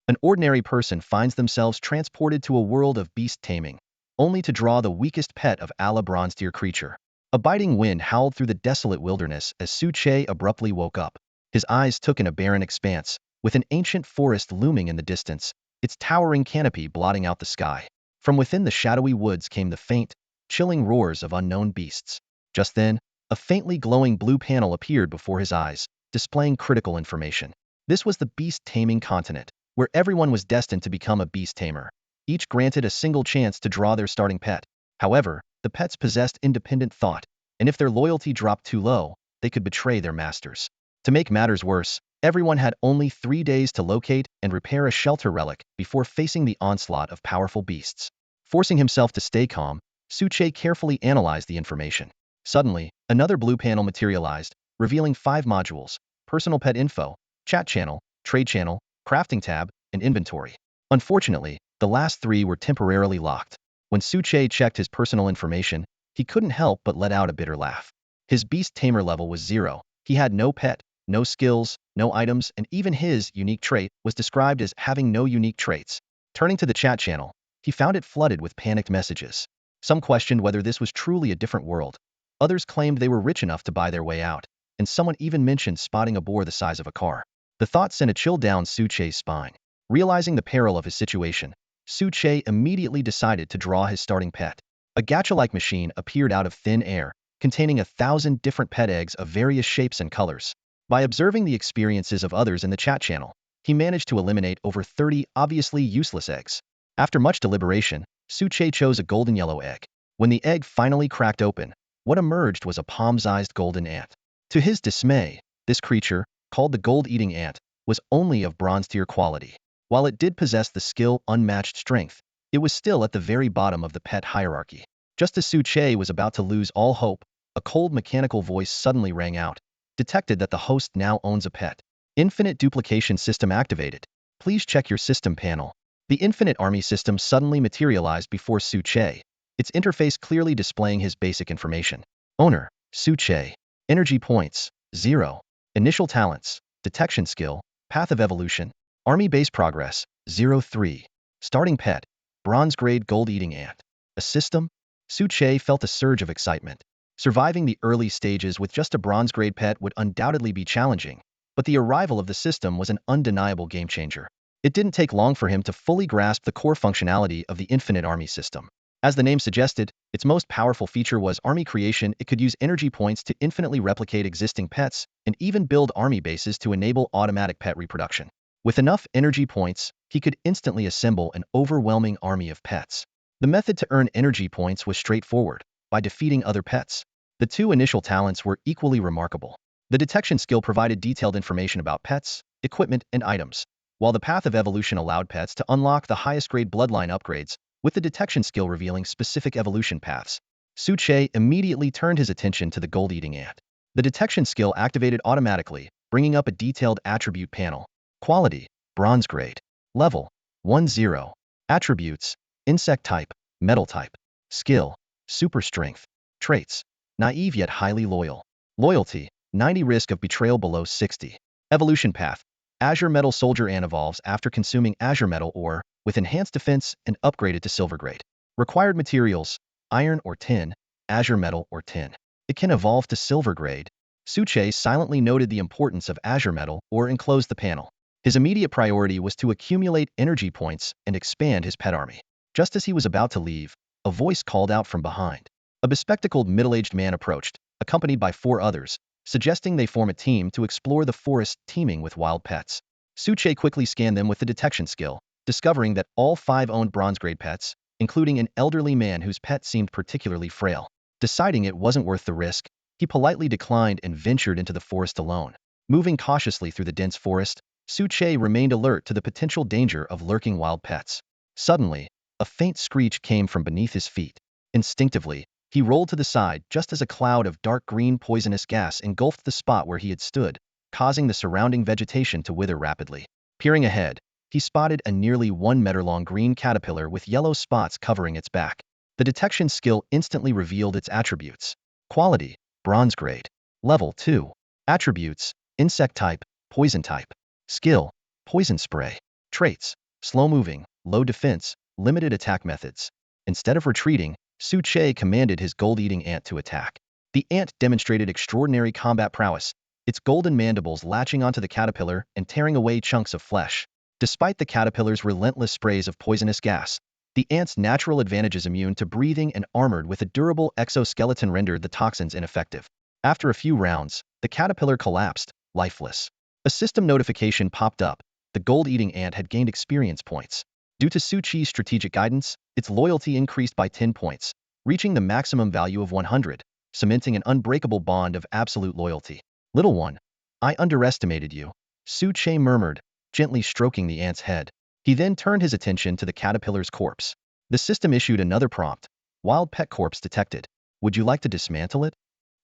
An ordinary person finds themselves transported to a world of beast taming, only to draw the weakest pet of a bronze tier creature. A biting wind howled through the desolate wilderness as Su-che abruptly woke up. His eyes took in a barren expanse, with an ancient forest looming in the distance, its towering canopy blotting out the sky. From within the shadowy woods came the faint, chilling roars of unknown beasts. Just then, a faintly glowing blue panel appeared before his eyes, displaying critical information. This was the beast-taming continent, where everyone was destined to become a beast tamer, each granted a single chance to draw their starting pet. However, the pets possessed independent thought, and if their loyalty dropped too low, they could betray their masters. To make matters worse, everyone had only 3 days to locate and repair a shelter relic before facing the onslaught of powerful beasts. Forcing himself to stay calm, Su-che carefully analyzed the information. Suddenly, another blue panel materialized, revealing 5 modules: personal pet info, chat channel, trade channel, crafting tab, and inventory. Unfortunately, the last 3 were temporarily locked. When Su-che checked his personal information, he couldn't help but let out a bitter laugh. His beast tamer level was 0. He had no pet, no skills, no items, and even his unique trait was described as having no unique traits. Turning to the chat channel, he found it flooded with panicked messages. Some questioned whether this was truly a different world. Others claimed they were rich enough to buy their way out, and someone even mentioned spotting a boar the size of a car. The thought sent a chill down Su-che's spine. Realizing the peril of his situation, Su-che immediately decided to draw his starting pet. A gacha-like machine appeared out of thin air, containing 1,000 different pet eggs of various shapes and colors. By observing the experiences of others in the chat channel, he managed to eliminate over 30 obviously useless eggs. After much deliberation, Su-che chose a golden yellow egg. When the egg finally cracked open, what emerged was a palm-sized golden ant. To his dismay, this creature, called the gold-eating ant, was only of bronze-tier quality. While it did possess the skill unmatched strength, it was still at the very bottom of the pet hierarchy. Just as Su-che was about to lose all hope, a cold mechanical voice suddenly rang out. Detected that the host now owns a pet. Infinite duplication system activated. Please check your system panel. The infinite army system suddenly materialized before Su-che, its interface clearly displaying his basic information. Owner, Su-che. Energy points, 0. Initial talents, detection skill, path of evolution, army base progress, 0-3. Starting pet, bronze grade gold-eating ant. A system? Su-che felt a surge of excitement. Surviving the early stages with just a bronze grade pet would undoubtedly be challenging, but the arrival of the system was an undeniable game-changer. It didn't take long for him to fully grasp the core functionality of the infinite army system. As the name suggested, its most powerful feature was army creation. It could use energy points to infinitely replicate existing pets, and even build army bases to enable automatic pet reproduction. With enough energy points, he could instantly assemble an overwhelming army of pets. The method to earn energy points was straightforward, by defeating other pets. The 2 initial talents were equally remarkable. The detection skill provided detailed information about pets, equipment, and items, while the path of evolution allowed pets to unlock the highest grade bloodline upgrades, with the detection skill revealing specific evolution paths. Su-che immediately turned his attention to the gold-eating ant. The detection skill activated automatically, bringing up a detailed attribute panel. Quality, bronze grade. Level, 1-0. Attributes, insect type, metal type. Skill, super strength. Traits, naive yet highly loyal. Loyalty, 90. Risk of betrayal below 60. Evolution path, Azure Metal Soldier Ant evolves after consuming Azure Metal ore, with enhanced defense and upgraded to silver grade. Required materials, iron or tin, Azure Metal or tin. It can evolve to silver grade. Su-che silently noted the importance of Azure Metal or enclosed the panel. His immediate priority was to accumulate energy points and expand his pet army. Just as he was about to leave, a voice called out from behind. A bespectacled middle-aged man approached, accompanied by 4 others, suggesting they form a team to explore the forest teeming with wild pets. Su-che quickly scanned them with the detection skill, discovering that all 5 owned bronze-grade pets, including an elderly man whose pet seemed particularly frail. Deciding it wasn't worth the risk, he politely declined and ventured into the forest alone. Moving cautiously through the dense forest, Su-che remained alert to the potential danger of lurking wild pets. Suddenly, a faint screech came from beneath his feet. Instinctively, he rolled to the side just as a cloud of dark green poisonous gas engulfed the spot where he had stood, causing the surrounding vegetation to wither rapidly. Peering ahead, he spotted a nearly 1-meter-long green caterpillar with yellow spots covering its back. The detection skill instantly revealed its attributes. Quality, bronze grade. Level 2. Attributes, insect type, poison type. Skill, poison spray. Traits: slow-moving, low defense, limited attack methods. Instead of retreating, Su-che commanded his gold-eating ant to attack. The ant demonstrated extraordinary combat prowess, its golden mandibles latching onto the caterpillar and tearing away chunks of flesh. Despite the caterpillar's relentless sprays of poisonous gas, the ant's natural advantages immune to breathing and armored with a durable exoskeleton rendered the toxins ineffective. After a few rounds, the caterpillar collapsed, lifeless. A system notification popped up. The gold-eating ant had gained experience points. Due to Su-chi's strategic guidance, its loyalty increased by 10 points, reaching the maximum value of 100, cementing an unbreakable bond of absolute loyalty. Little one, I underestimated you, Su-che murmured, gently stroking the ant's head. He then turned his attention to the caterpillar's corpse. The system issued another prompt. Wild pet corpse detected. Would you like to dismantle it?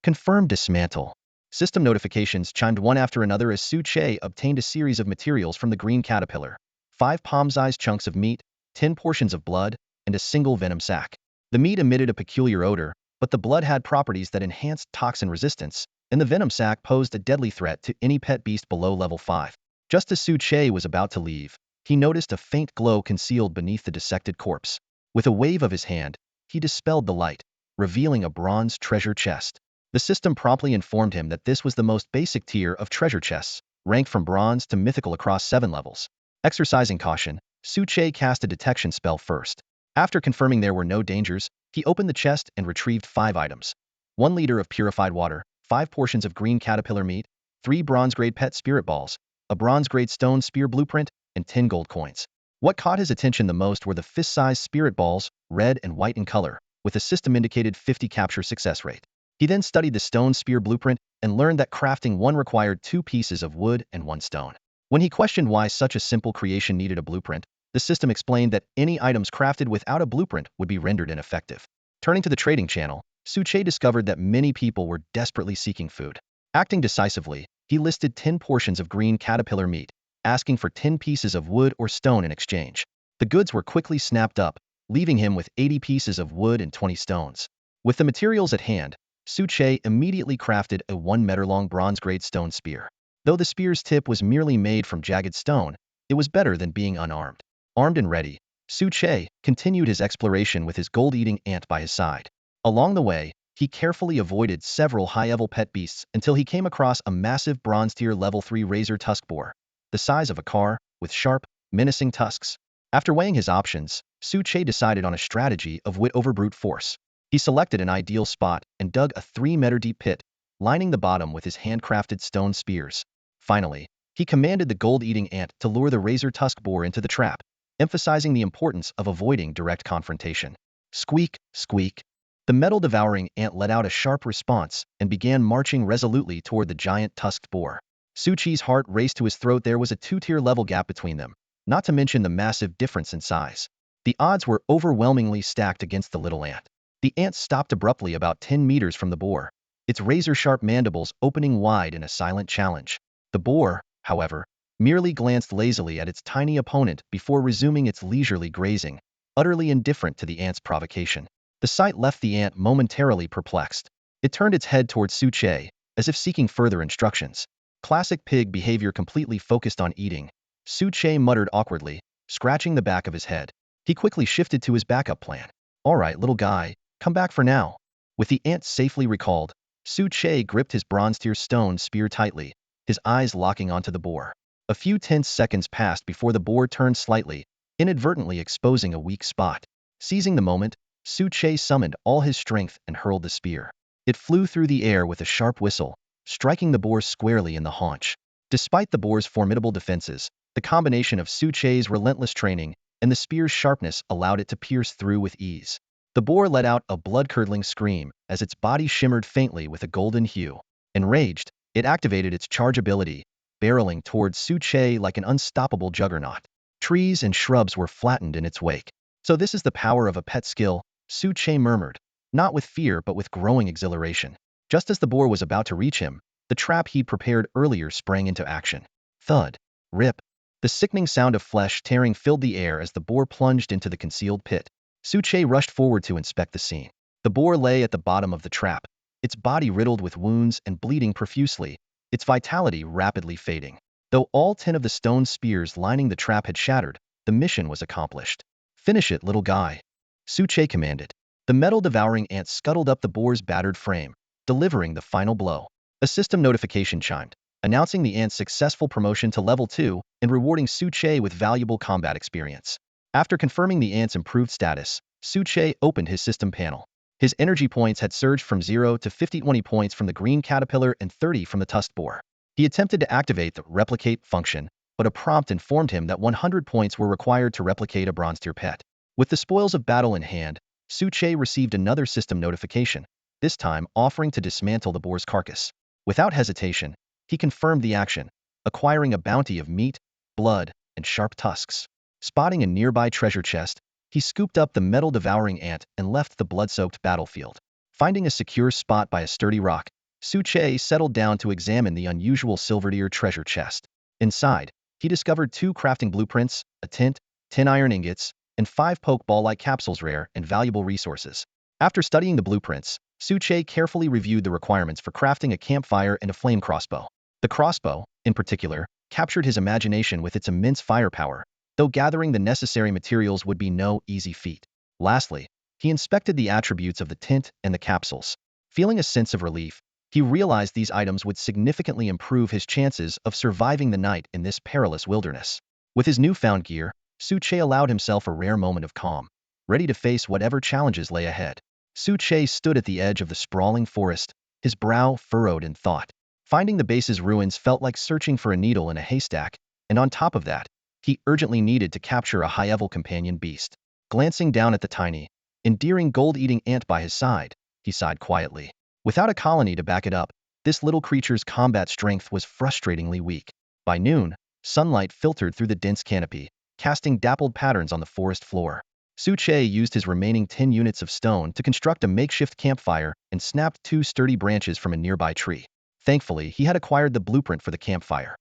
Confirm dismantle. System notifications chimed one after another as Su-che obtained a series of materials from the green caterpillar. 5 palm-sized chunks of meat, 10 portions of blood, and a single venom sac. The meat emitted a peculiar odor, but the blood had properties that enhanced toxin resistance, and the venom sac posed a deadly threat to any pet beast below level 5. Just as Su-che was about to leave, he noticed a faint glow concealed beneath the dissected corpse. With a wave of his hand, he dispelled the light, revealing a bronze treasure chest. The system promptly informed him that this was the most basic tier of treasure chests, ranked from bronze to mythical across 7 levels. Exercising caution, Su-che cast a detection spell first. After confirming there were no dangers, he opened the chest and retrieved 5 items. 1 liter of purified water, 5 portions of green caterpillar meat, 3 bronze-grade pet spirit balls, a bronze-grade stone spear blueprint, and 10 gold coins. What caught his attention the most were the fist-sized spirit balls, red and white in color, with a system-indicated 50 capture success rate. He then studied the stone spear blueprint and learned that crafting one required 2 pieces of wood and 1 stone. When he questioned why such a simple creation needed a blueprint, the system explained that any items crafted without a blueprint would be rendered ineffective. Turning to the trading channel, Su-che discovered that many people were desperately seeking food. Acting decisively, he listed 10 portions of green caterpillar meat, asking for 10 pieces of wood or stone in exchange. The goods were quickly snapped up, leaving him with 80 pieces of wood and 20 stones. With the materials at hand, Su-che immediately crafted a 1-meter-long bronze-grade stone spear. Though the spear's tip was merely made from jagged stone, it was better than being unarmed. Armed and ready, Su-che continued his exploration with his gold-eating ant by his side. Along the way, he carefully avoided several high-level pet beasts until he came across a massive bronze-tier level 3 razor tusk boar, the size of a car, with sharp, menacing tusks. After weighing his options, Su-che decided on a strategy of wit over brute force. He selected an ideal spot and dug a 3-meter-deep pit, lining the bottom with his handcrafted stone spears. Finally, he commanded the gold-eating ant to lure the razor tusk boar into the trap, emphasizing the importance of avoiding direct confrontation. Squeak, squeak. The metal-devouring ant let out a sharp response and began marching resolutely toward the giant tusked boar. Su-chi's heart raced to his throat. There was a 2-tier level gap between them, not to mention the massive difference in size. The odds were overwhelmingly stacked against the little ant. The ant stopped abruptly about 10 meters from the boar, its razor-sharp mandibles opening wide in a silent challenge. The boar, however, merely glanced lazily at its tiny opponent before resuming its leisurely grazing, utterly indifferent to the ant's provocation. The sight left the ant momentarily perplexed. It turned its head towards Su-che, as if seeking further instructions. Classic pig behavior completely focused on eating, Su-che muttered awkwardly, scratching the back of his head. He quickly shifted to his backup plan. All right, little guy, come back for now. With the ant safely recalled, Su-che gripped his bronze-tier stone spear tightly, his eyes locking onto the boar. A few tense seconds passed before the boar turned slightly, inadvertently exposing a weak spot. Seizing the moment, Su-che summoned all his strength and hurled the spear. It flew through the air with a sharp whistle, striking the boar squarely in the haunch. Despite the boar's formidable defenses, the combination of Su-che's relentless training and the spear's sharpness allowed it to pierce through with ease. The boar let out a blood-curdling scream as its body shimmered faintly with a golden hue. Enraged, it activated its charge ability, barreling towards Su-che like an unstoppable juggernaut. Trees and shrubs were flattened in its wake. So this is the power of a pet skill, Su-che murmured, not with fear but with growing exhilaration. Just as the boar was about to reach him, the trap he'd prepared earlier sprang into action. Thud. Rip. The sickening sound of flesh tearing filled the air as the boar plunged into the concealed pit. Su-che rushed forward to inspect the scene. The boar lay at the bottom of the trap, its body riddled with wounds and bleeding profusely, its vitality rapidly fading. Though all 10 of the stone spears lining the trap had shattered, the mission was accomplished. Finish it, little guy, Suche commanded. The metal-devouring ant scuttled up the boar's battered frame, delivering the final blow. A system notification chimed, announcing the ant's successful promotion to level 2 and rewarding Suche with valuable combat experience. After confirming the ant's improved status, Suche opened his system panel. His energy points had surged from 0 to 20 points from the green caterpillar and 30 from the tusked boar. He attempted to activate the replicate function, but a prompt informed him that 100 points were required to replicate a bronze tier pet. With the spoils of battle in hand, Suche received another system notification, this time offering to dismantle the boar's carcass. Without hesitation, he confirmed the action, acquiring a bounty of meat, blood, and sharp tusks. Spotting a nearby treasure chest, he scooped up the metal-devouring ant and left the blood-soaked battlefield. Finding a secure spot by a sturdy rock, Suche settled down to examine the unusual silverdeer treasure chest. Inside, he discovered 2 crafting blueprints, a tint, 10 iron ingots, and 5 pokeball-like capsules, rare and valuable resources. After studying the blueprints, Suche carefully reviewed the requirements for crafting a campfire and a flame crossbow. The crossbow, in particular, captured his imagination with its immense firepower, though gathering the necessary materials would be no easy feat. Lastly, he inspected the attributes of the tint and the capsules. Feeling a sense of relief, he realized these items would significantly improve his chances of surviving the night in this perilous wilderness. With his newfound gear, Suche allowed himself a rare moment of calm, ready to face whatever challenges lay ahead. Suche stood at the edge of the sprawling forest, his brow furrowed in thought. Finding the base's ruins felt like searching for a needle in a haystack, and on top of that, he urgently needed to capture a high-level companion beast. Glancing down at the tiny, endearing gold-eating ant by his side, he sighed quietly. Without a colony to back it up, this little creature's combat strength was frustratingly weak. By noon, sunlight filtered through the dense canopy, casting dappled patterns on the forest floor. Suche used his remaining 10 units of stone to construct a makeshift campfire and snapped 2 sturdy branches from a nearby tree. Thankfully, he had acquired the blueprint for the campfire.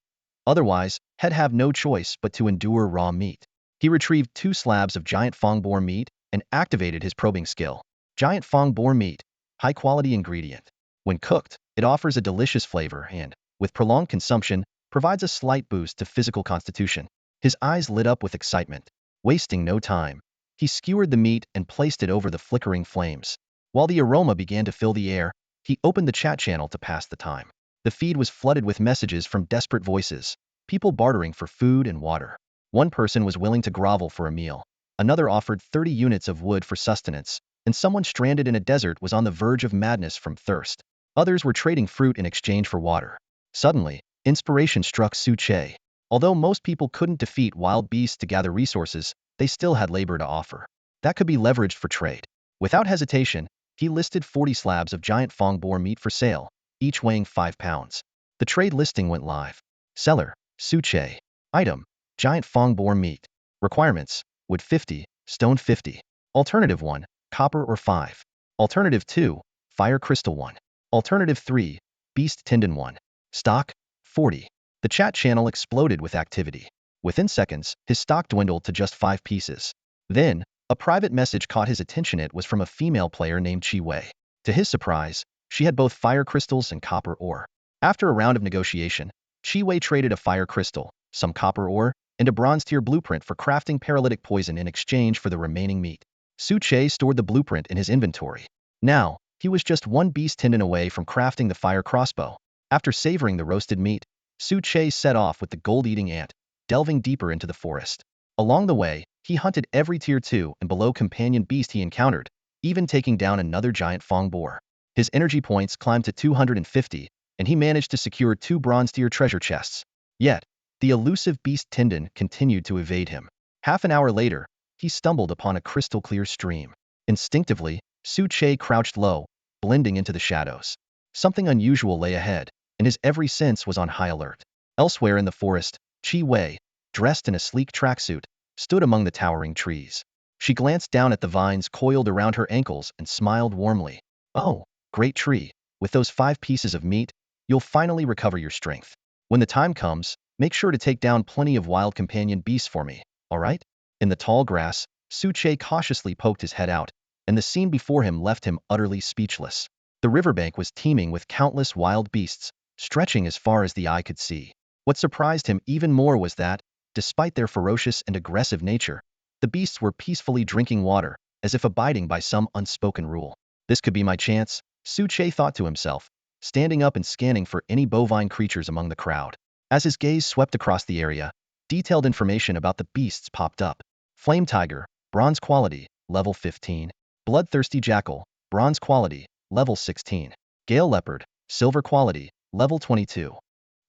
Otherwise, he'd have no choice but to endure raw meat. He retrieved 2 slabs of giant fong boar meat and activated his probing skill. Giant fong boar meat, high-quality ingredient. When cooked, it offers a delicious flavor and, with prolonged consumption, provides a slight boost to physical constitution. His eyes lit up with excitement. Wasting no time, he skewered the meat and placed it over the flickering flames. While the aroma began to fill the air, he opened the chat channel to pass the time. The feed was flooded with messages from desperate voices, people bartering for food and water. One person was willing to grovel for a meal. Another offered 30 units of wood for sustenance, and someone stranded in a desert was on the verge of madness from thirst. Others were trading fruit in exchange for water. Suddenly, inspiration struck Suche. Although most people couldn't defeat wild beasts to gather resources, they still had labor to offer. That could be leveraged for trade. Without hesitation, he listed 40 slabs of giant fong boar meat for sale, each weighing 5 pounds. The trade listing went live. Seller, Suche. Item, giant fong boar meat. Requirements, wood 50, stone 50. Alternative 1, copper or 5. Alternative 2, fire crystal 1. Alternative 3, beast tendon 1. Stock, 40. The chat channel exploded with activity. Within seconds, his stock dwindled to just 5 pieces. Then, a private message caught his attention. It was from a female player named Chi Wei. To his surprise, she had both fire crystals and copper ore. After a round of negotiation, Chi Wei traded a fire crystal, some copper ore, and a bronze-tier blueprint for crafting paralytic poison in exchange for the remaining meat. Suche stored the blueprint in his inventory. Now, he was just 1 beast tendon away from crafting the fire crossbow. After savoring the roasted meat, Suche set off with the gold-eating ant, delving deeper into the forest. Along the way, he hunted every tier 2 and below companion beast he encountered, even taking down another giant fong boar. His energy points climbed to 250, and he managed to secure 2 bronze-tier treasure chests. Yet, the elusive beast tendon continued to evade him. Half an hour later, he stumbled upon a crystal-clear stream. Instinctively, Suche crouched low, blending into the shadows. Something unusual lay ahead, and his every sense was on high alert. Elsewhere in the forest, Chi Wei, dressed in a sleek tracksuit, stood among the towering trees. She glanced down at the vines coiled around her ankles and smiled warmly. "Oh, great tree, with those 5 pieces of meat, you'll finally recover your strength. When the time comes, make sure to take down plenty of wild companion beasts for me, all right?" In the tall grass, Suche cautiously poked his head out, and the scene before him left him utterly speechless. The riverbank was teeming with countless wild beasts, stretching as far as the eye could see. What surprised him even more was that, despite their ferocious and aggressive nature, the beasts were peacefully drinking water, as if abiding by some unspoken rule. This could be my chance, Suche thought to himself, standing up and scanning for any bovine creatures among the crowd. As his gaze swept across the area, detailed information about the beasts popped up. Flame tiger, bronze quality, level 15. Bloodthirsty jackal, bronze quality, level 16. Gale leopard, silver quality, level 22.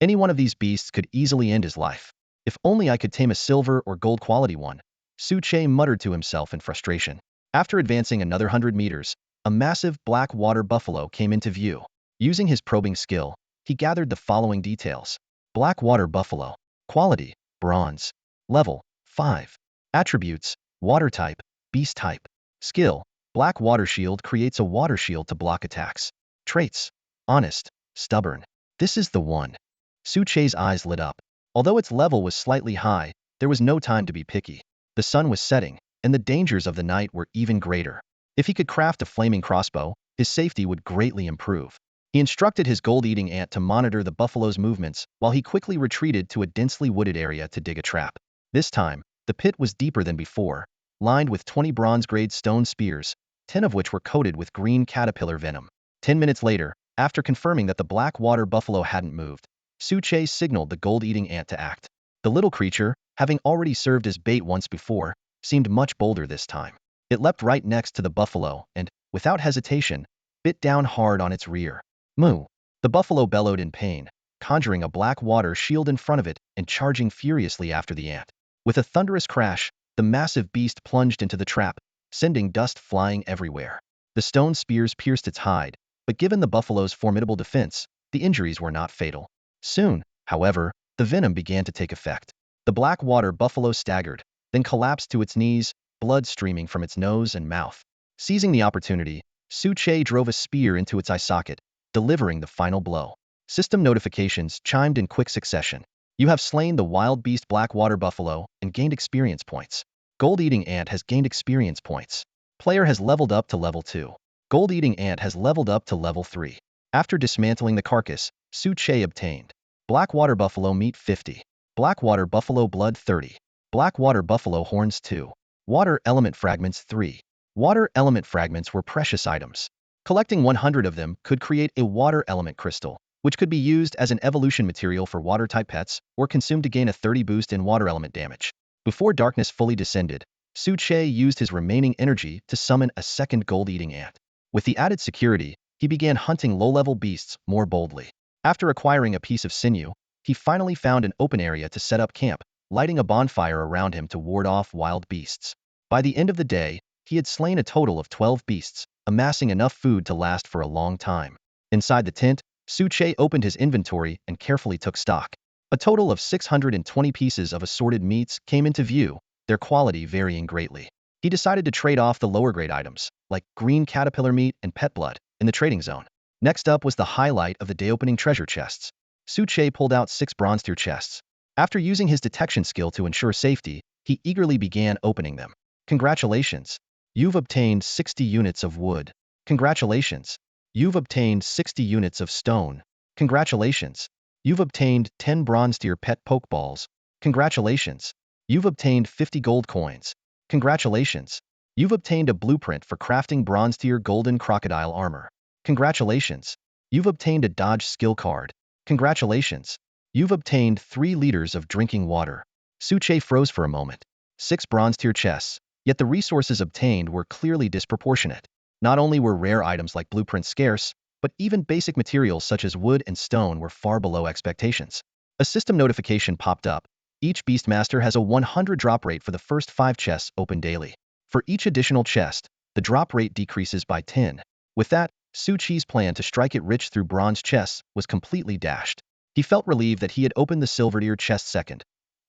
Any one of these beasts could easily end his life. If only I could tame a silver or gold quality one, Suche muttered to himself in frustration. After advancing another 100 meters, a massive black water buffalo came into view. Using his probing skill, he gathered the following details. Black water buffalo. Quality, bronze. Level, 5. Attributes, water type, beast type. Skill, black water shield creates a water shield to block attacks. Traits, honest, stubborn. This is the one. Suche's eyes lit up. Although its level was slightly high, there was no time to be picky. The sun was setting, and the dangers of the night were even greater. If he could craft a flaming crossbow, his safety would greatly improve. He instructed his gold-eating ant to monitor the buffalo's movements while he quickly retreated to a densely wooded area to dig a trap. This time, the pit was deeper than before, lined with 20 bronze-grade stone spears, 10 of which were coated with green caterpillar venom. 10 minutes later, after confirming that the black water buffalo hadn't moved, Suche signaled the gold-eating ant to act. The little creature, having already served as bait once before, seemed much bolder this time. It leapt right next to the buffalo and, without hesitation, bit down hard on its rear. Moo! The buffalo bellowed in pain, conjuring a black water shield in front of it and charging furiously after the ant. With a thunderous crash, the massive beast plunged into the trap, sending dust flying everywhere. The stone spears pierced its hide, but given the buffalo's formidable defense, the injuries were not fatal. Soon, however, the venom began to take effect. The black water buffalo staggered, then collapsed to its knees, blood streaming from its nose and mouth. Seizing the opportunity, Suche drove a spear into its eye socket, delivering the final blow. System notifications chimed in quick succession. You have slain the wild beast black water buffalo and gained experience points. Gold-eating ant has gained experience points. Player has leveled up to level 2. Gold-eating ant has leveled up to level 3. After dismantling the carcass, Suche obtained Blackwater buffalo meat 50. Blackwater buffalo blood 30. Blackwater buffalo horns 2. Water element fragments 3. Water element fragments were precious items. Collecting 100 of them could create a water element crystal, which could be used as an evolution material for water-type pets or consumed to gain a 30 boost in water element damage. Before darkness fully descended, Suche used his remaining energy to summon a second gold-eating ant. With the added security, he began hunting low-level beasts more boldly. After acquiring a piece of sinew, he finally found an open area to set up camp, lighting a bonfire around him to ward off wild beasts. By the end of the day, he had slain a total of 12 beasts, amassing enough food to last for a long time. Inside the tent, Suche opened his inventory and carefully took stock. A total of 620 pieces of assorted meats came into view, their quality varying greatly. He decided to trade off the lower-grade items, like green caterpillar meat and pet blood, in the trading zone. Next up was the highlight of the day-opening treasure chests. Suche pulled out 6 bronze-tier chests. After using his detection skill to ensure safety, he eagerly began opening them. Congratulations! You've obtained 60 units of wood. Congratulations! You've obtained 60 units of stone. Congratulations! You've obtained 10 bronze-tier pet pokeballs. Congratulations! You've obtained 50 gold coins. Congratulations! You've obtained a blueprint for crafting bronze-tier golden crocodile armor. Congratulations! You've obtained a dodge skill card. Congratulations! You've obtained 3 liters of drinking water. Suche froze for a moment. 6 bronze-tier chests, yet the resources obtained were clearly disproportionate. Not only were rare items like blueprints scarce, but even basic materials such as wood and stone were far below expectations. A system notification popped up. Each Beastmaster has a 100 drop rate for the first 5 chests opened daily. For each additional chest, the drop rate decreases by 10. With that, Suchi's plan to strike it rich through bronze chests was completely dashed. He felt relieved that he had opened the silver-tier chest second.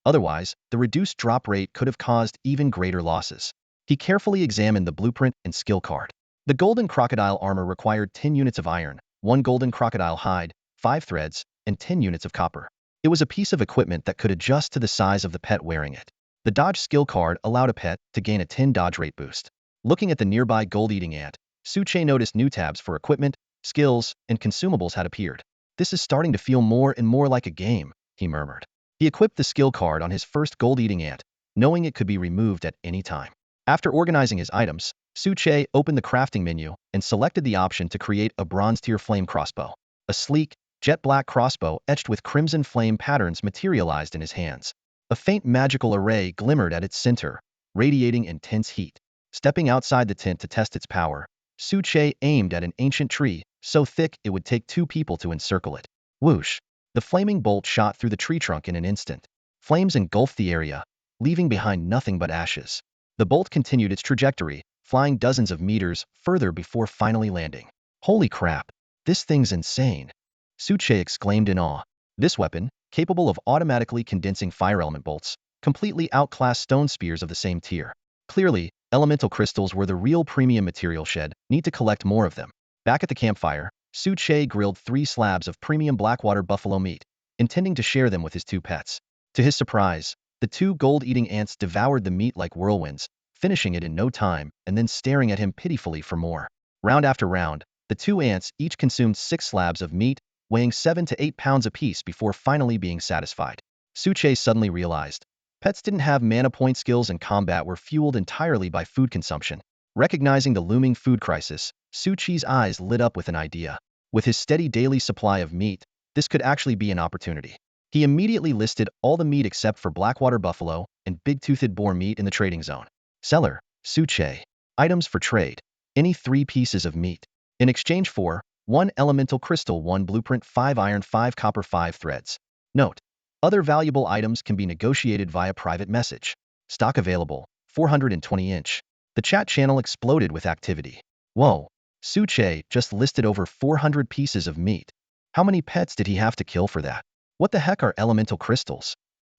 Otherwise, the reduced drop rate could have caused even greater losses. He carefully examined the blueprint and skill card. The golden crocodile armor required 10 units of iron, 1 golden crocodile hide, 5 threads, and 10 units of copper. It was a piece of equipment that could adjust to the size of the pet wearing it. The dodge skill card allowed a pet to gain a 10 dodge rate boost. Looking at the nearby gold-eating ant, Suche noticed new tabs for equipment, skills, and consumables had appeared. This is starting to feel more and more like a game. he murmured. He equipped the skill card on his first gold-eating ant, knowing it could be removed at any time. After organizing his items, Suche opened the crafting menu and selected the option to create a bronze-tier flame crossbow. A sleek, jet-black crossbow etched with crimson flame patterns materialized in his hands. A faint magical array glimmered at its center, radiating intense heat. Stepping outside the tent to test its power, Suche aimed at an ancient tree, so thick it would take 2 people to encircle it. Whoosh! The flaming bolt shot through the tree trunk in an instant. Flames engulfed the area, leaving behind nothing but ashes. The bolt continued its trajectory, flying dozens of meters further before finally landing. Holy crap! This thing's insane! Suche exclaimed in awe. This weapon, capable of automatically condensing fire element bolts, completely outclassed stone spears of the same tier. Clearly, elemental crystals were the real premium material. Need to collect more of them. Back at the campfire, Suche grilled 3 slabs of premium blackwater buffalo meat, intending to share them with his 2 pets. To his surprise, the 2 gold-eating ants devoured the meat like whirlwinds, finishing it in no time and then staring at him pitifully for more. Round after round, the 2 ants each consumed 6 slabs of meat, weighing 7 to 8 pounds apiece before finally being satisfied. Suche suddenly realized pets didn't have mana point skills and combat were fueled entirely by food consumption. Recognizing the looming food crisis, Suchi's eyes lit up with an idea. With his steady daily supply of meat, this could actually be an opportunity. He immediately listed all the meat except for blackwater buffalo and big-toothed boar meat in the trading zone. Seller, Suche. Items for trade. Any 3 pieces of meat. In exchange for 1 elemental crystal, 1 blueprint, 5 iron, 5 copper, 5 threads. Note: other valuable items can be negotiated via private message. Stock available, 420-inch. The chat channel exploded with activity. Whoa, Suche just listed over 400 pieces of meat. How many pets did he have to kill for that? What the heck are elemental crystals?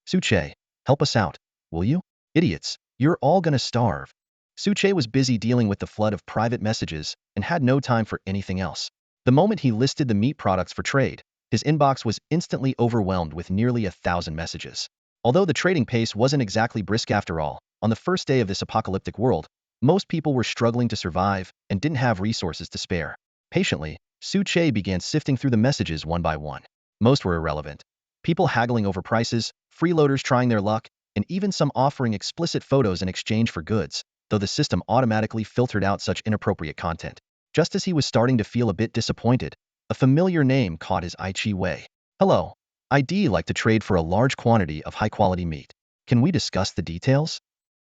Suche, help us out, will you? Idiots, you're all gonna starve. Suche was busy dealing with the flood of private messages and had no time for anything else. The moment he listed the meat products for trade, his inbox was instantly overwhelmed with nearly 1,000 messages. Although the trading pace wasn't exactly brisk after all, on the first day of this apocalyptic world, most people were struggling to survive and didn't have resources to spare. Patiently, Suche began sifting through the messages one by one. Most were irrelevant. People haggling over prices, freeloaders trying their luck, and even some offering explicit photos in exchange for goods, though the system automatically filtered out such inappropriate content. Just as he was starting to feel a bit disappointed, a familiar name caught his eye. Wei. Hello. I'd like to trade for a large quantity of high-quality meat. Can we discuss the details?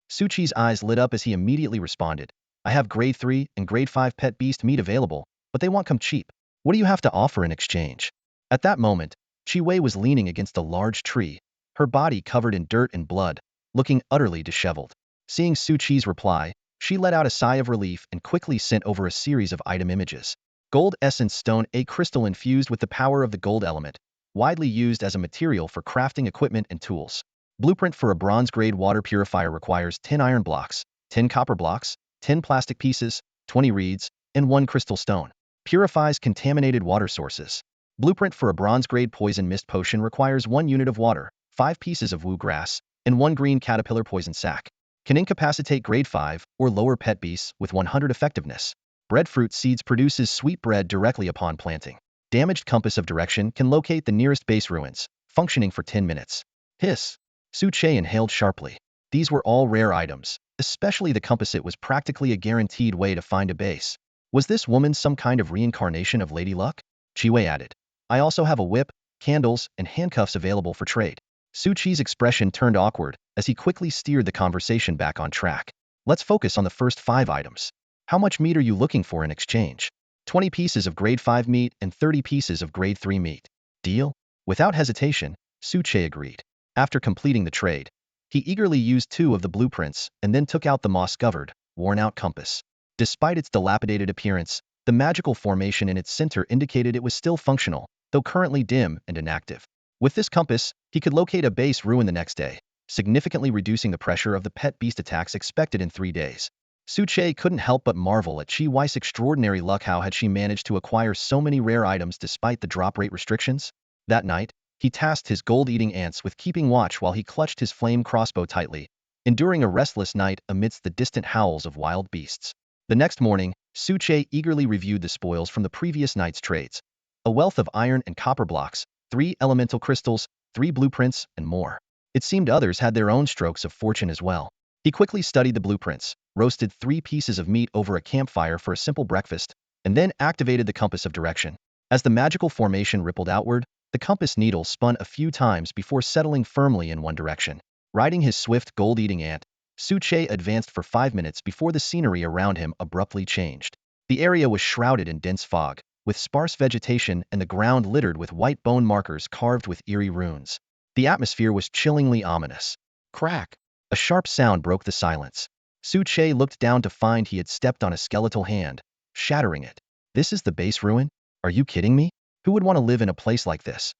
Suchi's eyes lit up as he immediately responded. I have grade 3 and grade 5 pet beast meat available, but they won't come cheap. What do you have to offer in exchange? At that moment, Wei was leaning against a large tree, her body covered in dirt and blood, looking utterly disheveled. Seeing Suchi's reply, she let out a sigh of relief and quickly sent over a series of item images. Gold essence stone, a crystal infused with the power of the gold element, widely used as a material for crafting equipment and tools. Blueprint for a bronze-grade water purifier requires 10 iron blocks, 10 copper blocks, 10 plastic pieces, 20 reeds, and 1 crystal stone. Purifies contaminated water sources. Blueprint for a bronze-grade poison mist potion requires 1 unit of water, 5 pieces of woo grass, and 1 green caterpillar poison sac. Can incapacitate grade 5 or lower pet beasts with 100 effectiveness. Breadfruit seeds produces sweet bread directly upon planting. Damaged compass of direction can locate the nearest base ruins, functioning for 10 minutes. Hiss. Suche inhaled sharply. These were all rare items, especially the compass. It was practically a guaranteed way to find a base. Was this woman some kind of reincarnation of Lady Luck? Wei added. I also have a whip, candles, and handcuffs available for trade. Suchi's expression turned awkward as he quickly steered the conversation back on track. Let's focus on the first 5 items. How much meat are you looking for in exchange? 20 pieces of grade 5 meat and 30 pieces of grade 3 meat. Deal? Without hesitation, Suche agreed. After completing the trade, he eagerly used 2 of the blueprints and then took out the moss-covered, worn-out compass. Despite its dilapidated appearance, the magical formation in its center indicated it was still functional, though currently dim and inactive. With this compass, he could locate a base ruin the next day, significantly reducing the pressure of the pet beast attacks expected in 3 days. Suche couldn't help but marvel at Wei's extraordinary luck. How had she managed to acquire so many rare items despite the drop rate restrictions? That night, he tasked his gold-eating ants with keeping watch while he clutched his flame crossbow tightly, enduring a restless night amidst the distant howls of wild beasts. The next morning, Suche eagerly reviewed the spoils from the previous night's trades. A wealth of iron and copper blocks, 3 elemental crystals, 3 blueprints, and more. It seemed others had their own strokes of fortune as well. He quickly studied the blueprints, roasted 3 pieces of meat over a campfire for a simple breakfast, and then activated the compass of direction. As the magical formation rippled outward, the compass needle spun a few times before settling firmly in one direction. Riding his swift gold-eating ant, Suche advanced for 5 minutes before the scenery around him abruptly changed. The area was shrouded in dense fog, with sparse vegetation and the ground littered with white bone markers carved with eerie runes. The atmosphere was chillingly ominous. Crack! A sharp sound broke the silence. Suche looked down to find he had stepped on a skeletal hand, shattering it. This is the base ruin? Are you kidding me? Who would want to live in a place like this?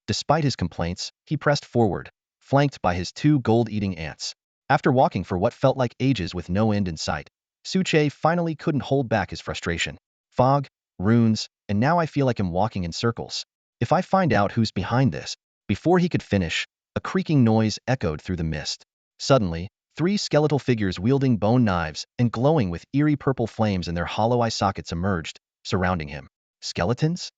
Despite his complaints, he pressed forward, flanked by his 2 gold-eating ants. After walking for what felt like ages with no end in sight, Suche finally couldn't hold back his frustration. Fog, runes, and now I feel like I'm walking in circles. If I find out who's behind this. Before he could finish, a creaking noise echoed through the mist. Suddenly, 3 skeletal figures wielding bone knives and glowing with eerie purple flames in their hollow eye sockets emerged, surrounding him. Skeletons?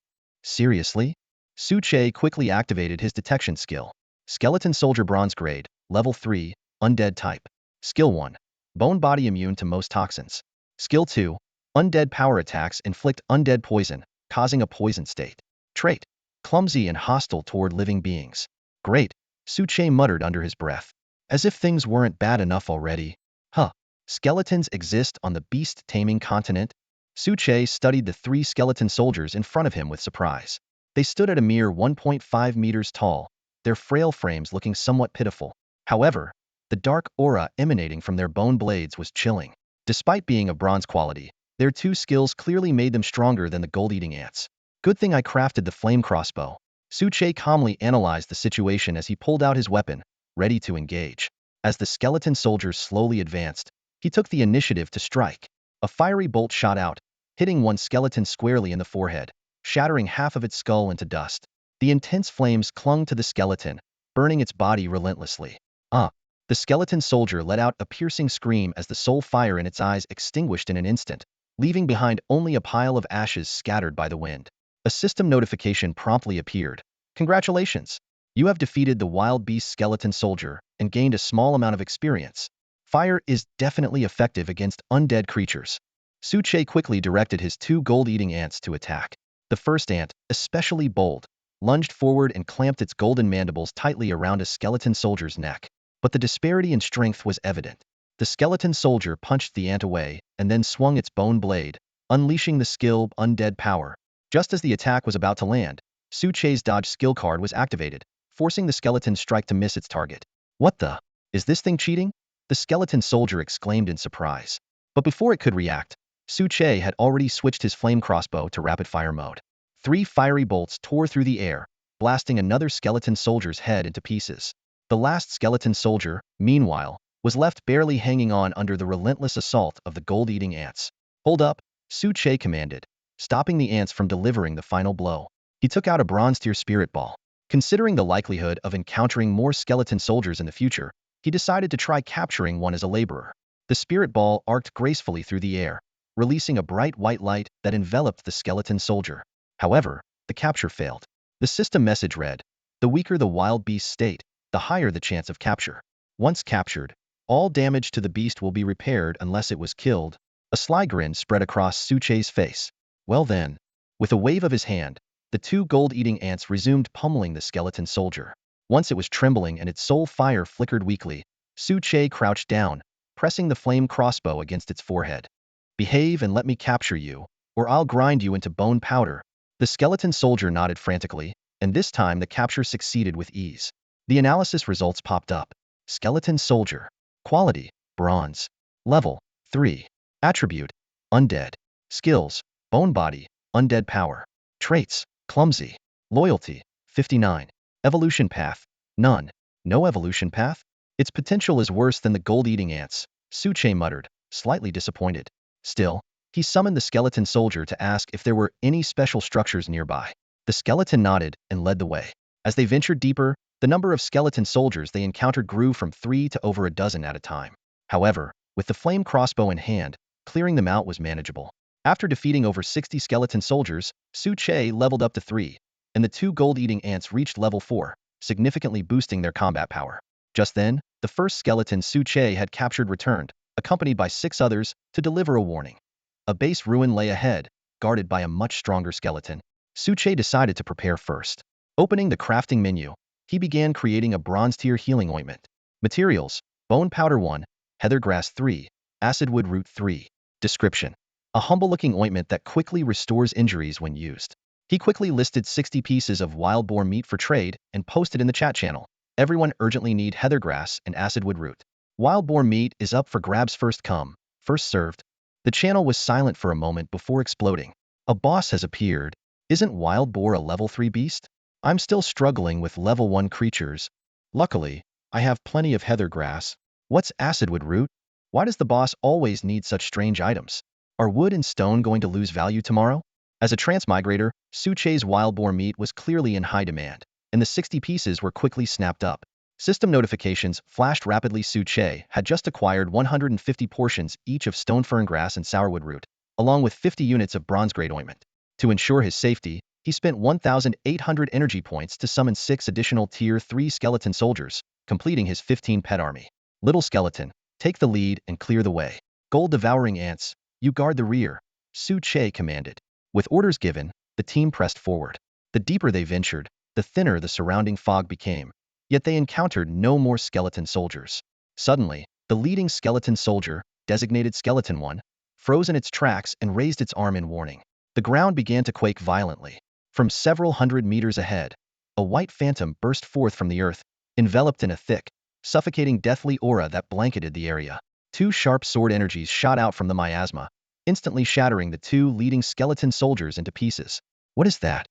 Seriously? Suche quickly activated his detection skill. Skeleton Soldier Bronze Grade, Level 3, Undead Type. Skill 1. Bone Body Immune to most toxins. Skill 2. Undead Power Attacks inflict undead poison, causing a poison state. Trait. Clumsy and hostile toward living beings. Great, Suche muttered under his breath. As if things weren't bad enough already. Huh. Skeletons exist on the beast-taming continent? Suche studied the 3 skeleton soldiers in front of him with surprise. They stood at a mere 1.5 meters tall, their frail frames looking somewhat pitiful. However, the dark aura emanating from their bone blades was chilling. Despite being of bronze quality, their 2 skills clearly made them stronger than the gold-eating ants. Good thing I crafted the flame crossbow. Suche calmly analyzed the situation as he pulled out his weapon, ready to engage. As the skeleton soldiers slowly advanced, he took the initiative to strike. A fiery bolt shot out, hitting one skeleton squarely in the forehead, shattering half of its skull into dust. The intense flames clung to the skeleton, burning its body relentlessly. The skeleton soldier let out a piercing scream as the soul fire in its eyes extinguished in an instant, leaving behind only a pile of ashes scattered by the wind. A system notification promptly appeared. Congratulations! You have defeated the wild beast skeleton soldier and gained a small amount of experience. Fire is definitely effective against undead creatures. Suche quickly directed his 2 gold-eating ants to attack. The first ant, especially bold, lunged forward and clamped its golden mandibles tightly around a skeleton soldier's neck. But the disparity in strength was evident. The skeleton soldier punched the ant away and then swung its bone blade, unleashing the skill Undead Power. Just as the attack was about to land, Suche's dodge skill card was activated, forcing the skeleton strike to miss its target. What the? Is this thing cheating? The skeleton soldier exclaimed in surprise. But before it could react, Suche had already switched his flame crossbow to rapid-fire mode. 3 fiery bolts tore through the air, blasting another skeleton soldier's head into pieces. The last skeleton soldier, meanwhile, was left barely hanging on under the relentless assault of the gold-eating ants. Hold up, Suche commanded, stopping the ants from delivering the final blow. He took out a bronze tier spirit ball. Considering the likelihood of encountering more skeleton soldiers in the future, he decided to try capturing one as a laborer. The spirit ball arced gracefully through the air, releasing a bright white light that enveloped the skeleton soldier. However, the capture failed. The system message read, "The weaker the wild beast's state, the higher the chance of capture. Once captured, all damage to the beast will be repaired unless it was killed." A sly grin spread across Suche's face. Well then, with a wave of his hand, the 2 gold-eating ants resumed pummeling the skeleton soldier. Once it was trembling and its soul fire flickered weakly, Suche crouched down, pressing the flame crossbow against its forehead. "Behave and let me capture you, or I'll grind you into bone powder." The skeleton soldier nodded frantically, and this time the capture succeeded with ease. The analysis results popped up. Skeleton Soldier. Quality, Bronze. Level, 3. Attribute, Undead. Skills, Bone Body, Undead Power. Traits, Clumsy. Loyalty, 59. Evolution Path, None. No evolution path? Its potential is worse than the gold-eating ants, Suche muttered, slightly disappointed. Still, he summoned the skeleton soldier to ask if there were any special structures nearby. The skeleton nodded and led the way. As they ventured deeper, the number of skeleton soldiers they encountered grew from 3 to over a dozen at a time. However, with the flame crossbow in hand, clearing them out was manageable. After defeating over 60 skeleton soldiers, Suche leveled up to 3, and the 2 gold-eating ants reached level 4. significantly boosting their combat power. Just then, the first skeleton Su Che had captured returned, accompanied by 6 others, to deliver a warning. A base ruin lay ahead, guarded by a much stronger skeleton. Su Che decided to prepare first. Opening the crafting menu, he began creating a bronze tier healing ointment. Materials: bone powder 1, heathergrass 3, acidwood root 3. Description: a humble-looking ointment that quickly restores injuries when used. He quickly listed 60 pieces of wild boar meat for trade and posted in the chat channel. Everyone urgently need heathergrass and acidwood root. Wild boar meat is up for grabs, first come, first served. The channel was silent for a moment before exploding. A boss has appeared. Isn't wild boar a level 3 beast? I'm still struggling with level 1 creatures. Luckily, I have plenty of heathergrass. What's acidwood root? Why does the boss always need such strange items? Are wood and stone going to lose value tomorrow? As a transmigrator, Su Che's wild boar meat was clearly in high demand, and the 60 pieces were quickly snapped up. System notifications flashed rapidly. Su Che had just acquired 150 portions each of stone fern grass and sourwood root, along with 50 units of bronze grade ointment. To ensure his safety, he spent 1,800 energy points to summon 6 additional Tier 3 skeleton soldiers, completing his 15 pet army. Little skeleton, take the lead and clear the way. Gold-devouring ants, you guard the rear, Su Che commanded. With orders given, the team pressed forward. The deeper they ventured, the thinner the surrounding fog became. Yet they encountered no more skeleton soldiers. Suddenly, the leading skeleton soldier, designated Skeleton 1, froze in its tracks and raised its arm in warning. The ground began to quake violently. From several hundred meters ahead, a white phantom burst forth from the earth, enveloped in a thick, suffocating deathly aura that blanketed the area. 2 sharp sword energies shot out from the miasma, instantly shattering the 2 leading skeleton soldiers into pieces. What is that?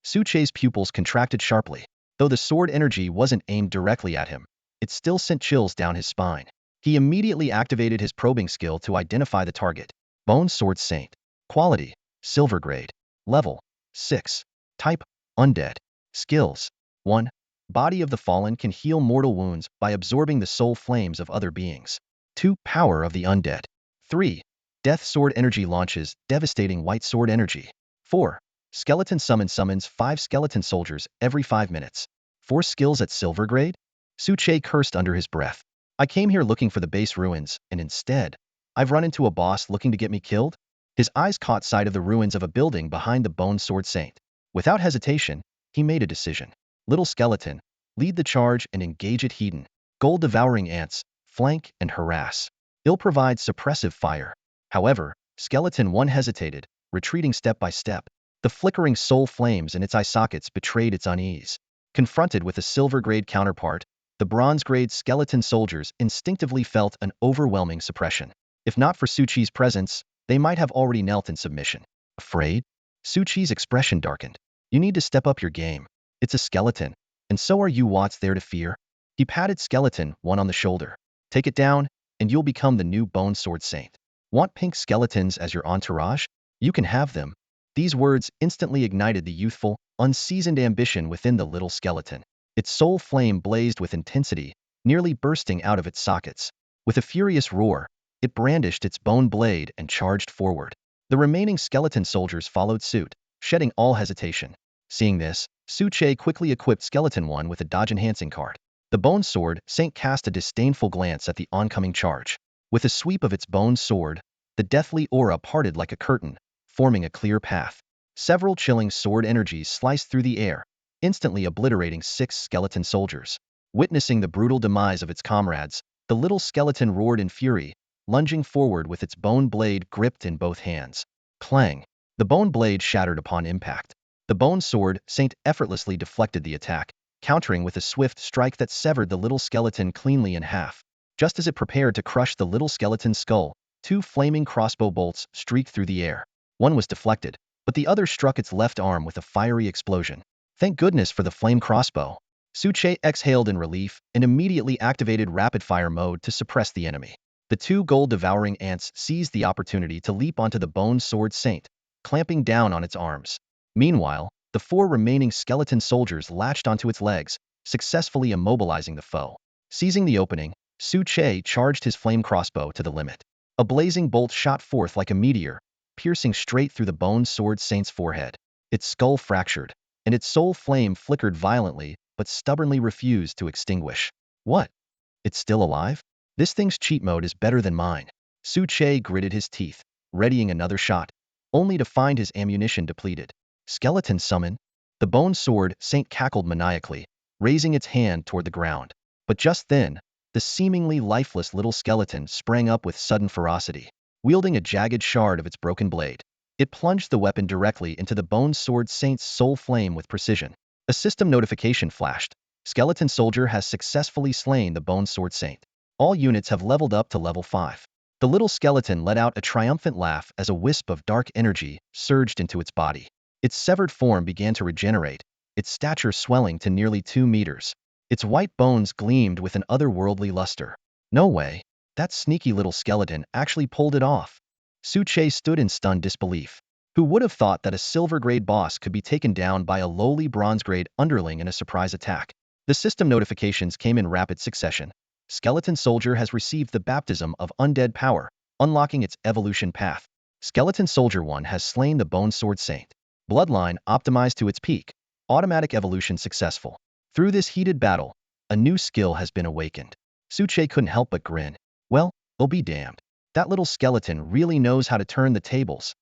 Su Che's pupils contracted sharply. Though the sword energy wasn't aimed directly at him, it still sent chills down his spine. He immediately activated his probing skill to identify the target. Bone Sword Saint. Quality: silver grade. Level: 6. Type: undead. Skills: 1. Body of the Fallen can heal mortal wounds by absorbing the soul flames of other beings. 2. Power of the Undead. 3. Death Sword energy launches devastating white sword energy. 4. Skeleton summons 5 skeleton soldiers every 5 minutes. 4 skills at silver grade? Su Che cursed under his breath. I came here looking for the base ruins, and instead, I've run into a boss looking to get me killed? His eyes caught sight of the ruins of a building behind the Bone Sword Saint. Without hesitation, he made a decision. Little skeleton, lead the charge and engage it heathen. Gold-devouring ants, flank and harass. They'll provide suppressive fire. However, Skeleton 1 hesitated, retreating step by step. The flickering soul flames in its eye sockets betrayed its unease. Confronted with a silver-grade counterpart, the bronze-grade skeleton soldiers instinctively felt an overwhelming suppression. If not for Su Che's presence, they might have already knelt in submission. Afraid? Su Che's expression darkened. You need to step up your game. It's a skeleton, and so are you. What's there to fear? He patted Skeleton 1 on the shoulder. Take it down, and you'll become the new Bone Sword Saint. Want pink skeletons as your entourage? You can have them. These words instantly ignited the youthful, unseasoned ambition within the little skeleton. Its soul flame blazed with intensity, nearly bursting out of its sockets. With a furious roar, it brandished its bone blade and charged forward. The remaining skeleton soldiers followed suit, shedding all hesitation. Seeing this, Su Che quickly equipped Skeleton 1 with a dodge-enhancing card. The Bone Sword Saint cast a disdainful glance at the oncoming charge. With a sweep of its bone sword, the deathly aura parted like a curtain, forming a clear path. Several chilling sword energies sliced through the air, instantly obliterating 6 skeleton soldiers. Witnessing the brutal demise of its comrades, the little skeleton roared in fury, lunging forward with its bone blade gripped in both hands. Clang! The bone blade shattered upon impact. The Bone Sword Saint effortlessly deflected the attack, countering with a swift strike that severed the little skeleton cleanly in half. Just as it prepared to crush the little skeleton's skull, 2 flaming crossbow bolts streaked through the air. One was deflected, but the other struck its left arm with a fiery explosion. Thank goodness for the flame crossbow. Su Che exhaled in relief and immediately activated rapid-fire mode to suppress the enemy. The 2 gold-devouring ants seized the opportunity to leap onto the Bone Sword Saint, clamping down on its arms. Meanwhile, the 4 remaining skeleton soldiers latched onto its legs, successfully immobilizing the foe. Seizing the opening, Su Che charged his flame crossbow to the limit. A blazing bolt shot forth like a meteor, piercing straight through the Bone Sword Saint's forehead. Its skull fractured, and its soul flame flickered violently, but stubbornly refused to extinguish. What? It's still alive? This thing's cheat mode is better than mine. Su Che gritted his teeth, readying another shot, only to find his ammunition depleted. Skeleton summon? The bone sword Saint cackled maniacally, raising its hand toward the ground. But just then, the seemingly lifeless little skeleton sprang up with sudden ferocity, wielding a jagged shard of its broken blade. It plunged the weapon directly into the bone sword Saint's soul flame with precision. A system notification flashed. Skeleton soldier has successfully slain the bone sword Saint. All units have leveled up to level 5. The little skeleton let out a triumphant laugh as a wisp of dark energy surged into its body. Its severed form began to regenerate, its stature swelling to nearly 2 meters. Its white bones gleamed with an otherworldly luster. No way. That sneaky little skeleton actually pulled it off. Su Che stood in stunned disbelief. Who would have thought that a silver-grade boss could be taken down by a lowly bronze-grade underling in a surprise attack? The system notifications came in rapid succession. Skeleton Soldier has received the baptism of undead power, unlocking its evolution path. Skeleton Soldier 1 has slain the Bone Sword Saint. Bloodline optimized to its peak. Automatic evolution successful. Through this heated battle, a new skill has been awakened. Su Che couldn't help but grin. Well, I'll be damned. That little skeleton really knows how to turn the tables.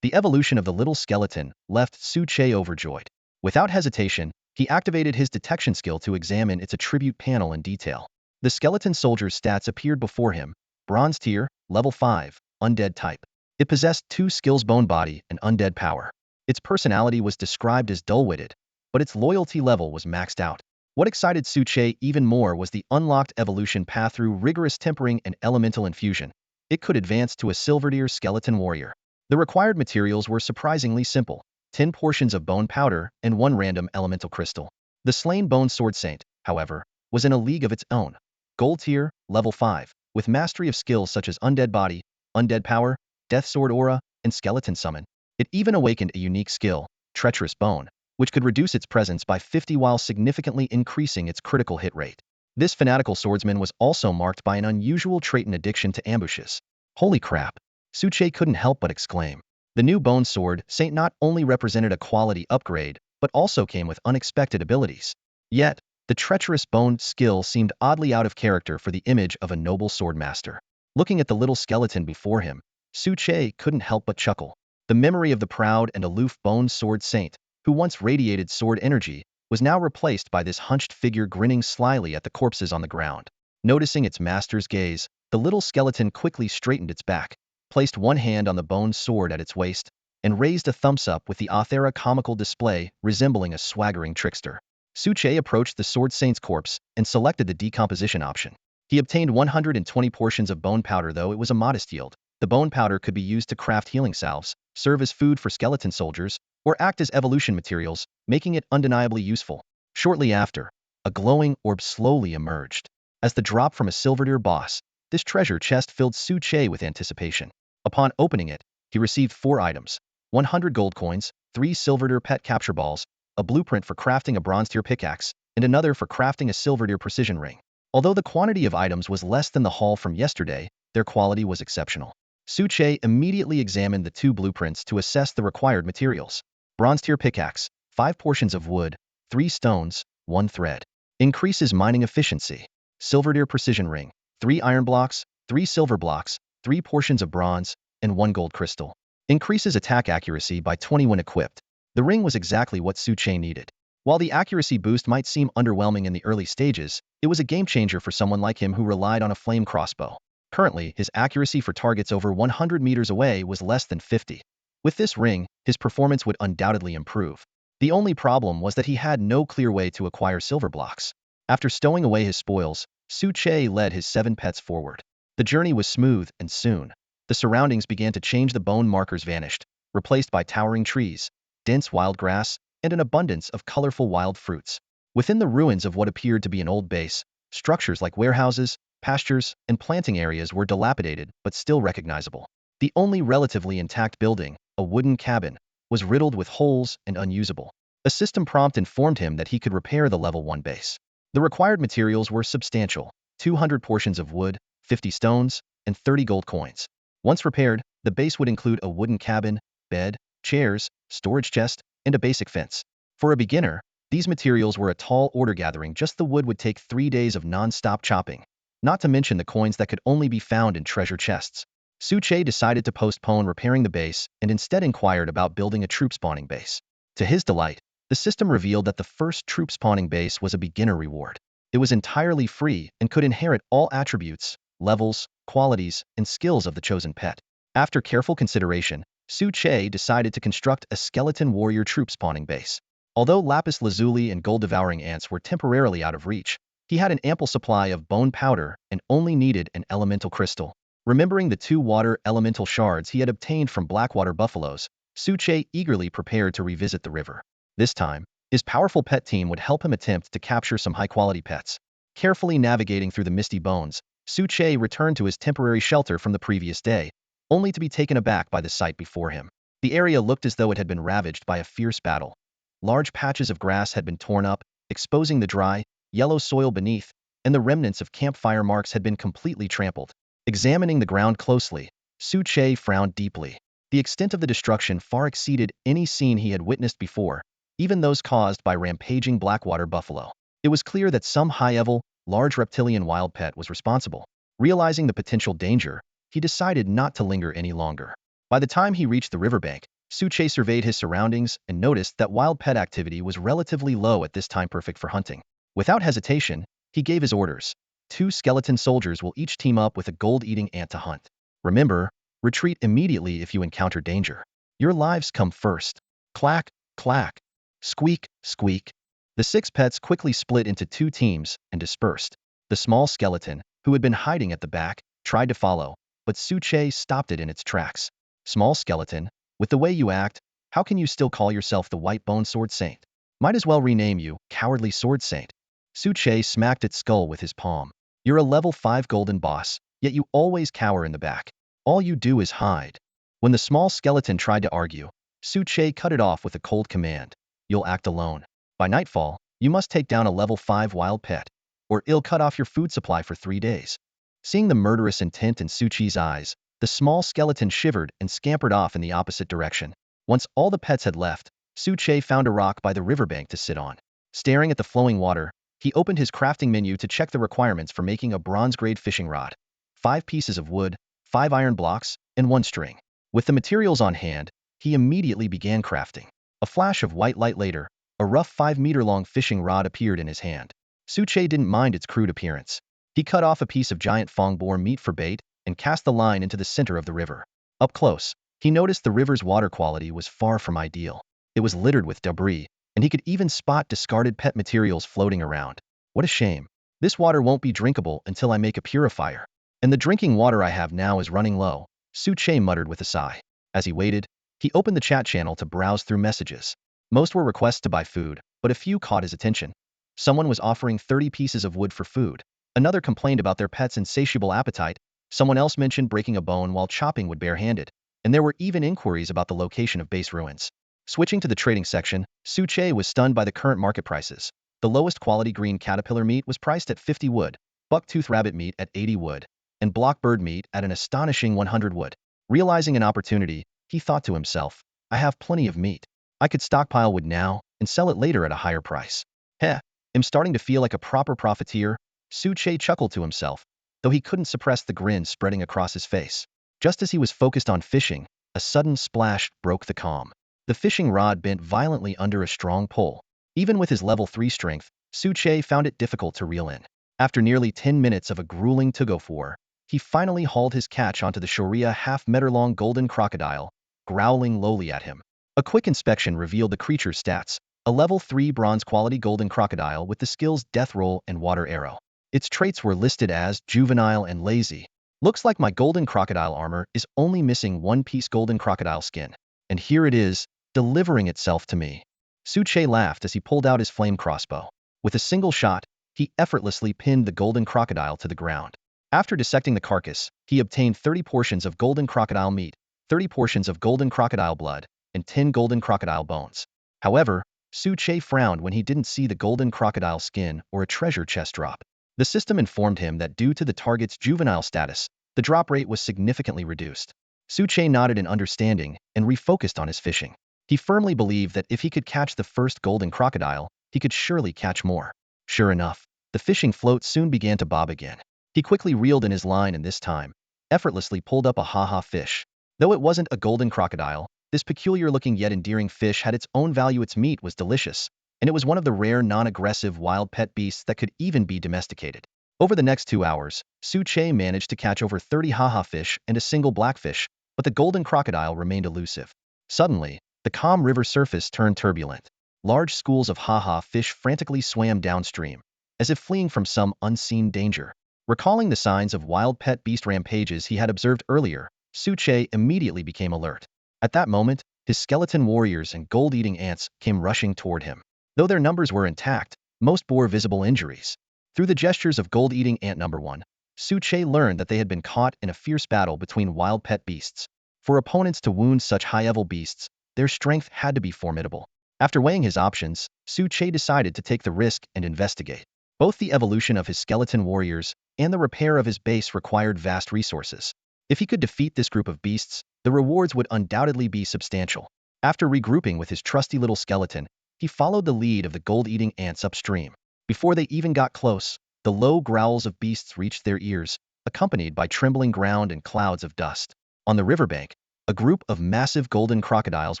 The evolution of the little skeleton left Su Che overjoyed. Without hesitation, he activated his detection skill to examine its attribute panel in detail. The skeleton soldier's stats appeared before him. Bronze tier, level 5, undead type. It possessed 2 skills: bone body and undead power. Its personality was described as dull-witted, but its loyalty level was maxed out. What excited Su Che even more was the unlocked evolution path through rigorous tempering and elemental infusion. It could advance to a silver-tier skeleton warrior. The required materials were surprisingly simple: 10 portions of bone powder and 1 random elemental crystal. The slain Bone Sword Saint, however, was in a league of its own. Gold tier, level 5, with mastery of skills such as undead body, undead power, death sword aura, and skeleton summon. It even awakened a unique skill, treacherous bone, which could reduce its presence by 50 while significantly increasing its critical hit rate. This fanatical swordsman was also marked by an unusual trait: an addiction to ambushes. Holy crap! Su Che couldn't help but exclaim. The new Bone Sword Saint not only represented a quality upgrade, but also came with unexpected abilities. Yet, the treacherous bone skill seemed oddly out of character for the image of a noble swordmaster. Looking at the little skeleton before him, Su Che couldn't help but chuckle. The memory of the proud and aloof Bone Sword Saint, who once radiated sword energy, was now replaced by this hunched figure grinning slyly at the corpses on the ground. Noticing its master's gaze, the little skeleton quickly straightened its back, placed one hand on the bone sword at its waist, and raised a thumbs up with the Athera comical display resembling a swaggering trickster. Su Che approached the Sword Saint's corpse and selected the decomposition option. He obtained 120 portions of bone powder, though it was a modest yield. The bone powder could be used to craft healing salves, serve as food for skeleton soldiers, or act as evolution materials, making it undeniably useful. Shortly after, a glowing orb slowly emerged. As the drop from a silver-tier boss, this treasure chest filled Su Che with anticipation. Upon opening it, he received 4 items: 100 gold coins, 3 silver-tier pet capture balls, a blueprint for crafting a bronze-tier pickaxe, and another for crafting a silver-tier precision ring. Although the quantity of items was less than the haul from yesterday, their quality was exceptional. Su Che immediately examined the 2 blueprints to assess the required materials. Bronze-tier pickaxe, 5 portions of wood, 3 stones, 1 thread. Increases mining efficiency. Silver-tier precision ring, 3 iron blocks, 3 silver blocks, 3 portions of bronze, and 1 gold crystal. Increases attack accuracy by 20 when equipped. The ring was exactly what Su Che needed. While the accuracy boost might seem underwhelming in the early stages, it was a game-changer for someone like him who relied on a flame crossbow. Currently, his accuracy for targets over 100 meters away was less than 50. With this ring, his performance would undoubtedly improve. The only problem was that he had no clear way to acquire silver blocks. After stowing away his spoils, Su Che led his 7 pets forward. The journey was smooth, and soon, the surroundings began to change. The bone markers vanished, replaced by towering trees, dense wild grass, and an abundance of colorful wild fruits. Within the ruins of what appeared to be an old base, structures like warehouses, pastures, and planting areas were dilapidated but still recognizable. The only relatively intact building, a wooden cabin, was riddled with holes and unusable. A system prompt informed him that he could repair the level 1 base. The required materials were substantial: 200 portions of wood, 50 stones, and 30 gold coins. Once repaired, the base would include a wooden cabin, bed, chairs, storage chest, and a basic fence. For a beginner, These materials were a tall order gathering. Just the wood would take 3 days of non-stop chopping, not to mention the coins that could only be found in treasure chests. Suche decided to postpone repairing the base and instead inquired about building a troop spawning base. To his delight, the system revealed that the first troop spawning base was a beginner reward. It was entirely free and could inherit all attributes, levels, qualities, and skills of the chosen pet. After careful consideration, Suche decided to construct a skeleton warrior troop spawning base. Although lapis lazuli and gold-devouring ants were temporarily out of reach, he had an ample supply of bone powder and only needed an elemental crystal. Remembering the 2 water elemental shards he had obtained from blackwater buffaloes, Suche eagerly prepared to revisit the river. This time, his powerful pet team would help him attempt to capture some high-quality pets. Carefully navigating through the misty bones, Suche returned to his temporary shelter from the previous day, only to be taken aback by the sight before him. The area looked as though it had been ravaged by a fierce battle. Large patches of grass had been torn up, exposing the dry, yellow soil beneath, and the remnants of campfire marks had been completely trampled. Examining the ground closely, Suche frowned deeply. The extent of the destruction far exceeded any scene he had witnessed before, even those caused by rampaging blackwater buffalo. It was clear that some high-level, large reptilian wild pet was responsible. Realizing the potential danger, he decided not to linger any longer. By the time he reached the riverbank, Suche surveyed his surroundings and noticed that wild pet activity was relatively low at this time, perfect for hunting. Without hesitation, he gave his orders. 2 skeleton soldiers will each team up with a gold-eating ant to hunt. Remember, retreat immediately if you encounter danger. Your lives come first. Clack, clack. Squeak, squeak. The 6 pets quickly split into 2 teams and dispersed. The small skeleton, who had been hiding at the back, tried to follow, but Suche stopped it in its tracks. Small skeleton, with the way you act, how can you still call yourself the White Bone Sword Saint? Might as well rename you Cowardly Sword Saint. Suche smacked its skull with his palm. You're a level 5 golden boss, yet you always cower in the back. All you do is hide. When the small skeleton tried to argue, Suche cut it off with a cold command. You'll act alone. By nightfall, you must take down a level 5 wild pet, or it'll cut off your food supply for 3 days. Seeing the murderous intent in Suchi's eyes, the small skeleton shivered and scampered off in the opposite direction. Once all the pets had left, Suche found a rock by the riverbank to sit on. Staring at the flowing water, he opened his crafting menu to check the requirements for making a bronze-grade fishing rod. 5 pieces of wood, 5 iron blocks, and 1 string. With the materials on hand, he immediately began crafting. A flash of white light later, a rough 5-meter-long fishing rod appeared in his hand. Suche didn't mind its crude appearance. He cut off a piece of giant fong-boar meat for bait and cast the line into the center of the river. Up close, he noticed the river's water quality was far from ideal. It was littered with debris, and he could even spot discarded pet materials floating around. What a shame. This water won't be drinkable until I make a purifier. And the drinking water I have now is running low, Suche muttered with a sigh. As he waited, he opened the chat channel to browse through messages. Most were requests to buy food, but a few caught his attention. Someone was offering 30 pieces of wood for food. Another complained about their pet's insatiable appetite. Someone else mentioned breaking a bone while chopping wood barehanded. And there were even inquiries about the location of base ruins. Switching to the trading section, Suche was stunned by the current market prices. The lowest quality green caterpillar meat was priced at 50 wood, bucktooth rabbit meat at 80 wood, and blockbird meat at an astonishing 100 wood. Realizing an opportunity, he thought to himself, I have plenty of meat. I could stockpile wood now and sell it later at a higher price. Heh, I'm starting to feel like a proper profiteer, Suche chuckled to himself, though he couldn't suppress the grin spreading across his face. Just as he was focused on fishing, a sudden splash broke the calm. The fishing rod bent violently under a strong pull. Even with his level 3 strength, Suche found it difficult to reel in. After nearly 10 minutes of a grueling tug-of-war, he finally hauled his catch onto the Sharia half-meter-long golden crocodile, growling lowly at him. A quick inspection revealed the creature's stats, a level 3 bronze-quality golden crocodile with the skills Death Roll and Water Arrow. Its traits were listed as juvenile and lazy. Looks like my golden crocodile armor is only missing 1 piece golden crocodile skin. And here it is, delivering itself to me. Suche laughed as he pulled out his flame crossbow. With a single shot, he effortlessly pinned the golden crocodile to the ground. After dissecting the carcass, he obtained 30 portions of golden crocodile meat, 30 portions of golden crocodile blood, and 10 golden crocodile bones. However, Suche frowned when he didn't see the golden crocodile skin or a treasure chest drop. The system informed him that due to the target's juvenile status, the drop rate was significantly reduced. Suche nodded in understanding and refocused on his fishing. He firmly believed that if he could catch the first golden crocodile, He could surely catch more. Sure enough, the fishing float soon began to bob again. He quickly reeled in his line and this time, effortlessly pulled up a ha-ha fish. Though it wasn't a golden crocodile, this peculiar-looking yet endearing fish had its own value. Its meat was delicious, and it was one of the rare non-aggressive wild pet beasts that could even be domesticated. Over the next 2 hours, Su-che managed to catch over 30 ha-ha fish and a single blackfish, but the golden crocodile remained elusive. Suddenly, the calm river surface turned turbulent. Large schools of ha-ha fish frantically swam downstream, as if fleeing from some unseen danger. Recalling the signs of wild pet beast rampages he had observed earlier, Su-che immediately became alert. At that moment, his skeleton warriors and gold-eating ants came rushing toward him. Though their numbers were intact, most bore visible injuries. Through the gestures of gold-eating ant number 1, Su-che learned that they had been caught in a fierce battle between wild pet beasts. For opponents to wound such high-level beasts, their strength had to be formidable. After weighing his options, Su-che decided to take the risk and investigate. Both the evolution of his skeleton warriors and the repair of his base required vast resources. If he could defeat this group of beasts, the rewards would undoubtedly be substantial. After regrouping with his trusty little skeleton, he followed the lead of the gold-eating ants upstream. Before they even got close, the low growls of beasts reached their ears, accompanied by trembling ground and clouds of dust. On the riverbank, a group of massive golden crocodiles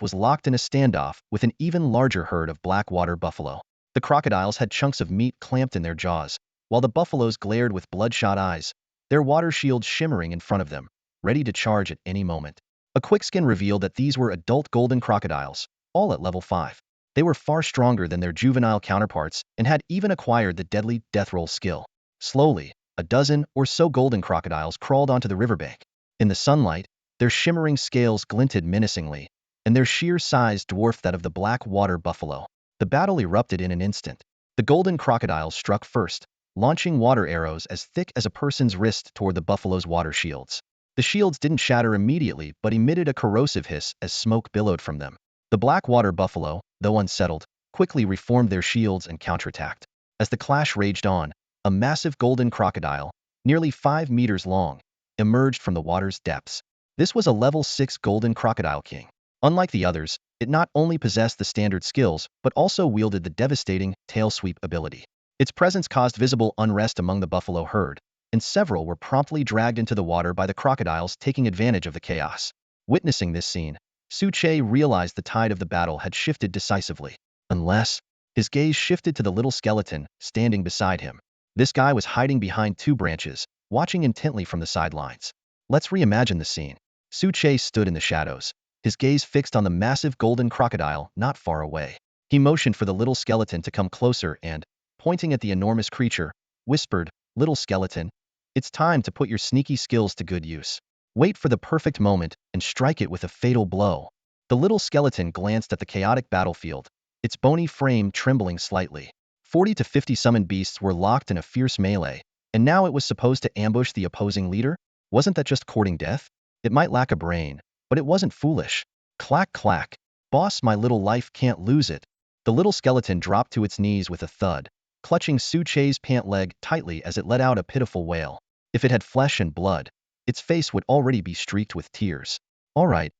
was locked in a standoff with an even larger herd of black-water buffalo. The crocodiles had chunks of meat clamped in their jaws, while the buffaloes glared with bloodshot eyes, their water shields shimmering in front of them, ready to charge at any moment. A quick scan revealed that these were adult golden crocodiles, all at level 5. They were far stronger than their juvenile counterparts and had even acquired the deadly death roll skill. Slowly, a dozen or so golden crocodiles crawled onto the riverbank. In the sunlight, their shimmering scales glinted menacingly, and their sheer size dwarfed that of the black water buffalo. The battle erupted in an instant. The golden crocodiles struck first, launching water arrows as thick as a person's wrist toward the buffalo's water shields. The shields didn't shatter immediately but emitted a corrosive hiss as smoke billowed from them. The black water buffalo, though unsettled, quickly reformed their shields and counterattacked. As the clash raged on, a massive golden crocodile, nearly 5 meters long, emerged from the water's depths. This was a level 6 golden crocodile king. Unlike the others, it not only possessed the standard skills but also wielded the devastating tail sweep ability. Its presence caused visible unrest among the buffalo herd, and several were promptly dragged into the water by the crocodiles taking advantage of the chaos. Witnessing this scene, Su-che realized the tide of the battle had shifted decisively. Unless, his gaze shifted to the little skeleton standing beside him. This guy was hiding behind 2 branches, watching intently from the sidelines. Let's reimagine the scene. Su-che stood in the shadows, his gaze fixed on the massive golden crocodile not far away. He motioned for the little skeleton to come closer and, pointing at the enormous creature, whispered, "Little skeleton, it's time to put your sneaky skills to good use. Wait for the perfect moment and strike it with a fatal blow." The little skeleton glanced at the chaotic battlefield, its bony frame trembling slightly. 40 to 50 summoned beasts were locked in a fierce melee, and now it was supposed to ambush the opposing leader? Wasn't that just courting death? It might lack a brain, but it wasn't foolish. Clack clack. "Boss, my little life can't lose it." The little skeleton dropped to its knees with a thud, clutching Su-che's pant leg tightly as it let out a pitiful wail. If it had flesh and blood, its face would already be streaked with tears. All right.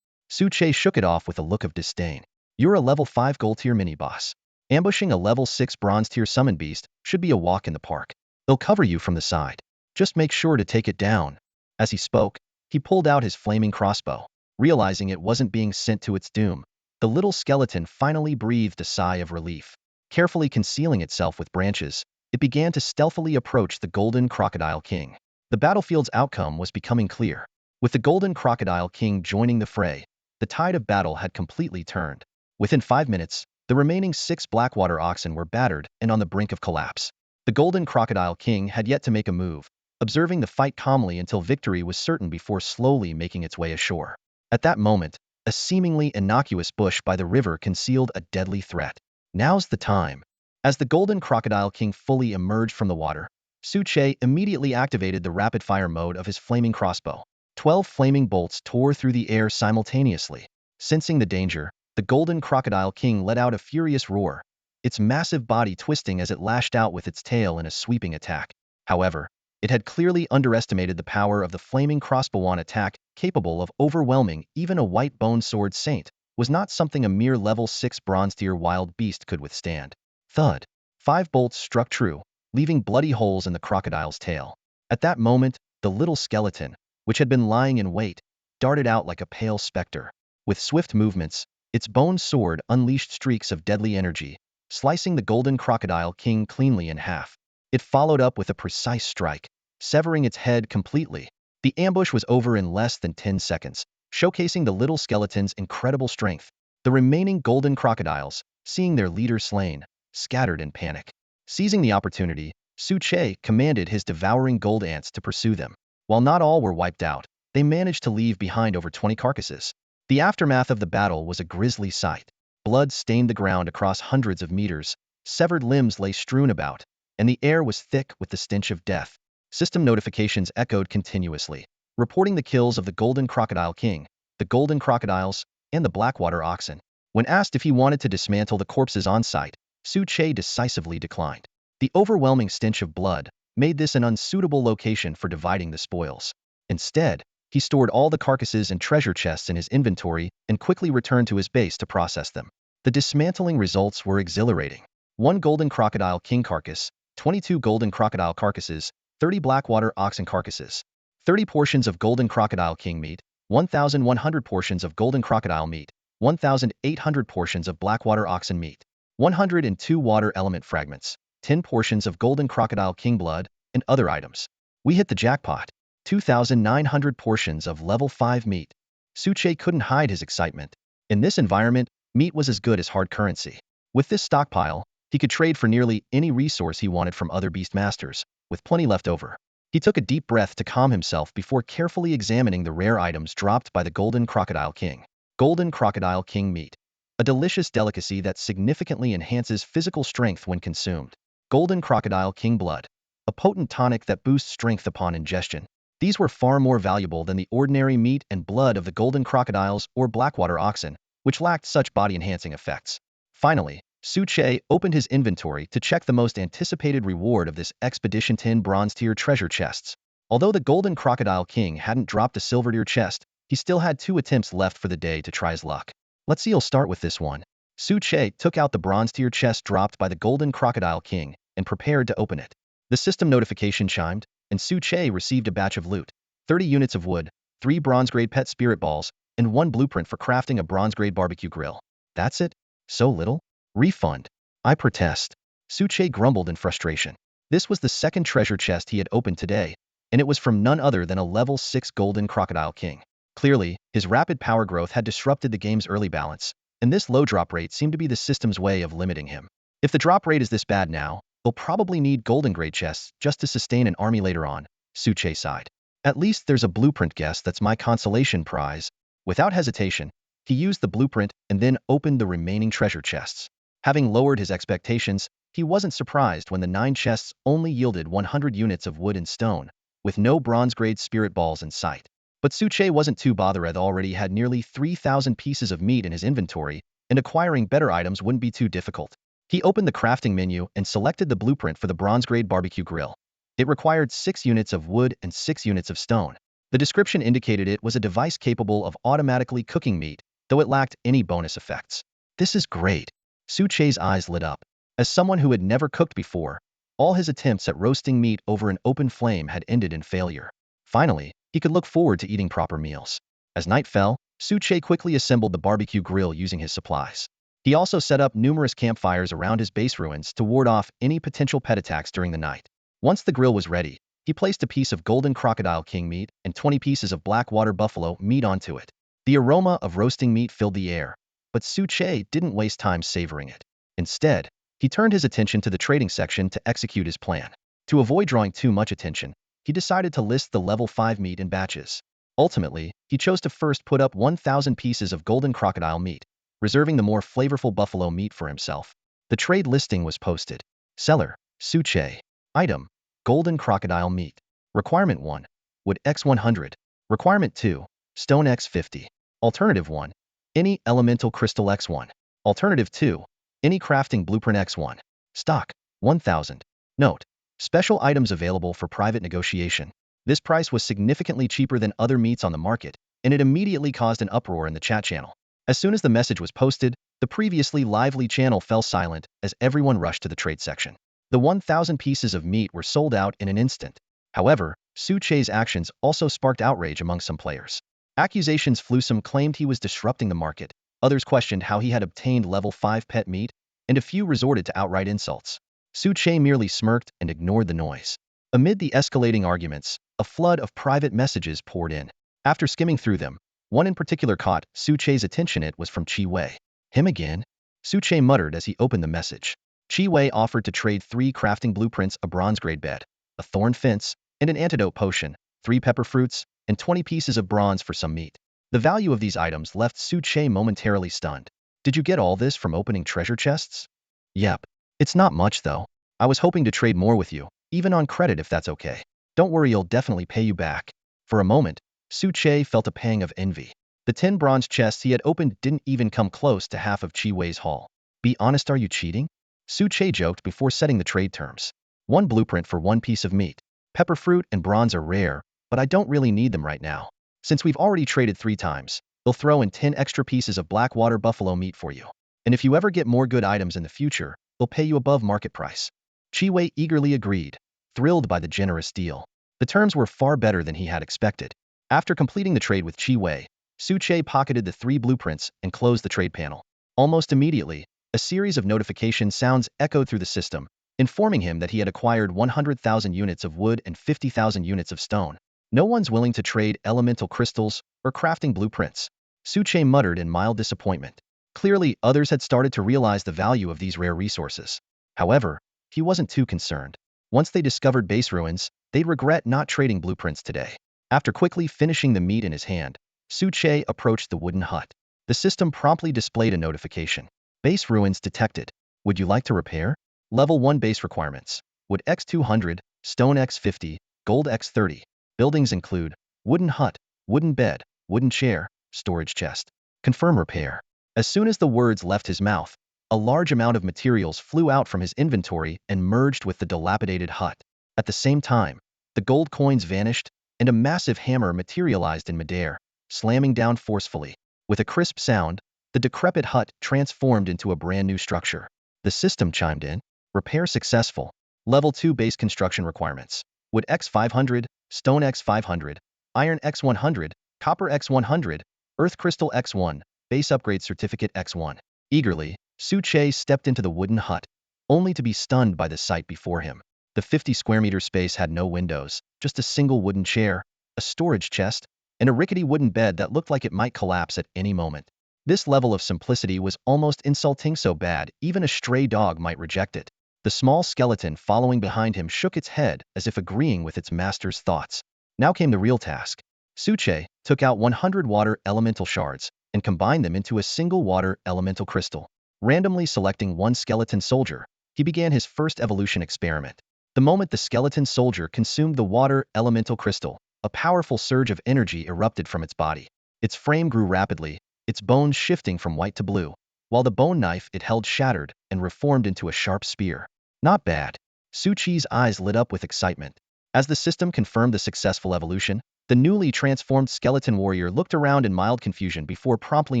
Su-che shook it off with a look of disdain. "You're a level 5 gold tier mini-boss. Ambushing a level 6 bronze tier summon beast should be a walk in the park. They'll cover you from the side. Just make sure to take it down." As he spoke, he pulled out his flaming crossbow. Realizing it wasn't being sent to its doom, the little skeleton finally breathed a sigh of relief. Carefully concealing itself with branches, it began to stealthily approach the golden crocodile king. The battlefield's outcome was becoming clear. With the golden crocodile king joining the fray, the tide of battle had completely turned. Within 5 minutes, the remaining 6 Blackwater oxen were battered and on the brink of collapse. The golden crocodile king had yet to make a move, observing the fight calmly until victory was certain before slowly making its way ashore. At that moment, a seemingly innocuous bush by the river concealed a deadly threat. Now's the time. As the golden crocodile king fully emerged from the water, Su-che immediately activated the rapid-fire mode of his flaming crossbow. 12 flaming bolts tore through the air simultaneously. Sensing the danger, the golden crocodile king let out a furious roar, its massive body twisting as it lashed out with its tail in a sweeping attack. However, it had clearly underestimated the power of the flaming crossbow attack, capable of overwhelming even a white bone sword saint. was not something a mere level 6 bronze tier wild beast could withstand. Thud. 5 bolts struck true, leaving bloody holes in the crocodile's tail. At that moment, the little skeleton, which had been lying in wait, darted out like a pale specter. With swift movements, its bone sword unleashed streaks of deadly energy, slicing the golden crocodile king cleanly in half. It followed up with a precise strike, severing its head completely. The ambush was over in less than 10 seconds, showcasing the little skeleton's incredible strength. The remaining golden crocodiles, seeing their leader slain, scattered in panic. Seizing the opportunity, Suche commanded his devouring gold ants to pursue them. While not all were wiped out, they managed to leave behind over 20 carcasses. The aftermath of the battle was a grisly sight. Blood stained the ground across hundreds of meters, severed limbs lay strewn about, and the air was thick with the stench of death. System notifications echoed continuously, reporting the kills of the Golden Crocodile King, the Golden Crocodiles, and the Blackwater Oxen. When asked if he wanted to dismantle the corpses on site, Suche decisively declined. The overwhelming stench of blood made this an unsuitable location for dividing the spoils. Instead, he stored all the carcasses and treasure chests in his inventory and quickly returned to his base to process them. The dismantling results were exhilarating. 1 Golden Crocodile King carcass, 22 Golden Crocodile carcasses, 30 Blackwater Oxen carcasses, 30 portions of Golden Crocodile King meat, 1,100 portions of Golden Crocodile meat, 1,800 portions of Blackwater Oxen meat, 102 water element fragments, 10 portions of Golden Crocodile King blood, and other items. We hit the jackpot. 2,900 portions of level 5 meat. Suche couldn't hide his excitement. In this environment, meat was as good as hard currency. With this stockpile, he could trade for nearly any resource he wanted from other beast masters, with plenty left over. He took a deep breath to calm himself before carefully examining the rare items dropped by the Golden Crocodile King. Golden Crocodile King meat. A delicious delicacy that significantly enhances physical strength when consumed. Golden Crocodile King blood. A potent tonic that boosts strength upon ingestion. These were far more valuable than the ordinary meat and blood of the golden crocodiles or Blackwater oxen, which lacked such body-enhancing effects. Finally, Suche opened his inventory to check the most anticipated reward of this expedition: 10 bronze-tier treasure chests. Although the Golden Crocodile King hadn't dropped a silver-tier chest, he still had 2 attempts left for the day to try his luck. Let's see, he'll start with this one. Suche took out the bronze-tier chest dropped by the Golden Crocodile King and prepared to open it. The system notification chimed, and Suche received a batch of loot: 30 units of wood, 3 bronze-grade pet spirit balls, and 1 blueprint for crafting a bronze-grade barbecue grill. That's it? So little? Refund. I protest. Suche grumbled in frustration. This was the second treasure chest he had opened today, and it was from none other than a level 6 Golden Crocodile King. Clearly, his rapid power growth had disrupted the game's early balance, and this low drop rate seemed to be the system's way of limiting him. If the drop rate is this bad now, he'll probably need golden grade chests just to sustain an army later on, Suche sighed. At least there's a blueprint, guess that's my consolation prize. Without hesitation, he used the blueprint and then opened the remaining treasure chests. Having lowered his expectations, he wasn't surprised when the 9 chests only yielded 100 units of wood and stone, with no bronze-grade spirit balls in sight. But Suche wasn't too bothered, as already had nearly 3,000 pieces of meat in his inventory, and acquiring better items wouldn't be too difficult. He opened the crafting menu and selected the blueprint for the bronze-grade barbecue grill. It required 6 units of wood and 6 units of stone. The description indicated it was a device capable of automatically cooking meat, though it lacked any bonus effects. This is great. Suche's eyes lit up. As someone who had never cooked before, all his attempts at roasting meat over an open flame had ended in failure. Finally, he could look forward to eating proper meals. As night fell, Suche quickly assembled the barbecue grill using his supplies. He also set up numerous campfires around his base ruins to ward off any potential pet attacks during the night. Once the grill was ready, he placed a piece of Golden Crocodile King meat and 20 pieces of Blackwater Buffalo meat onto it. The aroma of roasting meat filled the air, but Suche didn't waste time savoring it. Instead, he turned his attention to the trading section to execute his plan. To avoid drawing too much attention, he decided to list the level 5 meat in batches. Ultimately, he chose to first put up 1,000 pieces of Golden Crocodile meat, reserving the more flavorful buffalo meat for himself. The trade listing was posted. Seller: Suche. Item: Golden Crocodile meat. Requirement 1: Wood X 100. Requirement 2: Stone X 50. Alternative 1: Any elemental crystal X 1. Alternative 2: Any crafting blueprint X 1. Stock: 1,000. Note: Special items available for private negotiation. This price was significantly cheaper than other meats on the market, and it immediately caused an uproar in the chat channel. As soon as the message was posted, the previously lively channel fell silent as everyone rushed to the trade section. The 1,000 pieces of meat were sold out in an instant. However, Su Che's actions also sparked outrage among some players. Accusations flew. Some claimed he was disrupting the market, others questioned how he had obtained level 5 pet meat, and a few resorted to outright insults. Su Che merely smirked and ignored the noise. Amid the escalating arguments, a flood of private messages poured in. After skimming through them, one in particular caught Su Che's attention. It was from Chi Wei. Him again? Su Che muttered as he opened the message. Chi Wei offered to trade 3 crafting blueprints, a bronze-grade bed, a thorn fence, and an antidote potion, 3 pepper fruits, and 20 pieces of bronze for some meat. The value of these items left Su Che momentarily stunned. Did you get all this from opening treasure chests? Yep. It's not much though. I was hoping to trade more with you, even on credit if that's okay. Don't worry, I'll definitely pay you back. For a moment, Su Che felt a pang of envy. The 10 bronze chests he had opened didn't even come close to half of Chi Wei's haul. Be honest, are you cheating? Su Che joked before setting the trade terms. 1 blueprint for 1 piece of meat. Pepper fruit and bronze are rare, but I don't really need them right now. Since we've already traded 3 times, they'll throw in 10 extra pieces of blackwater buffalo meat for you. And if you ever get more good items in the future, they'll pay you above market price. Chi Wei eagerly agreed, thrilled by the generous deal. The terms were far better than he had expected. After completing the trade with Chi Wei, Su Che pocketed the 3 blueprints and closed the trade panel. Almost immediately, a series of notification sounds echoed through the system, informing him that he had acquired 100,000 units of wood and 50,000 units of stone. No one's willing to trade elemental crystals or crafting blueprints. Su Che muttered in mild disappointment. Clearly, others had started to realize the value of these rare resources. However, he wasn't too concerned. Once they discovered base ruins, they'd regret not trading blueprints today. After quickly finishing the meat in his hand, Su Che approached the wooden hut. The system promptly displayed a notification. Base ruins detected. Would you like to repair? Level 1 base requirements. Wood X 200, stone X 50, gold X 30. Buildings include wooden hut, wooden bed, wooden chair, storage chest. Confirm repair. As soon as the words left his mouth, a large amount of materials flew out from his inventory and merged with the dilapidated hut. At the same time, the gold coins vanished, and a massive hammer materialized in midair, slamming down forcefully. With a crisp sound, the decrepit hut transformed into a brand new structure. The system chimed in. Repair successful. Level 2 base construction requirements. Wood X 500, stone X 500, iron X 100, copper X 100, earth crystal X 1, base upgrade certificate X 1. Eagerly, Su Che stepped into the wooden hut, only to be stunned by the sight before him. The 50 square meter space had no windows, just a single wooden chair, a storage chest, and a rickety wooden bed that looked like it might collapse at any moment. This level of simplicity was almost insulting, so bad even a stray dog might reject it. The small skeleton following behind him shook its head as if agreeing with its master's thoughts. Now came the real task. Su Che took out 100 water elemental shards and combined them into a single water elemental crystal. Randomly selecting 1 skeleton soldier, he began his first evolution experiment. The moment the skeleton soldier consumed the water elemental crystal, a powerful surge of energy erupted from its body. Its frame grew rapidly, its bones shifting from white to blue, while the bone knife it held shattered and reformed into a sharp spear. Not bad. Su Che's eyes lit up with excitement. As the system confirmed the successful evolution, the newly transformed skeleton warrior looked around in mild confusion before promptly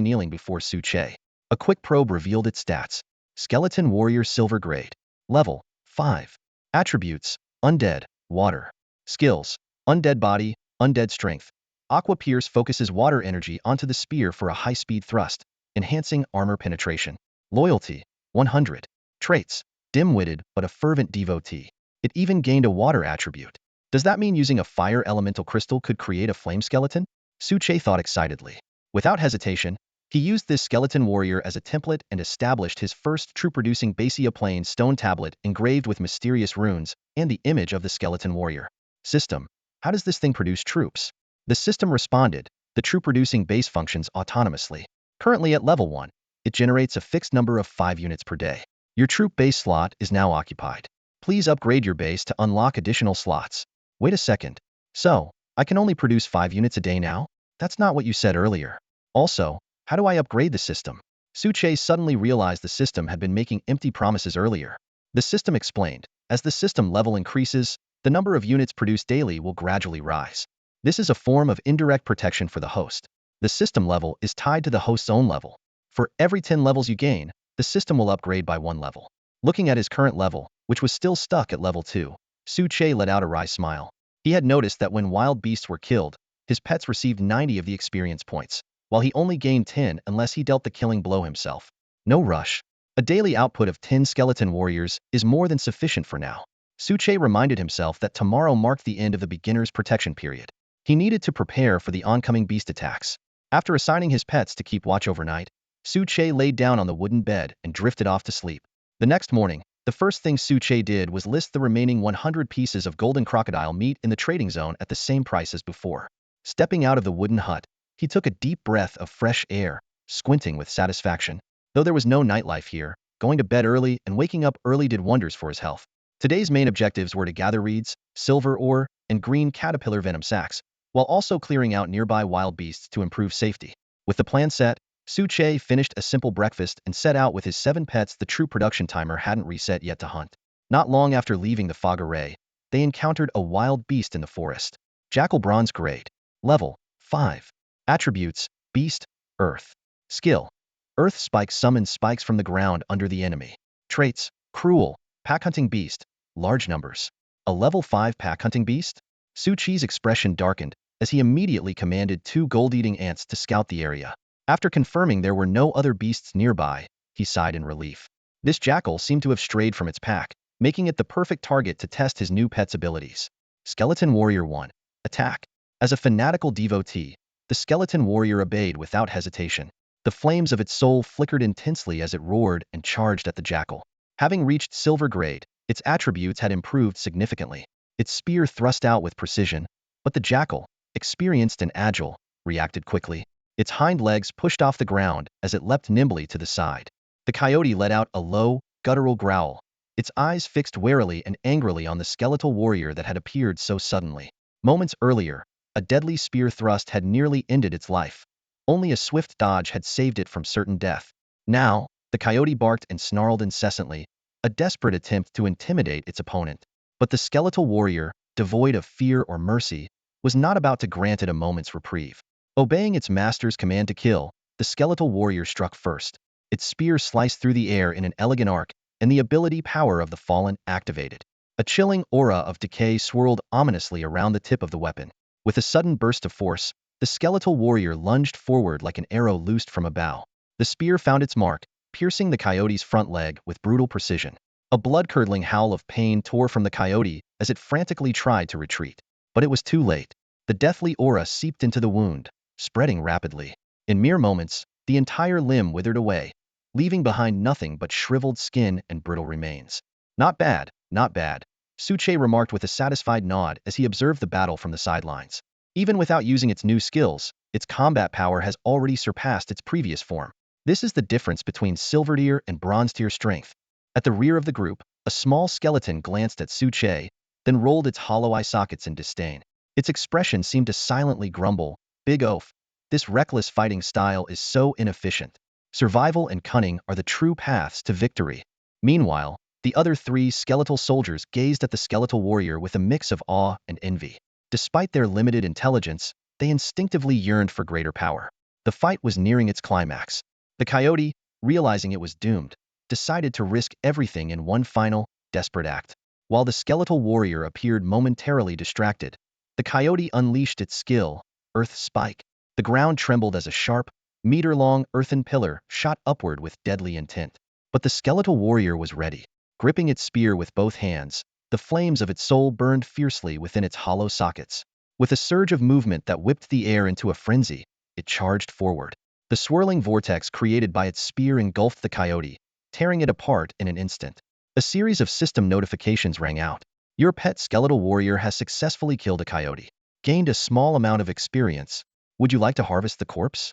kneeling before Su Che. A quick probe revealed its stats. Skeleton warrior silver grade. Level 5. Attributes: undead, water. Skills: undead body, undead strength. Aqua Pierce focuses water energy onto the spear for a high-speed thrust, enhancing armor penetration. Loyalty: 100. Traits: dim-witted but a fervent devotee. It even gained a water attribute. Does that mean using a fire elemental crystal could create a flame skeleton? Su Che thought excitedly. Without hesitation, he used this skeleton warrior as a template and established his first troop-producing Basia plain stone tablet engraved with mysterious runes and the image of the skeleton warrior. System: how does this thing produce troops? The system responded. The troop-producing base functions autonomously. Currently at level 1, it generates a fixed number of 5 units per day. Your troop base slot is now occupied. Please upgrade your base to unlock additional slots. Wait a second. So, I can only produce 5 units a day now? That's not what you said earlier. Also, how do I upgrade the system? Su Che suddenly realized the system had been making empty promises earlier. The system explained, as the system level increases, the number of units produced daily will gradually rise. This is a form of indirect protection for the host. The system level is tied to the host's own level. For every 10 levels you gain, the system will upgrade by 1 level. Looking at his current level, which was still stuck at level 2, Su-che let out a wry smile. He had noticed that when wild beasts were killed, his pets received 90 of the experience points, while he only gained 10 unless he dealt the killing blow himself. No rush. A daily output of 10 skeleton warriors is more than sufficient for now. Su-che reminded himself that tomorrow marked the end of the beginner's protection period. He needed to prepare for the oncoming beast attacks. After assigning his pets to keep watch overnight, Su-che laid down on the wooden bed and drifted off to sleep. The next morning, the first thing Su-che did was list the remaining 100 pieces of golden crocodile meat in the trading zone at the same price as before. Stepping out of the wooden hut, he took a deep breath of fresh air, squinting with satisfaction. Though there was no nightlife here, going to bed early and waking up early did wonders for his health. Today's main objectives were to gather reeds, silver ore, and green caterpillar venom sacs, while also clearing out nearby wild beasts to improve safety. With the plan set, Su-che finished a simple breakfast and set out with his 7 pets. The true production timer hadn't reset yet to hunt. Not long after leaving the fog array, they encountered a wild beast in the forest. Jackal bronze grade. Level 5. Attributes: Beast, Earth. Skill: Earth Spike summons spikes from the ground under the enemy. Traits: Cruel, Pack hunting beast, large numbers. A level 5 pack hunting beast? Su-che's expression darkened as he immediately commanded 2 gold-eating ants to scout the area. After confirming there were no other beasts nearby, he sighed in relief. This jackal seemed to have strayed from its pack, making it the perfect target to test his new pet's abilities. Skeleton Warrior 1. Attack. As a fanatical devotee, the skeleton warrior obeyed without hesitation. The flames of its soul flickered intensely as it roared and charged at the jackal. Having reached silver grade, its attributes had improved significantly. Its spear thrust out with precision, but the jackal, experienced and agile, reacted quickly. Its hind legs pushed off the ground as it leapt nimbly to the side. The coyote let out a low, guttural growl, its eyes fixed warily and angrily on the skeletal warrior that had appeared so suddenly. Moments earlier, a deadly spear thrust had nearly ended its life. Only a swift dodge had saved it from certain death. Now, the coyote barked and snarled incessantly, a desperate attempt to intimidate its opponent. But the skeletal warrior, devoid of fear or mercy, was not about to grant it a moment's reprieve. Obeying its master's command to kill, the skeletal warrior struck first. Its spear sliced through the air in an elegant arc, and the ability power of the fallen activated. A chilling aura of decay swirled ominously around the tip of the weapon. With a sudden burst of force, the skeletal warrior lunged forward like an arrow loosed from a bow. The spear found its mark, piercing the coyote's front leg with brutal precision. A blood-curdling howl of pain tore from the coyote as it frantically tried to retreat. But it was too late. The deathly aura seeped into the wound, spreading rapidly. In mere moments, the entire limb withered away, leaving behind nothing but shriveled skin and brittle remains. Not bad, not bad, Su-che remarked with a satisfied nod as he observed the battle from the sidelines. Even without using its new skills, its combat power has already surpassed its previous form. This is the difference between silver tier and bronze tier strength. At the rear of the group, a small skeleton glanced at Su-che, then rolled its hollow eye sockets in disdain. Its expression seemed to silently grumble, "Big oaf, this reckless fighting style is so inefficient. Survival and cunning are the true paths to victory." Meanwhile, the other 3 skeletal soldiers gazed at the skeletal warrior with a mix of awe and envy. Despite their limited intelligence, they instinctively yearned for greater power. The fight was nearing its climax. The coyote, realizing it was doomed, decided to risk everything in one final, desperate act. While the skeletal warrior appeared momentarily distracted, the coyote unleashed its skill, Earth Spike. The ground trembled as a sharp, meter-long earthen pillar shot upward with deadly intent. But the skeletal warrior was ready. Gripping its spear with both hands, the flames of its soul burned fiercely within its hollow sockets. With a surge of movement that whipped the air into a frenzy, it charged forward. The swirling vortex created by its spear engulfed the coyote, tearing it apart in an instant. A series of system notifications rang out. Your pet skeletal warrior has successfully killed a coyote. Gained a small amount of experience. Would you like to harvest the corpse?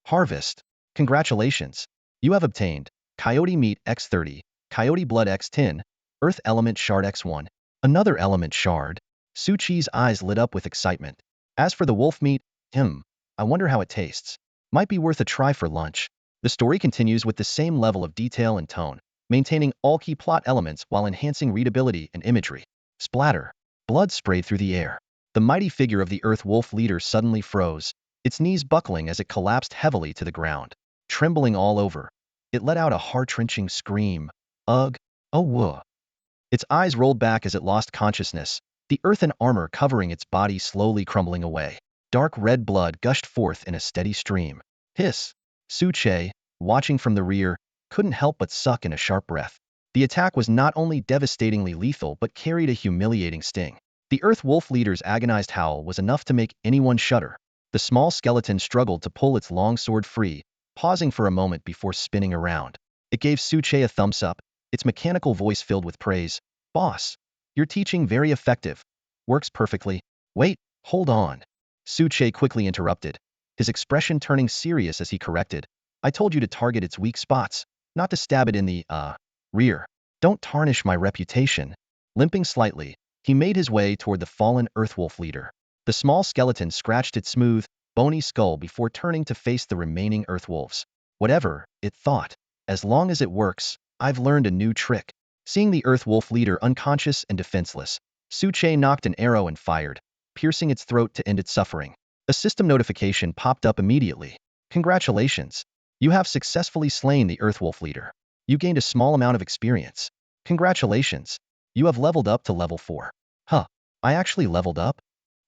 Harvest. Congratulations. You have obtained Coyote Meat X30, Coyote Blood X10, Earth Element Shard X1. Another element shard. Su-che's eyes lit up with excitement. As for the wolf meat, I wonder how it tastes. Might be worth a try for lunch. The story continues with the same level of detail and tone, maintaining all key plot elements while enhancing readability and imagery. Splatter. Blood sprayed through the air. The mighty figure of the Earth Wolf leader suddenly froze, its knees buckling as it collapsed heavily to the ground. Trembling all over, it let out a heart-wrenching scream. Ugh! Oh whoa! Its eyes rolled back as it lost consciousness, the earthen armor covering its body slowly crumbling away. Dark red blood gushed forth in a steady stream. Hiss! Suche, watching from the rear, couldn't help but suck in a sharp breath. The attack was not only devastatingly lethal but carried a humiliating sting. The Earth Wolf leader's agonized howl was enough to make anyone shudder. The small skeleton struggled to pull its long sword free, pausing for a moment before spinning around. It gave Suche a thumbs up, its mechanical voice filled with praise. Boss, your teaching very effective. Works perfectly. Wait, hold on. Suche quickly interrupted, his expression turning serious as he corrected. I told you to target its weak spots, not to stab it in the, rear. Don't tarnish my reputation. Limping slightly, he made his way toward the fallen Earthwolf leader. The small skeleton scratched its smooth, bony skull before turning to face the remaining Earthwolves. Whatever, it thought. As long as it works, I've learned a new trick. Seeing the Earthwolf leader unconscious and defenseless, Suche knocked an arrow and fired, piercing its throat to end its suffering. A system notification popped up immediately. Congratulations! You have successfully slain the Earthwolf leader. You gained a small amount of experience. Congratulations! You have leveled up to level 4. Huh, I actually leveled up?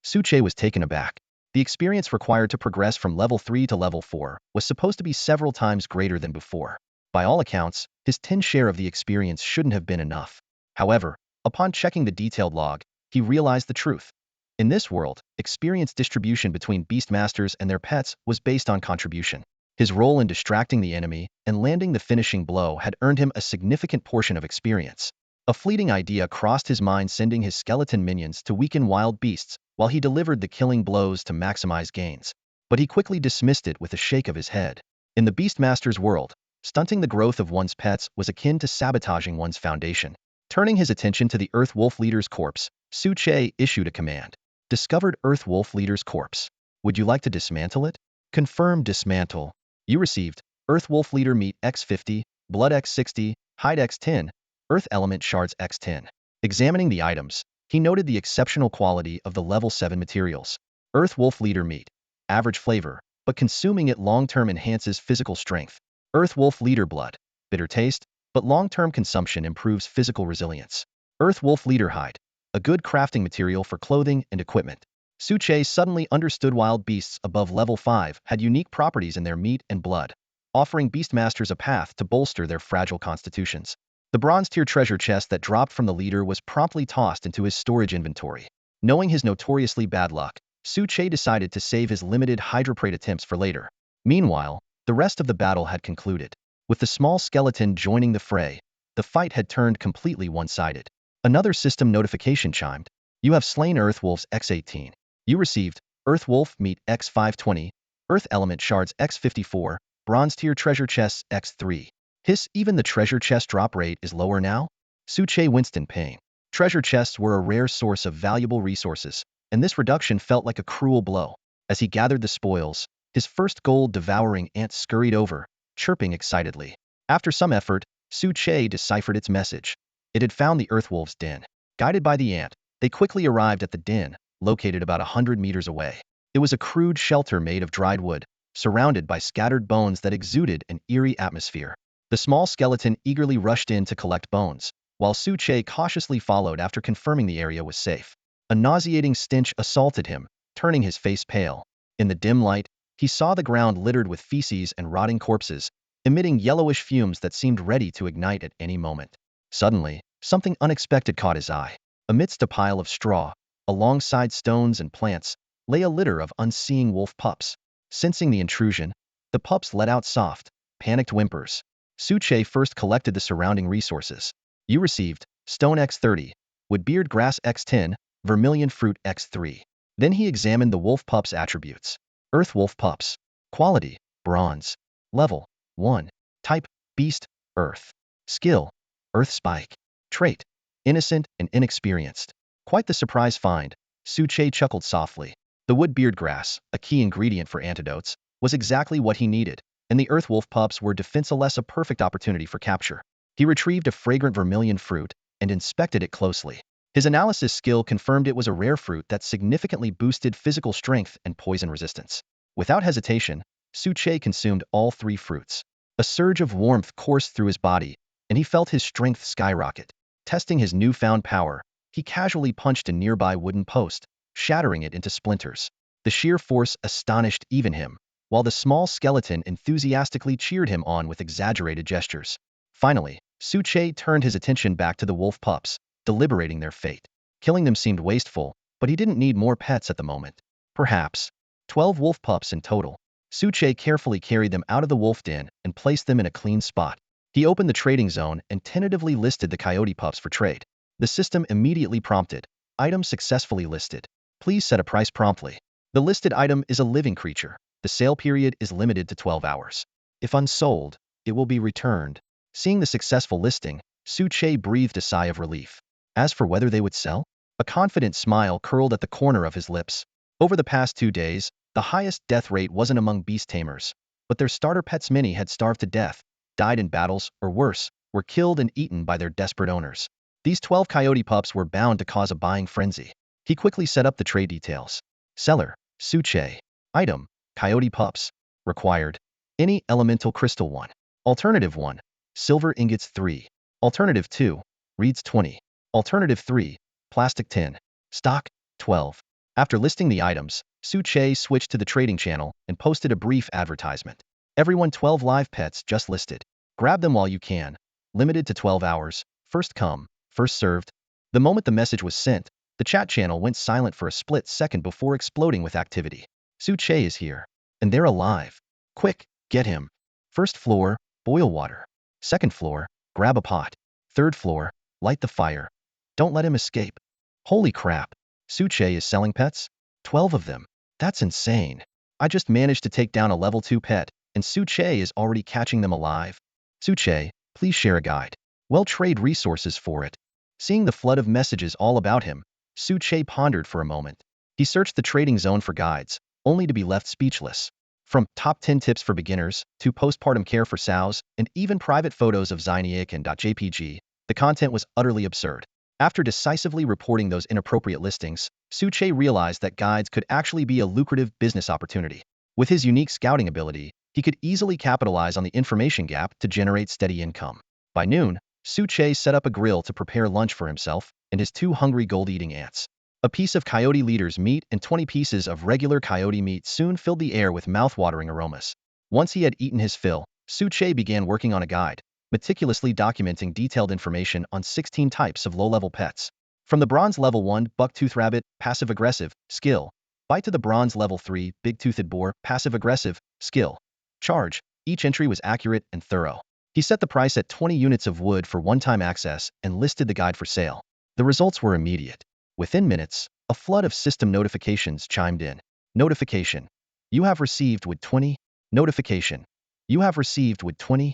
Suche was taken aback. The experience required to progress from level 3 to level 4 was supposed to be several times greater than before. By all accounts, his 10 share of the experience shouldn't have been enough. However, upon checking the detailed log, he realized the truth. In this world, experience distribution between Beastmasters and their pets was based on contribution. His role in distracting the enemy and landing the finishing blow had earned him a significant portion of experience. A fleeting idea crossed his mind, sending his skeleton minions to weaken wild beasts while he delivered the killing blows to maximize gains. But he quickly dismissed it with a shake of his head. In the Beastmaster's world, stunting the growth of one's pets was akin to sabotaging one's foundation. Turning his attention to the Earth Wolf leader's corpse, Suche issued a command. Discovered Earth Wolf leader's corpse. Would you like to dismantle it? Confirm dismantle. You received Earth Wolf leader meat X50, blood X60, hide X10, earth element shards X10. Examining the items, he noted the exceptional quality of the level 7 materials. Earth Wolf leader meat. Average flavor, but consuming it long-term enhances physical strength. Earth Wolf leader blood. Bitter taste, but long-term consumption improves physical resilience. Earth Wolf leader hide. A good crafting material for clothing and equipment. Suche suddenly understood wild beasts above level 5 had unique properties in their meat and blood, offering Beastmasters a path to bolster their fragile constitutions. The bronze-tier treasure chest that dropped from the leader was promptly tossed into his storage inventory. Knowing his notoriously bad luck, Suche decided to save his limited Hydroprate attempts for later. Meanwhile, the rest of the battle had concluded. With the small skeleton joining the fray, the fight had turned completely one-sided. Another system notification chimed. You have slain Earthwolves X18. You received Earthwolf meat X520, Earth Element Shards X54, Bronze Tier Treasure Chests X3. Hiss, even the treasure chest drop rate is lower now? Suche winced in pain. Treasure chests were a rare source of valuable resources, and this reduction felt like a cruel blow. As he gathered the spoils, his first gold-devouring ant scurried over, chirping excitedly. After some effort, Suche deciphered its message. It had found the Earthwolf's den. Guided by the ant, they quickly arrived at the den, located about 100 meters away. It was a crude shelter made of dried wood, surrounded by scattered bones that exuded an eerie atmosphere. The small skeleton eagerly rushed in to collect bones, while Suche cautiously followed after confirming the area was safe. A nauseating stench assaulted him, turning his face pale. In the dim light, he saw the ground littered with feces and rotting corpses, emitting yellowish fumes that seemed ready to ignite at any moment. Suddenly, something unexpected caught his eye. Amidst a pile of straw, alongside stones and plants, lay a litter of unseeing wolf pups. Sensing the intrusion, the pups let out soft, panicked whimpers. Suche first collected the surrounding resources. You received Stone X30, Woodbeard Grass X10, Vermilion Fruit X3. Then he examined the wolf pups' attributes. Earth Wolf Pups. Quality, Bronze. Level, 1. Type, Beast, Earth. Skill, Earth Spike. Trait, Innocent and inexperienced. Quite the surprise find, Suche chuckled softly. The woodbeard grass, a key ingredient for antidotes, was exactly what he needed, and the Earthwolf pups were defenseless, a perfect opportunity for capture. He retrieved a fragrant vermilion fruit and inspected it closely. His analysis skill confirmed it was a rare fruit that significantly boosted physical strength and poison resistance. Without hesitation, Suche consumed all 3 fruits. A surge of warmth coursed through his body, and he felt his strength skyrocket. Testing his newfound power, he casually punched a nearby wooden post, shattering it into splinters. The sheer force astonished even him, while the small skeleton enthusiastically cheered him on with exaggerated gestures. Finally, Suche turned his attention back to the wolf pups, deliberating their fate. Killing them seemed wasteful, but he didn't need more pets at the moment. Perhaps 12 wolf pups in total. Suche carefully carried them out of the wolf den and placed them in a clean spot. He opened the trading zone and tentatively listed the coyote pups for trade. The system immediately prompted, "Item successfully listed. Please set a price promptly." The listed item is a living creature. The sale period is limited to 12 hours. If unsold, it will be returned. Seeing the successful listing, Suche breathed a sigh of relief. As for whether they would sell, a confident smile curled at the corner of his lips. Over the past 2 days, the highest death rate wasn't among beast tamers, but their starter pets. Many had starved to death, died in battles, or worse, were killed and eaten by their desperate owners. These 12 coyote pups were bound to cause a buying frenzy. He quickly set up the trade details. Seller, Suche. Item, coyote pups. Required, any elemental crystal 1. Alternative 1, silver ingots 3. Alternative 2, reeds 20. Alternative 3, plastic 10. Stock, 12. After listing the items, Suche switched to the trading channel and posted a brief advertisement. Everyone, 12 live pets just listed. Grab them while you can. Limited to 12 hours. First come, first served. The moment the message was sent, the chat channel went silent for a split second before exploding with activity. Suche is here. And they're alive. Quick, get him. First floor, boil water. Second floor, grab a pot. Third floor, light the fire. Don't let him escape. Holy crap. Suche is selling pets? 12 of them. That's insane. I just managed to take down a level 2 pet, and Suche is already catching them alive. Suche, please share a guide. Well, trade resources for it. Seeing the flood of messages all about him, Suche pondered for a moment. He searched the trading zone for guides, only to be left speechless. From top 10 tips for beginners to postpartum care for sows and even private photos of Zyniac and .jpg, the content was utterly absurd. After decisively reporting those inappropriate listings, Suche realized that guides could actually be a lucrative business opportunity. With his unique scouting ability, he could easily capitalize on the information gap to generate steady income. By noon, Suche set up a grill to prepare lunch for himself and his 2 hungry gold-eating ants. A piece of coyote leader's meat and 20 pieces of regular coyote meat soon filled the air with mouth-watering aromas. Once he had eaten his fill, Suche began working on a guide, meticulously documenting detailed information on 16 types of low-level pets. From the bronze level 1 buck-toothed rabbit, passive-aggressive, skill, bite to the bronze level 3 big-toothed boar, passive-aggressive, skill, charge, each entry was accurate and thorough. He set the price at 20 units of wood for one-time access and listed the guide for sale. The results were immediate. Within minutes, a flood of system notifications chimed in. Notification. You have received wood 20. Notification. You have received wood 20.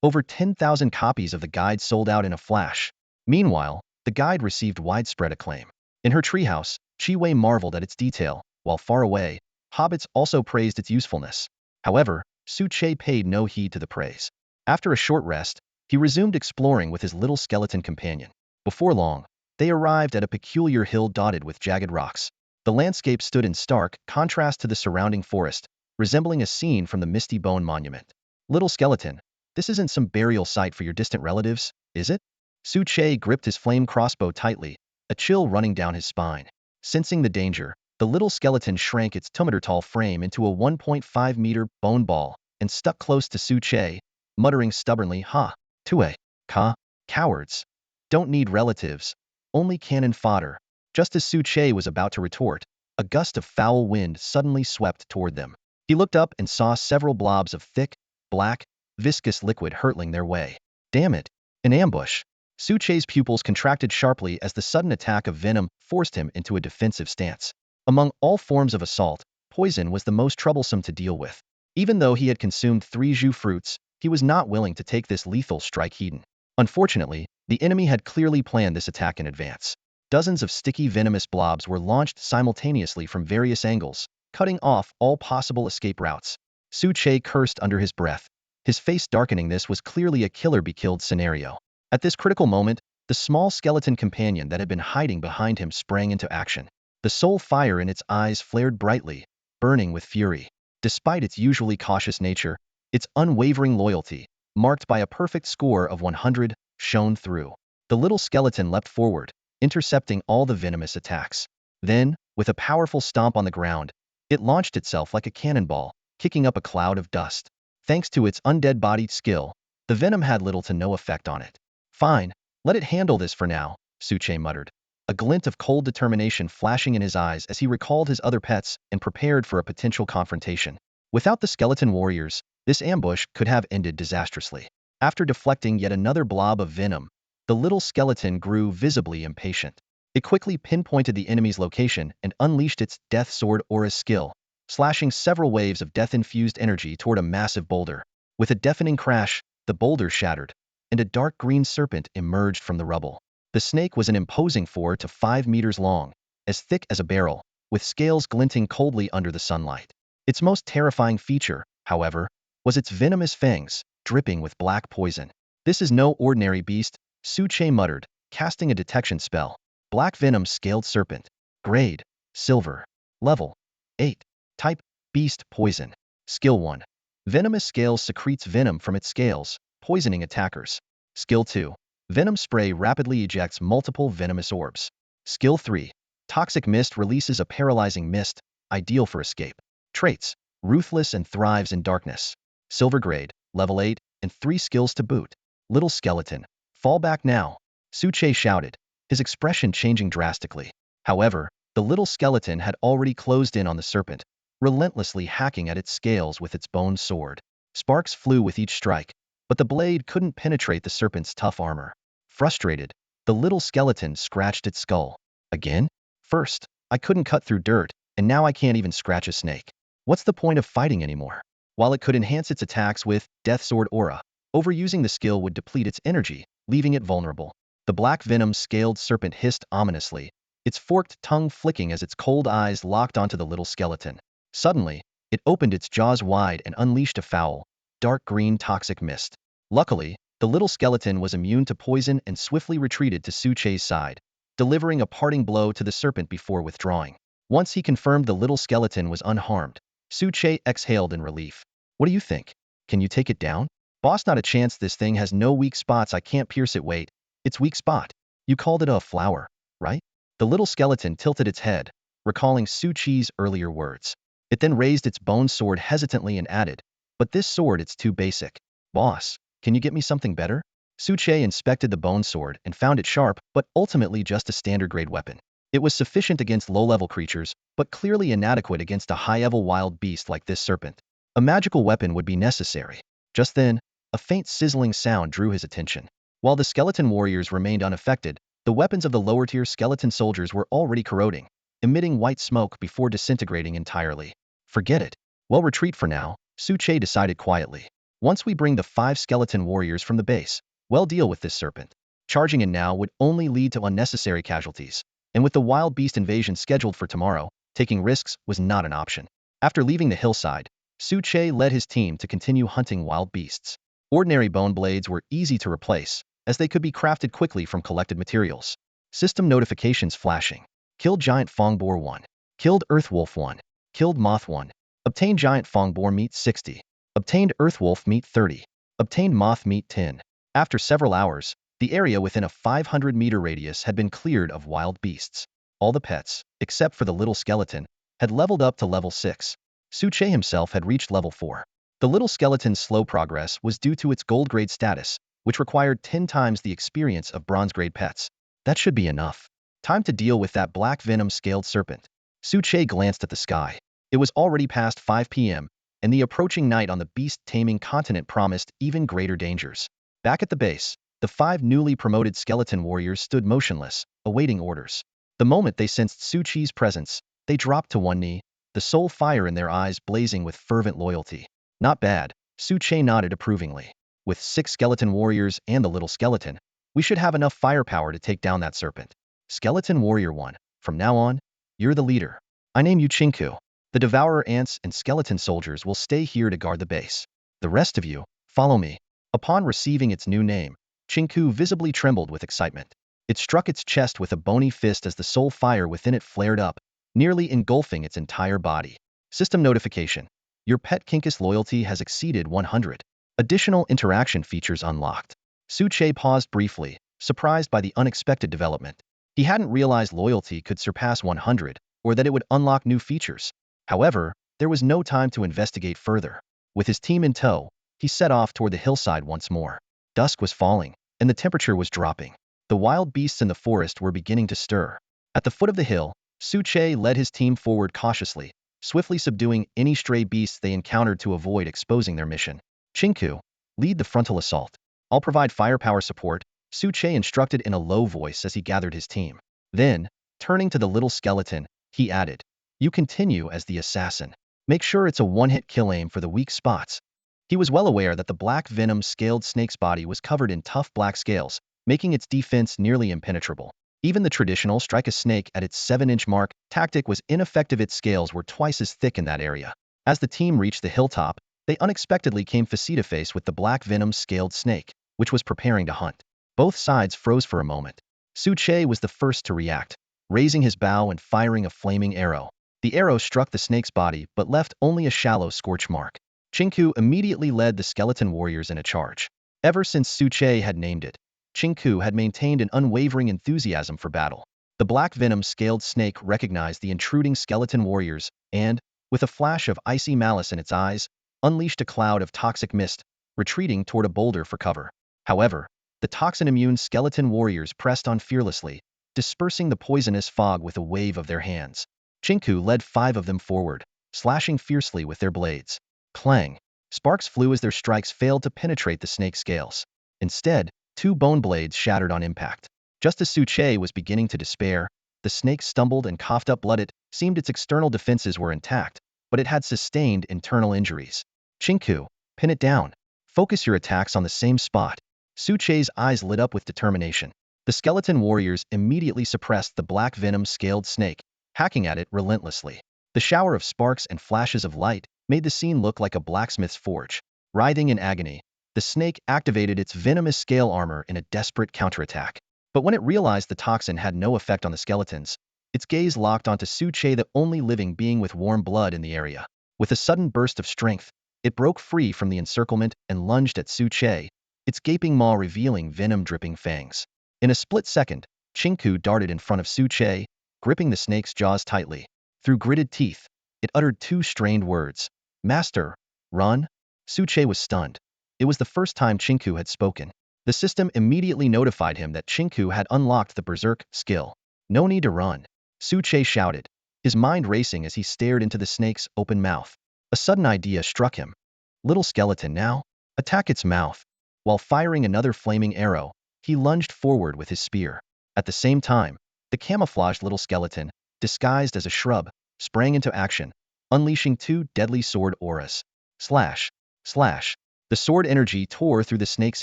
Over 10,000 copies of the guide sold out in a flash. Meanwhile, the guide received widespread acclaim. In her treehouse, Chi-Wei marveled at its detail, while far away, hobbits also praised its usefulness. However, Suche paid no heed to the praise. After a short rest, he resumed exploring with his little skeleton companion. Before long, they arrived at a peculiar hill dotted with jagged rocks. The landscape stood in stark contrast to the surrounding forest, resembling a scene from the Misty Bone Monument. Little skeleton, this isn't some burial site for your distant relatives, is it? Suche gripped his flame crossbow tightly, a chill running down his spine. Sensing the danger, the little skeleton shrank its 2-meter-tall frame into a 1.5-meter bone ball and stuck close to Suche, muttering stubbornly, "Ha! Tue! Ka! Cowards! Don't need relatives. Only cannon fodder." Just as Suche was about to retort, a gust of foul wind suddenly swept toward them. He looked up and saw several blobs of thick, black, viscous liquid hurtling their way. Damn it! An ambush! Suche's pupils contracted sharply as the sudden attack of venom forced him into a defensive stance. Among all forms of assault, poison was the most troublesome to deal with. Even though he had consumed 3 jus fruits, he was not willing to take this lethal strike heeding. Unfortunately, the enemy had clearly planned this attack in advance. Dozens of sticky venomous blobs were launched simultaneously from various angles, cutting off all possible escape routes. Suche cursed under his breath, his face darkening. This was clearly a killer-be-killed scenario. At this critical moment, the small skeleton companion that had been hiding behind him sprang into action. The soul fire in its eyes flared brightly, burning with fury. Despite its usually cautious nature, its unwavering loyalty, marked by a perfect score of 100, shone through. The little skeleton leapt forward, intercepting all the venomous attacks. Then, with a powerful stomp on the ground, it launched itself like a cannonball, kicking up a cloud of dust. Thanks to its undead-bodied skill, the venom had little to no effect on it. Fine, let it handle this for now, Suche muttered, a glint of cold determination flashing in his eyes as he recalled his other pets and prepared for a potential confrontation. Without the skeleton warriors, this ambush could have ended disastrously. After deflecting yet another blob of venom, the little skeleton grew visibly impatient. It quickly pinpointed the enemy's location and unleashed its Death Sword Aura skill, slashing several waves of death-infused energy toward a massive boulder. With a deafening crash, the boulder shattered, and a dark green serpent emerged from the rubble. The snake was an imposing 4 to 5 meters long, as thick as a barrel, with scales glinting coldly under the sunlight. Its most terrifying feature, however, was its venomous fangs, dripping with black poison. This is no ordinary beast, Suche muttered, casting a detection spell. Black venom scaled serpent. Grade, silver. Level, 8. Type, beast poison. Skill 1. Venomous scales secretes venom from its scales, poisoning attackers. Skill 2. Venom spray rapidly ejects multiple venomous orbs. Skill 3. Toxic mist releases a paralyzing mist, ideal for escape. Traits, ruthless and thrives in darkness. Silver grade, level 8, and 3 skills to boot. Little skeleton, fall back now, Suche shouted, his expression changing drastically. However, the little skeleton had already closed in on the serpent, relentlessly hacking at its scales with its bone sword. Sparks flew with each strike, but the blade couldn't penetrate the serpent's tough armor. Frustrated, the little skeleton scratched its skull. Again? First, I couldn't cut through dirt, and now I can't even scratch a snake. What's the point of fighting anymore? While it could enhance its attacks with Death Sword Aura, overusing the skill would deplete its energy, leaving it vulnerable. The black venom-scaled serpent hissed ominously, its forked tongue flicking as its cold eyes locked onto the little skeleton. Suddenly, it opened its jaws wide and unleashed a foul, dark green toxic mist. Luckily, the little skeleton was immune to poison and swiftly retreated to Suche's side, delivering a parting blow to the serpent before withdrawing. Once he confirmed the little skeleton was unharmed, Suche exhaled in relief. What do you think? Can you take it down? Boss, not a chance. This thing has no weak spots. I can't pierce it. Wait, its weak spot. You called it a flower, right? The little skeleton tilted its head, recalling Suche's earlier words. It then raised its bone sword hesitantly and added, but this sword, it's too basic. Boss, can you get me something better? Suche inspected the bone sword and found it sharp, but ultimately just a standard grade weapon. It was sufficient against low-level creatures, but clearly inadequate against a high-level wild beast like this serpent. A magical weapon would be necessary. Just then, a faint sizzling sound drew his attention. While the skeleton warriors remained unaffected, the weapons of the lower-tier skeleton soldiers were already corroding, emitting white smoke before disintegrating entirely. Forget it. Well, retreat for now, Suche decided quietly. Once we bring the 5 skeleton warriors from the base, we'll deal with this serpent. Charging in now would only lead to unnecessary casualties, and with the wild beast invasion scheduled for tomorrow, taking risks was not an option. After leaving the hillside, Suche led his team to continue hunting wild beasts. Ordinary bone blades were easy to replace, as they could be crafted quickly from collected materials. System notifications flashing. Killed Giant Fongboar 1. Killed Earthwolf 1. Killed Moth 1. Obtained Giant Fongboar meat 60. Obtained Earthwolf meat 30. Obtained Moth meat 10. After several hours, the area within a 500-meter radius had been cleared of wild beasts. All the pets, except for the little skeleton, had leveled up to level 6. Suche himself had reached level 4. The little skeleton's slow progress was due to its gold grade status, which required 10 times the experience of bronze grade pets. That should be enough. Time to deal with that black venom-scaled serpent. Suche glanced at the sky. It was already past 5 p.m., and the approaching night on the beast-taming continent promised even greater dangers. Back at the base, the 5 newly promoted skeleton warriors stood motionless, awaiting orders. The moment they sensed Suche's presence, they dropped to one knee, the soul fire in their eyes blazing with fervent loyalty. Not bad, Suche nodded approvingly. With 6 skeleton warriors and the little skeleton, we should have enough firepower to take down that serpent. Skeleton Warrior 1, from now on, you're the leader. I name you Chinku. The Devourer ants and skeleton soldiers will stay here to guard the base. The rest of you, follow me. Upon receiving its new name, Chinku visibly trembled with excitement. It struck its chest with a bony fist as the soul fire within it flared up, nearly engulfing its entire body. System notification. Your pet Kinkus loyalty has exceeded 100. Additional interaction features unlocked. Suche paused briefly, surprised by the unexpected development. He hadn't realized loyalty could surpass 100, or that it would unlock new features. However, there was no time to investigate further. With his team in tow, he set off toward the hillside once more. Dusk was falling, and the temperature was dropping. The wild beasts in the forest were beginning to stir. At the foot of the hill, Suche led his team forward cautiously, swiftly subduing any stray beasts they encountered to avoid exposing their mission. Chinku, lead the frontal assault. I'll provide firepower support, Suche instructed in a low voice as he gathered his team. Then, turning to the little skeleton, he added, you continue as the assassin. Make sure it's a one-hit kill aim for the weak spots. He was well aware that the black venom-scaled snake's body was covered in tough black scales, making its defense nearly impenetrable. Even the traditional strike a snake at its 7-inch mark tactic was ineffective. Its scales were twice as thick in that area. As the team reached the hilltop, they unexpectedly came face-to-face with the black venom-scaled snake, which was preparing to hunt. Both sides froze for a moment. Suche was the first to react, raising his bow and firing a flaming arrow. The arrow struck the snake's body but left only a shallow scorch mark. Chinku immediately led the skeleton warriors in a charge. Ever since Suche had named it, Chinku had maintained an unwavering enthusiasm for battle. The black venom-scaled snake recognized the intruding skeleton warriors and, with a flash of icy malice in its eyes, unleashed a cloud of toxic mist, retreating toward a boulder for cover. However, the toxin-immune skeleton warriors pressed on fearlessly, dispersing the poisonous fog with a wave of their hands. Chinku led 5 of them forward, slashing fiercely with their blades. Clang! Sparks flew as their strikes failed to penetrate the snake's scales. Instead, 2 bone blades shattered on impact. Just as Suche was beginning to despair, the snake stumbled and coughed up blood. It seemed its external defenses were intact, but it had sustained internal injuries. Chinku, pin it down. Focus your attacks on the same spot. Suche's eyes lit up with determination. The skeleton warriors immediately suppressed the black venom-scaled snake, hacking at it relentlessly. The shower of sparks and flashes of light made the scene look like a blacksmith's forge. Writhing in agony, the snake activated its venomous scale armor in a desperate counterattack. But when it realized the toxin had no effect on the skeletons, its gaze locked onto Suche, the only living being with warm blood in the area. With a sudden burst of strength, it broke free from the encirclement and lunged at Suche, its gaping maw revealing venom-dripping fangs. In a split second, Chinku darted in front of Suche, gripping the snake's jaws tightly. Through gritted teeth, it uttered 2 strained words. Master, run? Suche was stunned. It was the first time Chinku had spoken. The system immediately notified him that Chinku had unlocked the Berserk skill. No need to run, Suche shouted, his mind racing as he stared into the snake's open mouth. A sudden idea struck him. Little skeleton now, attack its mouth. While firing another flaming arrow, he lunged forward with his spear. At the same time, the camouflaged little skeleton, disguised as a shrub, sprang into action, unleashing 2 deadly sword auras. Slash! Slash! The sword energy tore through the snake's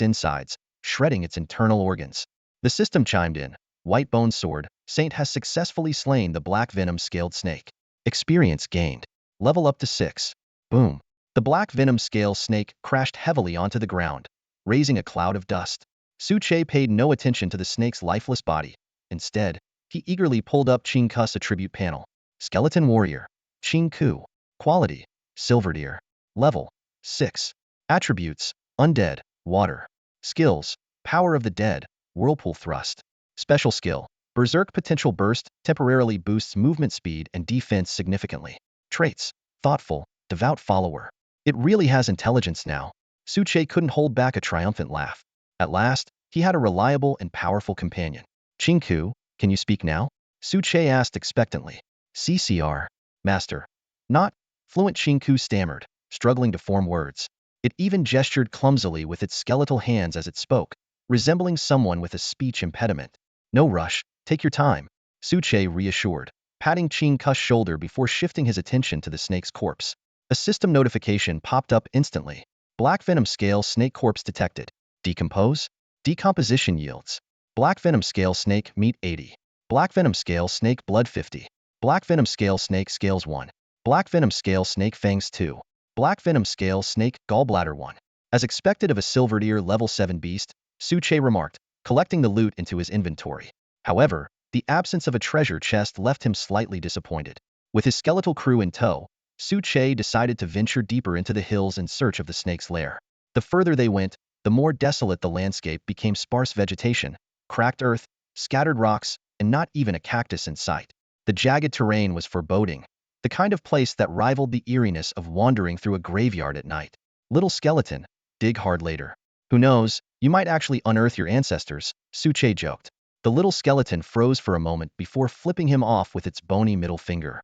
insides, shredding its internal organs. The system chimed in. White Bone Sword, Saint has successfully slain the black venom-scaled snake. Experience gained. Level up to 6. Boom. The black venom-scale snake crashed heavily onto the ground, raising a cloud of dust. Suche paid no attention to the snake's lifeless body. Instead, he eagerly pulled up Chinku's attribute panel. Skeleton Warrior. Chinku. Quality. Silver Deer. Level. 6. Attributes. Undead. Water. Skills. Power of the Dead. Whirlpool Thrust. Special skill. Berserk Potential Burst temporarily boosts movement speed and defense significantly. Traits. Thoughtful. Devout Follower. It really has intelligence now. Suche couldn't hold back a triumphant laugh. At last, he had a reliable and powerful companion. Chinku, can you speak now? Suche asked expectantly. CCR. Master. Not. Fluent Chinku stammered, struggling to form words. It even gestured clumsily with its skeletal hands as it spoke, resembling someone with a speech impediment. No rush, take your time, Suche reassured, patting Chinku's shoulder before shifting his attention to the snake's corpse. A system notification popped up instantly. Black Venom Scale Snake Corpse detected. Decompose? Decomposition yields. Black Venom Scale Snake Meat 80. Black Venom Scale Snake Blood 50. Black Venom Scale Snake Scales 1. Black Venom Scale Snake Fangs 2. Black Venom Scale Snake Gallbladder 1. As expected of a Silver Deer level 7 beast, Suche remarked, collecting the loot into his inventory. However, the absence of a treasure chest left him slightly disappointed. With his skeletal crew in tow, Su Che decided to venture deeper into the hills in search of the snake's lair. The further they went, the more desolate the landscape became. Sparse vegetation, cracked earth, scattered rocks, and not even a cactus in sight. The jagged terrain was foreboding, the kind of place that rivaled the eeriness of wandering through a graveyard at night. Little skeleton, dig hard later. Who knows, you might actually unearth your ancestors, Su Che joked. The little skeleton froze for a moment before flipping him off with its bony middle finger.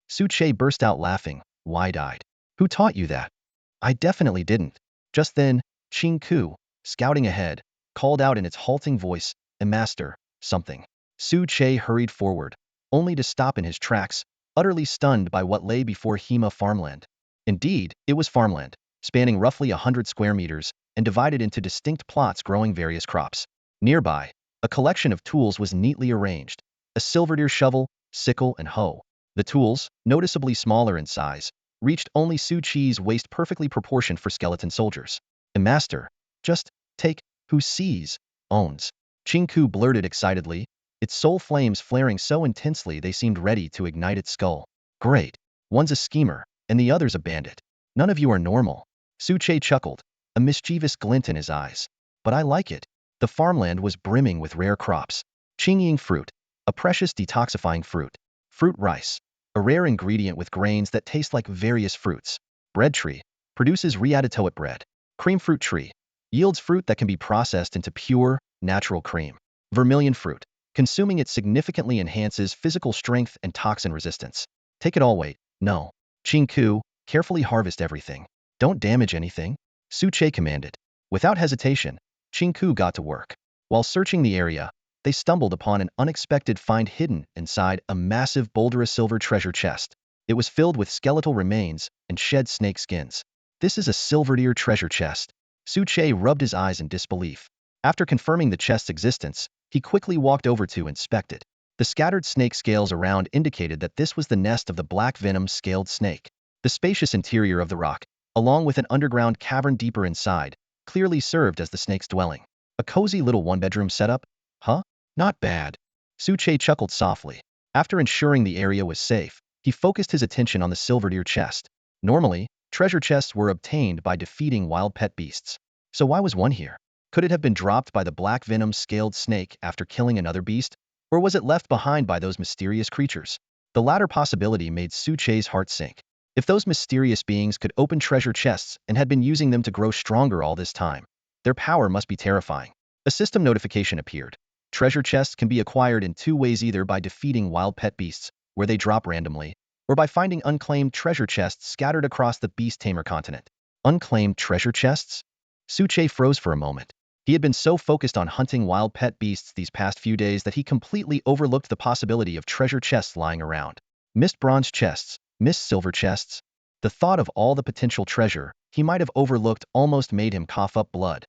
Su Che burst out laughing, wide-eyed. Who taught you that? I definitely didn't. Just then, Ching Ku, scouting ahead, called out in its halting voice, "A master, something." Su Che hurried forward, only to stop in his tracks, utterly stunned by what lay before Hema farmland. Indeed, it was farmland, spanning roughly 100 square meters, and divided into distinct plots growing various crops. Nearby, a collection of tools was neatly arranged: a silverdeer shovel, sickle, and hoe. The tools, noticeably smaller in size, reached only Su Chi's waist, perfectly proportioned for skeleton soldiers. "A master, just take, who sees, owns," Ching Ku blurted excitedly, its soul flames flaring so intensely they seemed ready to ignite its skull. "Great. One's a schemer, and the other's a bandit. None of you are normal." Su Che chuckled, a mischievous glint in his eyes. "But I like it." The farmland was brimming with rare crops. Qingying fruit, a precious detoxifying fruit. Fruit rice, a rare ingredient with grains that taste like various fruits. Bread tree, produces readitoate bread. Cream fruit tree, yields fruit that can be processed into pure, natural cream. Vermilion fruit, consuming it significantly enhances physical strength and toxin resistance. Take it all. Wait, no. Ching Ku, carefully harvest everything. Don't damage anything, Su Che commanded. Without hesitation, Ching Ku got to work. While searching the area, they stumbled upon an unexpected find hidden inside a massive boulderous silver treasure chest. It was filled with skeletal remains and shed snake skins. "This is a silverdeer treasure chest." Su Che rubbed his eyes in disbelief. After confirming the chest's existence, he quickly walked over to inspect it. The scattered snake scales around indicated that this was the nest of the black venom scaled snake. The spacious interior of the rock, along with an underground cavern deeper inside, clearly served as the snake's dwelling. A cozy little one-bedroom setup? Huh? Not bad. Su Che chuckled softly. After ensuring the area was safe, he focused his attention on the silverdeer chest. Normally, treasure chests were obtained by defeating wild pet beasts. So why was one here? Could it have been dropped by the black venom scaled snake after killing another beast? Or was it left behind by those mysterious creatures? The latter possibility made Su Che's heart sink. If those mysterious beings could open treasure chests and had been using them to grow stronger all this time, their power must be terrifying. A system notification appeared. Treasure chests can be acquired in two ways: either by defeating wild pet beasts, where they drop randomly, or by finding unclaimed treasure chests scattered across the beast tamer continent. Unclaimed treasure chests? Su Che froze for a moment. He had been so focused on hunting wild pet beasts these past few days that he completely overlooked the possibility of treasure chests lying around. Missed bronze chests, missed silver chests. The thought of all the potential treasure he might have overlooked almost made him cough up blood.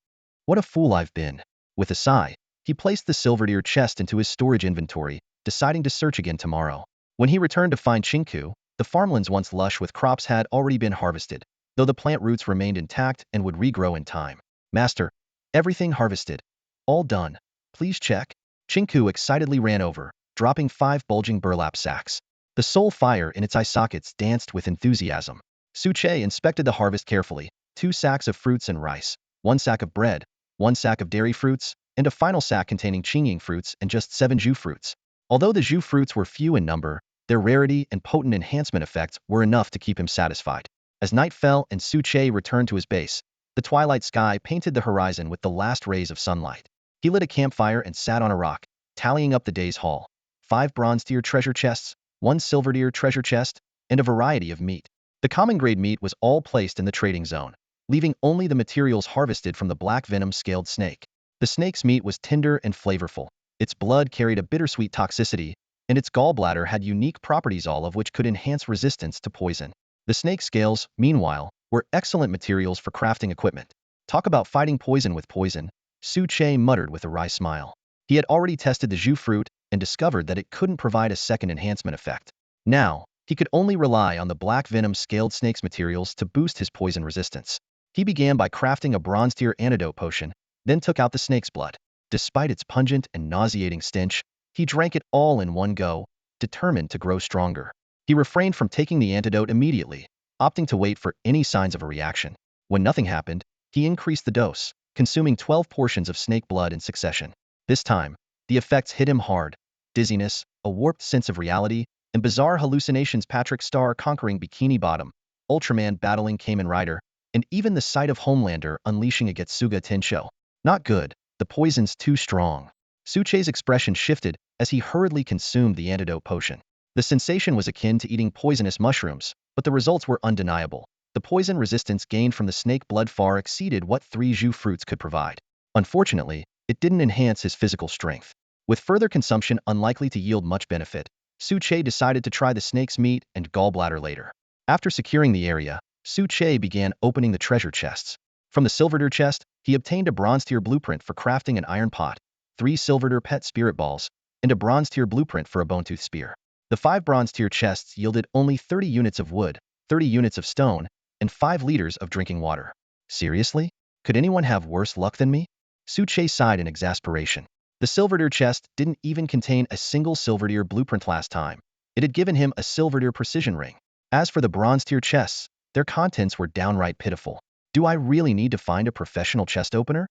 What a fool I've been. With a sigh, he placed the silverdeer chest into his storage inventory, deciding to search again tomorrow. When he returned to find Ching Ku, the farmlands once lush with crops had already been harvested, though the plant roots remained intact and would regrow in time. "Master, everything harvested. All done. Please check." Ching Ku excitedly ran over, dropping 5 bulging burlap sacks. The soul fire in its eye sockets danced with enthusiasm. Su Che inspected the harvest carefully: 2 sacks of fruits and rice, 1 sack of bread, 1 sack of dairy fruits, and a final sack containing Qingying fruits and just 7 Zhu fruits. Although the Zhu fruits were few in number, their rarity and potent enhancement effects were enough to keep him satisfied. As night fell and Su Che returned to his base, the twilight sky painted the horizon with the last rays of sunlight. He lit a campfire and sat on a rock, tallying up the day's haul: 5 bronze deer treasure chests, 1 silver deer treasure chest, and a variety of meat. The common grade meat was all placed in the trading zone, leaving only the materials harvested from the black venom scaled snake. The snake's meat was tender and flavorful. Its blood carried a bittersweet toxicity, and its gallbladder had unique properties, all of which could enhance resistance to poison. The snake's scales, meanwhile, were excellent materials for crafting equipment. Talk about fighting poison with poison, Su Che muttered with a wry smile. He had already tested the Zhu fruit and discovered that it couldn't provide a second enhancement effect. Now, he could only rely on the black venom scaled snake's materials to boost his poison resistance. He began by crafting a bronze deer antidote potion, then took out the snake's blood. Despite its pungent and nauseating stench, he drank it all in one go, determined to grow stronger. He refrained from taking the antidote immediately, opting to wait for any signs of a reaction. When nothing happened, he increased the dose, consuming 12 portions of snake blood in succession. This time, the effects hit him hard: dizziness, a warped sense of reality, and bizarre hallucinations. Patrick Star conquering Bikini Bottom, Ultraman battling Kamen Rider, and even the sight of Homelander unleashing a Getsuga Tensho. Not good, the poison's too strong. Suchei's expression shifted as he hurriedly consumed the antidote potion. The sensation was akin to eating poisonous mushrooms, but the results were undeniable. The poison resistance gained from the snake blood far exceeded what 3 Zhu fruits could provide. Unfortunately, it didn't enhance his physical strength. With further consumption unlikely to yield much benefit, Suchei decided to try the snake's meat and gallbladder later. After securing the area, Suchei began opening the treasure chests. From the Silverdeer chest, he obtained a bronze-tier blueprint for crafting an iron pot, 3 Silverdeer pet spirit balls, and a bronze-tier blueprint for a bone-tooth spear. The 5 bronze-tier chests yielded only 30 units of wood, 30 units of stone, and 5 liters of drinking water. Seriously? Could anyone have worse luck than me? Suchei sighed in exasperation. The Silverdeer chest didn't even contain a single Silverdeer blueprint last time. It had given him a Silverdeer precision ring. As for the bronze-tier chests, their contents were downright pitiful. Do I really need to find a professional chest opener?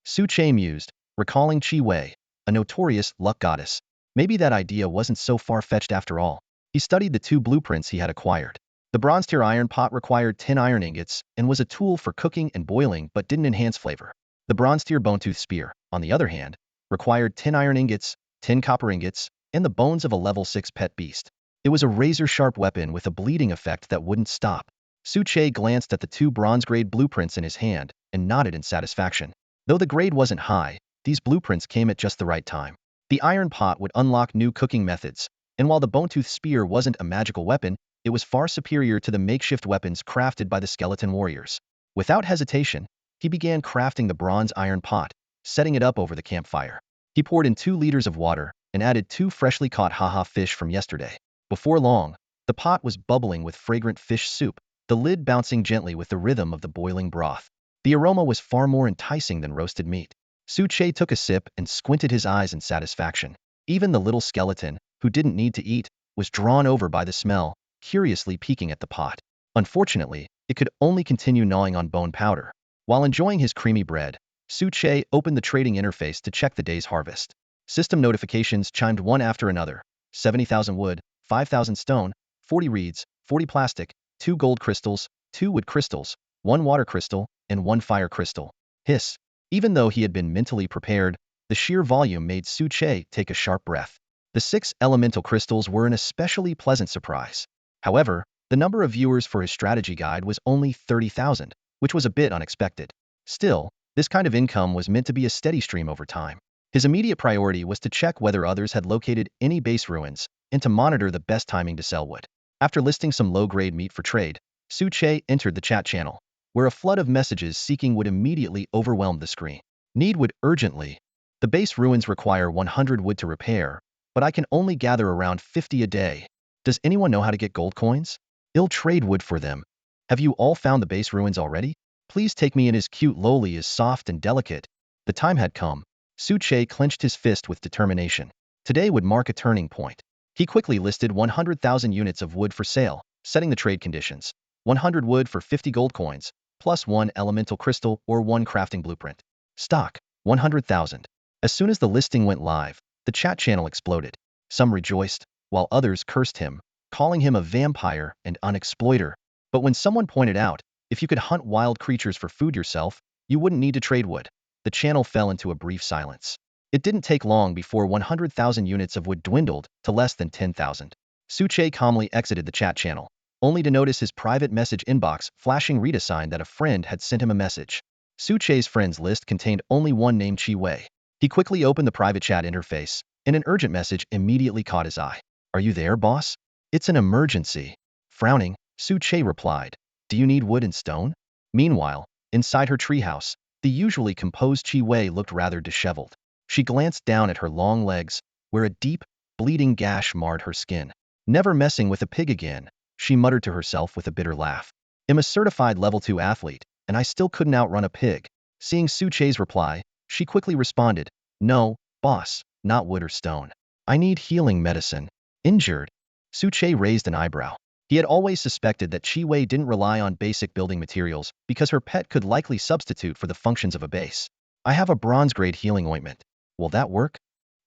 Suchei mused, recalling Chi Wei, a notorious luck goddess. Maybe that idea wasn't so far-fetched after all. He studied the 2 blueprints he had acquired. The bronze-tier iron pot required 10 iron ingots and was a tool for cooking and boiling but didn't enhance flavor. The bronze-tier bone-tooth spear, on the other hand, required 10 iron ingots, 10 copper ingots, and the bones of a level 6 pet beast. It was a razor-sharp weapon with a bleeding effect that wouldn't stop. Suchei glanced at the 2 bronze-grade blueprints in his hand and nodded in satisfaction. Though the grade wasn't high, these blueprints came at just the right time. The iron pot would unlock new cooking methods, and while the bone-tooth spear wasn't a magical weapon, it was far superior to the makeshift weapons crafted by the skeleton warriors. Without hesitation, he began crafting the bronze iron pot, setting it up over the campfire. He poured in 2 liters of water and added 2 freshly caught haha fish from yesterday. Before long, the pot was bubbling with fragrant fish soup, the lid bouncing gently with the rhythm of the boiling broth. The aroma was far more enticing than roasted meat. Suchei took a sip and squinted his eyes in satisfaction. Even the little skeleton, who didn't need to eat, was drawn over by the smell, curiously peeking at the pot. Unfortunately, it could only continue gnawing on bone powder. While enjoying his creamy bread, Suchei opened the trading interface to check the day's harvest. System notifications chimed one after another: 70,000 wood, 5,000 stone, 40 reeds, 40 plastic, 2 gold crystals, 2 wood crystals, 1 water crystal, and 1 fire crystal. Hiss. Even though he had been mentally prepared, the sheer volume made Suchei take a sharp breath. The 6 elemental crystals were an especially pleasant surprise. However, the number of viewers for his strategy guide was only 30,000, which was a bit unexpected. Still, this kind of income was meant to be a steady stream over time. His immediate priority was to check whether others had located any base ruins and to monitor the best timing to sell wood. After listing some low-grade meat for trade, Suchei entered the chat channel, where a flood of messages seeking wood immediately overwhelmed the screen. Need wood urgently. The base ruins require 100 wood to repair, but I can only gather around 50 a day. Does anyone know how to get gold coins? I'll trade wood for them. Have you all found the base ruins already? Please take me in. His cute Loli is soft and delicate. The time had come. Suchei clenched his fist with determination. Today would mark a turning point. He quickly listed 100,000 units of wood for sale, setting the trade conditions: 100 wood for 50 gold coins, plus 1 elemental crystal or 1 crafting blueprint. Stock, 100,000. As soon as the listing went live, the chat channel exploded. Some rejoiced, while others cursed him, calling him a vampire and an exploiter. But when someone pointed out, if you could hunt wild creatures for food yourself, you wouldn't need to trade wood, the channel fell into a brief silence. It didn't take long before 100,000 units of wood dwindled to less than 10,000. Suchei calmly exited the chat channel, only to notice his private message inbox flashing read a sign that a friend had sent him a message. Suchei's friends list contained only one named Chi Wei. He quickly opened the private chat interface, and an urgent message immediately caught his eye. Are you there, boss? It's an emergency. Frowning, Suchei replied. Do you need wood and stone? Meanwhile, inside her treehouse, the usually composed Chi Wei looked rather disheveled. She glanced down at her long legs, where a deep, bleeding gash marred her skin. Never messing with a pig again, she muttered to herself with a bitter laugh. I'm a certified level 2 athlete, and I still couldn't outrun a pig. Seeing Suchei's reply, she quickly responded, No, boss, not wood or stone. I need healing medicine. Injured. Su Che raised an eyebrow. He had always suspected that Chi Wei didn't rely on basic building materials because her pet could likely substitute for the functions of a base. I have a bronze-grade healing ointment. Will that work?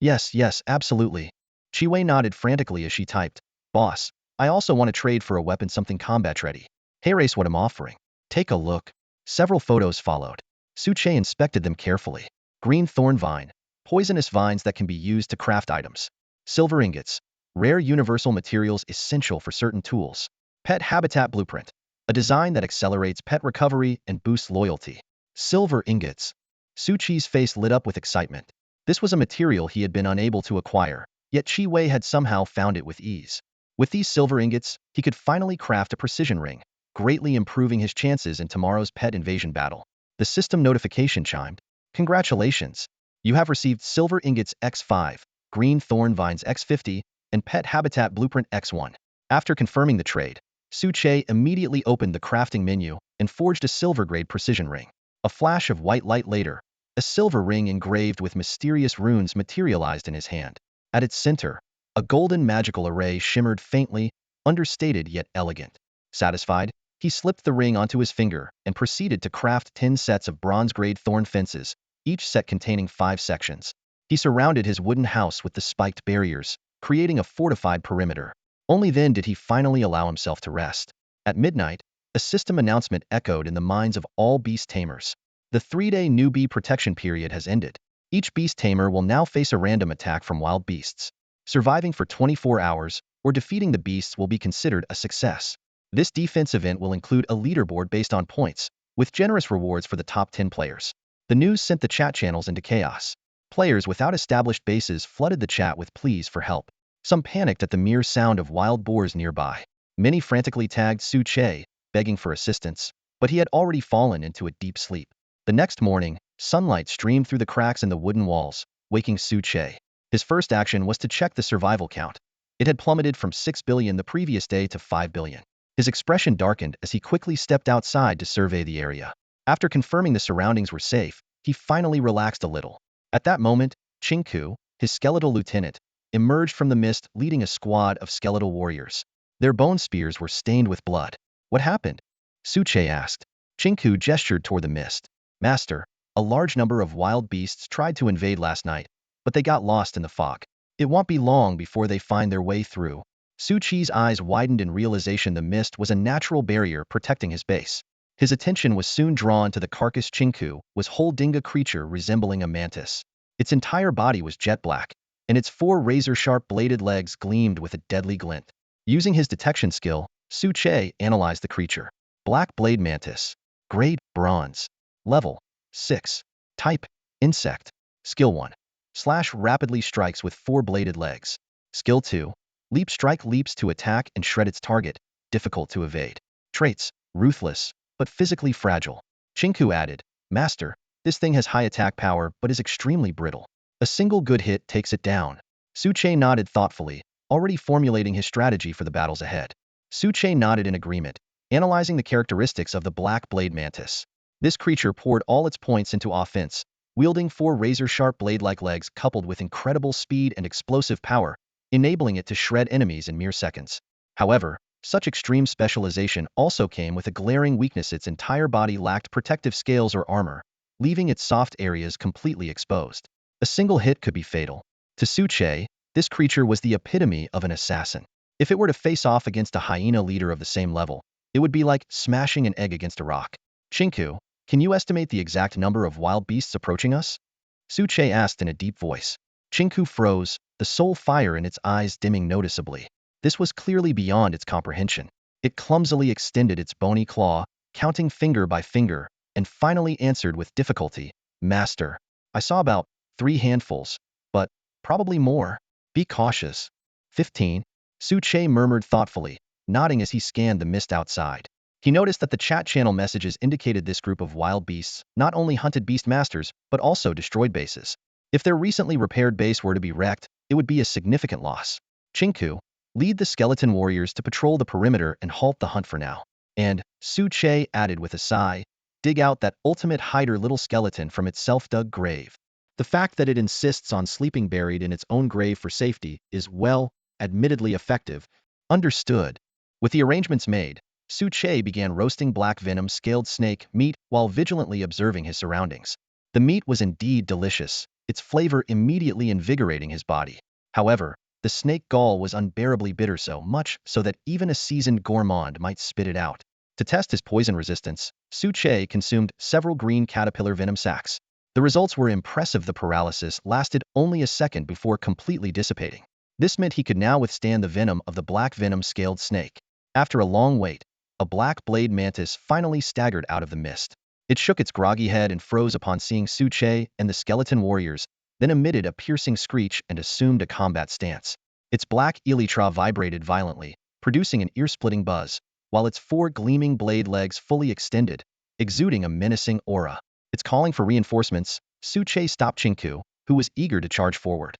Yes, yes, absolutely. Chi Wei nodded frantically as she typed, Boss, I also want to trade for a weapon something combat-ready. Race what I'm offering. Take a look. Several photos followed. Su Che inspected them carefully. Green thorn vine. Poisonous vines that can be used to craft items. Silver ingots. Rare universal materials essential for certain tools. Pet habitat blueprint. A design that accelerates pet recovery and boosts loyalty. Silver ingots. Su Chi's face lit up with excitement. This was a material he had been unable to acquire, yet Chi Wei had somehow found it with ease. With these silver ingots, he could finally craft a precision ring, greatly improving his chances in tomorrow's pet invasion battle. The system notification chimed. Congratulations! You have received silver ingots X5, green thorn vines X50, and pet habitat blueprint X1. After confirming the trade, Su Che immediately opened the crafting menu and forged a silver-grade precision ring. A flash of white light later, a silver ring engraved with mysterious runes materialized in his hand. At its center, a golden magical array shimmered faintly, understated yet elegant. Satisfied, he slipped the ring onto his finger and proceeded to craft 10 sets of bronze-grade thorn fences, each set containing 5 sections. He surrounded his wooden house with the spiked barriers, creating a fortified perimeter. Only then did he finally allow himself to rest. At midnight, a system announcement echoed in the minds of all beast tamers. The 3-day newbie protection period has ended. Each beast tamer will now face a random attack from wild beasts. Surviving for 24 hours or defeating the beasts will be considered a success. This defense event will include a leaderboard based on points, with generous rewards for the top 10 players. The news sent the chat channels into chaos. Players without established bases flooded the chat with pleas for help. Some panicked at the mere sound of wild boars nearby. Many frantically tagged Su Che, begging for assistance, but he had already fallen into a deep sleep. The next morning, sunlight streamed through the cracks in the wooden walls, waking Su Che. His first action was to check the survival count. It had plummeted from 6 billion the previous day to 5 billion. His expression darkened as he quickly stepped outside to survey the area. After confirming the surroundings were safe, he finally relaxed a little. At that moment, Chinku, his skeletal lieutenant, emerged from the mist leading a squad of skeletal warriors. Their bone spears were stained with blood. What happened? Su Che asked. Chinku gestured toward the mist. Master, a large number of wild beasts tried to invade last night, but they got lost in the fog. It won't be long before they find their way through. Su Chi's eyes widened in realization the mist was a natural barrier protecting his base. His attention was soon drawn to the carcass. Chinku was whole-dinga creature resembling a mantis. Its entire body was jet black, and its 4 razor-sharp bladed legs gleamed with a deadly glint. Using his detection skill, Su Che analyzed the creature. Black blade mantis. Grade, bronze. Level, 6. Type, insect. Skill 1. Slash rapidly strikes with 4 bladed legs. Skill 2. Leap strike leaps to attack and shred its target, difficult to evade. Traits, ruthless, but physically fragile. Chinku added, Master, this thing has high attack power but is extremely brittle. A single good hit takes it down. Su Che nodded thoughtfully, already formulating his strategy for the battles ahead. Su Che nodded in agreement, analyzing the characteristics of the black blade mantis. This creature poured all its points into offense, wielding 4 razor-sharp blade-like legs coupled with incredible speed and explosive power, enabling it to shred enemies in mere seconds. However, such extreme specialization also came with a glaring weakness: its entire body lacked protective scales or armor, leaving its soft areas completely exposed. A single hit could be fatal. To Su Che, this creature was the epitome of an assassin. If it were to face off against a hyena leader of the same level, it would be like smashing an egg against a rock. Chinku, can you estimate the exact number of wild beasts approaching us? Su Che asked in a deep voice. Chinku froze, the soul fire in its eyes dimming noticeably. This was clearly beyond its comprehension. It clumsily extended its bony claw, counting finger by finger, and finally answered with difficulty, Master, I saw about 3 handfuls, but probably more. Be cautious. 15. Su Che murmured thoughtfully, nodding as he scanned the mist outside. He noticed that the chat channel messages indicated this group of wild beasts not only hunted beast masters, but also destroyed bases. If their recently repaired base were to be wrecked, it would be a significant loss. Chinku, lead the skeleton warriors to patrol the perimeter and halt the hunt for now. And, Su Che added with a sigh, dig out that ultimate hider little skeleton from its self-dug grave. The fact that it insists on sleeping buried in its own grave for safety is, well, admittedly effective, Understood. With the arrangements made, Su Che began roasting black venom scaled snake meat while vigilantly observing his surroundings. The meat was indeed delicious, its flavor immediately invigorating his body. However, the snake gall was unbearably bitter, so much so that even a seasoned gourmand might spit it out. To test his poison resistance, Su Che consumed several green caterpillar venom sacs. The results were impressive. The paralysis lasted only a second before completely dissipating. This meant he could now withstand the venom of the black venom scaled snake. After a long wait, a black blade mantis finally staggered out of the mist. It shook its groggy head and froze upon seeing Su Che and the skeleton warriors, then emitted a piercing screech and assumed a combat stance. Its black elytra vibrated violently, producing an ear-splitting buzz, while its four gleaming blade legs fully extended, exuding a menacing aura. It's calling for reinforcements. Su Che stopped Chinku, who was eager to charge forward.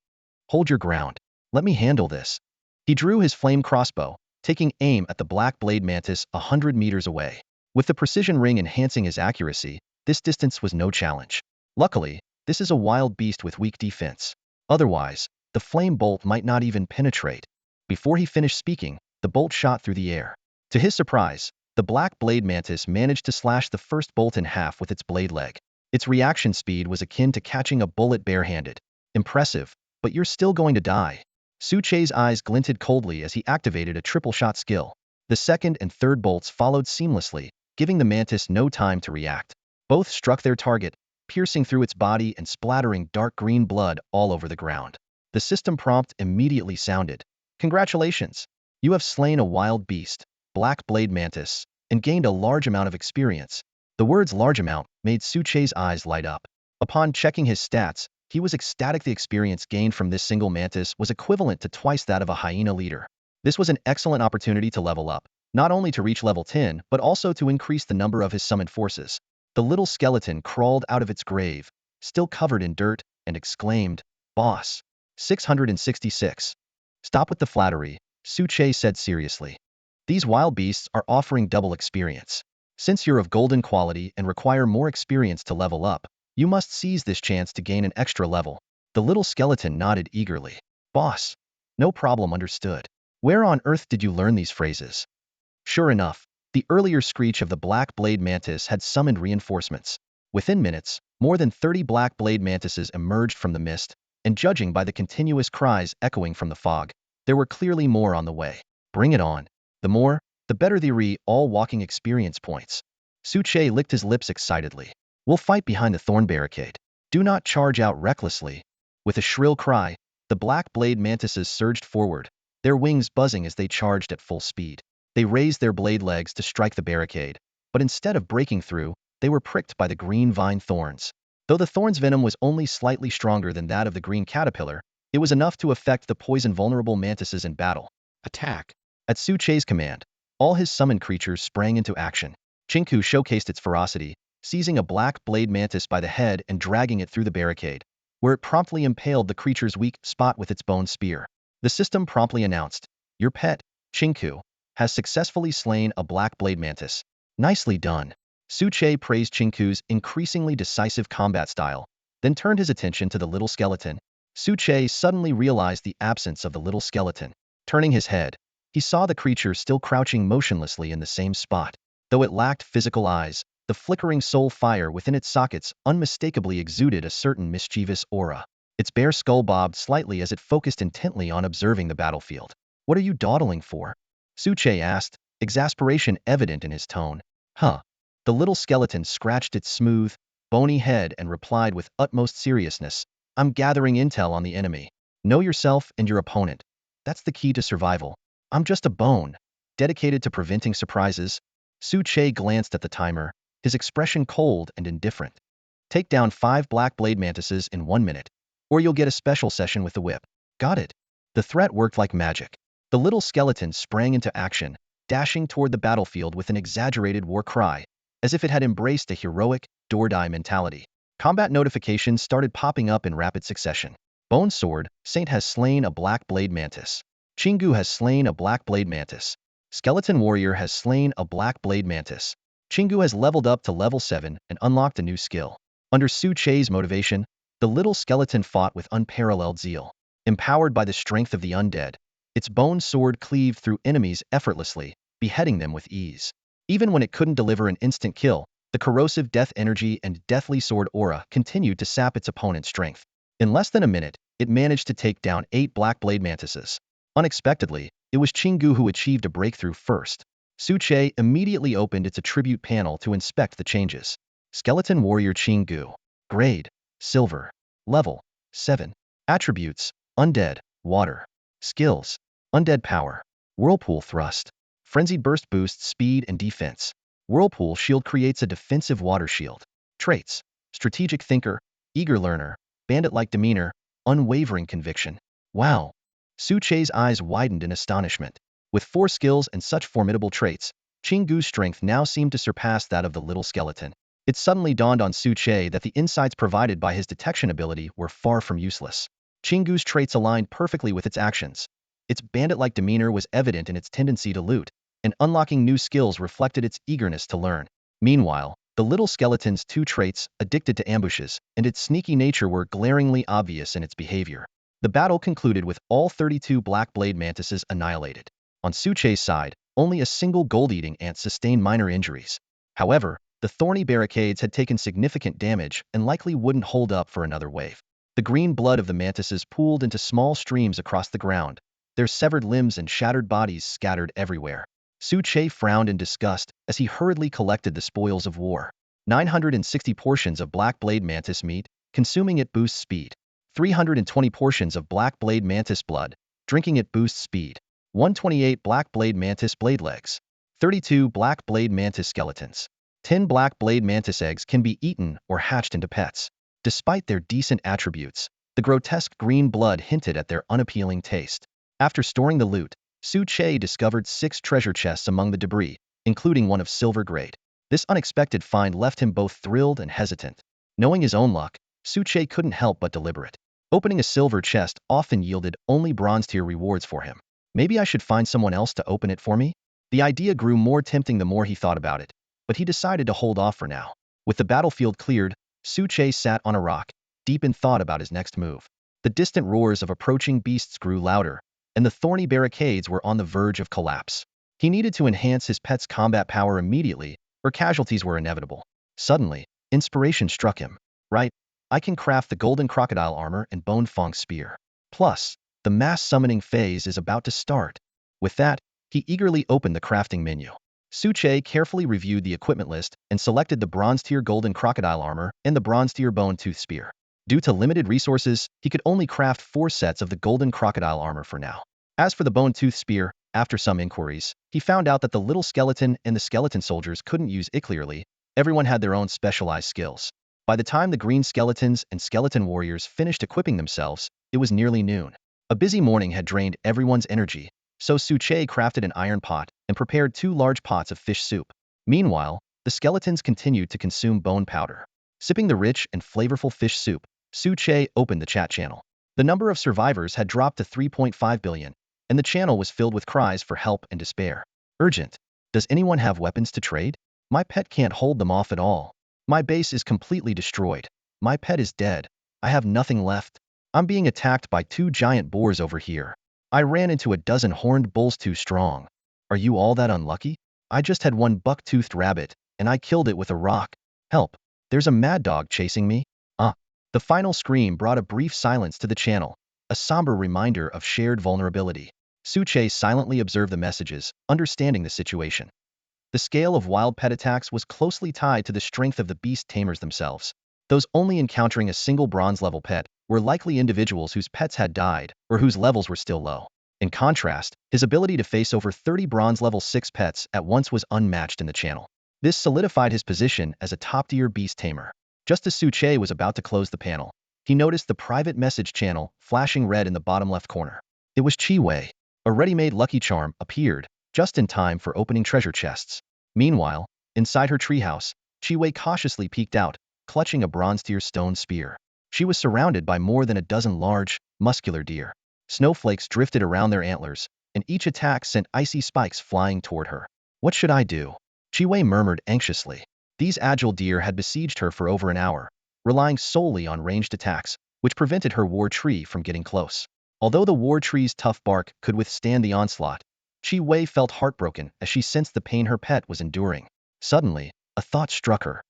Hold your ground. Let me handle this. He drew his flame crossbow, taking aim at the black blade mantis 100 meters away. With the precision ring enhancing his accuracy, this distance was no challenge. Luckily, this is a wild beast with weak defense. Otherwise, the flame bolt might not even penetrate. Before he finished speaking, the bolt shot through the air. To his surprise, the black blade mantis managed to slash the first bolt in half with its blade leg. Its reaction speed was akin to catching a bullet barehanded. Impressive, but you're still going to die. Su Che's eyes glinted coldly as he activated a triple-shot skill. The second and third bolts followed seamlessly, giving the mantis no time to react. Both struck their target, piercing through its body and splattering dark green blood all over the ground. The system prompt immediately sounded. Congratulations! You have slain a wild beast, black blade mantis, and gained a large amount of experience. The words large amount made Su Che's eyes light up. Upon checking his stats, he was ecstatic. The experience gained from this single mantis was equivalent to twice that of a hyena leader. This was an excellent opportunity to level up, not only to reach level 10, but also to increase the number of his summoned forces. The little skeleton crawled out of its grave, still covered in dirt, and exclaimed, "Boss." 666. Stop with the flattery, Su Che said seriously. These wild beasts are offering double experience. Since you're of golden quality and require more experience to level up, you must seize this chance to gain an extra level. The little skeleton nodded eagerly. Boss. No problem, understood. Where on earth did you learn these phrases? Sure enough, the earlier screech of the black blade mantis had summoned reinforcements. Within minutes, more than 30 black blade mantises emerged from the mist, and judging by the continuous cries echoing from the fog, there were clearly more on the way. Bring it on. The more, the better. The all walking experience points. Su Che licked his lips excitedly. We'll fight behind the thorn barricade. Do not charge out recklessly. With a shrill cry, the black blade mantises surged forward, their wings buzzing as they charged at full speed. They raised their blade legs to strike the barricade, but instead of breaking through, they were pricked by the green vine thorns. Though the thorn's venom was only slightly stronger than that of the green caterpillar, it was enough to affect the poison-vulnerable mantises in battle. Attack! At Su Che's command, all his summoned creatures sprang into action. Chinku showcased its ferocity, seizing a black blade mantis by the head and dragging it through the barricade, where it promptly impaled the creature's weak spot with its bone spear. The system promptly announced, "Your pet, Chinku, has successfully slain a black blade mantis." Nicely done. Su Che praised Chinku's increasingly decisive combat style, then turned his attention to the little skeleton. Su Che suddenly realized the absence of the little skeleton. Turning his head, he saw the creature still crouching motionlessly in the same spot. Though it lacked physical eyes, the flickering soul fire within its sockets unmistakably exuded a certain mischievous aura. Its bare skull bobbed slightly as it focused intently on observing the battlefield. What are you dawdling for? Su Che asked, exasperation evident in his tone. Huh. The little skeleton scratched its smooth, bony head and replied with utmost seriousness, I'm gathering intel on the enemy. Know yourself and your opponent. That's the key to survival. I'm just a bone, dedicated to preventing surprises. Su Che glanced at the timer, his expression cold and indifferent. Take down 5 black blade mantises in 1 minute, or you'll get a special session with the whip. Got it. The threat worked like magic. The little skeleton sprang into action, dashing toward the battlefield with an exaggerated war cry, as if it had embraced a heroic, do-or-die mentality. Combat notifications started popping up in rapid succession. Bone Sword, Saint has slain a black blade mantis. Chingu has slain a black blade mantis. Skeleton Warrior has slain a black blade mantis. Chingu has leveled up to level 7 and unlocked a new skill. Under Su Che's motivation, the little skeleton fought with unparalleled zeal. Empowered by the strength of the undead, Its bone sword cleaved through enemies effortlessly, beheading them with ease. Even when it couldn't deliver an instant kill, the corrosive death energy and deathly sword aura continued to sap its opponent's strength. In less than a minute, it managed to take down 8 black blade mantises. Unexpectedly, it was Chingu who achieved a breakthrough first. Suche immediately opened its attribute panel to inspect the changes. Skeleton Warrior Chingu. Grade: Silver. Level: 7. Attributes: Undead, Water. Skills: Undead Power. Whirlpool Thrust. Frenzied Burst boosts speed and defense. Whirlpool Shield creates a defensive water shield. Traits: Strategic Thinker, Eager Learner, Bandit-like Demeanor, Unwavering Conviction. Wow! Suche's eyes widened in astonishment. With 4 skills and such formidable traits, Chingu's strength now seemed to surpass that of the little skeleton. It suddenly dawned on Suche that the insights provided by his detection ability were far from useless. Chingu's traits aligned perfectly with its actions. Its bandit-like demeanor was evident in its tendency to loot, and unlocking new skills reflected its eagerness to learn. Meanwhile, the little skeleton's 2 traits, addicted to ambushes, and its sneaky nature were glaringly obvious in its behavior. The battle concluded with all 32 black blade mantises annihilated. On Suche's side, only a single gold-eating ant sustained minor injuries. However, the thorny barricades had taken significant damage and likely wouldn't hold up for another wave. The green blood of the mantises pooled into small streams across the ground, their severed limbs and shattered bodies scattered everywhere. Suche frowned in disgust as he hurriedly collected the spoils of war. 960 portions of black blade mantis meat, consuming it boosts speed. 320 portions of black blade mantis blood, drinking it boosts speed. 128 black blade mantis blade legs. 32 black blade mantis skeletons. 10 black blade mantis eggs can be eaten or hatched into pets. Despite their decent attributes, the grotesque green blood hinted at their unappealing taste. After storing the loot, Suche discovered 6 treasure chests among the debris, including one of silver grade. This unexpected find left him both thrilled and hesitant. Knowing his own luck, Suche couldn't help but deliberate. Opening a silver chest often yielded only bronze-tier rewards for him. Maybe I should find someone else to open it for me? The idea grew more tempting the more he thought about it, but he decided to hold off for now. With the battlefield cleared, Suche sat on a rock, deep in thought about his next move. The distant roars of approaching beasts grew louder, and the thorny barricades were on the verge of collapse. He needed to enhance his pet's combat power immediately, or casualties were inevitable. Suddenly, inspiration struck him. Right, I can craft the golden crocodile armor and bone fang spear. Plus, the mass summoning phase is about to start. With that, he eagerly opened the crafting menu. Suche carefully reviewed the equipment list and selected the bronze-tier golden crocodile armor and the bronze-tier bone tooth spear. Due to limited resources, he could only craft 4 sets of the golden crocodile armor for now. As for the bone tooth spear, after some inquiries, he found out that the little skeleton and the skeleton soldiers couldn't use it clearly. Everyone had their own specialized skills. By the time the green skeletons and skeleton warriors finished equipping themselves, it was nearly noon. A busy morning had drained everyone's energy, so Suche crafted an iron pot and prepared 2 large pots of fish soup. Meanwhile, the skeletons continued to consume bone powder. Sipping the rich and flavorful fish soup, Suche opened the chat channel. The number of survivors had dropped to 3.5 billion, and the channel was filled with cries for help and despair. Urgent. Does anyone have weapons to trade? My pet can't hold them off at all. My base is completely destroyed. My pet is dead. I have nothing left. I'm being attacked by 2 giant boars over here. I ran into a dozen horned bulls too strong. Are you all that unlucky? I just had 1 buck-toothed rabbit, and I killed it with a rock. Help. There's a mad dog chasing me. The final scream brought a brief silence to the channel, a somber reminder of shared vulnerability. Suche silently observed the messages, understanding the situation. The scale of wild pet attacks was closely tied to the strength of the beast tamers themselves. Those only encountering a single bronze-level pet were likely individuals whose pets had died or whose levels were still low. In contrast, his ability to face over 30 bronze-level 6 pets at once was unmatched in the channel. This solidified his position as a top-tier beast tamer. Just as Suche was about to close the panel, he noticed the private message channel flashing red in the bottom left corner. It was Chi-Wei. A ready-made Lucky Charm appeared, just in time for opening treasure chests. Meanwhile, inside her treehouse, Chi-Wei cautiously peeked out, clutching a bronze-tier stone spear. She was surrounded by more than a dozen large, muscular deer. Snowflakes drifted around their antlers, and each attack sent icy spikes flying toward her. What should I do? Chi-Wei murmured anxiously. These agile deer had besieged her for over an hour, relying solely on ranged attacks, which prevented her war tree from getting close. Although the war tree's tough bark could withstand the onslaught, Chi Wei felt heartbroken as she sensed the pain her pet was enduring. Suddenly, a thought struck her.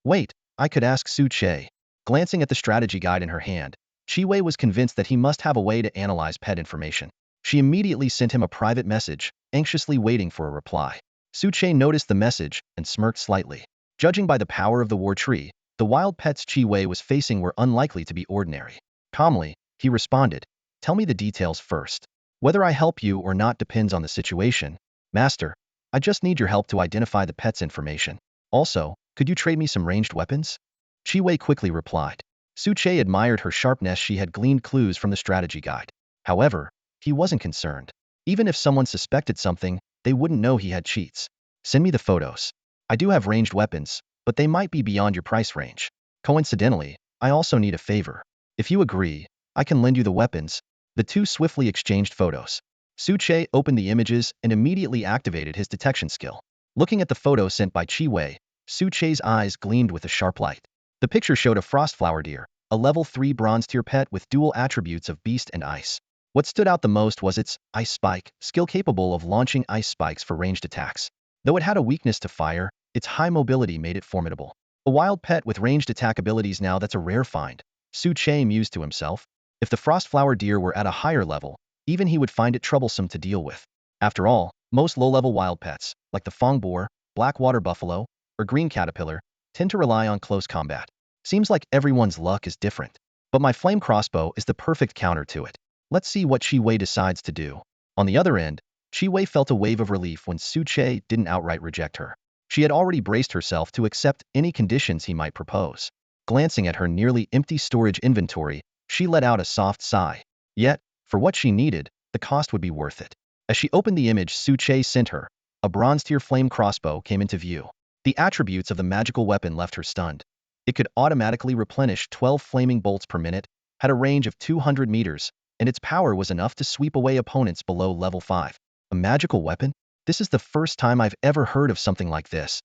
Wait, I could ask Su Che. Glancing at the strategy guide in her hand, Chi Wei was convinced that he must have a way to analyze pet information. She immediately sent him a private message, anxiously waiting for a reply. Su Che noticed the message and smirked slightly. Judging by the power of the war tree, the wild pets Chi Wei was facing were unlikely to be ordinary. Calmly, he responded, "Tell me the details first. Whether I help you or not depends on the situation. Master, I just need your help to identify the pet's information. Also, could you trade me some ranged weapons?" Chi Wei quickly replied. Su Che admired her sharpness. She had gleaned clues from the strategy guide. However, he wasn't concerned. Even if someone suspected something, they wouldn't know he had cheats. "Send me the photos. I do have ranged weapons, but they might be beyond your price range. Coincidentally, I also need a favor. If you agree, I can lend you the weapons." The two swiftly exchanged photos. Su Che opened the images and immediately activated his detection skill. Looking at the photo sent by Chi Wei, Su Che's eyes gleamed with a sharp light. The picture showed a frostflower deer, a level 3 bronze tier pet with dual attributes of beast and ice. What stood out the most was its ice spike, skill capable of launching ice spikes for ranged attacks. Though it had a weakness to fire, its high mobility made it formidable. A wild pet with ranged attack abilities, now that's a rare find. Su Che mused to himself. If the frostflower deer were at a higher level, even he would find it troublesome to deal with. After all, most low-level wild pets, like the fong boar, black water buffalo, or green caterpillar, tend to rely on close combat. Seems like everyone's luck is different. But my flame crossbow is the perfect counter to it. Let's see what Chi Wei decides to do. On the other end, Chi Wei felt a wave of relief when Su Che didn't outright reject her. She had already braced herself to accept any conditions he might propose. Glancing at her nearly empty storage inventory, she let out a soft sigh. Yet, for what she needed, the cost would be worth it. As she opened the image Su Che sent her, a bronze-tier flame crossbow came into view. The attributes of the magical weapon left her stunned. It could automatically replenish 12 flaming bolts per minute, had a range of 200 meters, and its power was enough to sweep away opponents below level 5. A magical weapon? This is the first time I've ever heard of something like this.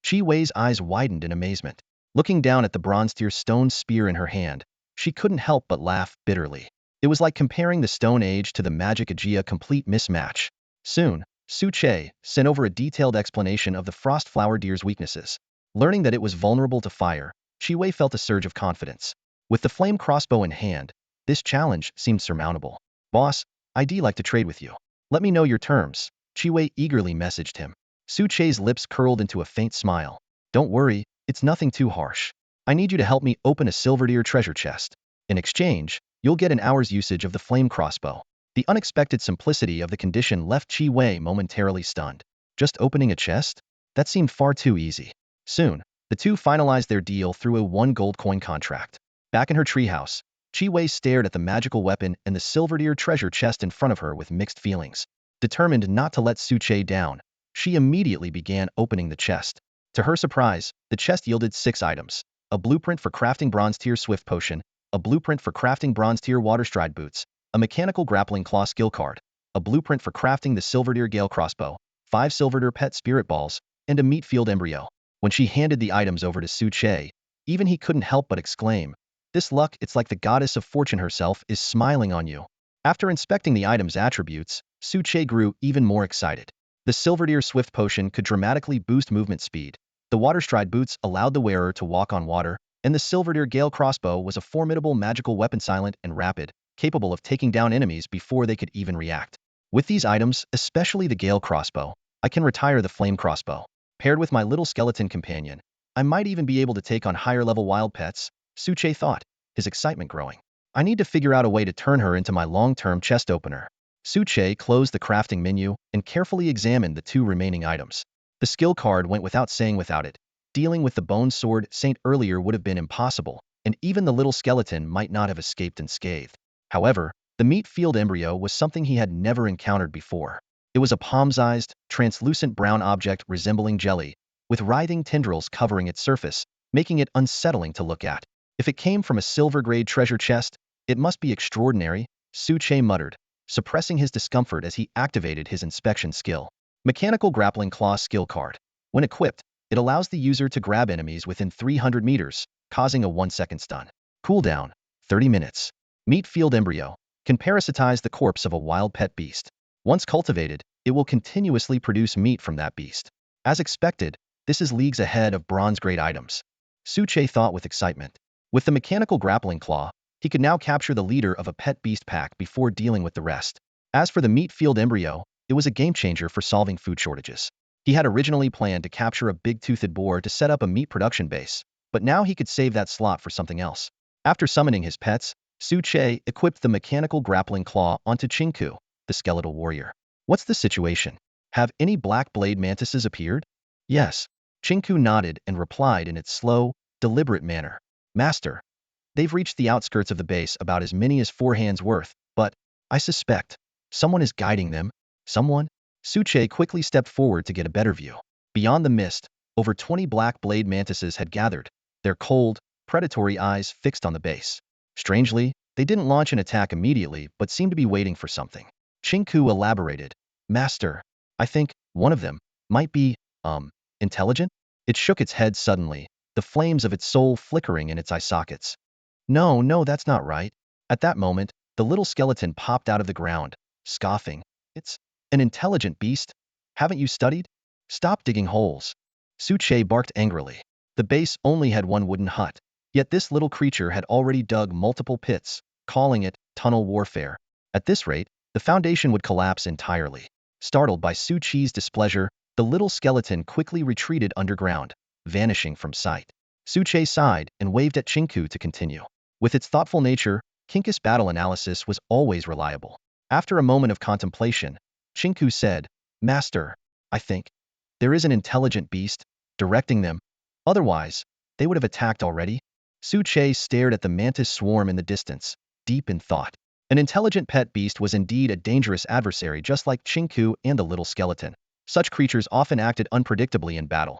Chi Wei's eyes widened in amazement. Looking down at the bronze-tier stone spear in her hand, she couldn't help but laugh bitterly. It was like comparing the Stone Age to the magic Age, a complete mismatch. Soon, Su Che sent over a detailed explanation of the frostflower deer's weaknesses. Learning that it was vulnerable to fire, Chi Wei felt a surge of confidence. With the flame crossbow in hand, this challenge seemed surmountable. "Boss, I'd like to trade with you. Let me know your terms," Chi Wei eagerly messaged him. Su Che's lips curled into a faint smile. "Don't worry, it's nothing too harsh. I need you to help me open a silver deer treasure chest. In exchange, you'll get an hour's usage of the flame crossbow." The unexpected simplicity of the condition left Chi Wei momentarily stunned. Just opening a chest? That seemed far too easy. Soon, the two finalized their deal through a 1 gold coin contract. Back in her treehouse, Chi Wei stared at the magical weapon and the silver deer treasure chest in front of her with mixed feelings. Determined not to let Su Che down, she immediately began opening the chest. To her surprise, the chest yielded 6 items. A blueprint for crafting bronze-tier swift potion, a blueprint for crafting bronze-tier waterstride boots, a mechanical grappling claw skill card, a blueprint for crafting the silver deer gale crossbow, 5 silver deer pet spirit balls, and a meat field embryo. When she handed the items over to Su Che, even he couldn't help but exclaim, "This luck, it's like the goddess of fortune herself is smiling on you." After inspecting the items' attributes, Su Che grew even more excited. The silver deer swift potion could dramatically boost movement speed. The waterstride boots allowed the wearer to walk on water, and the silver deer gale crossbow was a formidable magical weapon, silent and rapid, capable of taking down enemies before they could even react. With these items, especially the gale crossbow, I can retire the flame crossbow. Paired with my little skeleton companion, I might even be able to take on higher-level wild pets, Su Che thought, his excitement growing. I need to figure out a way to turn her into my long-term chest opener. Su Che closed the crafting menu and carefully examined the 2 remaining items. The skill card went without saying. Without it, dealing with the bone sword Saint earlier would have been impossible, and even the little skeleton might not have escaped unscathed. However, the meat field embryo was something he had never encountered before. It was a palm-sized, translucent brown object resembling jelly, with writhing tendrils covering its surface, making it unsettling to look at. If it came from a silver-grade treasure chest, it must be extraordinary, Su Che muttered, suppressing his discomfort as he activated his inspection skill. Mechanical grappling claw skill card. When equipped, it allows the user to grab enemies within 300 meters, causing a 1-second stun. Cooldown, 30 minutes. Meat field embryo. can parasitize the corpse of a wild pet beast. Once cultivated, it will continuously produce meat from that beast. As expected, this is leagues ahead of bronze-grade items. Suche thought with excitement. With the mechanical grappling claw, he could now capture the leader of a pet beast pack before dealing with the rest. As for the meat-field embryo, it was a game-changer for solving food shortages. He had originally planned to capture a big-toothed boar to set up a meat production base, but now he could save that slot for something else. After summoning his pets, Suche equipped the mechanical grappling claw onto Chinku, the skeletal warrior. What's the situation? Have any black blade mantises appeared? Yes. Chinku nodded and replied in its slow, deliberate manner. Master, they've reached the outskirts of the base about as many as 4 hands worth, but I suspect someone is guiding them. Someone? Suche quickly stepped forward to get a better view. Beyond the mist, over 20 black blade mantises had gathered, their cold, predatory eyes fixed on the base. Strangely, they didn't launch an attack immediately but seemed to be waiting for something. Chinku elaborated. Master, I think one of them might be, intelligent? It shook its head suddenly, the flames of its soul flickering in its eye sockets. No, that's not right. At that moment, the little skeleton popped out of the ground, scoffing. It's an intelligent beast. Haven't you studied? Stop digging holes. Suche barked angrily. The base only had one wooden hut, yet this little creature had already dug multiple pits, calling it tunnel warfare. At this rate, the foundation would collapse entirely. Startled by Suche's displeasure, the little skeleton quickly retreated underground, vanishing from sight. Suche sighed and waved at Chinku to continue. With its thoughtful nature, Kinkus battle analysis was always reliable. After a moment of contemplation, Chinku said, Master, I think there is an intelligent beast directing them. Otherwise, they would have attacked already. Suche stared at the mantis swarm in the distance, deep in thought. An intelligent pet beast was indeed a dangerous adversary just like Chinku and the little skeleton. Such creatures often acted unpredictably in battle.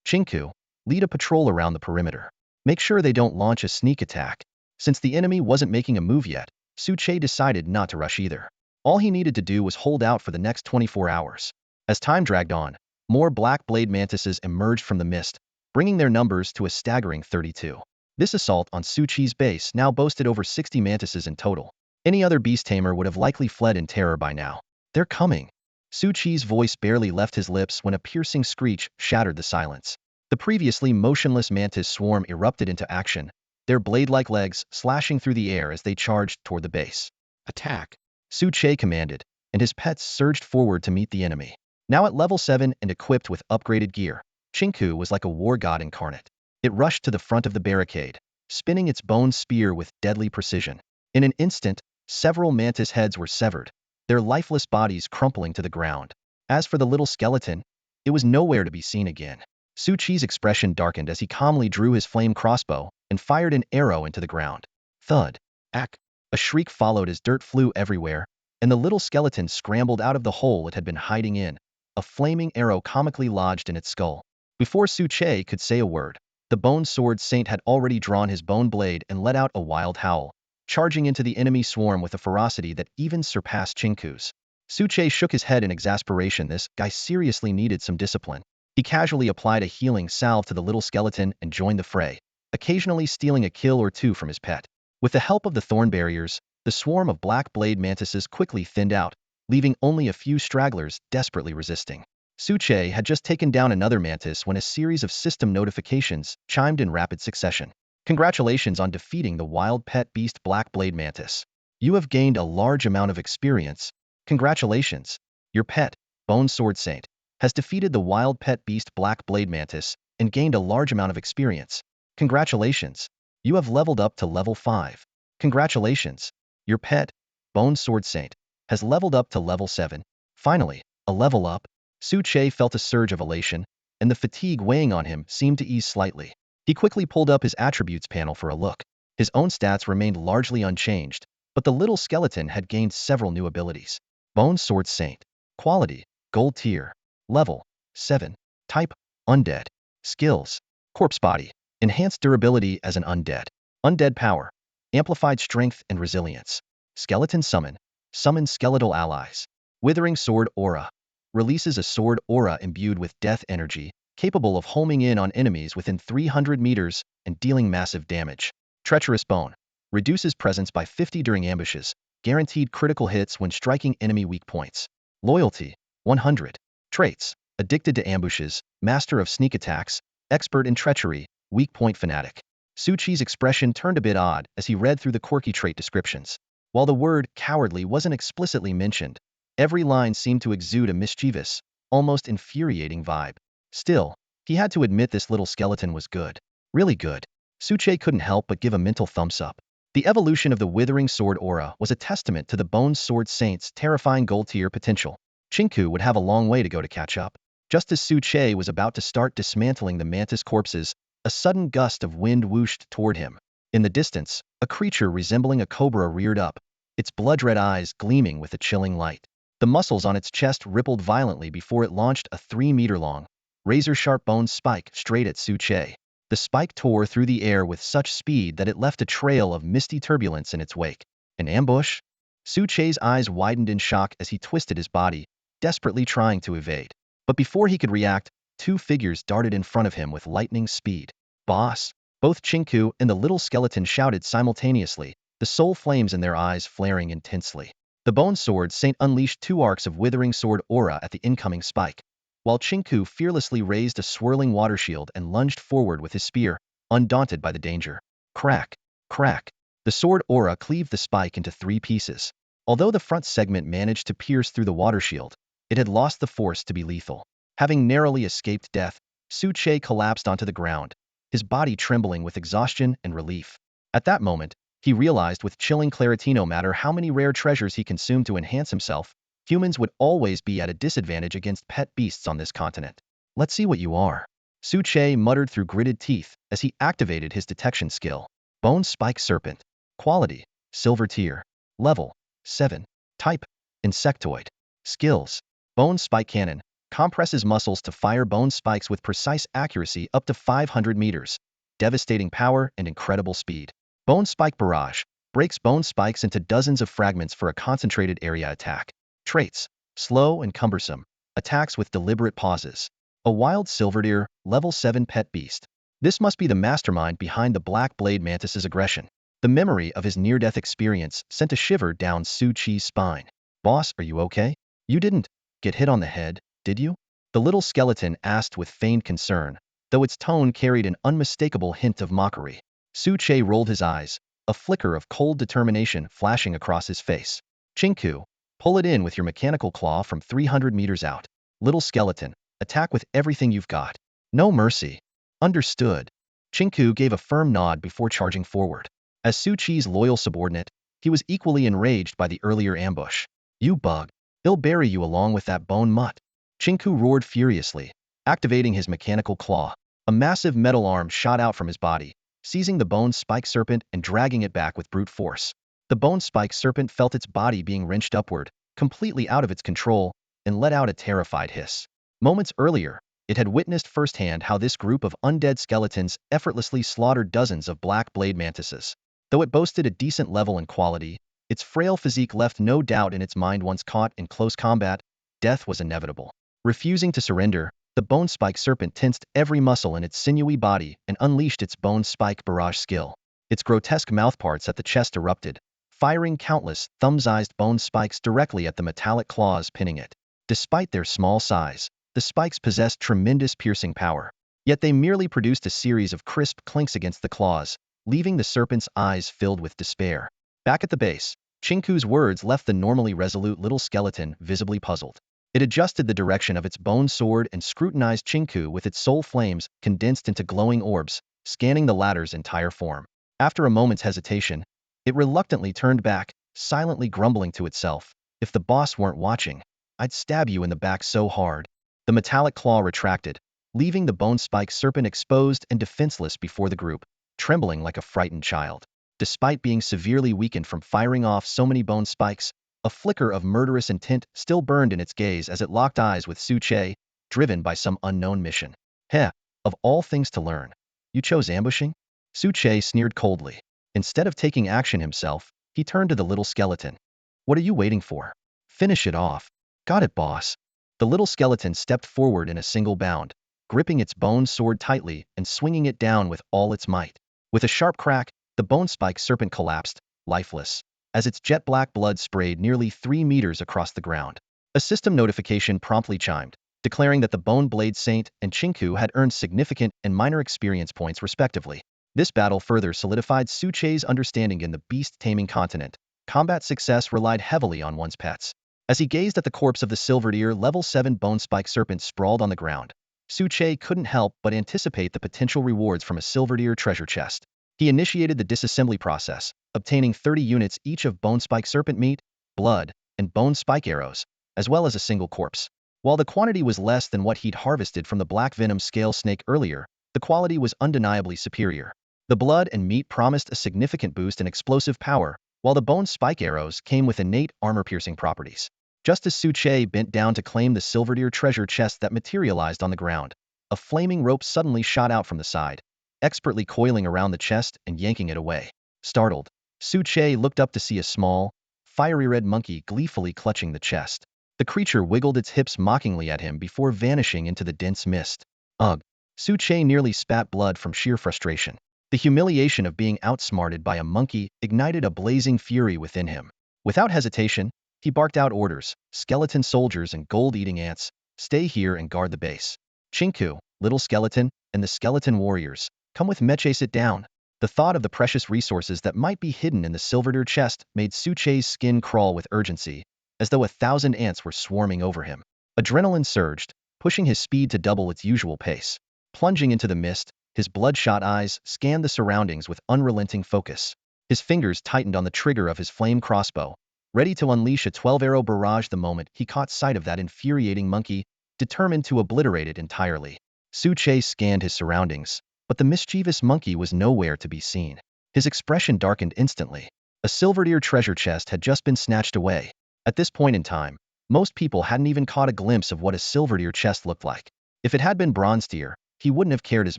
Chinku, lead a patrol around the perimeter. Make sure they don't launch a sneak attack. Since the enemy wasn't making a move yet, Suche decided not to rush either. All he needed to do was hold out for the next 24 hours. As time dragged on, more black blade mantises emerged from the mist, bringing their numbers to a staggering 32. This assault on Suche's base now boasted over 60 mantises in total. Any other beast tamer would have likely fled in terror by now. They're coming. Suche's voice barely left his lips when a piercing screech shattered the silence. The previously motionless mantis swarm erupted into action, their blade-like legs slashing through the air as they charged toward the base. Attack! Suche commanded, and his pets surged forward to meet the enemy. Now at level 7 and equipped with upgraded gear, Chinku was like a war god incarnate. It rushed to the front of the barricade, spinning its bone spear with deadly precision. In an instant, several mantis heads were severed, their lifeless bodies crumpling to the ground. As for the little skeleton, it was nowhere to be seen again. Suche's expression darkened as he calmly drew his flame crossbow and fired an arrow into the ground. Thud! Ack! A shriek followed as dirt flew everywhere, and the little skeleton scrambled out of the hole it had been hiding in, a flaming arrow comically lodged in its skull. Before Suche could say a word, the bone sword saint had already drawn his bone blade and let out a wild howl, charging into the enemy swarm with a ferocity that even surpassed Chinku's. Suche shook his head in exasperation. This guy seriously needed some discipline. He casually applied a healing salve to the little skeleton and joined the fray, occasionally stealing a kill or two from his pet. With the help of the thorn barriers, the swarm of black blade mantises quickly thinned out, leaving only a few stragglers desperately resisting. Suche had just taken down another mantis when a series of system notifications chimed in rapid succession. Congratulations on defeating the wild pet beast black blade mantis. You have gained a large amount of experience. Congratulations. Your pet, Bone Sword Saint, has defeated the wild pet beast black blade mantis and gained a large amount of experience. Congratulations. You have leveled up to level 5. Congratulations. Your pet, Bone Sword Saint, has leveled up to level 7. Finally, a level up. Suche felt a surge of elation, and the fatigue weighing on him seemed to ease slightly. He quickly pulled up his attributes panel for a look. His own stats remained largely unchanged, but the little skeleton had gained several new abilities. Bone Sword Saint. Quality, Gold Tier. Level, 7. Type, Undead. Skills, Corpse Body. Enhanced durability as an undead. Undead power. Amplified strength and resilience. Skeleton Summon. Summon skeletal allies. Withering Sword Aura. Releases a sword aura imbued with death energy, capable of homing in on enemies within 300 meters and dealing massive damage. Treacherous Bone. Reduces presence by 50 during ambushes, guaranteed critical hits when striking enemy weak points. Loyalty, 100. Traits, addicted to ambushes, master of sneak attacks, expert in treachery, weak point fanatic. Su Chi's expression turned a bit odd as he read through the quirky trait descriptions. While the word cowardly wasn't explicitly mentioned, every line seemed to exude a mischievous, almost infuriating vibe. Still, he had to admit this little skeleton was good. Really good. Suche couldn't help but give a mental thumbs up. The evolution of the Withering Sword aura was a testament to the Bone Sword Saint's terrifying gold-tier potential. Chinku would have a long way to go to catch up. Just as Suche was about to start dismantling the mantis corpses, a sudden gust of wind whooshed toward him. In the distance, a creature resembling a cobra reared up, its blood-red eyes gleaming with a chilling light. The muscles on its chest rippled violently before it launched a 3-meter-long, razor-sharp bone spike straight at Suche. The spike tore through the air with such speed that it left a trail of misty turbulence in its wake. An ambush? Suche's eyes widened in shock as he twisted his body, desperately trying to evade. But before he could react, 2 figures darted in front of him with lightning speed. Boss! Both Chinku and the little skeleton shouted simultaneously, the soul flames in their eyes flaring intensely. The Bone Sword Saint unleashed 2 arcs of Withering Sword aura at the incoming spike, while Chinku fearlessly raised a swirling water shield and lunged forward with his spear, undaunted by the danger. Crack! Crack! The sword aura cleaved the spike into 3 pieces. Although the front segment managed to pierce through the water shield, it had lost the force to be lethal. Having narrowly escaped death, Suche collapsed onto the ground, his body trembling with exhaustion and relief. At that moment, he realized with chilling clarity no matter how many rare treasures he consumed to enhance himself, humans would always be at a disadvantage against pet beasts on this continent. Let's see what you are. Suche muttered through gritted teeth as he activated his detection skill. Bone Spike Serpent. Quality, Silver Tier. Level, 7. Type, Insectoid. Skills. Bone Spike Cannon. Compresses muscles to fire bone spikes with precise accuracy up to 500 meters. Devastating power and incredible speed. Bone Spike Barrage. Breaks bone spikes into dozens of fragments for a concentrated area attack. Traits. Slow and cumbersome. Attacks with deliberate pauses. A wild silverdeer, level 7 pet beast. This must be the mastermind behind the Black Blade Mantis's aggression. The memory of his near-death experience sent a shiver down Su Chi's spine. Boss, are you okay? You didn't get hit on the head, did you? The little skeleton asked with feigned concern, though its tone carried an unmistakable hint of mockery. Suche rolled his eyes, a flicker of cold determination flashing across his face. Chinku, pull it in with your mechanical claw from 300 meters out. Little skeleton, attack with everything you've got. No mercy. Understood. Chinku gave a firm nod before charging forward. As Su Chi's loyal subordinate, he was equally enraged by the earlier ambush. You bug. He'll bury you along with that bone mutt. Chinku roared furiously, activating his mechanical claw. A massive metal arm shot out from his body, seizing the Bone Spike Serpent and dragging it back with brute force. The Bone Spike Serpent felt its body being wrenched upward, completely out of its control, and let out a terrified hiss. Moments earlier, it had witnessed firsthand how this group of undead skeletons effortlessly slaughtered dozens of Black Blade Mantises. Though it boasted a decent level and quality, its frail physique left no doubt in its mind once caught in close combat, death was inevitable. Refusing to surrender, the Bone Spike Serpent tensed every muscle in its sinewy body and unleashed its Bone Spike Barrage skill. Its grotesque mouthparts at the chest erupted, firing countless, thumb-sized bone spikes directly at the metallic claws pinning it. Despite their small size, the spikes possessed tremendous piercing power. Yet they merely produced a series of crisp clinks against the claws, leaving the serpent's eyes filled with despair. Back at the base, Chinku's words left the normally resolute little skeleton visibly puzzled. It adjusted the direction of its bone sword and scrutinized Chinku with its soul flames condensed into glowing orbs, scanning the latter's entire form. After a moment's hesitation, it reluctantly turned back, silently grumbling to itself. If the boss weren't watching, I'd stab you in the back so hard. The metallic claw retracted, leaving the Bone Spike Serpent exposed and defenseless before the group, trembling like a frightened child. Despite being severely weakened from firing off so many bone spikes, a flicker of murderous intent still burned in its gaze as it locked eyes with Suche, driven by some unknown mission. Heh, of all things to learn, you chose ambushing? Suche sneered coldly. Instead of taking action himself, he turned to the little skeleton. What are you waiting for? Finish it off. Got it, boss. The little skeleton stepped forward in a single bound, gripping its bone sword tightly and swinging it down with all its might. With a sharp crack, the Bone Spike Serpent collapsed, lifeless. as its jet-black blood sprayed nearly 3 meters across the ground. A system notification promptly chimed, declaring that the Bone Blade Saint and Chinku had earned significant and minor experience points respectively. This battle further solidified Su Che's understanding in the beast-taming continent. Combat success relied heavily on one's pets. As he gazed at the corpse of the Silvered Ear level 7 bone spike serpent sprawled on the ground, Su Che couldn't help but anticipate the potential rewards from a Silvered Ear treasure chest. He initiated the disassembly process, obtaining 30 units each of bone spike serpent meat, blood, and bone spike arrows, as well as a single corpse. While the quantity was less than what he'd harvested from the black venom scale snake earlier, the quality was undeniably superior. The blood and meat promised a significant boost in explosive power, while the bone spike arrows came with innate armor-piercing properties. Just as Su Che bent down to claim the Silvered Ear treasure chest that materialized on the ground, a flaming rope suddenly shot out from the side, expertly coiling around the chest and yanking it away. Startled, Su Che looked up to see a small, fiery red monkey gleefully clutching the chest. The creature wiggled its hips mockingly at him before vanishing into the dense mist. Ugh! Su Che nearly spat blood from sheer frustration. The humiliation of being outsmarted by a monkey ignited a blazing fury within him. Without hesitation, he barked out orders: skeleton soldiers and gold-eating ants, stay here and guard the base. Chinku, little skeleton, and the skeleton warriors, come with Meche, sit down. The thought of the precious resources that might be hidden in the Silvered Ear chest made Su Che's skin crawl with urgency, as though 1,000 ants were swarming over him. Adrenaline surged, pushing his speed to double its usual pace. Plunging into the mist, his bloodshot eyes scanned the surroundings with unrelenting focus. His fingers tightened on the trigger of his flame crossbow, ready to unleash a 12-arrow barrage the moment he caught sight of that infuriating monkey, determined to obliterate it entirely. Su Che scanned his surroundings, but the mischievous monkey was nowhere to be seen. His expression darkened instantly. A Silvered Ear treasure chest had just been snatched away. At this point in time, most people hadn't even caught a glimpse of what a Silvered Ear chest looked like. If it had been Bronze Ear, he wouldn't have cared as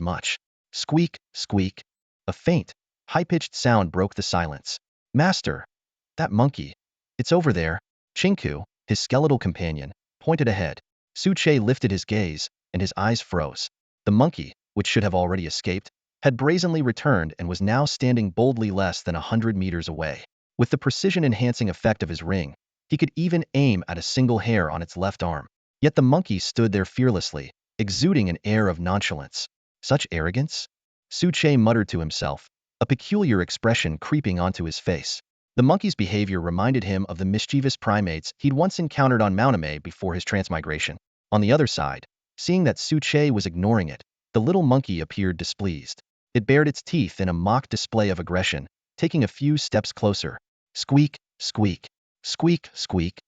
much. Squeak, squeak. A faint, high-pitched sound broke the silence. Master! That monkey! It's over there. Chinku, his skeletal companion, pointed ahead. Su Che lifted his gaze, and his eyes froze. The monkey, which should have already escaped, had brazenly returned and was now standing boldly less than 100 meters away. With the precision-enhancing effect of his ring, he could even aim at a single hair on its left arm. Yet the monkey stood there fearlessly, exuding an air of nonchalance. Such arrogance? Su Che muttered to himself, a peculiar expression creeping onto his face. The monkey's behavior reminded him of the mischievous primates he'd once encountered on Mauname before his transmigration. On the other side, seeing that Su Che was ignoring it, the little monkey appeared displeased. It bared its teeth in a mock display of aggression, taking a few steps closer. Squeak, squeak, squeak, squeak.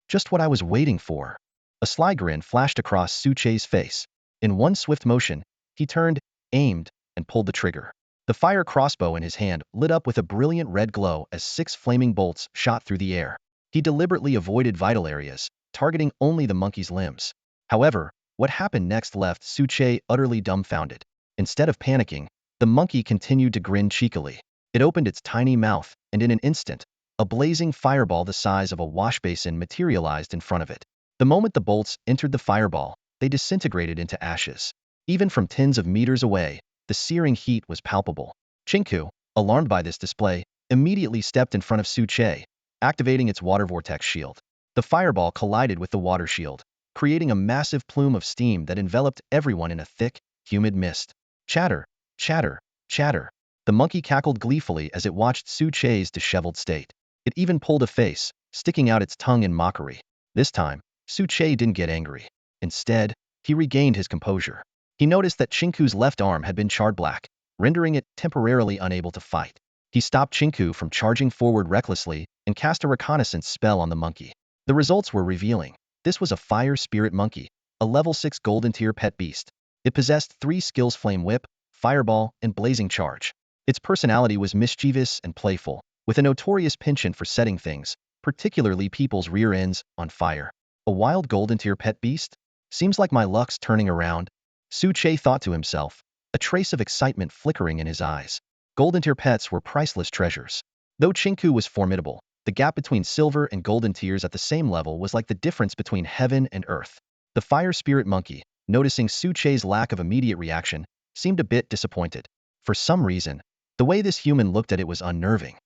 Just what I was waiting for. A sly grin flashed across Su Che's face. In one swift motion, he turned, aimed, and pulled the trigger. The fire crossbow in his hand lit up with a brilliant red glow as 6 flaming bolts shot through the air. He deliberately avoided vital areas, targeting only the monkey's limbs. However, what happened next left Su Che utterly dumbfounded. Instead of panicking, the monkey continued to grin cheekily. It opened its tiny mouth, and in an instant, a blazing fireball the size of a wash basin materialized in front of it. The moment the bolts entered the fireball, they disintegrated into ashes. Even from tens of meters away, the searing heat was palpable. Chinku, alarmed by this display, immediately stepped in front of Su Che, activating its water vortex shield. The fireball collided with the water shield, creating a massive plume of steam that enveloped everyone in a thick, humid mist. Chatter, chatter, chatter. The monkey cackled gleefully as it watched Su Che's disheveled state. It even pulled a face, sticking out its tongue in mockery. This time, Su Che didn't get angry. Instead, he regained his composure. He noticed that Chinku's left arm had been charred black, rendering it temporarily unable to fight. He stopped Chinku from charging forward recklessly and cast a reconnaissance spell on the monkey. The results were revealing. This was a fire spirit monkey, a level 6 golden tier pet beast. It possessed 3 skills: Flame Whip, Fireball, and Blazing Charge. Its personality was mischievous and playful, with a notorious penchant for setting things, particularly people's rear ends, on fire. A wild golden tier pet beast? Seems like my luck's turning around. Su Che thought to himself, a trace of excitement flickering in his eyes. Golden tier pets were priceless treasures. Though Chinku was formidable, the gap between silver and golden tiers at the same level was like the difference between heaven and earth. The fire spirit monkey, noticing Su Che's lack of immediate reaction, seemed a bit disappointed. For some reason, the way this human looked at it was unnerving.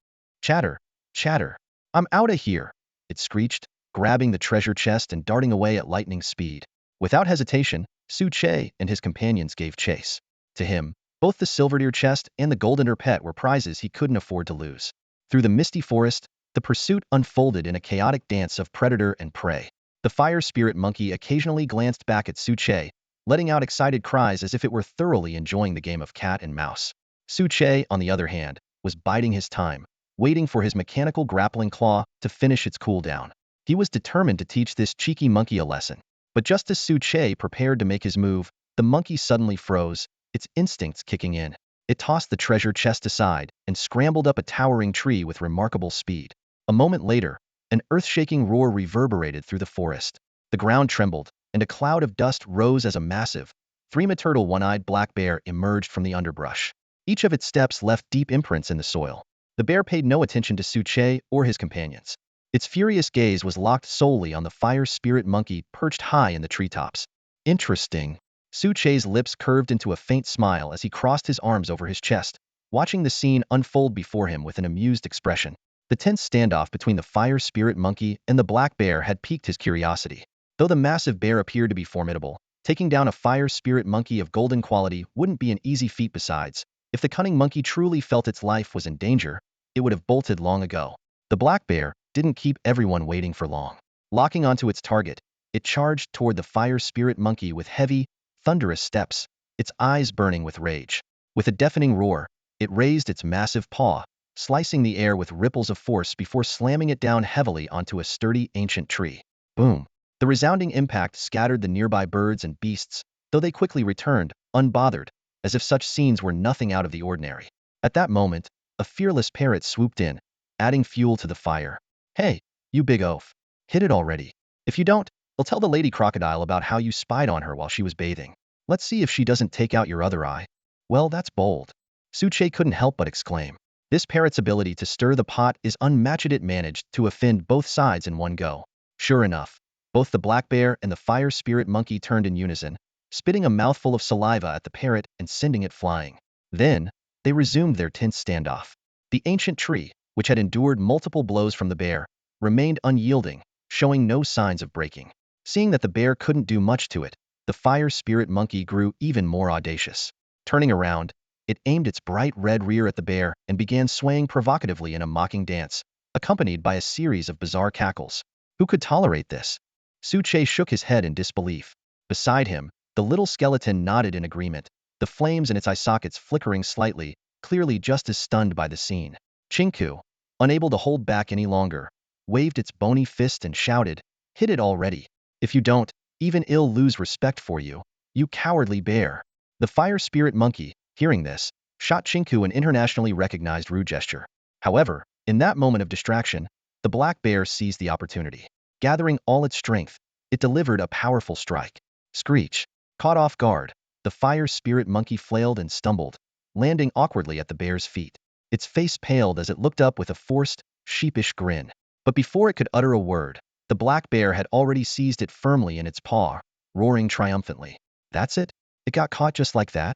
Chatter, chatter. "I'm outta here," it screeched, grabbing the treasure chest and darting away at lightning speed. Without hesitation, Su Che and his companions gave chase. To him, both the silver deer chest and the golden ear pet were prizes he couldn't afford to lose. Through the misty forest, the pursuit unfolded in a chaotic dance of predator and prey. The fire spirit monkey occasionally glanced back at Su Che, letting out excited cries as if it were thoroughly enjoying the game of cat and mouse. Su Che, on the other hand, was biding his time, waiting for his mechanical grappling claw to finish its cooldown. He was determined to teach this cheeky monkey a lesson. But just as Su Che prepared to make his move, the monkey suddenly froze, its instincts kicking in. It tossed the treasure chest aside and scrambled up a towering tree with remarkable speed. A moment later, an earth-shaking roar reverberated through the forest. The ground trembled, and a cloud of dust rose as a massive, three-meter-tall one-eyed black bear emerged from the underbrush. Each of its steps left deep imprints in the soil. The bear paid no attention to Su Che or his companions. Its furious gaze was locked solely on the fire spirit monkey perched high in the treetops. Interesting. Su Che's lips curved into a faint smile as he crossed his arms over his chest, watching the scene unfold before him with an amused expression. The tense standoff between the fire spirit monkey and the black bear had piqued his curiosity. Though the massive bear appeared to be formidable, taking down a fire spirit monkey of golden quality wouldn't be an easy feat. Besides, if the cunning monkey truly felt its life was in danger, it would have bolted long ago. The black bear didn't keep everyone waiting for long. Locking onto its target, it charged toward the fire spirit monkey with heavy, thunderous steps, its eyes burning with rage. With a deafening roar, it raised its massive paw, slicing the air with ripples of force before slamming it down heavily onto a sturdy ancient tree. Boom! The resounding impact scattered the nearby birds and beasts, though they quickly returned, unbothered, as if such scenes were nothing out of the ordinary. At that moment, a fearless parrot swooped in, adding fuel to the fire. "Hey, you big oaf. Hit it already. If you don't, I'll tell the lady crocodile about how you spied on her while she was bathing. Let's see if she doesn't take out your other eye." "Well, that's bold." Su Che couldn't help but exclaim. This parrot's ability to stir the pot is unmatched. It managed to offend both sides in one go. Sure enough, both the black bear and the fire spirit monkey turned in unison, spitting a mouthful of saliva at the parrot and sending it flying. Then, they resumed their tense standoff. The ancient tree, which had endured multiple blows from the bear, remained unyielding, showing no signs of breaking. Seeing that the bear couldn't do much to it, the fire spirit monkey grew even more audacious. Turning around, it aimed its bright red rear at the bear and began swaying provocatively in a mocking dance, accompanied by a series of bizarre cackles. Who could tolerate this? Su Che shook his head in disbelief. Beside him, the little skeleton nodded in agreement, the flames in its eye sockets flickering slightly, clearly just as stunned by the scene. Chinku, unable to hold back any longer, waved its bony fist and shouted, "Hit it already. If you don't, even I'll lose respect for you, you cowardly bear." The fire spirit monkey, hearing this, shot Chinku an internationally recognized rude gesture. However, in that moment of distraction, the black bear seized the opportunity. Gathering all its strength, it delivered a powerful strike. Screech. Caught off guard, the fire spirit monkey flailed and stumbled, landing awkwardly at the bear's feet. Its face paled as it looked up with a forced, sheepish grin. But before it could utter a word, the black bear had already seized it firmly in its paw, roaring triumphantly. "That's it? It got caught just like that?"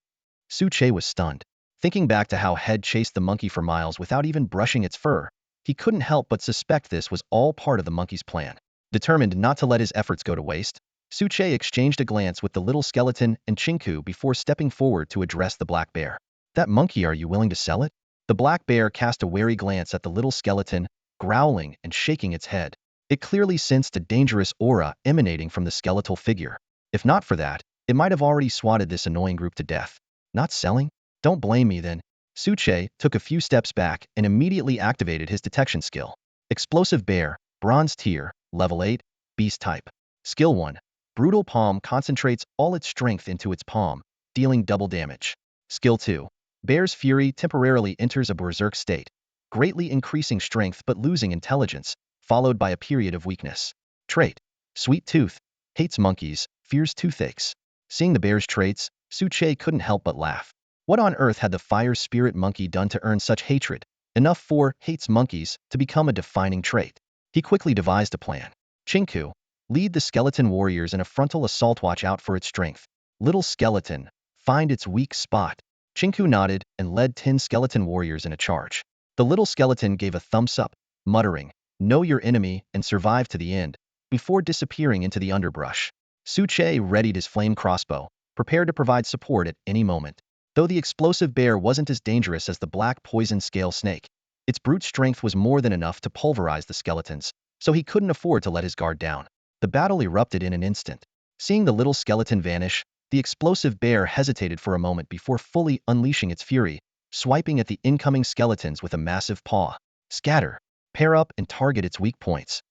Su Che was stunned. Thinking back to how Head chased the monkey for miles without even brushing its fur, he couldn't help but suspect this was all part of the monkey's plan. Determined not to let his efforts go to waste, Su Che exchanged a glance with the little skeleton and Chinku before stepping forward to address the black bear. "That monkey, are you willing to sell it?" The black bear cast a wary glance at the little skeleton, growling and shaking its head. It clearly sensed a dangerous aura emanating from the skeletal figure. If not for that, it might have already swatted this annoying group to death. "Not selling? Don't blame me then." Su Che took a few steps back and immediately activated his detection skill. Explosive Bear, Bronze Tier, Level 8, Beast Type. Skill 1. Brutal Palm concentrates all its strength into its palm, dealing double damage. Skill 2. Bear's Fury temporarily enters a berserk state, greatly increasing strength but losing intelligence, followed by a period of weakness. Trait. Sweet Tooth, hates monkeys, fears toothaches. Seeing the bear's traits, Su Che couldn't help but laugh. What on earth had the fire spirit monkey done to earn such hatred, enough for hates monkeys to become a defining trait? He quickly devised a plan. Chinku, lead the skeleton warriors in a frontal assault. Watch out for its strength. Little skeleton, find its weak spot. Chinku nodded and led 10 skeleton warriors in a charge. The little skeleton gave a thumbs up, muttering, know your enemy, and survive to the end, before disappearing into the underbrush. Suche readied his flame crossbow, prepared to provide support at any moment. Though the explosive bear wasn't as dangerous as the black poison scale snake, its brute strength was more than enough to pulverize the skeletons, so he couldn't afford to let his guard down. The battle erupted in an instant. Seeing the little skeleton vanish, the explosive bear hesitated for a moment before fully unleashing its fury, swiping at the incoming skeletons with a massive paw. Scatter, pair up, and target its weak points.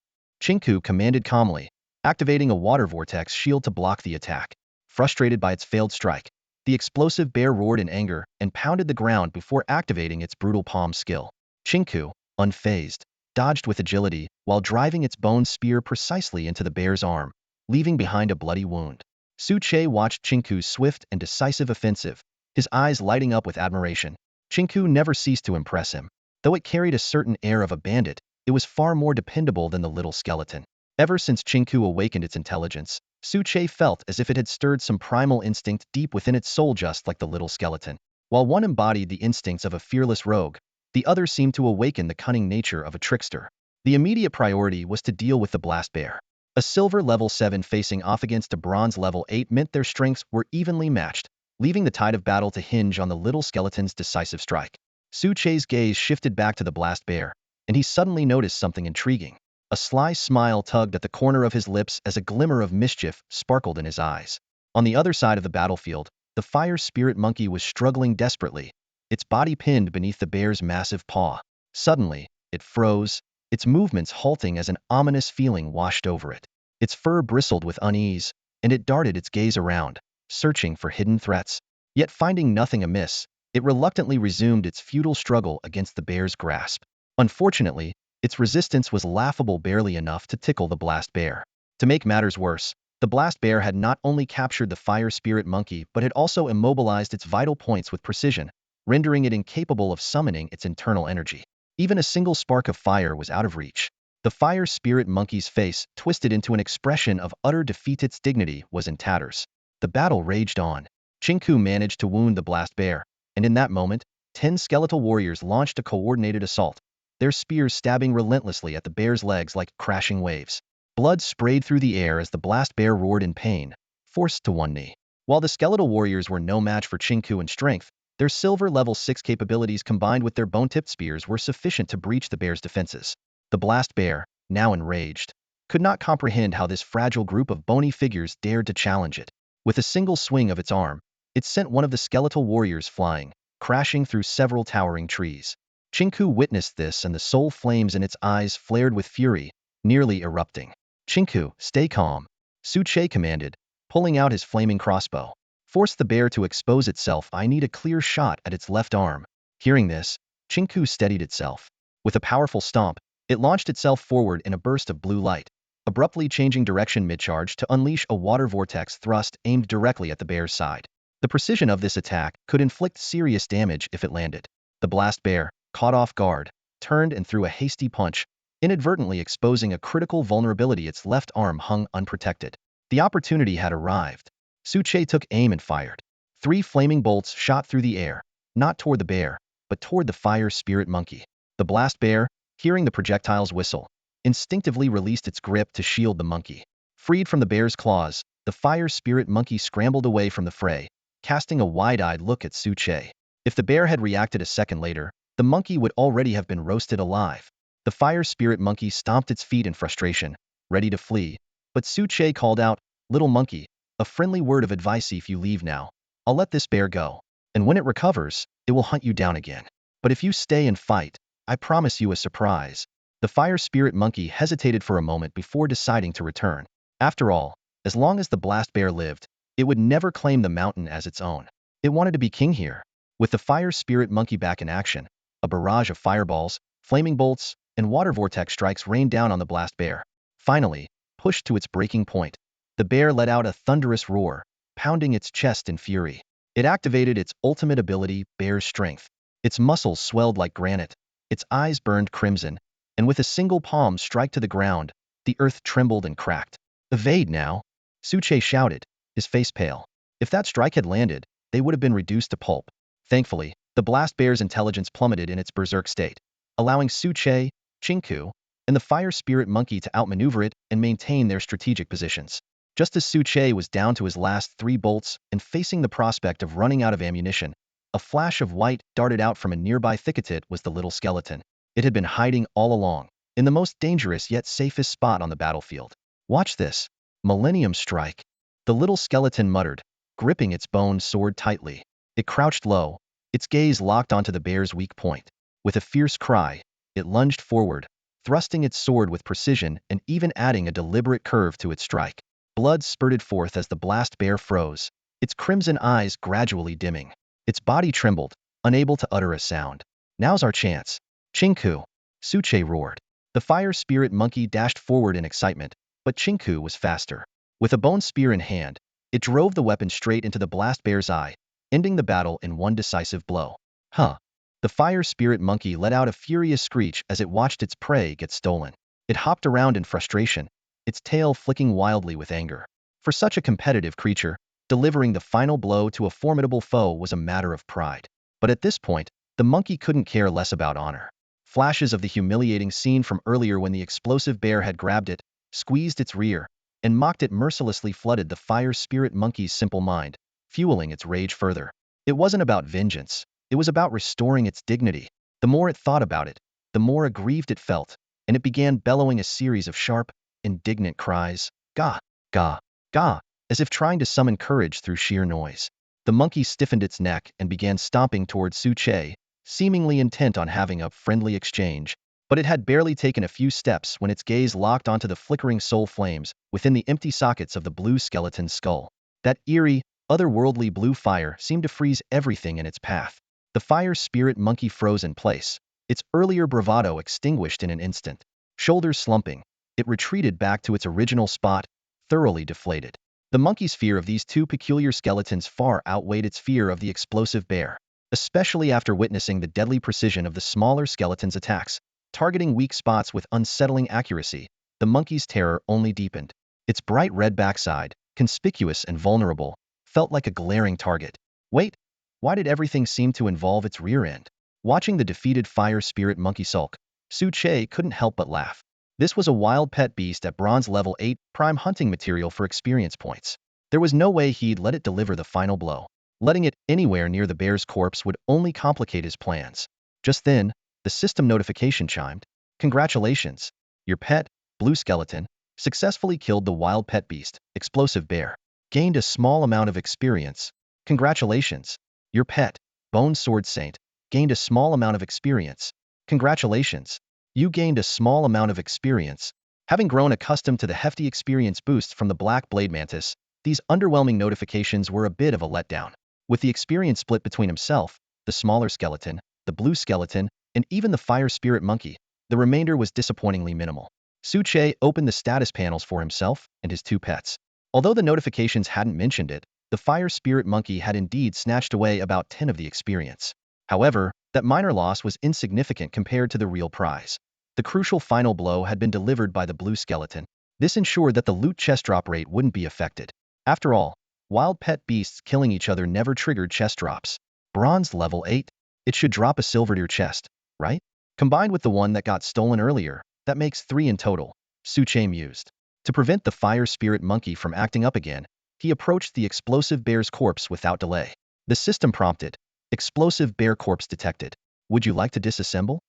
Chinku commanded calmly, activating a water vortex shield to block the attack. Frustrated by its failed strike, the explosive bear roared in anger and pounded the ground before activating its brutal palm skill. Chinku, unfazed, dodged with agility while driving its bone spear precisely into the bear's arm, leaving behind a bloody wound. Suche watched Chinku's swift and decisive offensive, his eyes lighting up with admiration. Chinku never ceased to impress him. Though it carried a certain air of a bandit, it was far more dependable than the little skeleton. Ever since Chinku awakened its intelligence, Suche felt as if it had stirred some primal instinct deep within its soul, just like the little skeleton. While one embodied the instincts of a fearless rogue, the other seemed to awaken the cunning nature of a trickster. The immediate priority was to deal with the blast bear. A silver level 7 facing off against a bronze level 8 meant their strengths were evenly matched, leaving the tide of battle to hinge on the little skeleton's decisive strike. Suche's gaze shifted back to the blast bear, and he suddenly noticed something intriguing. A sly smile tugged at the corner of his lips as a glimmer of mischief sparkled in his eyes. On the other side of the battlefield, the fire spirit monkey was struggling desperately, its body pinned beneath the bear's massive paw. Suddenly, it froze, its movements halting as an ominous feeling washed over it. Its fur bristled with unease, and it darted its gaze around, searching for hidden threats. Yet finding nothing amiss, it reluctantly resumed its futile struggle against the bear's grasp. Unfortunately, its resistance was laughable, barely enough to tickle the blast bear. To make matters worse, the blast bear had not only captured the fire spirit monkey but had also immobilized its vital points with precision, rendering it incapable of summoning its internal energy. Even a single spark of fire was out of reach. The fire spirit monkey's face, twisted into an expression of utter defeat, its dignity was in tatters. The battle raged on. Chinku managed to wound the blast bear, and in that moment, 10 skeletal warriors launched a coordinated assault, their spears stabbing relentlessly at the bear's legs like crashing waves. Blood sprayed through the air as the blast bear roared in pain, forced to one knee. While the skeletal warriors were no match for Chinku in strength, their silver level 6 capabilities combined with their bone-tipped spears were sufficient to breach the bear's defenses. The blast bear, now enraged, could not comprehend how this fragile group of bony figures dared to challenge it. With a single swing of its arm, it sent one of the skeletal warriors flying, crashing through several towering trees. Chinku witnessed this, and the soul flames in its eyes flared with fury, nearly erupting. Chinku, stay calm, Suche commanded, pulling out his flaming crossbow. Force the bear to expose itself. I need a clear shot at its left arm. Hearing this, Chinku steadied itself. With a powerful stomp, it launched itself forward in a burst of blue light, abruptly changing direction mid-charge to unleash a water vortex thrust aimed directly at the bear's side. The precision of this attack could inflict serious damage if it landed. The blast bear, caught off guard, turned and threw a hasty punch, inadvertently exposing a critical vulnerability. Its left arm hung unprotected. The opportunity had arrived. Suche took aim and fired. 3 flaming bolts shot through the air, not toward the bear, but toward the fire spirit monkey. The blast bear, hearing the projectiles whistle, instinctively released its grip to shield the monkey. Freed from the bear's claws, the fire spirit monkey scrambled away from the fray, casting a wide-eyed look at Suche. If the bear had reacted a second later, the monkey would already have been roasted alive. The fire spirit monkey stomped its feet in frustration, ready to flee, but Suche called out, "Little monkey, a friendly word of advice: if you leave now, I'll let this bear go, and when it recovers, it will hunt you down again. But if you stay and fight, I promise you a surprise." The fire spirit monkey hesitated for a moment before deciding to return. After all, as long as the blast bear lived, it would never claim the mountain as its own. It wanted to be king here. With the fire spirit monkey back in action, a barrage of fireballs, flaming bolts, and water vortex strikes rained down on the blast bear. Finally, pushed to its breaking point, the bear let out a thunderous roar, pounding its chest in fury. It activated its ultimate ability, Bear's Strength. Its muscles swelled like granite, its eyes burned crimson, and with a single palm strike to the ground, the earth trembled and cracked. "Evade now!" Suche shouted, his face pale. If that strike had landed, they would have been reduced to pulp. Thankfully, the blast bear's intelligence plummeted in its berserk state, allowing Suche, Chinku, and the fire spirit monkey to outmaneuver it and maintain their strategic positions. Just as Suche was down to his last 3 bolts and facing the prospect of running out of ammunition, a flash of white darted out from a nearby thicket. It was the little skeleton. It had been hiding all along, in the most dangerous yet safest spot on the battlefield. Watch this. Millennium Strike. The little skeleton muttered, gripping its bone sword tightly. It crouched low, its gaze locked onto the bear's weak point. With a fierce cry, it lunged forward, thrusting its sword with precision and even adding a deliberate curve to its strike. Blood spurted forth as the blast bear froze, its crimson eyes gradually dimming. Its body trembled, unable to utter a sound. Now's our chance. Chinku! Suche roared. The fire spirit monkey dashed forward in excitement, but Chinku was faster. With a bone spear in hand, it drove the weapon straight into the blast bear's eye, ending the battle in one decisive blow. Huh! The fire spirit monkey let out a furious screech as it watched its prey get stolen. It hopped around in frustration, its tail flicking wildly with anger. For such a competitive creature, delivering the final blow to a formidable foe was a matter of pride. But at this point, the monkey couldn't care less about honor. Flashes of the humiliating scene from earlier when the explosive bear had grabbed it, squeezed its rear, and mocked it mercilessly flooded the fire spirit monkey's simple mind, fueling its rage further. It wasn't about vengeance. It was about restoring its dignity. The more it thought about it, the more aggrieved it felt, and it began bellowing a series of sharp, indignant cries, "Gah! Gah! Gah!" as if trying to summon courage through sheer noise. The monkey stiffened its neck and began stomping towards Suche, seemingly intent on having a friendly exchange. But it had barely taken a few steps when its gaze locked onto the flickering soul flames within the empty sockets of the blue skeleton's skull. That eerie, otherworldly blue fire seemed to freeze everything in its path. The fire spirit monkey froze in place, its earlier bravado extinguished in an instant. Shoulders slumping, it retreated back to its original spot, thoroughly deflated. The monkey's fear of these 2 peculiar skeletons far outweighed its fear of the explosive bear, especially after witnessing the deadly precision of the smaller skeleton's attacks. Targeting weak spots with unsettling accuracy, the monkey's terror only deepened. Its bright red backside, conspicuous and vulnerable, felt like a glaring target. Wait, why did everything seem to involve its rear end? Watching the defeated fire spirit monkey sulk, Suche couldn't help but laugh. This was a wild pet beast at bronze level 8, prime hunting material for experience points. There was no way he'd let it deliver the final blow. Letting it anywhere near the bear's corpse would only complicate his plans. Just then, the system notification chimed. Congratulations! Your pet, Blue Skeleton, successfully killed the wild pet beast, Explosive Bear. Gained a small amount of experience. Congratulations! Your pet, Bone Sword Saint, gained a small amount of experience. Congratulations! You gained a small amount of experience. Having grown accustomed to the hefty experience boosts from the Black Blade Mantis, these underwhelming notifications were a bit of a letdown. With the experience split between himself, the smaller skeleton, the blue skeleton, and even the fire spirit monkey, the remainder was disappointingly minimal. Suche opened the status panels for himself and his 2 pets. Although the notifications hadn't mentioned it, the fire spirit monkey had indeed snatched away about 10 of the experience. However, that minor loss was insignificant compared to the real prize. The crucial final blow had been delivered by the blue skeleton. This ensured that the loot chest drop rate wouldn't be affected. After all, wild pet beasts killing each other never triggered chest drops. Bronze level 8? It should drop a silver tier chest, right? Combined with the one that got stolen earlier, that makes 3 in total, Suche mused. To prevent the fire spirit monkey from acting up again, he approached the explosive bear's corpse without delay. The system prompted, "Explosive bear corpse detected. Would you like to disassemble?"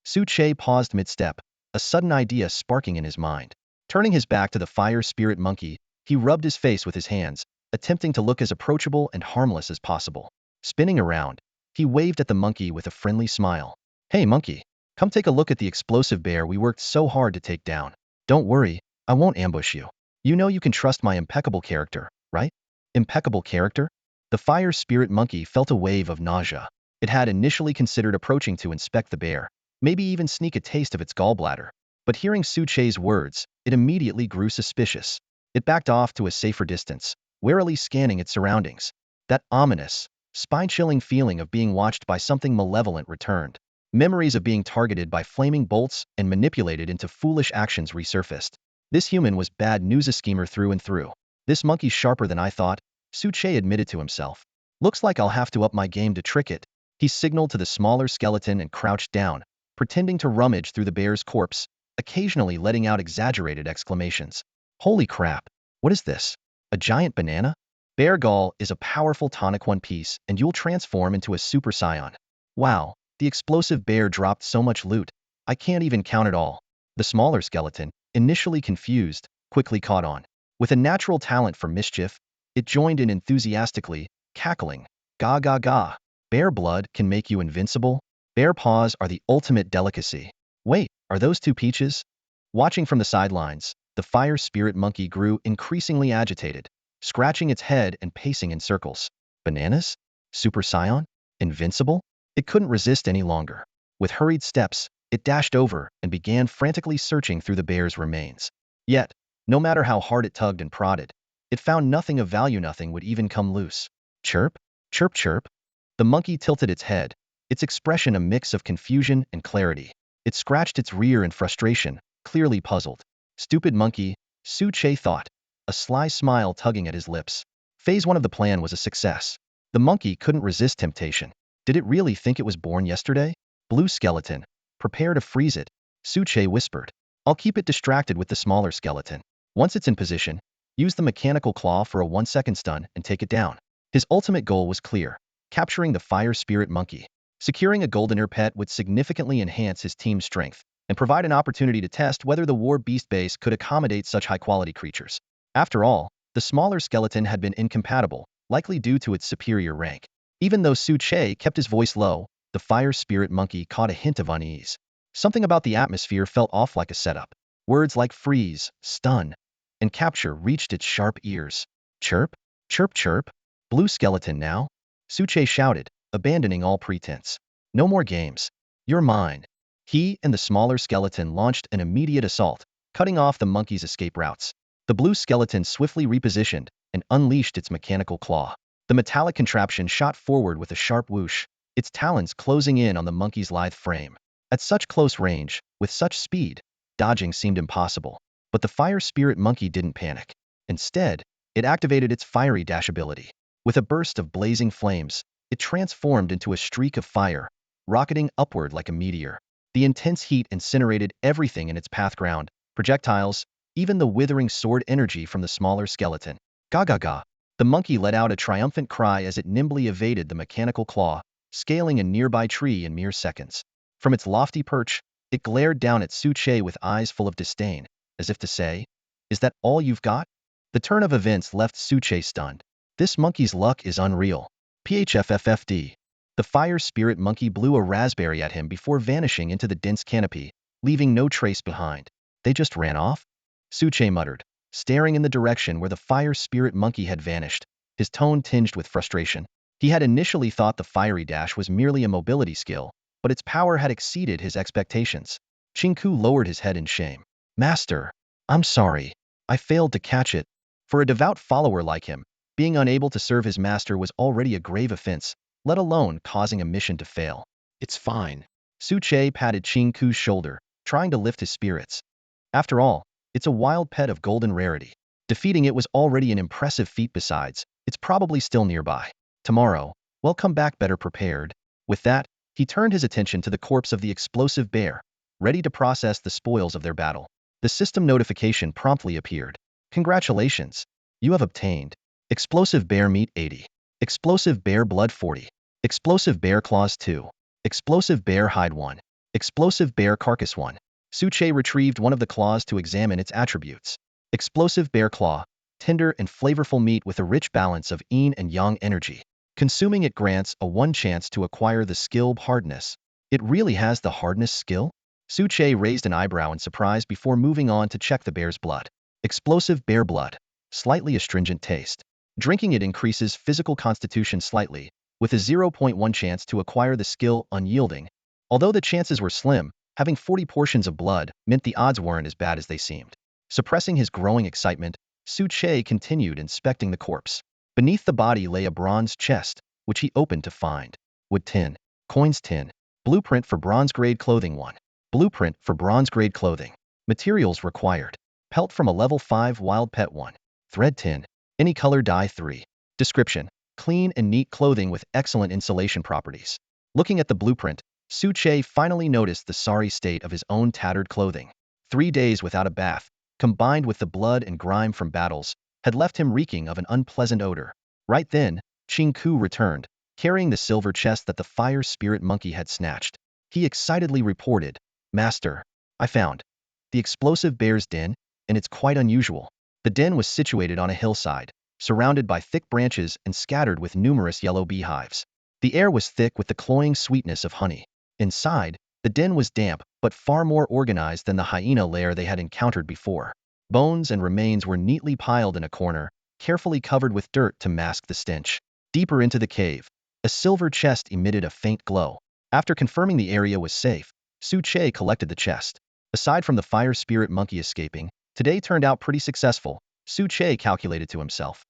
Suche paused mid-step, a sudden idea sparking in his mind. Turning his back to the fire spirit monkey, he rubbed his face with his hands, attempting to look as approachable and harmless as possible. Spinning around, he waved at the monkey with a friendly smile. "Hey monkey, come take a look at the explosive bear we worked so hard to take down. Don't worry, I won't ambush you. You know you can trust my impeccable character, right?" Impeccable character? The fire spirit monkey felt a wave of nausea. It had initially considered approaching to inspect the bear, maybe even sneak a taste of its gallbladder. But hearing Suche's words, it immediately grew suspicious. It backed off to a safer distance, warily scanning its surroundings. That ominous, spine-chilling feeling of being watched by something malevolent returned. Memories of being targeted by flaming bolts and manipulated into foolish actions resurfaced. This human was bad news, a schemer through and through. This monkey's sharper than I thought, Suche admitted to himself. Looks like I'll have to up my game to trick it. He signaled to the smaller skeleton and crouched down, pretending to rummage through the bear's corpse, occasionally letting out exaggerated exclamations. Holy crap! What is this? A giant banana? Bear Gall is a powerful tonic one piece, and you'll transform into a super scion. Wow, the explosive bear dropped so much loot. I can't even count it all. The smaller skeleton, initially confused, quickly caught on. With a natural talent for mischief, it joined in enthusiastically, cackling. Ga ga ga. Bear blood can make you invincible? Bear paws are the ultimate delicacy. Wait, are those two peaches? Watching from the sidelines, the fire spirit monkey grew increasingly agitated, scratching its head and pacing in circles. Bananas? Super Scion? Invincible? It couldn't resist any longer. With hurried steps, it dashed over and began frantically searching through the bear's remains. Yet, no matter how hard it tugged and prodded, it found nothing of value. Nothing would even come loose. Chirp? Chirp chirp? The monkey tilted its head, its expression a mix of confusion and clarity. It scratched its rear in frustration, clearly puzzled. Stupid monkey, Su Che thought, a sly smile tugging at his lips. Phase 1 of the plan was a success. The monkey couldn't resist temptation. Did it really think it was born yesterday? Blue skeleton, prepare to freeze it, Su Che whispered. I'll keep it distracted with the smaller skeleton. Once it's in position, use the mechanical claw for a 1-second stun and take it down. His ultimate goal was clear, capturing the fire spirit monkey. Securing a goldener pet would significantly enhance his team's strength and provide an opportunity to test whether the war beast base could accommodate such high-quality creatures. After all, the smaller skeleton had been incompatible, likely due to its superior rank. Even though Su Che kept his voice low, the fire spirit monkey caught a hint of unease. Something about the atmosphere felt off, like a setup. Words like freeze, stun, and capture reached its sharp ears. Chirp? Chirp chirp? Blue skeleton now? Su Che shouted, abandoning all pretense. No more games. You're mine. He and the smaller skeleton launched an immediate assault, cutting off the monkey's escape routes. The blue skeleton swiftly repositioned and unleashed its mechanical claw. The metallic contraption shot forward with a sharp whoosh, its talons closing in on the monkey's lithe frame. At such close range, with such speed, dodging seemed impossible. But the fire spirit monkey didn't panic. Instead, it activated its fiery dash ability. With a burst of blazing flames, it transformed into a streak of fire, rocketing upward like a meteor. The intense heat incinerated everything in its path: ground, projectiles, even the withering sword energy from the smaller skeleton. Ga ga ga! The monkey let out a triumphant cry as it nimbly evaded the mechanical claw, scaling a nearby tree in mere seconds. From its lofty perch, it glared down at Su Che with eyes full of disdain, as if to say, "Is that all you've got?" The turn of events left Su Che stunned. This monkey's luck is unreal. PHFFFD. The fire spirit monkey blew a raspberry at him before vanishing into the dense canopy, leaving no trace behind. They just ran off? Su Che muttered, staring in the direction where the fire spirit monkey had vanished, his tone tinged with frustration. He had initially thought the fiery dash was merely a mobility skill, but its power had exceeded his expectations. Chinku lowered his head in shame. Master, I'm sorry. I failed to catch it. For a devout follower like him, being unable to serve his master was already a grave offense, let alone causing a mission to fail. It's fine. Su Che patted Chinku's shoulder, trying to lift his spirits. After all, it's a wild pet of golden rarity. Defeating it was already an impressive feat. Besides, it's probably still nearby. Tomorrow, we'll come back better prepared. With that, he turned his attention to the corpse of the explosive bear, ready to process the spoils of their battle. The system notification promptly appeared. Congratulations! You have obtained Explosive Bear Meat 80, Explosive Bear Blood 40, Explosive Bear Claws 2, Explosive Bear Hide 1, Explosive Bear Carcass 1. Su Che retrieved one of the claws to examine its attributes. Explosive Bear Claw, tender and flavorful meat with a rich balance of yin and yang energy. Consuming it grants a 1 chance to acquire the skill Hardness. It really has the Hardness skill? Su Che raised an eyebrow in surprise before moving on to check the bear's blood. Explosive Bear Blood, slightly astringent taste. Drinking it increases physical constitution slightly, with a 0.1 chance to acquire the skill Unyielding. Although the chances were slim, having 40 portions of blood meant the odds weren't as bad as they seemed. Suppressing his growing excitement, Su Che continued inspecting the corpse. Beneath the body lay a bronze chest, which he opened to find. Wood 10, coins 10, blueprint for bronze-grade clothing 1. Blueprint for bronze-grade clothing. Materials required. Pelt from a level 5 wild pet 1. Thread 10. Any color dye 3. Description: clean and neat clothing with excellent insulation properties. Looking at the blueprint, Su Che finally noticed the sorry state of his own tattered clothing. 3 days without a bath, combined with the blood and grime from battles, had left him reeking of an unpleasant odor. Right then, Ku returned, carrying the silver chest that the fire spirit monkey had snatched. He excitedly reported, "Master, I found the explosive bear's den, and it's quite unusual." The den was situated on a hillside, surrounded by thick branches and scattered with numerous yellow beehives. The air was thick with the cloying sweetness of honey. Inside, the den was damp, but far more organized than the hyena lair they had encountered before. Bones and remains were neatly piled in a corner, carefully covered with dirt to mask the stench. Deeper into the cave, a silver chest emitted a faint glow. After confirming the area was safe, Che collected the chest. Aside from the fire spirit monkey escaping, today turned out pretty successful, Che calculated to himself.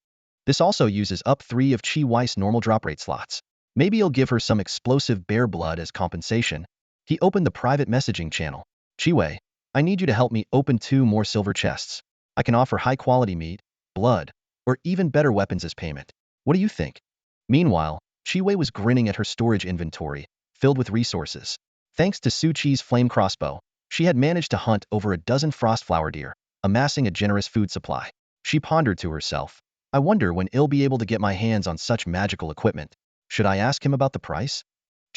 This also uses up 3 of Weiss' normal drop rate slots. Maybe he'll give her some explosive bear blood as compensation. He opened the private messaging channel. "Wei, I need you to help me open 2 more silver chests. I can offer high-quality meat, blood, or even better weapons as payment. What do you think?" Meanwhile, Wei was grinning at her storage inventory, filled with resources. Thanks to Chi's flame crossbow, she had managed to hunt over a dozen frostflower deer, amassing a generous food supply. She pondered to herself, "I wonder when I'll be able to get my hands on such magical equipment. Should I ask him about the price?"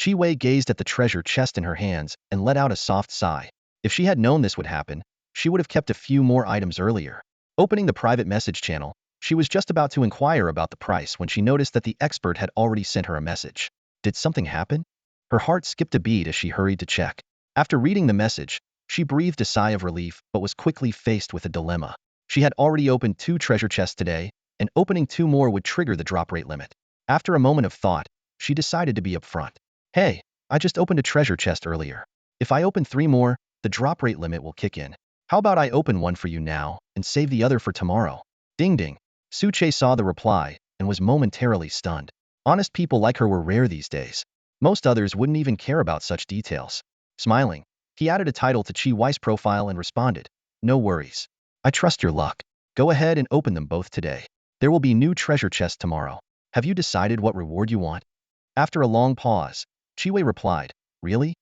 Wei gazed at the treasure chest in her hands and let out a soft sigh. If she had known this would happen, she would have kept a few more items earlier. Opening the private message channel, she was just about to inquire about the price when she noticed that the expert had already sent her a message. Did something happen? Her heart skipped a beat as she hurried to check. After reading the message, she breathed a sigh of relief but was quickly faced with a dilemma. She had already opened 2 treasure chests today, and opening 2 more would trigger the drop rate limit. After a moment of thought, she decided to be upfront. "Hey, I just opened a treasure chest earlier. If I open 3 more, the drop rate limit will kick in. How about I open one for you now and save the other for tomorrow?" Ding ding. Che saw the reply and was momentarily stunned. Honest people like her were rare these days. Most others wouldn't even care about such details. Smiling, he added a title to Weiss' profile and responded, "No worries. I trust your luck. Go ahead and open them both today. There will be new treasure chests tomorrow. Have you decided what reward you want?" After a long pause, Wei replied, "Really?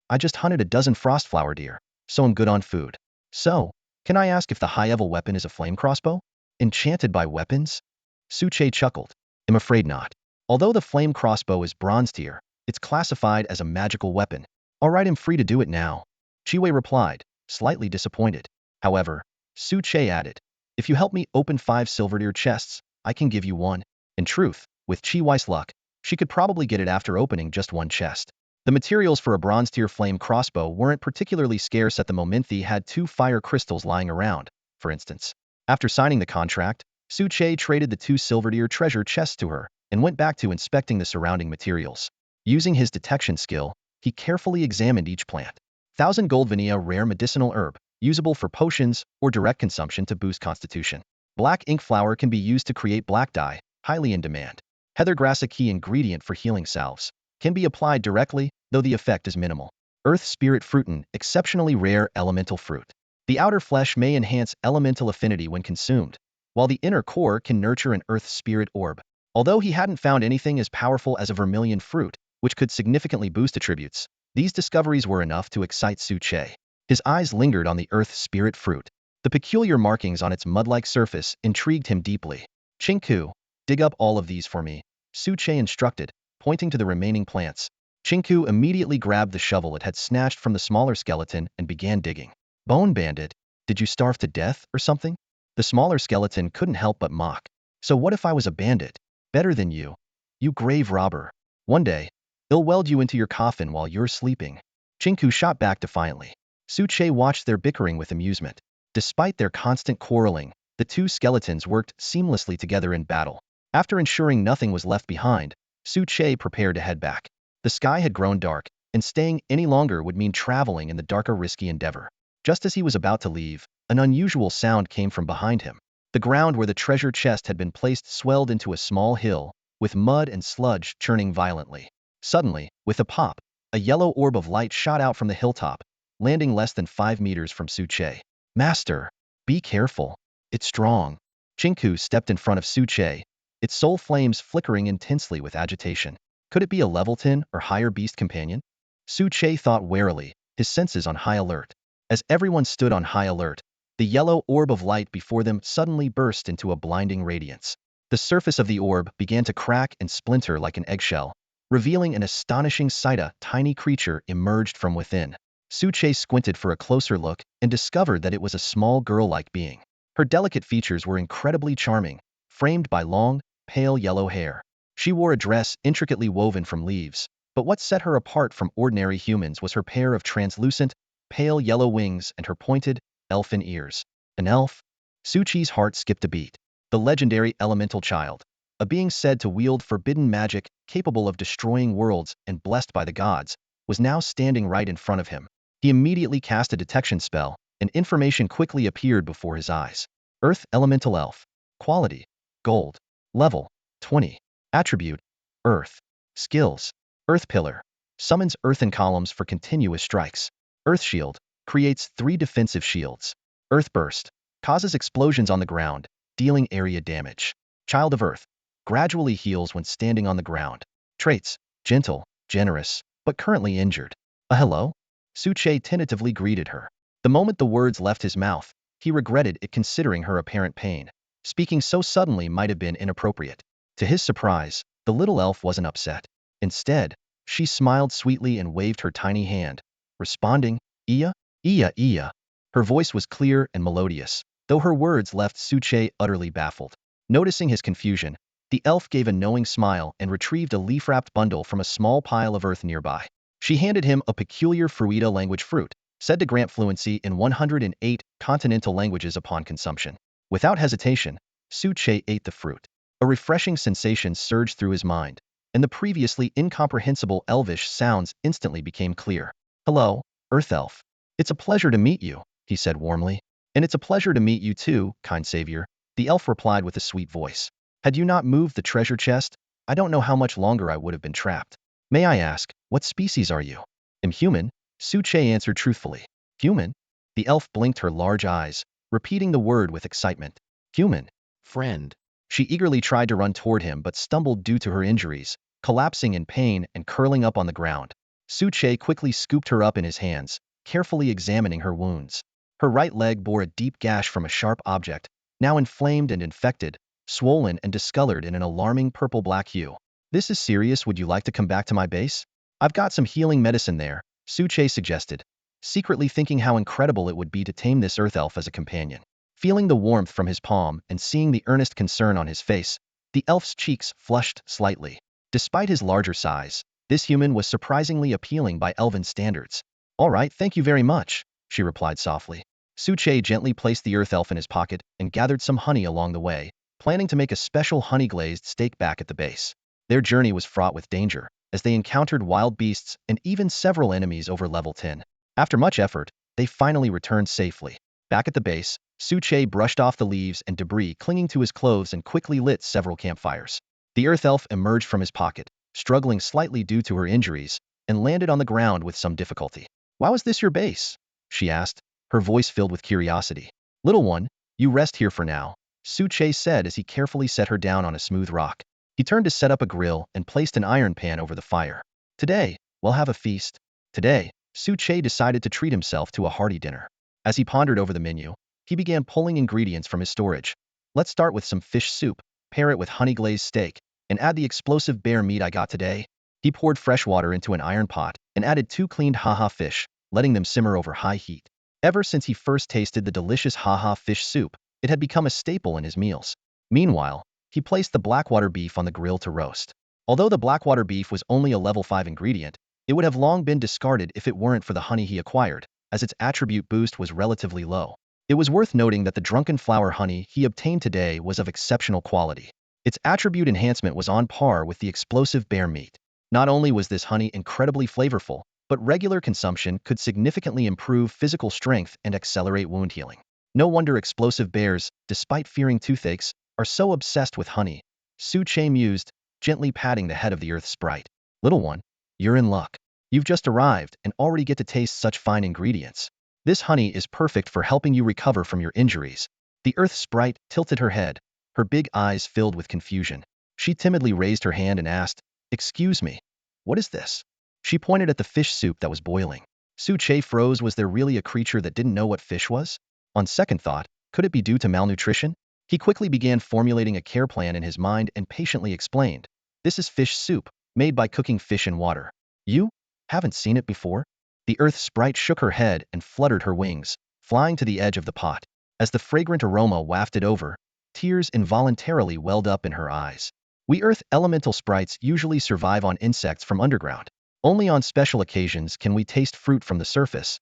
I just hunted a dozen frostflower deer, so I'm good on food. So, can I ask if the high-level weapon is a flame crossbow? Enchanted by weapons?" Che chuckled. "I'm afraid not. Although the flame crossbow is bronze tier, it's classified as a magical weapon. Alright, I'm free to do it now." Wei replied, slightly disappointed. However, Che added, "If you help me open 5 silver deer chests, I can give you one." In truth, with Weiss' luck, she could probably get it after opening just 1 chest. The materials for a bronze tier flame crossbow weren't particularly scarce at the moment. They had 2 fire crystals lying around, for instance. After signing the contract, Che traded the 2 silver deer treasure chests to her and went back to inspecting the surrounding materials. Using his detection skill, he carefully examined each plant. 1,000 gold vanilla rare medicinal herb, usable for potions or direct consumption to boost constitution. Black ink flower can be used to create black dye, highly in demand. Heathergrass, a key ingredient for healing salves, can be applied directly, though the effect is minimal. Earth spirit fruitin, exceptionally rare elemental fruit. The outer flesh may enhance elemental affinity when consumed, while the inner core can nurture an earth spirit orb. Although he hadn't found anything as powerful as a vermilion fruit, which could significantly boost attributes, these discoveries were enough to excite Che. His eyes lingered on the earth spirit fruit. The peculiar markings on its mud-like surface intrigued him deeply. "Chinku, dig up all of these for me," Che instructed, pointing to the remaining plants. Chinku immediately grabbed the shovel it had snatched from the smaller skeleton and began digging. "Bone bandit, did you starve to death or something?" The smaller skeleton couldn't help but mock. "So what if I was a bandit? Better than you. You grave robber. One day, they'll weld you into your coffin while you're sleeping." Chinku shot back defiantly. Che watched their bickering with amusement. Despite their constant quarreling, the 2 skeletons worked seamlessly together in battle. After ensuring nothing was left behind, Che prepared to head back. The sky had grown dark, and staying any longer would mean traveling in the dark, a risky endeavor. Just as he was about to leave, an unusual sound came from behind him. The ground where the treasure chest had been placed swelled into a small hill, with mud and sludge churning violently. Suddenly, with a pop, a yellow orb of light shot out from the hilltop, landing less than 5 meters from Che. "Master, be careful. It's strong." Chinku stepped in front of Che, its soul flames flickering intensely with agitation. Could it be a level 10 or higher beast companion? Che thought warily, his senses on high alert. As everyone stood on high alert, the yellow orb of light before them suddenly burst into a blinding radiance. The surface of the orb began to crack and splinter like an eggshell, revealing an astonishing sight. A tiny creature emerged from within. Suche squinted for a closer look and discovered that it was a small girl-like being. Her delicate features were incredibly charming, framed by long, pale yellow hair. She wore a dress intricately woven from leaves, but what set her apart from ordinary humans was her pair of translucent, pale yellow wings and her pointed, elfin ears. An elf? Suchi's heart skipped a beat. The legendary elemental child, a being said to wield forbidden magic, capable of destroying worlds and blessed by the gods, was now standing right in front of him. He immediately cast a detection spell, and information quickly appeared before his eyes. Earth Elemental Elf. Quality: Gold. Level: 20. Attribute: Earth. Skills: Earth Pillar. Summons earthen columns for continuous strikes. Earth Shield. Creates 3 defensive shields. Earth Burst. Causes explosions on the ground, dealing area damage. Child of Earth. Gradually heals when standing on the ground. Traits: Gentle, generous, but currently injured. A hello? Suche tentatively greeted her. The moment the words left his mouth, he regretted it considering her apparent pain. Speaking so suddenly might have been inappropriate. To his surprise, the little elf wasn't upset. Instead, she smiled sweetly and waved her tiny hand, responding, Iya, Iya, Iya. Her voice was clear and melodious, though her words left Suche utterly baffled. Noticing his confusion, the elf gave a knowing smile and retrieved a leaf-wrapped bundle from a small pile of earth nearby. She handed him a peculiar Fruita language fruit, said to grant fluency in 108 continental languages upon consumption. Without hesitation, Suche ate the fruit. A refreshing sensation surged through his mind, and the previously incomprehensible elvish sounds instantly became clear. Hello, Earth Elf. It's a pleasure to meet you, he said warmly. And it's a pleasure to meet you too, kind savior, the elf replied with a sweet voice. Had you not moved the treasure chest, I don't know how much longer I would have been trapped. May I ask, what species are you? I'm human, Suche answered truthfully. Human? The elf blinked her large eyes, repeating the word with excitement. Human. Friend. She eagerly tried to run toward him but stumbled due to her injuries, collapsing in pain and curling up on the ground. Suche quickly scooped her up in his hands, carefully examining her wounds. Her right leg bore a deep gash from a sharp object, now inflamed and infected, swollen and discolored in an alarming purple-black hue. This is serious. Would you like to come back to my base? I've got some healing medicine there, Suche suggested, secretly thinking how incredible it would be to tame this earth elf as a companion. Feeling the warmth from his palm and seeing the earnest concern on his face, the elf's cheeks flushed slightly. Despite his larger size, this human was surprisingly appealing by elven standards. All right, thank you very much, she replied softly. Suche gently placed the earth elf in his pocket and gathered some honey along the way, planning to make a special honey-glazed steak back at the base. Their journey was fraught with danger, as they encountered wild beasts and even several enemies over level 10. After much effort, they finally returned safely. Back at the base, Suche brushed off the leaves and debris clinging to his clothes and quickly lit several campfires. The earth elf emerged from his pocket, struggling slightly due to her injuries, and landed on the ground with some difficulty. Why was this your base? She asked, her voice filled with curiosity. Little one, you rest here for now, Suche said as he carefully set her down on a smooth rock. He turned to set up a grill and placed an iron pan over the fire. Today, we'll have a feast. Today, Suche decided to treat himself to a hearty dinner. As he pondered over the menu, he began pulling ingredients from his storage. Let's start with some fish soup, pair it with honey-glazed steak, and add the explosive bear meat I got today. He poured fresh water into an iron pot and added 2 cleaned haha fish, letting them simmer over high heat. Ever since he first tasted the delicious haha fish soup, it had become a staple in his meals. Meanwhile, he placed the blackwater beef on the grill to roast. Although the blackwater beef was only a level 5 ingredient, it would have long been discarded if it weren't for the honey he acquired, as its attribute boost was relatively low. It was worth noting that the drunken flower honey he obtained today was of exceptional quality. Its attribute enhancement was on par with the explosive bear meat. Not only was this honey incredibly flavorful, but regular consumption could significantly improve physical strength and accelerate wound healing. No wonder explosive bears, despite fearing toothaches, are so obsessed with honey, Suche mused, gently patting the head of the earth sprite. Little one, you're in luck. You've just arrived and already get to taste such fine ingredients. This honey is perfect for helping you recover from your injuries. The earth sprite tilted her head, her big eyes filled with confusion. She timidly raised her hand and asked, Excuse me, what is this? She pointed at the fish soup that was boiling. Su Che froze. Was there really a creature that didn't know what fish was? On second thought, could it be due to malnutrition? He quickly began formulating a care plan in his mind and patiently explained, "This is fish soup, made by cooking fish in water. You haven't seen it before?" The earth sprite shook her head and fluttered her wings, flying to the edge of the pot. As the fragrant aroma wafted over, tears involuntarily welled up in her eyes. We earth elemental sprites usually survive on insects from underground. Only on special occasions can we taste fruit from the surface.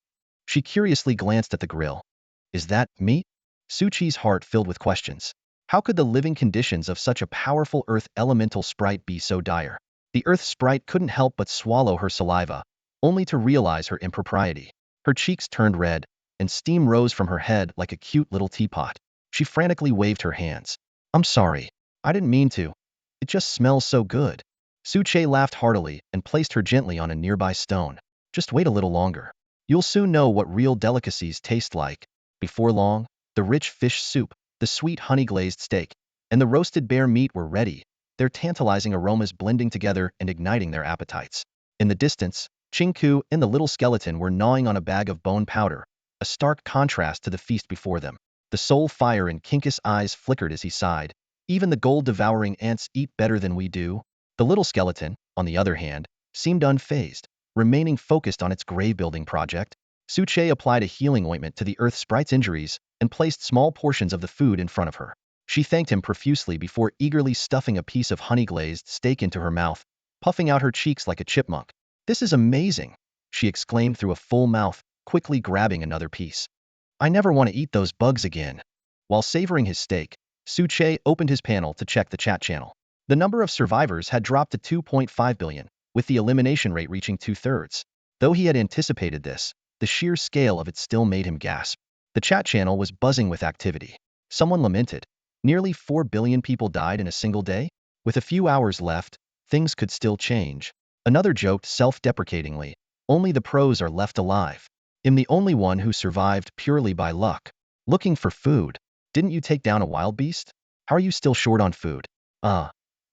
She curiously glanced at the grill. Is that meat? Suchi's heart filled with questions. How could the living conditions of such a powerful earth elemental sprite be so dire? The earth sprite couldn't help but swallow her saliva, only to realize her impropriety. Her cheeks turned red, and steam rose from her head like a cute little teapot. She frantically waved her hands. "I'm sorry. I didn't mean to. It just smells so good." Su Che laughed heartily and placed her gently on a nearby stone. "Just wait a little longer. You'll soon know what real delicacies taste like." Before long, the rich fish soup, the sweet honey-glazed steak, and the roasted bear meat were ready, their tantalizing aromas blending together and igniting their appetites. In the distance, Chingku and the little skeleton were gnawing on a bag of bone powder, a stark contrast to the feast before them. The soul fire in Kinkus' eyes flickered as he sighed. "Even the gold-devouring ants eat better than we do." The little skeleton, on the other hand, seemed unfazed, remaining focused on its grave-building project. Su Che applied a healing ointment to the earth sprite's injuries and placed small portions of the food in front of her. She thanked him profusely before eagerly stuffing a piece of honey-glazed steak into her mouth, puffing out her cheeks like a chipmunk. "This is amazing," she exclaimed through a full mouth, quickly grabbing another piece. "I never want to eat those bugs again." While savoring his steak, Su Che opened his panel to check the chat channel. The number of survivors had dropped to 2.5 billion, with the elimination rate reaching 2/3. Though he had anticipated this, the sheer scale of it still made him gasp. The chat channel was buzzing with activity. Someone lamented, "Nearly 4 billion people died in a single day? With a few hours left, things could still change." Another joked self-deprecatingly, "Only the pros are left alive. I'm the only one who survived purely by luck." Looking for food. Didn't you take down a wild beast? How are you still short on food?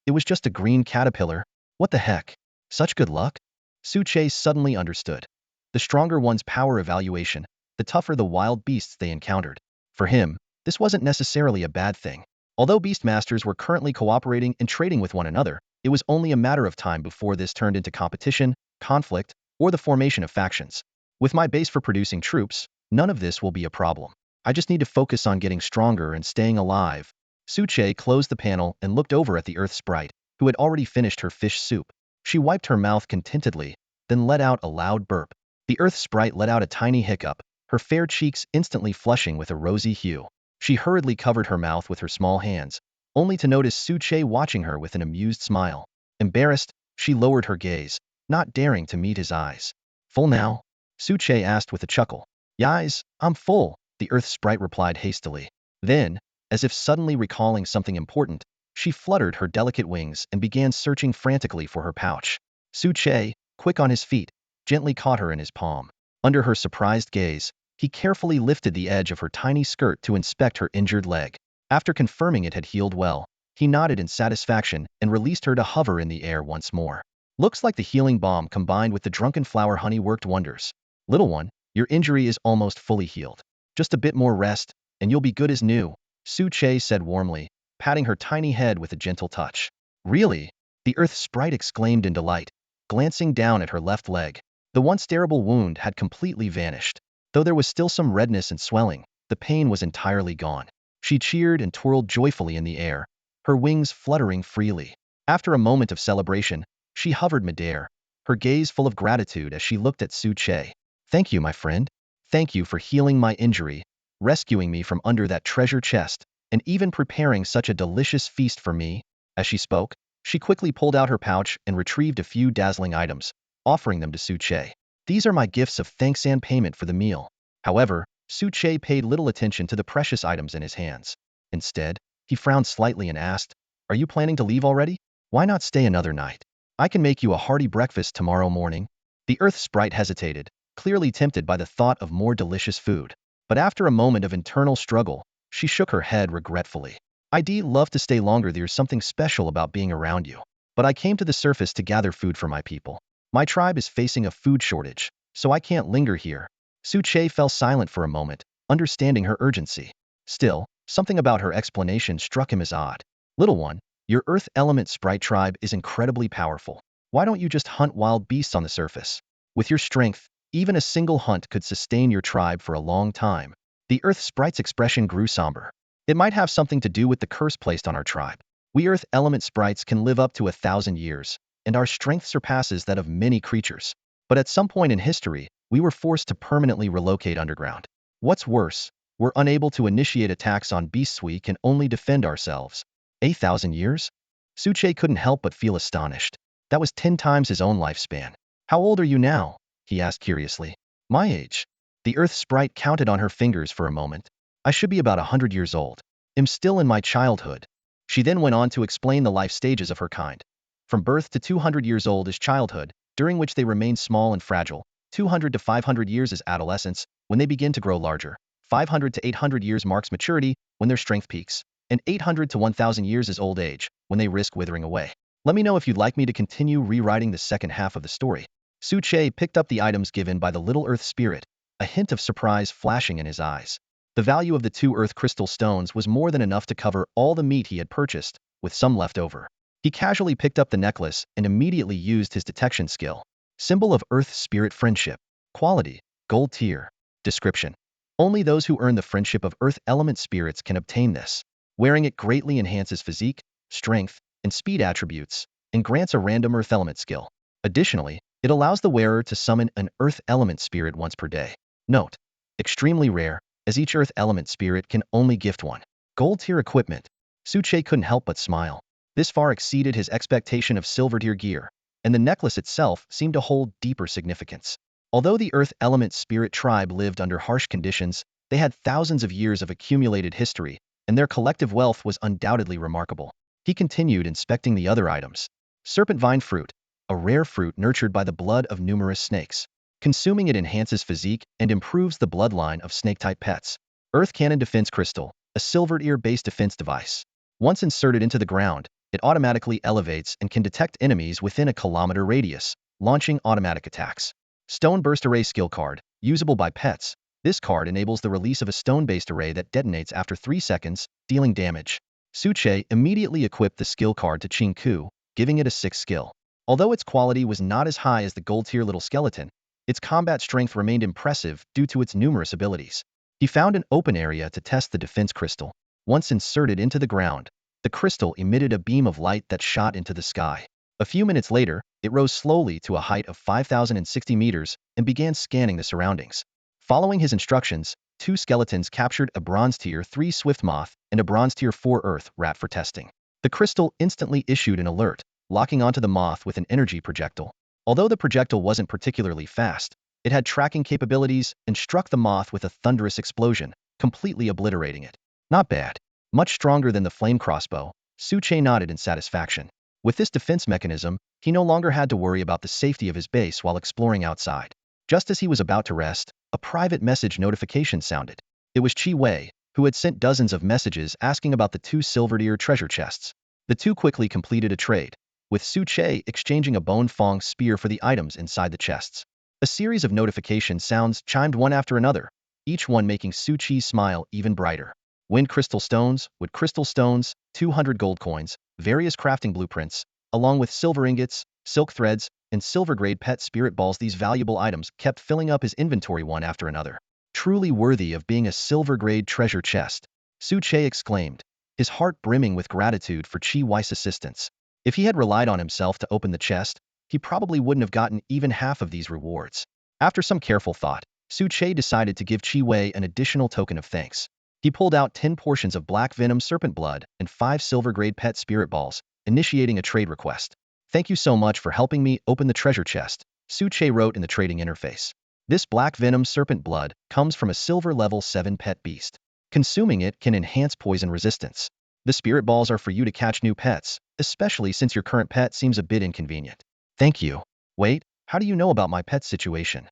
It was just a green caterpillar. What the heck? Such good luck? Su Che suddenly understood. The stronger one's power evaluation, the tougher the wild beasts they encountered. For him, this wasn't necessarily a bad thing. Although beastmasters were currently cooperating and trading with one another, it was only a matter of time before this turned into competition, conflict, or the formation of factions. With my base for producing troops, none of this will be a problem. I just need to focus on getting stronger and staying alive. Su Che closed the panel and looked over at the earth sprite, who had already finished her fish soup. She wiped her mouth contentedly, then let out a loud burp. The earth sprite let out a tiny hiccup, her fair cheeks instantly flushing with a rosy hue. She hurriedly covered her mouth with her small hands, only to notice Su Che watching her with an amused smile. Embarrassed, she lowered her gaze, not daring to meet his eyes. "Full now?" Su Che asked with a chuckle. "Yais, I'm full," the earth sprite replied hastily. Then, as if suddenly recalling something important, she fluttered her delicate wings and began searching frantically for her pouch. Su Che, quick on his feet, gently caught her in his palm. Under her surprised gaze, he carefully lifted the edge of her tiny skirt to inspect her injured leg. After confirming it had healed well, he nodded in satisfaction and released her to hover in the air once more. "Looks like the healing balm combined with the drunken flower honey worked wonders. Little one, your injury is almost fully healed. Just a bit more rest, and you'll be good as new," Su Che said warmly, patting her tiny head with a gentle touch. "Really?" the earth sprite exclaimed in delight, glancing down at her left leg. The once terrible wound had completely vanished. Though there was still some redness and swelling, the pain was entirely gone. She cheered and twirled joyfully in the air, her wings fluttering freely. After a moment of celebration, she hovered midair, her gaze full of gratitude as she looked at Su Che. "Thank you, my friend. Thank you for healing my injury, rescuing me from under that treasure chest, and even preparing such a delicious feast for me." As she spoke, she quickly pulled out her pouch and retrieved a few dazzling items, offering them to Su Che. "These are my gifts of thanks and payment for the meal." However, Su Che paid little attention to the precious items in his hands. Instead, he frowned slightly and asked, "Are you planning to leave already? Why not stay another night? I can make you a hearty breakfast tomorrow morning." The earth sprite hesitated, clearly tempted by the thought of more delicious food. But after a moment of internal struggle, she shook her head regretfully. "I'd love to stay longer. There's something special about being around you. But I came to the surface to gather food for my people. My tribe is facing a food shortage." so I can't linger here. Su Che fell silent for a moment, understanding her urgency. Still, something about her explanation struck him as odd. Little one, your earth element sprite tribe is incredibly powerful. Why don't you just hunt wild beasts on the surface? With your strength, even a single hunt could sustain your tribe for a long time. The earth sprite's expression grew somber. It might have something to do with the curse placed on our tribe. We earth element sprites can live up to 1,000 years, and our strength surpasses that of many creatures. But at some point in history, we were forced to permanently relocate underground. What's worse, we're unable to initiate attacks on beasts. We can only defend ourselves. 1,000 years? Su Che couldn't help but feel astonished. That was 10 times his own lifespan. How old are you now? He asked curiously. My age. The earth sprite counted on her fingers for a moment. I should be about 100 years old. I'm still in my childhood. She then went on to explain the life stages of her kind. From birth to 200 years old is childhood, during which they remain small and fragile. 200 to 500 years is adolescence, when they begin to grow larger. 500 to 800 years marks maturity, when their strength peaks. And 800 to 1,000 years is old age, when they risk withering away. Let me know if you'd like me to continue rewriting the second half of the story. Su Che picked up the items given by the little earth spirit, a hint of surprise flashing in his eyes. The value of the 2 earth crystal stones was more than enough to cover all the meat he had purchased, with some left over. He casually picked up the necklace and immediately used his detection skill. Symbol of earth spirit friendship. Quality, gold tier. Description. Only those who earn the friendship of earth element spirits can obtain this. Wearing it greatly enhances physique, strength, and speed attributes, and grants a random earth element skill. Additionally, it allows the wearer to summon an earth element spirit once per day. Note: extremely rare, as each earth element spirit can only gift one. Gold tier equipment. Su Che couldn't help but smile. This far exceeded his expectation of silver tier gear, and the necklace itself seemed to hold deeper significance. Although the earth element spirit tribe lived under harsh conditions, they had thousands of years of accumulated history, and their collective wealth was undoubtedly remarkable. He continued inspecting the other items. Serpent vine fruit, a rare fruit nurtured by the blood of numerous snakes. Consuming it enhances physique and improves the bloodline of snake-type pets. Earth Cannon Defense Crystal, a silver ear-based defense device. Once inserted into the ground, it automatically elevates and can detect enemies within a kilometer radius, launching automatic attacks. Stone Burst Array Skill Card, usable by pets. This card enables the release of a stone-based array that detonates after 3 seconds, dealing damage. Su Che immediately equipped the skill card to Ching Ku, giving it a 6 skill. Although its quality was not as high as the gold-tier little skeleton, its combat strength remained impressive due to its numerous abilities. He found an open area to test the defense crystal. Once inserted into the ground, the crystal emitted a beam of light that shot into the sky. A few minutes later, it rose slowly to a height of 5,060 meters and began scanning the surroundings. Following his instructions, 2 skeletons captured a bronze tier 3 swift moth and a bronze tier 4 earth rat for testing. The crystal instantly issued an alert, locking onto the moth with an energy projectile. Although the projectile wasn't particularly fast, it had tracking capabilities and struck the moth with a thunderous explosion, completely obliterating it. Not bad. Much stronger than the flame crossbow. Su Che nodded in satisfaction. With this defense mechanism, he no longer had to worry about the safety of his base while exploring outside. Just as he was about to rest, a private message notification sounded. It was Chi Wei, who had sent dozens of messages asking about the 2 silver tier treasure chests. The 2 quickly completed a trade, with Su Che exchanging a bone fong spear for the items inside the chests. A series of notification sounds chimed one after another, each one making Su Chi's smile even brighter. Wind crystal stones, wood crystal stones, 200 gold coins, various crafting blueprints, along with silver ingots, silk threads, and silver-grade pet spirit balls. These valuable items kept filling up his inventory one after another. Truly worthy of being a silver-grade treasure chest, Su Che exclaimed, his heart brimming with gratitude for Chi Wei's assistance. If he had relied on himself to open the chest, he probably wouldn't have gotten even half of these rewards. After some careful thought, Su Che decided to give Chi Wei an additional token of thanks. He pulled out 10 portions of black venom serpent blood and 5 silver-grade pet spirit balls, initiating a trade request. Thank you so much for helping me open the treasure chest, Su Che wrote in the trading interface. This black venom serpent blood comes from a silver level 7 pet beast. Consuming it can enhance poison resistance. The spirit balls are for you to catch new pets, especially since your current pet seems a bit inconvenient. Thank you. Wait, how do you know about my pet's situation?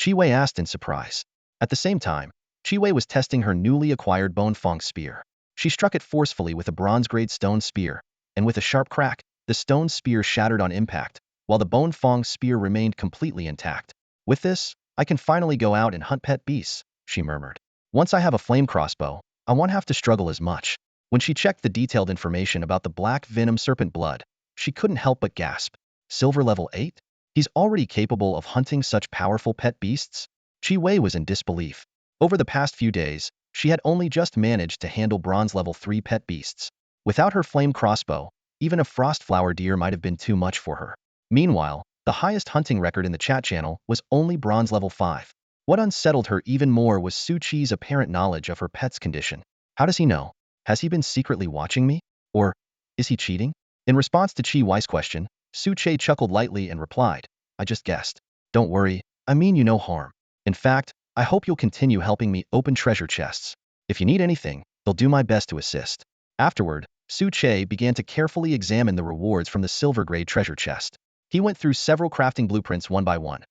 Chi Wei asked in surprise. At the same time, Chi Wei was testing her newly acquired bone fong spear. She struck it forcefully with a bronze-grade stone spear, and with a sharp crack, the stone spear shattered on impact, while the bone fong spear remained completely intact. With this, I can finally go out and hunt pet beasts, she murmured. Once I have a flame crossbow, I won't have to struggle as much. When she checked the detailed information about the black venom serpent blood, she couldn't help but gasp. Silver level 8? He's already capable of hunting such powerful pet beasts? Chi Wei was in disbelief. Over the past few days, she had only just managed to handle bronze level 3 pet beasts. Without her flame crossbow, even a frost flower deer might have been too much for her. Meanwhile, the highest hunting record in the chat channel was only bronze level 5. What unsettled her even more was Su Chi's apparent knowledge of her pet's condition. How does he know? Has he been secretly watching me? Or is he cheating? In response to Chi Wei's question, Su Che chuckled lightly and replied, I just guessed. Don't worry, I mean you no harm. In fact, I hope you'll continue helping me open treasure chests. If you need anything, I'll do my best to assist. Afterward, Su Che began to carefully examine the rewards from the silver-grade treasure chest. He went through several crafting blueprints one by one.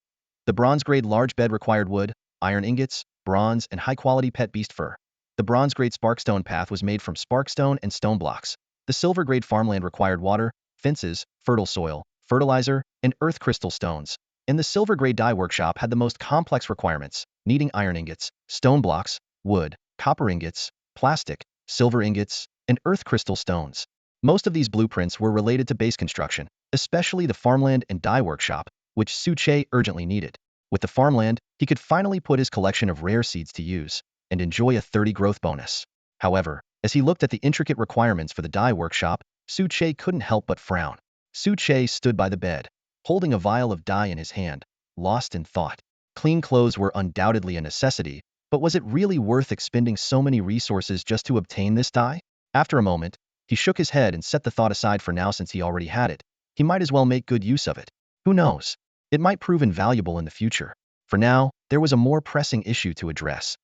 The bronze-grade large bed required wood, iron ingots, bronze, and high-quality pet beast fur. The bronze-grade sparkstone path was made from sparkstone and stone blocks. The silver-grade farmland required water, fences, fertile soil, fertilizer, and earth crystal stones. And the silver-grade dye workshop had the most complex requirements, needing iron ingots, stone blocks, wood, copper ingots, plastic, silver ingots, and earth crystal stones. Most of these blueprints were related to base construction, especially the farmland and dye workshop, which Su Che urgently needed. With the farmland, he could finally put his collection of rare seeds to use and enjoy a 30 growth bonus. However, as he looked at the intricate requirements for the dye workshop, Su Che couldn't help but frown. Su Che stood by the bed, holding a vial of dye in his hand, lost in thought. Clean clothes were undoubtedly a necessity, but was it really worth expending so many resources just to obtain this dye? After a moment, he shook his head and set the thought aside for now since he already had it. He might as well make good use of it. Who knows? It might prove invaluable in the future. For now, there was a more pressing issue to address.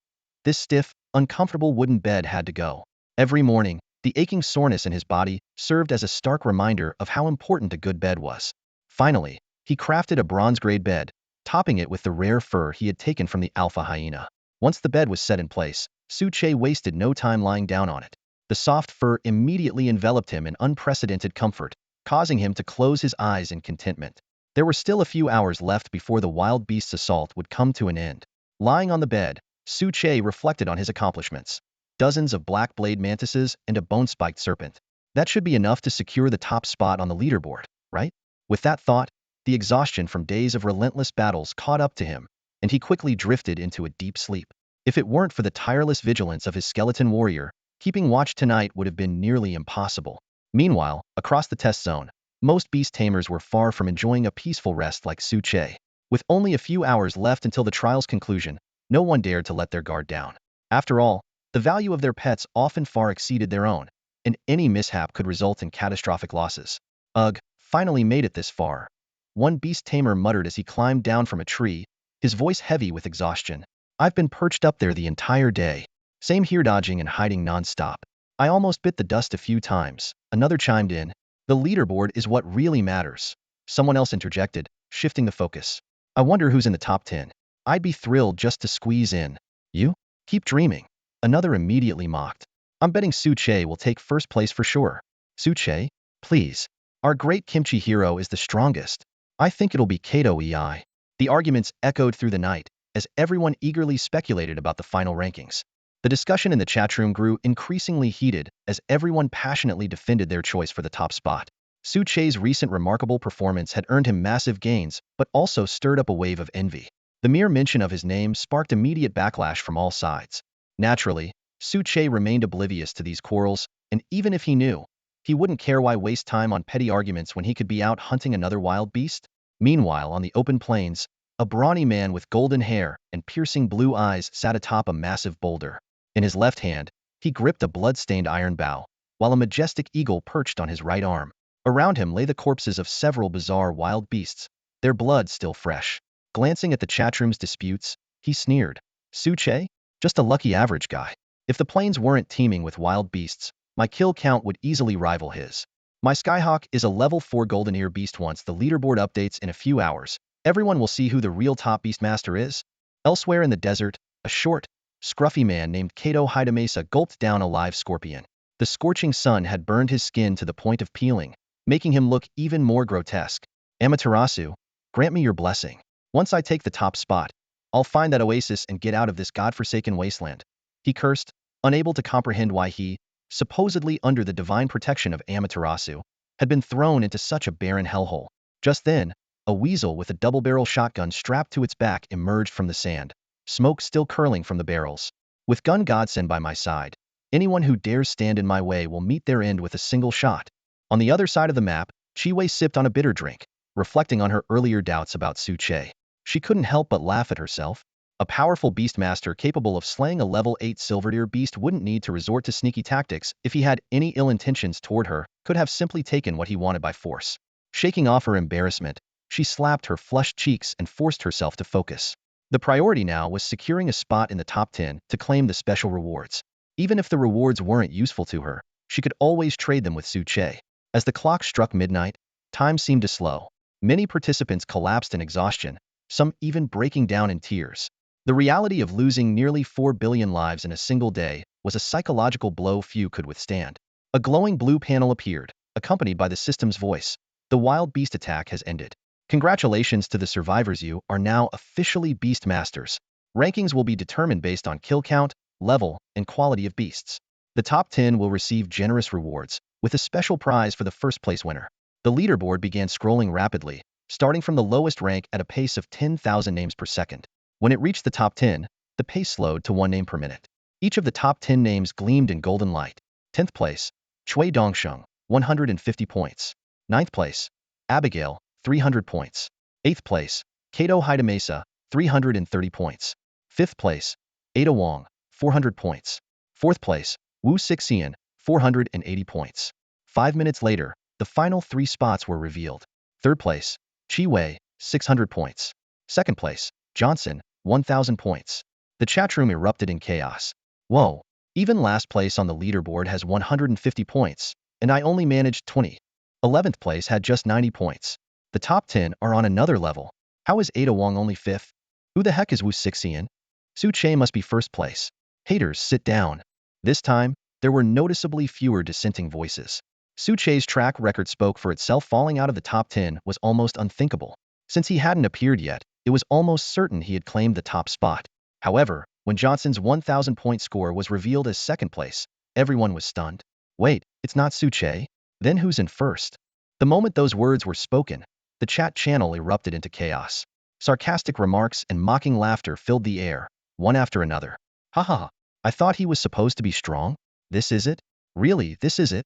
This stiff, uncomfortable wooden bed had to go. Every morning, the aching soreness in his body served as a stark reminder of how important a good bed was. Finally, he crafted a bronze-grade bed, topping it with the rare fur he had taken from the alpha hyena. Once the bed was set in place, Su Che wasted no time lying down on it. The soft fur immediately enveloped him in unprecedented comfort, causing him to close his eyes in contentment. There were still a few hours left before the wild beast's assault would come to an end. Lying on the bed, Su Che reflected on his accomplishments. Dozens of black blade mantises and a bone-spiked serpent. That should be enough to secure the top spot on the leaderboard, right? With that thought, the exhaustion from days of relentless battles caught up to him, and he quickly drifted into a deep sleep. If it weren't for the tireless vigilance of his skeleton warrior, keeping watch tonight would have been nearly impossible. Meanwhile, across the test zone, most beast tamers were far from enjoying a peaceful rest like Su Che. With only a few hours left until the trial's conclusion, no one dared to let their guard down. After all, the value of their pets often far exceeded their own, and any mishap could result in catastrophic losses. Ugh, finally made it this far. One beast tamer muttered as he climbed down from a tree, his voice heavy with exhaustion. I've been perched up there the entire day. Same here, dodging and hiding non-stop. I almost bit the dust a few times. Another chimed in. The leaderboard is what really matters. Someone else interjected, shifting the focus. I wonder who's in the top 10. I'd be thrilled just to squeeze in. You? Keep dreaming. Another immediately mocked. I'm betting Su Che will take first place for sure. Su Che? Please. Our great kimchi hero is the strongest. I think it'll be Kato EI. The arguments echoed through the night, as everyone eagerly speculated about the final rankings. The discussion in the chatroom grew increasingly heated as everyone passionately defended their choice for the top spot. Su Che's recent remarkable performance had earned him massive gains, but also stirred up a wave of envy. The mere mention of his name sparked immediate backlash from all sides. Naturally, Su Che remained oblivious to these quarrels, and even if he knew, he wouldn't care. Why waste time on petty arguments when he could be out hunting another wild beast? Meanwhile, on the open plains, a brawny man with golden hair and piercing blue eyes sat atop a massive boulder. In his left hand, he gripped a blood-stained iron bow, while a majestic eagle perched on his right arm. Around him lay the corpses of several bizarre wild beasts, their blood still fresh. Glancing at the chatroom's disputes, he sneered. Su Che? Just a lucky average guy. If the plains weren't teeming with wild beasts, my kill count would easily rival his. My Skyhawk is a level 4 golden ear beast. Once the leaderboard updates in a few hours, everyone will see who the real top beastmaster is. Elsewhere in the desert, a short, scruffy man named Kato Hidemesa gulped down a live scorpion. The scorching sun had burned his skin to the point of peeling, making him look even more grotesque. Amaterasu, grant me your blessing. Once I take the top spot, I'll find that oasis and get out of this godforsaken wasteland. He cursed, unable to comprehend why he, supposedly under the divine protection of Amaterasu, had been thrown into such a barren hellhole. Just then, a weasel with a double-barrel shotgun strapped to its back emerged from the sand, smoke still curling from the barrels. With gun godsend by my side, anyone who dares stand in my way will meet their end with a single shot. On the other side of the map, Chiwei sipped on a bitter drink, reflecting on her earlier doubts about Su Che. She couldn't help but laugh at herself. A powerful beastmaster capable of slaying a level 8 silverdeer beast wouldn't need to resort to sneaky tactics if he had any ill intentions toward her, could have simply taken what he wanted by force. Shaking off her embarrassment, she slapped her flushed cheeks and forced herself to focus. The priority now was securing a spot in the top 10 to claim the special rewards. Even if the rewards weren't useful to her, she could always trade them with Su Che. As the clock struck midnight, time seemed to slow. Many participants collapsed in exhaustion, some even breaking down in tears. The reality of losing nearly 4 billion lives in a single day was a psychological blow few could withstand. A glowing blue panel appeared, accompanied by the system's voice. The wild beast attack has ended. Congratulations to the survivors, you are now officially beast masters. Rankings will be determined based on kill count, level, and quality of beasts. The top 10 will receive generous rewards, with a special prize for the first place winner. The leaderboard began scrolling rapidly, starting from the lowest rank at a pace of 10,000 names per second. When it reached the top 10, the pace slowed to 1 name per minute. Each of the top 10 names gleamed in golden light. 10th place, Chui Dongsheng, 150 points. 9th place, Abigail, 300 points. 8th place, Kato Hidemesa, 330 points. 5th place, Ada Wong, 400 points. 4th place, Wu Sixian, 480 points. 5 minutes later, the final 3 spots were revealed. 3rd place, Chi Wei, 600 points. 2nd place, Johnson, 1,000 points. The chatroom erupted in chaos. Whoa, even last place on the leaderboard has 150 points, and I only managed 20. 11th place had just 90 points. The top 10 are on another level. How is Ada Wong only 5th? Who the heck is Wu Sixian? Su Che must be 1st place. Haters, sit down. This time, there were noticeably fewer dissenting voices. Su Che's track record spoke for itself. Falling out of the top 10 was almost unthinkable. Since he hadn't appeared yet, it was almost certain he had claimed the top spot. However, when Johnson's 1,000-point score was revealed as 2nd place, everyone was stunned. Wait, it's not Su Che? Then who's in 1st? The moment those words were spoken, the chat channel erupted into chaos. Sarcastic remarks and mocking laughter filled the air, one after another. Haha, I thought he was supposed to be strong? This is it? Really, this is it?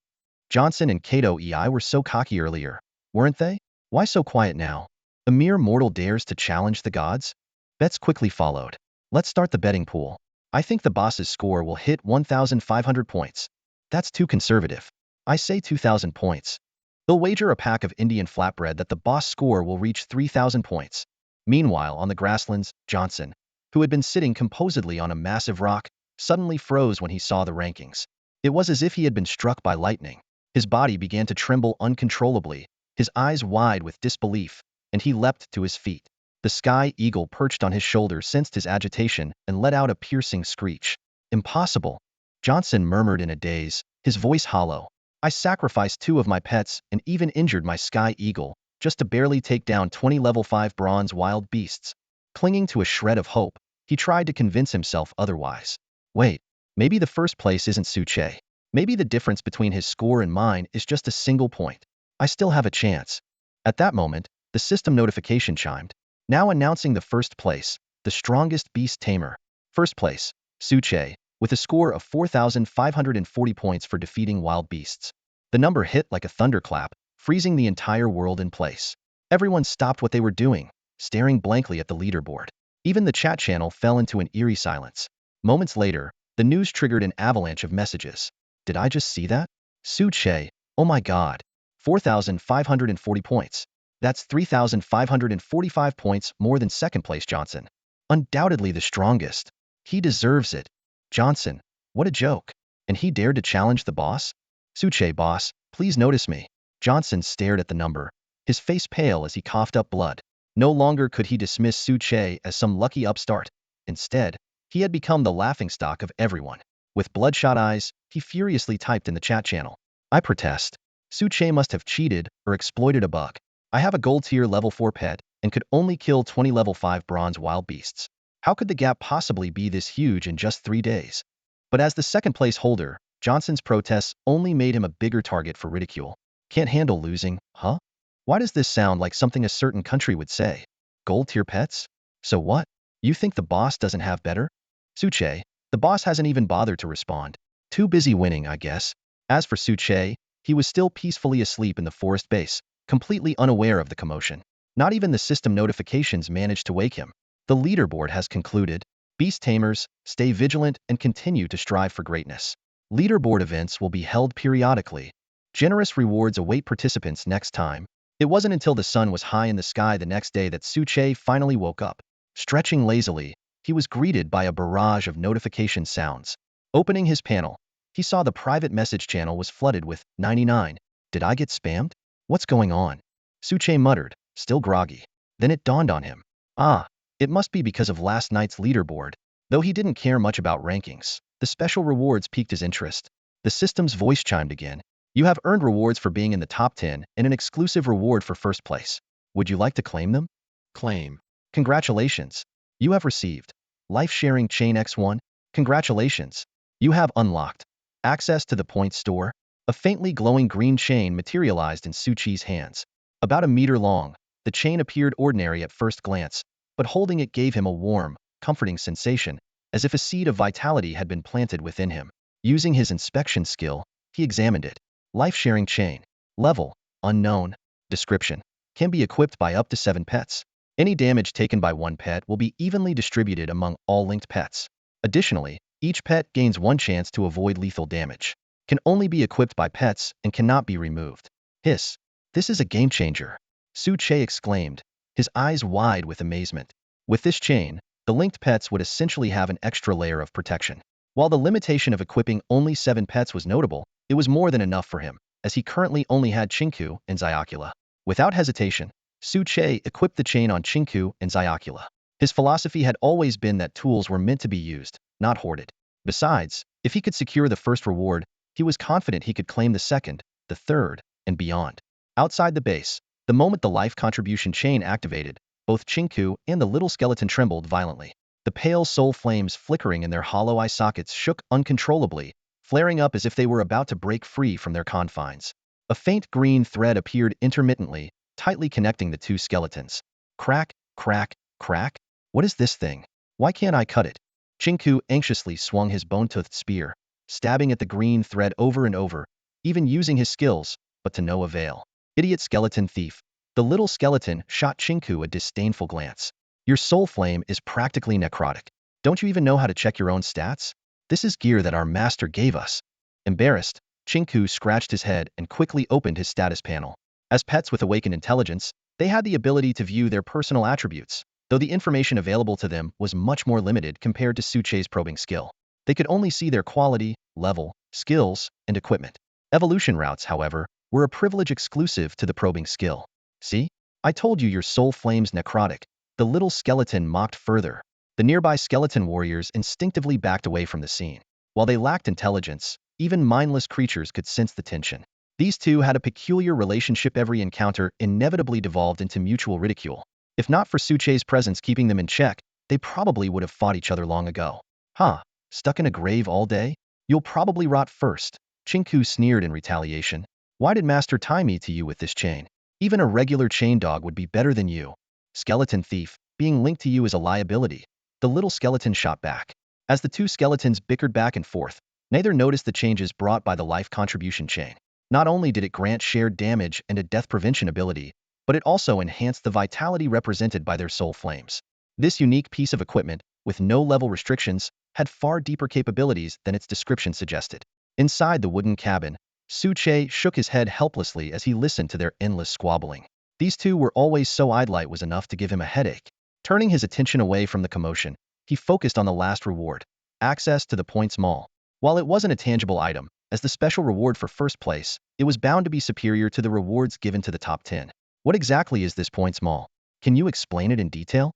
Johnson and Kato EI were so cocky earlier, weren't they? Why so quiet now? A mere mortal dares to challenge the gods? Bets quickly followed. Let's start the betting pool. I think the boss's score will hit 1,500 points. That's too conservative. I say 2,000 points. They'll wager a pack of Indian flatbread that the boss score will reach 3,000 points. Meanwhile, on the grasslands, Johnson, who had been sitting composedly on a massive rock, suddenly froze when he saw the rankings. It was as if he had been struck by lightning. His body began to tremble uncontrollably, his eyes wide with disbelief, and he leapt to his feet. The sky eagle perched on his shoulder sensed his agitation and let out a piercing screech. Impossible, Johnson murmured in a daze, his voice hollow. I sacrificed 2 of my pets and even injured my sky eagle, just to barely take down 20 level 5 bronze wild beasts. Clinging to a shred of hope, he tried to convince himself otherwise. Wait, maybe the 1st place isn't Su Che. Maybe the difference between his score and mine is just a single point. I still have a chance. At that moment, the system notification chimed, now announcing the 1st place, the strongest beast tamer. 1st place, Su Che, with a score of 4,540 points for defeating wild beasts. The number hit like a thunderclap, freezing the entire world in place. Everyone stopped what they were doing, staring blankly at the leaderboard. Even the chat channel fell into an eerie silence. Moments later, the news triggered an avalanche of messages. Did I just see that? Su Che, oh my god. 4,540 points. That's 3,545 points more than 2nd place Johnson. Undoubtedly the strongest. He deserves it. Johnson, what a joke. And he dared to challenge the boss? Su Che boss, please notice me. Johnson stared at the number, his face pale as he coughed up blood. No longer could he dismiss Su Che as some lucky upstart. Instead, he had become the laughingstock of everyone. With bloodshot eyes, he furiously typed in the chat channel. I protest. Su Che must have cheated or exploited a bug. I have a gold tier level 4 pet, and could only kill 20 level 5 bronze wild beasts. How could the gap possibly be this huge in just 3 days? But as the second place holder, Johnson's protests only made him a bigger target for ridicule. Can't handle losing, huh? Why does this sound like something a certain country would say? Gold tier pets? So what? You think the boss doesn't have better? Suche, the boss hasn't even bothered to respond. Too busy winning, I guess. As for Suche, he was still peacefully asleep in the forest base, completely unaware of the commotion. Not even the system notifications managed to wake him. The leaderboard has concluded. Beast Tamers, stay vigilant and continue to strive for greatness. Leaderboard events will be held periodically. Generous rewards await participants next time. It wasn't until the sun was high in the sky the next day that Suche finally woke up. Stretching lazily, he was greeted by a barrage of notification sounds. Opening his panel, he saw the private message channel was flooded with 99. Did I get spammed? What's going on? Suche muttered, still groggy. Then it dawned on him. Ah, it must be because of last night's leaderboard. Though he didn't care much about rankings, the special rewards piqued his interest. The system's voice chimed again. You have earned rewards for being in the top 10 and an exclusive reward for first place. Would you like to claim them? Claim. Congratulations. You have received life-sharing chain X1. Congratulations. You have unlocked access to the point store. A faintly glowing green chain materialized in Suchi's hands. About a meter long, the chain appeared ordinary at first glance, but holding it gave him a warm, comforting sensation, as if a seed of vitality had been planted within him. Using his inspection skill, he examined it. Life-sharing chain. Level, unknown. Description. Can be equipped by up to 7 pets. Any damage taken by one pet will be evenly distributed among all linked pets. Additionally, each pet gains 1 chance to avoid lethal damage. Can only be equipped by pets and cannot be removed. Hiss. This is a game changer. Suche exclaimed, his eyes wide with amazement. With this chain, the linked pets would essentially have an extra layer of protection. While the limitation of equipping only 7 pets was notable, it was more than enough for him, as he currently only had Chinku and Zyocula. Without hesitation, Suche equipped the chain on Chinku and Zyocula. His philosophy had always been that tools were meant to be used, not hoarded. Besides, if he could secure the first reward, he was confident he could claim the second, the third, and beyond. Outside the base, the moment the life contribution chain activated, both Chinku and the little skeleton trembled violently. The pale soul flames flickering in their hollow eye sockets shook uncontrollably, flaring up as if they were about to break free from their confines. A faint green thread appeared intermittently, tightly connecting the 2 skeletons. Crack, crack, crack? What is this thing? Why can't I cut it? Chinku anxiously swung his bone-toothed spear, stabbing at the green thread over and over, even using his skills, but to no avail. Idiot skeleton thief. The little skeleton shot Chinku a disdainful glance. Your soul flame is practically necrotic. Don't you even know how to check your own stats? This is gear that our master gave us. Embarrassed, Chinku scratched his head and quickly opened his status panel. As pets with awakened intelligence, they had the ability to view their personal attributes, though the information available to them was much more limited compared to Suche's probing skill. They could only see their quality, level, skills, and equipment. Evolution routes, however, were a privilege exclusive to the probing skill. See? I told you your soul flame's necrotic. The little skeleton mocked further. The nearby skeleton warriors instinctively backed away from the scene. While they lacked intelligence, even mindless creatures could sense the tension. These two had a peculiar relationship. Every encounter inevitably devolved into mutual ridicule. If not for Suche's presence keeping them in check, they probably would have fought each other long ago. Huh, stuck in a grave all day? You'll probably rot first. Chinku sneered in retaliation. Why did Master tie me to you with this chain? Even a regular chain dog would be better than you. Skeleton thief, being linked to you is a liability. The little skeleton shot back. As the 2 skeletons bickered back and forth, neither noticed the changes brought by the life contribution chain. Not only did it grant shared damage and a death prevention ability, but it also enhanced the vitality represented by their soul flames. This unique piece of equipment, with no level restrictions, had far deeper capabilities than its description suggested. Inside the wooden cabin, Suche shook his head helplessly as he listened to their endless squabbling. These two were always so idle was enough to give him a headache. Turning his attention away from the commotion, he focused on the last reward, access to the points mall. While it wasn't a tangible item, as the special reward for first place, it was bound to be superior to the rewards given to the top 10. What exactly is this points mall? Can you explain it in detail?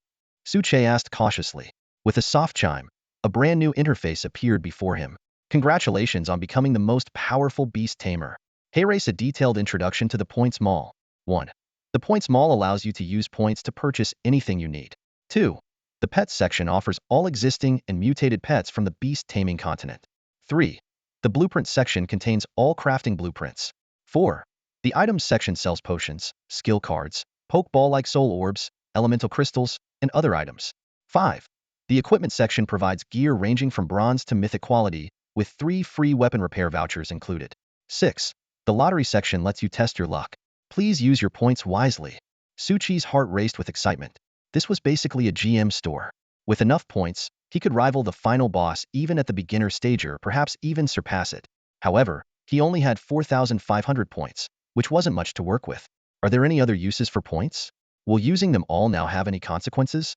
Suche asked cautiously. With a soft chime, a brand new interface appeared before him. Congratulations on becoming the most powerful beast tamer. Here is a detailed introduction to the points mall. 1. The Points Mall allows you to use points to purchase anything you need. 2. The Pets section offers all existing and mutated pets from the beast taming continent. 3. The Blueprint section contains all crafting blueprints. 4. The Items section sells potions, skill cards, Pokeball-like soul orbs, elemental crystals, and other items. 5. The Equipment section provides gear ranging from bronze to mythic quality, with 3 free weapon repair vouchers included. 6. The Lottery section lets you test your luck. Please use your points wisely. Suchi's heart raced with excitement. This was basically a GM store. With enough points, he could rival the final boss even at the beginner stage or perhaps even surpass it. However, he only had 4,500 points, which wasn't much to work with. Are there any other uses for points? Will using them all now have any consequences?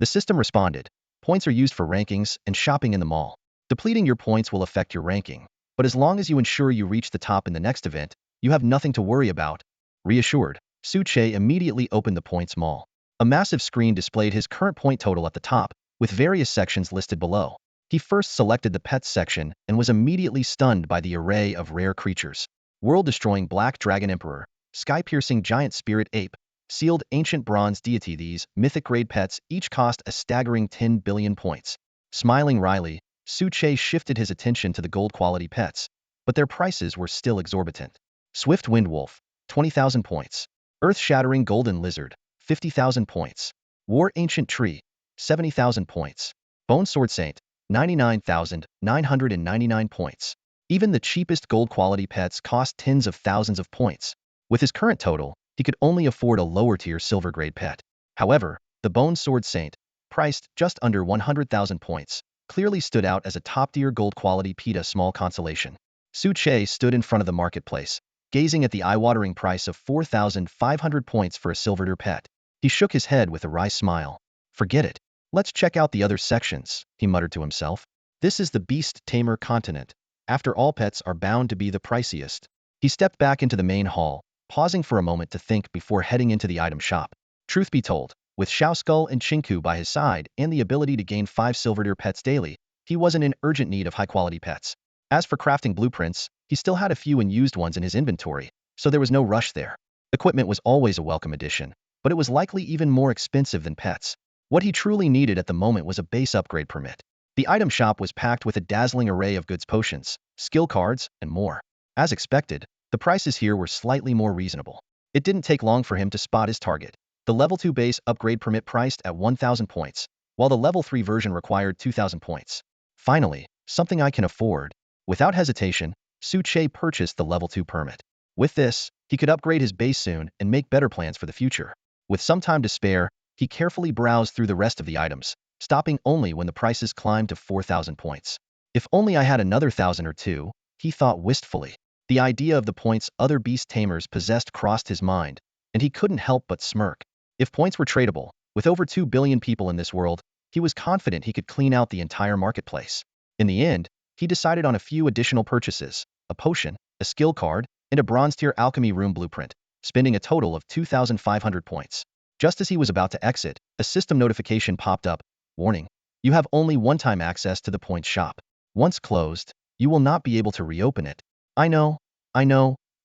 The system responded. Points are used for rankings and shopping in the mall. Depleting your points will affect your ranking, but as long as you ensure you reach the top in the next event, you have nothing to worry about. Reassured, Suche immediately opened the Points Mall. A massive screen displayed his current point total at the top, with various sections listed below. He first selected the Pets section and was immediately stunned by the array of rare creatures. World-destroying Black Dragon Emperor, sky-piercing Giant Spirit Ape, sealed Ancient Bronze Deity. These mythic-grade pets each cost a staggering 10 billion points. Smiling wryly, Suche shifted his attention to the gold-quality pets, but their prices were still exorbitant. Swift Wind Wolf, 20,000 points. Earth-shattering Golden Lizard, 50,000 points. War Ancient Tree, 70,000 points. Bone Sword Saint, 99,999 points. Even the cheapest gold-quality pets cost tens of thousands of points. With his current total, he could only afford a lower-tier silver-grade pet. However, the Bone Sword Saint, priced just under 100,000 points, clearly stood out as a top-tier gold-quality PETA small consolation. Suche stood in front of the marketplace, gazing at the eye-watering price of 4,500 points for a silver-tier pet. He shook his head with a wry smile. Forget it. Let's check out the other sections, he muttered to himself. This is the Beast Tamer continent. After all, pets are bound to be the priciest. He stepped back into the main hall, pausing for a moment to think before heading into the item shop. Truth be told, with Xiaoskull and Chinku by his side and the ability to gain 5 silver-tier pets daily, he wasn't in urgent need of high-quality pets. As for crafting blueprints, he still had a few unused ones in his inventory, so there was no rush there. Equipment was always a welcome addition, but it was likely even more expensive than pets. What he truly needed at the moment was a base upgrade permit. The item shop was packed with a dazzling array of goods, potions, skill cards, and more. As expected, the prices here were slightly more reasonable. It didn't take long for him to spot his target. The level 2 base upgrade permit priced at 1,000 points, while the level 3 version required 2,000 points. Finally, something I can afford. Without hesitation, Suche purchased the level 2 permit. With this, he could upgrade his base soon and make better plans for the future. With some time to spare, he carefully browsed through the rest of the items, stopping only when the prices climbed to 4,000 points. If only I had another 1,000 or two, he thought wistfully. The idea of the points other beast tamers possessed crossed his mind, and he couldn't help but smirk. If points were tradable, with over 2 billion people in this world, he was confident he could clean out the entire marketplace. In the end, he decided on a few additional purchases, a potion, a skill card, and a bronze-tier alchemy room blueprint, spending a total of 2,500 points. Just as he was about to exit, a system notification popped up. Warning, you have only one-time access to the points shop. Once closed, you will not be able to reopen it. I know,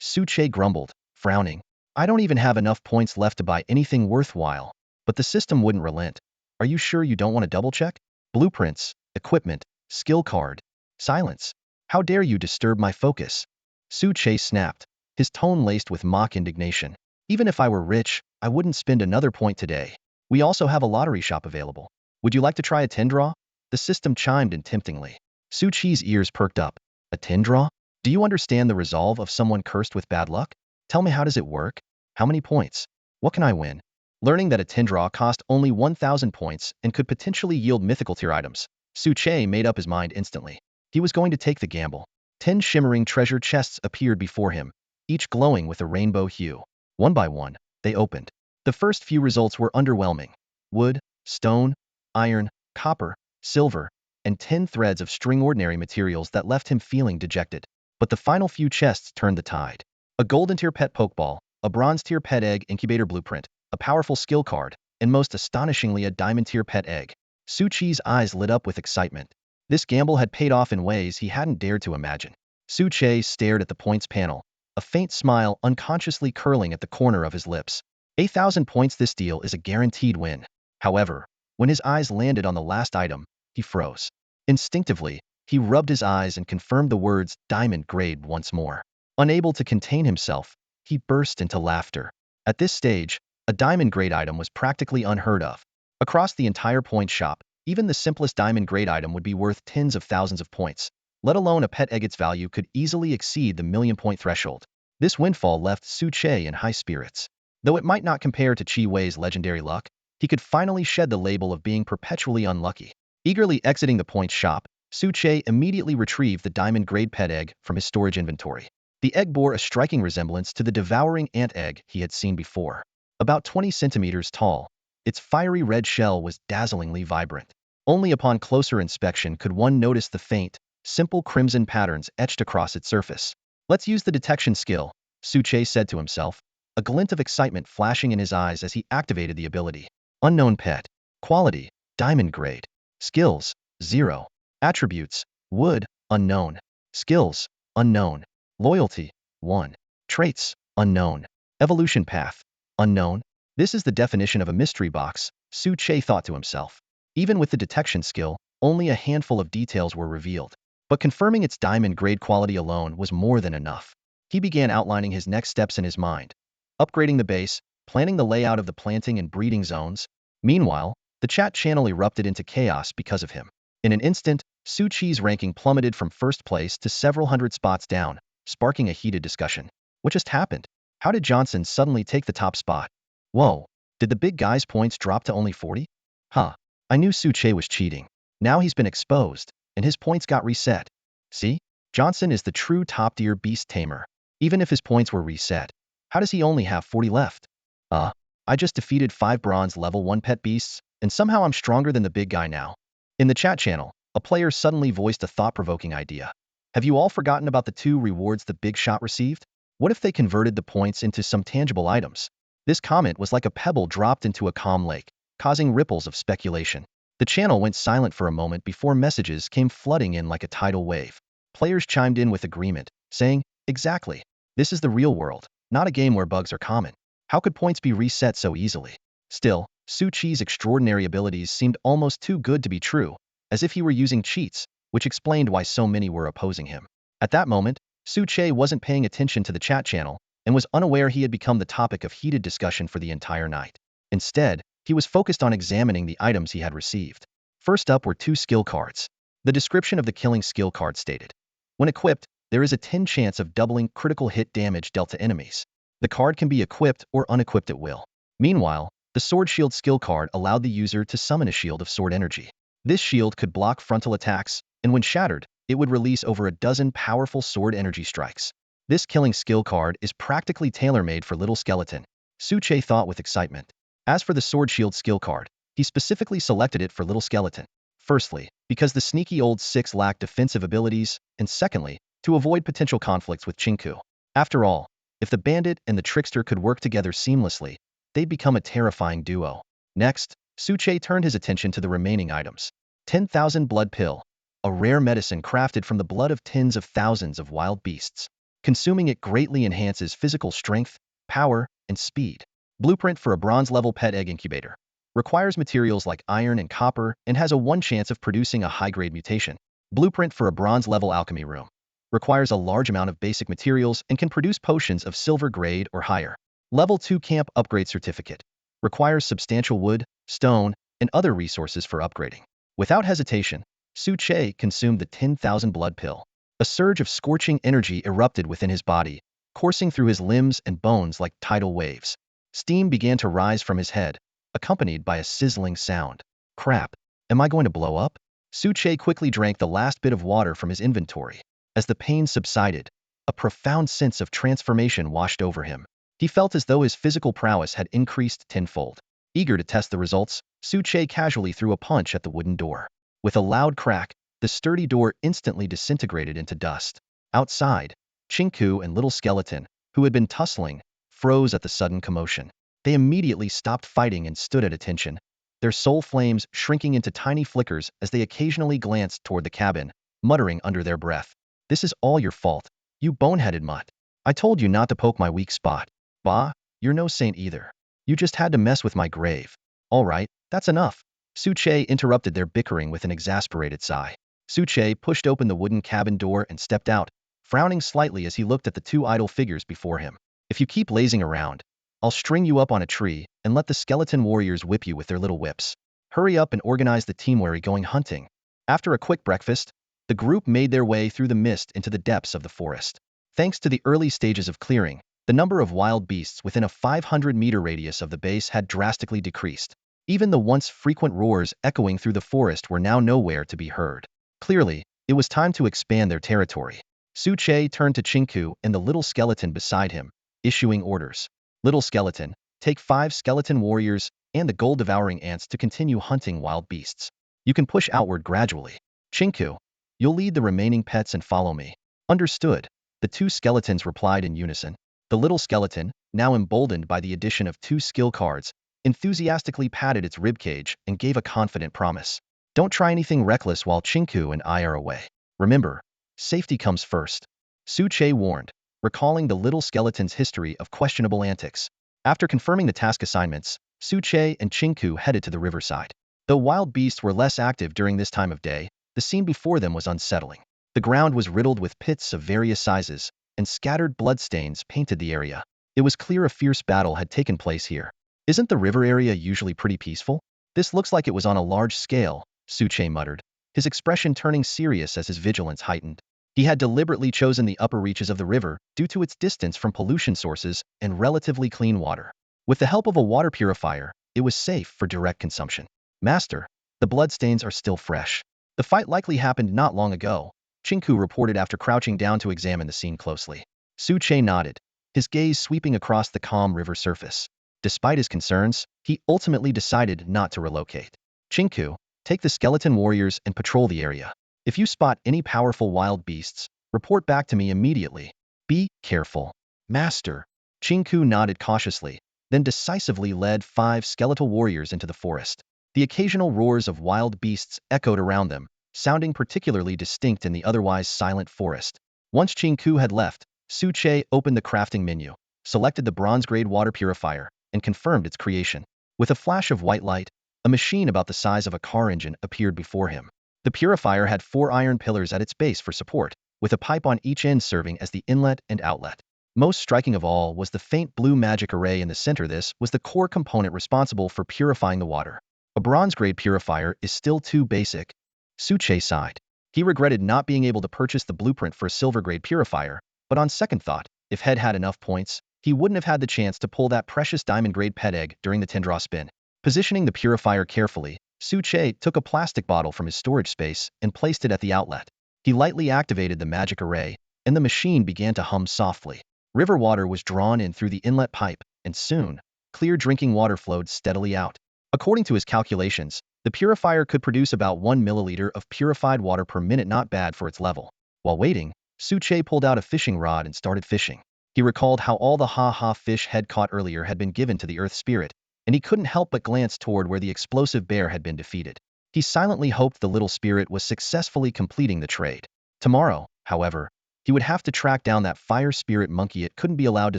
Suche grumbled, frowning. I don't even have enough points left to buy anything worthwhile. But the system wouldn't relent. Are you sure you don't want to double-check? Blueprints, equipment, skill card. Silence. How dare you disturb my focus? Suche snapped, his tone laced with mock indignation. Even if I were rich, I wouldn't spend another point today. We also have a lottery shop available. Would you like to try a 10 draw? The system chimed in temptingly. Suchi's ears perked up. A 10 draw? Do you understand the resolve of someone cursed with bad luck? Tell me, how does it work? How many points? What can I win? Learning that a 10 draw cost only 1,000 points and could potentially yield mythical tier items, Suche made up his mind instantly. He was going to take the gamble. 10 shimmering treasure chests appeared before him, each glowing with a rainbow hue. One by one, they opened. The first few results were underwhelming. Wood, stone, iron, copper, silver, and 10 threads of string, ordinary materials that left him feeling dejected. But the final few chests turned the tide. A golden tier pet Pokeball, a bronze tier pet egg incubator blueprint, a powerful skill card, and most astonishingly a diamond tier pet egg. Suchi's eyes lit up with excitement. This gamble had paid off in ways he hadn't dared to imagine. Suche stared at the points panel, a faint smile unconsciously curling at the corner of his lips. 1,000 points. This deal is a guaranteed win. However, when his eyes landed on the last item, he froze. Instinctively, he rubbed his eyes and confirmed the words diamond grade once more. Unable to contain himself, he burst into laughter. At this stage, a diamond grade item was practically unheard of. Across the entire point shop, even the simplest diamond grade item would be worth tens of thousands of points, let alone a pet egg. Its value could easily exceed the million-point threshold. This windfall left Su Che in high spirits. Though it might not compare to Chi Wei's legendary luck, he could finally shed the label of being perpetually unlucky. Eagerly exiting the point shop, Su Che immediately retrieved the diamond grade pet egg from his storage inventory. The egg bore a striking resemblance to the devouring ant egg he had seen before. About 20 centimeters tall, its fiery red shell was dazzlingly vibrant. Only upon closer inspection could one notice the faint, simple crimson patterns etched across its surface. Let's use the detection skill, Su Che said to himself, a glint of excitement flashing in his eyes as he activated the ability. Unknown pet. Quality, diamond grade. Skills, 0. Attributes, wood, unknown. Skills, unknown. Loyalty, 1. Traits, unknown. Evolution path, unknown. This is the definition of a mystery box, Su Che thought to himself. Even with the detection skill, only a handful of details were revealed. But confirming its diamond grade quality alone was more than enough. He began outlining his next steps in his mind. Upgrading the base, planning the layout of the planting and breeding zones. Meanwhile, the chat channel erupted into chaos because of him. In an instant, Su Chi's ranking plummeted from first place to several hundred spots down, sparking a heated discussion. What just happened? How did Johnson suddenly take the top spot? Whoa, did the big guy's points drop to only 40? Huh, I knew Su Che was cheating. Now he's been exposed, and his points got reset. See? Johnson is the true top-tier beast tamer. Even if his points were reset, how does he only have 40 left? I just defeated 5 bronze level 1 pet beasts, and somehow I'm stronger than the big guy now. In the chat channel, a player suddenly voiced a thought-provoking idea. Have you all forgotten about the 2 rewards the big shot received? What if they converted the points into some tangible items? This comment was like a pebble dropped into a calm lake, causing ripples of speculation. The channel went silent for a moment before messages came flooding in like a tidal wave. Players chimed in with agreement, saying, exactly. This is the real world, not a game where bugs are common. How could points be reset so easily? Still, Su Chi's extraordinary abilities seemed almost too good to be true, as if he were using cheats, which explained why so many were opposing him. At that moment, Su Che wasn't paying attention to the chat channel and was unaware he had become the topic of heated discussion for the entire night. Instead, he was focused on examining the items he had received. First up were 2 skill cards. The description of the killing skill card stated, when equipped, there is a 10 chance of doubling critical hit damage dealt to enemies. The card can be equipped or unequipped at will. Meanwhile, the Sword Shield skill card allowed the user to summon a shield of sword energy. This shield could block frontal attacks, and when shattered, it would release over a dozen powerful sword energy strikes. This killing skill card is practically tailor-made for Little Skeleton, Su Che thought with excitement. As for the Sword Shield skill card, he specifically selected it for Little Skeleton. Firstly, because the sneaky old 6 lacked defensive abilities, and secondly, to avoid potential conflicts with Chinku. After all, if the bandit and the trickster could work together seamlessly, they'd become a terrifying duo. Next, Su Che turned his attention to the remaining items. 10,000 Blood Pill, a rare medicine crafted from the blood of tens of thousands of wild beasts. Consuming it greatly enhances physical strength, power, and speed. Blueprint for a bronze-level pet egg incubator. Requires materials like iron and copper and has a 1 chance of producing a high-grade mutation. Blueprint for a bronze-level alchemy room. Requires a large amount of basic materials and can produce potions of silver grade or higher. Level 2 Camp Upgrade Certificate. Requires substantial wood, stone, and other resources for upgrading. Without hesitation, Su Che consumed the 10,000 blood pill. A surge of scorching energy erupted within his body, coursing through his limbs and bones like tidal waves. Steam began to rise from his head, accompanied by a sizzling sound. Crap, am I going to blow up? Su Che quickly drank the last bit of water from his inventory. As the pain subsided, a profound sense of transformation washed over him. He felt as though his physical prowess had increased tenfold. Eager to test the results, Su Che casually threw a punch at the wooden door. With a loud crack, the sturdy door instantly disintegrated into dust. Outside, Chinku and Little Skeleton, who had been tussling, froze at the sudden commotion. They immediately stopped fighting and stood at attention, their soul flames shrinking into tiny flickers as they occasionally glanced toward the cabin, muttering under their breath. This is all your fault, you boneheaded mutt. I told you not to poke my weak spot. Bah, you're no saint either. You just had to mess with my grave. All right, that's enough. Suche interrupted their bickering with an exasperated sigh. Suche pushed open the wooden cabin door and stepped out, frowning slightly as he looked at the two idle figures before him. If you keep lazing around, I'll string you up on a tree and let the skeleton warriors whip you with their little whips. Hurry up and organize the team where we're going hunting. After a quick breakfast, the group made their way through the mist into the depths of the forest. Thanks to the early stages of clearing, the number of wild beasts within a 500-meter radius of the base had drastically decreased. Even the once frequent roars echoing through the forest were now nowhere to be heard. Clearly, it was time to expand their territory. Suche turned to Chinku and the little skeleton beside him, issuing orders. Little skeleton, take 5 skeleton warriors and the gold-devouring ants to continue hunting wild beasts. You can push outward gradually. Chinku, you'll lead the remaining pets and follow me. Understood. The 2 skeletons replied in unison. The little skeleton, now emboldened by the addition of 2 skill cards, enthusiastically patted its ribcage and gave a confident promise. Don't try anything reckless while Chinku and I are away. Remember, safety comes first. Suche warned, recalling the little skeleton's history of questionable antics. After confirming the task assignments, Suche and Chinku headed to the riverside. Though wild beasts were less active during this time of day, the scene before them was unsettling. The ground was riddled with pits of various sizes, and scattered bloodstains painted the area. It was clear a fierce battle had taken place here. Isn't the river area usually pretty peaceful? This looks like it was on a large scale, Suche muttered, his expression turning serious as his vigilance heightened. He had deliberately chosen the upper reaches of the river due to its distance from pollution sources and relatively clean water. With the help of a water purifier, it was safe for direct consumption. Master, the bloodstains are still fresh. The fight likely happened not long ago, Chinku reported after crouching down to examine the scene closely. Suche nodded, his gaze sweeping across the calm river surface. Despite his concerns, he ultimately decided not to relocate. Chinku, take the skeleton warriors and patrol the area. If you spot any powerful wild beasts, report back to me immediately. Be careful. Master. Chinku nodded cautiously, then decisively led 5 skeletal warriors into the forest. The occasional roars of wild beasts echoed around them, sounding particularly distinct in the otherwise silent forest. Once Chinku had left, Suche opened the crafting menu, selected the bronze-grade water purifier, and confirmed its creation. With a flash of white light, a machine about the size of a car engine appeared before him. The purifier had 4 iron pillars at its base for support, with a pipe on each end serving as the inlet and outlet. Most striking of all was the faint blue magic array in the center. This was the core component responsible for purifying the water. A bronze-grade purifier is still too basic. Suche sighed. He regretted not being able to purchase the blueprint for a silver-grade purifier, but on second thought, if Head had enough points, he wouldn't have had the chance to pull that precious diamond-grade pet egg during the Tendraw spin. Positioning the purifier carefully, Suche took a plastic bottle from his storage space and placed it at the outlet. He lightly activated the magic array, and the machine began to hum softly. River water was drawn in through the inlet pipe, and soon, clear drinking water flowed steadily out. According to his calculations, the purifier could produce about 1 milliliter of purified water per minute, not bad for its level. While waiting, Suche pulled out a fishing rod and started fishing. He recalled how all the ha-ha fish Head caught earlier had been given to the Earth Spirit, and he couldn't help but glance toward where the explosive bear had been defeated. He silently hoped the little spirit was successfully completing the trade. Tomorrow, however, he would have to track down that fire spirit monkey. It couldn't be allowed to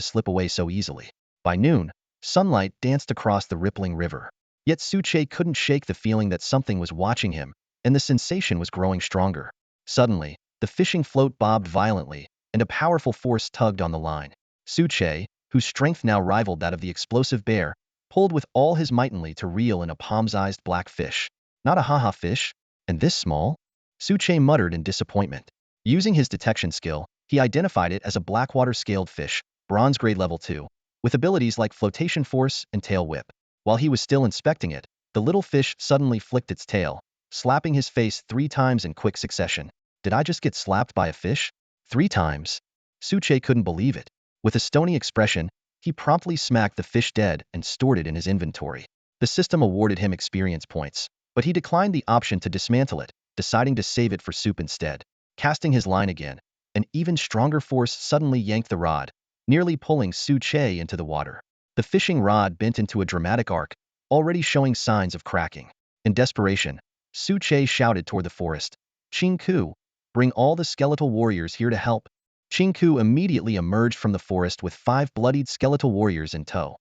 slip away so easily. By noon, sunlight danced across the rippling river. Yet Suche couldn't shake the feeling that something was watching him, and the sensation was growing stronger. Suddenly, the fishing float bobbed violently, and a powerful force tugged on the line. Suche, whose strength now rivaled that of the explosive bear, pulled with all his might to reel in a palm-sized black fish. Not a ha-ha fish? And this small? Suche muttered in disappointment. Using his detection skill, he identified it as a blackwater scaled fish, bronze grade level 2, with abilities like flotation force and tail whip. While he was still inspecting it, the little fish suddenly flicked its tail, slapping his face 3 times in quick succession. Did I just get slapped by a fish? 3 times? Suche couldn't believe it. With a stony expression, he promptly smacked the fish dead and stored it in his inventory. The system awarded him experience points, but he declined the option to dismantle it, deciding to save it for soup instead. Casting his line again, an even stronger force suddenly yanked the rod, nearly pulling Suche into the water. The fishing rod bent into a dramatic arc, already showing signs of cracking. In desperation, Suche shouted toward the forest, "Chinku, bring all the skeletal warriors here to help." Chinku immediately emerged from the forest with 5 bloodied skeletal warriors in tow.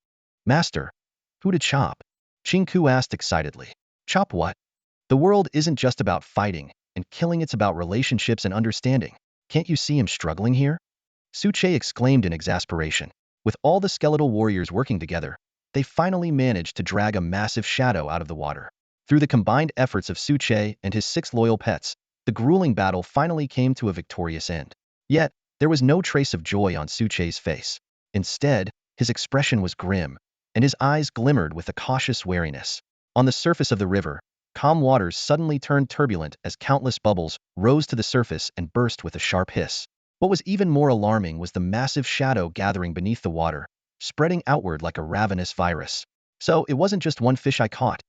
"Master, Who to chop? Chinku asked excitedly. Chop what? The world isn't just about fighting and killing, it's about relationships and understanding. Can't you see him struggling here? Suche exclaimed in exasperation. With all the skeletal warriors working together, they finally managed to drag a massive shadow out of the water. Through the combined efforts of Suche and his 6 loyal pets, the grueling battle finally came to a victorious end. Yet, there was no trace of joy on Suche's face. Instead, his expression was grim, and his eyes glimmered with a cautious wariness. On the surface of the river, calm waters suddenly turned turbulent as countless bubbles rose to the surface and burst with a sharp hiss. What was even more alarming was the massive shadow gathering beneath the water, spreading outward like a ravenous virus. So it wasn't just one fish I caught.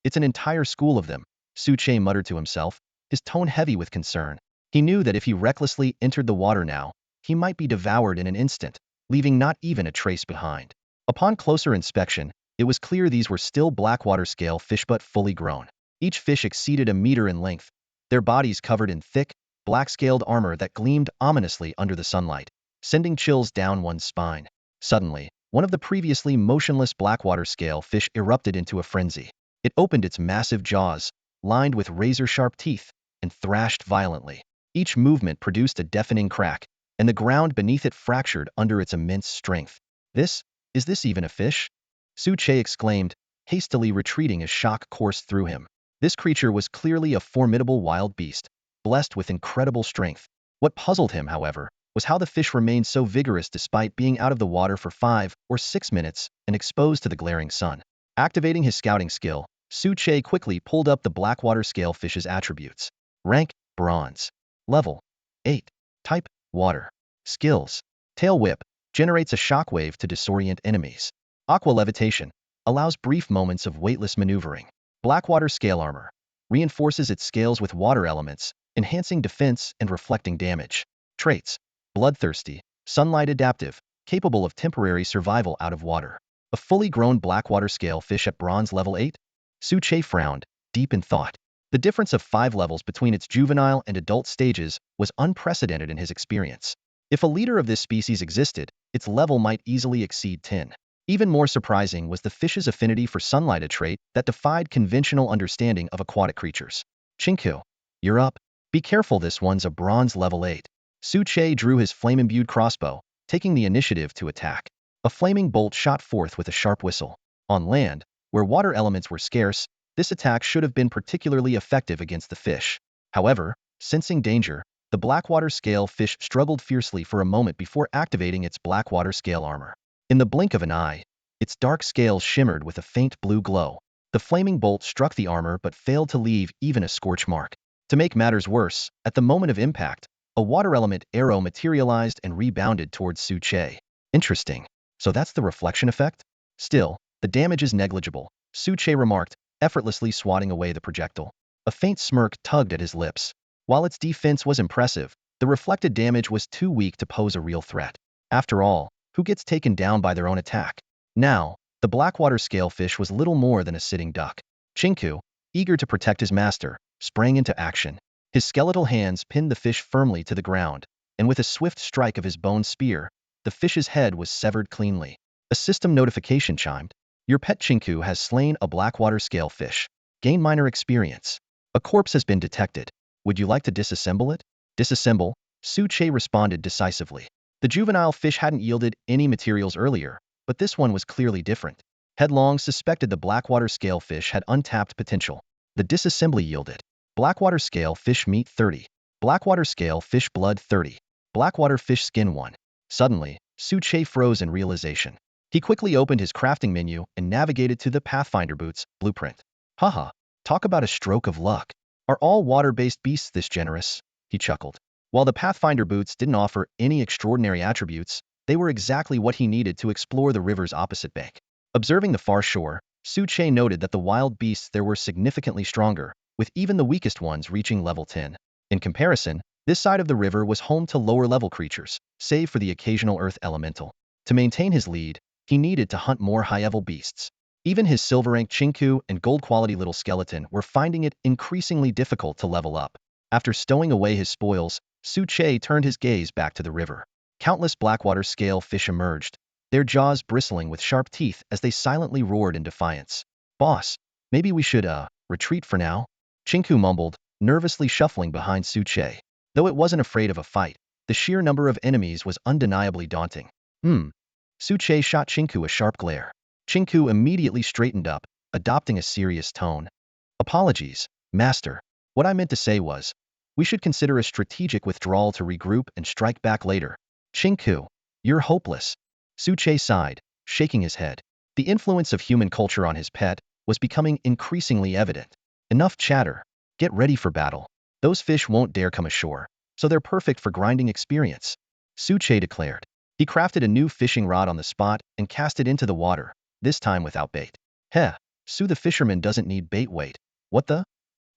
It's an entire school of them, Suche muttered to himself, his tone heavy with concern. He knew that if he recklessly entered the water now, he might be devoured in an instant, leaving not even a trace behind. Upon closer inspection, it was clear these were still blackwater scale fish but fully grown. Each fish exceeded a meter in length, their bodies covered in thick, black-scaled armor that gleamed ominously under the sunlight, sending chills down one's spine. Suddenly, one of the previously motionless blackwater scale fish erupted into a frenzy. It opened its massive jaws, lined with razor-sharp teeth, and thrashed violently. Each movement produced a deafening crack, and the ground beneath it fractured under its immense strength. Is this even a fish? Suche exclaimed, hastily retreating as shock coursed through him. This creature was clearly a formidable wild beast, blessed with incredible strength. What puzzled him, however, was how the fish remained so vigorous despite being out of the water for 5 or 6 minutes and exposed to the glaring sun. Activating his scouting skill, Suche quickly pulled up the blackwater scale fish's attributes. Rank, bronze. Level, 8. Type, water. Skills, tail whip, generates a shockwave to disorient enemies. Aqua levitation, allows brief moments of weightless maneuvering. Blackwater scale armor, reinforces its scales with water elements, enhancing defense and reflecting damage. Traits, bloodthirsty, sunlight adaptive, capable of temporary survival out of water. A fully grown blackwater scale fish at bronze level 8? Suche frowned, deep in thought. The difference of 5 levels between its juvenile and adult stages was unprecedented in his experience. If a leader of this species existed, its level might easily exceed 10. Even more surprising was the fish's affinity for sunlight, a trait that defied conventional understanding of aquatic creatures. Chinku, you're up. Be careful, this one's a bronze level 8. Suche drew his flame-imbued crossbow, taking the initiative to attack. A flaming bolt shot forth with a sharp whistle. On land, where water elements were scarce, this attack should have been particularly effective against the fish. However, sensing danger, the blackwater scale fish struggled fiercely for a moment before activating its blackwater scale armor. In the blink of an eye, its dark scales shimmered with a faint blue glow. The flaming bolt struck the armor but failed to leave even a scorch mark. To make matters worse, at the moment of impact, a water element arrow materialized and rebounded towards Suche. Interesting. So that's the reflection effect? Still, the damage is negligible, Suche remarked, effortlessly swatting away the projectile. A faint smirk tugged at his lips. While its defense was impressive, the reflected damage was too weak to pose a real threat. After all, who gets taken down by their own attack? Now, the blackwater scalefish was little more than a sitting duck. Chinku, eager to protect his master, sprang into action. His skeletal hands pinned the fish firmly to the ground, and with a swift strike of his bone spear, the fish's head was severed cleanly. A system notification chimed. Your pet Chinku has slain a blackwater scalefish. Gain minor experience. A corpse has been detected. Would you like to disassemble it? Disassemble? Suche responded decisively. The juvenile fish hadn't yielded any materials earlier, but this one was clearly different. Headlong suspected the blackwater scalefish had untapped potential. The disassembly yielded. Blackwater scale fish meat 30. Blackwater scale fish blood 30. Blackwater fish skin 1. Suddenly, Suche froze in realization. He quickly opened his crafting menu and navigated to the Pathfinder boots blueprint. Haha, talk about a stroke of luck. Are all water-based beasts this generous? He chuckled. While the Pathfinder boots didn't offer any extraordinary attributes, they were exactly what he needed to explore the river's opposite bank. Observing the far shore, Suche noted that the wild beasts there were significantly stronger, with even the weakest ones reaching level 10. In comparison, this side of the river was home to lower-level creatures, save for the occasional earth elemental. To maintain his lead, he needed to hunt more high-level beasts. Even his silver-rank Chinku and gold-quality little skeleton were finding it increasingly difficult to level up. After stowing away his spoils, Suche turned his gaze back to the river. Countless blackwater scale fish emerged, their jaws bristling with sharp teeth as they silently roared in defiance. Boss, maybe we should, retreat for now? Chinku mumbled, nervously shuffling behind Suche. Though it wasn't afraid of a fight, the sheer number of enemies was undeniably daunting. Suche shot Chinku a sharp glare. Chinku immediately straightened up, adopting a serious tone. Apologies, master. What I meant to say was, we should consider a strategic withdrawal to regroup and strike back later. Chinku, you're hopeless. Suche sighed, shaking his head. The influence of human culture on his pet was becoming increasingly evident. Enough chatter. Get ready for battle. Those fish won't dare come ashore, so they're perfect for grinding experience. Suche declared. He crafted a new fishing rod on the spot and cast it into the water, this time without bait. Heh, Su the fisherman doesn't need bait weight. What the?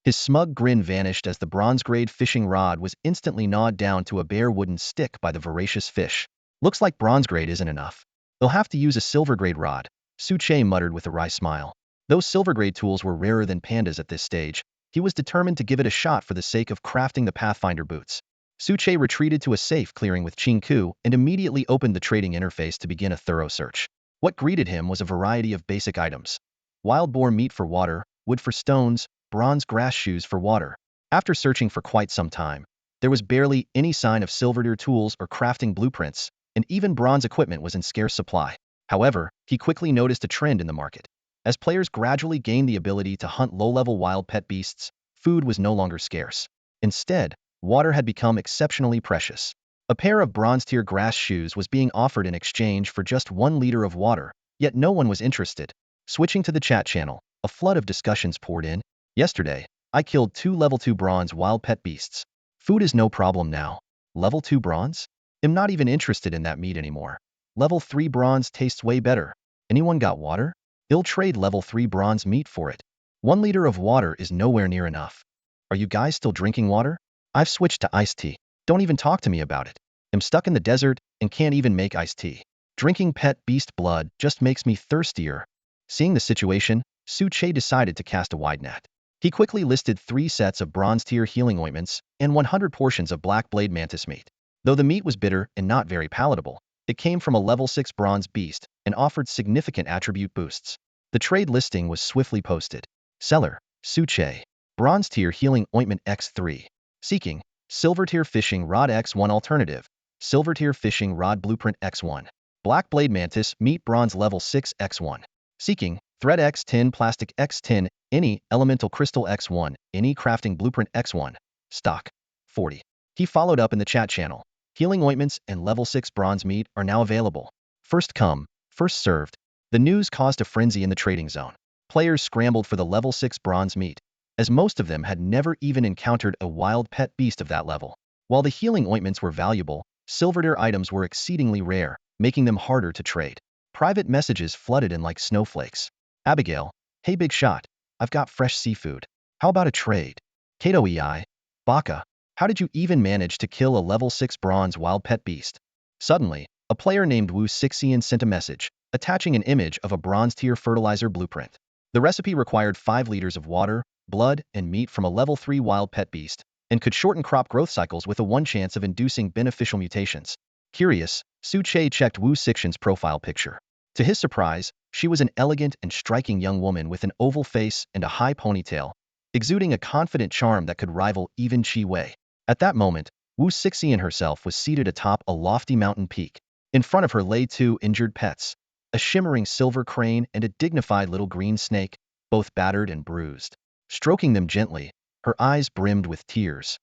His smug grin vanished as the bronze-grade fishing rod was instantly gnawed down to a bare wooden stick by the voracious fish. Looks like bronze-grade isn't enough. They'll have to use a silver-grade rod, Suche muttered with a wry smile. Though silver-grade tools were rarer than pandas at this stage, he was determined to give it a shot for the sake of crafting the Pathfinder boots. Suche retreated to a safe clearing with Chinku and immediately opened the trading interface to begin a thorough search. What greeted him was a variety of basic items. Wild boar meat for water, wood for stones, bronze grass shoes for water. After searching for quite some time, there was barely any sign of silverware tools or crafting blueprints, and even bronze equipment was in scarce supply. However, he quickly noticed a trend in the market. As players gradually gained the ability to hunt low-level wild pet beasts, food was no longer scarce. Instead, water had become exceptionally precious. A pair of bronze-tier grass shoes was being offered in exchange for just 1 liter of water, yet no one was interested. Switching to the chat channel, a flood of discussions poured in. Yesterday, I killed 2 level 2 bronze wild pet beasts. Food is no problem now. Level 2 bronze? I'm not even interested in that meat anymore. Level 3 bronze tastes way better. Anyone got water? I'll trade level 3 bronze meat for it. 1 liter of water is nowhere near enough. Are you guys still drinking water? I've switched to iced tea. Don't even talk to me about it. I'm stuck in the desert and can't even make iced tea. Drinking pet beast blood just makes me thirstier. Seeing the situation, Suche decided to cast a wide net. He quickly listed 3 sets of bronze-tier healing ointments and 100 portions of black blade mantis meat. Though the meat was bitter and not very palatable, it came from a level 6 bronze beast and offered significant attribute boosts. The trade listing was swiftly posted. Seller, Suche. Bronze-tier healing ointment X3. Seeking, silver-tier fishing rod X1 alternative. Silver-tier fishing rod blueprint X1. Black blade mantis meat bronze level 6 X1. Seeking, thread X10 plastic X10, any elemental crystal X1, any crafting blueprint X1. Stock, 40. He followed up in the chat channel. Healing ointments and level 6 bronze meat are now available. First come, first served. The news caused a frenzy in the trading zone. Players scrambled for the level 6 bronze meat, as most of them had never even encountered a wild pet beast of that level. While the healing ointments were valuable, silverware items were exceedingly rare, making them harder to trade. Private messages flooded in like snowflakes. Abigail, hey big shot, I've got fresh seafood. How about a trade? Kato EI, Baka, how did you even manage to kill a level 6 bronze wild pet beast? Suddenly, a player named Wu Sixian sent a message, attaching an image of a bronze-tier fertilizer blueprint. The recipe required 5 liters of water, blood, and meat from a level 3 wild pet beast, and could shorten crop growth cycles with a 1 chance of inducing beneficial mutations. Curious, Suche checked Wu Sixian's profile picture. To his surprise, she was an elegant and striking young woman with an oval face and a high ponytail, exuding a confident charm that could rival even Qi Wei. At that moment, Wu Sixian herself was seated atop a lofty mountain peak. In front of her lay 2 injured pets, a shimmering silver crane and a dignified little green snake, both battered and bruised. Stroking them gently, her eyes brimmed with tears.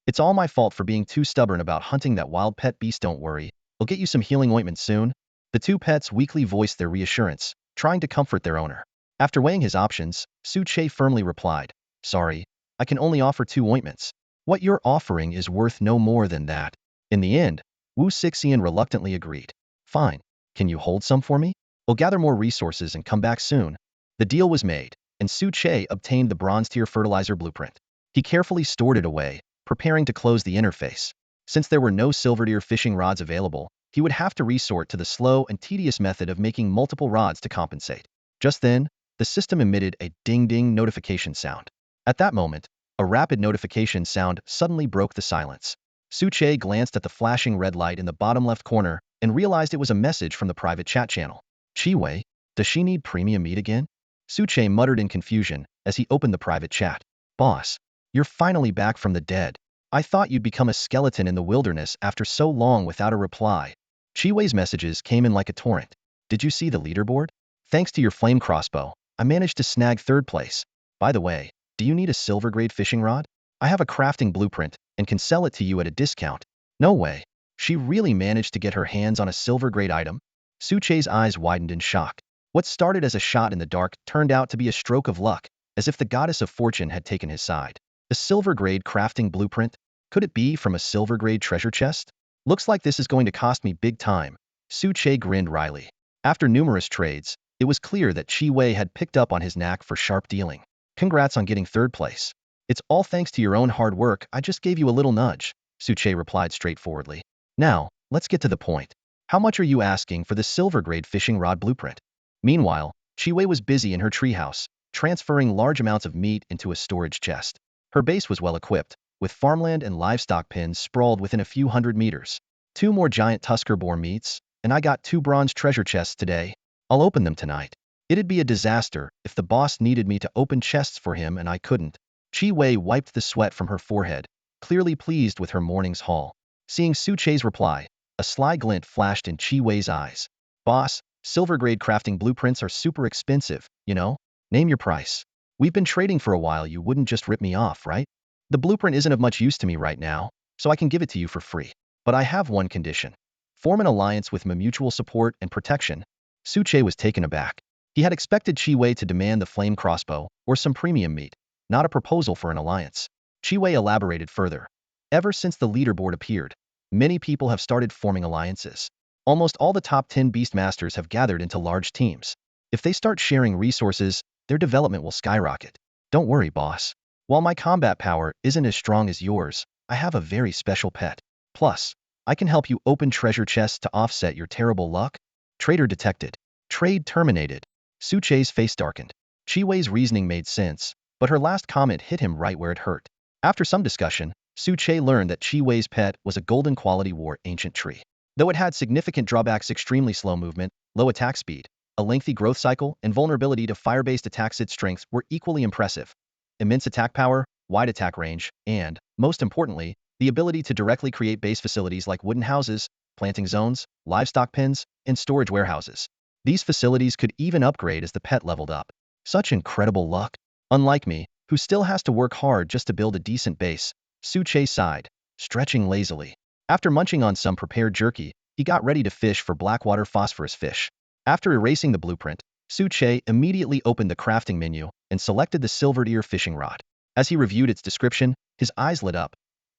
It's all my fault for being too stubborn about hunting that wild pet beast. Don't worry, I'll get you some healing ointment soon. The 2 pets weakly voiced their reassurance, trying to comfort their owner. After weighing his options, Suche firmly replied, sorry, I can only offer 2 ointments. What you're offering is worth no more than that. In the end, Wu Sixian reluctantly agreed. Fine, can you hold some for me? I'll gather more resources and come back soon. The deal was made, and Suche obtained the bronze-tier fertilizer blueprint. He carefully stored it away, preparing to close the interface. Since there were no silver-tier fishing rods available, he would have to resort to the slow and tedious method of making multiple rods to compensate. Just then, the system emitted a ding-ding notification sound. At that moment, a rapid notification sound suddenly broke the silence. Suche glanced at the flashing red light in the bottom left corner, and realized it was a message from the private chat channel. Chi-Wei, does she need premium meat again? Suche muttered in confusion as he opened the private chat. Boss, you're finally back from the dead. I thought you'd become a skeleton in the wilderness after so long without a reply. Chi-Wei's messages came in like a torrent. Did you see the leaderboard? Thanks to your flame crossbow, I managed to snag 3rd place. By the way, do you need a silver grade fishing rod? I have a crafting blueprint and can sell it to you at a discount. No way. She really managed to get her hands on a silver grade item? Suche's eyes widened in shock. What started as a shot in the dark turned out to be a stroke of luck, as if the goddess of fortune had taken his side. A silver grade crafting blueprint? Could it be from a silver grade treasure chest? Looks like this is going to cost me big time. Suche grinned wryly. After numerous trades, it was clear that Chi-Wei had picked up on his knack for sharp dealing. Congrats on getting 3rd place. It's all thanks to your own hard work. I just gave you a little nudge, Suche replied straightforwardly. Now, let's get to the point. How much are you asking for the silver grade fishing rod blueprint? Meanwhile, Chi-Wei was busy in her treehouse, transferring large amounts of meat into a storage chest. Her base was well equipped, with farmland and livestock pens sprawled within a few hundred meters. 2 more giant tusker boar meats, and I got 2 bronze treasure chests today. I'll open them tonight. It'd be a disaster if the boss needed me to open chests for him and I couldn't. Chi-Wei wiped the sweat from her forehead, clearly pleased with her morning's haul. Seeing Suche's reply, a sly glint flashed in Chi-Wei's eyes. Boss, silver grade crafting blueprints are super expensive, you know? Name your price. We've been trading for a while, you wouldn't just rip me off, right? The blueprint isn't of much use to me right now, so I can give it to you for free. But I have one condition. Form an alliance with my mutual support and protection. Suche was taken aback. He had expected Chi-Wei to demand the flame crossbow or some premium meat, not a proposal for an alliance. Chi-Wei elaborated further. Ever since the leaderboard appeared, many people have started forming alliances. Almost all the top 10 beastmasters have gathered into large teams. If they start sharing resources, their development will skyrocket. Don't worry, boss. While my combat power isn't as strong as yours, I have a very special pet. Plus, I can help you open treasure chests to offset your terrible luck. Traitor detected. Trade terminated. Suche's face darkened. Chi-Wei's reasoning made sense, but her last comment hit him right where it hurt. After some discussion, Suche learned that Chi-Wei's pet was a golden quality war ancient tree. Though it had significant drawbacks: extremely slow movement, low attack speed, a lengthy growth cycle, and vulnerability to fire-based attacks, its strengths were equally impressive. Immense attack power, wide attack range, and, most importantly, the ability to directly create base facilities like wooden houses, planting zones, livestock pens, and storage warehouses. These facilities could even upgrade as the pet leveled up. Such incredible luck. Unlike me, who still has to work hard just to build a decent base, Suche sighed, stretching lazily. After munching on some prepared jerky, he got ready to fish for blackwater phosphorus fish. After erasing the blueprint, Suche immediately opened the crafting menu and selected the silvered ear fishing rod. As he reviewed its description, his eyes lit up.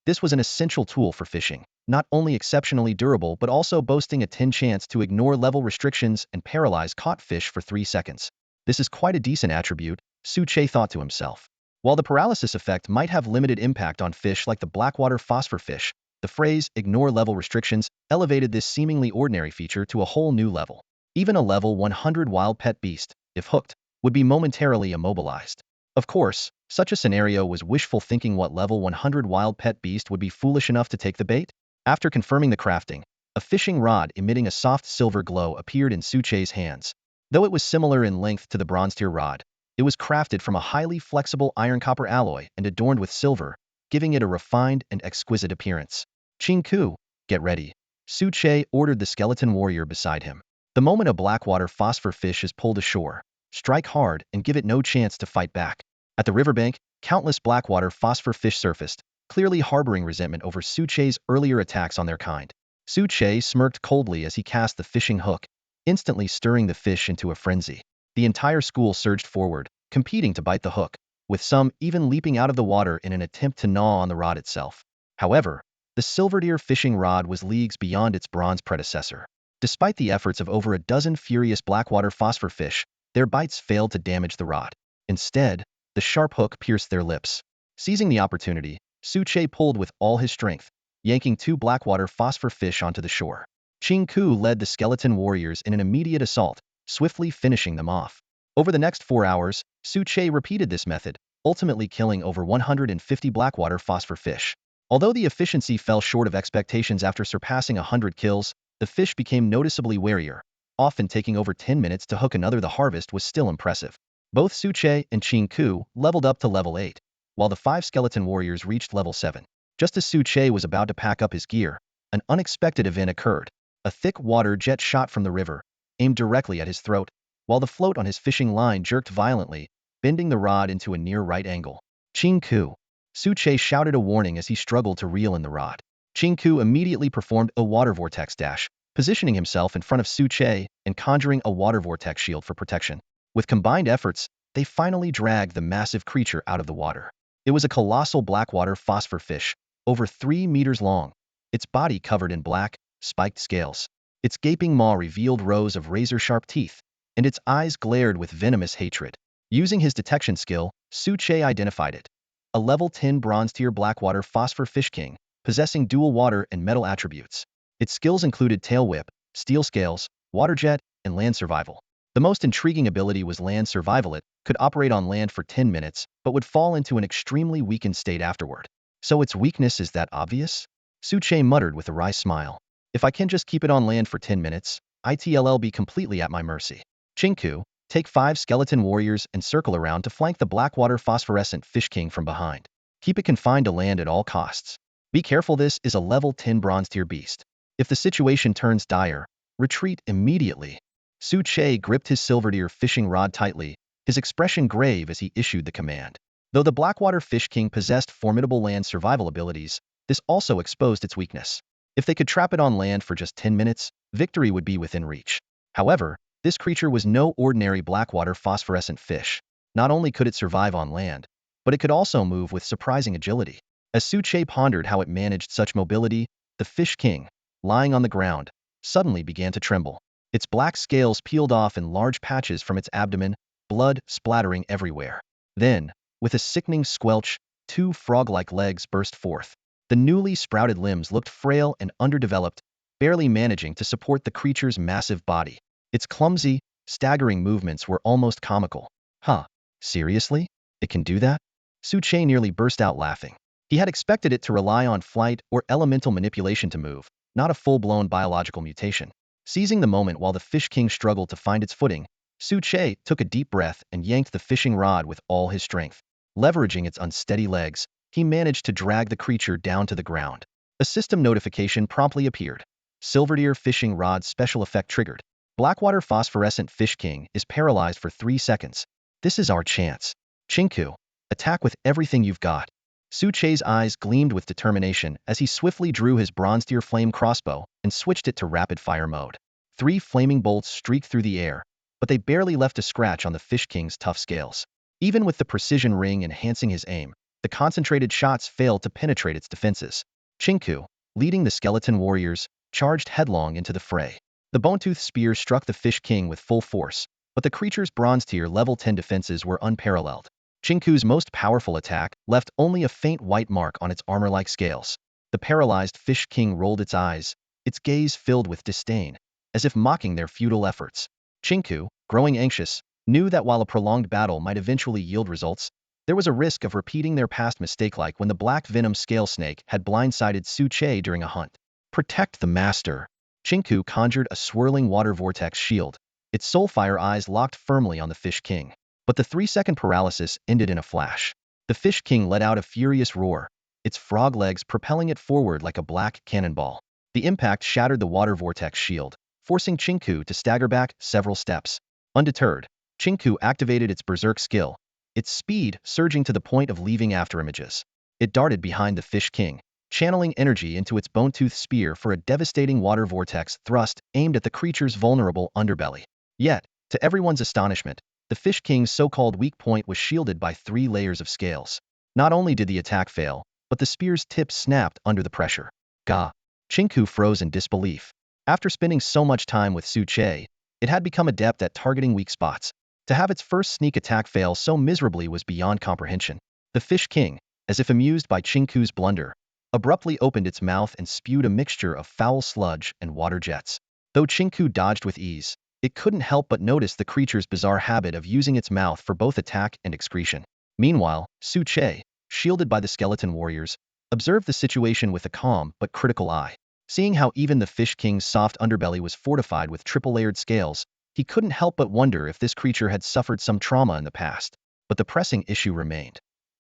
This was an essential tool for fishing, not only exceptionally durable but also boasting a 10 chance to ignore level restrictions and paralyze caught fish for 3 seconds. This is quite a decent attribute, Suche thought to himself. While the paralysis effect might have limited impact on fish like the blackwater phosphor fish, the phrase "ignore level restrictions" elevated this seemingly ordinary feature to a whole new level. Even a level 100 wild pet beast, if hooked, would be momentarily immobilized. Of course, such a scenario was wishful thinking. What level 100 wild pet beast would be foolish enough to take the bait? After confirming the crafting, a fishing rod emitting a soft silver glow appeared in Suche's hands. Though it was similar in length to the bronze tier rod, it was crafted from a highly flexible iron-copper alloy and adorned with silver, giving it a refined and exquisite appearance. Chinku, get ready. Suche ordered the skeleton warrior beside him. The moment a blackwater phosphor fish is pulled ashore, strike hard and give it no chance to fight back. At the riverbank, countless blackwater phosphor fish surfaced, clearly harboring resentment over Suche's earlier attacks on their kind. Suche smirked coldly as he cast the fishing hook, instantly stirring the fish into a frenzy. The entire school surged forward, competing to bite the hook, with some even leaping out of the water in an attempt to gnaw on the rod itself. However, the silvered ear fishing rod was leagues beyond its bronze predecessor. Despite the efforts of over a dozen furious blackwater phosphor fish, their bites failed to damage the rod. Instead, the sharp hook pierced their lips. Seizing the opportunity, Suche pulled with all his strength, yanking 2 blackwater phosphor fish onto the shore. Chinku led the skeleton warriors in an immediate assault, swiftly finishing them off. Over the next 4 hours, Suche repeated this method, ultimately killing over 150 blackwater phosphor fish. Although the efficiency fell short of expectations after surpassing 100 kills, the fish became noticeably warier, often taking over 10 minutes to hook another. The harvest was still impressive. Both Suche and Qingku leveled up to level 8, while the 5 skeleton warriors reached level 7. Just as Suche was about to pack up his gear, an unexpected event occurred. A thick water jet shot from the river, aimed directly at his throat, while the float on his fishing line jerked violently, bending the rod into a near right angle. Qingku. Suche shouted a warning as he struggled to reel in the rod. Qingku immediately performed a water vortex dash, positioning himself in front of Suche and conjuring a water vortex shield for protection. With combined efforts, they finally dragged the massive creature out of the water. It was a colossal blackwater phosphor fish, over 3 meters long, its body covered in black, spiked scales. Its gaping maw revealed rows of razor-sharp teeth, and its eyes glared with venomous hatred. Using his detection skill, Suche identified it. A level 10 bronze-tier blackwater phosphor fish king, possessing dual water and metal attributes. Its skills included tail whip, steel scales, water jet, and land survival. The most intriguing ability was land survival. It could operate on land for 10 minutes, but would fall into an extremely weakened state afterward. So its weakness is that obvious? Suche muttered with a wry smile. If I can just keep it on land for 10 minutes, it'll be completely at my mercy. Qingku, take 5 skeleton warriors and circle around to flank the blackwater phosphorescent fish king from behind. Keep it confined to land at all costs. Be careful, this is a level 10 bronze tier beast. If the situation turns dire, retreat immediately. Suche gripped his silverdeer fishing rod tightly, his expression grave as he issued the command. Though the blackwater fish king possessed formidable land survival abilities, this also exposed its weakness. If they could trap it on land for just 10 minutes, victory would be within reach. However, this creature was no ordinary blackwater phosphorescent fish. Not only could it survive on land, but it could also move with surprising agility. As Suche pondered how it managed such mobility, the fish king, lying on the ground, suddenly began to tremble. Its black scales peeled off in large patches from its abdomen, blood splattering everywhere. Then, with a sickening squelch, 2 frog-like legs burst forth. The newly sprouted limbs looked frail and underdeveloped, barely managing to support the creature's massive body. Its clumsy, staggering movements were almost comical. Huh, seriously? It can do that? Suche nearly burst out laughing. He had expected it to rely on flight or elemental manipulation to move, not a full-blown biological mutation. Seizing the moment while the fish king struggled to find its footing, Suche took a deep breath and yanked the fishing rod with all his strength. Leveraging its unsteady legs, he managed to drag the creature down to the ground. A system notification promptly appeared. Silverdeer fishing rod special effect triggered. Blackwater phosphorescent fish king is paralyzed for 3 seconds. This is our chance. Qingku, attack with everything you've got. Suche's eyes gleamed with determination as he swiftly drew his bronze-tier flame crossbow and switched it to rapid-fire mode. 3 flaming bolts streaked through the air, but they barely left a scratch on the fish king's tough scales. Even with the precision ring enhancing his aim, the concentrated shots failed to penetrate its defenses. Qingku, leading the skeleton warriors, charged headlong into the fray. The bone-toothed spear struck the fish king with full force, but the creature's bronze-tier level 10 defenses were unparalleled. Qingku's most powerful attack left only a faint white mark on its armor-like scales. The paralyzed fish king rolled its eyes, its gaze filled with disdain, as if mocking their futile efforts. Qingku, growing anxious, knew that while a prolonged battle might eventually yield results, there was a risk of repeating their past mistake, like when the black venom scale snake had blindsided Suche during a hunt. Protect the master. Qingku conjured a swirling water vortex shield, its soulfire eyes locked firmly on the fish king. But the 3-second paralysis ended in a flash. The fish king let out a furious roar, its frog legs propelling it forward like a black cannonball. The impact shattered the water vortex shield, forcing Qingku to stagger back several steps. Undeterred, Qingku activated its berserk skill, its speed surging to the point of leaving afterimages. It darted behind the fish king, channeling energy into its bone-toothed spear for a devastating water vortex thrust aimed at the creature's vulnerable underbelly. Yet, to everyone's astonishment, the fish king's so-called weak point was shielded by 3 layers of scales. Not only did the attack fail, but the spear's tip snapped under the pressure. Gah! Qingku froze in disbelief. After spending so much time with Suche, it had become adept at targeting weak spots. To have its first sneak attack fail so miserably was beyond comprehension. The fish king, as if amused by Qingku's blunder, abruptly opened its mouth and spewed a mixture of foul sludge and water jets. Though Qingku dodged with ease, it couldn't help but notice the creature's bizarre habit of using its mouth for both attack and excretion. Meanwhile, Suche, shielded by the skeleton warriors, observed the situation with a calm but critical eye. Seeing how even the Fish King's soft underbelly was fortified with triple-layered scales, he couldn't help but wonder if this creature had suffered some trauma in the past. But the pressing issue remained.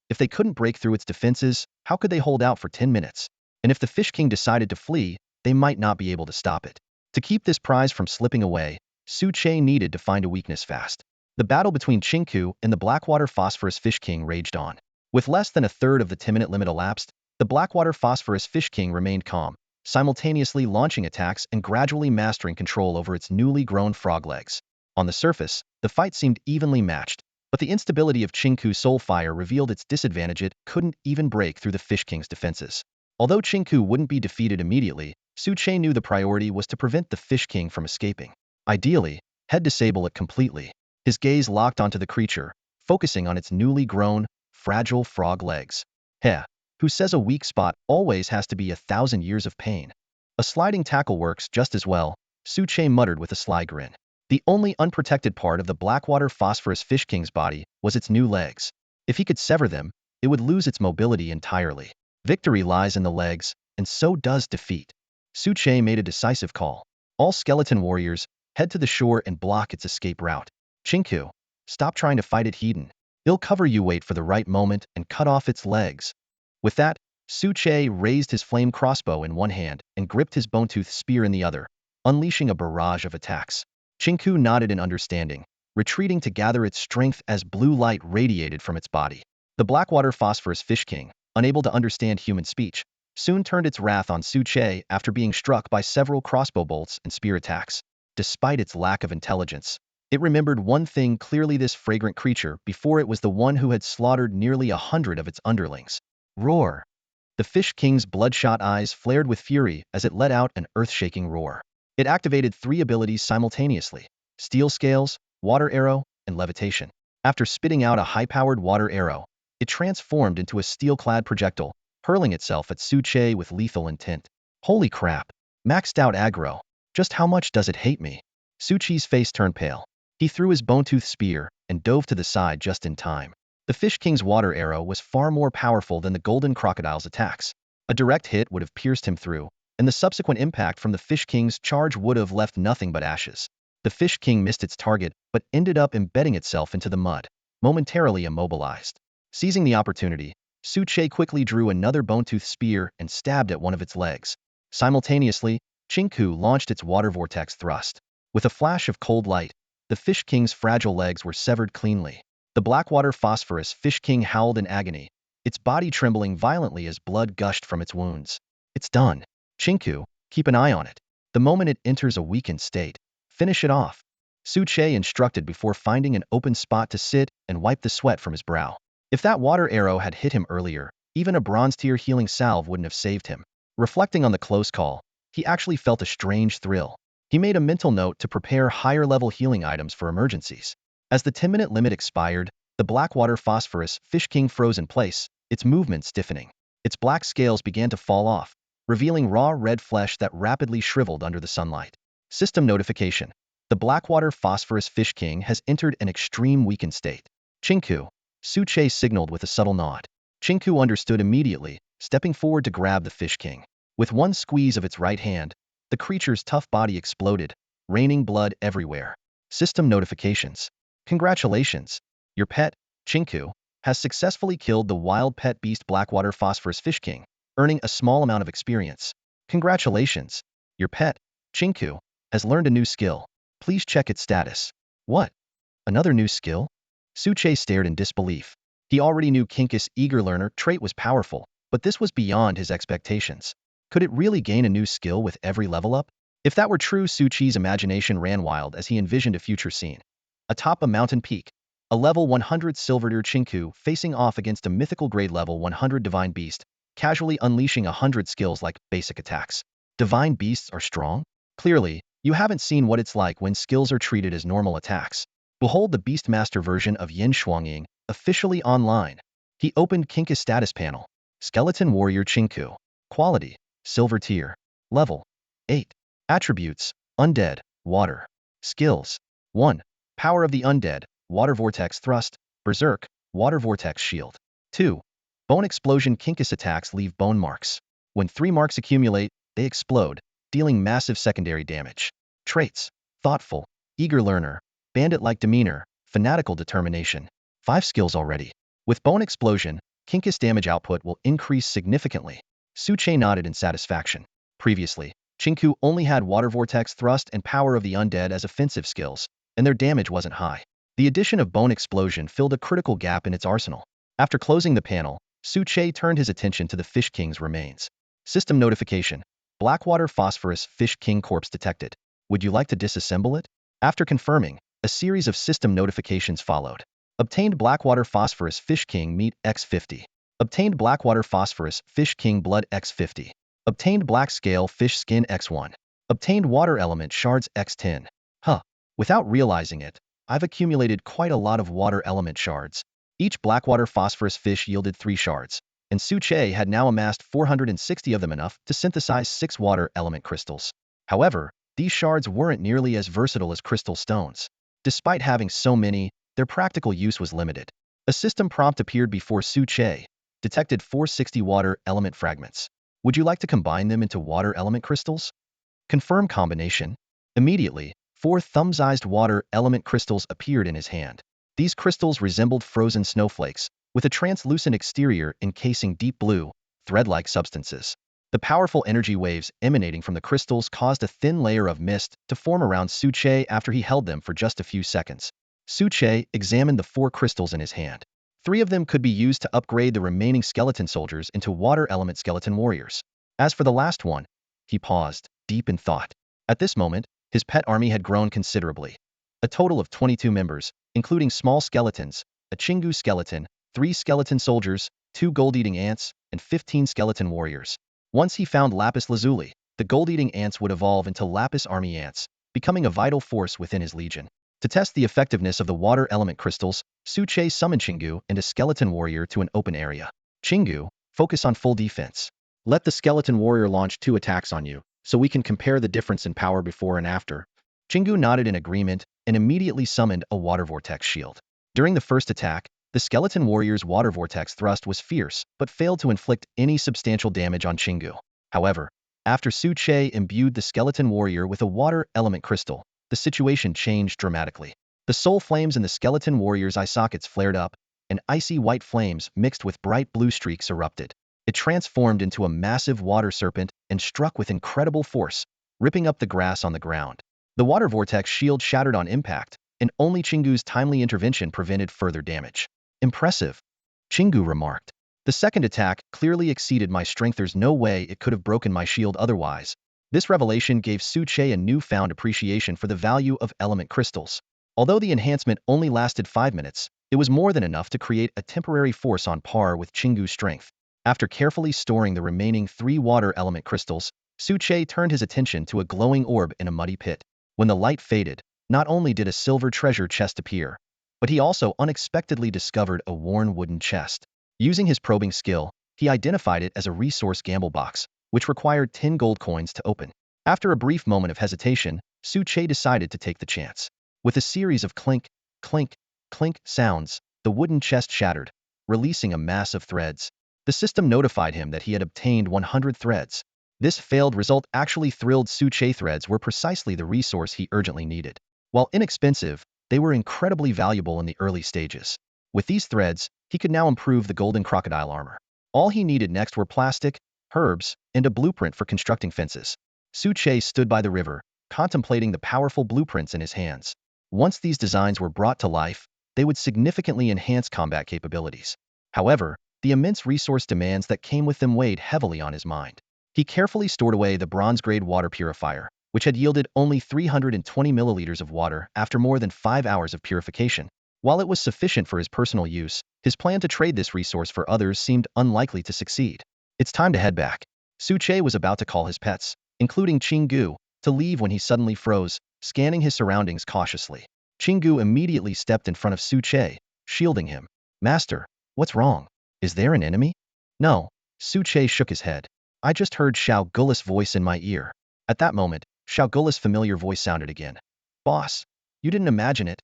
If they couldn't break through its defenses, how could they hold out for 10 minutes? And if the Fish King decided to flee, they might not be able to stop it. To keep this prize from slipping away, Su Che needed to find a weakness fast. The battle between Chinku and the Blackwater Phosphorus Fish King raged on. With less than a third of the 10-minute limit elapsed, the Blackwater Phosphorus Fish King remained calm, simultaneously launching attacks and gradually mastering control over its newly grown frog legs. On the surface, the fight seemed evenly matched, but the instability of Chinku's soul fire revealed its disadvantage. It couldn't even break through the Fish King's defenses. Although Chinku wouldn't be defeated immediately, Su Che knew the priority was to prevent the Fish King from escaping. Ideally, he'd disable it completely. His gaze locked onto the creature, focusing on its newly grown, fragile frog legs. Heh, who says a weak spot always has to be 1,000 years of pain? A sliding tackle works just as well, Su Che muttered with a sly grin. The only unprotected part of the Blackwater Phosphorus Fish King's body was its new legs. If he could sever them, it would lose its mobility entirely. Victory lies in the legs, and so does defeat. Su Che made a decisive call. All skeleton warriors, head to the shore and block its escape route. Chinku, stop trying to fight it hidden. It'll cover you. Wait for the right moment and cut off its legs. With that, Su Che raised his flame crossbow in one hand and gripped his bone-toothed spear in the other, unleashing a barrage of attacks. Chinku nodded in understanding, retreating to gather its strength as blue light radiated from its body. The Blackwater Phosphorus Fish King, unable to understand human speech, soon turned its wrath on Su Che after being struck by several crossbow bolts and spear attacks. Despite its lack of intelligence, it remembered one thing clearly: this fragrant creature before it was the one who had slaughtered nearly 100 of its underlings. Roar! The Fish King's bloodshot eyes flared with fury as it let out an earth-shaking roar. It activated 3 abilities simultaneously: Steel Scales, Water Arrow, and Levitation. After spitting out a high-powered water arrow, it transformed into a steel-clad projectile, hurling itself at Su Che with lethal intent. Holy crap! Maxed out aggro. Just how much does it hate me? Su Chi's face turned pale. He threw his bone-toothed spear and dove to the side just in time. The Fish King's water arrow was far more powerful than the golden crocodile's attacks. A direct hit would have pierced him through, and the subsequent impact from the Fish King's charge would have left nothing but ashes. The Fish King missed its target, but ended up embedding itself into the mud, momentarily immobilized. Seizing the opportunity, Su Che quickly drew another bone-toothed spear and stabbed at one of its legs. Simultaneously, Chinku launched its water vortex thrust. With a flash of cold light, the Fish King's fragile legs were severed cleanly. The Blackwater Phosphorus Fish King howled in agony, its body trembling violently as blood gushed from its wounds. It's done. Chinku, keep an eye on it. The moment it enters a weakened state, finish it off. Su Che instructed before finding an open spot to sit and wipe the sweat from his brow. If that water arrow had hit him earlier, even a bronze-tier healing salve wouldn't have saved him. Reflecting on the close call, he actually felt a strange thrill. He made a mental note to prepare higher-level healing items for emergencies. As the 10-minute limit expired, the Blackwater Phosphorus Fish King froze in place, its movement stiffening. Its black scales began to fall off, revealing raw red flesh that rapidly shriveled under the sunlight. System notification. The Blackwater Phosphorus Fish King has entered an extreme weakened state. Chinku, Su Che signaled with a subtle nod. Chinku understood immediately, stepping forward to grab the Fish King. With one squeeze of its right hand, the creature's tough body exploded, raining blood everywhere. System notifications. Congratulations! Your pet, Chinku, has successfully killed the wild pet beast Blackwater Phosphorus Fish King, earning a small amount of experience. Congratulations! Your pet, Chinku, has learned a new skill. Please check its status. What? Another new skill? Su Che stared in disbelief. He already knew Kinkus' eager learner trait was powerful, but this was beyond his expectations. Could it really gain a new skill with every level up? If that were true, Su Chi's imagination ran wild as he envisioned a future scene. Atop a mountain peak, a level 100 Silverdeer Chinku facing off against a mythical grade level 100 Divine Beast, casually unleashing 100 skills like basic attacks. Divine Beasts are strong? Clearly, you haven't seen what it's like when skills are treated as normal attacks. Behold the Beastmaster version of Yin Shuangying, officially online. He opened Kinkus status panel. Skeleton Warrior Chinku. Quality: Silver tier. Level: 8. Attributes: Undead, Water. Skills: 1. Power of the Undead, Water Vortex Thrust, Berserk, Water Vortex Shield. 2. Bone Explosion. Kinkus attacks leave bone marks. When 3 marks accumulate, they explode, dealing massive secondary damage. Traits: thoughtful, eager learner, bandit-like demeanor, fanatical determination. 5 skills already. With bone explosion, Kinkus damage output will increase significantly. Suche nodded in satisfaction. Previously, Chinku only had water vortex thrust and power of the undead as offensive skills, and their damage wasn't high. The addition of bone explosion filled a critical gap in its arsenal. After closing the panel, Suche turned his attention to the Fish King's remains. System notification: Blackwater Phosphorus Fish King corpse detected. Would you like to disassemble it? After confirming, a series of system notifications followed. Obtained Blackwater Phosphorus Fish King meat X50. Obtained Blackwater Phosphorus Fish King blood X50. Obtained Black Scale Fish Skin X1. Obtained Water Element Shards X10. Without realizing it, I've accumulated quite a lot of water element shards. Each Blackwater Phosphorus fish yielded 3 shards, and Suche had now amassed 460 of them, enough to synthesize 6 water element crystals. However, these shards weren't nearly as versatile as crystal stones. Despite having so many, their practical use was limited. A system prompt appeared before Suche, detected 460 water element fragments. Would you like to combine them into water element crystals? Confirm combination. Immediately, 4 thumb-sized water element crystals appeared in his hand. These crystals resembled frozen snowflakes, with a translucent exterior encasing deep blue, thread-like substances. The powerful energy waves emanating from the crystals caused a thin layer of mist to form around Suche after he held them for just a few seconds. Suche examined the 4 crystals in his hand. 3 of them could be used to upgrade the remaining skeleton soldiers into water element skeleton warriors. As for the last one, he paused, deep in thought. At this moment, his pet army had grown considerably. A total of 22 members, including small skeletons, a Chingu skeleton, 3 skeleton soldiers, 2 gold-eating ants, and 15 skeleton warriors. Once he found lapis lazuli, the gold-eating ants would evolve into lapis army ants, becoming a vital force within his legion. To test the effectiveness of the water element crystals, Suche summoned Chingu and a skeleton warrior to an open area. Chingu, focus on full defense. Let the skeleton warrior launch 2 attacks on you, so we can compare the difference in power before and after. Chingu nodded in agreement and immediately summoned a water vortex shield. During the first attack, the skeleton warrior's water vortex thrust was fierce, but failed to inflict any substantial damage on Chingu. However, after Suche imbued the skeleton warrior with a water element crystal, the situation changed dramatically. The soul flames in the skeleton warrior's eye sockets flared up, and icy white flames mixed with bright blue streaks erupted. It transformed into a massive water serpent and struck with incredible force, ripping up the grass on the ground. The water vortex shield shattered on impact, and only Chingu's timely intervention prevented further damage. Impressive, Chingu remarked. The second attack clearly exceeded my strength. There's no way it could have broken my shield otherwise. This revelation gave Suche a newfound appreciation for the value of element crystals. Although the enhancement only lasted 5 minutes, it was more than enough to create a temporary force on par with Chingu's strength. After carefully storing the remaining 3 water element crystals, Suche turned his attention to a glowing orb in a muddy pit. When the light faded, not only did a silver treasure chest appear, but he also unexpectedly discovered a worn wooden chest. Using his probing skill, he identified it as a resource gamble box, which required 10 gold coins to open. After a brief moment of hesitation, Suche decided to take the chance. With a series of clink, clink, clink sounds, the wooden chest shattered, releasing a mass of threads. The system notified him that he had obtained 100 threads. This failed result actually thrilled Suche. Threads were precisely the resource he urgently needed. While inexpensive, they were incredibly valuable in the early stages. With these threads, he could now improve the golden crocodile armor. All he needed next were plastic, herbs, and a blueprint for constructing fences. Suche stood by the river, contemplating the powerful blueprints in his hands. Once these designs were brought to life, they would significantly enhance combat capabilities. However, the immense resource demands that came with them weighed heavily on his mind. He carefully stored away the bronze-grade water purifier, which had yielded only 320 milliliters of water after more than 5 hours of purification. While it was sufficient for his personal use, his plan to trade this resource for others seemed unlikely to succeed. It's time to head back. Suche was about to call his pets, including Chingu, to leave when he suddenly froze, scanning his surroundings cautiously. Chingu immediately stepped in front of Suche, shielding him. Master, what's wrong? Is there an enemy? No. Suche shook his head. I just heard Xiao Gullah's voice in my ear. At that moment, Xiao Gullah's familiar voice sounded again. Boss, you didn't imagine it.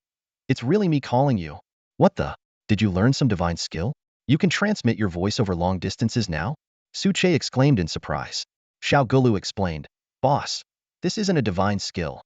It's really me calling you. What the? Did you learn some divine skill? You can transmit your voice over long distances now? Suche exclaimed in surprise. Xiao Gulu explained. Boss, this isn't a divine skill.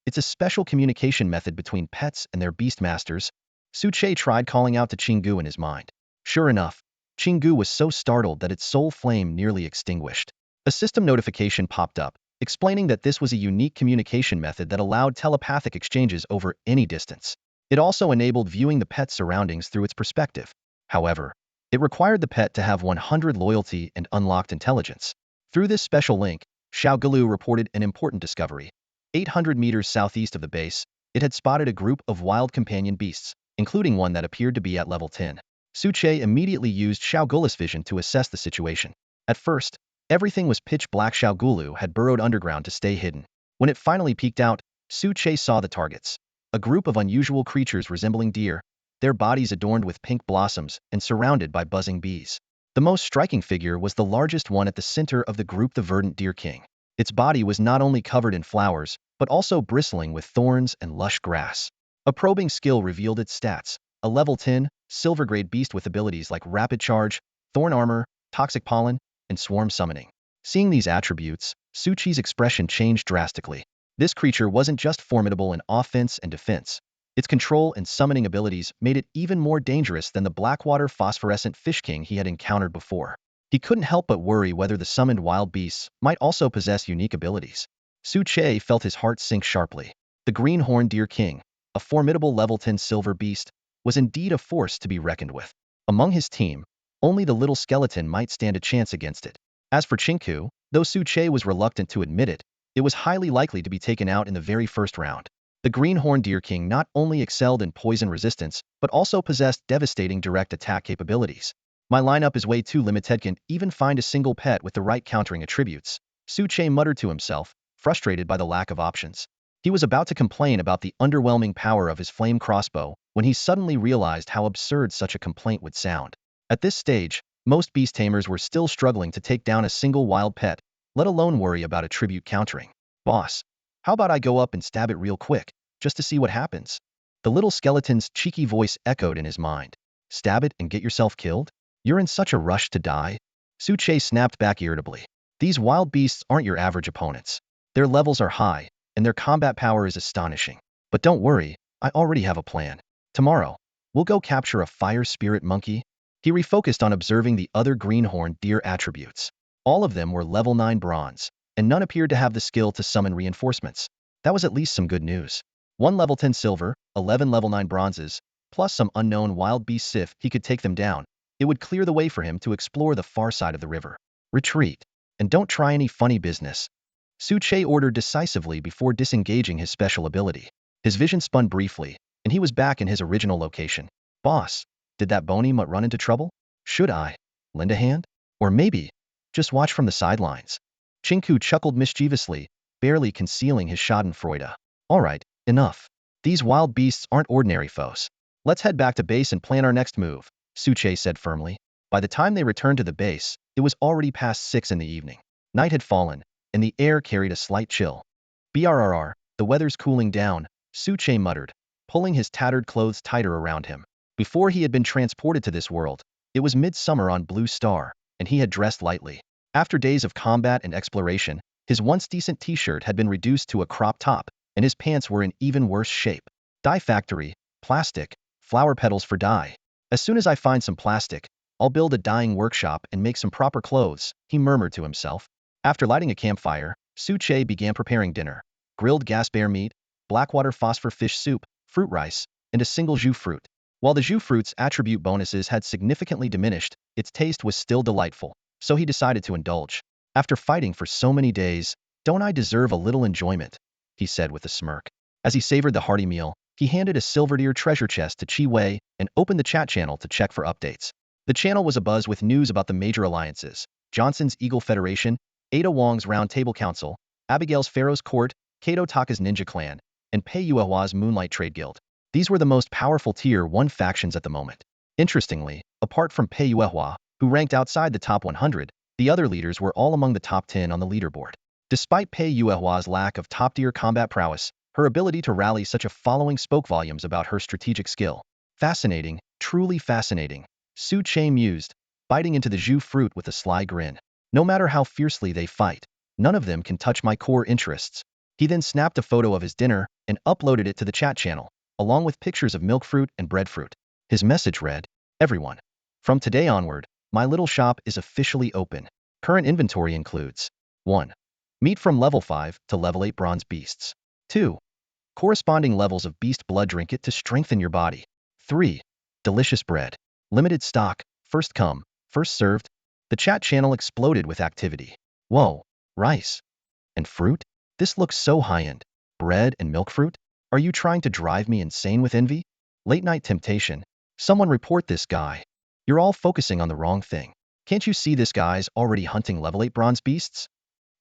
It's a special communication method between pets and their beast masters. Su Che tried calling out to Chingu in his mind. Sure enough, Chingu was so startled that its soul flame nearly extinguished. A system notification popped up, explaining that this was a unique communication method that allowed telepathic exchanges over any distance. It also enabled viewing the pet's surroundings through its perspective. However, it required the pet to have 100 loyalty and unlocked intelligence. Through this special link, Xiao Galu reported an important discovery. 800 meters southeast of the base, it had spotted a group of wild companion beasts, including one that appeared to be at level 10. Su Che immediately used Xiao Gulu's vision to assess the situation. At first, everything was pitch black. Xiao Gulu had burrowed underground to stay hidden. When it finally peeked out, Su Che saw the targets. A group of unusual creatures resembling deer, their bodies adorned with pink blossoms and surrounded by buzzing bees. The most striking figure was the largest one at the center of the group, the verdant deer king. Its body was not only covered in flowers, but also bristling with thorns and lush grass. A probing skill revealed its stats. A level 10, silver-grade beast with abilities like rapid charge, thorn armor, toxic pollen, and swarm summoning. Seeing these attributes, Su Chi's expression changed drastically. This creature wasn't just formidable in offense and defense. Its control and summoning abilities made it even more dangerous than the blackwater phosphorescent fish king he had encountered before. He couldn't help but worry whether the summoned wild beasts might also possess unique abilities. Su Che felt his heart sink sharply. The greenhorn deer king, a formidable level 10 silver beast, was indeed a force to be reckoned with. Among his team, only the little skeleton might stand a chance against it. As for Chinku, though Su Che was reluctant to admit it, it was highly likely to be taken out in the very first round. The greenhorn deer king not only excelled in poison resistance, but also possessed devastating direct attack capabilities. My lineup is way too limited, can't even find a single pet with the right countering attributes, Su Che muttered to himself, frustrated by the lack of options. He was about to complain about the underwhelming power of his flame crossbow when he suddenly realized how absurd such a complaint would sound. At this stage, most beast tamers were still struggling to take down a single wild pet, let alone worry about attribute countering. Boss, how about I go up and stab it real quick, just to see what happens? The little skeleton's cheeky voice echoed in his mind. Stab it and get yourself killed? You're in such a rush to die? Su Che snapped back irritably. These wild beasts aren't your average opponents. Their levels are high, and their combat power is astonishing. But don't worry, I already have a plan. Tomorrow, we'll go capture a fire spirit monkey. He refocused on observing the other greenhorn deer attributes. All of them were level 9 bronze, and none appeared to have the skill to summon reinforcements. That was at least some good news. 1 level 10 silver, 11 level 9 bronzes, plus some unknown wild beast if he could take them down. It would clear the way for him to explore the far side of the river. Retreat, and don't try any funny business, Su Che ordered decisively before disengaging his special ability. His vision spun briefly, and he was back in his original location. Boss, did that bony mutt run into trouble? Should I lend a hand? Or maybe just watch from the sidelines? Chinku chuckled mischievously, barely concealing his schadenfreude. All right, enough. These wild beasts aren't ordinary foes. Let's head back to base and plan our next move, Su Che said firmly. By the time they returned to the base, it was already past 6 in the evening. Night had fallen, and the air carried a slight chill. Brrr, the weather's cooling down, Su Che muttered, pulling his tattered clothes tighter around him. Before he had been transported to this world, it was midsummer on Blue Star, and he had dressed lightly. After days of combat and exploration, his once decent t-shirt had been reduced to a crop top, and his pants were in even worse shape. Dye factory, plastic, flower petals for dye. As soon as I find some plastic, I'll build a dyeing workshop and make some proper clothes, he murmured to himself. After lighting a campfire, Su Che began preparing dinner. Grilled gas bear meat, blackwater phosphor fish soup, fruit rice, and a single jus fruit. While the jus fruit's attribute bonuses had significantly diminished, its taste was still delightful, so he decided to indulge. After fighting for so many days, don't I deserve a little enjoyment? He said with a smirk. As he savored the hearty meal, he handed a silver deer treasure chest to Chi Wei and opened the chat channel to check for updates. The channel was abuzz with news about the major alliances: Johnson's Eagle Federation, Ada Wong's Round Table Council, Abigail's Pharaoh's Court, Kato Taka's Ninja Clan, and Pei Yuehua's Moonlight Trade Guild. These were the most powerful Tier 1 factions at the moment. Interestingly, apart from Pei Yuehua, who ranked outside the top 100, the other leaders were all among the top 10 on the leaderboard. Despite Pei Yuehua's lack of top-tier combat prowess, her ability to rally such a following spoke volumes about her strategic skill. Fascinating, truly fascinating, Su Che mused, biting into the jus fruit with a sly grin. No matter how fiercely they fight, None of them can touch my core interests. He then snapped a photo of his dinner and uploaded it to the chat channel, along with pictures of milk fruit and breadfruit. His message read, "Everyone, from today onward, my little shop is officially open. Current inventory includes 1. Meat from level 5 to level 8 bronze beasts. 2. Corresponding levels of beast blood, drink it to strengthen your body. 3. Delicious bread. Limited stock, first come, first served." The chat channel exploded with activity. Whoa, rice and fruit? This looks so high-end. Bread and milk fruit? Are you trying to drive me insane with envy? Late night temptation. Someone report this guy. You're all focusing on the wrong thing. Can't you see this guy's already hunting level 8 bronze beasts?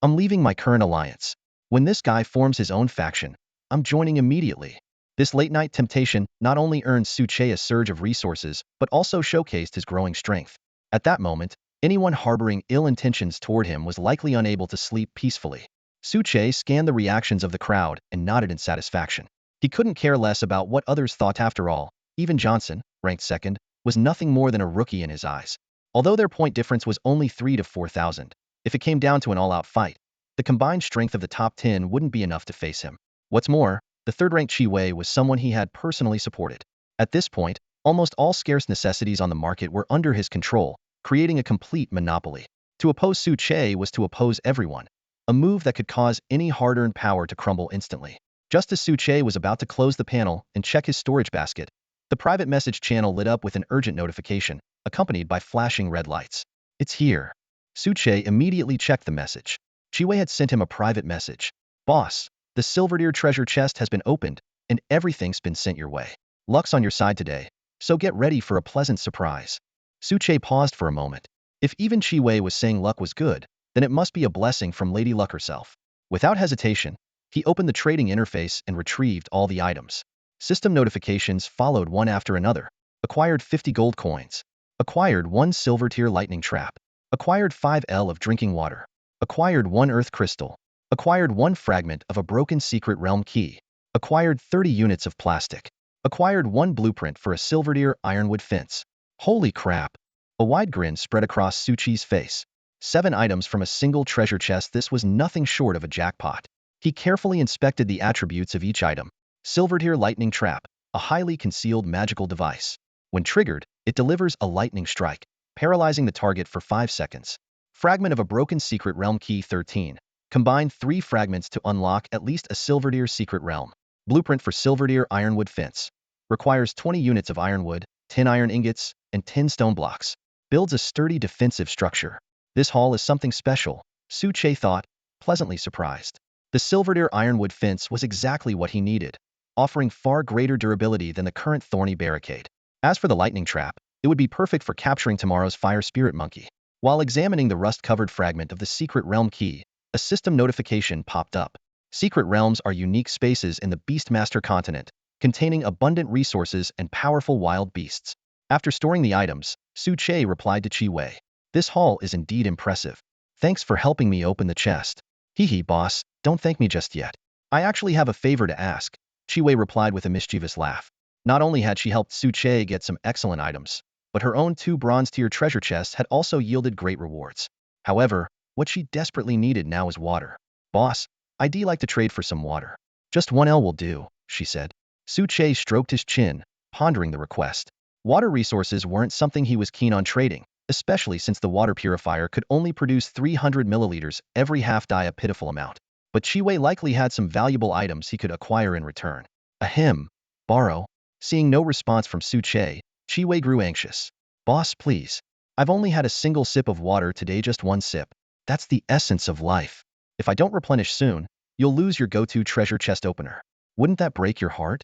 I'm leaving my current alliance. When this guy forms his own faction, I'm joining immediately. This late night temptation not only earned Suche a surge of resources, but also showcased his growing strength. At that moment, anyone harboring ill intentions toward him was likely unable to sleep peacefully. Suche scanned the reactions of the crowd and nodded in satisfaction. He couldn't care less about what others thought after all. Even Johnson, ranked second, was nothing more than a rookie in his eyes. Although their point difference was only 3 to 4,000, if it came down to an all-out fight, the combined strength of the top 10 wouldn't be enough to face him. What's more, the third-ranked Chi Wei was someone he had personally supported. At this point, almost all scarce necessities on the market were under his control, creating a complete monopoly. To oppose Su Che was to oppose everyone, a move that could cause any hard-earned power to crumble instantly. Just as Su Che was about to close the panel and check his storage basket, the private message channel lit up with an urgent notification, accompanied by flashing red lights. It's here. Su Che immediately checked the message. Chi Wei had sent him a private message. Boss, the Silverdeer treasure chest has been opened, and everything's been sent your way. Luck's on your side today, so get ready for a pleasant surprise. Su Che paused for a moment. If even Chi Wei was saying luck was good, then it must be a blessing from Lady Luck herself. Without hesitation, he opened the trading interface and retrieved all the items. System notifications followed one after another. Acquired 50 gold coins. Acquired 1 silver tier lightning trap. Acquired 5L of drinking water. Acquired 1 earth crystal. Acquired 1 fragment of a broken secret realm key. Acquired 30 units of plastic. Acquired 1 blueprint for a silverdeer ironwood fence. Holy crap! A wide grin spread across Suchi's face. 7 items from a single treasure chest. This was nothing short of a jackpot. He carefully inspected the attributes of each item. Silverdeer lightning trap, a highly concealed magical device. When triggered, it delivers a lightning strike, paralyzing the target for 5 seconds. Fragment of a broken secret realm key 13. Combine 3 fragments to unlock at least a Silverdeer secret realm. Blueprint for Silverdeer ironwood fence. Requires 20 units of ironwood, 10 iron ingots, and 10 stone blocks. Builds a sturdy defensive structure. This haul is something special, Su Che thought, pleasantly surprised. The Silverdeer ironwood fence was exactly what he needed, offering far greater durability than the current thorny barricade. As for the lightning trap, it would be perfect for capturing tomorrow's fire spirit monkey. While examining the rust-covered fragment of the secret realm key, a system notification popped up. Secret realms are unique spaces in the Beastmaster continent, containing abundant resources and powerful wild beasts. After storing the items, Su Che replied to Chi Wei. This haul is indeed impressive. Thanks for helping me open the chest. Hee boss, don't thank me just yet. I actually have a favor to ask, Chi Wei replied with a mischievous laugh. Not only had she helped Su Che get some excellent items, but her own 2 bronze-tier treasure chests had also yielded great rewards. However, what she desperately needed now is water. Boss, I'd like to trade for some water. Just 1L will do, she said. Su Che stroked his chin, pondering the request. Water resources weren't something he was keen on trading, especially since the water purifier could only produce 300 milliliters every half-die, a pitiful amount. But Chi Wei likely had some valuable items he could acquire in return. Ahem. Borrow. Seeing no response from Su Che, Chi Wei grew anxious. Boss, please. I've only had a single sip of water today, just 1 sip. That's the essence of life. If I don't replenish soon, you'll lose your go-to treasure chest opener. Wouldn't that break your heart?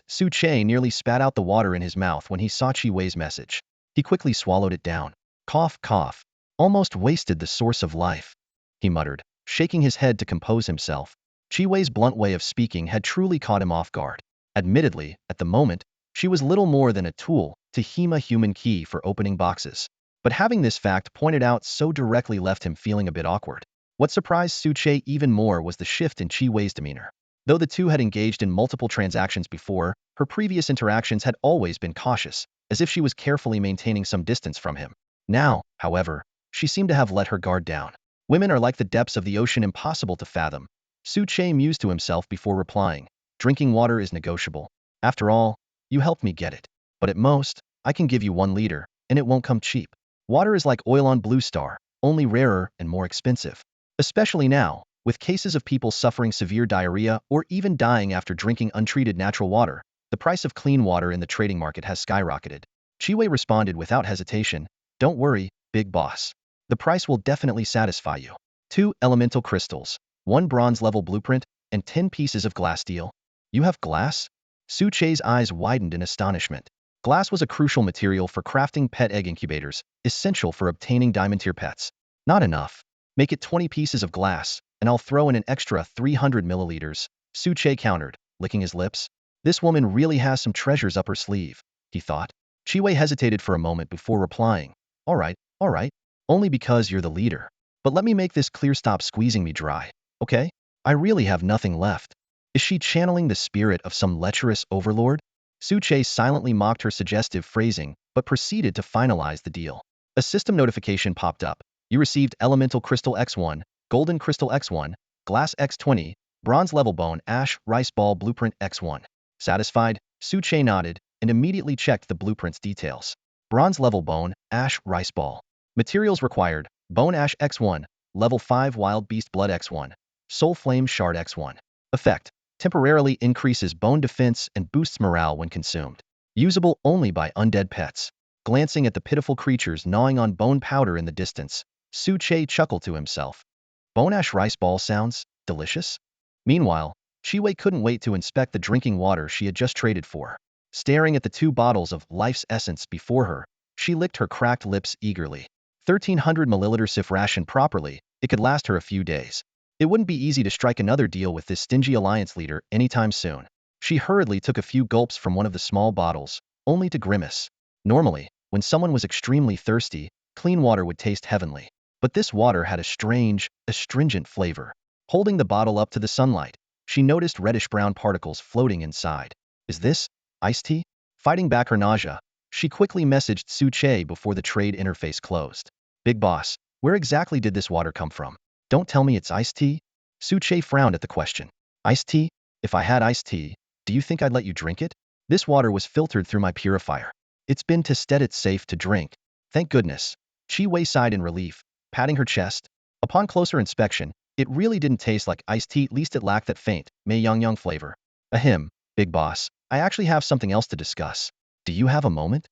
Su Che nearly spat out the water in his mouth when he saw Chi Wei's message. He quickly swallowed it down. Cough, cough. Almost wasted the source of life, he muttered, shaking his head to compose himself. Chi Wei's blunt way of speaking had truly caught him off guard. Admittedly, at the moment, she was little more than a tool to hem a human key for opening boxes. But having this fact pointed out so directly left him feeling a bit awkward. What surprised Su Che even more was the shift in Chi Wei's demeanor. Though the two had engaged in multiple transactions before, her previous interactions had always been cautious, as if she was carefully maintaining some distance from him. Now, however, she seemed to have let her guard down. Women are like the depths of the ocean, impossible to fathom. Su Che mused to himself before replying. Drinking water is negotiable. After all, you helped me get it. But at most, I can give you 1 liter, and it won't come cheap. Water is like oil on Blue Star, only rarer and more expensive. Especially now, with cases of people suffering severe diarrhea or even dying after drinking untreated natural water, the price of clean water in the trading market has skyrocketed. Chiwei responded without hesitation, "Don't worry, big boss. The price will definitely satisfy you. 2 elemental crystals, 1 bronze-level blueprint, and 10 pieces of glass steel." You have glass? Su Che's eyes widened in astonishment. Glass was a crucial material for crafting pet egg incubators, essential for obtaining diamond-tier pets. Not enough. Make it 20 pieces of glass, and I'll throw in an extra 300 milliliters, Su Che countered, licking his lips. This woman really has some treasures up her sleeve, he thought. Chiwei hesitated for a moment before replying. All right, only because you're the leader. But let me make this clear, stop squeezing me dry, okay? I really have nothing left. Is she channeling the spirit of some lecherous overlord? Su Che silently mocked her suggestive phrasing, but proceeded to finalize the deal. A system notification popped up. You received Elemental Crystal X1, Golden Crystal X1, Glass X20, Bronze Level Bone Ash Rice Ball Blueprint X1. Satisfied, Su Che nodded and immediately checked the blueprint's details. Bronze Level Bone Ash Rice Ball. Materials required: Bone Ash X1, Level 5 Wild Beast Blood X1, Soul Flame Shard X1. Effect: temporarily increases bone defense and boosts morale when consumed. Usable only by undead pets. Glancing at the pitiful creatures gnawing on bone powder in the distance, Su Che chuckled to himself. Bone Ash Rice Ball sounds delicious? Meanwhile, Chiwei couldn't wait to inspect the drinking water she had just traded for. Staring at the 2 bottles of life's essence before her, she licked her cracked lips eagerly. 1,300 milliliters if rationed properly, it could last her a few days. It wouldn't be easy to strike another deal with this stingy alliance leader anytime soon. She hurriedly took a few gulps from one of the small bottles, only to grimace. Normally, when someone was extremely thirsty, clean water would taste heavenly. But this water had a strange, astringent flavor. Holding the bottle up to the sunlight, she noticed reddish-brown particles floating inside. Is this iced tea? Fighting back her nausea, she quickly messaged Su Che before the trade interface closed. Big boss, where exactly did this water come from? Don't tell me it's iced tea? Su Che frowned at the question. Iced tea? If I had iced tea, do you think I'd let you drink it? This water was filtered through my purifier. It's been tested, it's safe to drink. Thank goodness. Chi Wei sighed in relief, patting her chest. Upon closer inspection, it really didn't taste like iced tea, at least it lacked that faint, Mei Yang flavor. Ahem, big boss, I actually have something else to discuss. Do you have a moment?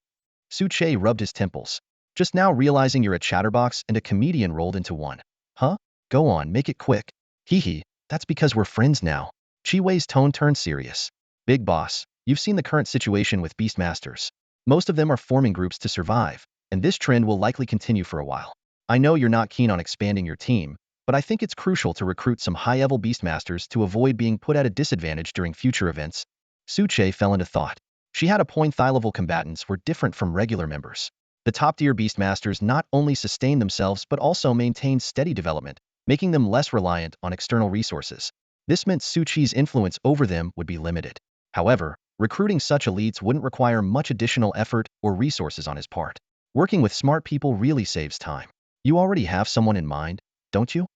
Su Che rubbed his temples. Just now realizing you're a chatterbox and a comedian rolled into one. Huh? Go on, make it quick. Hee hee, that's because we're friends now. Chi Wei's tone turned serious. Big boss, you've seen the current situation with Beastmasters. Most of them are forming groups to survive, and this trend will likely continue for a while. I know you're not keen on expanding your team, but I think it's crucial to recruit some high-level Beastmasters to avoid being put at a disadvantage during future events. Su Che fell into thought. She had a point: high-level combatants were different from regular members. The top-tier Beastmasters not only sustained themselves but also maintained steady development, making them less reliant on external resources. This meant Su Chi's influence over them would be limited. However, recruiting such elites wouldn't require much additional effort or resources on his part. Working with smart people really saves time. You already have someone in mind, don't you?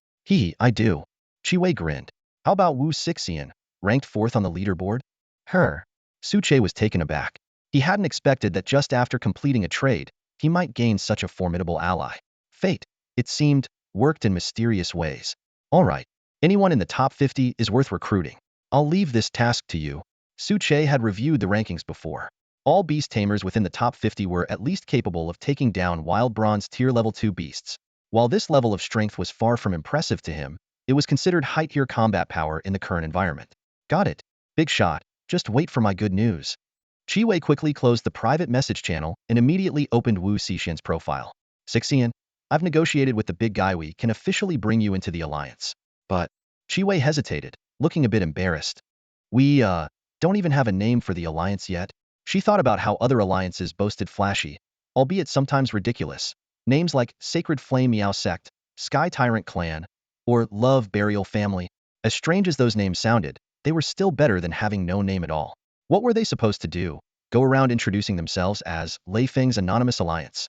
I do. Chi Wei grinned. How about Wu Sixian, ranked 4th on the leaderboard? Her. Su Che was taken aback. He hadn't expected that just after completing a trade, he might gain such a formidable ally. Fate, it seemed, worked in mysterious ways. All right, anyone in the top 50 is worth recruiting. I'll leave this task to you. Su Che had reviewed the rankings before. All beast tamers within the top 50 were at least capable of taking down wild bronze tier level 2 beasts. While this level of strength was far from impressive to him, it was considered high-tier combat power in the current environment. Got it. Big shot. Just wait for my good news. Chi Wei quickly closed the private message channel and immediately opened Wu Sixian's profile. Sixian, I've negotiated with the big guy. We can officially bring you into the alliance. But Chi Wei hesitated, looking a bit embarrassed. We, don't even have a name for the alliance yet. She thought about how other alliances boasted flashy, albeit sometimes ridiculous, names like Sacred Flame Meow Sect, Sky Tyrant Clan, or Love Burial Family. As strange as those names sounded, they were still better than having no name at all. What were they supposed to do? Go around introducing themselves as Lei Feng's Anonymous Alliance?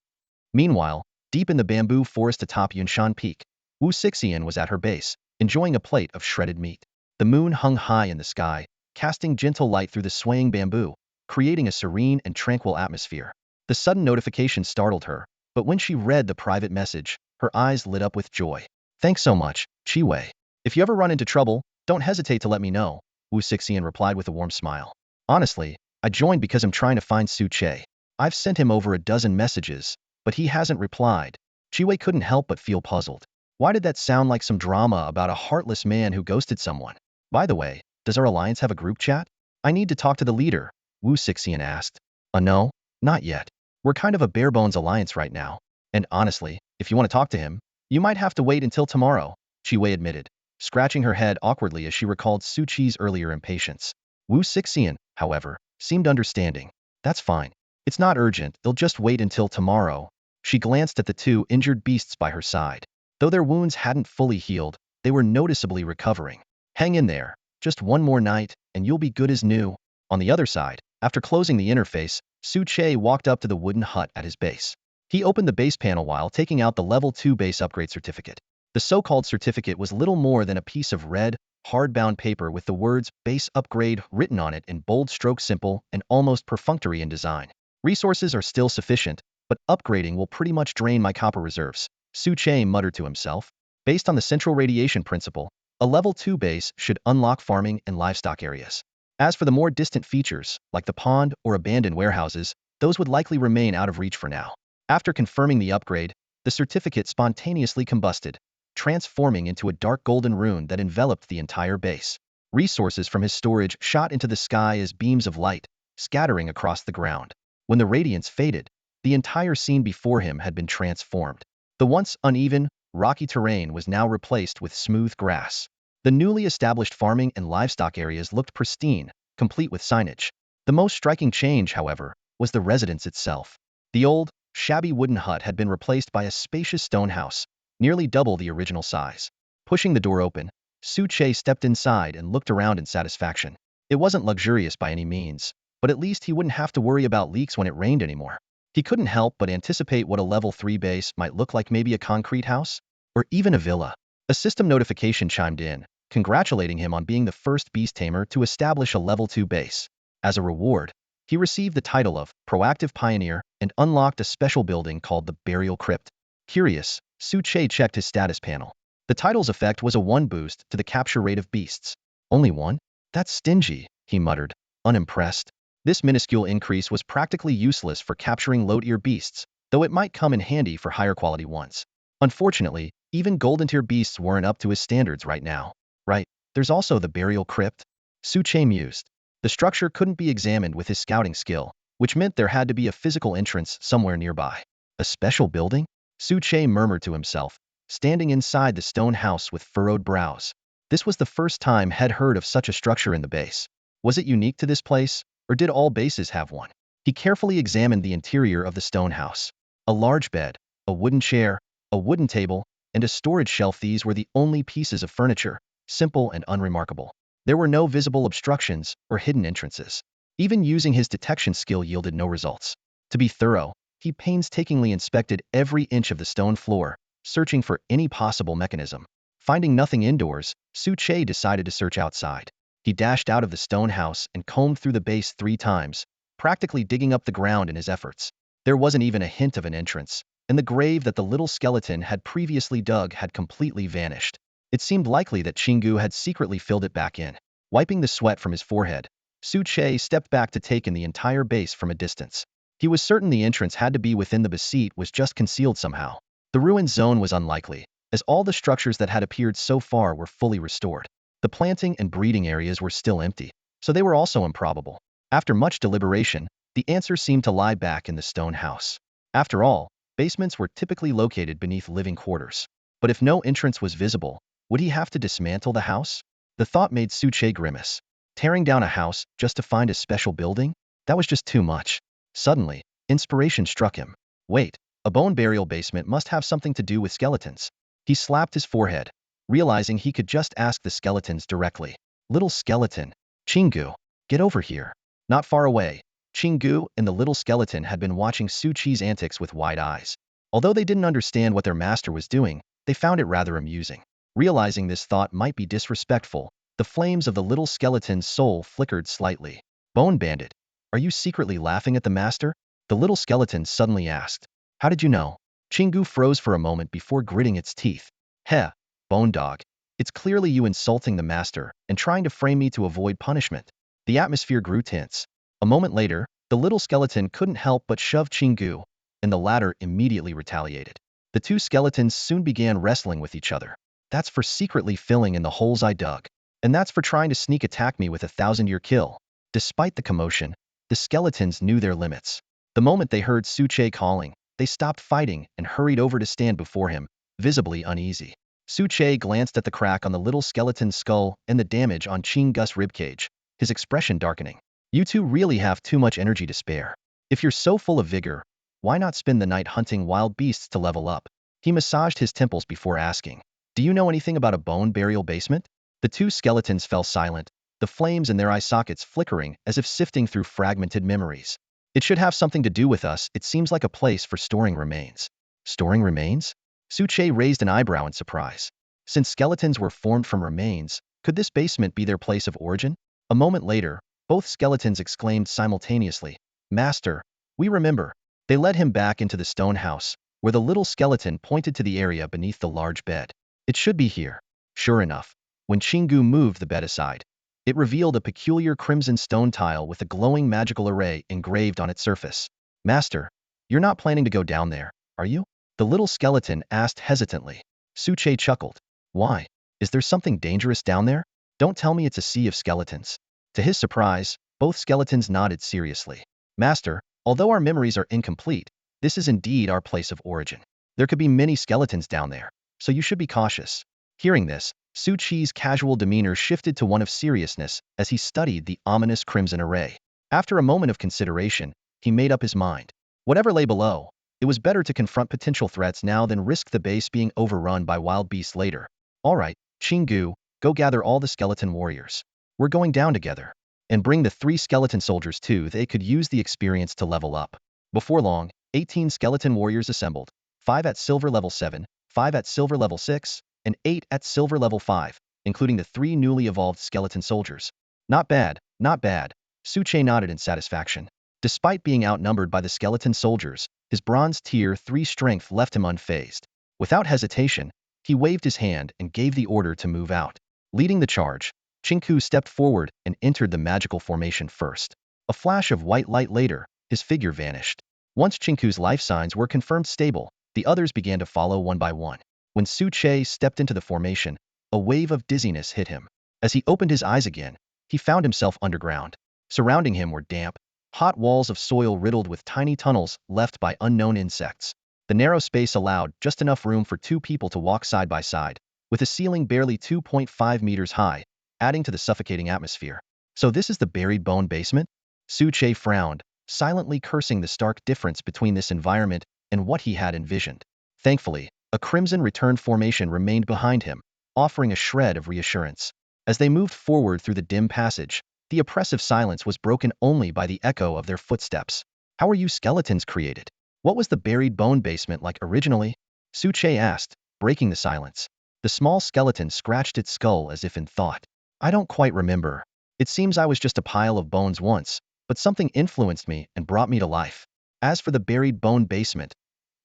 Meanwhile, deep in the bamboo forest atop Yunshan Peak, Wu Sixian was at her base, enjoying a plate of shredded meat. The moon hung high in the sky, casting gentle light through the swaying bamboo, creating a serene and tranquil atmosphere. The sudden notification startled her, but when she read the private message, her eyes lit up with joy. Thanks so much, Chi-Wei. If you ever run into trouble, don't hesitate to let me know, Wu Sixian replied with a warm smile. Honestly, I joined because I'm trying to find Su Che. I've sent him over a dozen messages, but he hasn't replied. Chi-Wei couldn't help but feel puzzled. Why did that sound like some drama about a heartless man who ghosted someone? By the way, does our alliance have a group chat? I need to talk to the leader, Wu Sixian asked. No, not yet. We're kind of a bare-bones alliance right now. And honestly, if you want to talk to him, you might have to wait until tomorrow, Chi-Wei admitted, scratching her head awkwardly as she recalled Su Chi's earlier impatience. Wu Sixian, however, seemed understanding. That's fine. It's not urgent, they'll just wait until tomorrow. She glanced at the two injured beasts by her side. Though their wounds hadn't fully healed, they were noticeably recovering. Hang in there. Just one more night, and you'll be good as new. On the other side, after closing the interface, Su Che walked up to the wooden hut at his base. He opened the base panel while taking out the Level 2 base upgrade certificate. The so-called certificate was little more than a piece of red, hard-bound paper with the words Base Upgrade written on it in bold stroke, simple and almost perfunctory in design. Resources are still sufficient, but upgrading will pretty much drain my copper reserves, Su Che muttered to himself. Based on the central radiation principle, a Level 2 base should unlock farming and livestock areas. As for the more distant features, like the pond or abandoned warehouses, those would likely remain out of reach for now. After confirming the upgrade, the certificate spontaneously combusted, transforming into a dark golden rune that enveloped the entire base. Resources from his storage shot into the sky as beams of light, scattering across the ground. When the radiance faded, the entire scene before him had been transformed. The once uneven, rocky terrain was now replaced with smooth grass. The newly established farming and livestock areas looked pristine, complete with signage. The most striking change, however, was the residence itself. The old, shabby wooden hut had been replaced by a spacious stone house, nearly double the original size. Pushing the door open, Su Che stepped inside and looked around in satisfaction. It wasn't luxurious by any means, but at least he wouldn't have to worry about leaks when it rained anymore. He couldn't help but anticipate what a Level 3 base might look like, maybe a concrete house? Or even a villa. A system notification chimed in, congratulating him on being the first beast tamer to establish a Level 2 base. As a reward, he received the title of Proactive Pioneer and unlocked a special building called the Burial Crypt. Curious, Su Che checked his status panel. The title's effect was a 1 boost to the capture rate of beasts. Only 1? That's stingy, he muttered, unimpressed. This minuscule increase was practically useless for capturing low-tier beasts, though it might come in handy for higher quality ones. Unfortunately, even golden-tier beasts weren't up to his standards right now. Right, there's also the Burial Crypt, Su Che mused. The structure couldn't be examined with his scouting skill, which meant there had to be a physical entrance somewhere nearby. A special building? Su Che murmured to himself, standing inside the stone house with furrowed brows. This was the first time he'd heard of such a structure in the base. Was it unique to this place, or did all bases have one? He carefully examined the interior of the stone house. A large bed, a wooden chair, a wooden table, and a storage shelf. These were the only pieces of furniture, simple and unremarkable. There were no visible obstructions or hidden entrances. Even using his detection skill yielded no results. To be thorough, he painstakingly inspected every inch of the stone floor, searching for any possible mechanism. Finding nothing indoors, Su Che decided to search outside. He dashed out of the stone house and combed through the base 3 times, practically digging up the ground in his efforts. There wasn't even a hint of an entrance, and the grave that the little skeleton had previously dug had completely vanished. It seemed likely that Chingu had secretly filled it back in. Wiping the sweat from his forehead, Su Che stepped back to take in the entire base from a distance. He was certain the entrance had to be within the base, was just concealed somehow. The ruined zone was unlikely, as all the structures that had appeared so far were fully restored. The planting and breeding areas were still empty, so they were also improbable. After much deliberation, the answer seemed to lie back in the stone house. After all, basements were typically located beneath living quarters. But if no entrance was visible, would he have to dismantle the house? The thought made Su Che grimace. Tearing down a house just to find a special building? That was just too much. Suddenly, inspiration struck him. Wait, a bone burial basement must have something to do with skeletons. He slapped his forehead, realizing he could just ask the skeletons directly. Little skeleton, Chingu, get over here. Not far away, Chingu and the little skeleton had been watching Su Chi's antics with wide eyes. Although they didn't understand what their master was doing, they found it rather amusing. Realizing this thought might be disrespectful, the flames of the little skeleton's soul flickered slightly. Bone Bandit, are you secretly laughing at the master? The little skeleton suddenly asked. How did you know? Chingu froze for a moment before gritting its teeth. Heh, Bone Dog. It's clearly you insulting the master and trying to frame me to avoid punishment. The atmosphere grew tense. A moment later, the little skeleton couldn't help but shove Chingu, and the latter immediately retaliated. The two skeletons soon began wrestling with each other. That's for secretly filling in the holes I dug. And that's for trying to sneak attack me with a 1,000-year kill. Despite the commotion, the skeletons knew their limits. The moment they heard Suche calling, they stopped fighting and hurried over to stand before him, visibly uneasy. Suche glanced at the crack on the little skeleton's skull and the damage on Chingu's ribcage, his expression darkening. You two really have too much energy to spare. If you're so full of vigor, why not spend the night hunting wild beasts to level up? He massaged his temples before asking, do you know anything about a bone burial basement? The two skeletons fell silent, the flames in their eye sockets flickering as if sifting through fragmented memories. It should have something to do with us. It seems like a place for storing remains. Storing remains? Suche raised an eyebrow in surprise. Since skeletons were formed from remains, could this basement be their place of origin? A moment later, both skeletons exclaimed simultaneously, Master, we remember. They led him back into the stone house, where the little skeleton pointed to the area beneath the large bed. It should be here. Sure enough, when Chingu moved the bed aside, it revealed a peculiar crimson stone tile with a glowing magical array engraved on its surface. Master, you're not planning to go down there, are you? The little skeleton asked hesitantly. Suche chuckled. Why? Is there something dangerous down there? Don't tell me it's a sea of skeletons. To his surprise, both skeletons nodded seriously. Master, although our memories are incomplete, this is indeed our place of origin. There could be many skeletons down there, so you should be cautious. Hearing this, Suchi's casual demeanor shifted to one of seriousness as he studied the ominous crimson array. After a moment of consideration, he made up his mind. Whatever lay below, it was better to confront potential threats now than risk the base being overrun by wild beasts later. All right, Chingu, go gather all the skeleton warriors. We're going down together. And bring the 3 skeleton soldiers too. They could use the experience to level up. Before long, 18 skeleton warriors assembled, 5 at silver level 7, 5 at silver level 6, and 8 at silver level 5, including the 3 newly evolved skeleton soldiers. Not bad, not bad. Suche nodded in satisfaction. Despite being outnumbered by the skeleton soldiers, his bronze tier 3 strength left him unfazed. Without hesitation, he waved his hand and gave the order to move out. Leading the charge, Chingu stepped forward and entered the magical formation first. A flash of white light later, his figure vanished. Once Chingu's life signs were confirmed stable, the others began to follow one by one. When Suche stepped into the formation, a wave of dizziness hit him. As he opened his eyes again, he found himself underground. Surrounding him were damp, hot walls of soil riddled with tiny tunnels left by unknown insects. The narrow space allowed just enough room for 2 people to walk side by side, with a ceiling barely 2.5 meters high, adding to the suffocating atmosphere. So this is the buried bone basement? Suche frowned, silently cursing the stark difference between this environment and what he had envisioned. Thankfully, a crimson return formation remained behind him, offering a shred of reassurance. As they moved forward through the dim passage, the oppressive silence was broken only by the echo of their footsteps. How were you skeletons created? What was the buried bone basement like originally? Suche asked, breaking the silence. The small skeleton scratched its skull as if in thought. I don't quite remember. It seems I was just a pile of bones once, but something influenced me and brought me to life. As for the buried bone basement,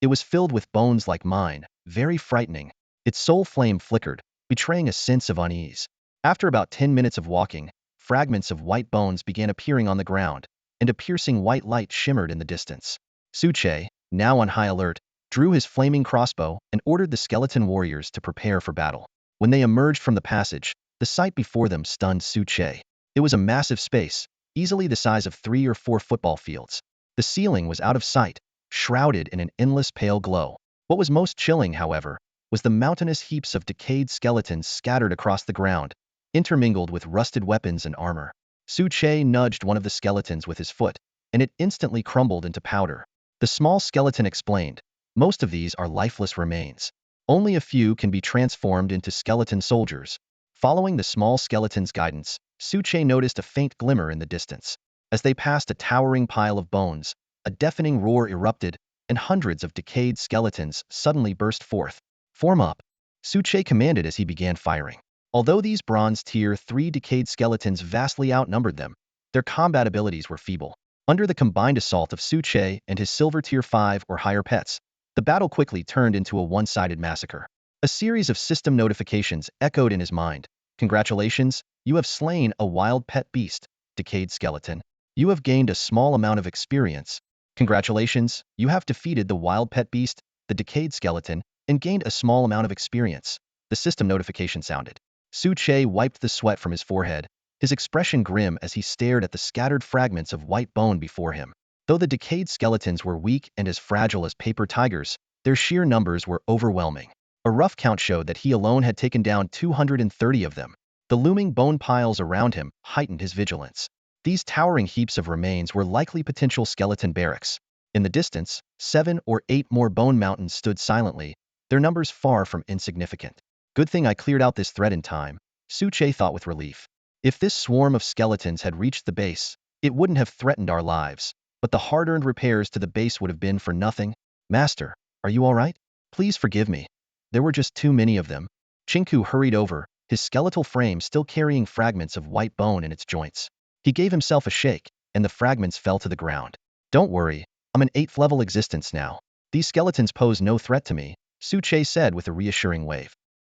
it was filled with bones like mine, very frightening. Its soul flame flickered, betraying a sense of unease. After about 10 minutes of walking, fragments of white bones began appearing on the ground, and a piercing white light shimmered in the distance. Suche, now on high alert, drew his flaming crossbow and ordered the skeleton warriors to prepare for battle. When they emerged from the passage, the sight before them stunned Suche. It was a massive space, easily the size of 3 or 4 football fields. The ceiling was out of sight, shrouded in an endless pale glow. What was most chilling, however, was the mountainous heaps of decayed skeletons scattered across the ground, intermingled with rusted weapons and armor. Suche nudged one of the skeletons with his foot, and it instantly crumbled into powder. The small skeleton explained, most of these are lifeless remains. Only a few can be transformed into skeleton soldiers. Following the small skeleton's guidance, Suche noticed a faint glimmer in the distance. As they passed a towering pile of bones, a deafening roar erupted, and hundreds of decayed skeletons suddenly burst forth. Form up, Suche commanded as he began firing. Although these bronze tier 3 decayed skeletons vastly outnumbered them, their combat abilities were feeble. Under the combined assault of Suche and his silver tier 5 or higher pets, the battle quickly turned into a one-sided massacre. A series of system notifications echoed in his mind. Congratulations, you have slain a wild pet beast, decayed skeleton. You have gained a small amount of experience. Congratulations, you have defeated the wild pet beast, the decayed skeleton, and gained a small amount of experience. The system notification sounded. Suche wiped the sweat from his forehead, his expression grim as he stared at the scattered fragments of white bone before him. Though the decayed skeletons were weak and as fragile as paper tigers, their sheer numbers were overwhelming. A rough count showed that he alone had taken down 230 of them. The looming bone piles around him heightened his vigilance. These towering heaps of remains were likely potential skeleton barracks. In the distance, 7 or 8 more bone mountains stood silently, their numbers far from insignificant. Good thing I cleared out this threat in time, Suche thought with relief. If this swarm of skeletons had reached the base, it wouldn't have threatened our lives, but the hard-earned repairs to the base would have been for nothing. Master, are you all right? Please forgive me. There were just too many of them. Chinku hurried over, his skeletal frame still carrying fragments of white bone in its joints. He gave himself a shake, and the fragments fell to the ground. Don't worry, I'm an 8th level existence now. These skeletons pose no threat to me, Suche said with a reassuring wave.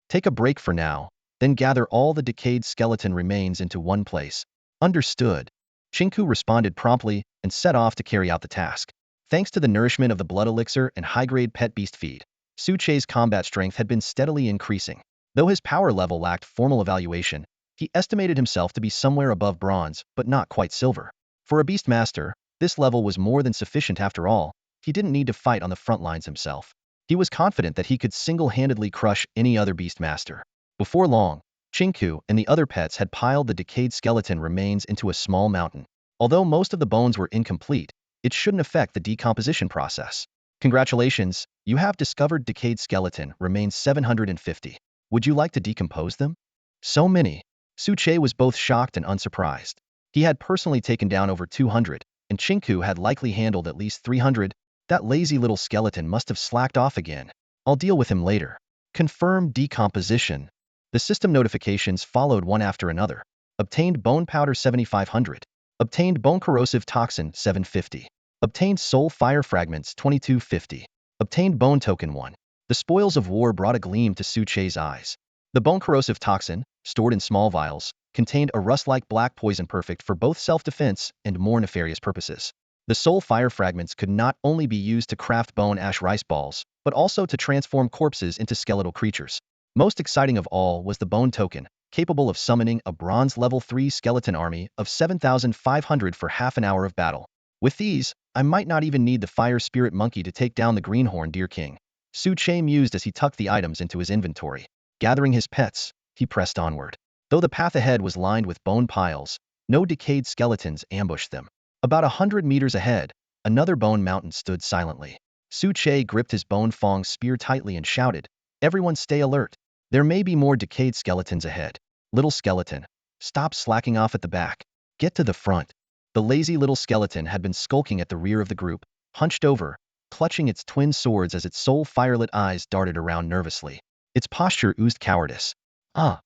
Take a break for now, then gather all the decayed skeleton remains into one place. Understood. Chinku responded promptly and set off to carry out the task. Thanks to the nourishment of the blood elixir and high-grade pet beast feed, Suche's combat strength had been steadily increasing. Though his power level lacked formal evaluation, he estimated himself to be somewhere above bronze, but not quite silver. For a beast master, this level was more than sufficient after all. He didn't need to fight on the front lines himself. He was confident that he could single-handedly crush any other beast master. Before long, Chinku and the other pets had piled the decayed skeleton remains into a small mountain. Although most of the bones were incomplete, it shouldn't affect the decomposition process. Congratulations, you have discovered decayed skeleton remains 750. Would you like to decompose them? So many. Suche was both shocked and unsurprised. He had personally taken down over 200, and Chinku had likely handled at least 300. That lazy little skeleton must have slacked off again. I'll deal with him later. Confirm decomposition. The system notifications followed one after another. Obtained bone powder 7500. Obtained bone corrosive toxin 750. Obtained soul fire fragments 2250. Obtained bone token 1. The spoils of war brought a gleam to Suche's eyes. The bone corrosive toxin, stored in small vials, contained a rust-like black poison perfect for both self-defense and more nefarious purposes. The soul fire fragments could not only be used to craft bone ash rice balls, but also to transform corpses into skeletal creatures. Most exciting of all was the bone token, capable of summoning a bronze level 3 skeleton army of 7,500 for half an hour of battle. With these, I might not even need the fire spirit monkey to take down the greenhorn deer king. Suche mused as he tucked the items into his inventory. Gathering his pets, he pressed onward. Though the path ahead was lined with bone piles, no decayed skeletons ambushed them. About 100 meters ahead, another bone mountain stood silently. Suche gripped his bone fong spear tightly and shouted, "Everyone stay alert. There may be more decayed skeletons ahead. Little skeleton, stop slacking off at the back. Get to the front." The lazy little skeleton had been skulking at the rear of the group, hunched over, clutching its twin swords as its soul firelit eyes darted around nervously. Its posture oozed cowardice. "Ah,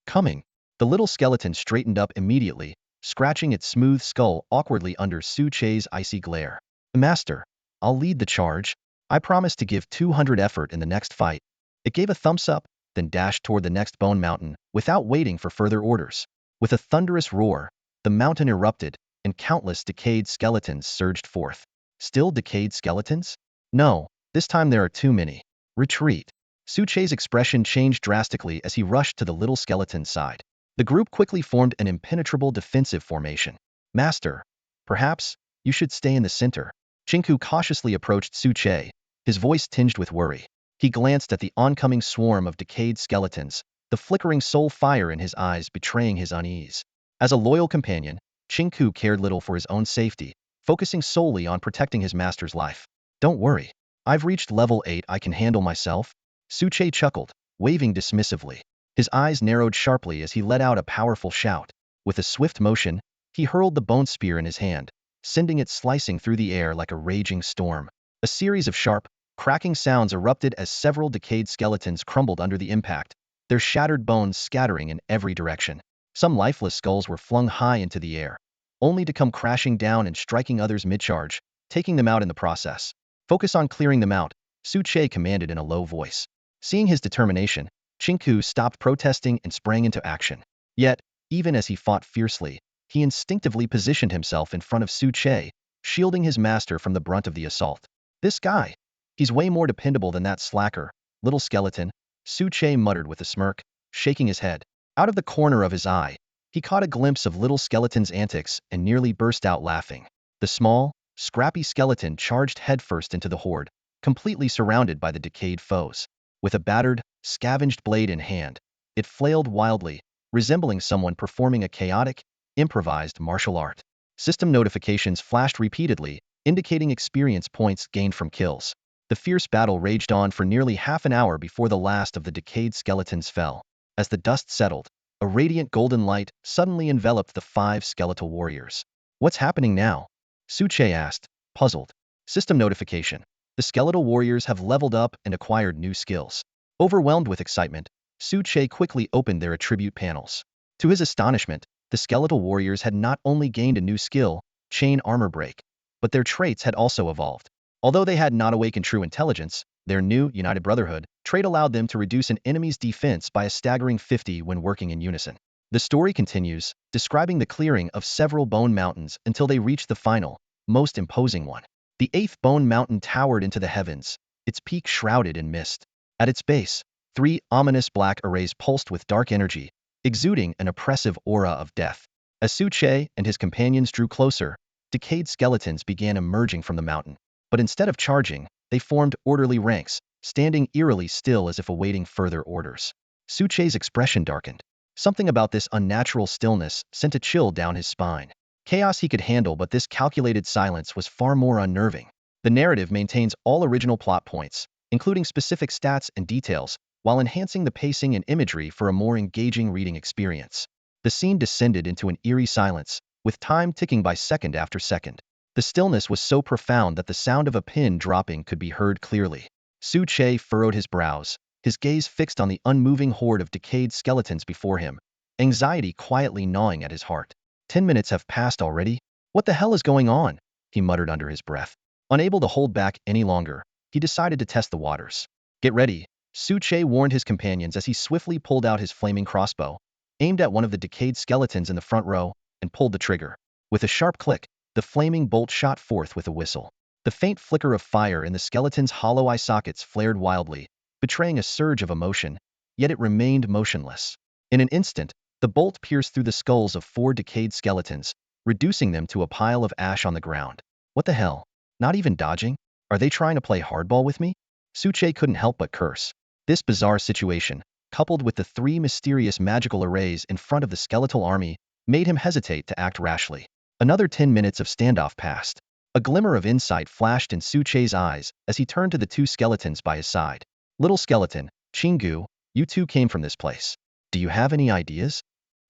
coming." The little skeleton straightened up immediately, scratching its smooth skull awkwardly under Suche's icy glare. "Master, I'll lead the charge. I promise to give 200 effort in the next fight." It gave a thumbs up, then dashed toward the next bone mountain, without waiting for further orders. With a thunderous roar, the mountain erupted, and countless decayed skeletons surged forth. Still decayed skeletons? No, this time there are too many. Retreat. Suche's expression changed drastically as he rushed to the little skeleton's side. The group quickly formed an impenetrable defensive formation. "Master, perhaps you should stay in the center." Chinku cautiously approached Suche, his voice tinged with worry. He glanced at the oncoming swarm of decayed skeletons, the flickering soul fire in his eyes betraying his unease. As a loyal companion, Chinku cared little for his own safety, focusing solely on protecting his master's life. "Don't worry. I've reached level 8. I can handle myself." Suche chuckled, waving dismissively. His eyes narrowed sharply as he let out a powerful shout. With a swift motion, he hurled the bone spear in his hand, sending it slicing through the air like a raging storm. A series of sharp, Cracking sounds erupted as several decayed skeletons crumbled under the impact, their shattered bones scattering in every direction. Some lifeless skulls were flung high into the air, only to come crashing down and striking others mid-charge, taking them out in the process. Focus on clearing them out, Su-che commanded in a low voice. Seeing his determination, Chinku stopped protesting and sprang into action. Yet, even as he fought fiercely, he instinctively positioned himself in front of Su-che, shielding his master from the brunt of the assault. This guy, he's way more dependable than that slacker, little skeleton, Su-che muttered with a smirk, shaking his head. Out of the corner of his eye, he caught a glimpse of little skeleton's antics and nearly burst out laughing. The small, scrappy skeleton charged headfirst into the horde, completely surrounded by the decayed foes. With a battered, scavenged blade in hand, it flailed wildly, resembling someone performing a chaotic, improvised martial art. System notifications flashed repeatedly, indicating experience points gained from kills. The fierce battle raged on for nearly half an hour before the last of the decayed skeletons fell. As the dust settled, a radiant golden light suddenly enveloped the 5 skeletal warriors. What's happening now? Su-che asked, puzzled. System notification. The skeletal warriors have leveled up and acquired new skills. Overwhelmed with excitement, Su-che quickly opened their attribute panels. To his astonishment, the skeletal warriors had not only gained a new skill, chain armor break, but their traits had also evolved. Although they had not awakened true intelligence, their new United Brotherhood trait allowed them to reduce an enemy's defense by a staggering 50 when working in unison. The story continues, describing the clearing of several bone mountains until they reached the final, most imposing one. The 8th bone mountain towered into the heavens, its peak shrouded in mist. At its base, 3 ominous black arrays pulsed with dark energy, exuding an oppressive aura of death. As Su-che and his companions drew closer, decayed skeletons began emerging from the mountain. But instead of charging, they formed orderly ranks, standing eerily still as if awaiting further orders. Su-che's expression darkened. Something about this unnatural stillness sent a chill down his spine. Chaos he could handle, but this calculated silence was far more unnerving. The narrative maintains all original plot points, including specific stats and details, while enhancing the pacing and imagery for a more engaging reading experience. The scene descended into an eerie silence, with time ticking by second after second. The stillness was so profound that the sound of a pin dropping could be heard clearly. Su-che furrowed his brows, his gaze fixed on the unmoving horde of decayed skeletons before him, anxiety quietly gnawing at his heart. 10 minutes have passed already? What the hell is going on? He muttered under his breath. Unable to hold back any longer, he decided to test the waters. Get ready, Su-che warned his companions as he swiftly pulled out his flaming crossbow, aimed at one of the decayed skeletons in the front row, and pulled the trigger. With a sharp click, the flaming bolt shot forth with a whistle. The faint flicker of fire in the skeleton's hollow eye sockets flared wildly, betraying a surge of emotion, yet it remained motionless. In an instant, the bolt pierced through the skulls of 4 decayed skeletons, reducing them to a pile of ash on the ground. What the hell? Not even dodging? Are they trying to play hardball with me? Su-che couldn't help but curse. This bizarre situation, coupled with the 3 mysterious magical arrays in front of the skeletal army, made him hesitate to act rashly. Another 10 minutes of standoff passed. A glimmer of insight flashed in Su-che's eyes as he turned to the 2 skeletons by his side. Little skeleton, Chingu, you 2 came from this place. Do you have any ideas?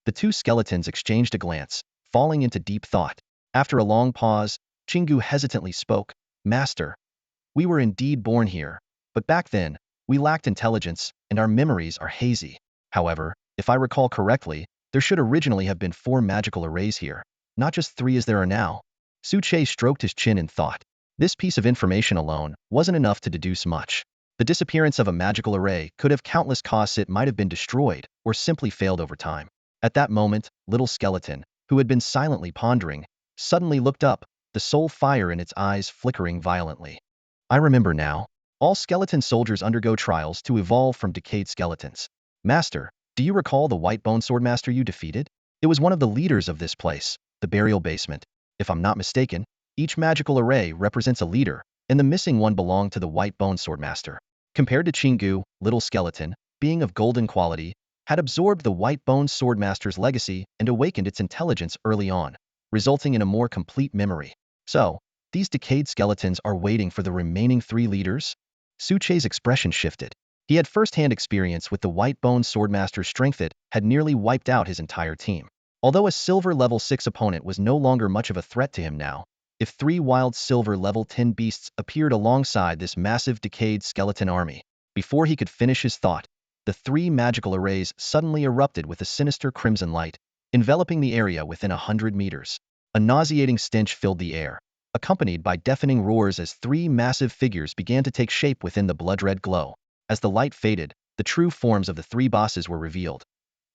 The 2 skeletons exchanged a glance, falling into deep thought. After a long pause, Chingu hesitantly spoke, Master, we were indeed born here, but back then, we lacked intelligence, and our memories are hazy. However, if I recall correctly, there should originally have been 4 magical arrays here, not just 3 as there are now. Su-che stroked his chin in thought. This piece of information alone wasn't enough to deduce much. The disappearance of a magical array could have countless costs. It might have been destroyed, or simply failed over time. At that moment, little skeleton, who had been silently pondering, suddenly looked up, the soul fire in its eyes flickering violently. I remember now. All skeleton soldiers undergo trials to evolve from decayed skeletons. Master, do you recall the white bone swordmaster you defeated? It was one of the leaders of this place, the burial basement. If I'm not mistaken, each magical array represents a leader, and the missing one belonged to the white bone swordmaster. Compared to Chingu, little skeleton, being of golden quality, had absorbed the white bone swordmaster's legacy and awakened its intelligence early on, resulting in a more complete memory. So, these decayed skeletons are waiting for the remaining 3 leaders? Su-che's expression shifted. He had first-hand experience with the white bone swordmaster's strength. It had nearly wiped out his entire team. Although a silver level 6 opponent was no longer much of a threat to him now, if 3 wild silver level 10 beasts appeared alongside this massive decayed skeleton army. Before he could finish his thought, the 3 magical arrays suddenly erupted with a sinister crimson light, enveloping the area within 100 meters. A nauseating stench filled the air, accompanied by deafening roars as 3 massive figures began to take shape within the blood-red glow. As the light faded, the true forms of the 3 bosses were revealed.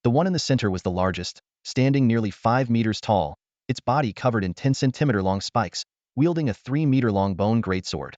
The one in the center was the largest, standing nearly 5 meters tall, its body covered in 10-centimeter-long spikes, wielding a 3-meter-long bone greatsword.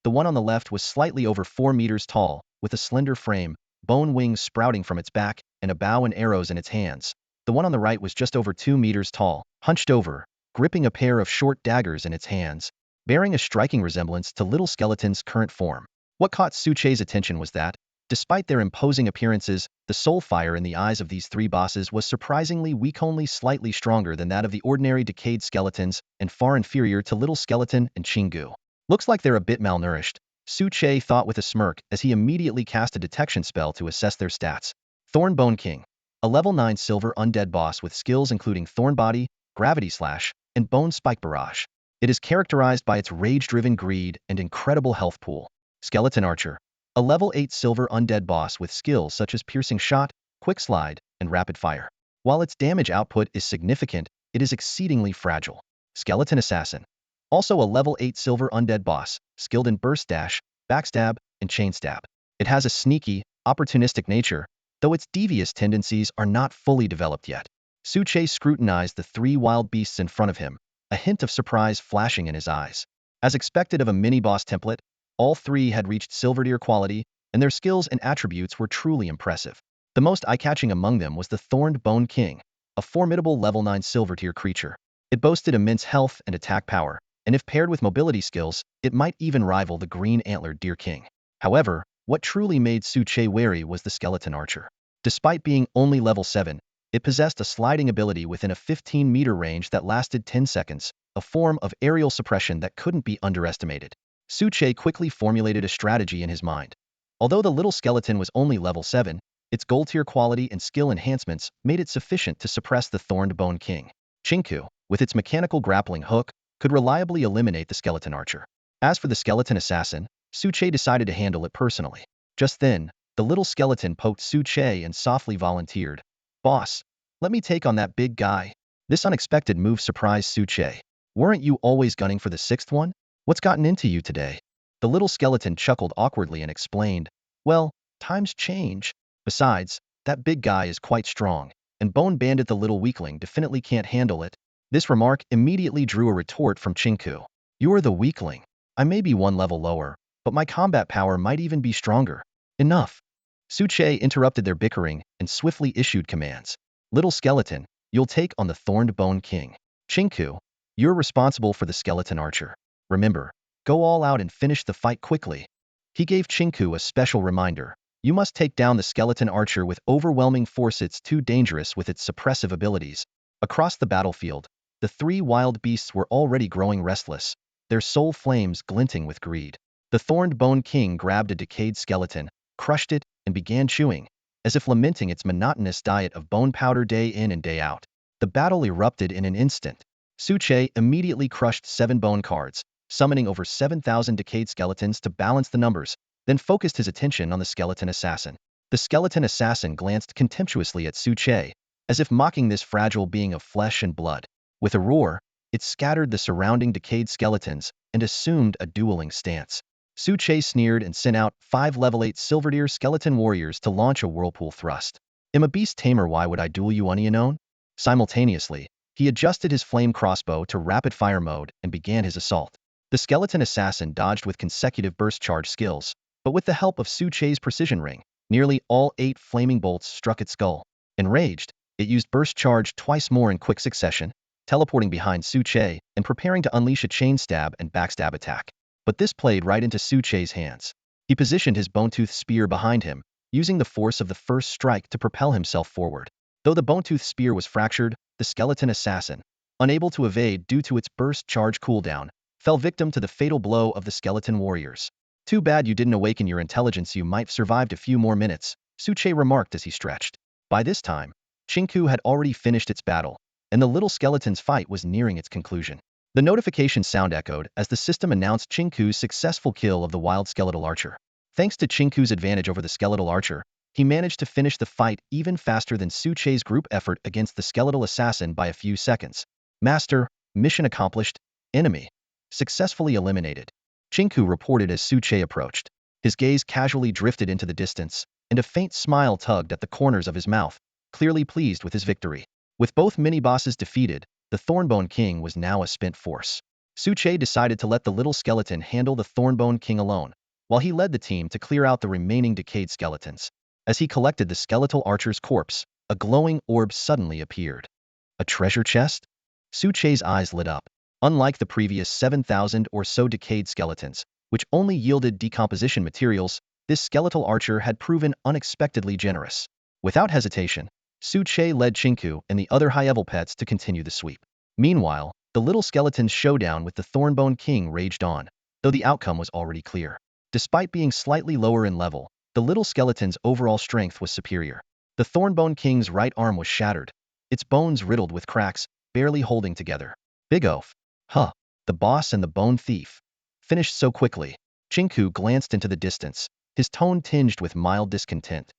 The one on the left was slightly over 4 meters tall, with a slender frame, bone wings sprouting from its back, and a bow and arrows in its hands. The one on the right was just over 2 meters tall, hunched over, gripping a pair of short daggers in its hands, bearing a striking resemblance to Little Skeleton's current form. What caught Suche's attention was that, despite their imposing appearances, the soul fire in the eyes of these 3 bosses was surprisingly weak, only slightly stronger than that of the ordinary decayed skeletons, and far inferior to Little Skeleton and Chingu. Looks like they're a bit malnourished, Suche thought with a smirk as he immediately cast a detection spell to assess their stats. Thornbone King, a level 9 silver undead boss with skills including Thorn Body, Gravity Slash, and Bone Spike Barrage. It is characterized by its rage-driven greed and incredible health pool. Skeleton Archer, a level 8 silver undead boss with skills such as Piercing Shot, Quick Slide, and Rapid Fire. While its damage output is significant, it is exceedingly fragile. Skeleton Assassin, also a level 8 silver undead boss, skilled in Burst Dash, Backstab, and Chain Stab. It has a sneaky, opportunistic nature, though its devious tendencies are not fully developed yet. Suche scrutinized the 3 wild beasts in front of him, a hint of surprise flashing in his eyes. As expected of a mini-boss template, all 3 had reached silver tier quality, and their skills and attributes were truly impressive. The most eye-catching among them was the Thorned Bone King, a formidable level 9 silver tier creature. It boasted immense health and attack power, and if paired with mobility skills, it might even rival the Green Antlered Deer King. However, what truly made Suche wary was the Skeleton Archer. Despite being only level 7, it possessed a sliding ability within a 15-meter range that lasted 10 seconds, a form of aerial suppression that couldn't be underestimated. Suche quickly formulated a strategy in his mind. Although the little skeleton was only level 7, its gold tier quality and skill enhancements made it sufficient to suppress the Thorned Bone King. Chinku, with its mechanical grappling hook, could reliably eliminate the Skeleton Archer. As for the Skeleton Assassin, Suche decided to handle it personally. Just then, the little skeleton poked Suche and softly volunteered, "Boss, let me take on that big guy." This unexpected move surprised Suche. "Weren't you always gunning for the 6th one? What's gotten into you today?" The little skeleton chuckled awkwardly and explained, "Well, times change. Besides, that big guy is quite strong, and Bone Bandit the little weakling definitely can't handle it." This remark immediately drew a retort from Chinku. "You're the weakling. I may be 1 level lower, but my combat power might even be stronger." "Enough." Suche interrupted their bickering and swiftly issued commands. "Little skeleton, you'll take on the Thorned Bone King. Chinku, you're responsible for the Skeleton Archer. Remember, go all out and finish the fight quickly." He gave Chinku a special reminder. "You must take down the Skeleton Archer with overwhelming force. It's too dangerous with its suppressive abilities." Across the battlefield, the 3 wild beasts were already growing restless, their soul flames glinting with greed. The Thorned Bone King grabbed a decayed skeleton, crushed it, and began chewing, as if lamenting its monotonous diet of bone powder day in and day out. The battle erupted in an instant. Suche immediately crushed 7 bone cards, summoning over 7,000 decayed skeletons to balance the numbers, then focused his attention on the Skeleton Assassin. The Skeleton Assassin glanced contemptuously at Suche, as if mocking this fragile being of flesh and blood. With a roar, it scattered the surrounding decayed skeletons and assumed a dueling stance. Suche sneered and sent out 5 level 8 silver tier skeleton warriors to launch a whirlpool thrust. "I'm a beast tamer, why would I duel you, unknown?" Simultaneously, he adjusted his flame crossbow to rapid fire mode and began his assault. The Skeleton Assassin dodged with consecutive burst charge skills, but with the help of Suche's precision ring, nearly all 8 flaming bolts struck its skull. Enraged, it used burst charge twice more in quick succession, teleporting behind Suche and preparing to unleash a chain stab and backstab attack. But this played right into Suche's hands. He positioned his bone-tooth spear behind him, using the force of the first strike to propel himself forward. Though the bone-tooth spear was fractured, the Skeleton Assassin, unable to evade due to its burst charge cooldown, fell victim to the fatal blow of the skeleton warriors. "Too bad you didn't awaken your intelligence. You might have survived a few more minutes," Suche remarked as he stretched. By this time, Chinku had already finished its battle, and the little skeleton's fight was nearing its conclusion. The notification sound echoed as the system announced Chingku's successful kill of the wild skeletal archer. Thanks to Chingku's advantage over the skeletal archer, he managed to finish the fight even faster than Su Che's group effort against the skeletal assassin by a few seconds. Master, mission accomplished, enemy successfully eliminated. Chingku reported as Su Che approached. His gaze casually drifted into the distance, and a faint smile tugged at the corners of his mouth, clearly pleased with his victory. With both mini-bosses defeated, the Thornbone King was now a spent force. Su Che decided to let the little skeleton handle the Thornbone King alone, while he led the team to clear out the remaining decayed skeletons. As he collected the skeletal archer's corpse, a glowing orb suddenly appeared. A treasure chest? Su Che's eyes lit up. Unlike the previous 7,000 or so decayed skeletons, which only yielded decomposition materials, this skeletal archer had proven unexpectedly generous. Without hesitation, Su Che led Chingku and the other high-level pets to continue the sweep. Meanwhile, the little skeleton's showdown with the Thornbone King raged on, though the outcome was already clear. Despite being slightly lower in level, the little skeleton's overall strength was superior. The Thornbone King's right arm was shattered, its bones riddled with cracks, barely holding together. Big oaf. Huh. The boss and the bone thief. Finished so quickly. Chingku glanced into the distance, his tone tinged with mild discontent.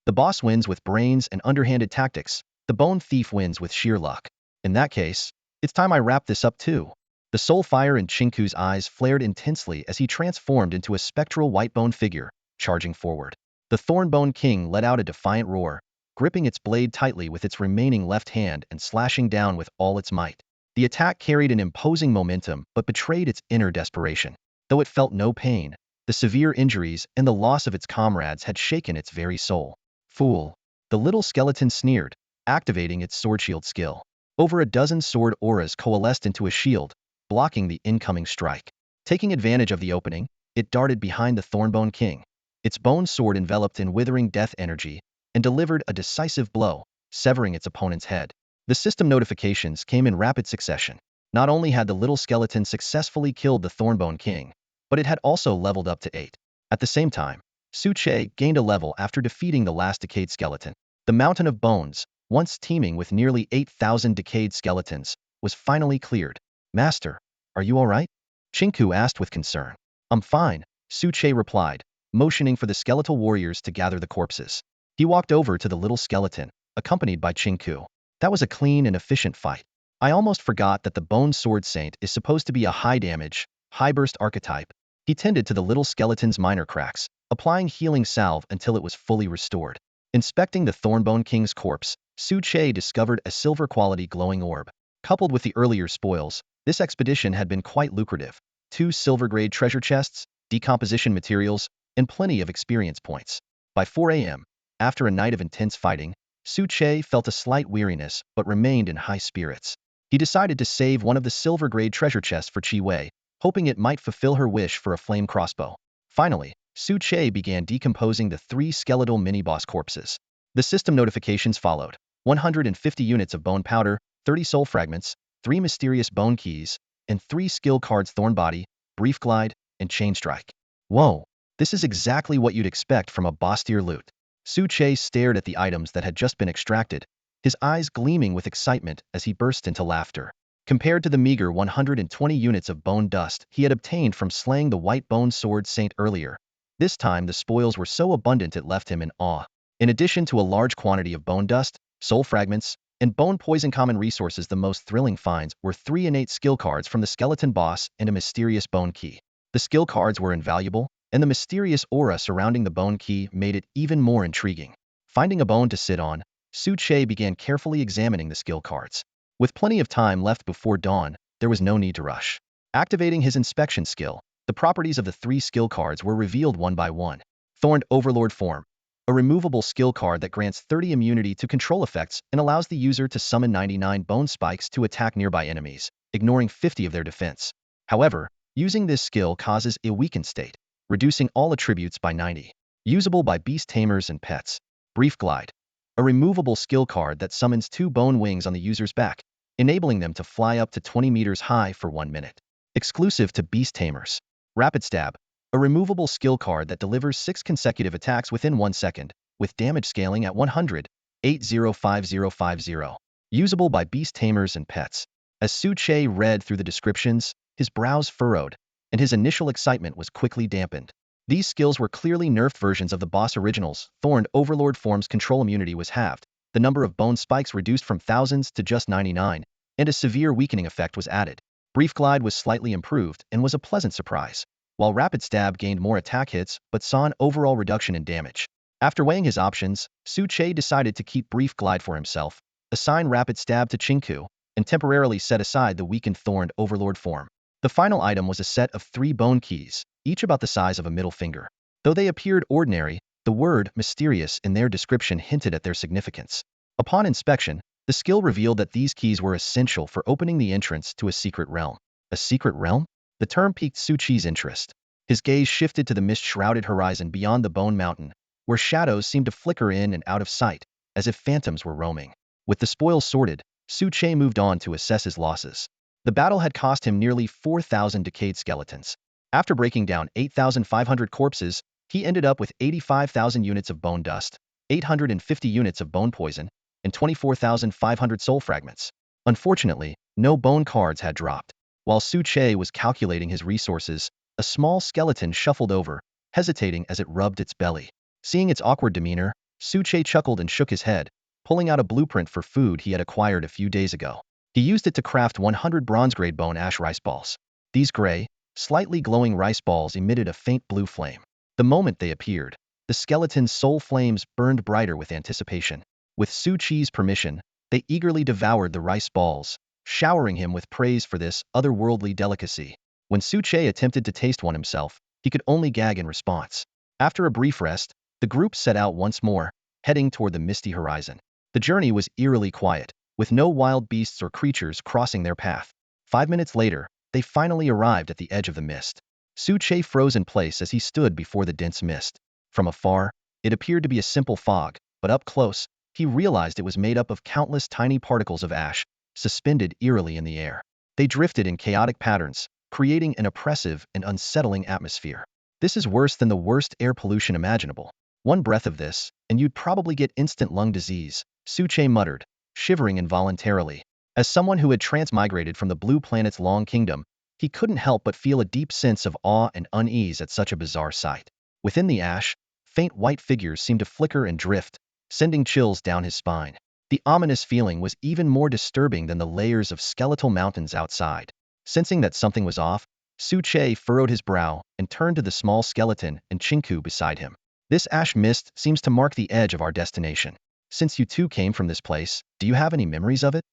The boss wins with brains and underhanded tactics. The bone thief wins with sheer luck. In that case, it's time I wrap this up too. The soul fire in Chingku's eyes flared intensely as he transformed into a spectral white bone figure, charging forward. The Thornbone King let out a defiant roar, gripping its blade tightly with its remaining left hand and slashing down with all its might. The attack carried an imposing momentum but betrayed its inner desperation. Though it felt no pain, the severe injuries and the loss of its comrades had shaken its very soul. Fool. The little skeleton sneered, activating its sword shield skill. Over a dozen sword auras coalesced into a shield, blocking the incoming strike. Taking advantage of the opening, it darted behind the Thornbone King. Its bone sword enveloped in withering death energy and delivered a decisive blow, severing its opponent's head. The system notifications came in rapid succession. Not only had the little skeleton successfully killed the Thornbone King, but it had also leveled up to 8. At the same time, Su Che gained a level after defeating the last decayed skeleton. The mountain of bones, once teeming with nearly 8,000 decayed skeletons, was finally cleared. Master, are you alright? Chingku asked with concern. I'm fine, Su Che replied, motioning for the skeletal warriors to gather the corpses. He walked over to the little skeleton, accompanied by Chingku. That was a clean and efficient fight. I almost forgot that the Bone Sword Saint is supposed to be a high-damage, high-burst archetype. He tended to the little skeleton's minor cracks, applying healing salve until it was fully restored. Inspecting the Thornbone King's corpse, Su Che discovered a silver-quality glowing orb. Coupled with the earlier spoils, this expedition had been quite lucrative. 2 silver-grade treasure chests, decomposition materials, and plenty of experience points. By 4 a.m., after a night of intense fighting, Su Che felt a slight weariness but remained in high spirits. He decided to save one of the silver-grade treasure chests for Chi Wei, hoping it might fulfill her wish for a flame crossbow. Finally, Su Che began decomposing the 3 skeletal mini-boss corpses. The system notifications followed. 150 units of bone powder, 30 soul fragments, 3 mysterious bone keys, and 3 skill cards: Thornbody, Brief Glide, and Chain Strike. Whoa, this is exactly what you'd expect from a boss-tier loot. Su Che stared at the items that had just been extracted, his eyes gleaming with excitement as he burst into laughter. Compared to the meager 120 units of bone dust he had obtained from slaying the White Bone Sword Saint earlier, this time the spoils were so abundant it left him in awe. In addition to a large quantity of bone dust, soul fragments, and bone poison common resources, the most thrilling finds were 3 innate skill cards from the skeleton boss and a mysterious bone key. The skill cards were invaluable, and the mysterious aura surrounding the bone key made it even more intriguing. Finding a bone to sit on, Su Che began carefully examining the skill cards. With plenty of time left before dawn, there was no need to rush. Activating his inspection skill, the properties of the 3 skill cards were revealed one by one. Thorned Overlord Form, a removable skill card that grants 30 immunity to control effects and allows the user to summon 99 bone spikes to attack nearby enemies, ignoring 50 of their defense. However, using this skill causes a weakened state, reducing all attributes by 90. Usable by beast tamers and pets. Brief Glide, a removable skill card that summons 2 bone wings on the user's back, enabling them to fly up to 20 meters high for 1 minute. Exclusive to beast tamers. Rapid Stab, a removable skill card that delivers 6 consecutive attacks within 1 second, with damage scaling at 100, 805050. Usable by beast tamers and pets. As Su Che read through the descriptions, his brows furrowed, and his initial excitement was quickly dampened. These skills were clearly nerfed versions of the boss originals. Thorned Overlord form's control immunity was halved, the number of bone spikes reduced from thousands to just 99, and a severe weakening effect was added. Brief Glide was slightly improved and was a pleasant surprise, while Rapid Stab gained more attack hits but saw an overall reduction in damage. After weighing his options, Su Che decided to keep Brief Glide for himself, assign Rapid Stab to Chinku, and temporarily set aside the weakened Thorned Overlord form. The final item was a set of 3 bone keys, each about the size of a middle finger. Though they appeared ordinary, the word mysterious in their description hinted at their significance. Upon inspection, the skill revealed that these keys were essential for opening the entrance to a secret realm. A secret realm? The term piqued Su Chi's interest. His gaze shifted to the mist-shrouded horizon beyond the Bone Mountain, where shadows seemed to flicker in and out of sight, as if phantoms were roaming. With the spoils sorted, Su Che moved on to assess his losses. The battle had cost him nearly 4,000 decayed skeletons. After breaking down 8,500 corpses, he ended up with 85,000 units of bone dust, 850 units of bone poison, and 24,500 soul fragments. Unfortunately, no bone cards had dropped. While Su Che was calculating his resources, a small skeleton shuffled over, hesitating as it rubbed its belly. Seeing its awkward demeanor, Su Che chuckled and shook his head, pulling out a blueprint for food he had acquired a few days ago. He used it to craft 100 bronze-grade bone ash rice balls. These gray, slightly glowing rice balls emitted a faint blue flame. The moment they appeared, the skeleton's soul flames burned brighter with anticipation. With Su Chi's permission, they eagerly devoured the rice balls, showering him with praise for this otherworldly delicacy. When Su Che attempted to taste one himself, he could only gag in response. After a brief rest, the group set out once more, heading toward the misty horizon. The journey was eerily quiet, with no wild beasts or creatures crossing their path. 5 minutes later, they finally arrived at the edge of the mist. Su Che froze in place as he stood before the dense mist. From afar, it appeared to be a simple fog, but up close, he realized it was made up of countless tiny particles of ash, suspended eerily in the air. They drifted in chaotic patterns, creating an oppressive and unsettling atmosphere. This is worse than the worst air pollution imaginable. One breath of this, and you'd probably get instant lung disease, Su Che muttered, shivering involuntarily. As someone who had transmigrated from the blue planet's long kingdom, he couldn't help but feel a deep sense of awe and unease at such a bizarre sight. Within the ash, faint white figures seemed to flicker and drift, sending chills down his spine. The ominous feeling was even more disturbing than the layers of skeletal mountains outside. Sensing that something was off, Su Che furrowed his brow and turned to the small skeleton and Chinku beside him. This ash mist seems to mark the edge of our destination. Since you two came from this place, do you have any memories of it?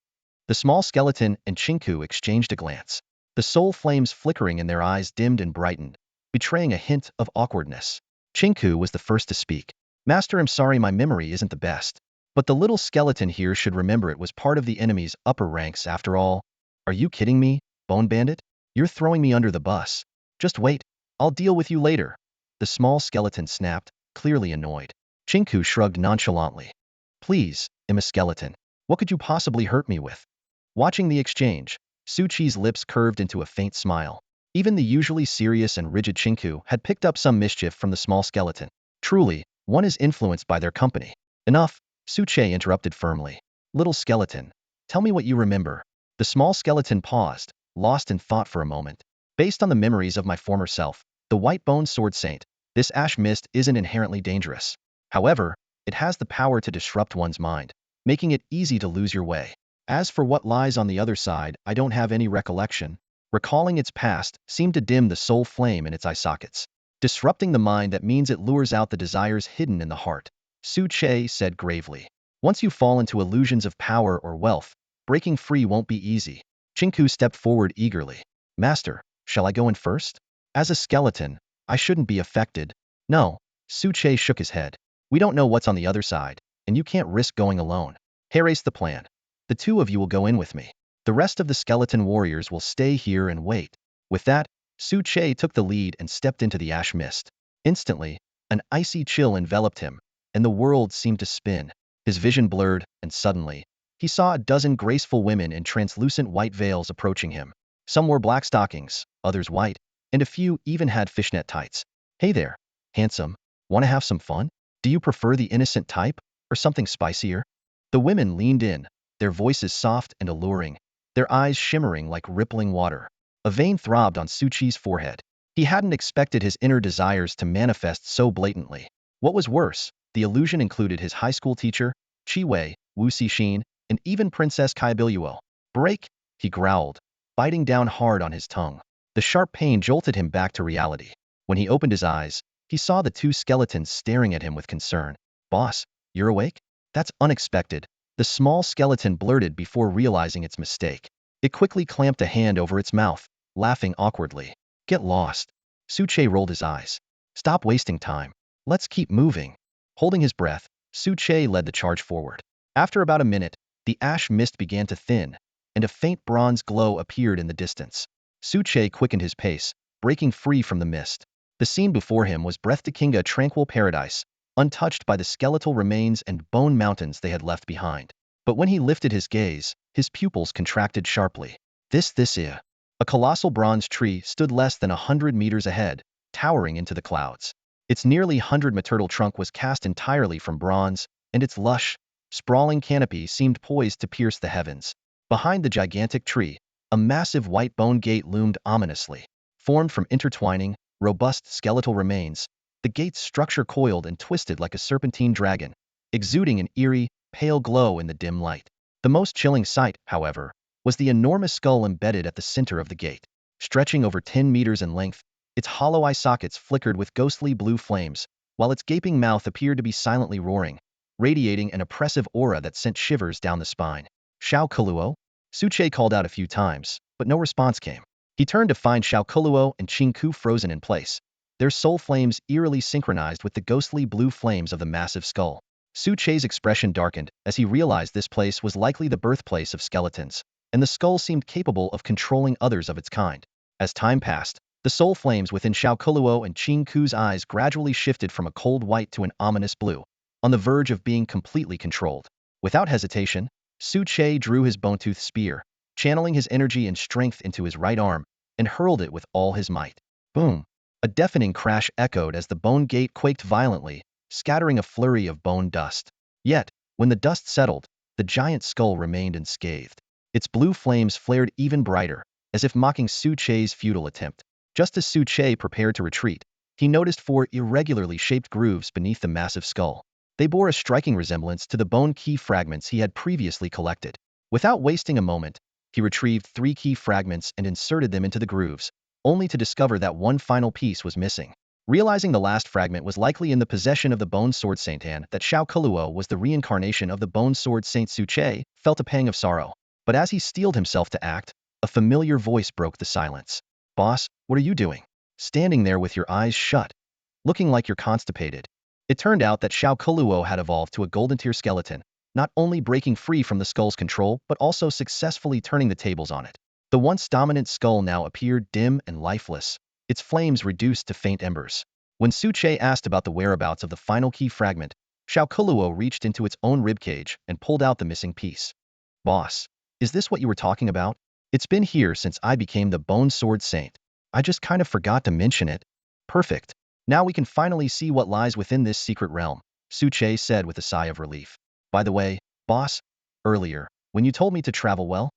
The small skeleton and Chinku exchanged a glance. The soul flames flickering in their eyes dimmed and brightened, betraying a hint of awkwardness. Chinku was the first to speak. Master, I'm sorry my memory isn't the best. But the little skeleton here should remember it was part of the enemy's upper ranks after all. Are you kidding me, Bone Bandit? You're throwing me under the bus. Just wait, I'll deal with you later. The small skeleton snapped, clearly annoyed. Chinku shrugged nonchalantly. Please, I'm a skeleton. What could you possibly hurt me with? Watching the exchange, Su Chi's lips curved into a faint smile. Even the usually serious and rigid Chinku had picked up some mischief from the small skeleton. Truly, one is influenced by their company. Enough, Su Che interrupted firmly. Little skeleton, tell me what you remember. The small skeleton paused, lost in thought for a moment. Based on the memories of my former self, the White Bone Sword Saint, this ash mist isn't inherently dangerous. However, it has the power to disrupt one's mind, making it easy to lose your way. As for what lies on the other side, I don't have any recollection. Recalling its past seemed to dim the soul flame in its eye sockets. Disrupting the mind, that means it lures out the desires hidden in the heart, Su Che said gravely. Once you fall into illusions of power or wealth, breaking free won't be easy. Chinku stepped forward eagerly. Master, shall I go in first? As a skeleton, I shouldn't be affected. No, Su Che shook his head. We don't know what's on the other side, and you can't risk going alone. Erase the plan. The two of you will go in with me. The rest of the skeleton warriors will stay here and wait. With that, Su Che took the lead and stepped into the ash mist. Instantly, an icy chill enveloped him, and the world seemed to spin. His vision blurred, and suddenly, he saw a dozen graceful women in translucent white veils approaching him. Some wore black stockings, others white, and a few even had fishnet tights. Hey there, handsome. Want to have some fun? Do you prefer the innocent type, or something spicier? The women leaned in, their voices soft and alluring, their eyes shimmering like rippling water. A vein throbbed on Suchi's forehead. He hadn't expected his inner desires to manifest so blatantly. What was worse, the illusion included his high school teacher, Chi Wei, Wu Cixin, and even Princess Kaibiluo. Break, he growled, biting down hard on his tongue. The sharp pain jolted him back to reality. When he opened his eyes, he saw the two skeletons staring at him with concern. Boss, you're awake? That's unexpected, the small skeleton blurted before realizing its mistake. It quickly clamped a hand over its mouth, laughing awkwardly. Get lost. Suche rolled his eyes. Stop wasting time. Let's keep moving. Holding his breath, Suche led the charge forward. After about a minute, the ash mist began to thin, and a faint bronze glow appeared in the distance. Suche quickened his pace, breaking free from the mist. The scene before him was breathtaking, a tranquil paradise, untouched by the skeletal remains and bone mountains they had left behind. But when he lifted his gaze, his pupils contracted sharply. This is. A colossal bronze tree stood less than 100 meters ahead, towering into the clouds. Its nearly 100-meter trunk was cast entirely from bronze, and its lush, sprawling canopy seemed poised to pierce the heavens. Behind the gigantic tree, a massive white bone gate loomed ominously. Formed from intertwining, robust skeletal remains, the gate's structure coiled and twisted like a serpentine dragon, exuding an eerie, pale glow in the dim light. The most chilling sight, however, was the enormous skull embedded at the center of the gate. Stretching over 10 meters in length, its hollow eye sockets flickered with ghostly blue flames, while its gaping mouth appeared to be silently roaring, radiating an oppressive aura that sent shivers down the spine. Xiao Kuluo? Suche called out a few times, but no response came. He turned to find Xiao Kuluo and Qingku frozen in place, their soul flames eerily synchronized with the ghostly blue flames of the massive skull. Suche's expression darkened as he realized this place was likely the birthplace of skeletons, and the skull seemed capable of controlling others of its kind. As time passed, the soul flames within Xiao Kuluo and Qingku's eyes gradually shifted from a cold white to an ominous blue, on the verge of being completely controlled. Without hesitation, Suche drew his bone-toothed spear, channeling his energy and strength into his right arm, and hurled it with all his might. Boom! A deafening crash echoed as the bone gate quaked violently, scattering a flurry of bone dust. Yet, when the dust settled, the giant skull remained unscathed. Its blue flames flared even brighter, as if mocking Suche's futile attempt. Just as Suche prepared to retreat, he noticed 4 irregularly shaped grooves beneath the massive skull. They bore a striking resemblance to the bone key fragments he had previously collected. Without wasting a moment, he retrieved 3 key fragments and inserted them into the grooves, only to discover that one final piece was missing. Realizing the last fragment was likely in the possession of the Bone Sword Saint and that Xiao Kuluo was the reincarnation of the Bone Sword Saint, Suche felt a pang of sorrow. But as he steeled himself to act, a familiar voice broke the silence. Boss, what are you doing? Standing there with your eyes shut, looking like you're constipated. It turned out that Xiao Kuluo had evolved to a golden tier skeleton, not only breaking free from the skull's control but also successfully turning the tables on it. The once dominant skull now appeared dim and lifeless, its flames reduced to faint embers. When Suche asked about the whereabouts of the final key fragment, Xiao Kuluo reached into its own ribcage and pulled out the missing piece. Boss, is this what you were talking about? It's been here since I became the Bone Sword Saint. I just kind of forgot to mention it. Perfect. Now we can finally see what lies within this secret realm, Suche said with a sigh of relief. By the way, boss, earlier, when you told me to travel well,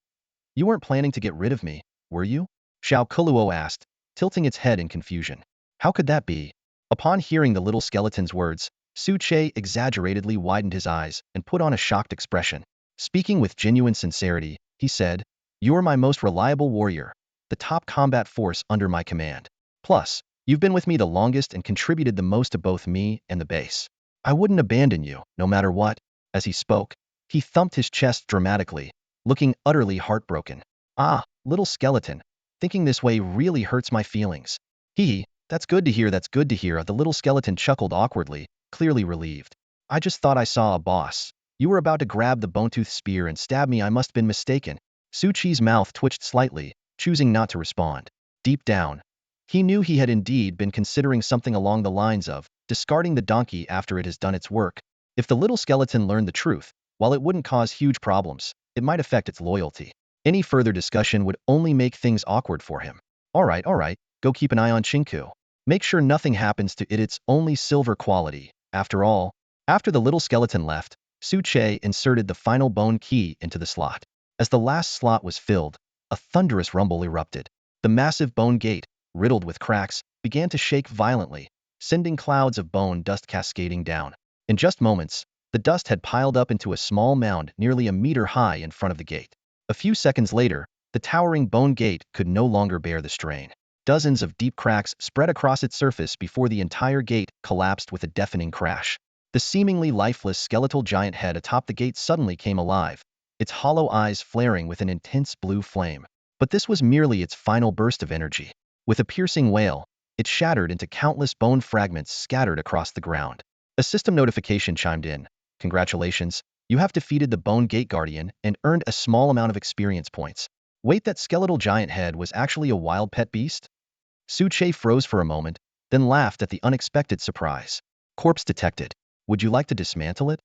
you weren't planning to get rid of me, were you? Xiao Kuluo asked, tilting its head in confusion. How could that be? Upon hearing the little skeleton's words, Suche exaggeratedly widened his eyes and put on a shocked expression. Speaking with genuine sincerity, he said, "You are my most reliable warrior, the top combat force under my command. Plus, you've been with me the longest and contributed the most to both me and the base. I wouldn't abandon you, no matter what." As he spoke, he thumped his chest dramatically, looking utterly heartbroken. Ah, little skeleton, thinking this way really hurts my feelings. Hee, that's good to hear, that's good to hear. The little skeleton chuckled awkwardly, clearly relieved. I just thought I saw a boss. You were about to grab the bone-toothed spear and stab me. I must have been mistaken. Suchi's mouth twitched slightly, choosing not to respond. Deep down, he knew he had indeed been considering something along the lines of discarding the donkey after it has done its work. If the little skeleton learned the truth, while it wouldn't cause huge problems, it might affect its loyalty. Any further discussion would only make things awkward for him. All right, go keep an eye on Qingku. Make sure nothing happens to it. It's only silver quality, after all. After the little skeleton left, Suche inserted the final bone key into the slot. As the last slot was filled, a thunderous rumble erupted. The massive bone gate, riddled with cracks, began to shake violently, sending clouds of bone dust cascading down. In just moments, the dust had piled up into a small mound nearly a meter high in front of the gate. A few seconds later, the towering bone gate could no longer bear the strain. Dozens of deep cracks spread across its surface before the entire gate collapsed with a deafening crash. The seemingly lifeless skeletal giant head atop the gate suddenly came alive, its hollow eyes flaring with an intense blue flame. But this was merely its final burst of energy. With a piercing wail, it shattered into countless bone fragments scattered across the ground. A system notification chimed in. Congratulations, you have defeated the Bone Gate Guardian and earned a small amount of experience points. Wait, that skeletal giant head was actually a wild pet beast? Suche froze for a moment, then laughed at the unexpected surprise. Corpse detected. Would you like to dismantle it?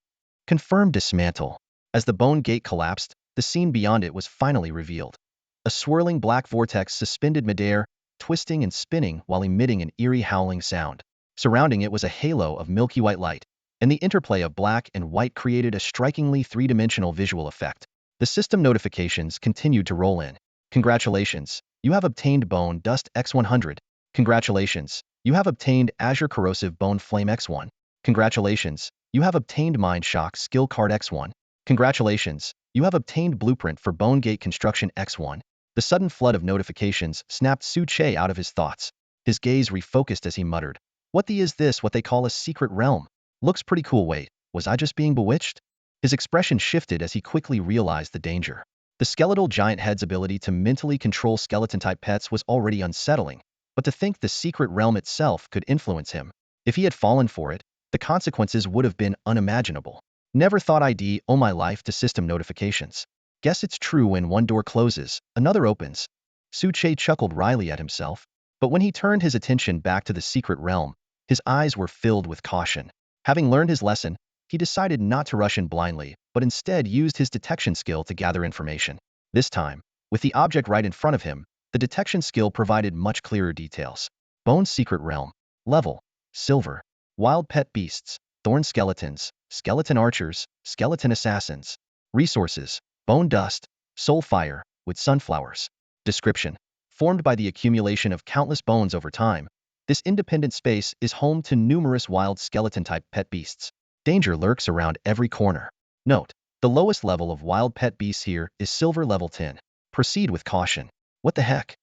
Confirm dismantle. As the bone gate collapsed, the scene beyond it was finally revealed. A swirling black vortex suspended midair, twisting and spinning while emitting an eerie howling sound. Surrounding it was a halo of milky white light, and the interplay of black and white created a strikingly three-dimensional visual effect. The system notifications continued to roll in. Congratulations, you have obtained Bone Dust X100. Congratulations, you have obtained Azure Corrosive Bone Flame X1. Congratulations, you have obtained Mind Shock Skill Card X1. Congratulations, you have obtained Blueprint for Bone Gate Construction X1. The sudden flood of notifications snapped Suche out of his thoughts. His gaze refocused as he muttered, "What the is this what they call a secret realm? Looks pretty cool. Wait, was I just being bewitched?" His expression shifted as he quickly realized the danger. The skeletal giant head's ability to mentally control skeleton-type pets was already unsettling, but to think the secret realm itself could influence him. If he had fallen for it, the consequences would have been unimaginable. Never thought I'd owe my life to system notifications. Guess it's true, when one door closes, another opens. Suche chuckled wryly at himself, but when he turned his attention back to the secret realm, his eyes were filled with caution. Having learned his lesson, he decided not to rush in blindly, but instead used his detection skill to gather information. This time, with the object right in front of him, the detection skill provided much clearer details. Bone Secret Realm. Level: Silver. Wild Pet Beasts. Thorn Skeletons. Skeleton Archers. Skeleton Assassins. Resources: Bone Dust. Soul Fire, with sunflowers. Description: formed by the accumulation of countless bones over time, this independent space is home to numerous wild skeleton-type pet beasts. Danger lurks around every corner. Note: the lowest level of wild pet beasts here is Silver Level 10. Proceed with caution. What the heck?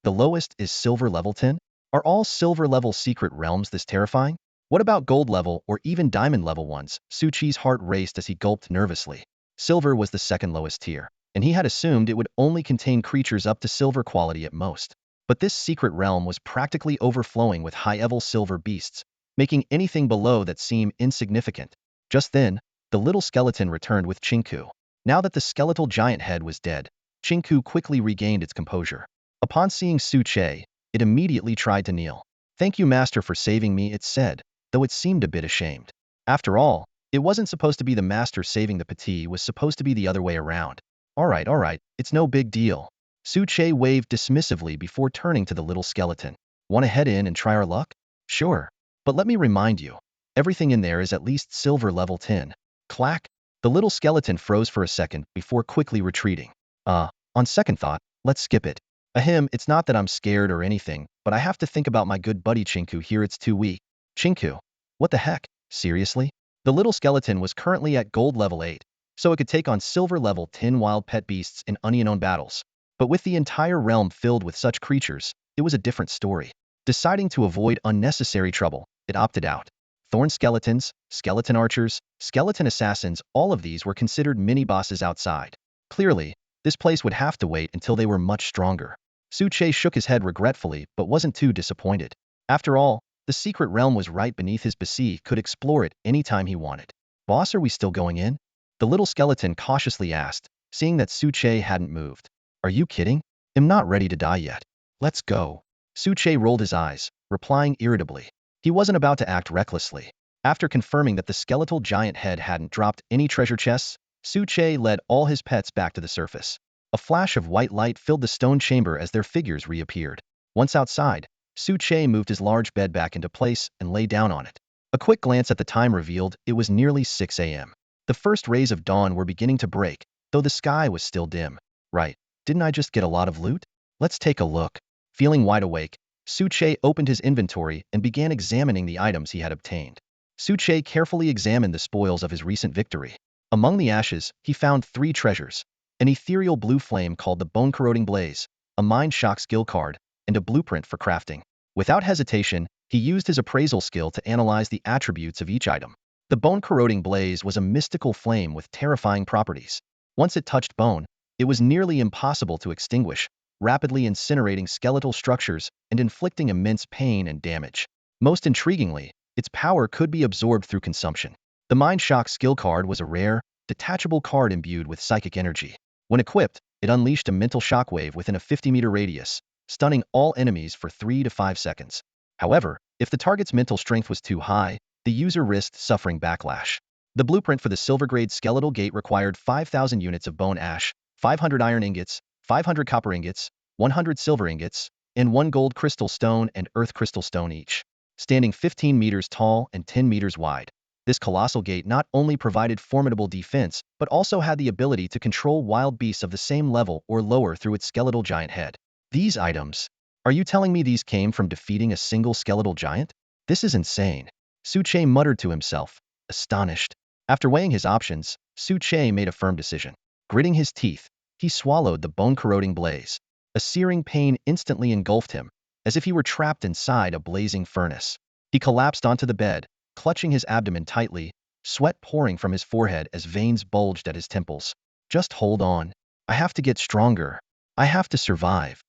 The lowest is Silver Level 10? Are all Silver Level secret realms this terrifying? What about Gold Level or even Diamond Level ones? Suchi's heart raced as he gulped nervously. Silver was the second lowest tier, and he had assumed it would only contain creatures up to Silver quality at most. But this secret realm was practically overflowing with high-level silver beasts, making anything below that seem insignificant. Just then, the little skeleton returned with Chinku. Now that the skeletal giant head was dead, Chinku quickly regained its composure. Upon seeing Suche, it immediately tried to kneel. "Thank you, master, for saving me," it said, though it seemed a bit ashamed. After all, it wasn't supposed to be the master saving the petite, it was supposed to be the other way around. All right, it's no big deal." Suche waved dismissively before turning to the little skeleton. "Want to head in and try our luck?" "Sure. But let me remind you, everything in there is at least Silver Level 10. Clack! The little skeleton froze for a second before quickly retreating. On second thought, let's skip it. Ahem, it's not that I'm scared or anything, but I have to think about my good buddy Chinku here. It's too weak." Chinku? What the heck? Seriously? The little skeleton was currently at Gold Level 8, so it could take on Silver Level 10 wild pet beasts in unknown battles. But with the entire realm filled with such creatures, it was a different story. Deciding to avoid unnecessary trouble, it opted out. Thorn Skeletons, Skeleton Archers, Skeleton Assassins, all of these were considered mini-bosses outside. Clearly, this place would have to wait until they were much stronger. Suche shook his head regretfully but wasn't too disappointed. After all, the secret realm was right beneath his base, could explore it anytime he wanted. "Boss, are we still going in?" the little skeleton cautiously asked, seeing that Suche hadn't moved. "Are you kidding? I'm not ready to die yet. Let's go." Suche rolled his eyes, replying irritably. He wasn't about to act recklessly. After confirming that the skeletal giant head hadn't dropped any treasure chests, Suche led all his pets back to the surface. A flash of white light filled the stone chamber as their figures reappeared. Once outside, Suche moved his large bed back into place and lay down on it. A quick glance at the time revealed it was nearly 6 a.m. The first rays of dawn were beginning to break, though the sky was still dim. Right, didn't I just get a lot of loot? Let's take a look. Feeling wide awake, Suche opened his inventory and began examining the items he had obtained. Suche carefully examined the spoils of his recent victory. Among the ashes, he found 3 treasures: an ethereal blue flame called the bone-corroding blaze, a mind shock skill card, and a blueprint for crafting. Without hesitation, he used his appraisal skill to analyze the attributes of each item. The bone-corroding blaze was a mystical flame with terrifying properties. Once it touched bone, it was nearly impossible to extinguish, rapidly incinerating skeletal structures and inflicting immense pain and damage. Most intriguingly, its power could be absorbed through consumption. The Mind Shock skill card was a rare, detachable card imbued with psychic energy. When equipped, it unleashed a mental shockwave within a 50-meter radius, stunning all enemies for 3 to 5 seconds. However, if the target's mental strength was too high, the user risked suffering backlash. The blueprint for the silver-grade skeletal gate required 5,000 units of bone ash, 500 iron ingots, 500 copper ingots, 100 silver ingots, and 1 gold crystal stone and earth crystal stone each. Standing 15 meters tall and 10 meters wide, this colossal gate not only provided formidable defense, but also had the ability to control wild beasts of the same level or lower through its skeletal giant head. These items. Are you telling me these came from defeating a single skeletal giant? This is insane. Suche muttered to himself, astonished. After weighing his options, Suche made a firm decision. Gritting his teeth, he swallowed the bone-corroding blaze. A searing pain instantly engulfed him, as if he were trapped inside a blazing furnace. He collapsed onto the bed, clutching his abdomen tightly, sweat pouring from his forehead as veins bulged at his temples. Just hold on. I have to get stronger. I have to survive.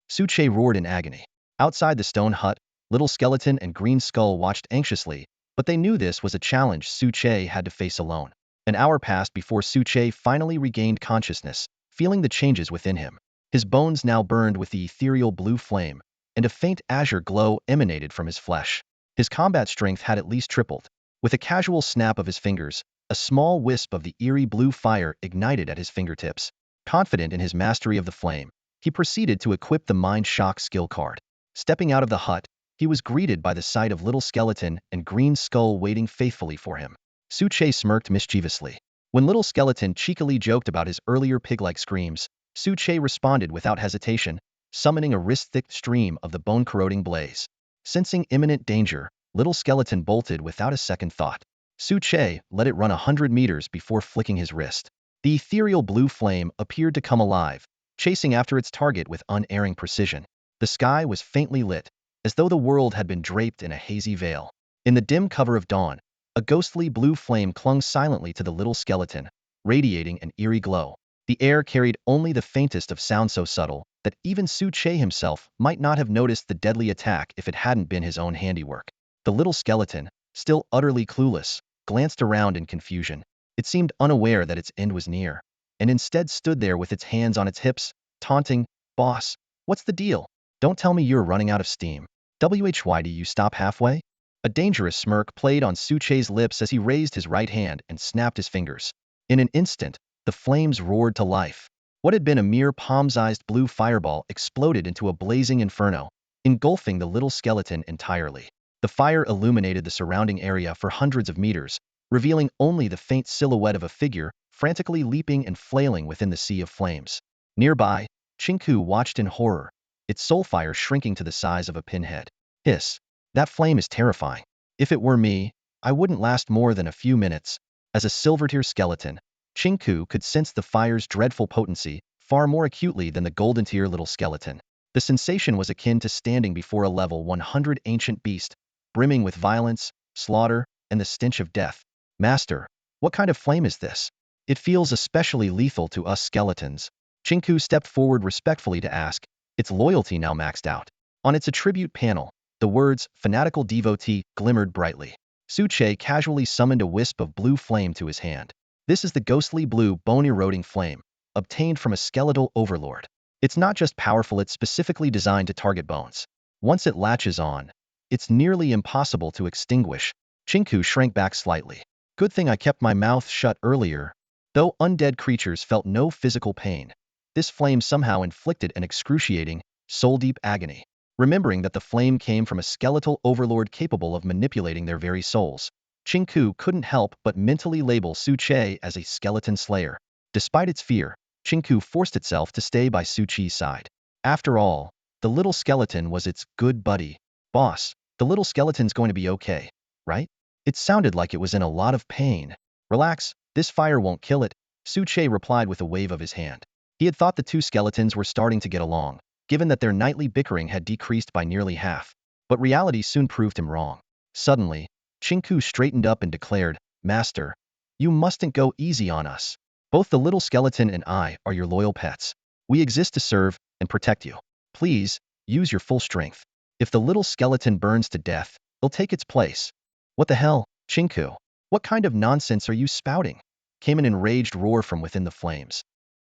Suche roared in agony. Outside the stone hut, Little Skeleton and Green Skull watched anxiously, but they knew this was a challenge Suche had to face alone. An hour passed before Suche finally regained consciousness, feeling the changes within him. His bones now burned with the ethereal blue flame, and a faint azure glow emanated from his flesh. His combat strength had at least tripled. With a casual snap of his fingers, a small wisp of the eerie blue fire ignited at his fingertips. Confident in his mastery of the flame, he proceeded to equip the Mind Shock skill card. Stepping out of the hut, he was greeted by the sight of Little Skeleton and Green Skull waiting faithfully for him. Suche smirked mischievously. When Little Skeleton cheekily joked about his earlier pig-like screams, Suche responded without hesitation, summoning a wrist-thick stream of the bone-corroding blaze. Sensing imminent danger, Little Skeleton bolted without a second thought. Suche let it run 100 meters before flicking his wrist. The ethereal blue flame appeared to come alive, chasing after its target with unerring precision. The sky was faintly lit, as though the world had been draped in a hazy veil. In the dim cover of dawn, a ghostly blue flame clung silently to the Little Skeleton, radiating an eerie glow. The air carried only the faintest of sound so subtle that even Suche himself might not have noticed the deadly attack if it hadn't been his own handiwork. The Little Skeleton, still utterly clueless, glanced around in confusion. It seemed unaware that its end was near, and instead stood there with its hands on its hips, taunting, "Boss, what's the deal? Don't tell me you're running out of steam. Why do you stop halfway?" A dangerous smirk played on Suche's lips as he raised his right hand and snapped his fingers. In an instant, the flames roared to life. What had been a mere palm-sized blue fireball exploded into a blazing inferno, engulfing the Little Skeleton entirely. The fire illuminated the surrounding area for hundreds of meters, revealing only the faint silhouette of a figure frantically leaping and flailing within the sea of flames. Nearby, Chinku watched in horror, its soul fire shrinking to the size of a pinhead. Hiss. That flame is terrifying. If it were me, I wouldn't last more than a few minutes. As a silver-tier skeleton, Chinku could sense the fire's dreadful potency far more acutely than the golden-tier Little Skeleton. The sensation was akin to standing before a level 100 ancient beast, brimming with violence, slaughter, and the stench of death. "Master, what kind of flame is this? It feels especially lethal to us skeletons." Chinku stepped forward respectfully to ask, its loyalty now maxed out. On its attribute panel, the words "Fanatical Devotee" glimmered brightly. Suche casually summoned a wisp of blue flame to his hand. This is the ghostly blue bone-eroding flame, obtained from a skeletal overlord. It's not just powerful, it's specifically designed to target bones. Once it latches on, it's nearly impossible to extinguish. Chinku shrank back slightly. Good thing I kept my mouth shut earlier. Though undead creatures felt no physical pain, this flame somehow inflicted an excruciating, soul-deep agony. Remembering that the flame came from a skeletal overlord capable of manipulating their very souls, Chinku couldn't help but mentally label Suche as a skeleton slayer. Despite its fear, Chinku forced itself to stay by Su Chi's side. After all, the little skeleton was its good buddy. Boss, the little skeleton's going to be okay, right? It sounded like it was in a lot of pain. Relax, this fire won't kill it, Su Che replied with a wave of his hand. He had thought the two skeletons were starting to get along, given that their nightly bickering had decreased by nearly half. But reality soon proved him wrong. Suddenly, Chinku straightened up and declared, Master, you mustn't go easy on us. Both the little skeleton and I are your loyal pets. We exist to serve and protect you. Please, use your full strength. If the little skeleton burns to death, it'll take its place. What the hell, Chinku? What kind of nonsense are you spouting? Came an enraged roar from within the flames.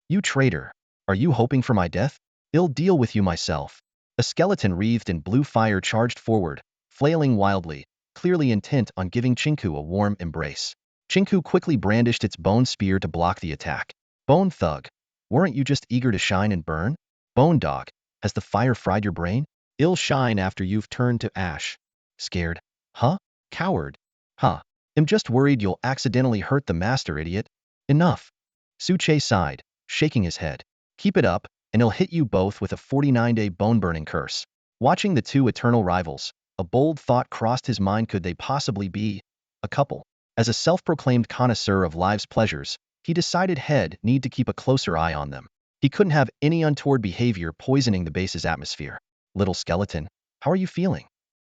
You traitor! Are you hoping for my death? I'll deal with you myself. A skeleton wreathed in blue fire charged forward, flailing wildly, clearly intent on giving Chinku a warm embrace. Chinku quickly brandished its bone spear to block the attack. Bone thug, weren't you just eager to shine and burn? Bone dog, has the fire fried your brain? It'll shine after you've turned to ash. Scared? Huh? Coward? Huh. I'm just worried you'll accidentally hurt the master, idiot. Enough. Su Che sighed, shaking his head. Keep it up, and he'll hit you both with a 49-day bone-burning curse. Watching the two eternal rivals, a bold thought crossed his mind: could they possibly be a couple? As a self-proclaimed connoisseur of life's pleasures, he decided he'd need to keep a closer eye on them. He couldn't have any untoward behavior poisoning the base's atmosphere. Little skeleton, how are you feeling?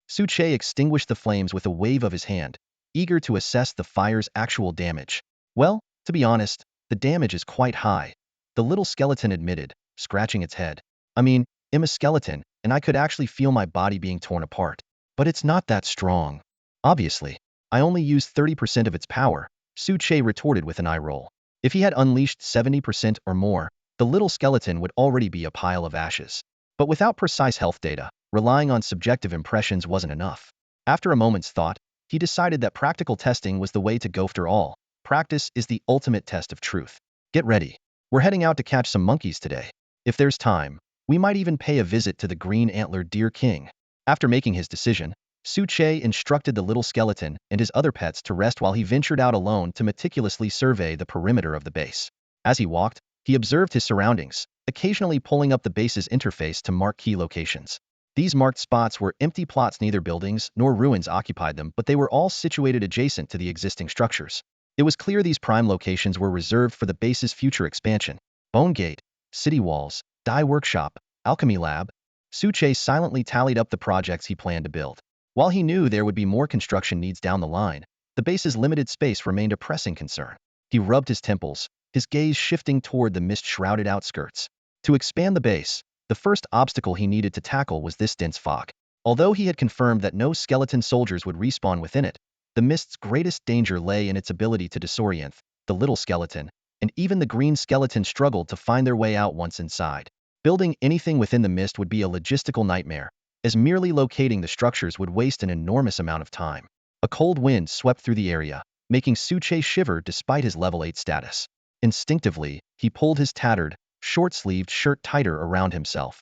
Su Che extinguished the flames with a wave of his hand, eager to assess the fire's actual damage. Well, to be honest, the damage is quite high, the little skeleton admitted, scratching its head. I mean, I'm a skeleton, and I could actually feel my body being torn apart. But it's not that strong. Obviously, I only used 30% of its power, Su Che retorted with an eye roll. If he had unleashed 70% or more, the little skeleton would already be a pile of ashes. But without precise health data, relying on subjective impressions wasn't enough. After a moment's thought, he decided that practical testing was the way to go. After all, practice is the ultimate test of truth. Get ready. We're heading out to catch some monkeys today. If there's time, we might even pay a visit to the green-antlered deer king. After making his decision, Su Che instructed the little skeleton and his other pets to rest while he ventured out alone to meticulously survey the perimeter of the base. As he walked, he observed his surroundings, occasionally pulling up the base's interface to mark key locations. These marked spots were empty plots. Neither buildings nor ruins occupied them, but they were all situated adjacent to the existing structures. It was clear these prime locations were reserved for the base's future expansion. Bone Gate, City Walls, Dye Workshop, Alchemy Lab. Su Che silently tallied up the projects he planned to build. While he knew there would be more construction needs down the line, the base's limited space remained a pressing concern. He rubbed his temples, his gaze shifting toward the mist-shrouded outskirts. To expand the base, the first obstacle he needed to tackle was this dense fog. Although he had confirmed that no skeleton soldiers would respawn within it, the mist's greatest danger lay in its ability to disorient the little skeleton, and even the green skeleton struggled to find their way out once inside. Building anything within the mist would be a logistical nightmare, as merely locating the structures would waste an enormous amount of time. A cold wind swept through the area, making Su Che shiver despite his level 8 status. Instinctively, he pulled his tattered, short-sleeved shirt tighter around himself.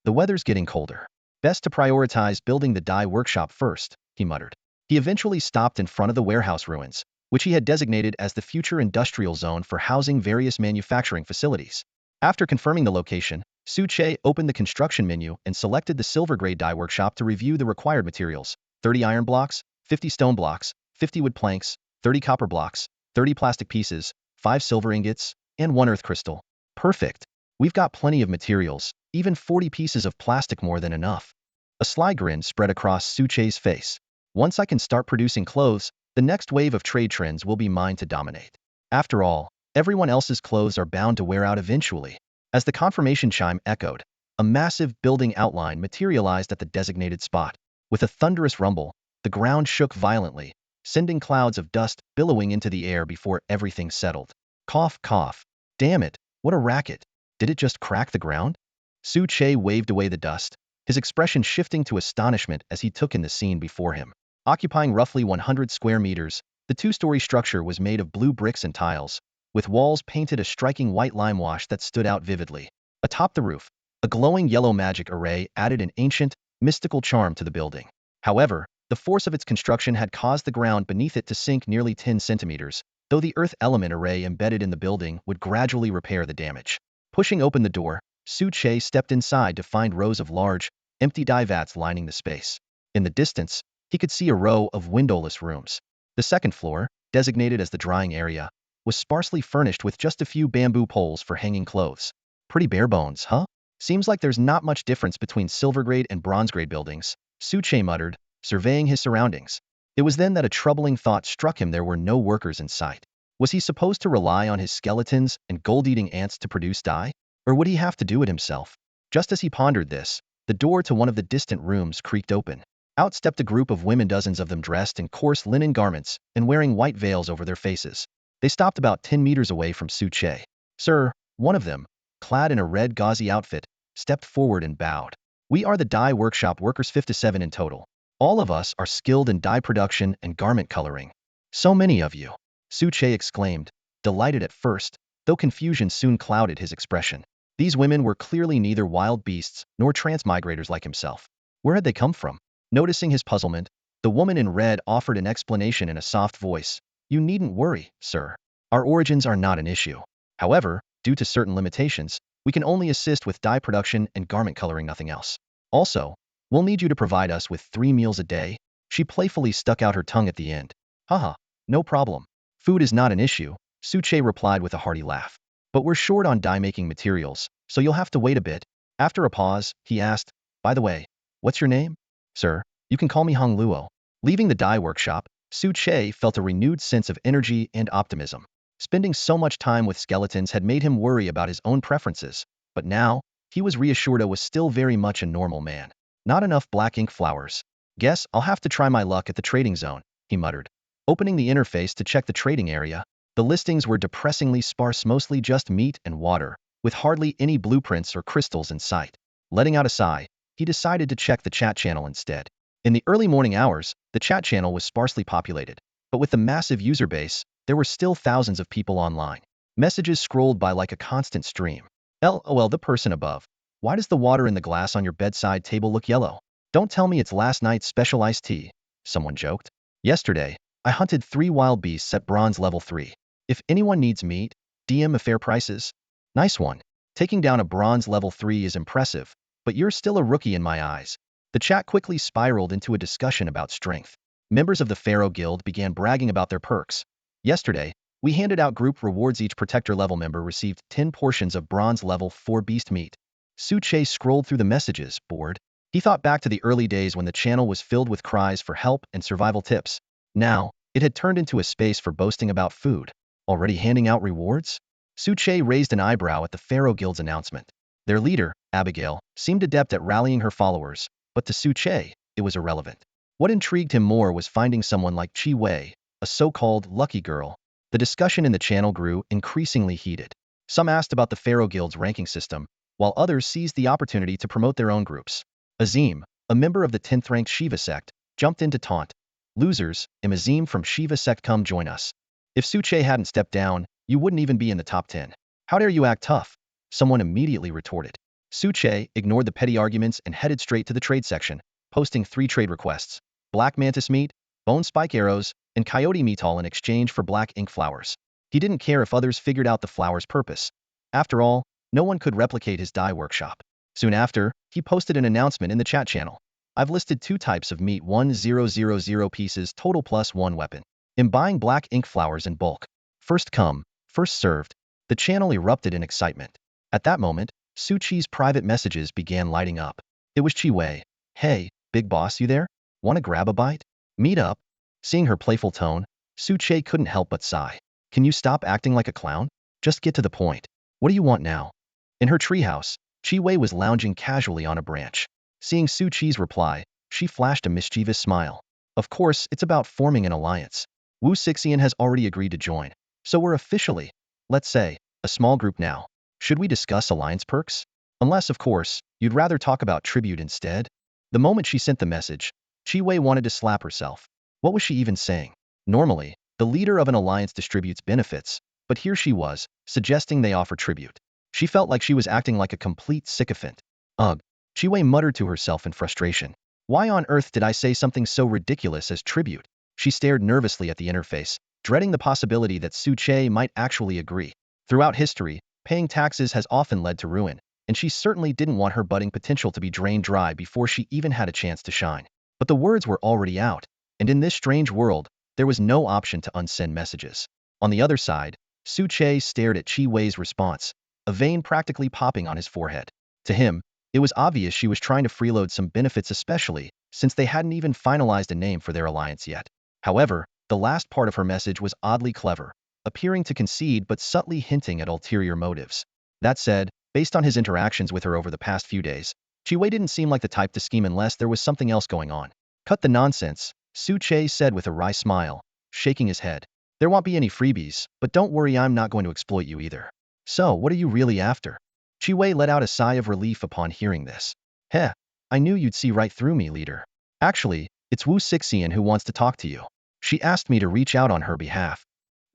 The weather's getting colder. Best to prioritize building the dye workshop first, he muttered. He eventually stopped in front of the warehouse ruins, which he had designated as the future industrial zone for housing various manufacturing facilities. After confirming the location, Su Che opened the construction menu and selected the silver-grade dye workshop to review the required materials: 30 iron blocks, 50 stone blocks, 50 wood planks, 30 copper blocks, 30 plastic pieces, 5 silver ingots, and 1 earth crystal. Perfect. We've got plenty of materials, even 40 pieces of plastic more than enough. A sly grin spread across Su Che's face. Once I can start producing clothes, the next wave of trade trends will be mine to dominate. After all, everyone else's clothes are bound to wear out eventually. As the confirmation chime echoed, a massive building outline materialized at the designated spot. With a thunderous rumble, the ground shook violently, sending clouds of dust billowing into the air before everything settled. Cough, cough. Damn it, what a racket. Did it just crack the ground? Su Che waved away the dust, his expression shifting to astonishment as he took in the scene before him. Occupying roughly 100 square meters, the two-story structure was made of blue bricks and tiles, with walls painted a striking white lime wash that stood out vividly. Atop the roof, a glowing yellow magic array added an ancient, mystical charm to the building. However, the force of its construction had caused the ground beneath it to sink nearly 10 centimeters, though the earth element array embedded in the building would gradually repair the damage. Pushing open the door, Su Che stepped inside to find rows of large, empty dye vats lining the space. In the distance, he could see a row of windowless rooms. The second floor, designated as the drying area, was sparsely furnished with just a few bamboo poles for hanging clothes. Pretty bare bones, huh? Seems like there's not much difference between silver-grade and bronze-grade buildings, Su Che muttered, surveying his surroundings. It was then that a troubling thought struck him: there were no workers in sight. Was he supposed to rely on his skeletons and gold-eating ants to produce dye? Or would he have to do it himself? Just as he pondered this, the door to one of the distant rooms creaked open. Out stepped a group of women, dozens of them dressed in coarse linen garments and wearing white veils over their faces. They stopped about 10 meters away from Su Che. "Sir," one of them, clad in a red gauzy outfit, stepped forward and bowed. "We are the dye workshop workers, 57 in total. All of us are skilled in dye production and garment coloring." "So many of you," Su Che exclaimed, delighted at first, though confusion soon clouded his expression. These women were clearly neither wild beasts nor transmigrators like himself. Where had they come from? Noticing his puzzlement, the woman in red offered an explanation in a soft voice. "You needn't worry, sir. Our origins are not an issue. However, due to certain limitations, we can only assist with dye production and garment coloring, nothing else. Also, we'll need you to provide us with 3 meals a day." She playfully stuck out her tongue at the end. "Haha, no problem. Food is not an issue," Su Che replied with a hearty laugh. "But we're short on dye-making materials, so you'll have to wait a bit." After a pause, he asked, "By the way, what's your name?" "Sir, you can call me Hong Luo." Leaving the dye workshop, Su Che felt a renewed sense of energy and optimism. Spending so much time with skeletons had made him worry about his own preferences, but now, he was reassured he was still very much a normal man. "Not enough black ink flowers. Guess I'll have to try my luck at the trading zone," he muttered. Opening the interface to check the trading area, the listings were depressingly sparse, mostly just meat and water, with hardly any blueprints or crystals in sight. Letting out a sigh, he decided to check the chat channel instead. In the early morning hours, the chat channel was sparsely populated, but with the massive user base, there were still thousands of people online. Messages scrolled by like a constant stream. "LOL, the person above. Why does the water in the glass on your bedside table look yellow? Don't tell me it's last night's special iced tea," someone joked. "Yesterday, I hunted 3 wild beasts at bronze level 3. If anyone needs meat, DM a fair prices." "Nice one. Taking down a bronze level 3 is impressive, but you're still a rookie in my eyes." The chat quickly spiraled into a discussion about strength. Members of the Pharaoh Guild began bragging about their perks. "Yesterday, we handed out group rewards. Each protector level member received 10 portions of bronze level 4 beast meat." Su Che scrolled through the messages, bored. He thought back to the early days when the channel was filled with cries for help and survival tips. Now, it had turned into a space for boasting about food. Already handing out rewards? Su Che raised an eyebrow at the Pharaoh Guild's announcement. Their leader, Abigail, seemed adept at rallying her followers, but to Su Che, it was irrelevant. What intrigued him more was finding someone like Chi Wei, a so-called lucky girl. The discussion in the channel grew increasingly heated. Some asked about the Pharaoh Guild's ranking system, while others seized the opportunity to promote their own groups. Azim, a member of the 10th-ranked Shiva sect, jumped in to taunt. "Losers, Azim from Shiva sect, come join us. If Su Che hadn't stepped down, you wouldn't even be in the top 10. How dare you act tough?" Someone immediately retorted. Su Che ignored the petty arguments and headed straight to the trade section, posting 3 trade requests: black mantis meat, bone spike arrows, and coyote metal in exchange for black ink flowers. He didn't care if others figured out the flowers' purpose. After all, no one could replicate his dye workshop. Soon after, he posted an announcement in the chat channel. "I've listed 2 types of meat, 1000 pieces total plus 1 weapon. I'm buying black ink flowers in bulk. First come, first served." The channel erupted in excitement. At that moment, Su Chi's private messages began lighting up. It was Chi Wei. "Hey, big boss, you there? Want to grab a bite? Meet up?" Seeing her playful tone, Su Che couldn't help but sigh. "Can you stop acting like a clown? Just get to the point. What do you want now?" In her treehouse, Chi Wei was lounging casually on a branch. Seeing Su Chi's reply, she flashed a mischievous smile. "Of course, it's about forming an alliance. Wu Sixian has already agreed to join, so we're officially, let's say, a small group now. Should we discuss alliance perks? Unless, of course, you'd rather talk about tribute instead?" The moment she sent the message, Chi Wei wanted to slap herself. What was she even saying? Normally, the leader of an alliance distributes benefits, but here she was, suggesting they offer tribute. She felt like she was acting like a complete sycophant. "Ugh," Chi Wei muttered to herself in frustration. "Why on earth did I say something so ridiculous as tribute?" She stared nervously at the interface, dreading the possibility that Su Che might actually agree. Throughout history, paying taxes has often led to ruin, and she certainly didn't want her budding potential to be drained dry before she even had a chance to shine. But the words were already out, and in this strange world, there was no option to unsend messages. On the other side, Su Che stared at Chi Wei's response, a vein practically popping on his forehead. To him, it was obvious she was trying to freeload some benefits, especially since they hadn't even finalized a name for their alliance yet. However, the last part of her message was oddly clever, appearing to concede but subtly hinting at ulterior motives. That said, based on his interactions with her over the past few days, Chi Wei didn't seem like the type to scheme unless there was something else going on. Cut the nonsense, Su Che said with a wry smile, shaking his head. There won't be any freebies, but don't worry, I'm not going to exploit you either. So, what are you really after? Chi Wei let out a sigh of relief upon hearing this. Heh, I knew you'd see right through me, leader. Actually, it's Wu Sixian who wants to talk to you. She asked me to reach out on her behalf.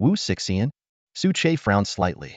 Wu Sixian? Su Che frowned slightly.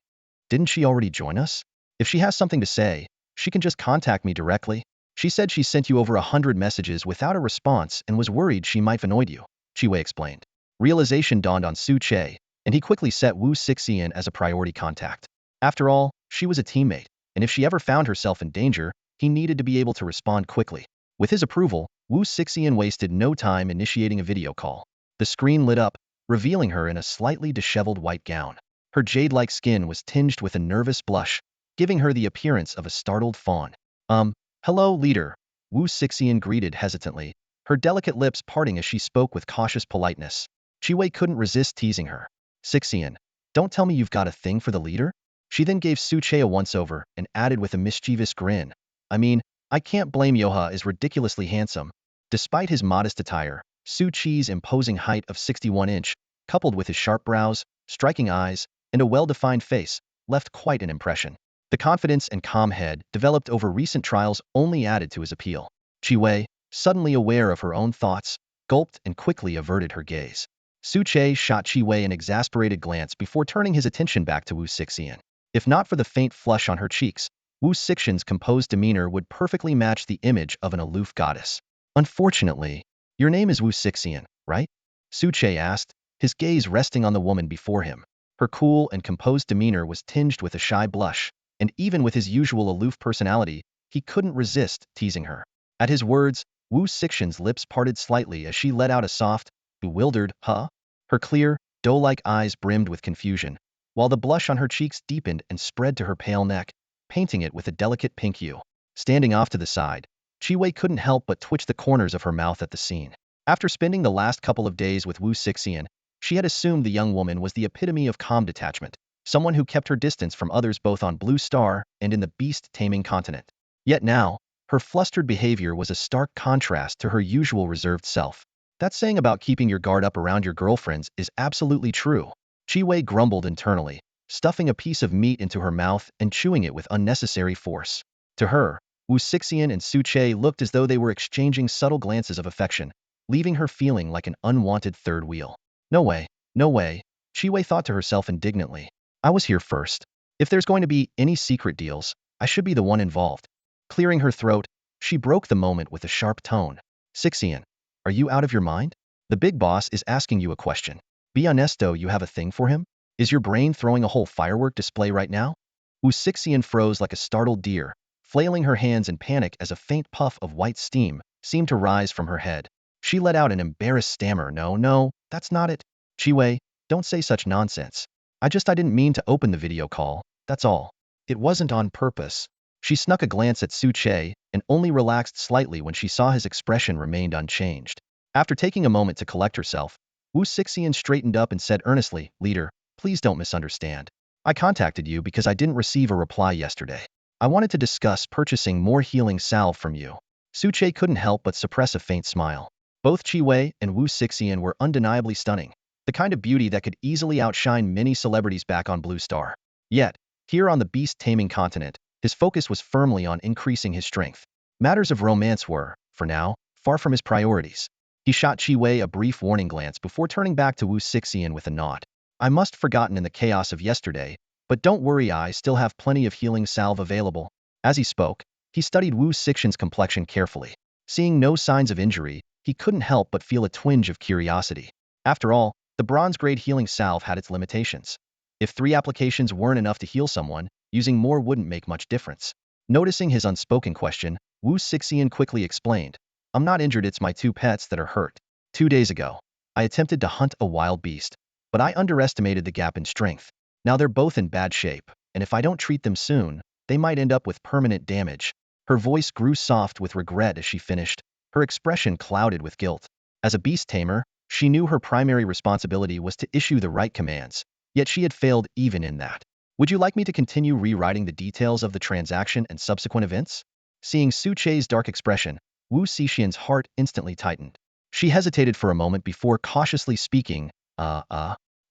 Didn't she already join us? If she has something to say, she can just contact me directly. She said she sent you over 100 messages without a response and was worried she might have annoyed you, Chi Wei explained. Realization dawned on Su Che, and he quickly set Wu Sixian as a priority contact. After all, she was a teammate, and if she ever found herself in danger, he needed to be able to respond quickly. With his approval, Wu Sixian wasted no time initiating a video call. The screen lit up, revealing her in a slightly disheveled white gown. Her jade-like skin was tinged with a nervous blush, giving her the appearance of a startled fawn. Hello, leader, Wu Sixian greeted hesitantly, her delicate lips parting as she spoke with cautious politeness. Chi Wei couldn't resist teasing her. Sixian, don't tell me you've got a thing for the leader? She then gave Su Che a once-over and added with a mischievous grin. I mean, I can't blame Yoha is ridiculously handsome. Despite his modest attire, Su Chi's imposing height of 61-inch, coupled with his sharp brows, striking eyes, and a well-defined face, left quite an impression. The confidence and calm head developed over recent trials only added to his appeal. Chi Wei, suddenly aware of her own thoughts, gulped and quickly averted her gaze. Su Che shot Chi Wei an exasperated glance before turning his attention back to Wu Sixian. If not for the faint flush on her cheeks, Wu Sixian's composed demeanor would perfectly match the image of an aloof goddess. Unfortunately, your name is Wu Sixian, right? Su Che asked, his gaze resting on the woman before him. Her cool and composed demeanor was tinged with a shy blush, and even with his usual aloof personality, he couldn't resist teasing her. At his words, Wu Sixian's lips parted slightly as she let out a soft, bewildered, huh? Her clear, doe-like eyes brimmed with confusion, while the blush on her cheeks deepened and spread to her pale neck, painting it with a delicate pink hue. Standing off to the side, Chi Wei couldn't help but twitch the corners of her mouth at the scene. After spending the last couple of days with Wu Sixian, she had assumed the young woman was the epitome of calm detachment, someone who kept her distance from others both on Blue Star and in the beast-taming continent. Yet now, her flustered behavior was a stark contrast to her usual reserved self. That saying about keeping your guard up around your girlfriends is absolutely true. Chi Wei grumbled internally, stuffing a piece of meat into her mouth and chewing it with unnecessary force. To her, Wu Sixian and Su Che looked as though they were exchanging subtle glances of affection, leaving her feeling like an unwanted third wheel. No way, no way, Chi Wei thought to herself indignantly. I was here first. If there's going to be any secret deals, I should be the one involved. Clearing her throat, she broke the moment with a sharp tone. Sixian, are you out of your mind? The big boss is asking you a question. Be honesto, you have a thing for him? Is your brain throwing a whole firework display right now? Wu Sixian froze like a startled deer, flailing her hands in panic as a faint puff of white steam seemed to rise from her head. She let out an embarrassed stammer. No, that's not it. Chi Wei, don't say such nonsense. I didn't mean to open the video call, that's all. It wasn't on purpose. She snuck a glance at Su Che and only relaxed slightly when she saw his expression remained unchanged. After taking a moment to collect herself, Wu Sixian straightened up and said earnestly, Leader, please don't misunderstand. I contacted you because I didn't receive a reply yesterday. I wanted to discuss purchasing more healing salve from you. Su Che couldn't help but suppress a faint smile. Both Chi Wei and Wu Sixian were undeniably stunning, the kind of beauty that could easily outshine many celebrities back on Blue Star. Yet, here on the beast-taming continent, his focus was firmly on increasing his strength. Matters of romance were, for now, far from his priorities. He shot Chi Wei a brief warning glance before turning back to Wu Sixian with a nod. I must have forgotten in the chaos of yesterday, but don't worry, I still have plenty of healing salve available. As he spoke, he studied Wu Sixian's complexion carefully. Seeing no signs of injury, he couldn't help but feel a twinge of curiosity. After all, The bronze-grade healing salve had its limitations. If 3 applications weren't enough to heal someone, using more wouldn't make much difference. Noticing his unspoken question, Wu Sixian quickly explained, I'm not injured, it's my 2 pets that are hurt. 2 days ago, I attempted to hunt a wild beast, but I underestimated the gap in strength. Now they're both in bad shape, and if I don't treat them soon, they might end up with permanent damage. Her voice grew soft with regret as she finished, her expression clouded with guilt. As a beast tamer, she knew her primary responsibility was to issue the right commands, yet she had failed even in that. Would you like me to continue rewriting the details of the transaction and subsequent events? Seeing Su Che's dark expression, Wu Sixian's heart instantly tightened. She hesitated for a moment before cautiously speaking,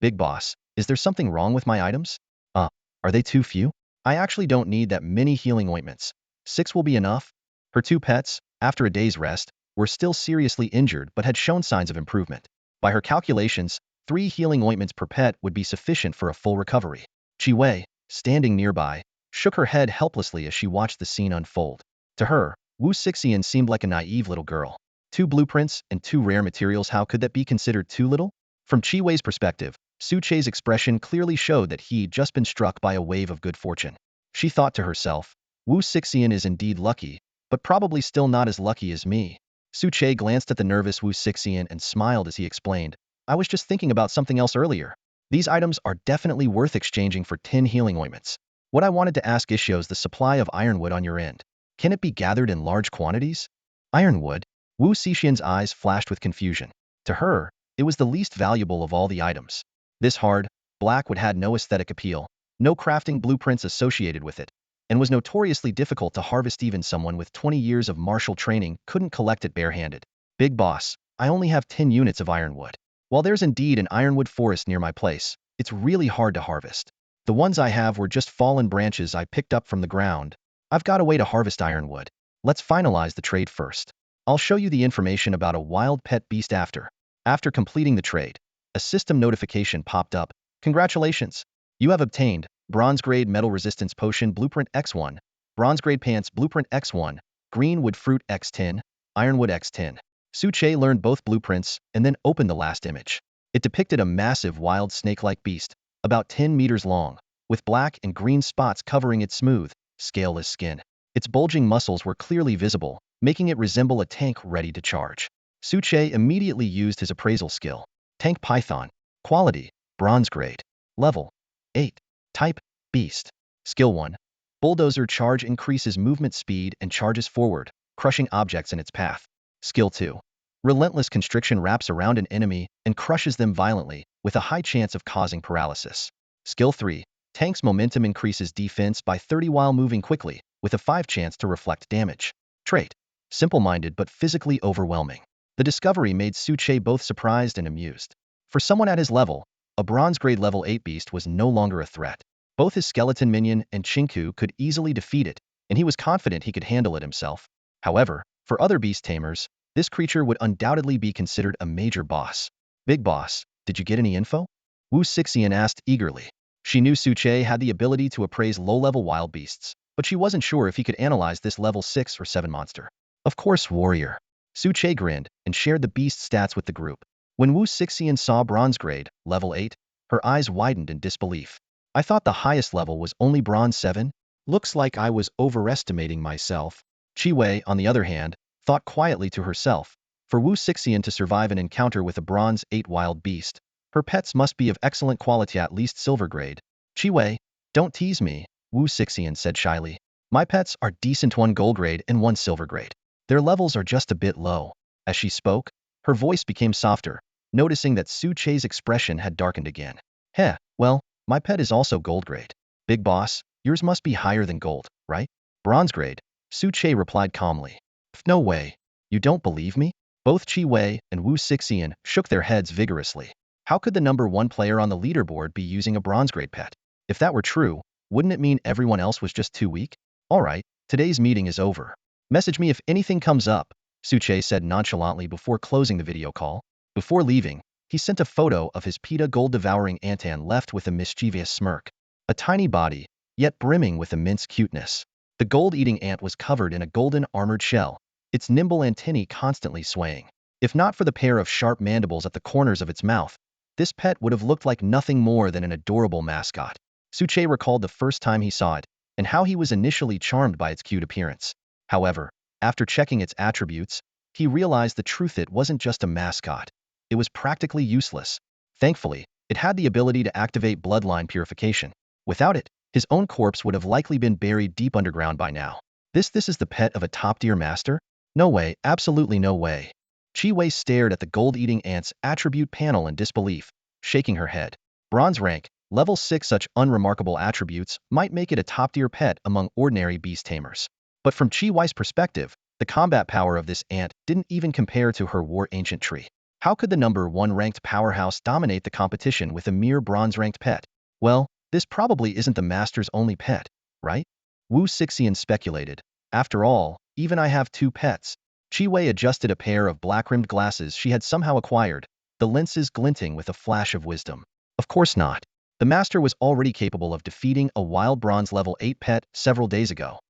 Big boss, is there something wrong with my items? Are they too few? I actually don't need that many healing ointments. 6 will be enough. Her 2 pets, after a day's rest, were still seriously injured but had shown signs of improvement. By her calculations, 3 healing ointments per pet would be sufficient for a full recovery. Chi Wei, standing nearby, shook her head helplessly as she watched the scene unfold. To her, Wu Sixian seemed like a naive little girl. 2 blueprints and 2 rare materials, how could that be considered too little? From Chi Wei's perspective, Su Che's expression clearly showed that he'd just been struck by a wave of good fortune. She thought to herself, Wu Sixian is indeed lucky, but probably still not as lucky as me. Su Che glanced at the nervous Wu Sixian and smiled as he explained, I was just thinking about something else earlier. These items are definitely worth exchanging for 10 healing ointments. What I wanted to ask is the supply of ironwood on your end. Can it be gathered in large quantities? Ironwood? Wu Sixian's eyes flashed with confusion. To her, it was the least valuable of all the items. This hard, black wood had no aesthetic appeal, no crafting blueprints associated with it, and was notoriously difficult to harvest. Even someone with 20 years of martial training couldn't collect it barehanded. Big boss, I only have 10 units of ironwood. While there's indeed an ironwood forest near my place, it's really hard to harvest. The ones I have were just fallen branches I picked up from the ground. I've got a way to harvest ironwood. Let's finalize the trade first. I'll show you the information about a wild pet beast after. After completing the trade, a system notification popped up. Congratulations! You have obtained Bronze-grade Metal Resistance Potion Blueprint X1, Bronze-grade Pants Blueprint X1, Green Wood Fruit X10, Ironwood X10. Su Che learned both blueprints and then opened the last image. It depicted a massive wild snake-like beast, about 10 meters long, with black and green spots covering its smooth, scaleless skin. Its bulging muscles were clearly visible, making it resemble a tank ready to charge. Su Che immediately used his appraisal skill. Tank Python. Quality, Bronze grade. Level, 8. Type, Beast. Skill 1. Bulldozer charge increases movement speed and charges forward, crushing objects in its path. Skill 2. Relentless constriction wraps around an enemy and crushes them violently, with a high chance of causing paralysis. Skill 3. Tank's momentum increases defense by 30 while moving quickly, with a 5 chance to reflect damage. Trait. Simple-minded but physically overwhelming. The discovery made Su Che both surprised and amused. For someone at his level, a bronze-grade level 8 beast was no longer a threat. Both his skeleton minion and Chinku could easily defeat it, and he was confident he could handle it himself. However, for other beast tamers, this creature would undoubtedly be considered a major boss. Big boss, did you get any info? Wu Sixian asked eagerly. She knew Su Che had the ability to appraise low-level wild beasts, but she wasn't sure if he could analyze this level 6 or 7 monster. Of course, warrior. Su Che grinned and shared the beast stats with the group. When Wu Sixian saw bronze grade, level 8, her eyes widened in disbelief. I thought the highest level was only bronze 7? Looks like I was overestimating myself. Chi Wei, on the other hand, thought quietly to herself. For Wu Sixian to survive an encounter with a bronze 8 wild beast, her pets must be of excellent quality, at least silver grade. Chi Wei, don't tease me, Wu Sixian said shyly. My pets are decent, 1 gold grade and 1 silver grade. Their levels are just a bit low. As she spoke, her voice became softer, noticing that Su Che's expression had darkened again. Heh, well, my pet is also gold grade. Big boss, yours must be higher than gold, right? Bronze grade, Su Che replied calmly. No way. You don't believe me? Both Chi Wei and Wu Sixian shook their heads vigorously. How could the number 1 player on the leaderboard be using a bronze grade pet? If that were true, wouldn't it mean everyone else was just too weak? Alright, today's meeting is over. Message me if anything comes up, Su Che said nonchalantly before closing the video call. Before leaving, he sent a photo of his PETA gold-devouring Antan left with a mischievous smirk. A tiny body, yet brimming with immense cuteness. The gold-eating ant was covered in a golden armored shell, its nimble antennae constantly swaying. If not for the pair of sharp mandibles at the corners of its mouth, this pet would have looked like nothing more than an adorable mascot. Suche recalled the first time he saw it, and how he was initially charmed by its cute appearance. However, after checking its attributes, he realized the truth: it wasn't just a mascot. It was practically useless. Thankfully, it had the ability to activate bloodline purification. Without it, his own corpse would have likely been buried deep underground by now. This is the pet of a top-tier master? No way, absolutely no way. Chi-Wei stared at the gold-eating ant's attribute panel in disbelief, shaking her head. Bronze rank, level 6. Such unremarkable attributes might make it a top-tier pet among ordinary beast tamers. But from Chi-Wei's perspective, the combat power of this ant didn't even compare to her war ancient tree. How could the number 1 ranked powerhouse dominate the competition with a mere bronze-ranked pet? Well, this probably isn't the master's only pet, right? Wu Sixian speculated. After all, even I have 2 pets. Chi-Wei adjusted a pair of black-rimmed glasses she had somehow acquired, the lenses glinting with a flash of wisdom. Of course not. The master was already capable of defeating a wild bronze level 8 pet several days ago.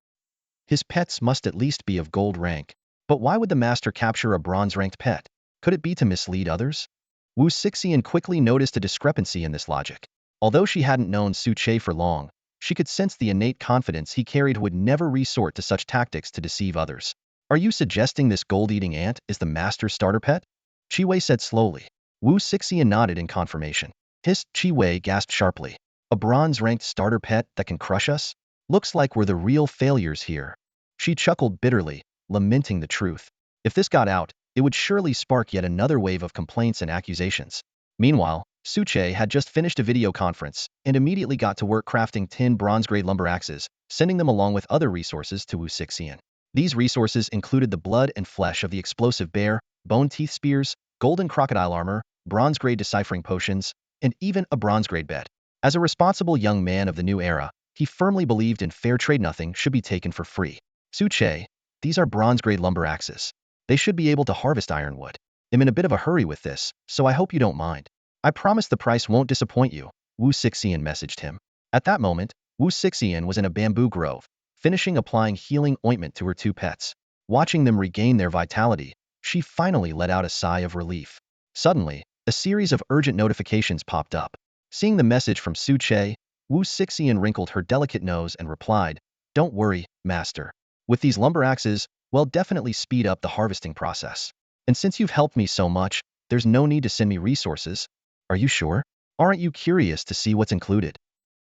His pets must at least be of gold rank. But why would the master capture a bronze-ranked pet? Could it be to mislead others? Wu Sixian quickly noticed a discrepancy in this logic. Although she hadn't known Suche for long, she could sense the innate confidence he carried would never resort to such tactics to deceive others. Are you suggesting this gold-eating ant is the master's starter pet? Chi-Wei said slowly. Wu Sixian nodded in confirmation. Hissed. Chi-Wei gasped sharply. A bronze-ranked starter pet that can crush us? Looks like we're the real failures here. She chuckled bitterly, lamenting the truth. If this got out, it would surely spark yet another wave of complaints and accusations. Meanwhile, Suche had just finished a video conference and immediately got to work crafting 10 bronze-grade lumber axes, sending them along with other resources to Wu Sixian. These resources included the blood and flesh of the explosive bear, bone teeth spears, golden crocodile armor, bronze-grade deciphering potions, and even a bronze-grade bed. As a responsible young man of the new era, he firmly believed in fair trade. Nothing should be taken for free. Suche, these are bronze-grade lumber axes. They should be able to harvest ironwood. I'm in a bit of a hurry with this, so I hope you don't mind. I promise the price won't disappoint you, Wu Sixian messaged him. At that moment, Wu Sixian was in a bamboo grove, finishing applying healing ointment to her 2 pets. Watching them regain their vitality, she finally let out a sigh of relief. Suddenly, a series of urgent notifications popped up. Seeing the message from Suche, Wu Sixian wrinkled her delicate nose and replied, "Don't worry, master. With these lumber axes, we'll definitely speed up the harvesting process. And since you've helped me so much, there's no need to send me resources." Are you sure? Aren't you curious to see what's included?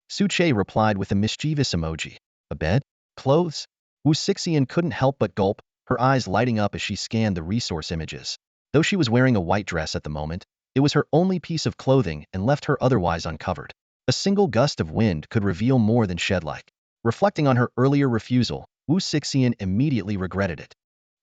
Suche replied with a mischievous emoji. A bed? Clothes? Wu Sixian couldn't help but gulp, her eyes lighting up as she scanned the resource images. Though she was wearing a white dress at the moment, it was her only piece of clothing and left her otherwise uncovered. A single gust of wind could reveal more than shed-like. Reflecting on her earlier refusal, Wu Sixian immediately regretted it.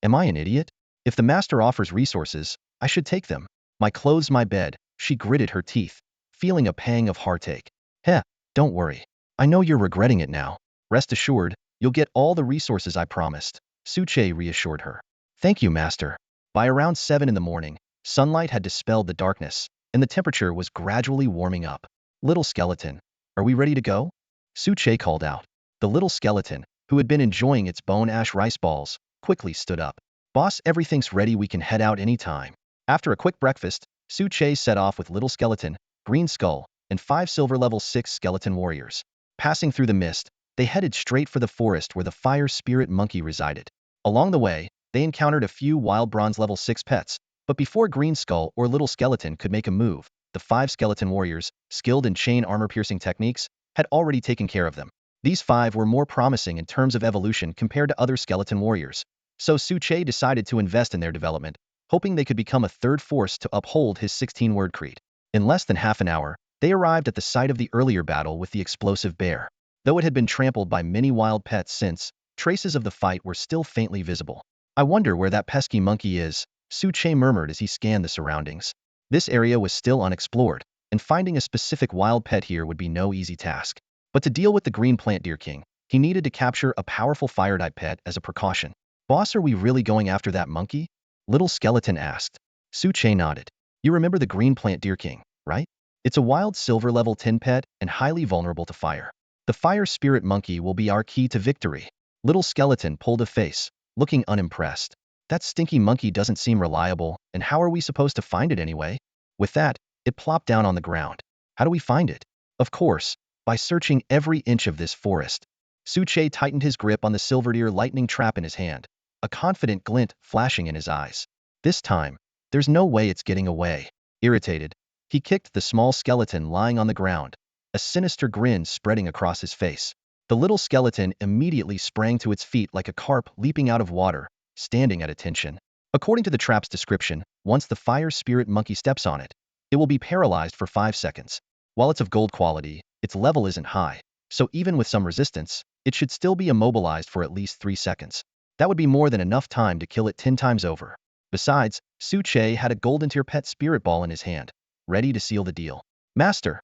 Am I an idiot? If the master offers resources, I should take them. My clothes, my bed. She gritted her teeth, feeling a pang of heartache. Heh, don't worry. I know you're regretting it now. Rest assured, you'll get all the resources I promised, Suche reassured her. Thank you, master. By around 7 in the morning, sunlight had dispelled the darkness, and the temperature was gradually warming up. Little skeleton, are we ready to go? Suche called out. The little skeleton, who had been enjoying its bone ash rice balls, quickly stood up. Boss, everything's ready, we can head out anytime. After a quick breakfast, Suche set off with Little Skeleton, Green Skull, and 5 silver level 6 skeleton warriors. Passing through the mist, they headed straight for the forest where the fire spirit monkey resided. Along the way, they encountered a few wild bronze level 6 pets, but before Green Skull or Little Skeleton could make a move, the 5 skeleton warriors, skilled in chain armor piercing techniques, had already taken care of them. These 5 were more promising in terms of evolution compared to other skeleton warriors, so Suche decided to invest in their development, hoping they could become a third force to uphold his 16-word creed. In less than half an hour, they arrived at the site of the earlier battle with the explosive bear. Though it had been trampled by many wild pets since, traces of the fight were still faintly visible. I wonder where that pesky monkey is, Suche murmured as he scanned the surroundings. This area was still unexplored, and finding a specific wild pet here would be no easy task. But to deal with the green plant deer king, he needed to capture a powerful fire-type pet as a precaution. Boss, are we really going after that monkey? Little Skeleton asked. Suche nodded. You remember the green plant deer king, right? It's a wild silver level 10 pet and highly vulnerable to fire. The fire spirit monkey will be our key to victory. Little Skeleton pulled a face, looking unimpressed. That stinky monkey doesn't seem reliable, and how are we supposed to find it anyway? With that, It plopped down on the ground. How do we find it? Of course, by searching every inch of this forest. Suche tightened his grip on the silver-deer lightning trap in his hand, a confident glint flashing in his eyes. This time, there's no way it's getting away. Irritated, he kicked the small skeleton lying on the ground, a sinister grin spreading across his face. The little skeleton immediately sprang to its feet like a carp leaping out of water, standing at attention. According to the trap's description, once the fire spirit monkey steps on it, it will be paralyzed for 5 seconds. While it's of gold quality, its level isn't high, so even with some resistance, it should still be immobilized for at least 3 seconds. That would be more than enough time to kill it 10 times over. Besides, Suche had a golden tier pet spirit ball in his hand, ready to seal the deal. Master,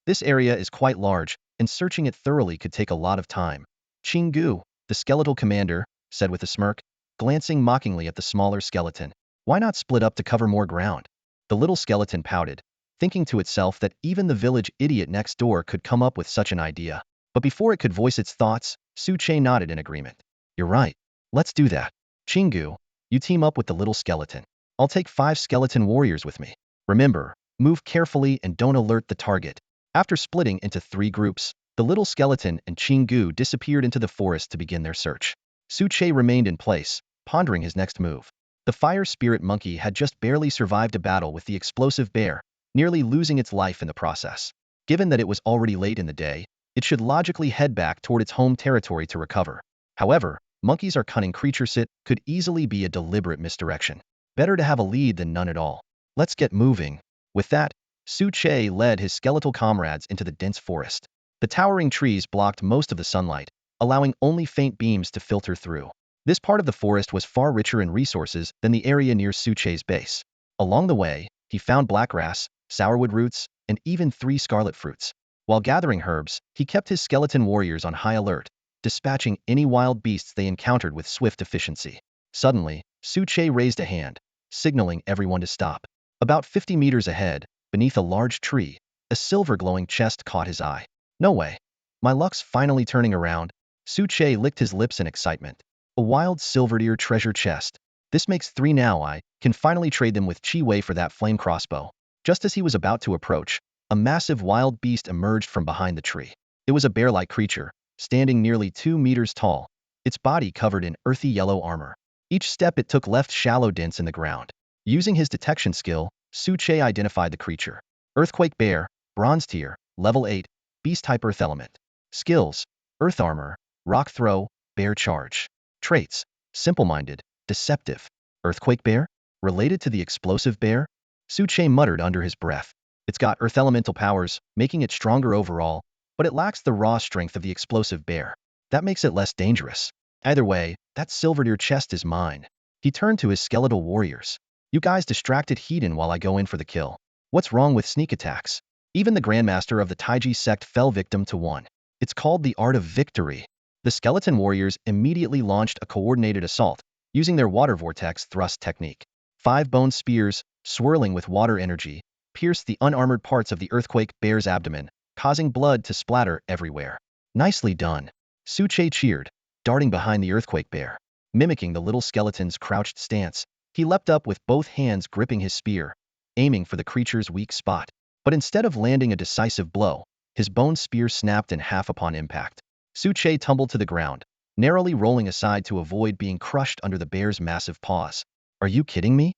this area is quite large, and searching it thoroughly could take a lot of time. Chingu, the skeletal commander, said with a smirk, glancing mockingly at the smaller skeleton. Why not split up to cover more ground? The little skeleton pouted, thinking to itself that even the village idiot next door could come up with such an idea. But before it could voice its thoughts, Suche nodded in agreement. You're right. Let's do that. Chingu, you team up with the little skeleton. I'll take 5 skeleton warriors with me. Remember, move carefully and don't alert the target. After splitting into 3 groups, the little skeleton and Chingu disappeared into the forest to begin their search. Suche remained in place, pondering his next move. The fire spirit monkey had just barely survived a battle with the explosive bear, nearly losing its life in the process. Given that it was already late in the day, it should logically head back toward its home territory to recover. However, monkeys are cunning creatures. It could easily be a deliberate misdirection. Better to have a lead than none at all. Let's get moving. With that, Suche led his skeletal comrades into the dense forest. The towering trees blocked most of the sunlight, allowing only faint beams to filter through. This part of the forest was far richer in resources than the area near Suche's base. Along the way, he found blackgrass, sourwood roots, and even 3 scarlet fruits. While gathering herbs, he kept his skeleton warriors on high alert, dispatching any wild beasts they encountered with swift efficiency. Suddenly, Suche raised a hand, signaling everyone to stop. About 50 meters ahead, beneath a large tree, a silver-glowing chest caught his eye. No way. My luck's finally turning around. Suche licked his lips in excitement. A wild silver-deer treasure chest. This makes 3 now. I can finally trade them with Chi Wei for that flame crossbow. Just as he was about to approach, a massive wild beast emerged from behind the tree. It was a bear-like creature, standing nearly 2 meters tall, its body covered in earthy yellow armor. Each step it took left shallow dents in the ground. Using his detection skill, Suche identified the creature. Earthquake Bear, Bronze Tier, Level 8, Beast Type Earth Element. Skills: Earth Armor, Rock Throw, Bear Charge. Traits: Simple-minded, Deceptive. Earthquake Bear? Related to the explosive bear? Suche muttered under his breath. It's got Earth Elemental powers, making it stronger overall, but it lacks the raw strength of the explosive bear. That makes it less dangerous. Either way, that silver-deer chest is mine. He turned to his skeletal warriors. You guys distracted Hedon while I go in for the kill. What's wrong with sneak attacks? Even the Grandmaster of the Taiji sect fell victim to one. It's called the Art of Victory. The skeleton warriors immediately launched a coordinated assault, using their water vortex thrust technique. 5 bone spears, swirling with water energy, pierced the unarmored parts of the earthquake bear's abdomen, causing blood to splatter everywhere. Nicely done. Suche cheered, darting behind the earthquake bear. Mimicking the little skeleton's crouched stance, he leapt up with both hands gripping his spear, aiming for the creature's weak spot. But instead of landing a decisive blow, his bone spear snapped in half upon impact. Suche tumbled to the ground, narrowly rolling aside to avoid being crushed under the bear's massive paws. Are you kidding me?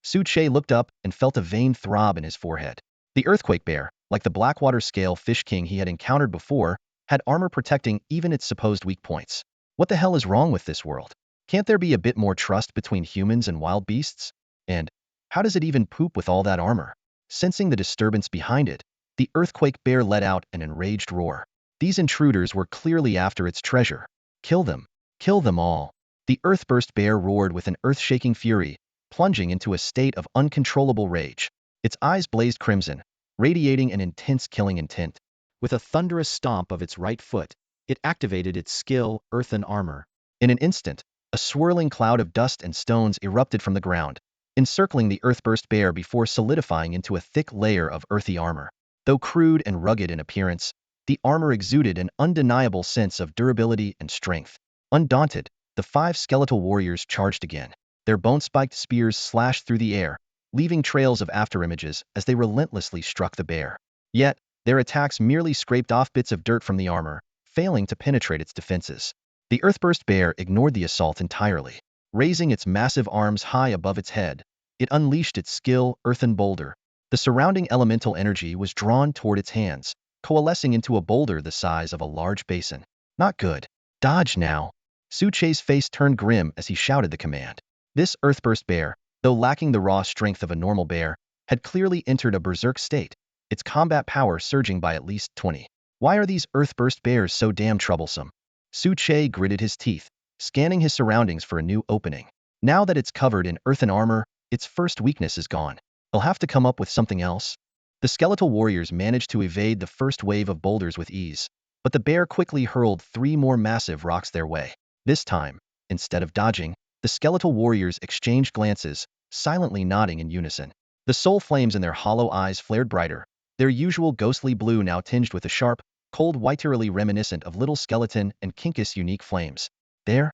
Suche looked up and felt a vein throb in his forehead. The earthquake bear, like the Blackwater scale fish king he had encountered before, had armor protecting even its supposed weak points. What the hell is wrong with this world? Can't there be a bit more trust between humans and wild beasts? And how does it even poop with all that armor? Sensing the disturbance behind it, the earthquake bear let out an enraged roar. These intruders were clearly after its treasure. Kill them. Kill them all. The earthburst bear roared with an earth-shaking fury, plunging into a state of uncontrollable rage. Its eyes blazed crimson, radiating an intense killing intent. With a thunderous stomp of its right foot, it activated its skill, Earthen Armor. In an instant, a swirling cloud of dust and stones erupted from the ground, encircling the earthburst bear before solidifying into a thick layer of earthy armor. Though crude and rugged in appearance, the armor exuded an undeniable sense of durability and strength. Undaunted, the 5 skeletal warriors charged again. Their bone-spiked spears slashed through the air, leaving trails of afterimages as they relentlessly struck the bear. Yet, their attacks merely scraped off bits of dirt from the armor, failing to penetrate its defenses. The Earthburst bear ignored the assault entirely. Raising its massive arms high above its head, it unleashed its skill, Earthen Boulder. The surrounding elemental energy was drawn toward its hands, coalescing into a boulder the size of a large basin. Not good. Dodge now. Suche's face turned grim as he shouted the command. This Earthburst bear, though lacking the raw strength of a normal bear, had clearly entered a berserk state, its combat power surging by at least 20. Why are these Earthburst bears so damn troublesome? Suche gritted his teeth, scanning his surroundings for a new opening. Now that it's covered in earthen armor, its first weakness is gone. He'll have to come up with something else. The skeletal warriors managed to evade the first wave of boulders with ease, but the bear quickly hurled 3 more massive rocks their way. This time, instead of dodging, the skeletal warriors exchanged glances, silently nodding in unison. The soul flames in their hollow eyes flared brighter, their usual ghostly blue now tinged with a sharp, cold white eerily reminiscent of little skeleton and Kinkus unique flames. They're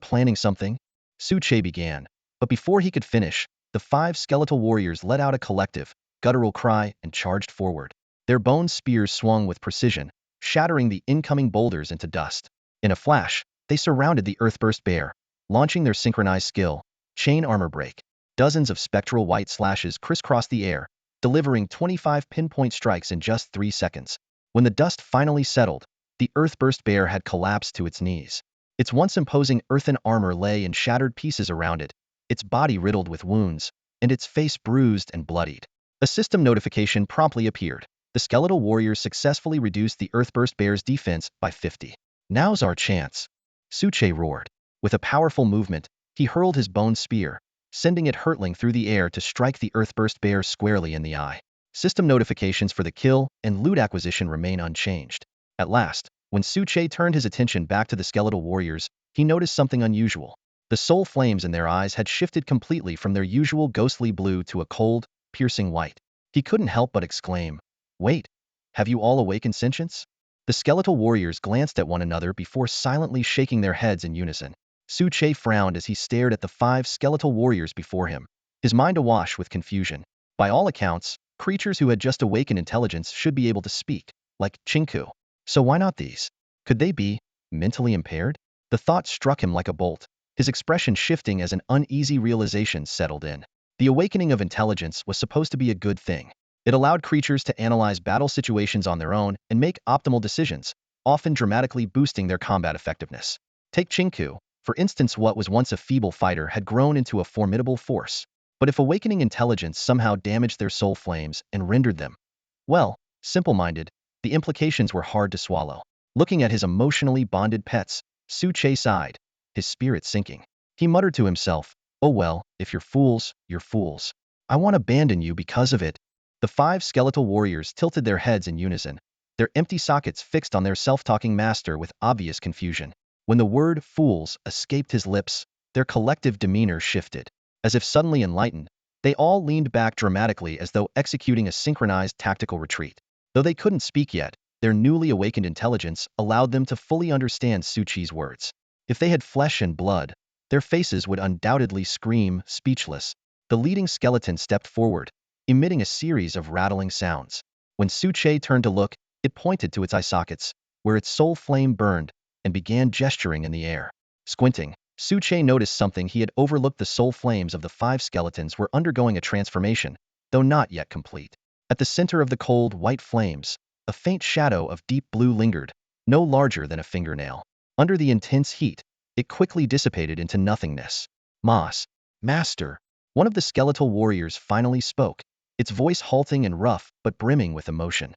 planning something? Suche began, but before he could finish, the 5 skeletal warriors let out a collective, guttural cry and charged forward. Their bone spears swung with precision, shattering the incoming boulders into dust. In a flash, they surrounded the Earthburst bear, launching their synchronized skill, Chain Armor Break. Dozens of spectral white slashes crisscrossed the air, delivering 25 pinpoint strikes in just 3 seconds. When the dust finally settled, the Earthburst bear had collapsed to its knees. Its once imposing earthen armor lay in shattered pieces around it, its body riddled with wounds, and its face bruised and bloodied. A system notification promptly appeared. The skeletal warriors successfully reduced the Earthburst bear's defense by 50. Now's our chance. Suche roared. With a powerful movement, he hurled his bone spear, sending it hurtling through the air to strike the Earthburst bear squarely in the eye. System notifications for the kill and loot acquisition remain unchanged. At last, when Suche turned his attention back to the skeletal warriors, he noticed something unusual. The soul flames in their eyes had shifted completely from their usual ghostly blue to a cold, piercing white. He couldn't help but exclaim, "Wait, have you all awakened sentience?" The skeletal warriors glanced at one another before silently shaking their heads in unison. Suche frowned as he stared at the 5 skeletal warriors before him, his mind awash with confusion. By all accounts, creatures who had just awakened intelligence should be able to speak, like Chinku. So why not these? Could they be mentally impaired? The thought struck him like a bolt, his expression shifting as an uneasy realization settled in. The awakening of intelligence was supposed to be a good thing. It allowed creatures to analyze battle situations on their own and make optimal decisions, often dramatically boosting their combat effectiveness. Take Chinku, for instance. What was once a feeble fighter had grown into a formidable force. But if awakening intelligence somehow damaged their soul flames and rendered them, well, simple-minded, the implications were hard to swallow. Looking at his emotionally bonded pets, Suche sighed, his spirit sinking. He muttered to himself, "Oh well, if you're fools, you're fools. I won't abandon you because of it." The 5 skeletal warriors tilted their heads in unison, their empty sockets fixed on their self-talking master with obvious confusion. When the word fools escaped his lips, their collective demeanor shifted. As if suddenly enlightened, they all leaned back dramatically as though executing a synchronized tactical retreat. Though they couldn't speak yet, their newly awakened intelligence allowed them to fully understand Suchi's words. If they had flesh and blood, their faces would undoubtedly scream, speechless. The leading skeleton stepped forward, emitting a series of rattling sounds. When Suche turned to look, it pointed to its eye sockets, where its soul flame burned, and began gesturing in the air. Squinting, Suche noticed something he had overlooked. The soul flames of the 5 skeletons were undergoing a transformation, though not yet complete. At the center of the cold, white flames, a faint shadow of deep blue lingered, no larger than a fingernail. Under the intense heat, it quickly dissipated into nothingness. Master, one of the skeletal warriors finally spoke, its voice halting and rough but brimming with emotion.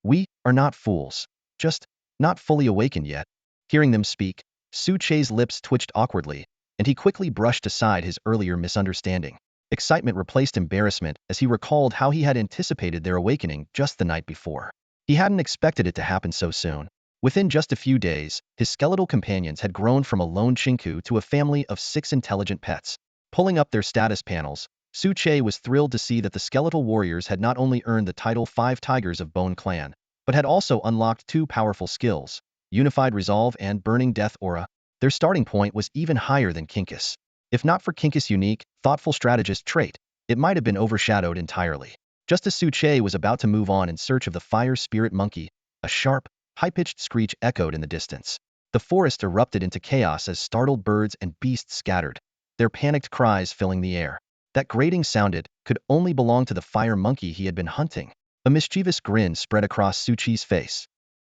"We are not fools, just not fully awakened yet." Hearing them speak, Suche's lips twitched awkwardly, and he quickly brushed aside his earlier misunderstanding. Excitement replaced embarrassment as he recalled how he had anticipated their awakening just the night before. He hadn't expected it to happen so soon. Within just a few days, his skeletal companions had grown from a lone Chinku to a family of 6 intelligent pets. Pulling up their status panels, Suche was thrilled to see that the skeletal warriors had not only earned the title 5 Tigers of Bone Clan, but had also unlocked 2 powerful skills, Unified Resolve and Burning Death Aura. Their starting point was even higher than Kinkus. If not for Kinkus' unique, thoughtful strategist trait, it might have been overshadowed entirely. Just as Suche was about to move on in search of the fire spirit monkey, a sharp, high-pitched screech echoed in the distance. The forest erupted into chaos as startled birds and beasts scattered, their panicked cries filling the air. That grating sound could only belong to the fire monkey he had been hunting. A mischievous grin spread across Suchi's face.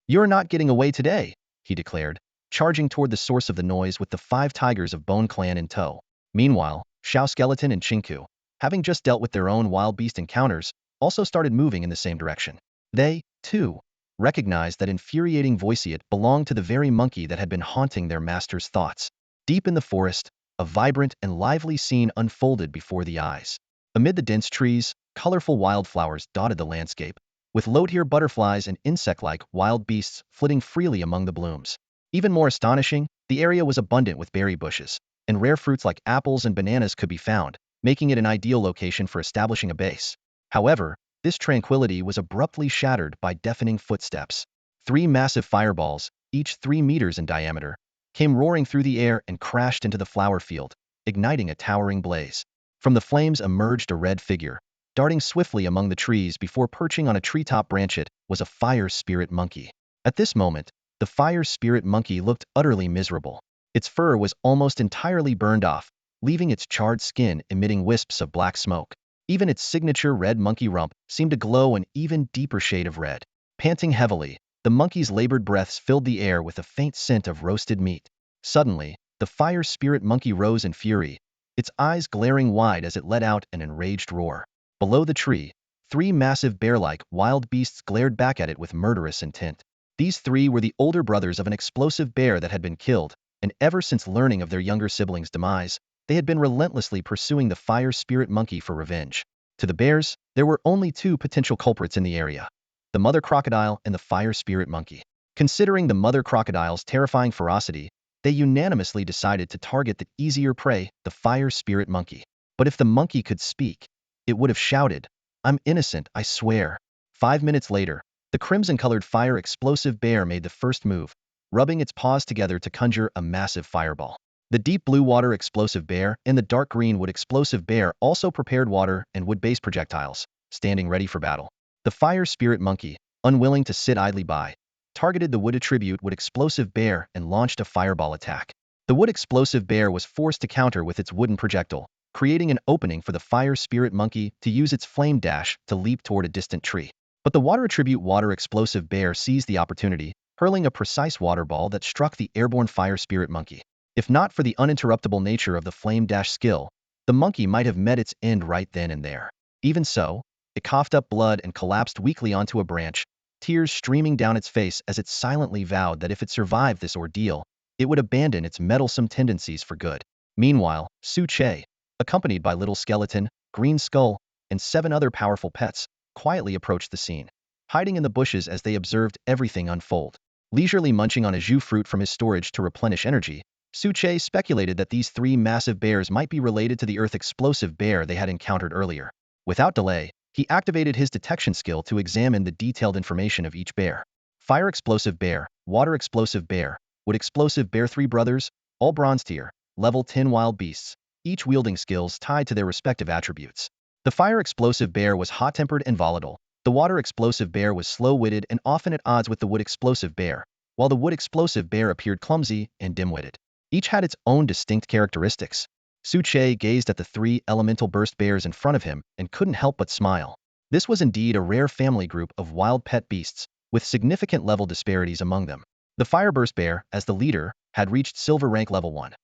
"You're not getting away today," he declared, charging toward the source of the noise with the 5 tigers of Bone Clan in tow. Meanwhile, Xiao Skeleton and Chinku, having just dealt with their own wild beast encounters, also started moving in the same direction. They, too, recognized that infuriating voiceat belonged to the very monkey that had been haunting their master's thoughts. Deep in the forest, a vibrant and lively scene unfolded before the eyes. Amid the dense trees, colorful wildflowers dotted the landscape, with low-tier butterflies and insect-like wild beasts flitting freely among the blooms. Even more astonishing, the area was abundant with berry bushes, and rare fruits like apples and bananas could be found, making it an ideal location for establishing a base. However, this tranquility was abruptly shattered by deafening footsteps. 3 massive fireballs, each 3 meters in diameter, came roaring through the air and crashed into the flower field, igniting a towering blaze. From the flames emerged a red figure, darting swiftly among the trees before perching on a treetop branch. It was a fire spirit monkey. At this moment, the fire spirit monkey looked utterly miserable. Its fur was almost entirely burned off, leaving its charred skin emitting wisps of black smoke. Even its signature red monkey rump seemed to glow an even deeper shade of red. Panting heavily, the monkey's labored breaths filled the air with a faint scent of roasted meat. Suddenly, the fire spirit monkey rose in fury, its eyes glaring wide as it let out an enraged roar. Below the tree, 3 massive bear-like wild beasts glared back at it with murderous intent. These 3 were the older brothers of an explosive bear that had been killed, and ever since learning of their younger sibling's demise, they had been relentlessly pursuing the fire spirit monkey for revenge. To the bears, there were only 2 potential culprits in the area: the mother crocodile and the fire spirit monkey. Considering the mother crocodile's terrifying ferocity, they unanimously decided to target the easier prey, the fire spirit monkey. But if the monkey could speak, it would have shouted, "I'm innocent, I swear." 5 minutes later, the crimson-colored fire explosive bear made the first move, rubbing its paws together to conjure a massive fireball. The deep blue water explosive bear and the dark green wood explosive bear also prepared water and wood-based projectiles, standing ready for battle. The fire spirit monkey, unwilling to sit idly by, targeted the wood attribute wood explosive bear and launched a fireball attack. The wood explosive bear was forced to counter with its wooden projectile, creating an opening for the fire spirit monkey to use its flame dash to leap toward a distant tree. But the water attribute water explosive bear seized the opportunity, hurling a precise water ball that struck the airborne fire spirit monkey. If not for the uninterruptible nature of the flame dash skill, the monkey might have met its end right then and there. Even so, it coughed up blood and collapsed weakly onto a branch, tears streaming down its face as it silently vowed that if it survived this ordeal, it would abandon its meddlesome tendencies for good. Meanwhile, Su Che, accompanied by Little Skeleton, Green Skull, and 7 other powerful pets, quietly approached the scene, hiding in the bushes as they observed everything unfold. Leisurely munching on a jus fruit from his storage to replenish energy, Su Che speculated that these 3 massive bears might be related to the earth explosive bear they had encountered earlier. Without delay, he activated his detection skill to examine the detailed information of each bear. Fire explosive bear, water explosive bear, wood explosive bear, 3 brothers, all bronze tier, level 10 wild beasts, each wielding skills tied to their respective attributes. The fire explosive bear was hot-tempered and volatile. The water explosive bear was slow-witted and often at odds with the wood explosive bear, while the wood explosive bear appeared clumsy and dim-witted. Each had its own distinct characteristics. Su Che gazed at the 3 elemental burst bears in front of him and couldn't help but smile. This was indeed a rare family group of wild pet beasts, with significant level disparities among them. The fire burst bear, as the leader, had reached silver rank level 1.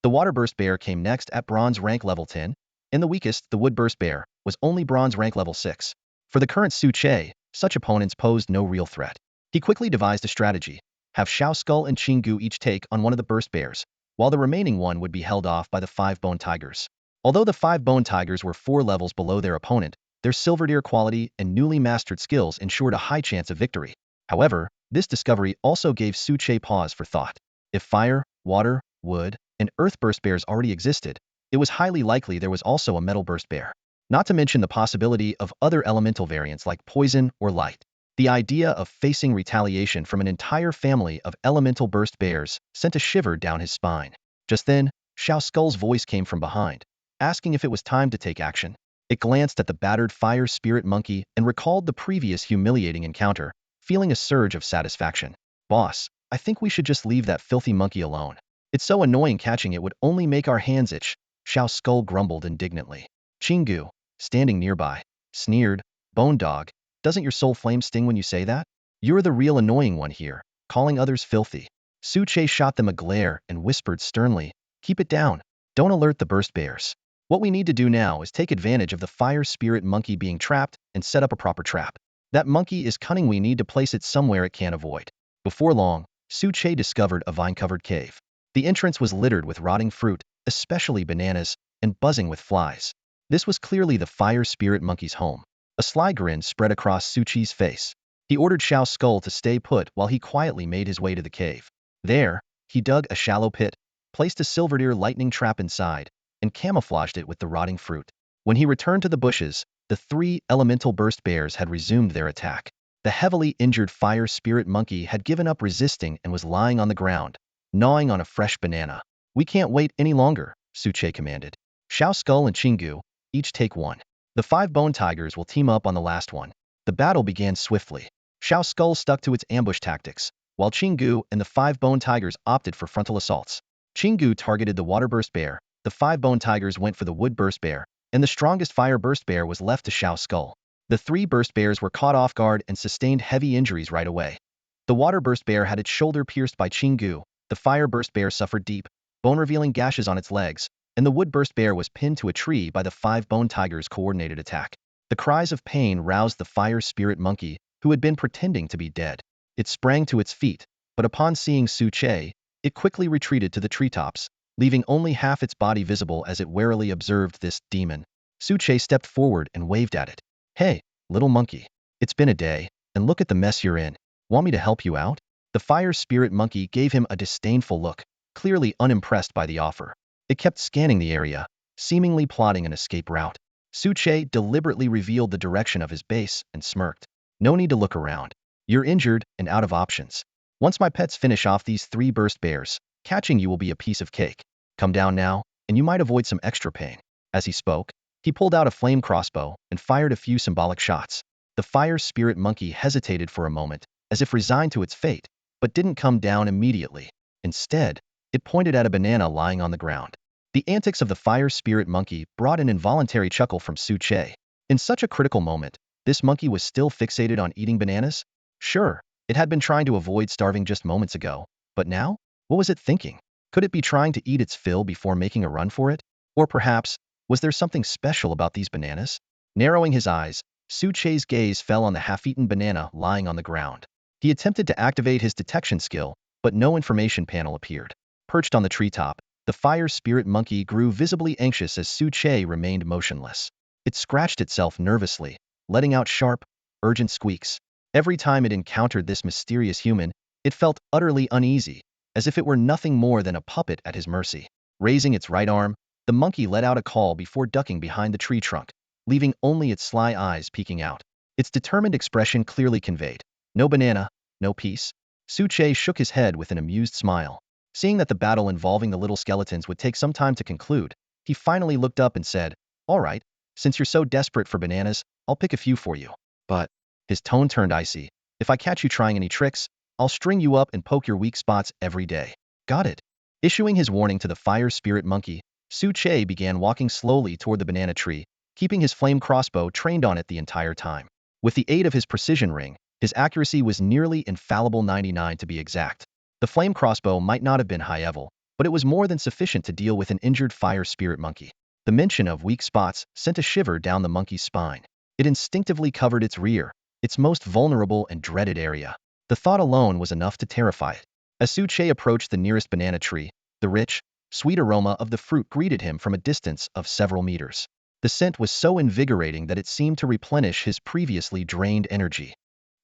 The water burst bear came next at bronze rank level 10, and the weakest, the wood burst bear, was only bronze rank level 6. For the current Su Che, such opponents posed no real threat. He quickly devised a strategy: have Xiao Skull and Chingu each take on one of the burst bears, while the remaining one would be held off by the 5 bone tigers. Although the 5 bone tigers were 4 levels below their opponent, their silver tier quality and newly mastered skills ensured a high chance of victory. However, this discovery also gave Su Che pause for thought. If fire, water, wood, and earth burst bears already existed, it was highly likely there was also a metal burst bear. Not to mention the possibility of other elemental variants like poison or light. The idea of facing retaliation from an entire family of elemental burst bears sent a shiver down his spine. Just then, Xiao Skull's voice came from behind, asking if it was time to take action. It glanced at the battered fire spirit monkey and recalled the previous humiliating encounter, feeling a surge of satisfaction. Boss, I think we should just leave that filthy monkey alone. It's so annoying, catching it would only make our hands itch, Xiao Skull grumbled indignantly. Chingu, standing nearby, sneered, Bone Dog, doesn't your soul flame sting when you say that? You're the real annoying one here, calling others filthy. Su Che shot them a glare and whispered sternly, keep it down. Don't alert the burst bears. What we need to do now is take advantage of the fire spirit monkey being trapped and set up a proper trap. That monkey is cunning, we need to place it somewhere it can't avoid. Before long, Su Che discovered a vine-covered cave. The entrance was littered with rotting fruit, especially bananas, and buzzing with flies. This was clearly the fire spirit monkey's home. A sly grin spread across Su Chi's face. He ordered Xiao Skull to stay put while he quietly made his way to the cave. There, he dug a shallow pit, placed a silver-deer lightning trap inside, and camouflaged it with the rotting fruit. When he returned to the bushes, the 3 elemental burst bears had resumed their attack. The heavily injured fire spirit monkey had given up resisting and was lying on the ground, gnawing on a fresh banana. We can't wait any longer, Su Che commanded. Xiao Skull and Chingu, each take one. The 5 bone tigers will team up on the last one. The battle began swiftly. Xiao Skull stuck to its ambush tactics, while Chingu and the 5 bone tigers opted for frontal assaults. Chingu targeted the water burst bear, the 5 bone tigers went for the wood burst bear, and the strongest fire burst bear was left to Xiao Skull. The 3 burst bears were caught off guard and sustained heavy injuries right away. The water burst bear had its shoulder pierced by Chingu, the fire burst bear suffered deep, bone-revealing gashes on its legs, and the wood burst bear was pinned to a tree by the 5 bone tigers' coordinated attack. The cries of pain roused the fire spirit monkey, who had been pretending to be dead. It sprang to its feet, but upon seeing Su Che, it quickly retreated to the treetops, leaving only half its body visible as it warily observed this demon. Su Che stepped forward and waved at it. Hey, little monkey. It's been a day, and look at the mess you're in. Want me to help you out? The fire spirit monkey gave him a disdainful look, clearly unimpressed by the offer. It kept scanning the area, seemingly plotting an escape route. Su Che deliberately revealed the direction of his base and smirked. No need to look around. You're injured and out of options. Once my pets finish off these 3 burst bears, catching you will be a piece of cake. Come down now, and you might avoid some extra pain. As he spoke, he pulled out a flame crossbow and fired a few symbolic shots. The fire spirit monkey hesitated for a moment, as if resigned to its fate, but didn't come down immediately. Instead, it pointed at a banana lying on the ground. The antics of the fire spirit monkey brought an involuntary chuckle from Su Che. In such a critical moment, this monkey was still fixated on eating bananas? Sure, it had been trying to avoid starving just moments ago, but now? What was it thinking? Could it be trying to eat its fill before making a run for it? Or perhaps, was there something special about these bananas? Narrowing his eyes, Su Che's gaze fell on the half-eaten banana lying on the ground. He attempted to activate his detection skill, but no information panel appeared. Perched on the treetop, the fire spirit monkey grew visibly anxious as Su Che remained motionless. It scratched itself nervously, letting out sharp, urgent squeaks. Every time it encountered this mysterious human, it felt utterly uneasy, as if it were nothing more than a puppet at his mercy. Raising its right arm, the monkey let out a call before ducking behind the tree trunk, leaving only its sly eyes peeking out. Its determined expression clearly conveyed, no banana, no peace. Su Che shook his head with an amused smile. Seeing that the battle involving the little skeletons would take some time to conclude, he finally looked up and said, all right, since you're so desperate for bananas, I'll pick a few for you. But, his tone turned icy, if I catch you trying any tricks, I'll string you up and poke your weak spots every day. Got it? Issuing his warning to the fire spirit monkey, Su Che began walking slowly toward the banana tree, keeping his flame crossbow trained on it the entire time. With the aid of his precision ring, his accuracy was nearly infallible, 99 to be exact. The flame crossbow might not have been high-level, but it was more than sufficient to deal with an injured fire spirit monkey. The mention of weak spots sent a shiver down the monkey's spine. It instinctively covered its rear, its most vulnerable and dreaded area. The thought alone was enough to terrify it. As Su Che approached the nearest banana tree, the rich, sweet aroma of the fruit greeted him from a distance of several meters. The scent was so invigorating that it seemed to replenish his previously drained energy.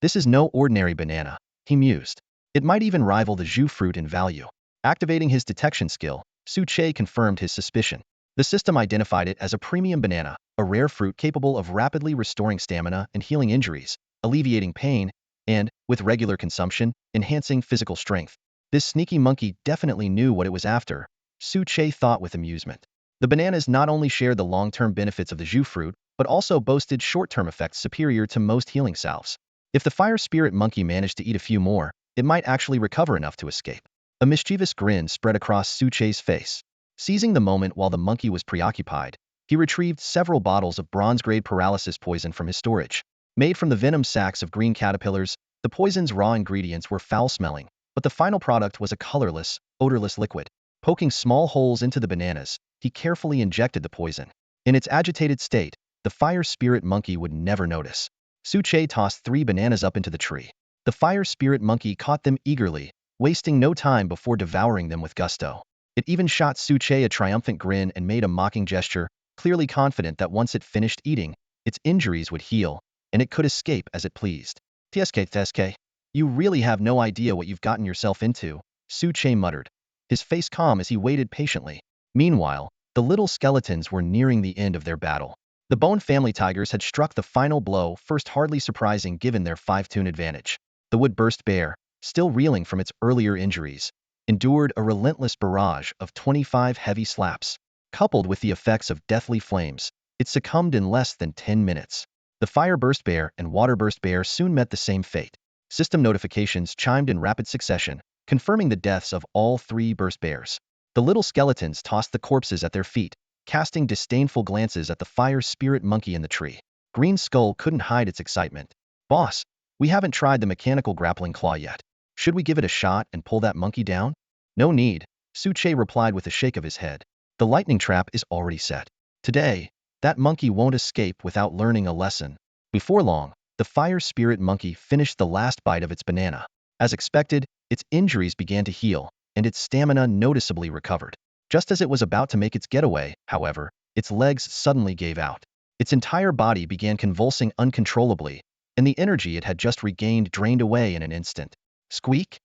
This is no ordinary banana, he mused. It might even rival the Zhu fruit in value. Activating his detection skill, Su Che confirmed his suspicion. The system identified it as a premium banana, a rare fruit capable of rapidly restoring stamina and healing injuries, alleviating pain, and, with regular consumption, enhancing physical strength. This sneaky monkey definitely knew what it was after, Su Che thought with amusement. The bananas not only shared the long-term benefits of the Zhu fruit, but also boasted short-term effects superior to most healing salves. If the fire spirit monkey managed to eat a few more, it might actually recover enough to escape. A mischievous grin spread across Suche's face. Seizing the moment while the monkey was preoccupied, he retrieved several bottles of bronze-grade paralysis poison from his storage. Made from the venom sacs of green caterpillars, the poison's raw ingredients were foul-smelling, but the final product was a colorless, odorless liquid. Poking small holes into the bananas, he carefully injected the poison. In its agitated state, the fire spirit monkey would never notice. Suche tossed 3 bananas up into the tree. The fire spirit monkey caught them eagerly, wasting no time before devouring them with gusto. It even shot Suche a triumphant grin and made a mocking gesture, clearly confident that once it finished eating, its injuries would heal, and it could escape as it pleased. TSK, you really have no idea what you've gotten yourself into, Suche muttered, his face calm as he waited patiently. Meanwhile, the little skeletons were nearing the end of their battle. The Bone family tigers had struck the final blow first, hardly surprising given their 5-tune advantage. The wood-burst bear, still reeling from its earlier injuries, endured a relentless barrage of 25 heavy slaps. Coupled with the effects of deathly flames, it succumbed in less than 10 minutes. The fire-burst bear and water-burst bear soon met the same fate. System notifications chimed in rapid succession, confirming the deaths of all 3 burst bears. The little skeletons tossed the corpses at their feet, casting disdainful glances at the fire spirit monkey in the tree. Green Skull couldn't hide its excitement. Boss, we haven't tried the mechanical grappling claw yet. Should we give it a shot and pull that monkey down? No need, Suche replied with a shake of his head. The lightning trap is already set. Today, that monkey won't escape without learning a lesson. Before long, the fire spirit monkey finished the last bite of its banana. As expected, its injuries began to heal, and its stamina noticeably recovered. Just as it was about to make its getaway, however, its legs suddenly gave out. Its entire body began convulsing uncontrollably, and the energy it had just regained drained away in an instant. Squeak?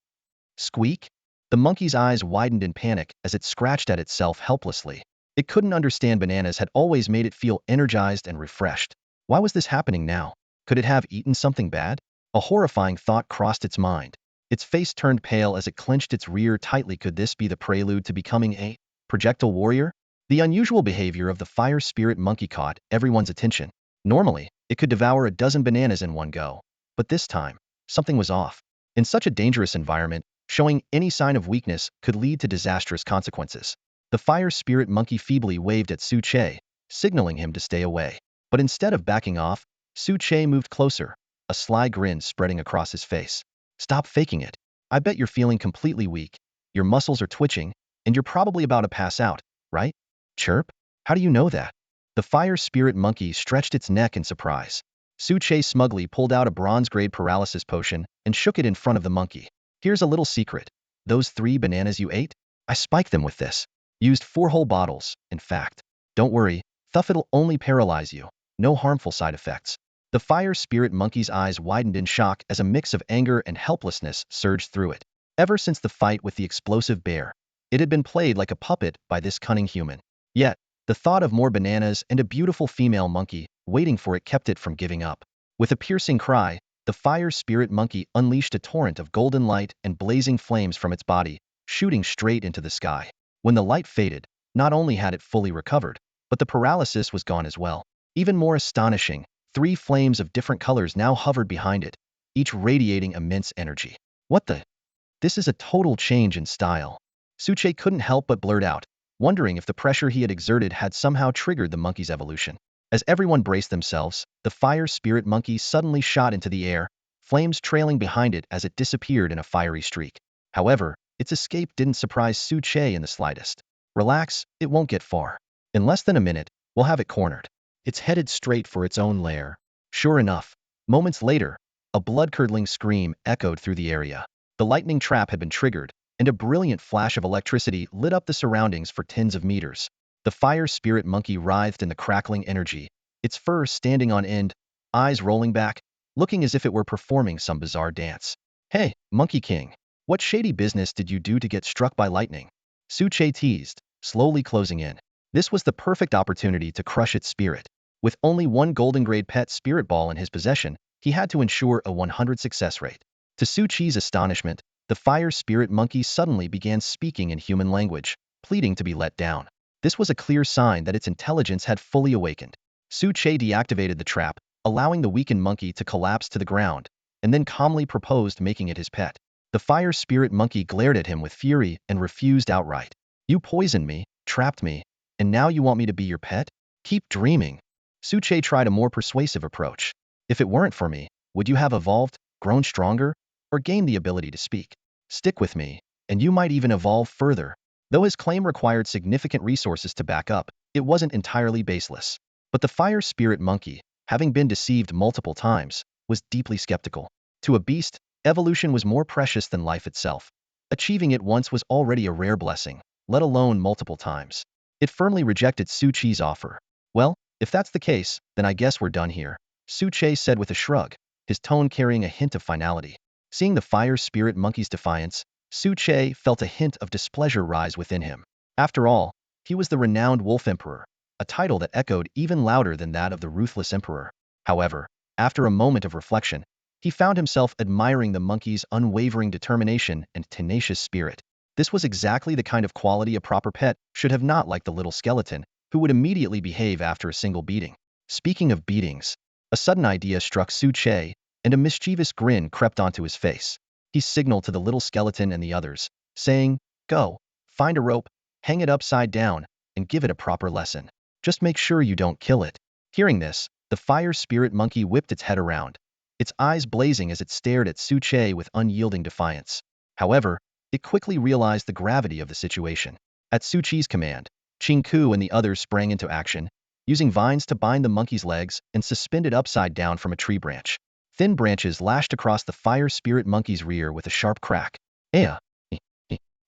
Squeak? The monkey's eyes widened in panic as it scratched at itself helplessly. It couldn't understand bananas had always made it feel energized and refreshed. Why was this happening now? Could it have eaten something bad? A horrifying thought crossed its mind. Its face turned pale as it clenched its rear tightly. Could this be the prelude to becoming a projectile warrior? The unusual behavior of the fire spirit monkey caught everyone's attention. Normally, it could devour a dozen bananas in one go, but this time, something was off. In such a dangerous environment, showing any sign of weakness could lead to disastrous consequences. The fire spirit monkey feebly waved at Suche, signaling him to stay away. But instead of backing off, Suche moved closer, a sly grin spreading across his face. Stop faking it. I bet you're feeling completely weak, your muscles are twitching, and you're probably about to pass out, right? Chirp? How do you know that? The fire spirit monkey stretched its neck in surprise. Suche smugly pulled out a bronze-grade paralysis potion and shook it in front of the monkey. Here's a little secret. Those 3 bananas you ate? I spiked them with this. Used 4 whole bottles, in fact. Don't worry, it'll only paralyze you. No harmful side effects. The fire spirit monkey's eyes widened in shock as a mix of anger and helplessness surged through it. Ever since the fight with the explosive bear, it had been played like a puppet by this cunning human. Yet, the thought of more bananas and a beautiful female monkey waiting for it kept it from giving up. With a piercing cry, the fire spirit monkey unleashed a torrent of golden light and blazing flames from its body, shooting straight into the sky. When the light faded, not only had it fully recovered, but the paralysis was gone as well. Even more astonishing, 3 flames of different colors now hovered behind it, each radiating immense energy. What the? This is a total change in style. Suche couldn't help but blurt out, wondering if the pressure he had exerted had somehow triggered the monkey's evolution. As everyone braced themselves, the fire spirit monkey suddenly shot into the air, flames trailing behind it as it disappeared in a fiery streak. However, its escape didn't surprise Suche in the slightest. Relax, it won't get far. In less than a minute, we'll have it cornered. It's headed straight for its own lair. Sure enough, moments later, a blood-curdling scream echoed through the area. The lightning trap had been triggered, and a brilliant flash of electricity lit up the surroundings for tens of meters. The fire spirit monkey writhed in the crackling energy, its fur standing on end, eyes rolling back, looking as if it were performing some bizarre dance. Hey, Monkey King, what shady business did you do to get struck by lightning? Suche teased, slowly closing in. This was the perfect opportunity to crush its spirit. With only 1 golden-grade pet spirit ball in his possession, he had to ensure a 100 success rate. To Suchi's astonishment, the fire spirit monkey suddenly began speaking in human language, pleading to be let down. This was a clear sign that its intelligence had fully awakened. Che deactivated the trap, allowing the weakened monkey to collapse to the ground, and then calmly proposed making it his pet. The fire spirit monkey glared at him with fury and refused outright. You poisoned me, trapped me, and now you want me to be your pet? Keep dreaming. Che tried a more persuasive approach. If it weren't for me, would you have evolved, grown stronger, or gained the ability to speak? Stick with me, and you might even evolve further. Though his claim required significant resources to back up, it wasn't entirely baseless. But the fire spirit monkey, having been deceived multiple times, was deeply skeptical. To a beast, evolution was more precious than life itself. Achieving it once was already a rare blessing, let alone multiple times. It firmly rejected Che's offer. Well, if that's the case, then I guess we're done here, Che said with a shrug, his tone carrying a hint of finality. Seeing the fire spirit monkey's defiance, Che felt a hint of displeasure rise within him. After all, he was the renowned Wolf Emperor, a title that echoed even louder than that of the ruthless emperor. However, after a moment of reflection, he found himself admiring the monkey's unwavering determination and tenacious spirit. This was exactly the kind of quality a proper pet should have, not like the little skeleton, who would immediately behave after a single beating. Speaking of beatings, a sudden idea struck Che, and a mischievous grin crept onto his face. He signaled to the little skeleton and the others, saying, "Go, find a rope, hang it upside down, and give it a proper lesson. Just make sure you don't kill it." Hearing this, the fire spirit monkey whipped its head around, its eyes blazing as it stared at Che with unyielding defiance. However, it quickly realized the gravity of the situation. At Che's command, Ku and the others sprang into action, using vines to bind the monkey's legs and suspend it upside down from a tree branch. Thin branches lashed across the fire spirit monkey's rear with a sharp crack. Ea!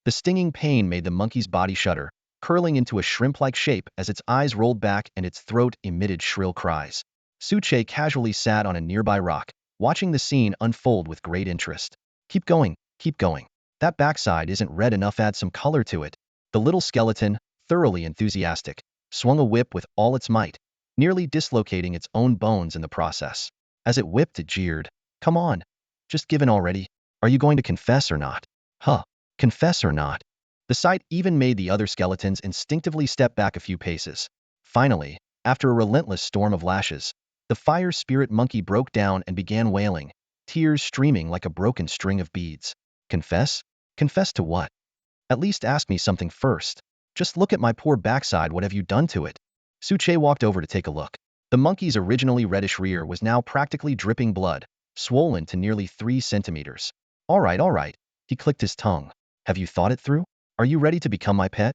The stinging pain made the monkey's body shudder, curling into a shrimp-like shape as its eyes rolled back and its throat emitted shrill cries. Che casually sat on a nearby rock, watching the scene unfold with great interest. Keep going, keep going. That backside isn't red enough, add some color to it. The little skeleton, thoroughly enthusiastic, swung a whip with all its might, nearly dislocating its own bones in the process. As it whipped, it jeered, "Come on, just give in already. Are you going to confess or not? Huh, confess or not?" The sight even made the other skeletons instinctively step back a few paces. Finally, after a relentless storm of lashes, the fire spirit monkey broke down and began wailing, tears streaming like a broken string of beads. Confess? Confess to what? At least ask me something first. Just look at my poor backside, what have you done to it? Che walked over to take a look. The monkey's originally reddish rear was now practically dripping blood, swollen to nearly 3 centimeters. All right, he clicked his tongue. Have you thought it through? Are you ready to become my pet?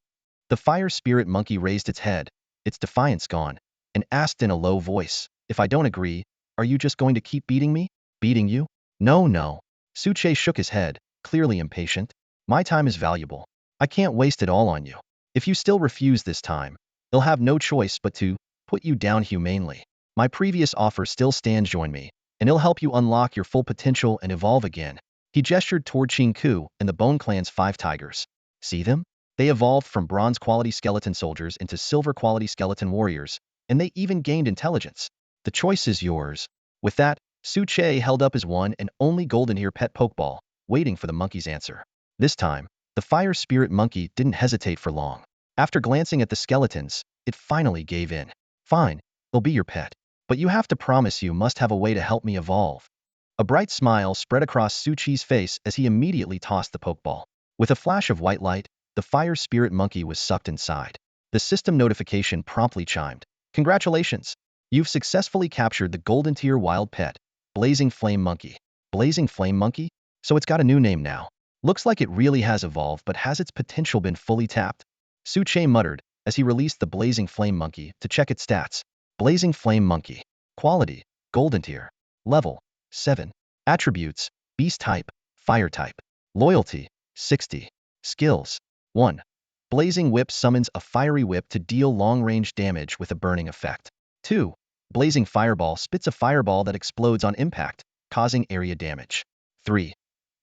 The fire spirit monkey raised its head, its defiance gone, and asked in a low voice, "If I don't agree, are you just going to keep beating me?" "Beating you? No. Che shook his head, clearly impatient. "My time is valuable. I can't waste it all on you. If you still refuse this time, they'll have no choice but to put you down humanely. My previous offer still stands, join me, and it'll help you unlock your full potential and evolve again." He gestured toward Ku and the Bone Clan's 5 tigers. See them? They evolved from bronze-quality skeleton soldiers into silver-quality skeleton warriors, and they even gained intelligence. The choice is yours. With that, Che held up his one and only golden ear pet pokeball, waiting for the monkey's answer. This time, the fire spirit monkey didn't hesitate for long. After glancing at the skeletons, it finally gave in. "Fine, they'll be your pet. But you have to promise you must have a way to help me evolve." A bright smile spread across Che's face as he immediately tossed the pokeball. With a flash of white light, the fire spirit monkey was sucked inside. The system notification promptly chimed. "Congratulations! You've successfully captured the golden tier wild pet, Blazing Flame Monkey." Blazing Flame Monkey? So it's got a new name now. Looks like it really has evolved, but has its potential been fully tapped? Che muttered as he released the Blazing Flame Monkey to check its stats. Blazing Flame Monkey. Quality: golden tier. Level: 7. Attributes: beast type, fire type. Loyalty: 60. Skills: 1. Blazing Whip summons a fiery whip to deal long-range damage with a burning effect. 2. Blazing Fireball spits a fireball that explodes on impact, causing area damage. 3.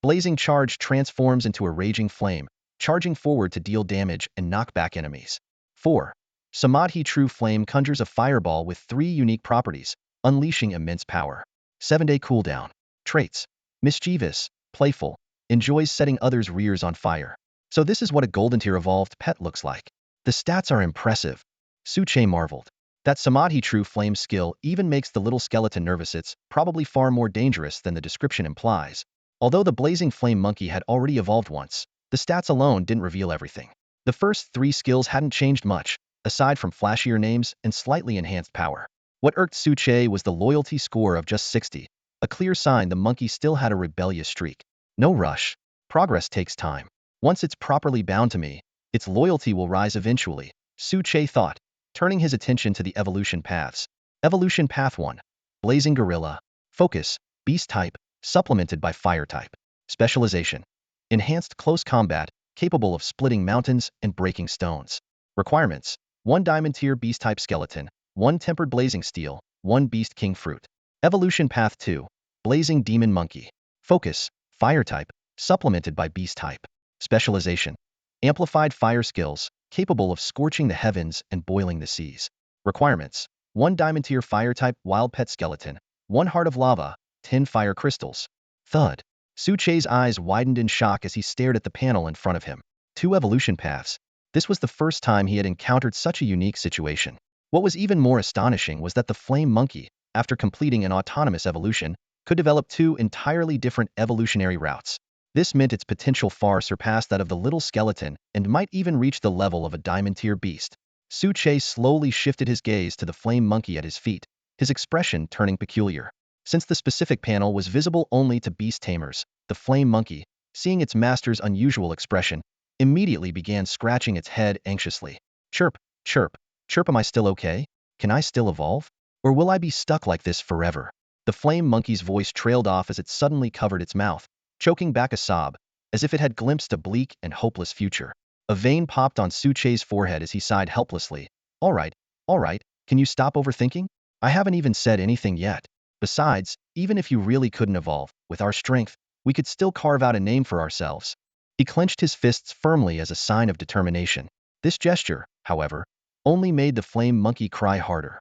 Blazing Charge transforms into a raging flame, charging forward to deal damage and knock back enemies. 4. Samadhi True Flame conjures a fireball with 3 unique properties, unleashing immense power. 7-day cooldown. Traits: mischievous, playful, enjoys setting others' rears on fire. So this is what a golden tier evolved pet looks like. The stats are impressive. Che marveled. That samadhi true flame skill even makes the little skeleton nervous. It's probably far more dangerous than the description implies. Although the blazing flame monkey had already evolved once, the stats alone didn't reveal everything. The first 3 skills hadn't changed much, aside from flashier names and slightly enhanced power. What irked Suche was the loyalty score of just 60, a clear sign the monkey still had a rebellious streak. No rush. Progress takes time. Once it's properly bound to me, its loyalty will rise eventually, Suche thought, turning his attention to the evolution paths. Evolution Path 1. Blazing Gorilla. Focus. Beast type, supplemented by fire type. Specialization. Enhanced close combat, capable of splitting mountains and breaking stones. Requirements. 1 Diamond Tier Beast type Skeleton, 1 Tempered Blazing Steel, 1 Beast King Fruit. Evolution Path 2. Blazing Demon Monkey. Focus. Fire type, supplemented by Beast type. Specialization. Amplified fire skills, capable of scorching the heavens and boiling the seas. Requirements. 1 Diamond Tier Fire type Wild Pet Skeleton, 1 Heart of Lava, 10 Fire Crystals. Thud. Suche's eyes widened in shock as he stared at the panel in front of him. 2 evolution paths. This was the first time he had encountered such a unique situation. What was even more astonishing was that the flame monkey, after completing an autonomous evolution, could develop 2 entirely different evolutionary routes. This meant its potential far surpassed that of the little skeleton and might even reach the level of a diamond-tier beast. Suche slowly shifted his gaze to the flame monkey at his feet, his expression turning peculiar. Since the specific panel was visible only to beast tamers, the flame monkey, seeing its master's unusual expression, immediately began scratching its head anxiously. Chirp, chirp, chirp, am I still okay? Can I still evolve? Or will I be stuck like this forever? The flame monkey's voice trailed off as it suddenly covered its mouth, choking back a sob, as if it had glimpsed a bleak and hopeless future. A vein popped on Suche's forehead as he sighed helplessly. All right, can you stop overthinking? I haven't even said anything yet. Besides, even if you really couldn't evolve, with our strength, we could still carve out a name for ourselves. He clenched his fists firmly as a sign of determination. This gesture, however, only made the flame monkey cry harder.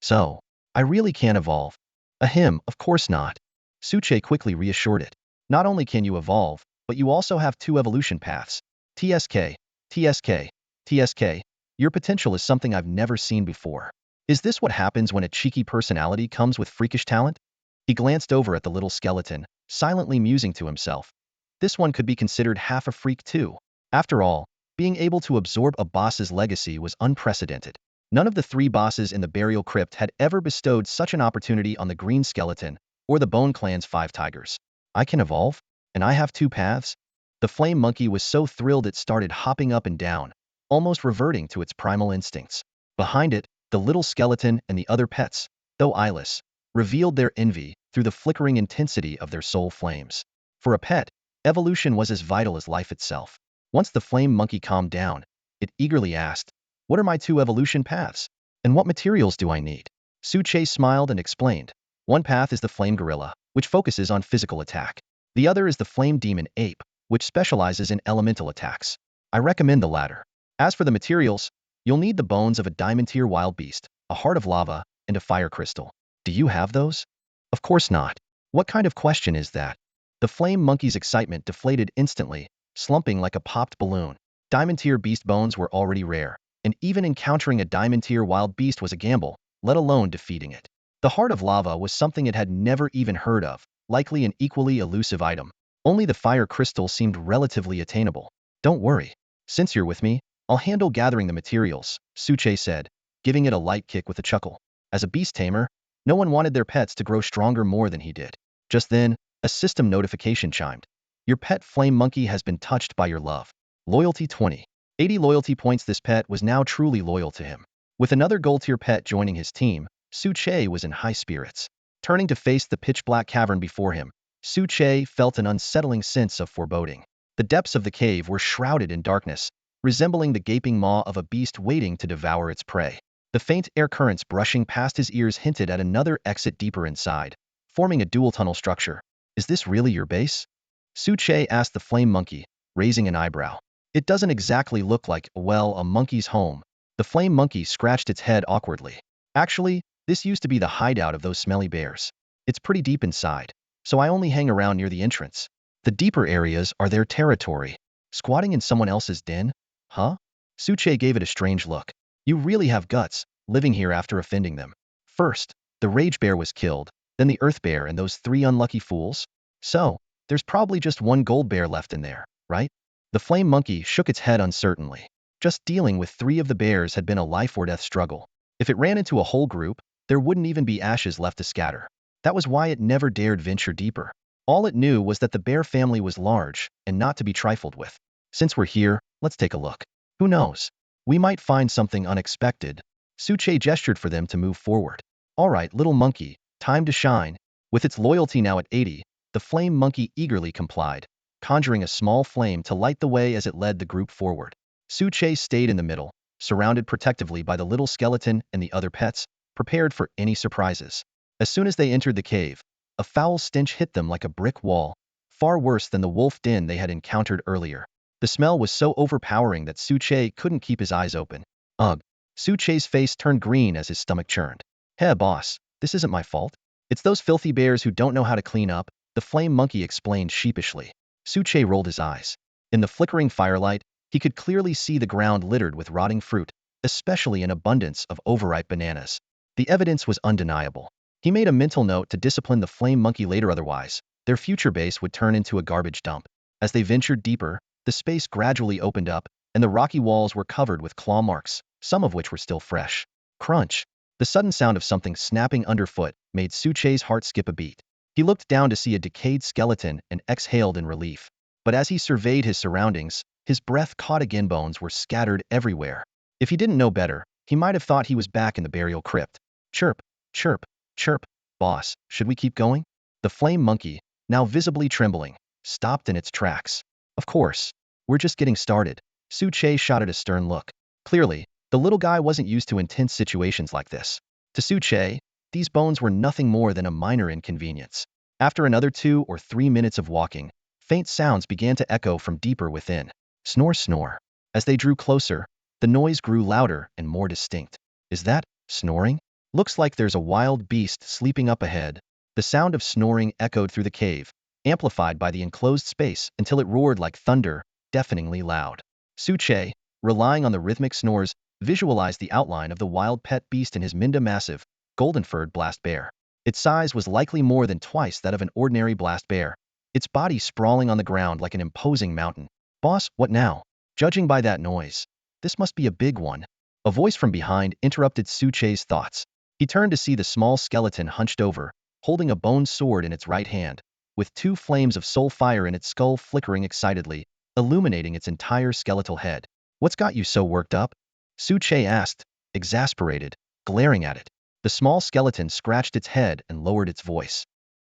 So, I really can't evolve. Ahem, of course not. Suche quickly reassured it. Not only can you evolve, but you also have 2 evolution paths. TSK, TSK, TSK. Your potential is something I've never seen before. Is this what happens when a cheeky personality comes with freakish talent? He glanced over at the little skeleton, silently musing to himself. This one could be considered half a freak too. After all, being able to absorb a boss's legacy was unprecedented. None of the 3 bosses in the burial crypt had ever bestowed such an opportunity on the green skeleton or the Bone Clan's 5 tigers. I can evolve? And I have 2 paths? The flame monkey was so thrilled it started hopping up and down, almost reverting to its primal instincts. Behind it, the little skeleton and the other pets, though eyeless, revealed their envy through the flickering intensity of their soul flames. For a pet, evolution was as vital as life itself. Once the flame monkey calmed down, it eagerly asked, "What are my 2 evolution paths? And what materials do I need?" Suche smiled and explained. 1 path is the flame gorilla, which focuses on physical attack. The other is the flame demon ape, which specializes in elemental attacks. I recommend the latter. As for the materials, you'll need the bones of a diamond-tier wild beast, a heart of lava, and a fire crystal. Do you have those? Of course not. What kind of question is that? The flame monkey's excitement deflated instantly, slumping like a popped balloon. Diamond-tier beast bones were already rare, and even encountering a diamond-tier wild beast was a gamble, let alone defeating it. The heart of lava was something it had never even heard of, likely an equally elusive item. Only the fire crystal seemed relatively attainable. Don't worry. Since you're with me, I'll handle gathering the materials, Suche said, giving it a light kick with a chuckle. As a beast tamer, no one wanted their pets to grow stronger more than he did. Just then, a system notification chimed. Your pet flame monkey has been touched by your love. Loyalty 20. 80 loyalty points. This pet was now truly loyal to him. With another gold-tier pet joining his team, Suche was in high spirits. Turning to face the pitch-black cavern before him, Suche felt an unsettling sense of foreboding. The depths of the cave were shrouded in darkness, resembling the gaping maw of a beast waiting to devour its prey. The faint air currents brushing past his ears hinted at another exit deeper inside, forming a dual tunnel structure. Is this really your base? Suche asked the flame monkey, raising an eyebrow. It doesn't exactly look like, well, a monkey's home. The flame monkey scratched its head awkwardly. Actually, this used to be the hideout of those smelly bears. It's pretty deep inside, so I only hang around near the entrance. The deeper areas are their territory. Squatting in someone else's den? Huh? Suche gave it a strange look. You really have guts, living here after offending them. First, the rage bear was killed, then the earth bear and those 3 unlucky fools. So, there's probably just one gold bear left in there, right? The flame monkey shook its head uncertainly. Just dealing with 3 of the bears had been a life or death struggle. If it ran into a whole group, there wouldn't even be ashes left to scatter. That was why it never dared venture deeper. All it knew was that the bear family was large and not to be trifled with. Since we're here, let's take a look. Who knows? We might find something unexpected. Suche gestured for them to move forward. All right, little monkey, time to shine. With its loyalty now at 80, the flame monkey eagerly complied, conjuring a small flame to light the way as it led the group forward. Suche stayed in the middle, surrounded protectively by the little skeleton and the other pets, prepared for any surprises. As soon as they entered the cave, a foul stench hit them like a brick wall, far worse than the wolf den they had encountered earlier. The smell was so overpowering that Suche couldn't keep his eyes open. Ugh. Suche's face turned green as his stomach churned. Hey, boss, this isn't my fault. It's those filthy bears who don't know how to clean up, the flame monkey explained sheepishly. Suche rolled his eyes. In the flickering firelight, he could clearly see the ground littered with rotting fruit, especially an abundance of overripe bananas. The evidence was undeniable. He made a mental note to discipline the flame monkey later, otherwise their future base would turn into a garbage dump. As they ventured deeper, the space gradually opened up, and the rocky walls were covered with claw marks, some of which were still fresh. Crunch! The sudden sound of something snapping underfoot made Suche's heart skip a beat. He looked down to see a decayed skeleton and exhaled in relief. But as he surveyed his surroundings, his breath caught again. Bones were scattered everywhere. If he didn't know better, he might have thought he was back in the burial crypt. Chirp, chirp, chirp. Boss, should we keep going? The flame monkey, now visibly trembling, stopped in its tracks. Of course. We're just getting started. Suche shot at a stern look. Clearly, the little guy wasn't used to intense situations like this. To Suche, these bones were nothing more than a minor inconvenience. After another 2 or 3 minutes of walking, faint sounds began to echo from deeper within. Snore, snore. As they drew closer, the noise grew louder and more distinct. Is that snoring? Looks like there's a wild beast sleeping up ahead. The sound of snoring echoed through the cave, amplified by the enclosed space until it roared like thunder, deafeningly loud. Suche, relying on the rhythmic snores, visualized the outline of the wild pet beast in his Minda massive, golden-furred blast bear. Its size was likely more than twice that of an ordinary blast bear, its body sprawling on the ground like an imposing mountain. Boss, what now? Judging by that noise, this must be a big one. A voice from behind interrupted Suche's thoughts. He turned to see the small skeleton hunched over, holding a bone sword in its right hand, with 2 flames of soul fire in its skull flickering excitedly, illuminating its entire skeletal head. What's got you so worked up? Suche asked, exasperated, glaring at it. The small skeleton scratched its head and lowered its voice.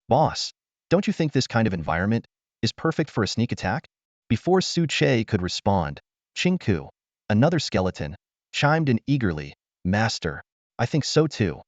Boss, don't you think this kind of environment is perfect for a sneak attack? Before Suche could respond, Chinku, another skeleton, chimed in eagerly. Master, I think so too.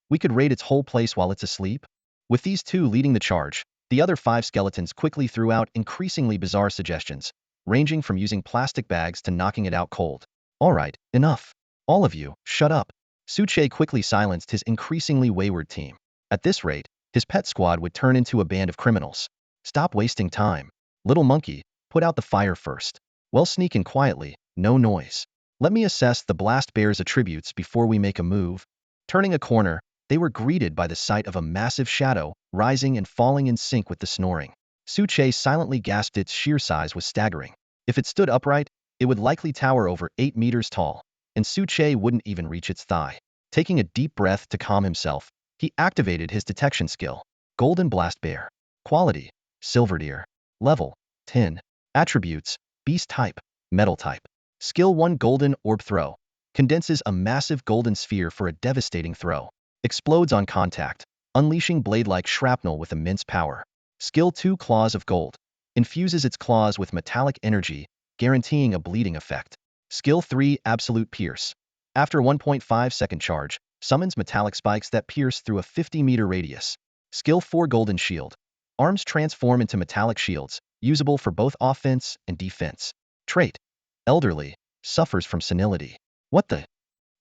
We could raid its whole place while it's asleep. With these 2 leading the charge, the other 5 skeletons quickly threw out increasingly bizarre suggestions, ranging from using plastic bags to knocking it out cold. All right, enough. All of you, shut up. Suche quickly silenced his increasingly wayward team. At this rate, his pet squad would turn into a band of criminals. Stop wasting time. Little monkey, put out the fire first. Well, sneak in quietly, no noise. Let me assess the blast bear's attributes before we make a move. Turning a corner, they were greeted by the sight of a massive shadow, rising and falling in sync with the snoring. Suche silently gasped. Its sheer size was staggering. If it stood upright, it would likely tower over 8 meters tall, and Suche wouldn't even reach its thigh. Taking a deep breath to calm himself, he activated his detection skill. Golden Blast Bear. Quality, Silver Deer. Level, 10. Attributes, Beast Type, Metal Type. Skill 1 Golden Orb Throw. Condenses a massive golden sphere for a devastating throw. Explodes on contact, unleashing blade-like shrapnel with immense power. Skill 2 Claws of Gold. Infuses its claws with metallic energy, guaranteeing a bleeding effect. Skill 3 Absolute Pierce. After 1.5-second charge, summons metallic spikes that pierce through a 50-meter radius. Skill 4 Golden Shield. Arms transform into metallic shields, usable for both offense and defense. Trait. Elderly. Suffers from senility. What the?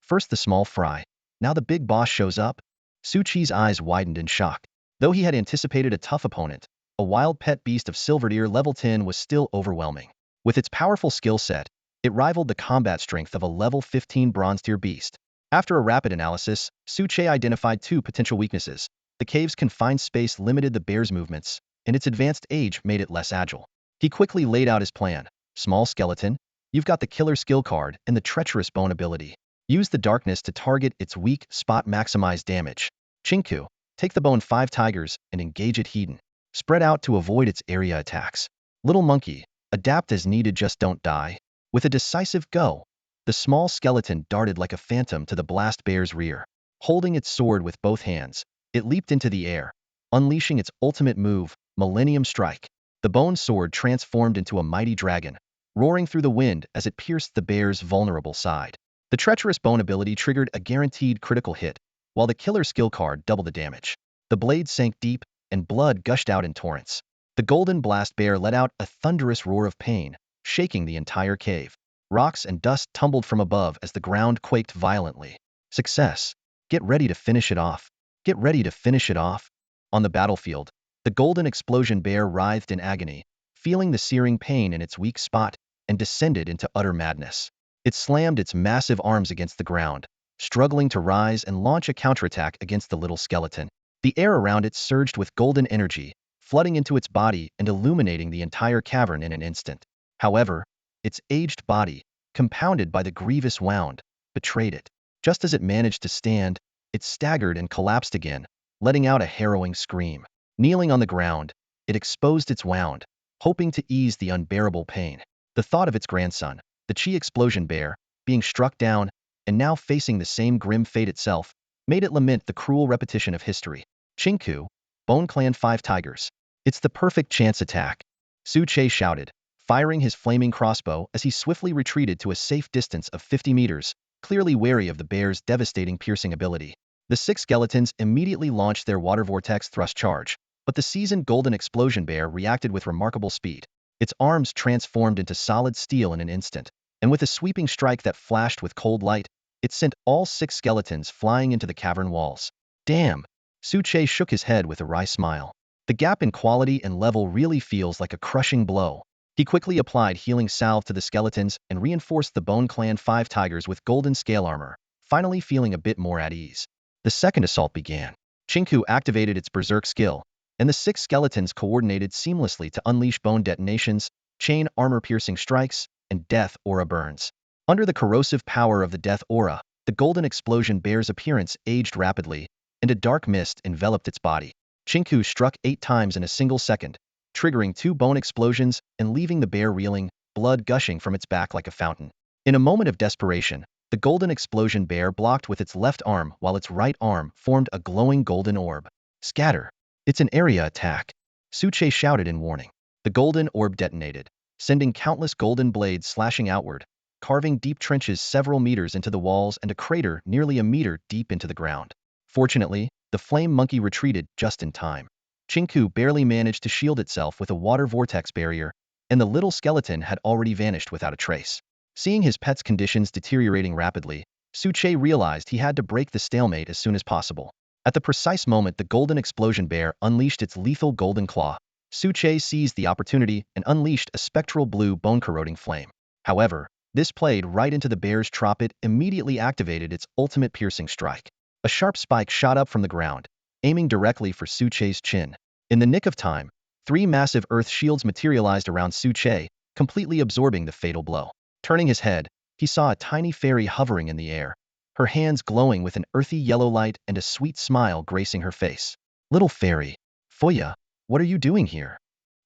First the small fry, now the big boss shows up? Suchi's eyes widened in shock. Though he had anticipated a tough opponent, a wild pet beast of Silverdeer level 10 was still overwhelming. With its powerful skill set, it rivaled the combat strength of a level 15 bronze tier beast. After a rapid analysis, Suche identified two potential weaknesses. The cave's confined space limited the bear's movements, and its advanced age made it less agile. He quickly laid out his plan. Small skeleton, you've got the killer skill card and the treacherous bone ability. Use the darkness to target its weak spot, maximize damage. Chinku, take the bone 5 tigers and engage it hidden. Spread out to avoid its area attacks. Little monkey, adapt as needed, just don't die. With a decisive go, the small skeleton darted like a phantom to the blast bear's rear. Holding its sword with both hands, it leaped into the air, unleashing its ultimate move, Millennium Strike. The bone sword transformed into a mighty dragon, roaring through the wind as it pierced the bear's vulnerable side. The treacherous bone ability triggered a guaranteed critical hit, while the killer skill card doubled the damage. The blade sank deep, and blood gushed out in torrents. The golden blast bear let out a thunderous roar of pain, shaking the entire cave. Rocks and dust tumbled from above as the ground quaked violently. Success. Get ready to finish it off. Get ready to finish it off. On the battlefield, the golden explosion bear writhed in agony, feeling the searing pain in its weak spot, and descended into utter madness. It slammed its massive arms against the ground, struggling to rise and launch a counterattack against the little skeleton. The air around it surged with golden energy, flooding into its body and illuminating the entire cavern in an instant. However, its aged body, compounded by the grievous wound, betrayed it. Just as it managed to stand, it staggered and collapsed again, letting out a harrowing scream. Kneeling on the ground, it exposed its wound, hoping to ease the unbearable pain. The thought of its grandson, the Chi explosion bear, being struck down, and now facing the same grim fate itself, made it lament the cruel repetition of history. Chinku, Bone Clan 5 tigers. It's the perfect chance attack, Suche shouted, firing his flaming crossbow as he swiftly retreated to a safe distance of 50 meters, clearly wary of the bear's devastating piercing ability. The 6 skeletons immediately launched their water vortex thrust charge, but the seasoned golden explosion bear reacted with remarkable speed. Its arms transformed into solid steel in an instant, and with a sweeping strike that flashed with cold light, it sent all 6 skeletons flying into the cavern walls. Damn! Suche shook his head with a wry smile. The gap in quality and level really feels like a crushing blow. He quickly applied healing salve to the skeletons and reinforced the Bone Clan 5 tigers with golden scale armor, finally feeling a bit more at ease. The second assault began. Chinku activated its berserk skill, and the 6 skeletons coordinated seamlessly to unleash bone detonations, chain armor-piercing strikes, and death aura burns. Under the corrosive power of the death aura, the golden explosion bear's appearance aged rapidly, and a dark mist enveloped its body. Chinku struck 8 times in a single second, triggering 2 bone explosions and leaving the bear reeling, blood gushing from its back like a fountain. In a moment of desperation, the golden explosion bear blocked with its left arm while its right arm formed a glowing golden orb. Scatter! It's an area attack, Suche shouted in warning. The golden orb detonated, sending countless golden blades slashing outward, carving deep trenches several meters into the walls and a crater nearly a meter deep into the ground. Fortunately, the flame monkey retreated just in time. Chinku barely managed to shield itself with a water vortex barrier, and the little skeleton had already vanished without a trace. Seeing his pet's conditions deteriorating rapidly, Suche realized he had to break the stalemate as soon as possible. At the precise moment the golden explosion bear unleashed its lethal golden claw, Suche seized the opportunity and unleashed a spectral blue bone-corroding flame. However, this played right into the bear's trap. It immediately activated its ultimate piercing strike. A sharp spike shot up from the ground, aiming directly for Suche's chin. In the nick of time, 3 massive earth shields materialized around Suche, completely absorbing the fatal blow. Turning his head, he saw a tiny fairy hovering in the air, her hands glowing with an earthy yellow light and a sweet smile gracing her face. Little fairy, Fuya, what are you doing here?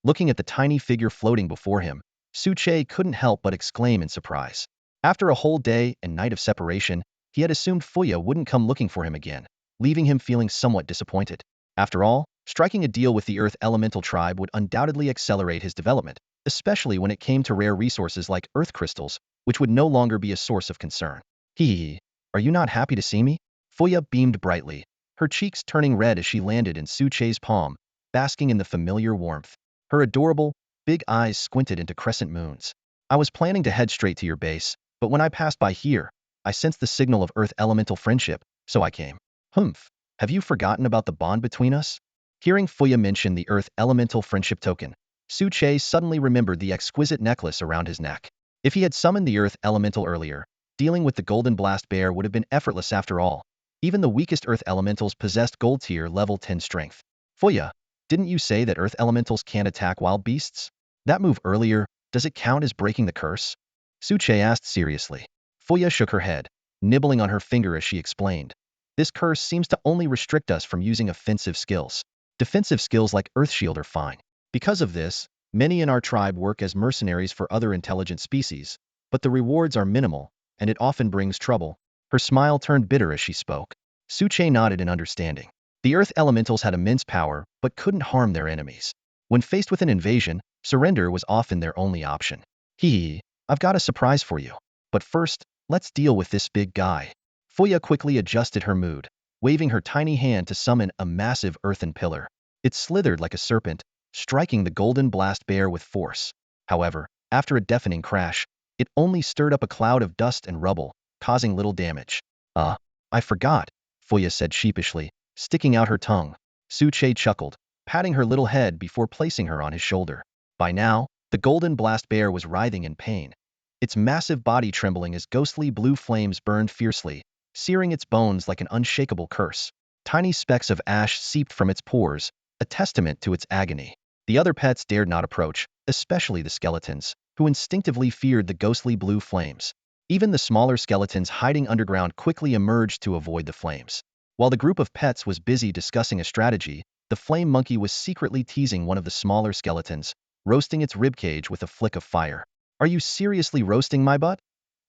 Looking at the tiny figure floating before him, Suche couldn't help but exclaim in surprise. After a whole day and night of separation, he had assumed Fuya wouldn't come looking for him again, leaving him feeling somewhat disappointed. After all, striking a deal with the Earth Elemental tribe would undoubtedly accelerate his development, especially when it came to rare resources like Earth crystals, which would no longer be a source of concern. Hee, are you not happy to see me? Fuya beamed brightly, her cheeks turning red as she landed in Suche's palm, basking in the familiar warmth. Her adorable, big eyes squinted into crescent moons. I was planning to head straight to your base, but when I passed by here, I sensed the signal of Earth Elemental friendship, so I came. Humph, have you forgotten about the bond between us? Hearing Fuya mention the Earth Elemental friendship token, Suche suddenly remembered the exquisite necklace around his neck. If he had summoned the Earth Elemental earlier, Dealing with the golden blast bear would have been effortless after all. Even the weakest earth elementals possessed gold tier level 10 strength. Fuya, didn't you say that earth elementals can't attack wild beasts? That move earlier, does it count as breaking the curse? Suche asked seriously. Fuya shook her head, nibbling on her finger as she explained. This curse seems to only restrict us from using offensive skills. Defensive skills like Earth Shield are fine. Because of this, many in our tribe work as mercenaries for other intelligent species, but the rewards are minimal, and it often brings trouble. Her smile turned bitter as she spoke. Suche nodded in understanding. The Earth Elementals had immense power, but couldn't harm their enemies. When faced with an invasion, surrender was often their only option. Hee, I've got a surprise for you. But first, let's deal with this big guy. Fuya quickly adjusted her mood, waving her tiny hand to summon a massive earthen pillar. It slithered like a serpent, striking the golden blast bear with force. However, after a deafening crash, it only stirred up a cloud of dust and rubble, causing little damage. I forgot, Fuya said sheepishly, sticking out her tongue. Suche chuckled, patting her little head before placing her on his shoulder. By now, the golden blast bear was writhing in pain, its massive body trembling as ghostly blue flames burned fiercely, searing its bones like an unshakable curse. Tiny specks of ash seeped from its pores, a testament to its agony. The other pets dared not approach, especially the skeletons, who instinctively feared the ghostly blue flames. Even the smaller skeletons hiding underground quickly emerged to avoid the flames. While the group of pets was busy discussing a strategy, the flame monkey was secretly teasing one of the smaller skeletons, roasting its ribcage with a flick of fire. Are you seriously roasting my butt?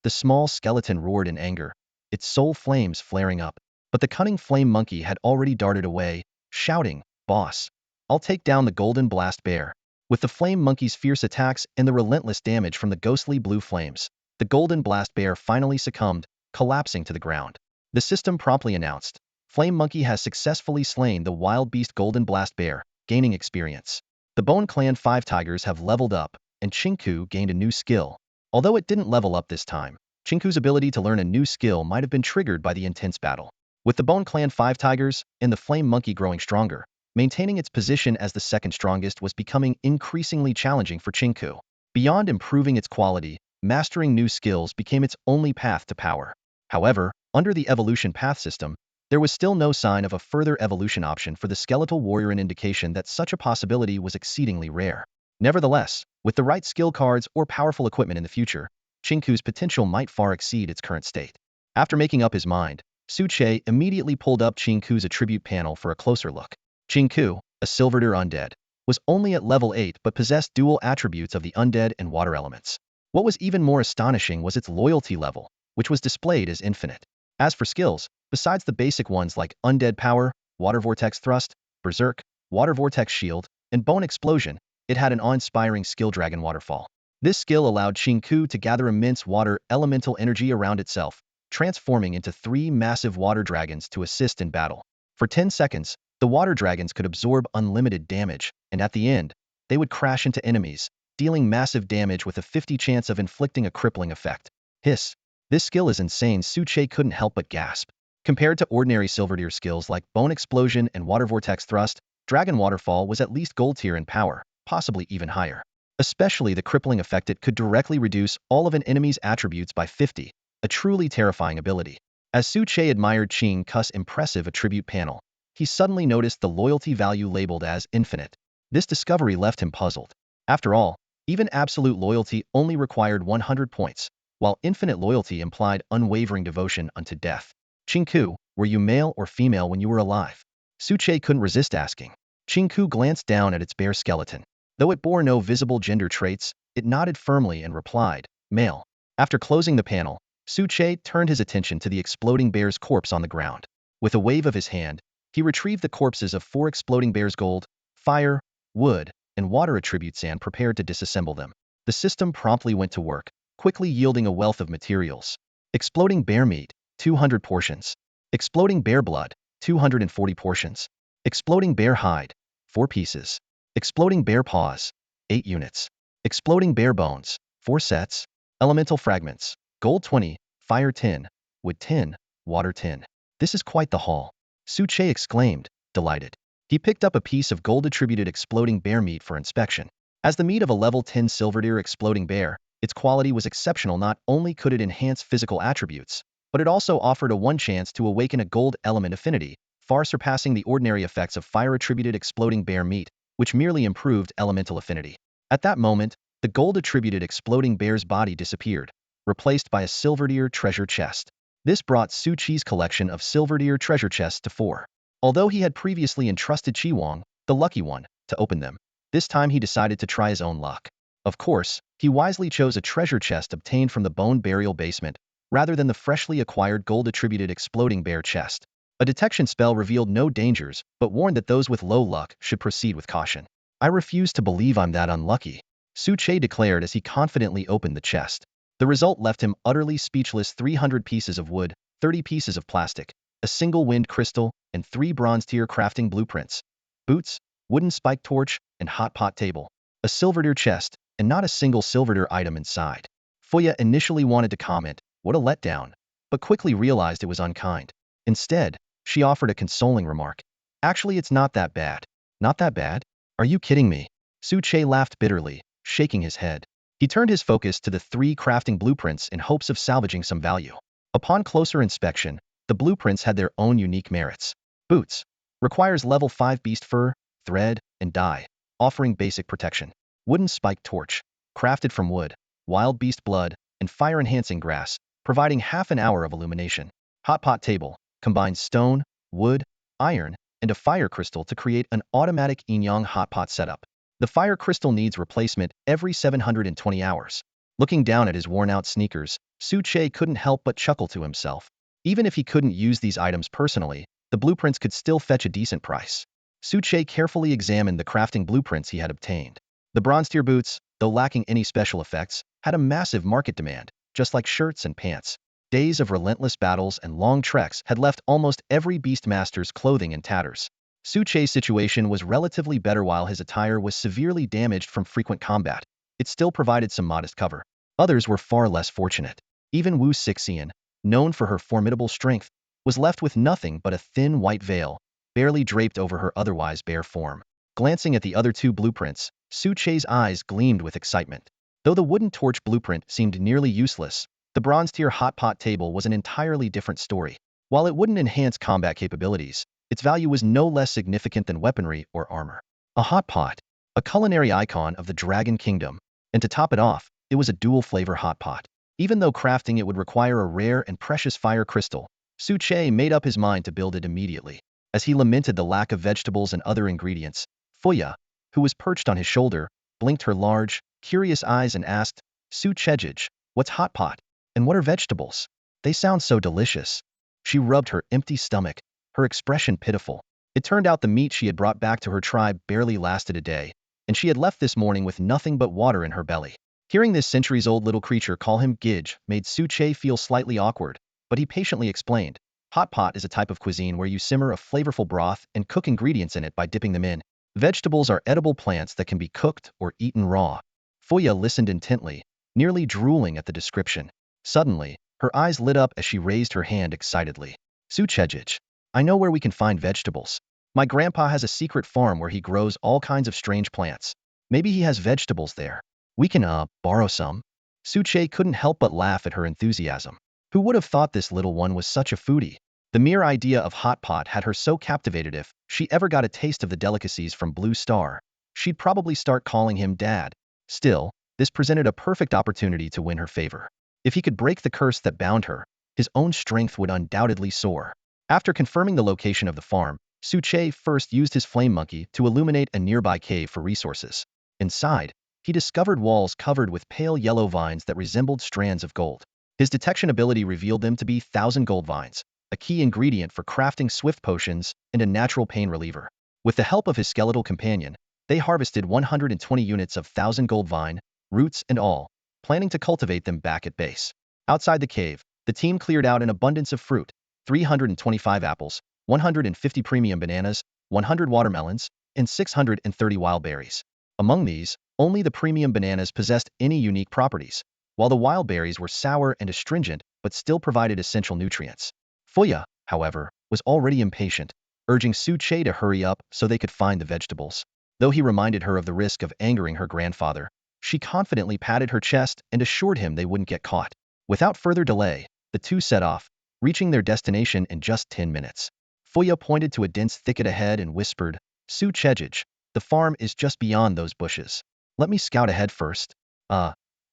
The small skeleton roared in anger, its soul flames flaring up. But the cunning flame monkey had already darted away, shouting, "Boss, I'll take down the golden blast bear." With the flame monkey's fierce attacks and the relentless damage from the ghostly blue flames, the golden blast bear finally succumbed, collapsing to the ground. The system promptly announced, Flame Monkey has successfully slain the wild beast golden blast bear, gaining experience. The Bone Clan 5 tigers have leveled up, and Chinku gained a new skill. Although it didn't level up this time, Chinku's ability to learn a new skill might have been triggered by the intense battle. With the Bone Clan 5 tigers and the Flame Monkey growing stronger, maintaining its position as the second strongest was becoming increasingly challenging for Chinku. Beyond improving its quality, mastering new skills became its only path to power. However, under the evolution path system, there was still no sign of a further evolution option for the skeletal warrior, an indication that such a possibility was exceedingly rare. Nevertheless, with the right skill cards or powerful equipment in the future, Chinku's potential might far exceed its current state. After making up his mind, Suche immediately pulled up Chinku's attribute panel for a closer look. Chinku, a Silverdeer undead, was only at level 8 but possessed dual attributes of the undead and water elements. What was even more astonishing was its loyalty level, which was displayed as infinite. As for skills, besides the basic ones like Undead Power, Water Vortex Thrust, Berserk, Water Vortex Shield, and Bone Explosion, it had an awe-inspiring skill Dragon Waterfall. This skill allowed Chinku to gather immense water elemental energy around itself, transforming into 3 massive water dragons to assist in battle. For 10 seconds, the water dragons could absorb unlimited damage, and at the end, they would crash into enemies, dealing massive damage with a 50 chance of inflicting a crippling effect. Hiss. This skill is insane. Suche couldn't help but gasp. Compared to ordinary Silverdeer skills like Bone Explosion and Water Vortex Thrust, Dragon Waterfall was at least gold tier in power, possibly even higher. Especially the crippling effect, it could directly reduce all of an enemy's attributes by 50, a truly terrifying ability. As Suche admired Ching-Ku's impressive attribute panel, he suddenly noticed the loyalty value labeled as infinite. This discovery left him puzzled. After all, even absolute loyalty only required 100 points, while infinite loyalty implied unwavering devotion unto death. Chinku, were you male or female when you were alive? Suche couldn't resist asking. Chinku glanced down at its bare skeleton. Though it bore no visible gender traits, it nodded firmly and replied, male. After closing the panel, Suche turned his attention to the exploding bear's corpse on the ground. With a wave of his hand, he retrieved the corpses of 4 exploding bears' gold, fire, wood, and water attributes and prepared to disassemble them. The system promptly went to work, quickly yielding a wealth of materials. Exploding bear meat, 200 portions. Exploding bear blood, 240 portions. Exploding bear hide, 4 pieces. Exploding bear paws, 8 units. Exploding bear bones, 4 sets. Elemental fragments, gold 20, fire 10, wood 10, water 10. This is quite the haul. Suche exclaimed, delighted. He picked up a piece of gold-attributed exploding bear meat for inspection. As the meat of a level 10 Silverdeer exploding bear, Its quality was exceptional. Not only could it enhance physical attributes, but it also offered a one chance to awaken a gold element affinity, far surpassing the ordinary effects of fire-attributed exploding bear meat, which merely improved elemental affinity. At that moment, the gold-attributed exploding bear's body disappeared, replaced by a silver-deer treasure chest. This brought Su Qi's collection of silver-deer treasure chests to 4. Although he had previously entrusted Qi Wang, the lucky one, to open them, this time he decided to try his own luck. Of course, he wisely chose a treasure chest obtained from the bone burial basement, rather than the freshly acquired gold-attributed exploding bear chest. A detection spell revealed no dangers, but warned that those with low luck should proceed with caution. I refuse to believe I'm that unlucky, Su Che declared as he confidently opened the chest. The result left him utterly speechless. 300 pieces of wood, 30 pieces of plastic, a single wind crystal, and 3 bronze-tier crafting blueprints. Boots, wooden spike torch, and hot pot table. A silver-deer chest, and not a single silver-deer item inside. Fuya initially wanted to comment, "What a letdown," but quickly realized it was unkind. Instead, she offered a consoling remark. "Actually, it's not that bad." "Not that bad? Are you kidding me?" Su Che laughed bitterly, shaking his head. He turned his focus to the 3 crafting blueprints in hopes of salvaging some value. Upon closer inspection, the blueprints had their own unique merits. Boots. Requires level 5 beast fur, thread, and dye, offering basic protection. Wooden spike torch. Crafted from wood, wild beast blood, and fire-enhancing grass, providing half an hour of illumination. Hot pot table. Combines stone, wood, iron, and a fire crystal to create an automatic yin-yang hot pot setup. The fire crystal needs replacement every 720 hours. Looking down at his worn-out sneakers, Su Che couldn't help but chuckle to himself. Even if he couldn't use these items personally, the blueprints could still fetch a decent price. Su Che carefully examined the crafting blueprints he had obtained. The bronze-tier boots, though lacking any special effects, had a massive market demand, just like shirts and pants. Days of relentless battles and long treks had left almost every beastmaster's clothing in tatters. Su Che's situation was relatively better while his attire was severely damaged from frequent combat. It still provided some modest cover. Others were far less fortunate. Even Wu Sixian, known for her formidable strength, was left with nothing but a thin white veil, barely draped over her otherwise bare form. Glancing at the other 2 blueprints, Su Che's eyes gleamed with excitement. Though the wooden torch blueprint seemed nearly useless, the bronze-tier hot pot table was an entirely different story. While it wouldn't enhance combat capabilities, its value was no less significant than weaponry or armor. A hot pot, a culinary icon of the Dragon Kingdom, and to top it off, it was a dual-flavor hot pot. Even though crafting it would require a rare and precious fire crystal, Su Che made up his mind to build it immediately. As he lamented the lack of vegetables and other ingredients, Fuya, who was perched on his shoulder, blinked her large, curious eyes and asked, "Su Chejij, what's hot pot? And what are vegetables? They sound so delicious." She rubbed her empty stomach, her expression pitiful. It turned out the meat she had brought back to her tribe barely lasted a day, and she had left this morning with nothing but water in her belly. Hearing this centuries-old little creature call him Gij made Su Che feel slightly awkward, but he patiently explained, "Hot pot is a type of cuisine where you simmer a flavorful broth and cook ingredients in it by dipping them in. Vegetables are edible plants that can be cooked or eaten raw." Fuya listened intently, nearly drooling at the description. Suddenly, her eyes lit up as she raised her hand excitedly. "Su Chejij, I know where we can find vegetables. My grandpa has a secret farm where he grows all kinds of strange plants. Maybe he has vegetables there. We can, borrow some." Su Che couldn't help but laugh at her enthusiasm. Who would have thought this little one was such a foodie? The mere idea of hot pot had her so captivated. If she ever got a taste of the delicacies from Blue Star, she'd probably start calling him Dad. Still, this presented a perfect opportunity to win her favor. If he could break the curse that bound her, his own strength would undoubtedly soar. After confirming the location of the farm, Su Che first used his flame monkey to illuminate a nearby cave for resources. Inside, he discovered walls covered with pale yellow vines that resembled strands of gold. His detection ability revealed them to be 1,000 gold vines, a key ingredient for crafting swift potions and a natural pain reliever. With the help of his skeletal companion, they harvested 120 units of 1,000 gold vine, roots and all, planning to cultivate them back at base. Outside the cave, the team cleared out an abundance of fruit, 325 apples, 150 premium bananas, 100 watermelons, and 630 wild berries. Among these, only the premium bananas possessed any unique properties, while the wild berries were sour and astringent but still provided essential nutrients. Fuya, however, was already impatient, urging Su Che to hurry up so they could find the vegetables. Though he reminded her of the risk of angering her grandfather, She confidently patted her chest and assured him they wouldn't get caught. Without further delay, the two set off, reaching their destination in just 10 minutes. Fuya pointed to a dense thicket ahead and whispered, "Su Chejij, the farm is just beyond those bushes. Let me scout ahead first."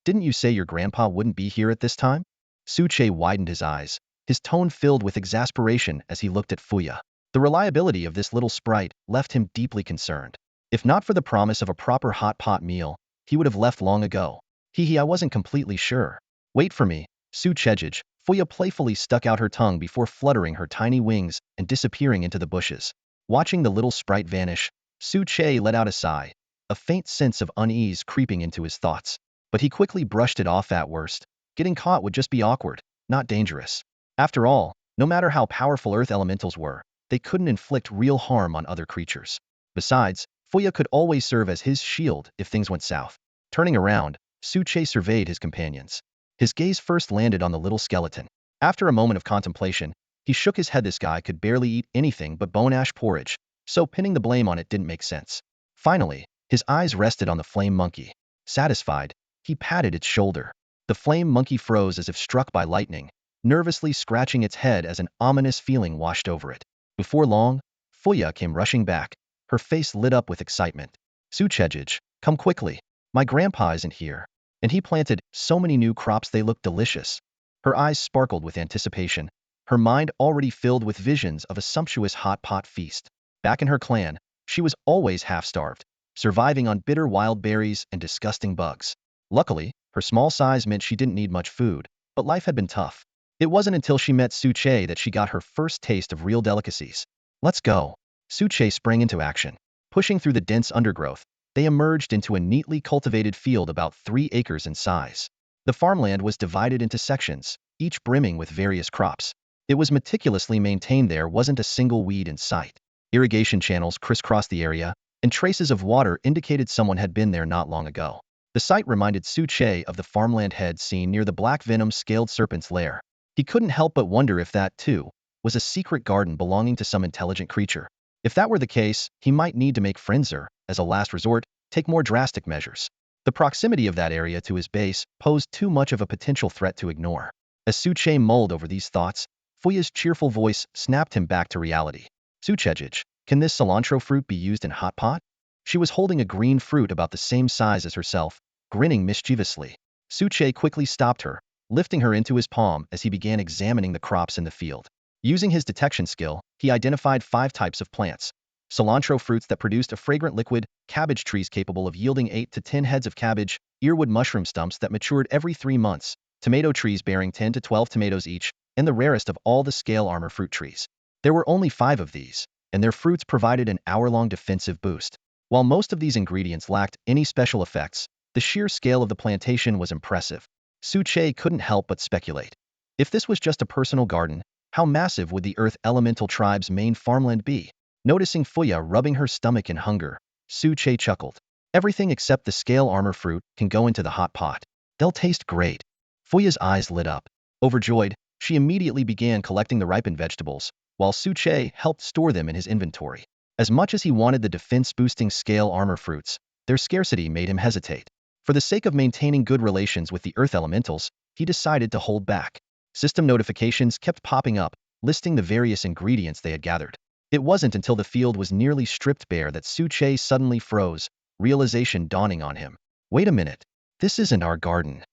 Didn't you say your grandpa wouldn't be here at this time?" Su Che widened his eyes, his tone filled with exasperation as he looked at Fuya. The reliability of this little sprite left him deeply concerned. If not for the promise of a proper hot pot meal, he would have left long ago. I wasn't completely sure. "Wait for me, Su Chejij." Fuya playfully stuck out her tongue before fluttering her tiny wings and disappearing into the bushes. Watching the little sprite vanish, Su Che let out a sigh, a faint sense of unease creeping into his thoughts. But he quickly brushed it off. At worst, getting caught would just be awkward, not dangerous. After all, no matter how powerful earth elementals were, they couldn't inflict real harm on other creatures. Besides, Fuya could always serve as his shield if things went south. Turning around, Su Che surveyed his companions. His gaze first landed on the little skeleton. After a moment of contemplation, he shook his head. This guy could barely eat anything but bone ash porridge, so pinning the blame on it didn't make sense. Finally, his eyes rested on the flame monkey. Satisfied, he patted its shoulder. The flame monkey froze as if struck by lightning, nervously scratching its head as an ominous feeling washed over it. Before long, Fuya came rushing back, her face lit up with excitement. "Su Chejij, come quickly. My grandpa isn't here." And he planted so many new crops they looked delicious. Her eyes sparkled with anticipation, her mind already filled with visions of a sumptuous hot pot feast. Back in her clan, she was always half-starved, surviving on bitter wild berries and disgusting bugs. Luckily, her small size meant she didn't need much food, but life had been tough. It wasn't until she met Su Che that she got her first taste of real delicacies. "Let's go." Su Che sprang into action. Pushing through the dense undergrowth, they emerged into a neatly cultivated field about 3 acres in size. The farmland was divided into sections, each brimming with various crops. It was meticulously maintained. There wasn't a single weed in sight. Irrigation channels crisscrossed the area, and traces of water indicated someone had been there not long ago. The site reminded Su Che of the farmland head seen near the black venom-scaled serpent's lair. He couldn't help but wonder if that, too, was a secret garden belonging to some intelligent creature. If that were the case, he might need to make friends or, as a last resort, take more drastic measures. The proximity of that area to his base posed too much of a potential threat to ignore. As Su Che mulled over these thoughts, Fuya's cheerful voice snapped him back to reality. "Su Chejij, can this cilantro fruit be used in hot pot?" She was holding a green fruit about the same size as herself, grinning mischievously. Su Che quickly stopped her, lifting her into his palm as he began examining the crops in the field. Using his detection skill, he identified 5 types of plants. Cilantro fruits that produced a fragrant liquid, cabbage trees capable of yielding 8 to 10 heads of cabbage, earwood mushroom stumps that matured every 3 months, tomato trees bearing 10 to 12 tomatoes each, and the rarest of all the scale armor fruit trees. There were only 5 of these, and their fruits provided an hour-long defensive boost. While most of these ingredients lacked any special effects, the sheer scale of the plantation was impressive. Su Che couldn't help but speculate. If this was just a personal garden, how massive would the Earth Elemental tribe's main farmland be? Noticing Fuya rubbing her stomach in hunger, Su Che chuckled. "Everything except the scale armor fruit can go into the hot pot. They'll taste great." Fuya's eyes lit up. Overjoyed, she immediately began collecting the ripened vegetables, while Su Che helped store them in his inventory. As much as he wanted the defense-boosting scale armor fruits, their scarcity made him hesitate. For the sake of maintaining good relations with the Earth Elementals, he decided to hold back. System notifications kept popping up, listing the various ingredients they had gathered. It wasn't until the field was nearly stripped bare that Su Che suddenly froze, realization dawning on him. "Wait a minute. This isn't our garden."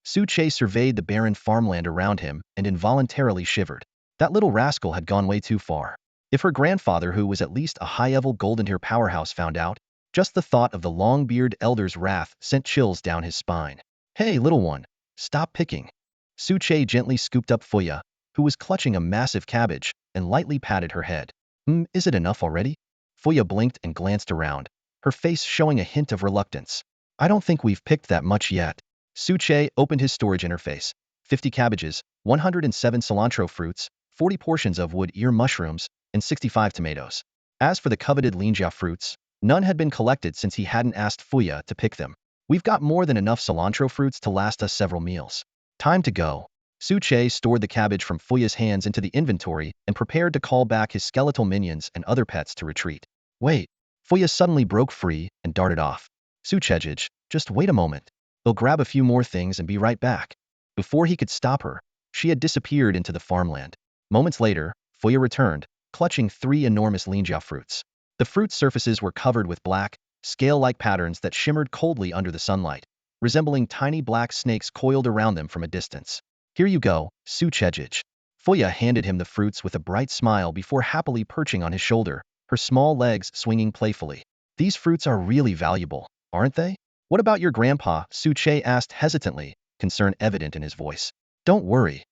Su Che surveyed the barren farmland around him and involuntarily shivered. That little rascal had gone way too far. If her grandfather, who was at least a high-level golden hair powerhouse, found out, just the thought of the long-bearded elder's wrath sent chills down his spine. "Hey, little one, stop picking." Su Che gently scooped up Fuya, who was clutching a massive cabbage, and lightly patted her head. Is it enough already?" Fuya blinked and glanced around, her face showing a hint of reluctance. "I don't think we've picked that much yet." Su Che opened his storage interface. 50 cabbages, 107 cilantro fruits, 40 portions of wood ear mushrooms, and 65 tomatoes. As for the coveted linjia fruits, none had been collected since he hadn't asked Fuya to pick them. "We've got more than enough cilantro fruits to last us several meals. Time to go." Su Che stored the cabbage from Fuya's hands into the inventory and prepared to call back his skeletal minions and other pets to retreat. "Wait." Fuya suddenly broke free and darted off. "Su Chejij, just wait a moment." They'll grab a few more things and be right back. Before he could stop her, she had disappeared into the farmland. Moments later, Fuya returned, clutching 3 enormous linjia fruits. The fruit surfaces were covered with black, scale-like patterns that shimmered coldly under the sunlight, resembling tiny black snakes coiled around them from a distance. Here you go, Suchejij. Fuya handed him the fruits with a bright smile before happily perching on his shoulder, her small legs swinging playfully. These fruits are really valuable, aren't they? What about your grandpa? Suche asked hesitantly, concern evident in his voice. Don't worry.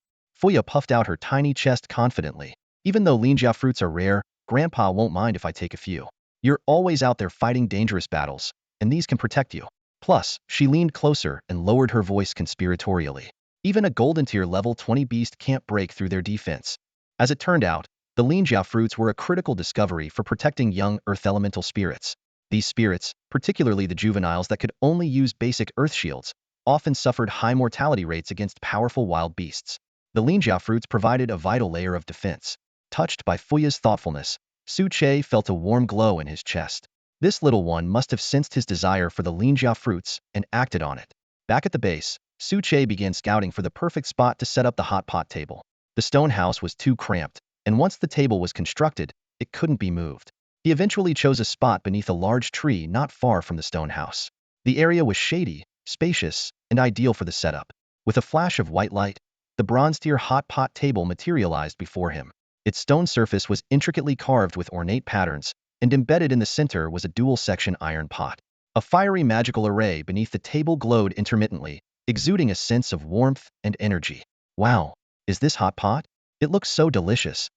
Fuya puffed out her tiny chest confidently. Even though linjia fruits are rare, Grandpa won't mind if I take a few. You're always out there fighting dangerous battles, and these can protect you. Plus, she leaned closer and lowered her voice conspiratorially. Even a golden tier level 20 beast can't break through their defense. As it turned out, the linjia fruits were a critical discovery for protecting young earth elemental spirits. These spirits, particularly the juveniles that could only use basic earth shields, often suffered high mortality rates against powerful wild beasts. The linjia fruits provided a vital layer of defense. Touched by Fuya's thoughtfulness, Su Che felt a warm glow in his chest. This little one must have sensed his desire for the linjia fruits and acted on it. Back at the base, Su Che began scouting for the perfect spot to set up the hot pot table. The stone house was too cramped, and once the table was constructed, it couldn't be moved. He eventually chose a spot beneath a large tree not far from the stone house. The area was shady, spacious, and ideal for the setup. With a flash of white light, the bronze-tier hot pot table materialized before him. Its stone surface was intricately carved with ornate patterns, and embedded in the center was a dual-section iron pot. A fiery magical array beneath the table glowed intermittently, exuding a sense of warmth and energy. Wow, is this hot pot? It looks so delicious.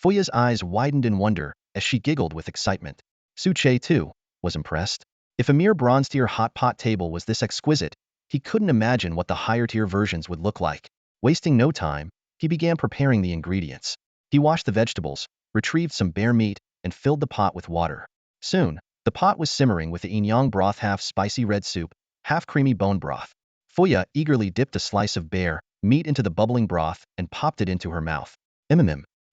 Fuya's eyes widened in wonder as she giggled with excitement. Su Che, too, was impressed. If a mere bronze-tier hot pot table was this exquisite, he couldn't imagine what the higher-tier versions would look like. Wasting no time, he began preparing the ingredients. He washed the vegetables, retrieved some bear meat, and filled the pot with water. Soon, the pot was simmering with the inyang broth, half spicy red soup, half creamy bone broth. Fuya eagerly dipped a slice of bear meat into the bubbling broth and popped it into her mouth.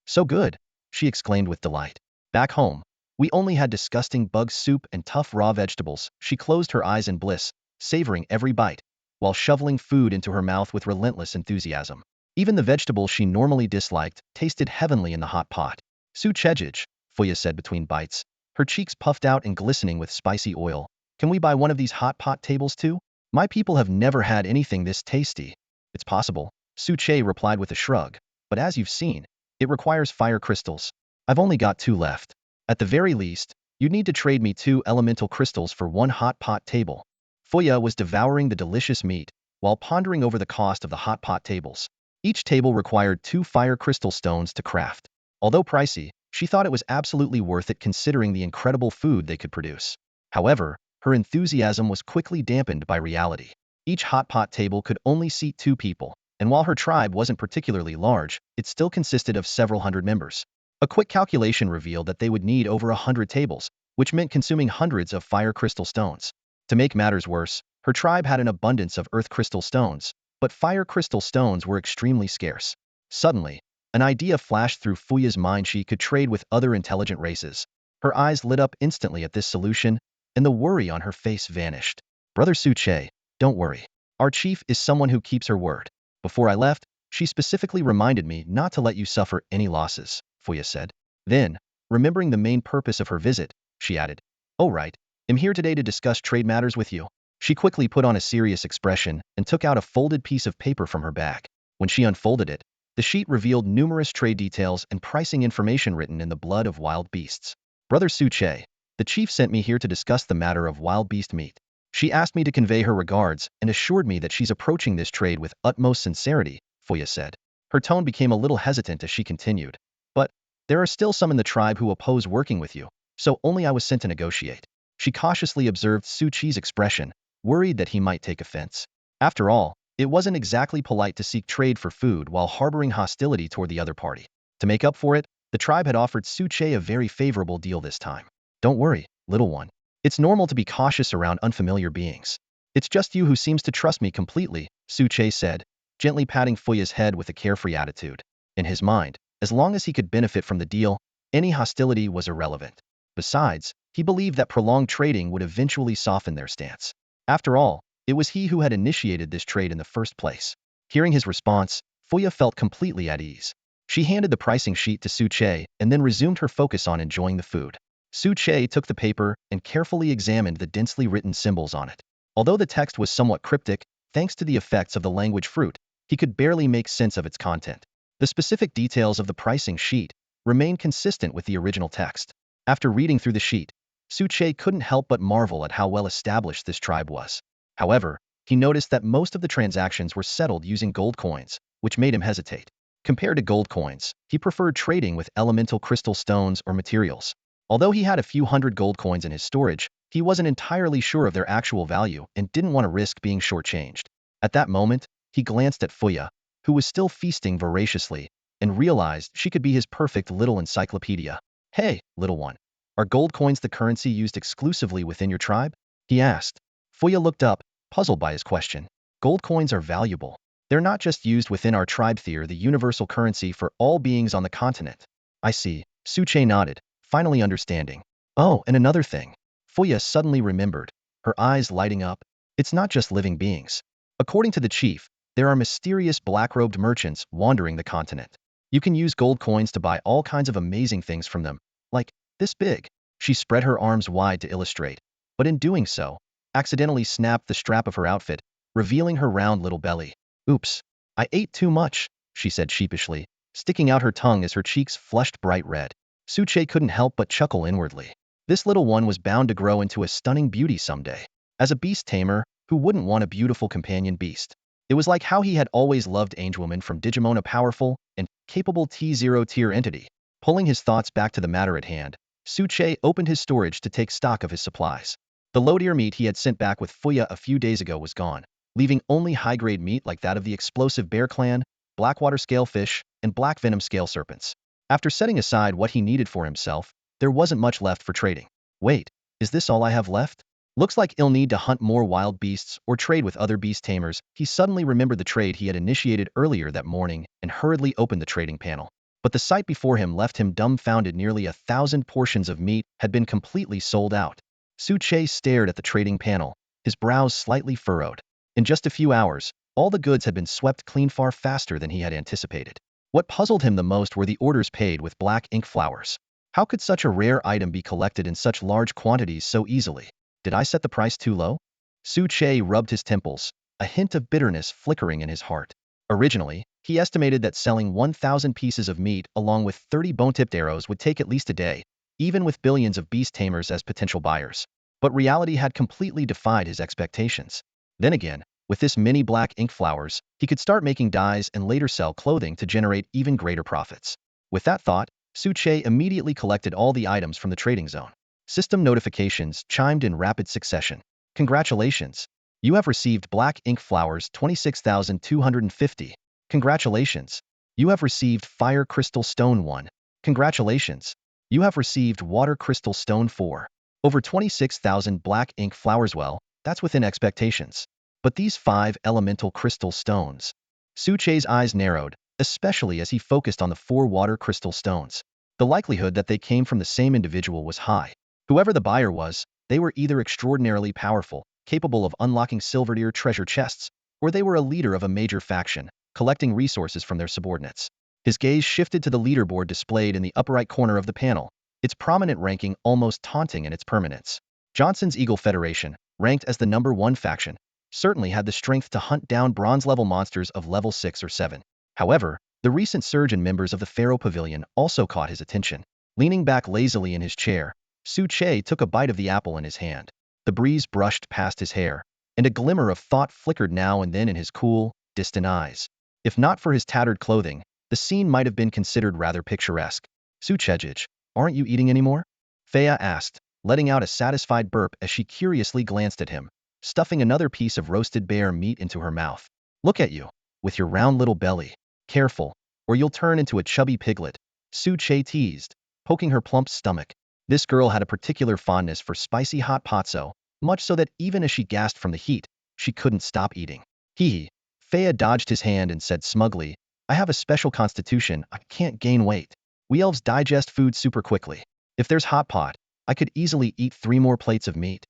So good, she exclaimed with delight. Back home, we only had disgusting bug soup and tough raw vegetables. She closed her eyes in bliss, savoring every bite, while shoveling food into her mouth with relentless enthusiasm. Even the vegetables she normally disliked tasted heavenly in the hot pot. Su Chejij, Fuya said between bites, her cheeks puffed out and glistening with spicy oil. Can we buy one of these hot pot tables too? My people have never had anything this tasty. It's possible, Su Che replied with a shrug, but as you've seen, it requires fire crystals. I've only got 2 left. At the very least, you'd need to trade me 2 elemental crystals for 1 hot pot table. Fuya was devouring the delicious meat, while pondering over the cost of the hot pot tables. Each table required 2 fire crystal stones to craft. Although pricey, she thought it was absolutely worth it considering the incredible food they could produce. However, her enthusiasm was quickly dampened by reality. Each hot pot table could only seat 2 people, and while her tribe wasn't particularly large, it still consisted of several hundred members. A quick calculation revealed that they would need over 100 tables, which meant consuming hundreds of fire crystal stones. To make matters worse, her tribe had an abundance of earth crystal stones, but fire crystal stones were extremely scarce. Suddenly, an idea flashed through Fuya's mind: she could trade with other intelligent races. Her eyes lit up instantly at this solution, and the worry on her face vanished. Brother Su Che, don't worry. Our chief is someone who keeps her word. Before I left, she specifically reminded me not to let you suffer any losses, Fuya said. Then, remembering the main purpose of her visit, she added, "Oh right, I'm here today to discuss trade matters with you." She quickly put on a serious expression and took out a folded piece of paper from her bag. When she unfolded it, the sheet revealed numerous trade details and pricing information written in the blood of wild beasts. Brother Su Che, the chief sent me here to discuss the matter of wild beast meat. She asked me to convey her regards and assured me that she's approaching this trade with utmost sincerity, Fuya said. Her tone became a little hesitant as she continued. But there are still some in the tribe who oppose working with you, so only I was sent to negotiate. She cautiously observed Su Chi's expression, worried that he might take offense. After all, it wasn't exactly polite to seek trade for food while harboring hostility toward the other party. To make up for it, the tribe had offered Su Che a very favorable deal this time. Don't worry, little one. It's normal to be cautious around unfamiliar beings. It's just you who seems to trust me completely, Su Che said, gently patting Fuya's head with a carefree attitude. In his mind, as long as he could benefit from the deal, any hostility was irrelevant. Besides, he believed that prolonged trading would eventually soften their stance. After all, It was he who had initiated this trade in the first place. Hearing his response, Fuya felt completely at ease. She handed the pricing sheet to Su Che and then resumed her focus on enjoying the food. Su Che took the paper and carefully examined the densely written symbols on it. Although the text was somewhat cryptic, thanks to the effects of the language fruit, he could barely make sense of its content. The specific details of the pricing sheet remained consistent with the original text. After reading through the sheet, Su Che couldn't help but marvel at how well established this tribe was. However, he noticed that most of the transactions were settled using gold coins, which made him hesitate. Compared to gold coins, he preferred trading with elemental crystal stones or materials. Although he had a few hundred gold coins in his storage, he wasn't entirely sure of their actual value and didn't want to risk being shortchanged. At that moment, he glanced at Fuya, who was still feasting voraciously, and realized she could be his perfect little encyclopedia. "Hey, little one, are gold coins the currency used exclusively within your tribe?" he asked. Fuya looked up, puzzled by his question. "Gold coins are valuable. They're not just used within our tribe, they're the universal currency for all beings on the continent." "I see." Su Che nodded, finally understanding. "Oh, and another thing." Fuya suddenly remembered, her eyes lighting up. "It's not just living beings. According to the chief, there are mysterious black-robed merchants wandering the continent. You can use gold coins to buy all kinds of amazing things from them, like this big." She spread her arms wide to illustrate, but in doing so, accidentally snapped the strap of her outfit, revealing her round little belly. "Oops, I ate too much," she said sheepishly, sticking out her tongue as her cheeks flushed bright red. Su Che couldn't help but chuckle inwardly. This little one was bound to grow into a stunning beauty someday. As a beast tamer, who wouldn't want a beautiful companion beast? It was like how he had always loved Angewoman from Digimon, a powerful and capable T0 tier entity. Pulling his thoughts back to the matter at hand, Su Che opened his storage to take stock of his supplies. The low tier meat he had sent back with Fuya a few days ago was gone, leaving only high-grade meat like that of the explosive bear clan, blackwater scalefish, and black venom scale serpents. After setting aside what he needed for himself, there wasn't much left for trading. "Wait, is this all I have left? Looks like he'll need to hunt more wild beasts or trade with other beast tamers." He suddenly remembered the trade he had initiated earlier that morning and hurriedly opened the trading panel. But the sight before him left him dumbfounded. Nearly 1,000 portions of meat had been completely sold out. Su Che stared at the trading panel, his brows slightly furrowed. In just a few hours, all the goods had been swept clean far faster than he had anticipated. What puzzled him the most were the orders paid with black ink flowers. How could such a rare item be collected in such large quantities so easily? Did I set the price too low? Su Che rubbed his temples, a hint of bitterness flickering in his heart. Originally, he estimated that selling 1,000 pieces of meat along with 30 bone-tipped arrows would take at least a day, even with billions of beast tamers as potential buyers. But reality had completely defied his expectations. Then again, with this many black ink flowers, he could start making dyes and later sell clothing to generate even greater profits. With that thought, Su Che immediately collected all the items from the trading zone. System notifications chimed in rapid succession. "Congratulations! You have received black ink flowers 26,250. Congratulations! You have received fire crystal stone 1. Congratulations! You have received water crystal stone 4. Over 26,000 black ink flowers. Well, that's within expectations. But these 5 elemental crystal stones." Su Che's eyes narrowed, especially as he focused on the 4 water crystal stones. The likelihood that they came from the same individual was high. Whoever the buyer was, they were either extraordinarily powerful, capable of unlocking silver-tier treasure chests, or they were a leader of a major faction, collecting resources from their subordinates. His gaze shifted to the leaderboard displayed in the upper right corner of the panel, its prominent ranking almost taunting in its permanence. Johnson's Eagle Federation, ranked as the #1 faction, certainly had the strength to hunt down bronze-level monsters of level 6 or 7. However, the recent surge in members of the Pharaoh Pavilion also caught his attention. Leaning back lazily in his chair, Su Che took a bite of the apple in his hand. The breeze brushed past his hair, and a glimmer of thought flickered now and then in his cool, distant eyes. If not for his tattered clothing, the scene might have been considered rather picturesque. "Su Chejij, aren't you eating anymore?" Thea asked, letting out a satisfied burp as she curiously glanced at him, stuffing another piece of roasted bear meat into her mouth. "Look at you, with your round little belly. Careful, or you'll turn into a chubby piglet," Su Che teased, poking her plump stomach. This girl had a particular fondness for spicy hot pot, so much so that even as she gasped from the heat, she couldn't stop eating. Hee. Thea dodged his hand and said smugly, "I have a special constitution, I can't gain weight. We elves digest food super quickly. If there's hot pot, I could easily eat 3 more plates of meat."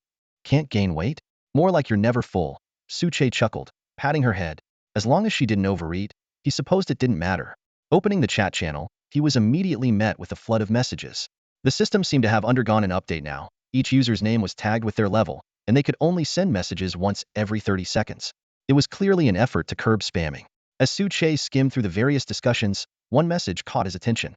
"Can't gain weight? More like you're never full," Suche chuckled, patting her head. As long as she didn't overeat, he supposed it didn't matter. Opening the chat channel, he was immediately met with a flood of messages. The system seemed to have undergone an update now. Each user's name was tagged with their level, and they could only send messages once every 30 seconds. It was clearly an effort to curb spamming. As Suche skimmed through the various discussions, one message caught his attention.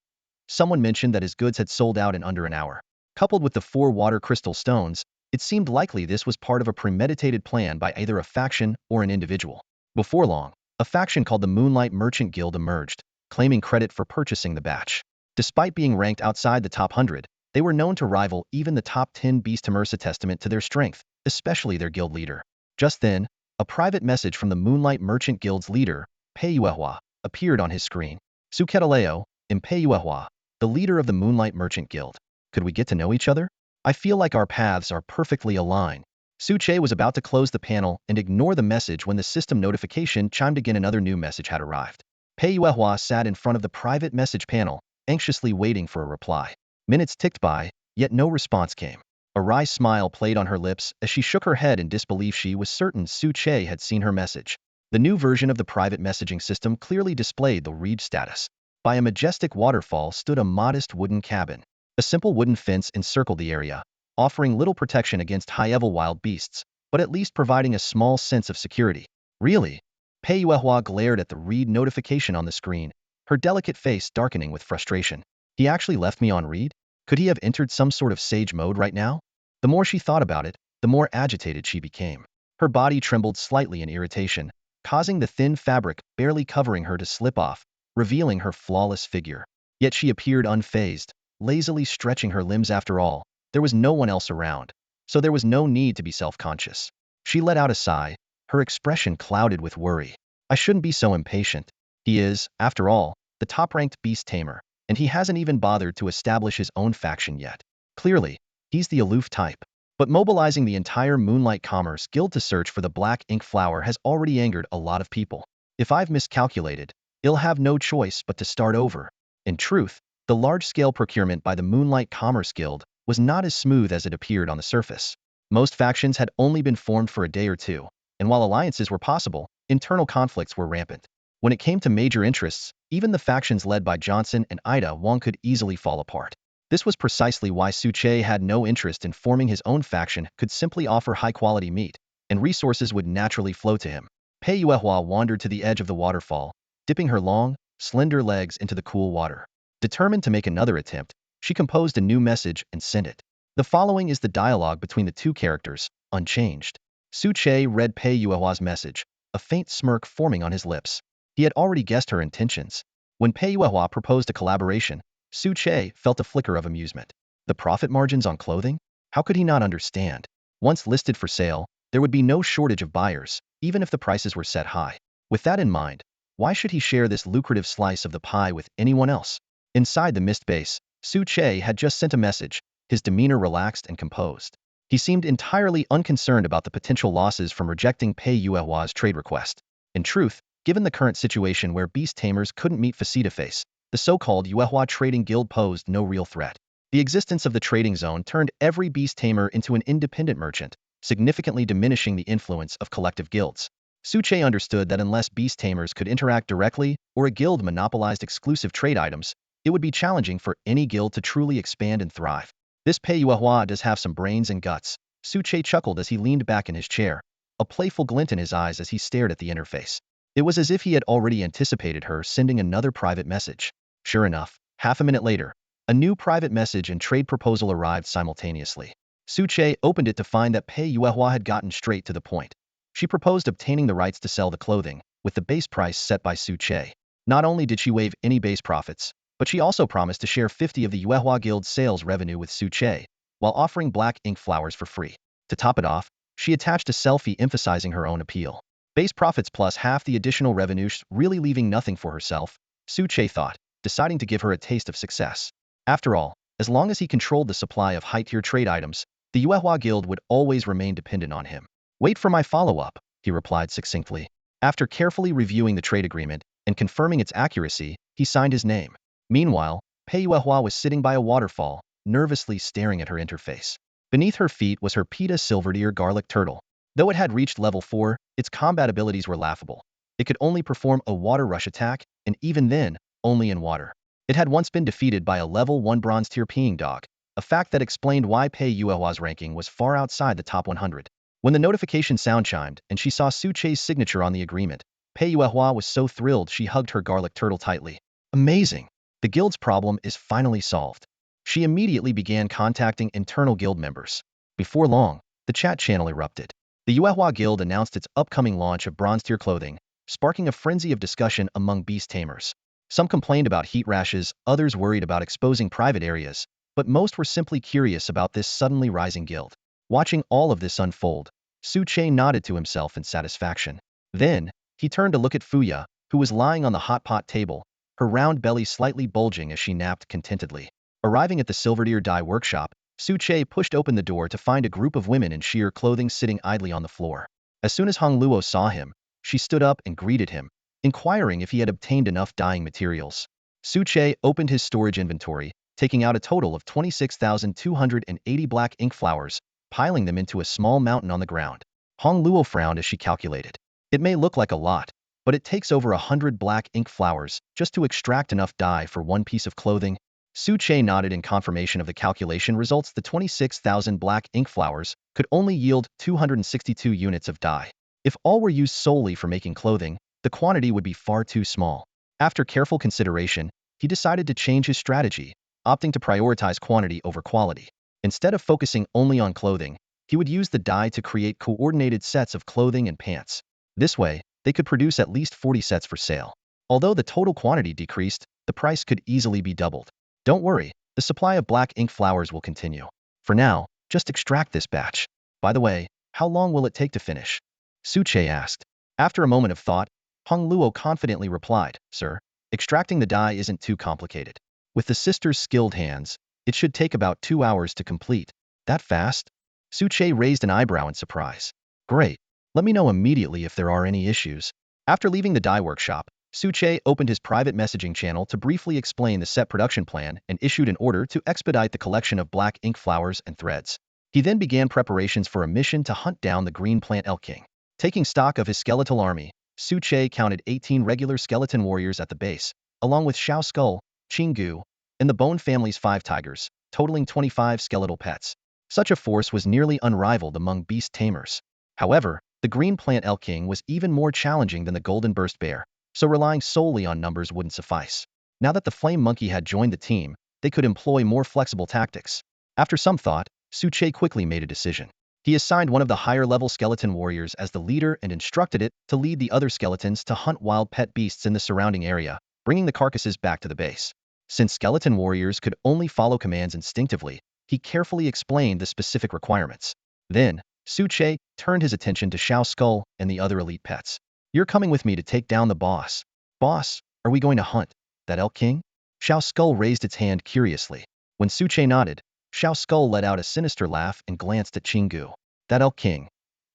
Someone mentioned that his goods had sold out in under an hour. Coupled with the 4 water crystal stones, it seemed likely this was part of a premeditated plan by either a faction or an individual. Before long, a faction called the Moonlight Merchant Guild emerged, claiming credit for purchasing the batch. Despite being ranked outside the top 100, they were known to rival even the top 10 beast Tamers, a testament to their strength, especially their guild leader. Just then, a private message from the Moonlight Merchant Guild's leader, Peyuehua, appeared on his screen. Suketaleo, Impeyuehua, the leader of the Moonlight Merchant Guild. Could we get to know each other? I feel like our paths are perfectly aligned. Suche was about to close the panel and ignore the message when the system notification chimed again. Another new message had arrived. Peyuehua sat in front of the private message panel, anxiously waiting for a reply. Minutes ticked by, yet no response came. A wry smile played on her lips as she shook her head in disbelief. She was certain Suche had seen her message. The new version of the private messaging system clearly displayed the read status. By a majestic waterfall stood a modest wooden cabin. A simple wooden fence encircled the area, offering little protection against high-level wild beasts, but at least providing a small sense of security. Really? Peyuehua glared at the read notification on the screen, her delicate face darkening with frustration. He actually left me on read? Could he have entered some sort of sage mode right now? The more she thought about it, the more agitated she became. Her body trembled slightly in irritation, causing the thin fabric barely covering her to slip off, revealing her flawless figure. Yet she appeared unfazed, lazily stretching her limbs. After all, there was no one else around, so there was no need to be self-conscious. She let out a sigh, her expression clouded with worry. I shouldn't be so impatient. He is, after all, the top-ranked beast tamer, and he hasn't even bothered to establish his own faction yet. Clearly, he's the aloof type. But mobilizing the entire Moonlight Commerce Guild to search for the black ink flower has already angered a lot of people. If I've miscalculated, he'll have no choice but to start over. In truth, the large-scale procurement by the Moonlight Commerce Guild was not as smooth as it appeared on the surface. Most factions had only been formed for a day or two, and while alliances were possible, internal conflicts were rampant. When it came to major interests, even the factions led by Johnson and Ida Wong could easily fall apart. This was precisely why Suche had no interest in forming his own faction. Could simply offer high-quality meat, and resources would naturally flow to him. Peyuehua wandered to the edge of the waterfall, dipping her long, slender legs into the cool water. Determined to make another attempt, she composed a new message and sent it. The following is the dialogue between the two characters, unchanged. Suche read Peyuehua's message, a faint smirk forming on his lips. He had already guessed her intentions. When Peyuehua proposed a collaboration, Suche felt a flicker of amusement. The profit margins on clothing? How could he not understand? Once listed for sale, there would be no shortage of buyers, even if the prices were set high. With that in mind, why should he share this lucrative slice of the pie with anyone else? Inside the mist base, Suche had just sent a message, his demeanor relaxed and composed. He seemed entirely unconcerned about the potential losses from rejecting Peyuehua's trade request. In truth, given the current situation where beast tamers couldn't meet face-to-face, the so-called Yuehua Trading Guild posed no real threat. The existence of the trading zone turned every beast tamer into an independent merchant, significantly diminishing the influence of collective guilds. Suche understood that unless beast tamers could interact directly or a guild monopolized exclusive trade items, it would be challenging for any guild to truly expand and thrive. This Peyuehua does have some brains and guts. Suche chuckled as he leaned back in his chair, a playful glint in his eyes as he stared at the interface. It was as if he had already anticipated her sending another private message. Sure enough, half a minute later, a new private message and trade proposal arrived simultaneously. Suche opened it to find that Peyuehua had gotten straight to the point. She proposed obtaining the rights to sell the clothing, with the base price set by Suche. Not only did she waive any base profits, but she also promised to share 50 of the Yuehua Guild's sales revenue with Suche, while offering black ink flowers for free. To top it off, she attached a selfie emphasizing her own appeal. Base profits plus half the additional revenue, really leaving nothing for herself, Suche thought, deciding to give her a taste of success. After all, as long as he controlled the supply of high-tier trade items, the Yuehua Guild would always remain dependent on him. Wait for my follow-up, he replied succinctly. After carefully reviewing the trade agreement and confirming its accuracy, he signed his name. Meanwhile, Peyuehua was sitting by a waterfall, nervously staring at her interface. Beneath her feet was her PETA silvered ear garlic turtle. Though it had reached level 4, its combat abilities were laughable. It could only perform a water rush attack, and even then, only in water. It had once been defeated by a level 1 bronze tier peeing dog, a fact that explained why Pei Yuehua's ranking was far outside the top 100. When the notification sound chimed and she saw Su Che's signature on the agreement, Pei Yuehua was so thrilled she hugged her garlic turtle tightly. Amazing! The guild's problem is finally solved. She immediately began contacting internal guild members. Before long, the chat channel erupted. The Yuehua Guild announced its upcoming launch of bronze-tier clothing, sparking a frenzy of discussion among beast tamers. Some complained about heat rashes, others worried about exposing private areas, but most were simply curious about this suddenly rising guild. Watching all of this unfold, Su Che nodded to himself in satisfaction. Then, he turned to look at Fuya, who was lying on the hot pot table, her round belly slightly bulging as she napped contentedly. Arriving at the Silverdeer dye workshop, Su Che pushed open the door to find a group of women in sheer clothing sitting idly on the floor. As soon as Hong Luo saw him, she stood up and greeted him, inquiring if he had obtained enough dyeing materials. Su Che opened his storage inventory, taking out a total of 26,280 black ink flowers, piling them into a small mountain on the ground. Hong Luo frowned as she calculated. It may look like a lot, but it takes over 100 black ink flowers just to extract enough dye for one piece of clothing. Su Che nodded in confirmation of the calculation results. The 26,000 black ink flowers could only yield 262 units of dye. If all were used solely for making clothing, the quantity would be far too small. After careful consideration, he decided to change his strategy, opting to prioritize quantity over quality. Instead of focusing only on clothing, he would use the dye to create coordinated sets of clothing and pants. This way, they could produce at least 40 sets for sale. Although the total quantity decreased, the price could easily be doubled. Don't worry, the supply of black ink flowers will continue. For now, just extract this batch. By the way, how long will it take to finish? Su Che asked. After a moment of thought, Hong Luo confidently replied, Sir, extracting the dye isn't too complicated. With the sisters' skilled hands, it should take about 2 hours to complete. That fast? Su Che raised an eyebrow in surprise. Great. Let me know immediately if there are any issues. After leaving the dye workshop, Su Che opened his private messaging channel to briefly explain the set production plan and issued an order to expedite the collection of black ink flowers and threads. He then began preparations for a mission to hunt down the Green Plant Elk King. Taking stock of his skeletal army, Su Che counted 18 regular skeleton warriors at the base, along with Xiao Skull, Qinggu, and the Bone family's 5 tigers, totaling 25 skeletal pets. Such a force was nearly unrivaled among beast tamers. However, the Green Plant Elk King was even more challenging than the Golden Burst Bear, so relying solely on numbers wouldn't suffice. Now that the Flame Monkey had joined the team, they could employ more flexible tactics. After some thought, Su Che quickly made a decision. He assigned one of the higher-level skeleton warriors as the leader and instructed it to lead the other skeletons to hunt wild pet beasts in the surrounding area, bringing the carcasses back to the base. Since skeleton warriors could only follow commands instinctively, he carefully explained the specific requirements. Then, Su Che turned his attention to Xiao Skull and the other elite pets. You're coming with me to take down the boss. Boss, are we going to hunt that Elk King? Xiao Skull raised its hand curiously. When Su Che nodded, Xiao Skull let out a sinister laugh and glanced at Qinggu. That Elk King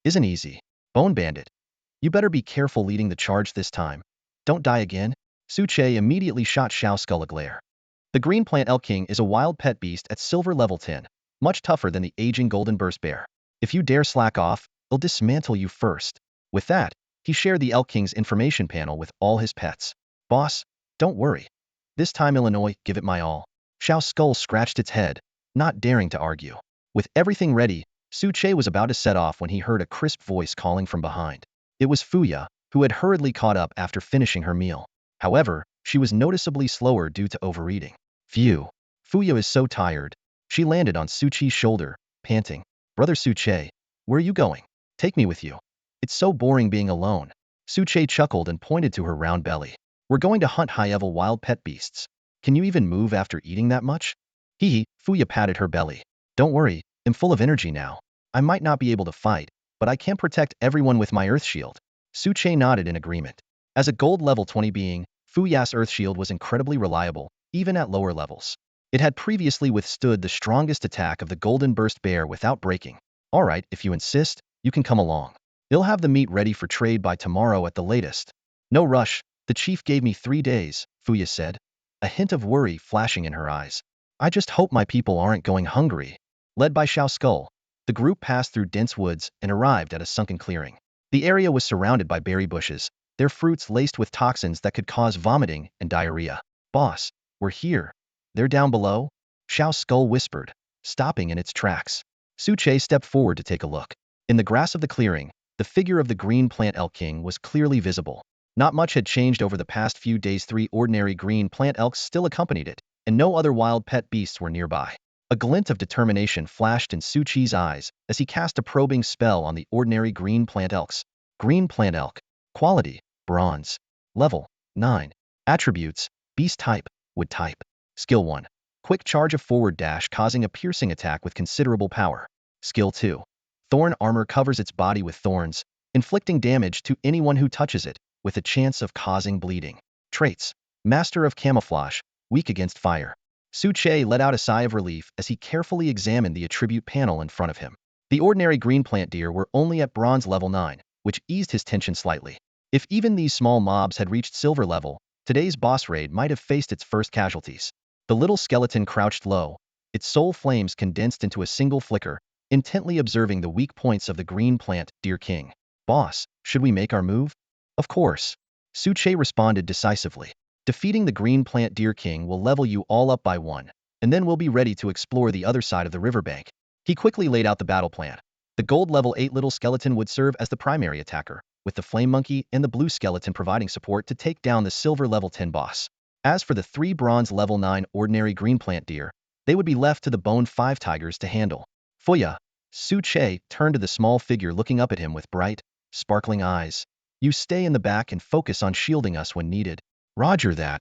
isn't easy. Bone Bandit, you better be careful leading the charge this time. Don't die again. Su Che immediately shot Xiao Skull a glare. The Green Plant Elk King is a wild pet beast at silver level 10, much tougher than the aging Golden Burst Bear. If you dare slack off, it'll dismantle you first. With that, he shared the Elk King's information panel with all his pets. Boss, don't worry. This time Illinois, give it my all. Xiao Skull scratched its head, not daring to argue. With everything ready, Su Che was about to set off when he heard a crisp voice calling from behind. It was Fuya, who had hurriedly caught up after finishing her meal. However, she was noticeably slower due to overeating. Phew. Fuya is so tired. She landed on Su Chi's shoulder, panting. Brother Su Che, where are you going? Take me with you. It's so boring being alone. Su Che chuckled and pointed to her round belly. We're going to hunt high-level wild pet beasts. Can you even move after eating that much? Hee, Fuya patted her belly. Don't worry, I'm full of energy now. I might not be able to fight, but I can protect everyone with my Earth Shield. Su Che nodded in agreement. As a gold level 20 being, Fuya's Earth Shield was incredibly reliable, even at lower levels. It had previously withstood the strongest attack of the Golden Burst Bear without breaking. Alright, if you insist, you can come along. They'll have the meat ready for trade by tomorrow at the latest. No rush, the chief gave me 3 days, Fuya said, a hint of worry flashing in her eyes. I just hope my people aren't going hungry. Led by Xiao Skull, The group passed through dense woods and arrived at a sunken clearing. The area was surrounded by berry bushes, their fruits laced with toxins that could cause vomiting and diarrhea. Boss, we're here. They're down below? Xiao's skull whispered, stopping in its tracks. Suche stepped forward to take a look. In the grass of the clearing, the figure of the green plant elk king was clearly visible. Not much had changed over the past few days. 3 ordinary green plant elks still accompanied it, and no other wild pet beasts were nearby. A glint of determination flashed in Suchi's eyes as he cast a probing spell on the ordinary green plant elks. Green plant elk. Quality, bronze. Level, 9. Attributes, beast type, wood type. Skill 1. Quick charge of forward dash causing a piercing attack with considerable power. Skill 2. Thorn armor covers its body with thorns, inflicting damage to anyone who touches it, with a chance of causing bleeding. Traits. Master of camouflage, weak against fire. Suche let out a sigh of relief as he carefully examined the attribute panel in front of him. The ordinary green plant deer were only at bronze level 9, which eased his tension slightly. If even these small mobs had reached silver level, today's boss raid might have faced its first casualties. The little skeleton crouched low, its soul flames condensed into a single flicker, intently observing the weak points of the green plant deer king. Boss, should we make our move? Of course. Suche responded decisively. Defeating the green plant deer king will level you all up by 1, and then we'll be ready to explore the other side of the riverbank. He quickly laid out the battle plan. The gold level 8 little skeleton would serve as the primary attacker, with the flame monkey and the blue skeleton providing support to take down the silver level 10 boss. As for the 3 bronze level 9 ordinary green plant deer, they would be left to the bone 5 tigers to handle. Fuya, Suche turned to the small figure looking up at him with bright, sparkling eyes. You stay in the back and focus on shielding us when needed. Roger that.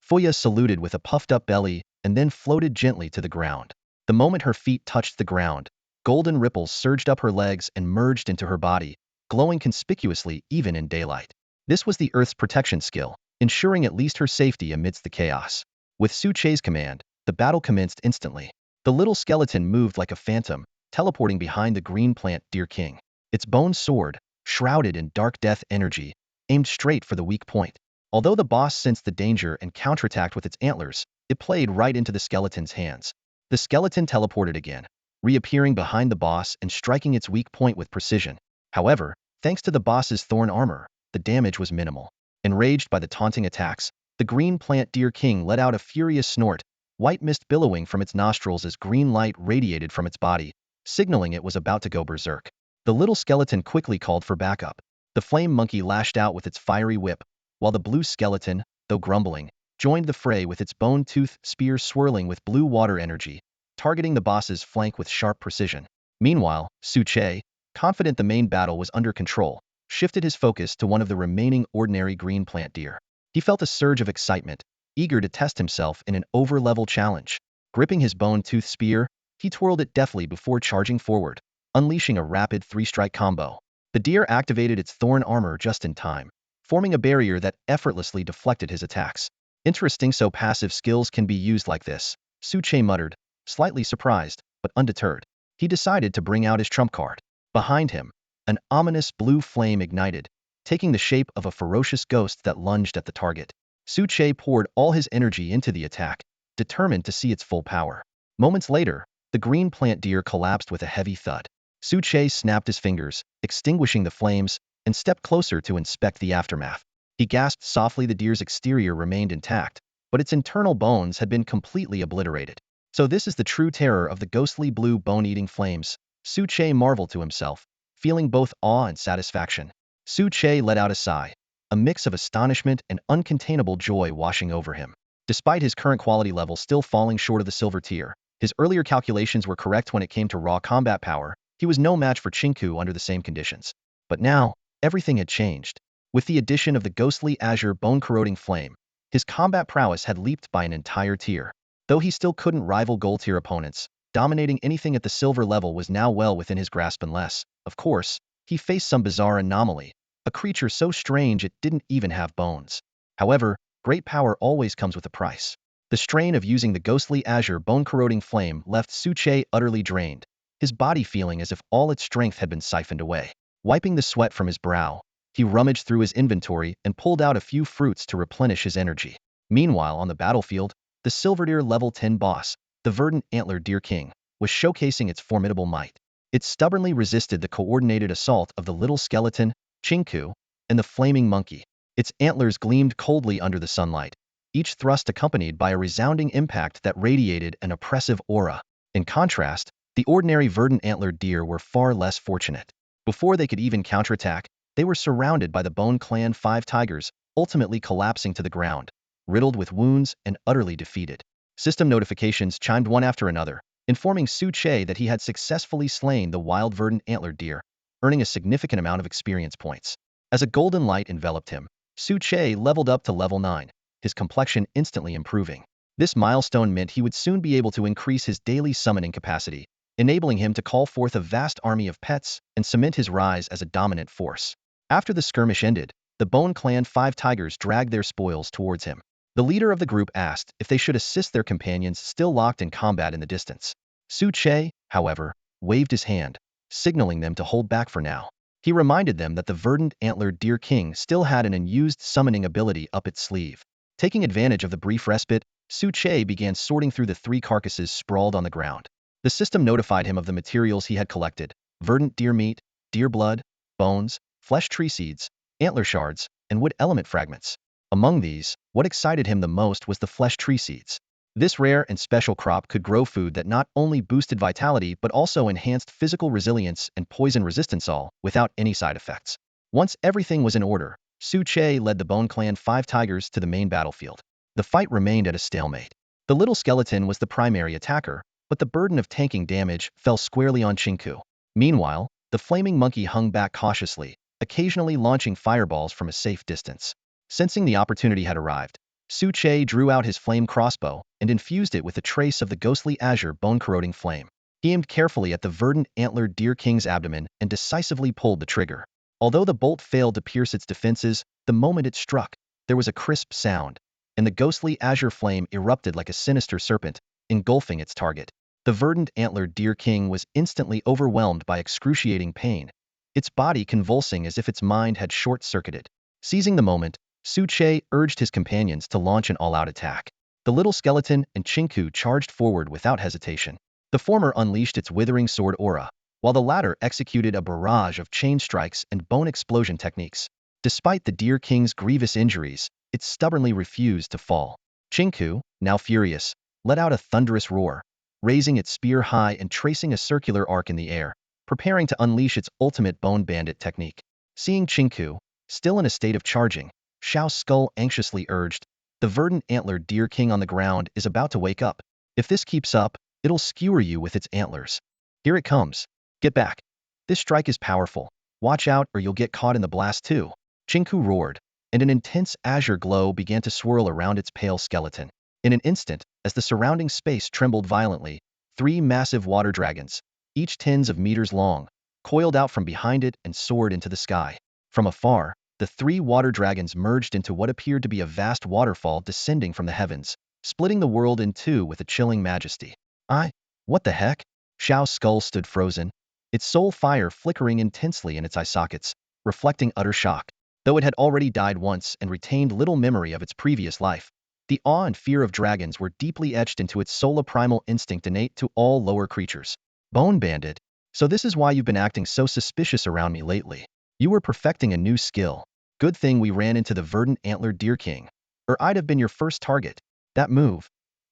Fuya saluted with a puffed-up belly and then floated gently to the ground. The moment her feet touched the ground, golden ripples surged up her legs and merged into her body, glowing conspicuously even in daylight. This was the Earth's protection skill, ensuring at least her safety amidst the chaos. With Suche's command, the battle commenced instantly. The little skeleton moved like a phantom, teleporting behind the green plant deer king. Its bone sword, shrouded in dark death energy, aimed straight for the weak point. Although the boss sensed the danger and counterattacked with its antlers, it played right into the skeleton's hands. The skeleton teleported again, reappearing behind the boss and striking its weak point with precision. However, thanks to the boss's thorn armor, the damage was minimal. Enraged by the taunting attacks, the green plant deer king let out a furious snort, white mist billowing from its nostrils as green light radiated from its body, signaling it was about to go berserk. The little skeleton quickly called for backup. The flame monkey lashed out with its fiery whip, while the blue skeleton, though grumbling, joined the fray with its bone-tooth spear swirling with blue water energy, targeting the boss's flank with sharp precision. Meanwhile, Suche, confident the main battle was under control, shifted his focus to one of the remaining ordinary green plant deer. He felt a surge of excitement, eager to test himself in an over-level challenge. Gripping his bone-tooth spear, he twirled it deftly before charging forward, unleashing a rapid 3-strike combo. The deer activated its thorn armor just in time, forming a barrier that effortlessly deflected his attacks. Interesting, so passive skills can be used like this, Suche muttered, slightly surprised, but undeterred. He decided to bring out his trump card. Behind him, an ominous blue flame ignited, taking the shape of a ferocious ghost that lunged at the target. Suche poured all his energy into the attack, determined to see its full power. Moments later, the green plant deer collapsed with a heavy thud. Suche snapped his fingers, extinguishing the flames, and stepped closer to inspect the aftermath. He gasped softly. The deer's exterior remained intact, but its internal bones had been completely obliterated. So this is the true terror of the ghostly blue bone-eating flames, Suche marveled to himself, feeling both awe and satisfaction. Suche let out a sigh, a mix of astonishment and uncontainable joy washing over him. Despite his current quality level still falling short of the silver tier, his earlier calculations were correct when it came to raw combat power. He was no match for Chinku under the same conditions. But now, everything had changed. With the addition of the ghostly azure bone-corroding flame, his combat prowess had leaped by an entire tier. Though he still couldn't rival gold-tier opponents, dominating anything at the silver level was now well within his grasp unless, of course, he faced some bizarre anomaly, a creature so strange it didn't even have bones. However, great power always comes with a price. The strain of using the ghostly azure bone-corroding flame left Suche utterly drained, his body feeling as if all its strength had been siphoned away. Wiping the sweat from his brow, he rummaged through his inventory and pulled out a few fruits to replenish his energy. Meanwhile, on the battlefield, the Silverdeer level 10 boss, the verdant antler deer king, was showcasing its formidable might. It stubbornly resisted the coordinated assault of the little skeleton, Chinku, and the flaming monkey. Its antlers gleamed coldly under the sunlight, each thrust accompanied by a resounding impact that radiated an oppressive aura. In contrast, the ordinary verdant-antlered deer were far less fortunate. Before they could even counterattack, they were surrounded by the Bone Clan 5 tigers, ultimately collapsing to the ground, riddled with wounds and utterly defeated. System notifications chimed one after another, informing Su Che that he had successfully slain the wild verdant-antlered deer, earning a significant amount of experience points. As a golden light enveloped him, Su Che leveled up to level 9, his complexion instantly improving. This milestone meant he would soon be able to increase his daily summoning capacity, enabling him to call forth a vast army of pets and cement his rise as a dominant force. After the skirmish ended, the Bone Clan 5 tigers dragged their spoils towards him. The leader of the group asked if they should assist their companions still locked in combat in the distance. Su Che, however, waved his hand, signaling them to hold back for now. He reminded them that the verdant-antlered Deer King still had an unused summoning ability up its sleeve. Taking advantage of the brief respite, Su Che began sorting through the 3 carcasses sprawled on the ground. The system notified him of the materials he had collected: verdant deer meat, deer blood, bones, flesh tree seeds, antler shards, and wood element fragments. Among these, what excited him the most was the flesh tree seeds. This rare and special crop could grow food that not only boosted vitality but also enhanced physical resilience and poison resistance, all without any side effects. Once everything was in order, Su Che led the Bone Clan 5 tigers to the main battlefield. The fight remained at a stalemate. The little skeleton was the primary attacker, but the burden of tanking damage fell squarely on Chinku. Meanwhile, the flaming monkey hung back cautiously, occasionally launching fireballs from a safe distance. Sensing the opportunity had arrived, Su Che drew out his flame crossbow and infused it with a trace of the ghostly azure bone-corroding flame. He aimed carefully at the verdant-antlered Deer King's abdomen and decisively pulled the trigger. Although the bolt failed to pierce its defenses, the moment it struck, there was a crisp sound, and the ghostly azure flame erupted like a sinister serpent, engulfing its target. The verdant-antlered Deer King was instantly overwhelmed by excruciating pain, its body convulsing as if its mind had short-circuited. Seizing the moment, Su Che urged his companions to launch an all-out attack. The little skeleton and Chinku charged forward without hesitation. The former unleashed its withering sword aura, while the latter executed a barrage of chain strikes and bone explosion techniques. Despite the Deer King's grievous injuries, it stubbornly refused to fall. Chinku, now furious, let out a thunderous roar, raising its spear high and tracing a circular arc in the air, preparing to unleash its ultimate bone bandit technique. Seeing Chinku, still in a state of charging, Xiao's skull anxiously urged, "The verdant-antlered Deer King on the ground is about to wake up. If this keeps up, it'll skewer you with its antlers. Here it comes. Get back. This strike is powerful. Watch out or you'll get caught in the blast too." Chinku roared, and an intense azure glow began to swirl around its pale skeleton. In an instant, as the surrounding space trembled violently, 3 massive water dragons, each tens of meters long, coiled out from behind it and soared into the sky. From afar, the 3 water dragons merged into what appeared to be a vast waterfall descending from the heavens, splitting the world in 2 with a chilling majesty. What the heck? Xiao's skull stood frozen, its soul fire flickering intensely in its eye sockets, reflecting utter shock. Though it had already died once and retained little memory of its previous life, the awe and fear of dragons were deeply etched into its solar-primal instinct innate to all lower creatures. Bone bandit, so this is why you've been acting so suspicious around me lately. You were perfecting a new skill. Good thing we ran into the verdant-antlered Deer King, or I'd have been your first target. That move,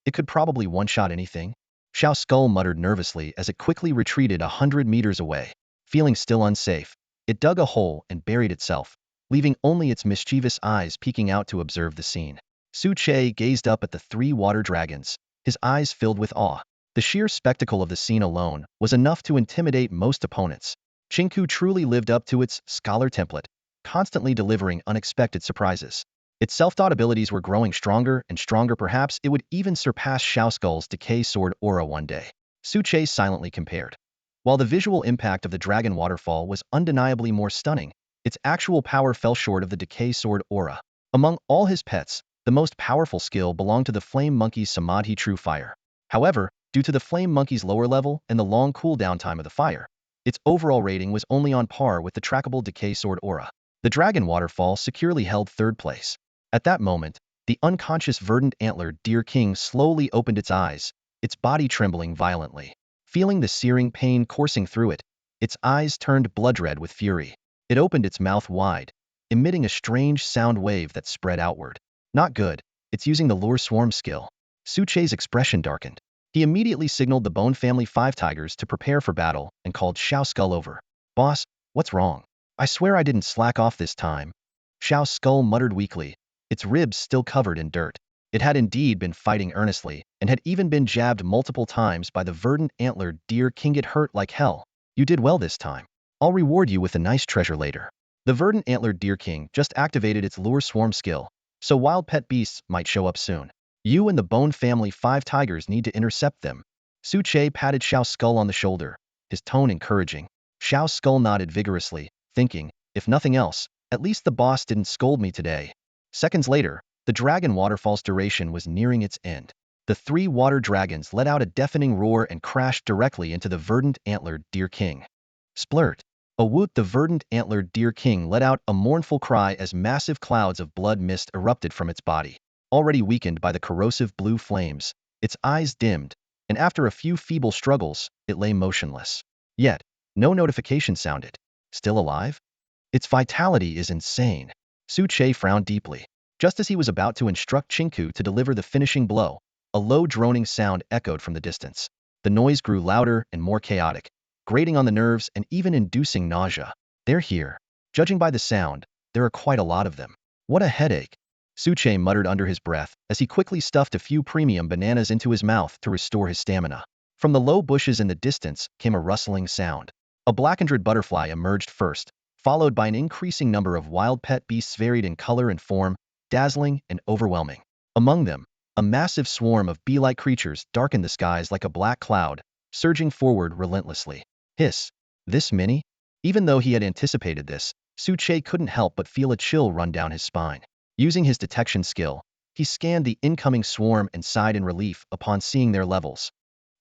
it could probably one-shot anything. Xiao's skull muttered nervously as it quickly retreated 100 meters away. Feeling still unsafe, it dug a hole and buried itself, leaving only its mischievous eyes peeking out to observe the scene. Su Che gazed up at the 3 water dragons, his eyes filled with awe. The sheer spectacle of the scene alone was enough to intimidate most opponents. Chinku truly lived up to its scholar template, constantly delivering unexpected surprises. Its self-taught abilities were growing stronger and stronger. Perhaps it would even surpass Xiao Skull's decay sword aura one day. Su Che silently compared. While the visual impact of the dragon waterfall was undeniably more stunning, its actual power fell short of the decay sword aura. Among all his pets, the most powerful skill belonged to the flame monkey's samadhi true fire. However, due to the flame monkey's lower level and the long cooldown time of the fire, its overall rating was only on par with the trackable decay sword aura. The dragon waterfall securely held 3rd place. At that moment, the unconscious verdant-antlered Deer King slowly opened its eyes, its body trembling violently. Feeling the searing pain coursing through it, Its eyes turned blood-red with fury. It opened its mouth wide, emitting a strange sound wave that spread outward. Not good. It's using the lure swarm skill. Suche's expression darkened. He immediately signaled the Bone Family 5 tigers to prepare for battle and called Xiao Skull over. Boss, what's wrong? I swear I didn't slack off this time. Xiao Skull muttered weakly, its ribs still covered in dirt. It had indeed been fighting earnestly, and had even been jabbed multiple times by the verdant antlered deer king. It hurt like hell. You did well this time. I'll reward you with a nice treasure later. The verdant antlered deer king just activated its lure swarm skill, so wild pet beasts might show up soon. You and the Bone Family 5 tigers need to intercept them. Suche patted Xiao Skull on the shoulder, his tone encouraging. Xiao Skull nodded vigorously, thinking, if nothing else, at least the boss didn't scold me today. Seconds later, the dragon waterfall's duration was nearing its end. The 3 water dragons let out a deafening roar and crashed directly into the verdant antlered deer king. Splurt. A woot! The verdant antlered deer king let out a mournful cry as massive clouds of blood mist erupted from its body. Already weakened by the corrosive blue flames, its eyes dimmed, and after a few feeble struggles, it lay motionless. Yet, no notification sounded. Still alive? Its vitality is insane. Suche frowned deeply. Just as he was about to instruct Chinku to deliver the finishing blow, a low droning sound echoed from the distance. The noise grew louder and more chaotic, grating on the nerves and even inducing nausea. They're here. Judging by the sound, there are quite a lot of them. What a headache. Suche muttered under his breath as he quickly stuffed a few premium bananas into his mouth to restore his stamina. From the low bushes in the distance came a rustling sound. A black-ended butterfly emerged first, followed by an increasing number of wild pet beasts varied in color and form, dazzling and overwhelming. Among them, a massive swarm of bee-like creatures darkened the skies like a black cloud, surging forward relentlessly. Hiss. This many? Even though he had anticipated this, Suche couldn't help but feel a chill run down his spine. Using his detection skill, he scanned the incoming swarm and sighed in relief upon seeing their levels.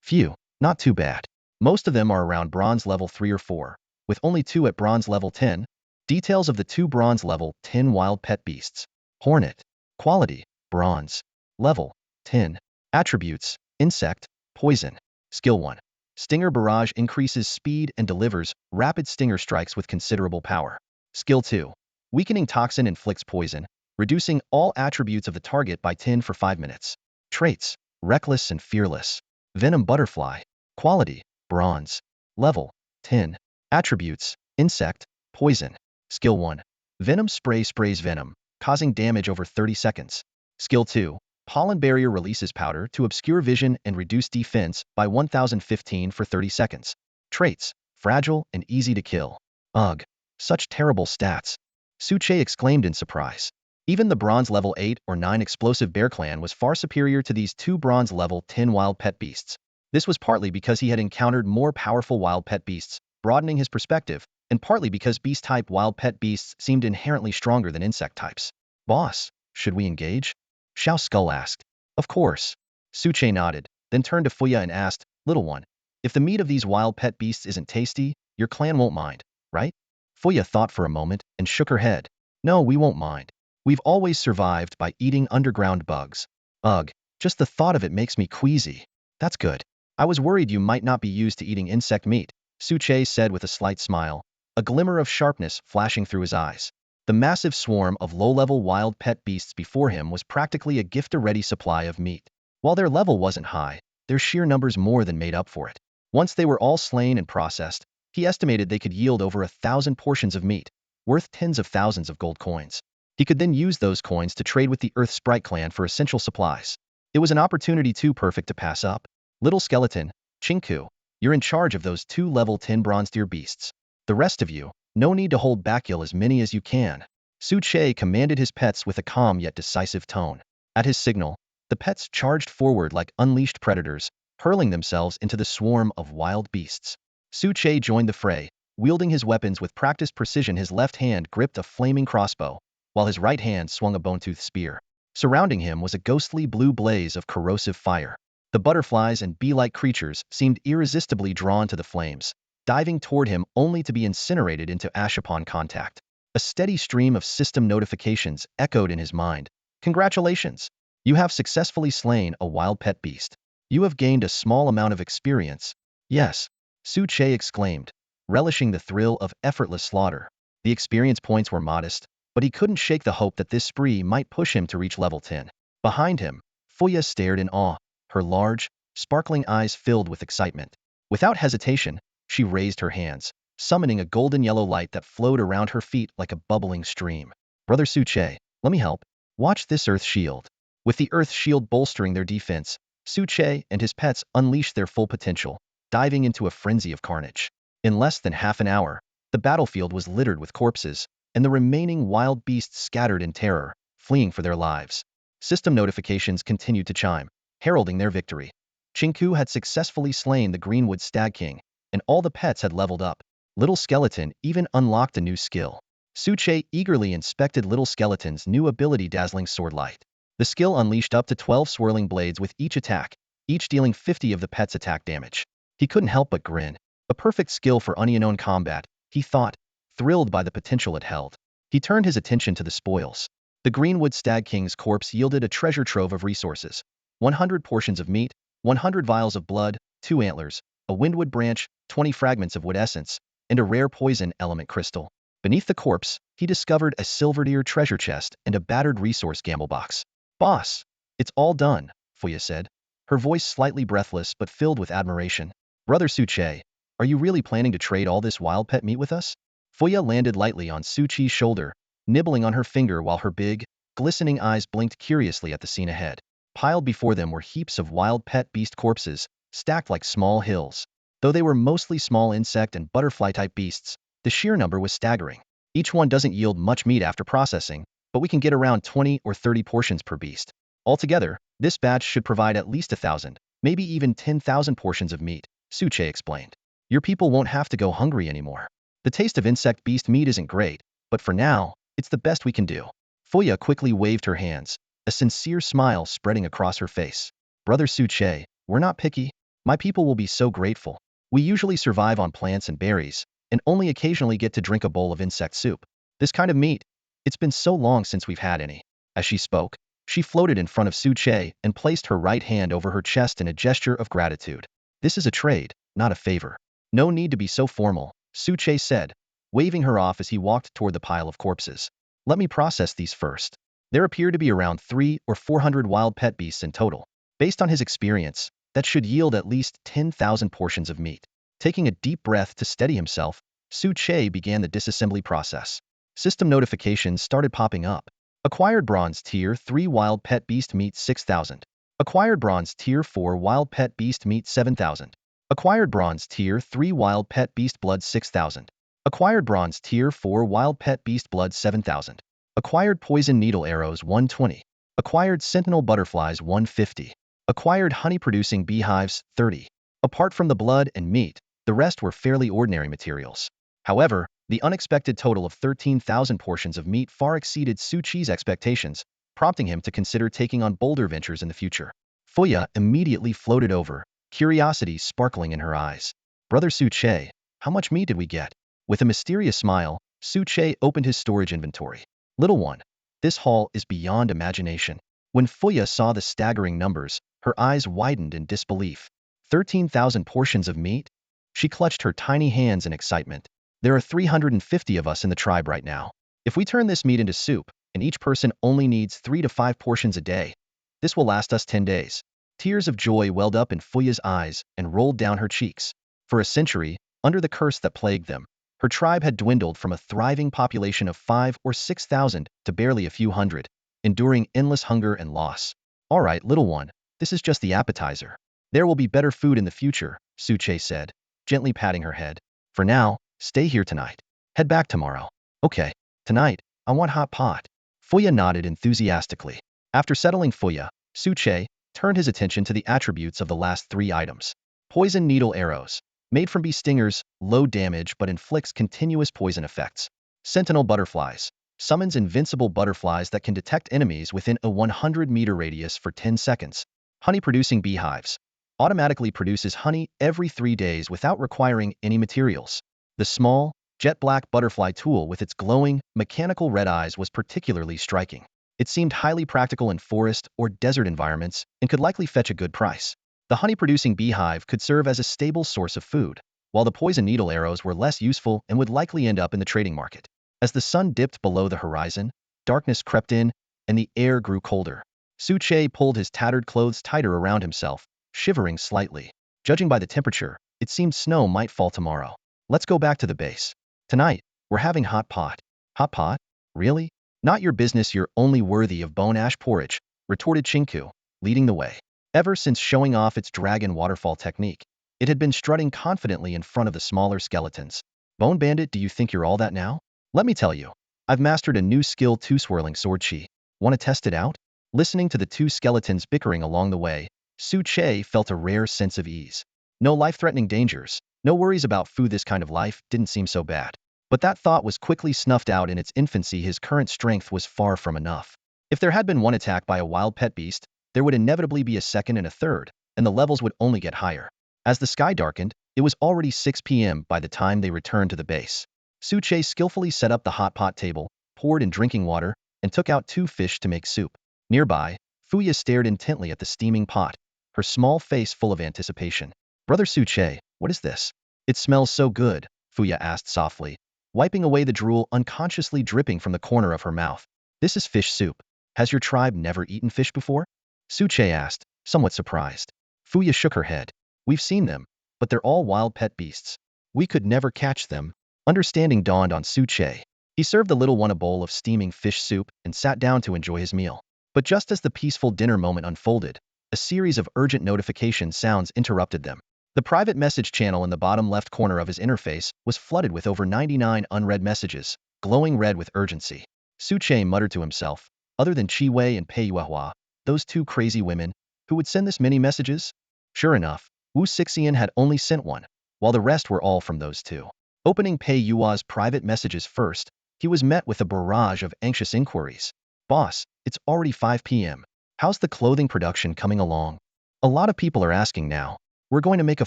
Phew, not too bad. Most of them are around bronze level 3 or 4, with only 2 at bronze level 10. Details of the 2 bronze level 10 wild pet beasts. Hornet. Quality, bronze. Level, 10. Attributes, insect, poison. Skill 1. Stinger barrage increases speed and delivers rapid stinger strikes with considerable power. Skill 2. Weakening toxin inflicts poison, reducing all attributes of the target by 10 for 5 minutes. Traits, reckless and fearless. Venom butterfly. Quality, bronze. Level, 10. Attributes, insect, poison. Skill 1. Venom spray sprays venom, causing damage over 30 seconds. Skill 2. Pollen barrier releases powder to obscure vision and reduce defense by 1015 for 30 seconds. Traits, fragile and easy to kill. Ugh, such terrible stats. Suche exclaimed in surprise. Even the bronze level 8 or 9 explosive bear clan was far superior to these 2 bronze level 10 wild pet beasts. This was partly because he had encountered more powerful wild pet beasts, broadening his perspective, and partly because beast-type wild pet beasts seemed inherently stronger than insect types. Boss, should we engage? Xiao Skull asked. Of course. Suche nodded, then turned to Fuya and asked, Little one, if the meat of these wild pet beasts isn't tasty, your clan won't mind, right? Fuya thought for a moment and shook her head. No, we won't mind. We've always survived by eating underground bugs. Ugh, just the thought of it makes me queasy. That's good. I was worried you might not be used to eating insect meat, Suche said with a slight smile, a glimmer of sharpness flashing through his eyes. The massive swarm of low-level wild pet beasts before him was practically a gift-a-ready supply of meat. While their level wasn't high, their sheer numbers more than made up for it. Once they were all slain and processed, he estimated they could yield over 1,000 portions of meat, worth tens of thousands of gold coins. He could then use those coins to trade with the Earth Sprite clan for essential supplies. It was an opportunity too perfect to pass up. Little skeleton, Chinku, you're in charge of those 2 level 10 bronze deer beasts. The rest of you, no need to hold back, kill as many as you can. Suche commanded his pets with a calm yet decisive tone. At his signal, the pets charged forward like unleashed predators, hurling themselves into the swarm of wild beasts. Suche joined the fray, wielding his weapons with practiced precision. His left hand gripped a flaming crossbow, while his right hand swung a bone-toothed spear. Surrounding him was a ghostly blue blaze of corrosive fire. The butterflies and bee-like creatures seemed irresistibly drawn to the flames, diving toward him only to be incinerated into ash upon contact. A steady stream of system notifications echoed in his mind. Congratulations! You have successfully slain a wild pet beast. You have gained a small amount of experience. Yes, Suche exclaimed. relishing the thrill of effortless slaughter. The experience points were modest, but he couldn't shake the hope that this spree might push him to reach level 10. Behind him, Fuya stared in awe, her large, sparkling eyes filled with excitement. Without hesitation, she raised her hands, summoning a golden yellow light that flowed around her feet like a bubbling stream. Brother Suche, let me help. Watch this earth shield. With the earth shield bolstering their defense, Suche and his pets unleashed their full potential, diving into a frenzy of carnage. In less than half an hour, the battlefield was littered with corpses, and the remaining wild beasts scattered in terror, fleeing for their lives. System notifications continued to chime, heralding their victory. Chinku had successfully slain the Greenwood Stag King, and all the pets had leveled up. Little Skeleton even unlocked a new skill. Suche eagerly inspected Little Skeleton's new ability, Dazzling Sword Light. The skill unleashed up to 12 swirling blades with each attack, each dealing 50 of the pet's attack damage. He couldn't help but grin. A perfect skill for unknown combat, he thought, thrilled by the potential it held. He turned his attention to the spoils. The Greenwood Stag King's corpse yielded a treasure trove of resources. 100 portions of meat, 100 vials of blood, 2 antlers, a windwood branch, 20 fragments of wood essence, and a rare poison element crystal. Beneath the corpse, he discovered a silver deer treasure chest and a battered resource gamble box. Boss, it's all done, Fuya said, her voice slightly breathless but filled with admiration. Brother Suche, are you really planning to trade all this wild pet meat with us? Fuya landed lightly on Suchi's shoulder, nibbling on her finger while her big, glistening eyes blinked curiously at the scene ahead. Piled before them were heaps of wild pet beast corpses, stacked like small hills. Though they were mostly small insect and butterfly-type beasts, the sheer number was staggering. Each one doesn't yield much meat after processing, but we can get around 20 or 30 portions per beast. Altogether, this batch should provide at least 1,000, maybe even 10,000 portions of meat, Suche explained. Your people won't have to go hungry anymore. The taste of insect beast meat isn't great, but for now, it's the best we can do. Fuya quickly waved her hands, a sincere smile spreading across her face. Brother Suche, we're not picky. My people will be so grateful. We usually survive on plants and berries, and only occasionally get to drink a bowl of insect soup. This kind of meat, it's been so long since we've had any. As she spoke, she floated in front of Suche and placed her right hand over her chest in a gesture of gratitude. This is a trade, not a favor. No need to be so formal, Suche said, waving her off as he walked toward the pile of corpses. Let me process these first. There appear to be around 300 or 400 wild pet beasts in total. Based on his experience, that should yield at least 10,000 portions of meat. Taking a deep breath to steady himself, Suche began the disassembly process. System notifications started popping up. Acquired Bronze Tier 3 Wild Pet Beast Meat 6,000. Acquired Bronze Tier 4 Wild Pet Beast Meat 7,000. Acquired Bronze Tier 3 Wild Pet Beast Blood 6,000. Acquired Bronze Tier 4 Wild Pet Beast Blood 7,000. Acquired Poison Needle Arrows 120. Acquired Sentinel Butterflies 150. Acquired Honey-Producing Beehives 30. Apart from the blood and meat, the rest were fairly ordinary materials. However, the unexpected total of 13,000 portions of meat far exceeded Suchi's expectations, prompting him to consider taking on bolder ventures in the future. Fuya immediately floated over, curiosity sparkling in her eyes. Brother Suche, how much meat did we get? With a mysterious smile, Suche opened his storage inventory. Little one, this haul is beyond imagination. When Fuya saw the staggering numbers, her eyes widened in disbelief. 13,000 portions of meat? She clutched her tiny hands in excitement. There are 350 of us in the tribe right now. If we turn this meat into soup, and each person only needs 3 to 5 portions a day, this will last us 10 days. Tears of joy welled up in Fuya's eyes and rolled down her cheeks. For a century, under the curse that plagued them, her tribe had dwindled from a thriving population of 5 or 6,000 to barely a few hundred, enduring endless hunger and loss. All right, little one, this is just the appetizer. There will be better food in the future, Suche said, gently patting her head. For now, stay here tonight. Head back tomorrow. Okay, tonight, I want hot pot. Fuya nodded enthusiastically. After settling Fuya, Suche turned his attention to the attributes of the last 3 items. Poison Needle Arrows. Made from bee stingers, low damage but inflicts continuous poison effects. Sentinel Butterflies. Summons invincible butterflies that can detect enemies within a 100-meter radius for 10 seconds. Honey-Producing Beehives. Automatically produces honey every 3 days without requiring any materials. The small, jet-black butterfly tool with its glowing, mechanical red eyes was particularly striking. It seemed highly practical in forest or desert environments and could likely fetch a good price. The honey-producing beehive could serve as a stable source of food. while the poison needle arrows were less useful and would likely end up in the trading market. As the sun dipped below the horizon, darkness crept in, and the air grew colder. Suche pulled his tattered clothes tighter around himself, shivering slightly. Judging by the temperature, it seemed snow might fall tomorrow. Let's go back to the base. Tonight, we're having hot pot. Hot pot? Really? Not your business, you're only worthy of bone ash porridge, retorted Chinku, leading the way. Ever since showing off its dragon waterfall technique, it had been strutting confidently in front of the smaller skeletons. Bone Bandit, do you think you're all that now? Let me tell you, I've mastered a new skill, two-swirling sword chi. Want to test it out? Listening to the two skeletons bickering along the way, Su Che felt a rare sense of ease. No life-threatening dangers, no worries about food. This kind of life didn't seem so bad. But that thought was quickly snuffed out. In its infancy, his current strength was far from enough. If there had been one attack by a wild pet beast, there would inevitably be a second and a third, and the levels would only get higher. As the sky darkened, it was already 6 p.m. by the time they returned to the base. Su Che skillfully set up the hot pot table, poured in drinking water, and took out 2 fish to make soup. Nearby, Fuya stared intently at the steaming pot, her small face full of anticipation. Brother Su Che, what is this? It smells so good, Fuya asked softly, wiping away the drool unconsciously dripping from the corner of her mouth. This is fish soup. Has your tribe never eaten fish before? Su Che asked, somewhat surprised. Fuya shook her head. We've seen them, but they're all wild pet beasts. We could never catch them. Understanding dawned on Su Che. He served the little one a bowl of steaming fish soup and sat down to enjoy his meal. But just as the peaceful dinner moment unfolded, a series of urgent notification sounds interrupted them. The private message channel in the bottom left corner of his interface was flooded with over 99 unread messages, glowing red with urgency. Su Che muttered to himself, other than Chi Wei and Pei Yuehua, those 2 crazy women, who would send this many messages? Sure enough, Wu Sixian had only sent one, while the rest were all from those 2. Opening Pei Yuehua's private messages first, he was met with a barrage of anxious inquiries. Boss, it's already 5 p.m. How's the clothing production coming along? A lot of people are asking now. We're going to make a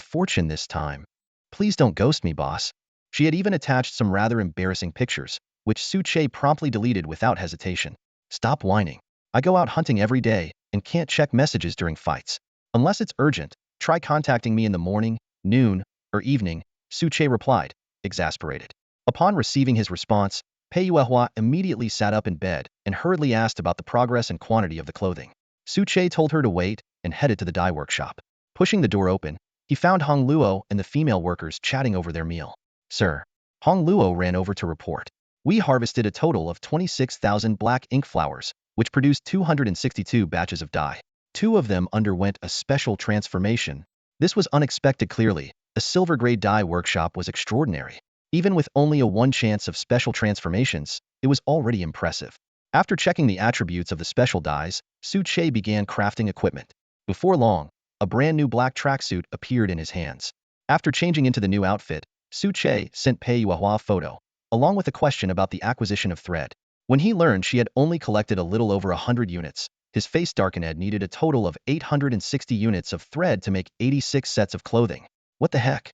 fortune this time. Please don't ghost me, boss. She had even attached some rather embarrassing pictures, which Su Che promptly deleted without hesitation. Stop whining. I go out hunting every day and can't check messages during fights. Unless it's urgent, try contacting me in the morning, noon, or evening, Su Che replied, exasperated. Upon receiving his response, Pei Yuehua immediately sat up in bed and hurriedly asked about the progress and quantity of the clothing. Su Che told her to wait and headed to the dye workshop. Pushing the door open, he found Hong Luo and the female workers chatting over their meal. Sir, Hong Luo ran over to report. We harvested a total of 26,000 black ink flowers, which produced 262 batches of dye. 2 of them underwent a special transformation. This was unexpected. Clearly, a silver-grade dye workshop was extraordinary. Even with only a 1 chance of special transformations, it was already impressive. After checking the attributes of the special dyes, Su Che began crafting equipment. Before long, a brand new black tracksuit appeared in his hands. After changing into the new outfit, Su Che sent Pei Yuehua a photo, along with a question about the acquisition of thread. When he learned she had only collected a little over 100 units, his face darkened. Had needed a total of 860 units of thread to make 86 sets of clothing. What the heck?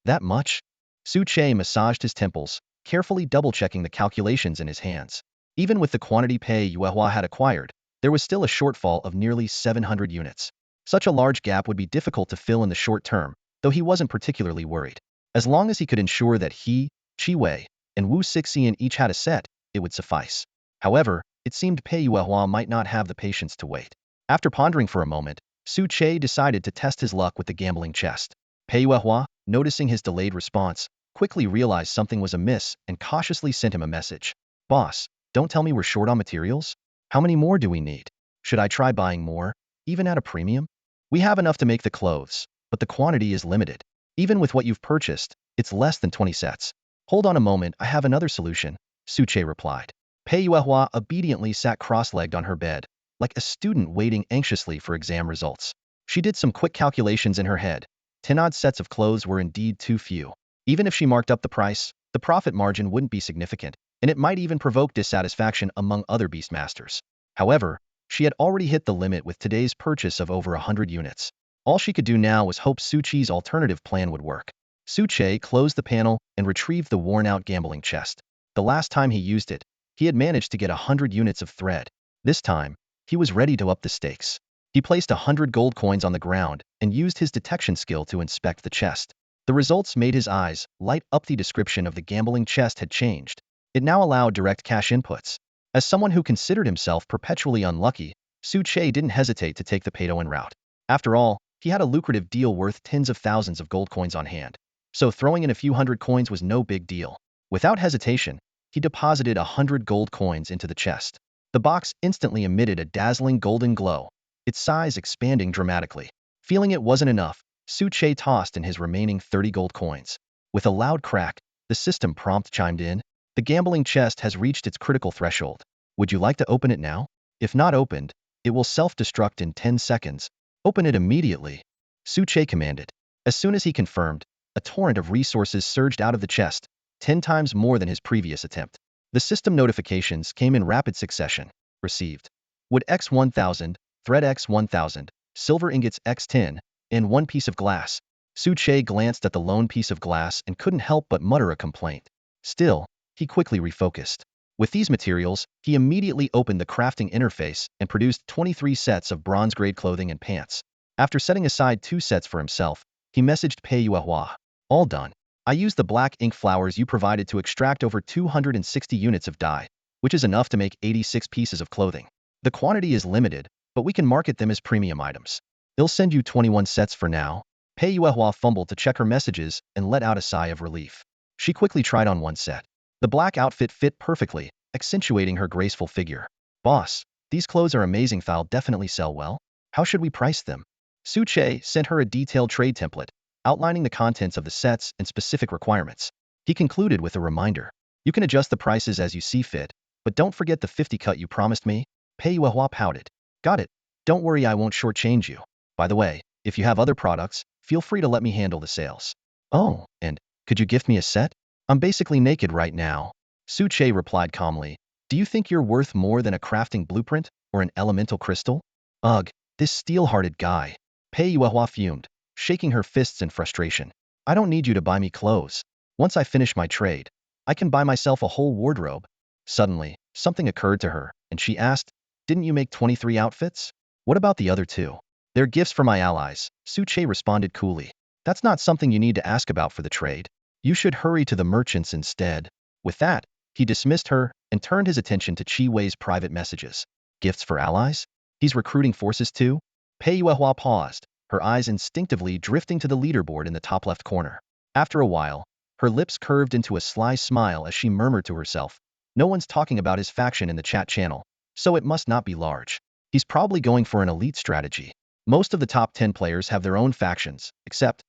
That much? Su Che massaged his temples, carefully double-checking the calculations in his hands. Even with the quantity Pei Yuehua had acquired, there was still a shortfall of nearly 700 units. Such a large gap would be difficult to fill in the short term, though he wasn't particularly worried. As long as he could ensure that he, Chi Wei, and Wu Sixian each had a set, it would suffice. However, it seemed Pei Yuehua might not have the patience to wait. After pondering for a moment, Su Che decided to test his luck with the gambling chest. Pei Yuehua, noticing his delayed response, quickly realized something was amiss and cautiously sent him a message. Boss, don't tell me we're short on materials? How many more do we need? Should I try buying more, even at a premium? We have enough to make the clothes, but the quantity is limited. Even with what you've purchased, it's less than 20 sets. Hold on a moment, I have another solution, Su Che replied. Pei Yuehua obediently sat cross-legged on her bed, like a student waiting anxiously for exam results. She did some quick calculations in her head. 10 odd sets of clothes were indeed too few. Even if she marked up the price, the profit margin wouldn't be significant, and it might even provoke dissatisfaction among other beastmasters. However, she had already hit the limit with today's purchase of over 100 units. All she could do now was hope Su Chi's alternative plan would work. Su Che closed the panel and retrieved the worn-out gambling chest. The last time he used it, he had managed to get 100 units of thread. This time, he was ready to up the stakes. He placed 100 gold coins on the ground and used his detection skill to inspect the chest. The results made his eyes light up. The description of the gambling chest had changed. It now allowed direct cash inputs. As someone who considered himself perpetually unlucky, Su Che didn't hesitate to take the pay-to-win route. After all, he had a lucrative deal worth tens of thousands of gold coins on hand, so throwing in a few hundred coins was no big deal. Without hesitation, he deposited 100 gold coins into the chest. The box instantly emitted a dazzling golden glow, its size expanding dramatically. Feeling it wasn't enough, Su Che tossed in his remaining 30 gold coins. With a loud crack, the system prompt chimed in. The gambling chest has reached its critical threshold. Would you like to open it now? If not opened, it will self-destruct in 10 seconds. Open it immediately, Su Che commanded. As soon as he confirmed, a torrent of resources surged out of the chest, 10 times more than his previous attempt. The system notifications came in rapid succession. Received. Wood X 1000, thread X 1000, silver ingots X 10, and one piece of glass. Su Che glanced at the lone piece of glass and couldn't help but mutter a complaint. Still, he quickly refocused. With these materials, he immediately opened the crafting interface and produced 23 sets of bronze-grade clothing and pants. After setting aside 2 sets for himself, he messaged Pei Yuehua. All done. I used the black ink flowers you provided to extract over 260 units of dye, which is enough to make 86 pieces of clothing. The quantity is limited, but we can market them as premium items. I'll send you 21 sets for now. Pei Yuehua fumbled to check her messages and let out a sigh of relief. She quickly tried on one set. The black outfit fit perfectly, accentuating her graceful figure. Boss, these clothes are amazing. They'll definitely sell well. How should we price them? Su Che sent her a detailed trade template, outlining the contents of the sets and specific requirements. He concluded with a reminder. You can adjust the prices as you see fit, but don't forget the 50 cut you promised me. Pei Yuehua pouted. Got it. Don't worry, I won't shortchange you. By the way, if you have other products, feel free to let me handle the sales. Oh, and could you gift me a set? I'm basically naked right now. Su Che replied calmly. Do you think you're worth more than a crafting blueprint or an elemental crystal? Ugh, this steel-hearted guy. Pei Yuehua fumed, shaking her fists in frustration. I don't need you to buy me clothes. Once I finish my trade, I can buy myself a whole wardrobe. Suddenly, something occurred to her, and she asked, didn't you make 23 outfits? What about the other 2? They're gifts for my allies, Su Che responded coolly. That's not something you need to ask about for the trade. You should hurry to the merchants instead. With that, he dismissed her and turned his attention to Chi Wei's private messages. Gifts for allies? He's recruiting forces too? Pei Yuehua paused, her eyes instinctively drifting to the leaderboard in the top left corner. After a while, her lips curved into a sly smile as she murmured to herself, no one's talking about his faction in the chat channel, so it must not be large. He's probably going for an elite strategy. Most of the top 10 players have their own factions, except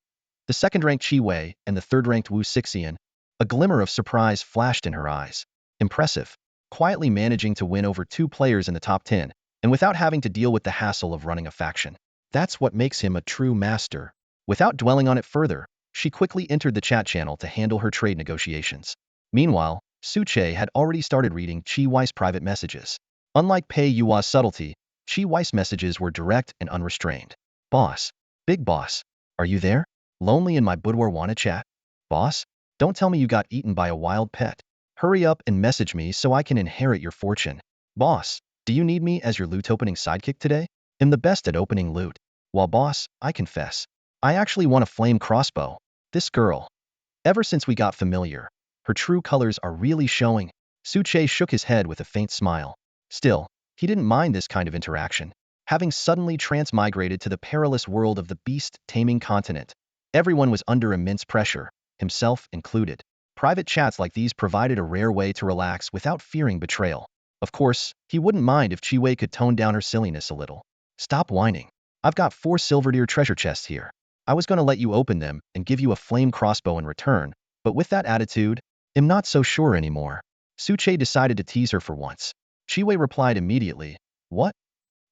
the second-ranked Chi Wei and the third-ranked Wu Sixian. A glimmer of surprise flashed in her eyes. Impressive. Quietly managing to win over 2 players in the top 10, and without having to deal with the hassle of running a faction. That's what makes him a true master. Without dwelling on it further, she quickly entered the chat channel to handle her trade negotiations. Meanwhile, Su Che had already started reading Chi Wei's private messages. Unlike Pei Yuehua's subtlety, Chi Wei's messages were direct and unrestrained. Boss. Big boss. Are you there? Lonely in my boudoir, wanna chat? Boss? Don't tell me you got eaten by a wild pet. Hurry up and message me so I can inherit your fortune. Boss, do you need me as your loot-opening sidekick today? I'm the best at opening loot. Well, boss, I confess. I actually want a flame crossbow. This girl. Ever since we got familiar, her true colors are really showing. Su Che shook his head with a faint smile. Still, he didn't mind this kind of interaction. Having suddenly transmigrated to the perilous world of the beast-taming continent, everyone was under immense pressure, himself included. Private chats like these provided a rare way to relax without fearing betrayal. Of course, he wouldn't mind if Chi Wei could tone down her silliness a little. Stop whining. I've got 4 silver deer treasure chests here. I was going to let you open them and give you a flame crossbow in return, but with that attitude, I'm not so sure anymore. Su Che decided to tease her for once. Chi Wei replied immediately, what?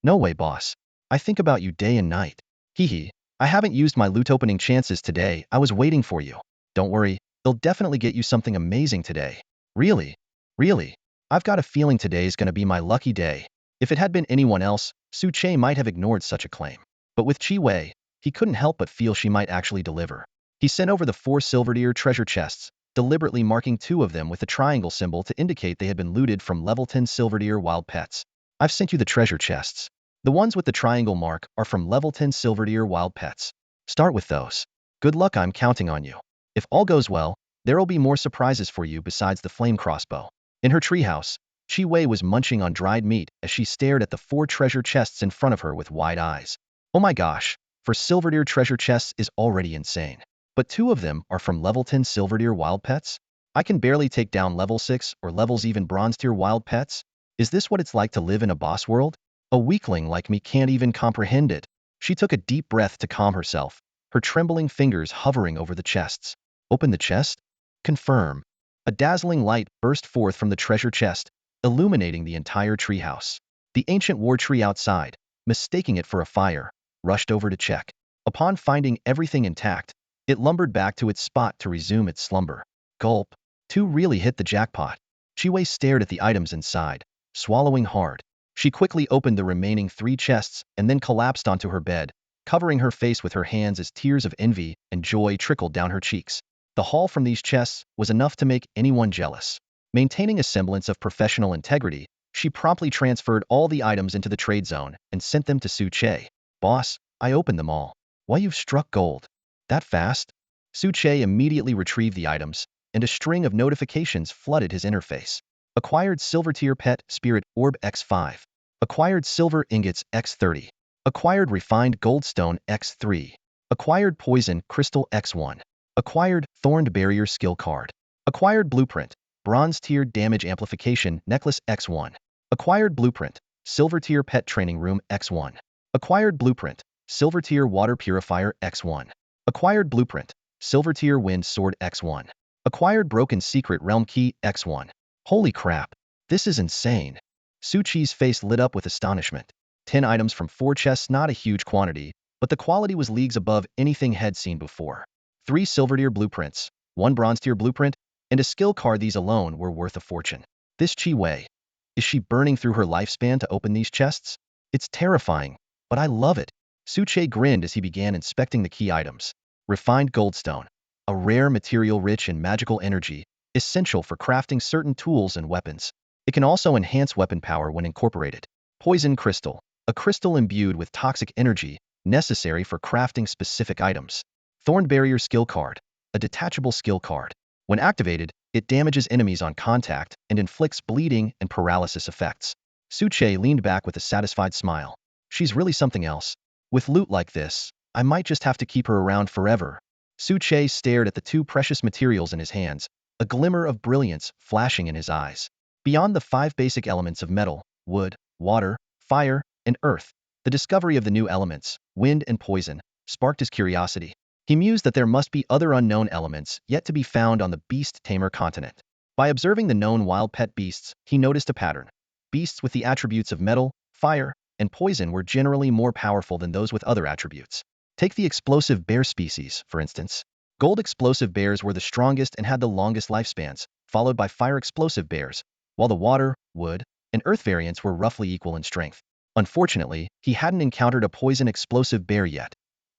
No way, boss. I think about you day and night. Hee hee. I haven't used my loot opening chances today. I was waiting for you. Don't worry, they'll definitely get you something amazing today. Really? Really? I've got a feeling today's gonna be my lucky day. If it had been anyone else, Su Che might have ignored such a claim. But with Chi Wei, he couldn't help but feel she might actually deliver. He sent over the 4 silver deer treasure chests, deliberately marking 2 of them with a triangle symbol to indicate they had been looted from level 10 silver deer wild pets. I've sent you the treasure chests. The ones with the triangle mark are from level 10 silver deer wild pets. Start with those. Good luck, I'm counting on you. If all goes well, there'll be more surprises for you besides the flame crossbow. In her treehouse, Chi Wei was munching on dried meat as she stared at the 4 treasure chests in front of her with wide eyes. Oh my gosh, for Silverdeer treasure chests is already insane. But 2 of them are from level 10 Silverdeer wild pets? I can barely take down level 6 or levels even bronze tier wild pets? Is this what it's like to live in a boss world? A weakling like me can't even comprehend it. She took a deep breath to calm herself, her trembling fingers hovering over the chests. Open the chest? Confirm. A dazzling light burst forth from the treasure chest, illuminating the entire treehouse. The ancient war tree outside, mistaking it for a fire, rushed over to check. Upon finding everything intact, it lumbered back to its spot to resume its slumber. Gulp. 2 really hit the jackpot. Chi Wei stared at the items inside, swallowing hard. She quickly opened the remaining 3 chests and then collapsed onto her bed, covering her face with her hands as tears of envy and joy trickled down her cheeks. The haul from these chests was enough to make anyone jealous. Maintaining a semblance of professional integrity, she promptly transferred all the items into the trade zone and sent them to Su Che. Boss, I opened them all. Why, you've struck gold. That fast? Su Che immediately retrieved the items, and a string of notifications flooded his interface. Acquired Silver Tier Pet Spirit Orb X5. Acquired Silver Ingots X30. Acquired Refined Goldstone X3. Acquired Poison Crystal X1. Acquired Thorned Barrier Skill Card. Acquired Blueprint Bronze Tier Damage Amplification Necklace X1. Acquired Blueprint Silver Tier Pet Training Room X1. Acquired Blueprint Silver Tier Water Purifier X1. Acquired Blueprint Silver Tier Wind Sword X1. Acquired Broken Secret Realm Key X1. Holy crap, this is insane. Su Chi's face lit up with astonishment. 10 items from 4 chests, not a huge quantity, but the quality was leagues above anything he'd seen before. 3 silver tier blueprints, 1 bronze tier blueprint, and a skill card. These alone were worth a fortune. This Chi Wei, is she burning through her lifespan to open these chests? It's terrifying, but I love it. Su Che grinned as he began inspecting the key items. Refined Goldstone, a rare material rich in magical energy, essential for crafting certain tools and weapons. It can also enhance weapon power when incorporated. Poison Crystal, a crystal imbued with toxic energy, necessary for crafting specific items. Thorned Barrier Skill Card, a detachable skill card. When activated, it damages enemies on contact and inflicts bleeding and paralysis effects. Su Che leaned back with a satisfied smile. She's really something else. With loot like this, I might just have to keep her around forever. Su Che stared at the 2 precious materials in his hands, a glimmer of brilliance flashing in his eyes. Beyond the 5 basic elements of metal, wood, water, fire, and earth, the discovery of the new elements, wind and poison, sparked his curiosity. He mused that there must be other unknown elements yet to be found on the Beast Tamer continent. By observing the known wild pet beasts, he noticed a pattern. Beasts with the attributes of metal, fire, and poison were generally more powerful than those with other attributes. Take the explosive bear species, for instance. Gold explosive bears were the strongest and had the longest lifespans, followed by fire explosive bears, while the water, wood, and earth variants were roughly equal in strength. Unfortunately, he hadn't encountered a poison explosive bear yet.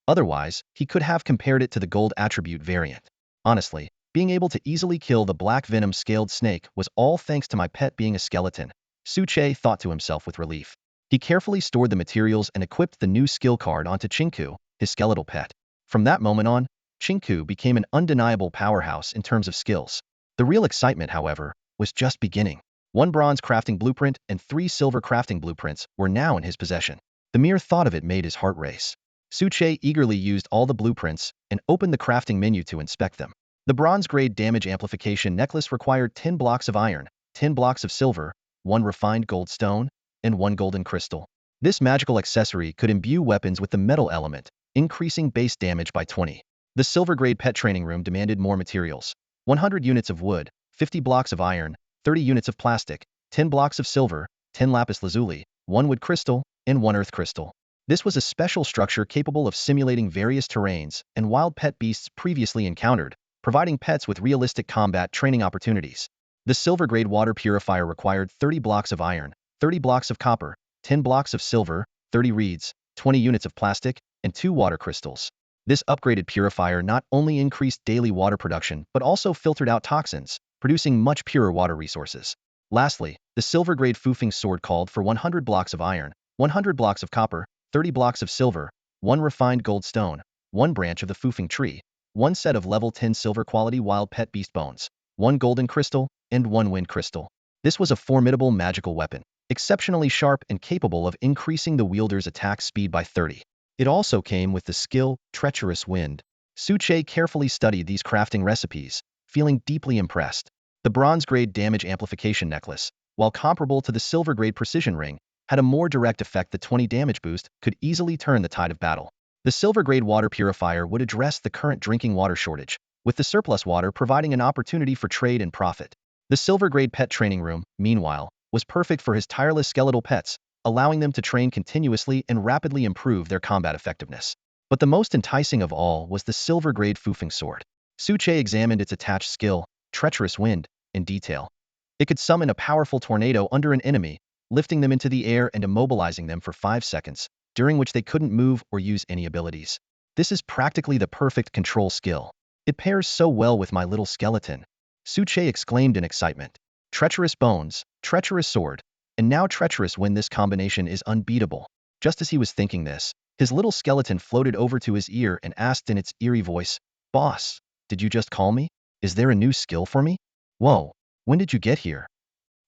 Otherwise, he could have compared it to the gold attribute variant. Honestly, being able to easily kill the black venom scaled snake was all thanks to my pet being a skeleton, Su Che thought to himself with relief. He carefully stored the materials and equipped the new skill card onto Chinku, his skeletal pet. From that moment on, Chinku became an undeniable powerhouse in terms of skills. The real excitement, however, was just beginning. 1 bronze crafting blueprint and 3 silver crafting blueprints were now in his possession. The mere thought of it made his heart race. Su Che eagerly used all the blueprints and opened the crafting menu to inspect them. The bronze-grade damage amplification necklace required 10 blocks of iron, 10 blocks of silver, 1 refined gold stone, and 1 golden crystal. This magical accessory could imbue weapons with the metal element, increasing base damage by 20. The silver-grade pet training room demanded more materials. 100 units of wood, 50 blocks of iron, 30 units of plastic, 10 blocks of silver, 10 lapis lazuli, 1 wood crystal, and 1 earth crystal. This was a special structure capable of simulating various terrains and wild pet beasts previously encountered, providing pets with realistic combat training opportunities. The silver-grade water purifier required 30 blocks of iron, 30 blocks of copper, 10 blocks of silver, 30 reeds, 20 units of plastic, and 2 water crystals. This upgraded purifier not only increased daily water production but also filtered out toxins, producing much purer water resources. Lastly, the silver-grade Fufeng sword called for 100 blocks of iron, 100 blocks of copper, 30 blocks of silver, 1 refined gold stone, 1 branch of the Fufeng tree, one set of level 10 silver quality wild pet beast bones, one golden crystal, and one wind crystal. This was a formidable magical weapon, exceptionally sharp and capable of increasing the wielder's attack speed by 30. It also came with the skill, Treacherous Wind. Suche carefully studied these crafting recipes, feeling deeply impressed. The bronze-grade damage amplification necklace, while comparable to the silver-grade precision ring, had a more direct effect. The 20 damage boost could easily turn the tide of battle. The silver-grade water purifier would address the current drinking water shortage, with the surplus water providing an opportunity for trade and profit. The silver-grade pet training room, meanwhile, was perfect for his tireless skeletal pets, allowing them to train continuously and rapidly improve their combat effectiveness. But the most enticing of all was the silver-grade foofing sword. Suche examined its attached skill, Treacherous Wind, in detail. It could summon a powerful tornado under an enemy, lifting them into the air and immobilizing them for 5 seconds, during which they couldn't move or use any abilities. This is practically the perfect control skill. It pairs so well with my little skeleton. Suche exclaimed in excitement. Treacherous bones, treacherous sword, and now treacherous wind. This combination is unbeatable. Just as he was thinking this, his little skeleton floated over to his ear and asked in its eerie voice, "Boss, did you just call me? Is there a new skill for me? Whoa, when did you get here?"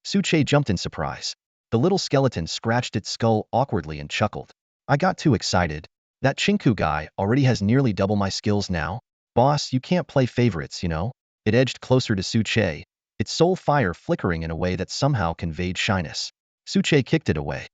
Suche jumped in surprise. The little skeleton scratched its skull awkwardly and chuckled. "I got too excited. That Chinku guy already has nearly double my skills now. Boss, you can't play favorites, you know?" It edged closer to Suche, its soul fire flickering in a way that somehow conveyed shyness. Suche kicked it away.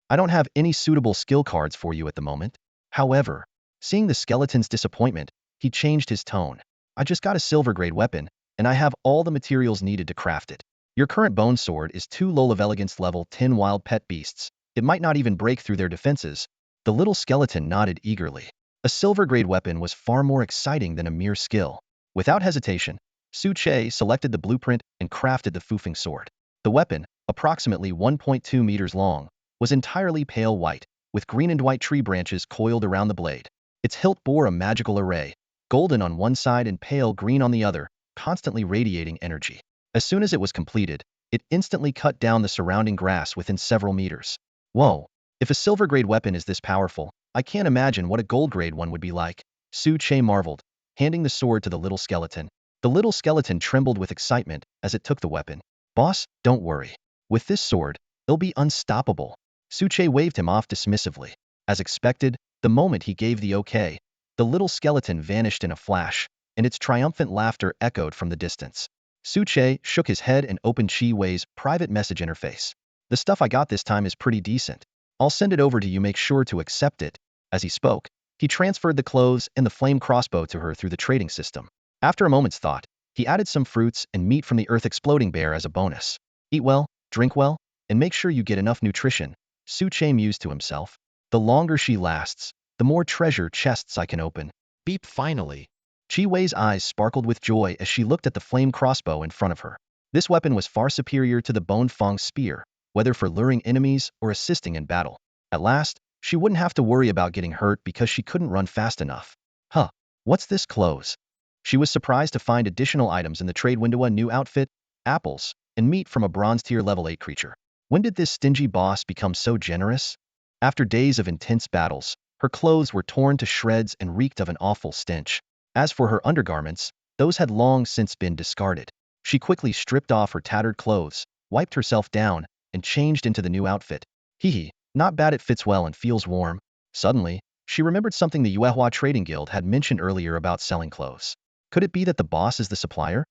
"I don't have any suitable skill cards for you at the moment." However, seeing the skeleton's disappointment, he changed his tone. "I just got a silver-grade weapon, and I have all the materials needed to craft it. Your current bone sword is too low of elegance level 10 wild pet beasts. It might not even break through their defenses." The little skeleton nodded eagerly. A silver-grade weapon was far more exciting than a mere skill. Without hesitation, Suche selected the blueprint and crafted the foofing sword. The weapon, approximately 1.2 meters long, was entirely pale white, with green and white tree branches coiled around the blade. Its hilt bore a magical array, golden on one side and pale green on the other, constantly radiating energy. As soon as it was completed, it instantly cut down the surrounding grass within several meters. Whoa! If a silver-grade weapon is this powerful, I can't imagine what a gold-grade one would be like. Suche marveled, handing the sword to the little skeleton. The little skeleton trembled with excitement as it took the weapon. "Boss, don't worry. With this sword, it'll be unstoppable." Suche waved him off dismissively. As expected, the moment he gave the okay, the little skeleton vanished in a flash, and its triumphant laughter echoed from the distance. Suche shook his head and opened Chi Wei's private message interface. "The stuff I got this time is pretty decent. I'll send it over to you. Make sure to accept it." As he spoke, he transferred the clothes and the flame crossbow to her through the trading system. After a moment's thought, he added some fruits and meat from the earth exploding bear as a bonus. "Eat well, drink well, and make sure you get enough nutrition," Suche mused to himself. "The longer she lasts, the more treasure chests I can open." Beep finally. Chi Wei's eyes sparkled with joy as she looked at the flame crossbow in front of her. This weapon was far superior to the Bone Fong spear, whether for luring enemies or assisting in battle. At last, she wouldn't have to worry about getting hurt because she couldn't run fast enough. Huh, what's this clothes? She was surprised to find additional items in the trade window: a new outfit, apples, and meat from a bronze tier level 8 creature. When did this stingy boss become so generous? After days of intense battles, her clothes were torn to shreds and reeked of an awful stench. As for her undergarments, those had long since been discarded. She quickly stripped off her tattered clothes, wiped herself down, and changed into the new outfit. Hee, not bad, it fits well and feels warm. Suddenly, she remembered something the Yuehua Trading Guild had mentioned earlier about selling clothes. Could it be that the boss is the supplier?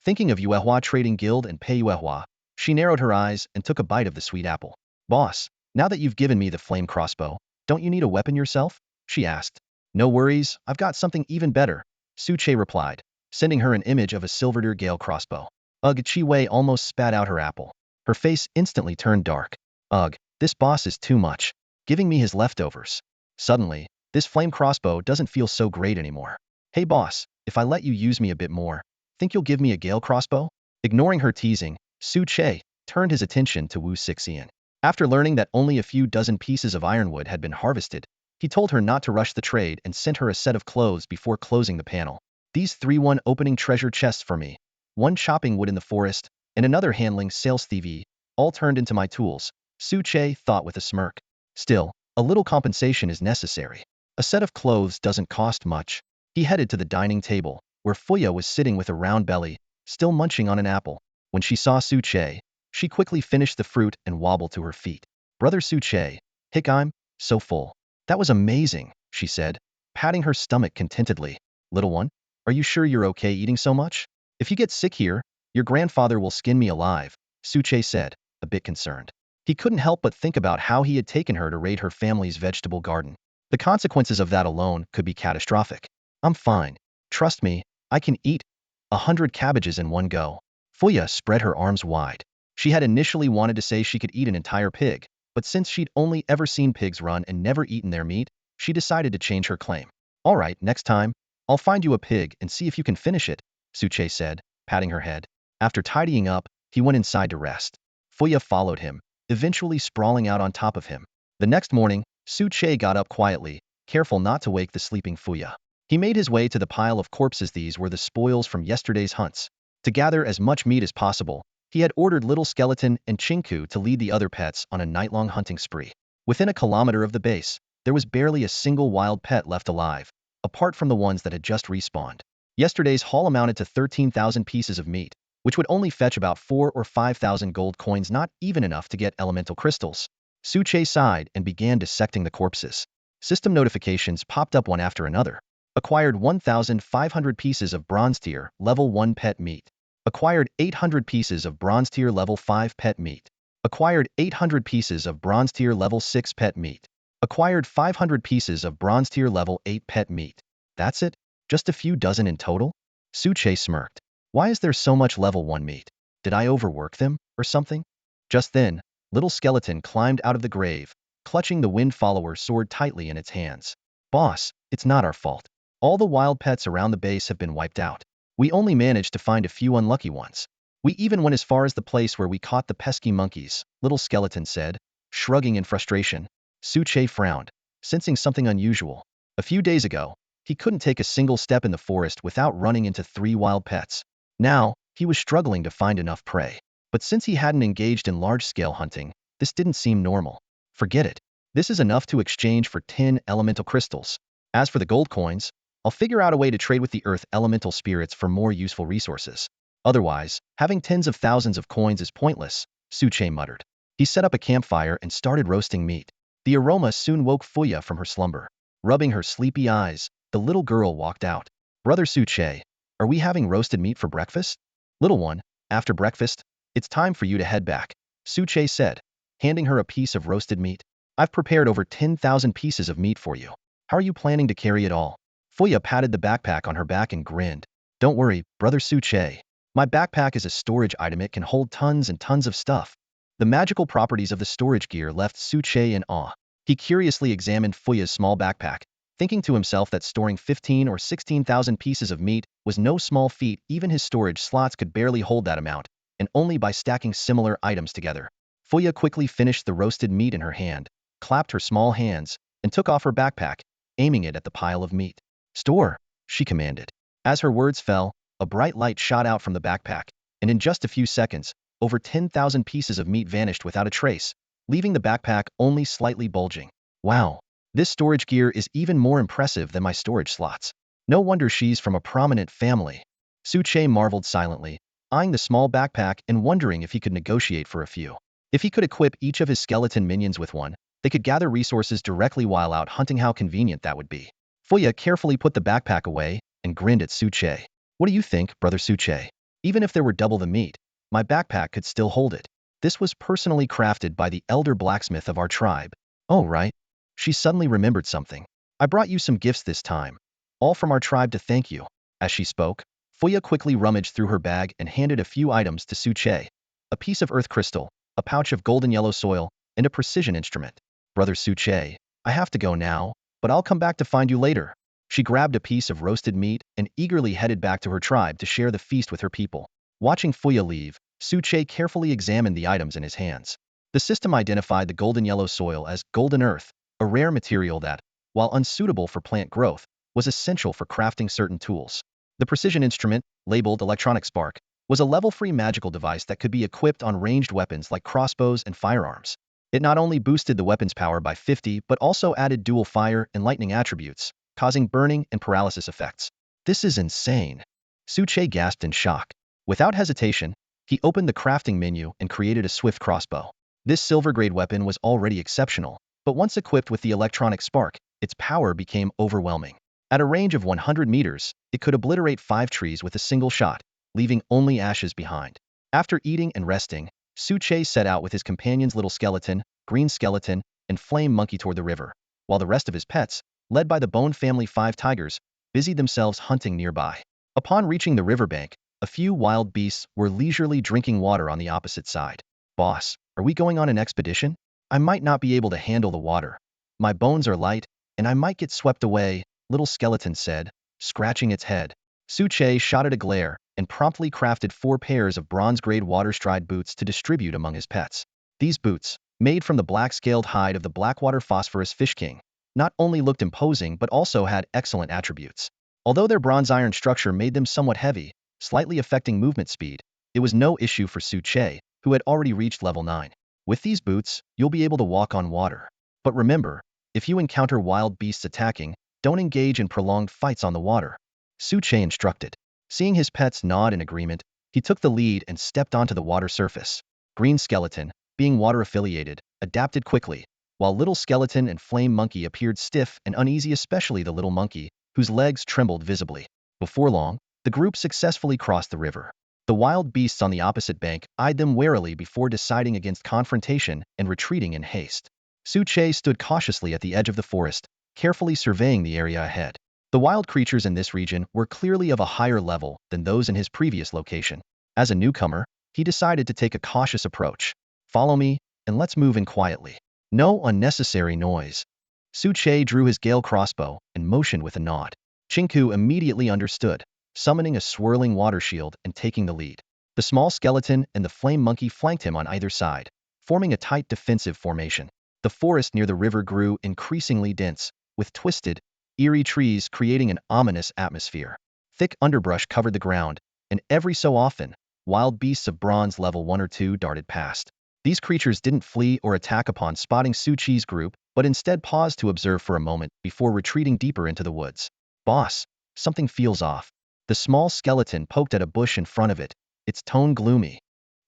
Thinking of Yuehua Trading Guild and Pei Yuehua, she narrowed her eyes and took a bite of the sweet apple. "Boss, now that you've given me the flame crossbow, don't you need a weapon yourself?" she asked. "No worries, I've got something even better," Suche replied, sending her an image of a Silverdeer Gale crossbow. Ugh, Chi Wei almost spat out her apple. Her face instantly turned dark. Ugh, this boss is too much, giving me his leftovers. Suddenly, this flame crossbow doesn't feel so great anymore. "Hey boss, if I let you use me a bit more, think you'll give me a Gale crossbow?" Ignoring her teasing, Suche turned his attention to Wu Sixian. After learning that only a few dozen pieces of ironwood had been harvested, he told her not to rush the trade and sent her a set of clothes before closing the panel. "These 3 opening treasure chests for me, one chopping wood in the forest, and another handling sales thievy, all turned into my tools," Suche thought with a smirk. "Still, a little compensation is necessary. A set of clothes doesn't cost much." He headed to the dining table, where Fuya was sitting with a round belly, still munching on an apple. When she saw Suche, she quickly finished the fruit and wobbled to her feet. Brother Suche, hick, I'm so full. That was amazing, she said, patting her stomach contentedly. Little one, are you sure you're okay eating so much? If you get sick here, your grandfather will skin me alive, Suche said, a bit concerned. He couldn't help but think about how he had taken her to raid her family's vegetable garden. The consequences of that alone could be catastrophic. I'm fine. Trust me, I can eat 100 cabbages in one go. Fuya spread her arms wide. She had initially wanted to say she could eat an entire pig, but since she'd only ever seen pigs run and never eaten their meat, she decided to change her claim. All right, next time, I'll find you a pig and see if you can finish it, Suche said, patting her head. After tidying up, he went inside to rest. Fuya followed him, eventually sprawling out on top of him. The next morning, Suche got up quietly, careful not to wake the sleeping Fuya. He made his way to the pile of corpses. These were the spoils from yesterday's hunts. To gather as much meat as possible, he had ordered Little Skeleton and Chinku to lead the other pets on a night-long hunting spree. Within a kilometer of the base, there was barely a single wild pet left alive, apart from the ones that had just respawned. Yesterday's haul amounted to 13,000 pieces of meat, which would only fetch about 4,000 or 5,000 gold coins, not even enough to get elemental crystals. Suche sighed and began dissecting the corpses. System notifications popped up one after another. Acquired 1,500 pieces of bronze tier level 1 pet meat. Acquired 800 pieces of bronze tier level 5 pet meat. Acquired 800 pieces of bronze tier level 6 pet meat. Acquired 500 pieces of bronze tier level 8 pet meat. That's it? Just a few dozen in total? Suche smirked. Why is there so much level 1 meat? Did I overwork them, or something? Just then, Little Skeleton climbed out of the grave, clutching the wind follower sword tightly in its hands. Boss, it's not our fault. All the wild pets around the base have been wiped out. We only managed to find a few unlucky ones. We even went as far as the place where we caught the pesky monkeys, Little Skeleton said, shrugging in frustration. Suche frowned, sensing something unusual. A few days ago, he couldn't take a single step in the forest without running into 3 wild pets. Now, he was struggling to find enough prey. But since he hadn't engaged in large-scale hunting, this didn't seem normal. Forget it. This is enough to exchange for 10 elemental crystals. As for the gold coins, I'll figure out a way to trade with the earth elemental spirits for more useful resources. Otherwise, having tens of thousands of coins is pointless, Suche muttered. He set up a campfire and started roasting meat. The aroma soon woke Fuya from her slumber. Rubbing her sleepy eyes, the little girl walked out. Brother Suche, are we having roasted meat for breakfast? Little one, after breakfast, it's time for you to head back, Suche said, handing her a piece of roasted meat. I've prepared over 10,000 pieces of meat for you. How are you planning to carry it all? Fuya patted the backpack on her back and grinned. Don't worry, Brother Suche. My backpack is a storage item. It can hold tons and tons of stuff. The magical properties of the storage gear left Suche in awe. He curiously examined Fuya's small backpack, thinking to himself that storing 15 or 16,000 pieces of meat was no small feat. Even his storage slots could barely hold that amount, and only by stacking similar items together. Fuya quickly finished the roasted meat in her hand, clapped her small hands, and took off her backpack, aiming it at the pile of meat. Store, she commanded. As her words fell, a bright light shot out from the backpack, and in just a few seconds, over 10,000 pieces of meat vanished without a trace, leaving the backpack only slightly bulging. Wow, this storage gear is even more impressive than my storage slots. No wonder she's from a prominent family. Suche marveled silently, eyeing the small backpack and wondering if he could negotiate for a few. If he could equip each of his skeleton minions with one, they could gather resources directly while out hunting. How convenient that would be. Fuya carefully put the backpack away and grinned at Suche. What do you think, Brother Suche? Even if there were double the meat, my backpack could still hold it. This was personally crafted by the elder blacksmith of our tribe. Oh, right. She suddenly remembered something. I brought you some gifts this time, all from our tribe to thank you. As she spoke, Fuya quickly rummaged through her bag and handed a few items to Suche. A piece of earth crystal, a pouch of golden yellow soil, and a precision instrument. Brother Suche, I have to go now, but I'll come back to find you later. She grabbed a piece of roasted meat and eagerly headed back to her tribe to share the feast with her people. Watching Fuya leave, Suche carefully examined the items in his hands. The system identified the golden yellow soil as golden earth, a rare material that, while unsuitable for plant growth, was essential for crafting certain tools. The precision instrument, labeled electronic spark, was a level-free magical device that could be equipped on ranged weapons like crossbows and firearms. It not only boosted the weapon's power by 50 but also added dual fire and lightning attributes, causing burning and paralysis effects. This is insane. Suche gasped in shock. Without hesitation, he opened the crafting menu and created a swift crossbow. This silver-grade weapon was already exceptional, but once equipped with the electronic spark, its power became overwhelming. At a range of 100 meters, it could obliterate 5 trees with a single shot, leaving only ashes behind. After eating and resting, Suche set out with his companion's little skeleton, green skeleton, and flame monkey toward the river, while the rest of his pets, led by the Bone family 5 tigers, busied themselves hunting nearby. Upon reaching the riverbank, a few wild beasts were leisurely drinking water on the opposite side. Boss, are we going on an expedition? I might not be able to handle the water. My bones are light, and I might get swept away, little skeleton said, scratching its head. Suche shot at a glare and promptly crafted 4 pairs of bronze-grade water-stride boots to distribute among his pets. These boots, made from the black-scaled hide of the Blackwater phosphorus fish king, not only looked imposing but also had excellent attributes. Although their bronze iron structure made them somewhat heavy, slightly affecting movement speed, it was no issue for Suche, who had already reached level 9. With these boots, you'll be able to walk on water. But remember, if you encounter wild beasts attacking, don't engage in prolonged fights on the water, Suche instructed. Seeing his pets nod in agreement, he took the lead and stepped onto the water surface. Green Skeleton, being water-affiliated, adapted quickly, while Little Skeleton and Flame Monkey appeared stiff and uneasy, especially the little monkey, whose legs trembled visibly. Before long, the group successfully crossed the river. The wild beasts on the opposite bank eyed them warily before deciding against confrontation and retreating in haste. Suche stood cautiously at the edge of the forest, carefully surveying the area ahead. The wild creatures in this region were clearly of a higher level than those in his previous location. As a newcomer, he decided to take a cautious approach. Follow me, and let's move in quietly. No unnecessary noise. Suche drew his gale crossbow and motioned with a nod. Chinku immediately understood, summoning a swirling water shield and taking the lead. The small skeleton and the flame monkey flanked him on either side, forming a tight defensive formation. The forest near the river grew increasingly dense, with twisted, eerie trees creating an ominous atmosphere. Thick underbrush covered the ground, and every so often, wild beasts of bronze level 1 or 2 darted past. These creatures didn't flee or attack upon spotting Suchi's group, but instead paused to observe for a moment before retreating deeper into the woods. Boss, something feels off. The small skeleton poked at a bush in front of it, its tone gloomy.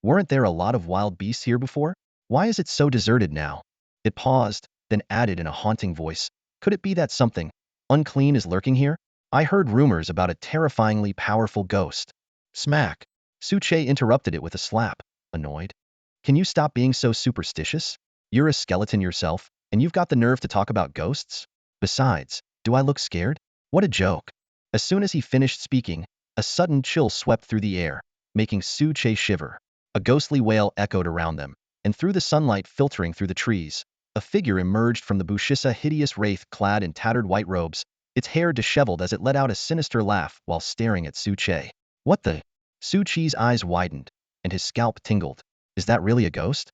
Weren't there a lot of wild beasts here before? Why is it so deserted now? It paused, then added in a haunting voice, could it be that something unclean is lurking here? I heard rumors about a terrifyingly powerful ghost. Smack. Suche interrupted it with a slap, annoyed. Can you stop being so superstitious? You're a skeleton yourself, and you've got the nerve to talk about ghosts? Besides, do I look scared? What a joke. As soon as he finished speaking, a sudden chill swept through the air, making Suche shiver. A ghostly wail echoed around them, and through the sunlight filtering through the trees, a figure emerged from the bushes, a hideous wraith clad in tattered white robes, its hair disheveled as it let out a sinister laugh while staring at Suche. What the? Suchi's eyes widened, and his scalp tingled. Is that really a ghost?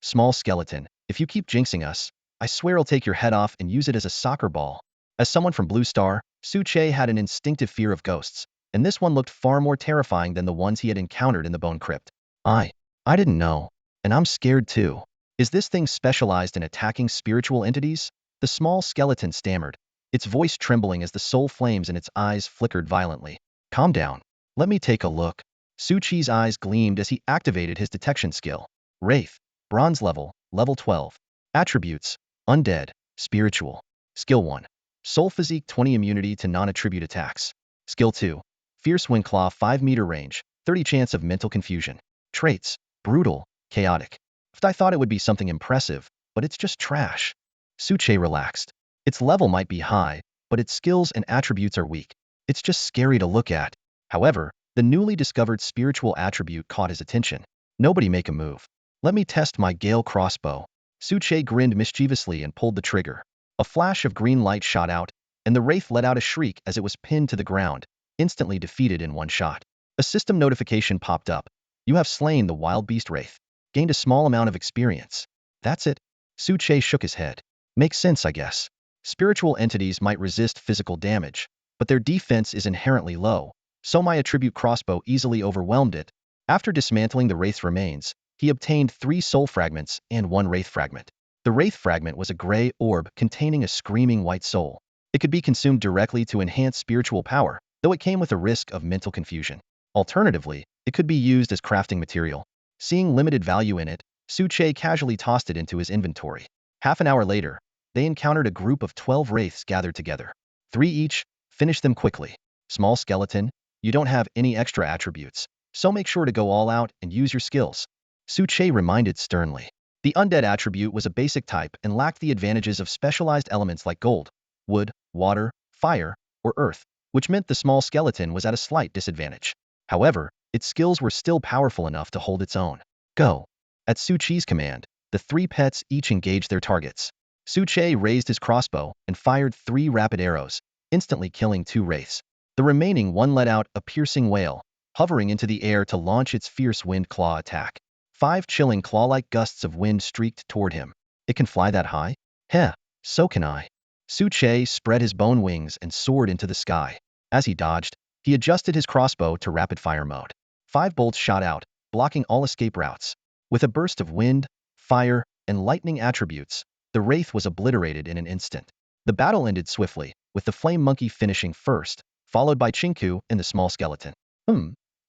Small skeleton, if you keep jinxing us, I swear I'll take your head off and use it as a soccer ball. As someone from Blue Star, Suche had an instinctive fear of ghosts, and this one looked far more terrifying than the ones he had encountered in the Bone Crypt. I didn't know, and I'm scared too. Is this thing specialized in attacking spiritual entities? The small skeleton stammered, its voice trembling as the soul flames in its eyes flickered violently. Calm down. Let me take a look. Suchi's eyes gleamed as he activated his detection skill. Wraith, bronze level, level 12. Attributes, undead, spiritual. Skill 1. Soul physique 20 immunity to non-attribute attacks. Skill 2. Fierce wind claw 5 meter range, 30 chance of mental confusion. Traits, brutal, chaotic. I thought it would be something impressive, but it's just trash. Suche relaxed. Its level might be high, but its skills and attributes are weak. It's just scary to look at. However, the newly discovered spiritual attribute caught his attention. Nobody make a move. Let me test my Gale crossbow. Suche grinned mischievously and pulled the trigger. A flash of green light shot out, and the wraith let out a shriek as it was pinned to the ground, instantly defeated in one shot. A system notification popped up. You have slain the wild beast wraith. Gained a small amount of experience. That's it. Suche shook his head. Makes sense, I guess. Spiritual entities might resist physical damage, but their defense is inherently low, so my attribute crossbow easily overwhelmed it. After dismantling the wraith's remains, he obtained 3 soul fragments and 1 wraith fragment. The wraith fragment was a gray orb containing a screaming white soul. It could be consumed directly to enhance spiritual power, though it came with a risk of mental confusion. Alternatively, it could be used as crafting material. Seeing limited value in it, Suche casually tossed it into his inventory. Half an hour later, they encountered a group of 12 wraiths gathered together. 3 each, finish them quickly. Small skeleton, you don't have any extra attributes, so make sure to go all out and use your skills. Suche reminded sternly. The undead attribute was a basic type and lacked the advantages of specialized elements like gold, wood, water, fire, or earth, which meant the small skeleton was at a slight disadvantage. However, its skills were still powerful enough to hold its own. Go. At Suchi's command, the 3 pets each engaged their targets. Suche raised his crossbow and fired 3 rapid arrows, instantly killing 2 wraiths. The remaining one let out a piercing wail, hovering into the air to launch its fierce wind claw attack. 5 chilling claw-like gusts of wind streaked toward him. It can fly that high? Heh, so can I. Suche spread his bone wings and soared into the sky. As he dodged, he adjusted his crossbow to rapid-fire mode. 5 bolts shot out, blocking all escape routes. With a burst of wind, fire, and lightning attributes, the wraith was obliterated in an instant. The battle ended swiftly, with the flame monkey finishing first, followed by Chinku and the small skeleton.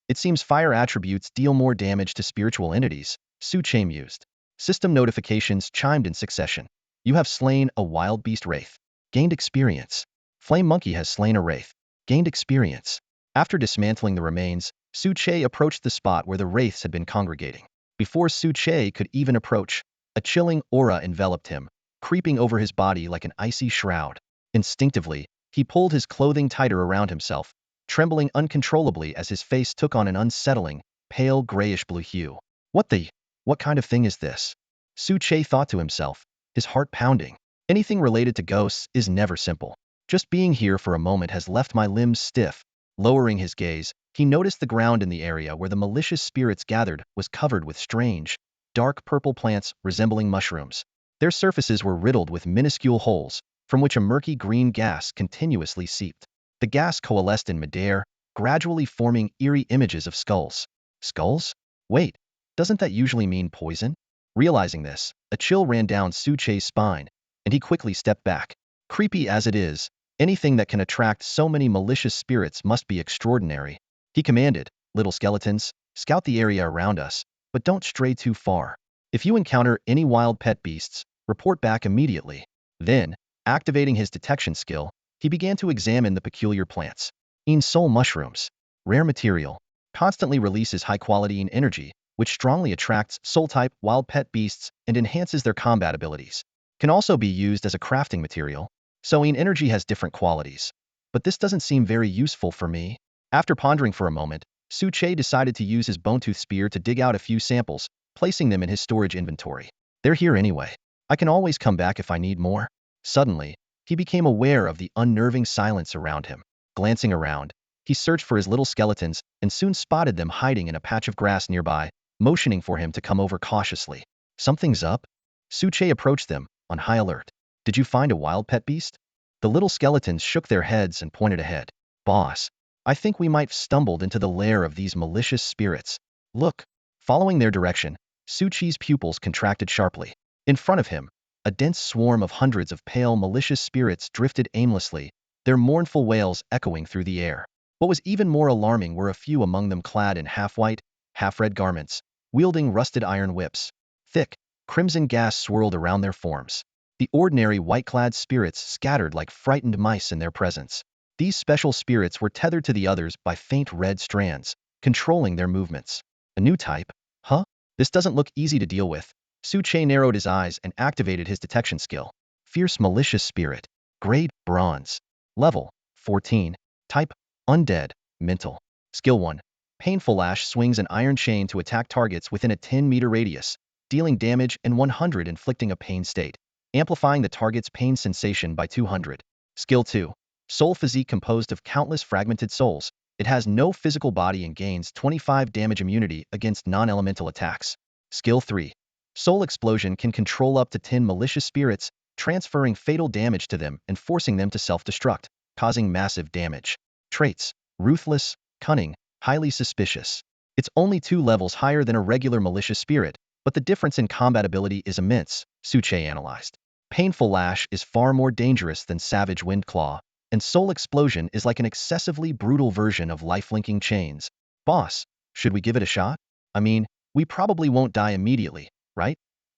It seems fire attributes deal more damage to spiritual entities, Suche mused. System notifications chimed in succession. You have slain a wild beast wraith. Gained experience. Flame monkey has slain a wraith. Gained experience. After dismantling the remains, Suche approached the spot where the wraiths had been congregating. Before Suche could even approach, a chilling aura enveloped him, creeping over his body like an icy shroud. Instinctively, he pulled his clothing tighter around himself, trembling uncontrollably as his face took on an unsettling, pale grayish-blue hue. What kind of thing is this? Suche thought to himself, his heart pounding. Anything related to ghosts is never simple. Just being here for a moment has left my limbs stiff. Lowering his gaze, he noticed the ground in the area where the malicious spirits gathered was covered with strange, dark purple plants resembling mushrooms. Their surfaces were riddled with minuscule holes, from which a murky green gas continuously seeped. The gas coalesced in midair, gradually forming eerie images of skulls. Skulls? Wait, doesn't that usually mean poison? Realizing this, a chill ran down Suche's spine, and he quickly stepped back. Creepy as it is, anything that can attract so many malicious spirits must be extraordinary. He commanded, little skeletons, scout the area around us, but don't stray too far. If you encounter any wild pet beasts, report back immediately. Then, activating his detection skill, he began to examine the peculiar plants. Soul mushrooms. Rare material. Constantly releases high-quality energy, which strongly attracts soul-type wild pet beasts and enhances their combat abilities. Can also be used as a crafting material. Soul energy has different qualities. But this doesn't seem very useful for me. After pondering for a moment, Suche decided to use his bone-tooth spear to dig out a few samples, placing them in his storage inventory. They're here anyway. I can always come back if I need more. Suddenly, he became aware of the unnerving silence around him. Glancing around, he searched for his little skeletons and soon spotted them hiding in a patch of grass nearby, motioning for him to come over cautiously. Something's up? Suche approached them, on high alert. Did you find a wild pet beast? The little skeletons shook their heads and pointed ahead. Boss, I think we might have stumbled into the lair of these malicious spirits. Look. Following their direction, Suchi's pupils contracted sharply. In front of him, a dense swarm of hundreds of pale, malicious spirits drifted aimlessly, their mournful wails echoing through the air. What was even more alarming were a few among them clad in half-white, half-red garments, wielding rusted iron whips. Thick, crimson gas swirled around their forms. The ordinary white-clad spirits scattered like frightened mice in their presence. These special spirits were tethered to the others by faint red strands, controlling their movements. A new type? Huh? This doesn't look easy to deal with. Suche narrowed his eyes and activated his detection skill. Fierce malicious spirit. Grade, bronze. Level, 14. Type, undead, mental. Skill 1. Painful Lash swings an iron chain to attack targets within a 10-meter radius, dealing damage and 100 inflicting a pain state, amplifying the target's pain sensation by 200. Skill 2. Soul Physique composed of countless fragmented souls. It has no physical body and gains 25 damage immunity against non-elemental attacks. Skill 3. Soul Explosion can control up to 10 malicious spirits, transferring fatal damage to them and forcing them to self-destruct, causing massive damage. Traits: Ruthless, Cunning, Highly Suspicious. It's only 2 levels higher than a regular malicious spirit, but the difference in combat ability is immense, Suche analyzed. Painful lash is far more dangerous than savage wind claw, and soul explosion is like an excessively brutal version of life-linking chains. Boss, should we give it a shot? I mean, we probably won't die immediately, right?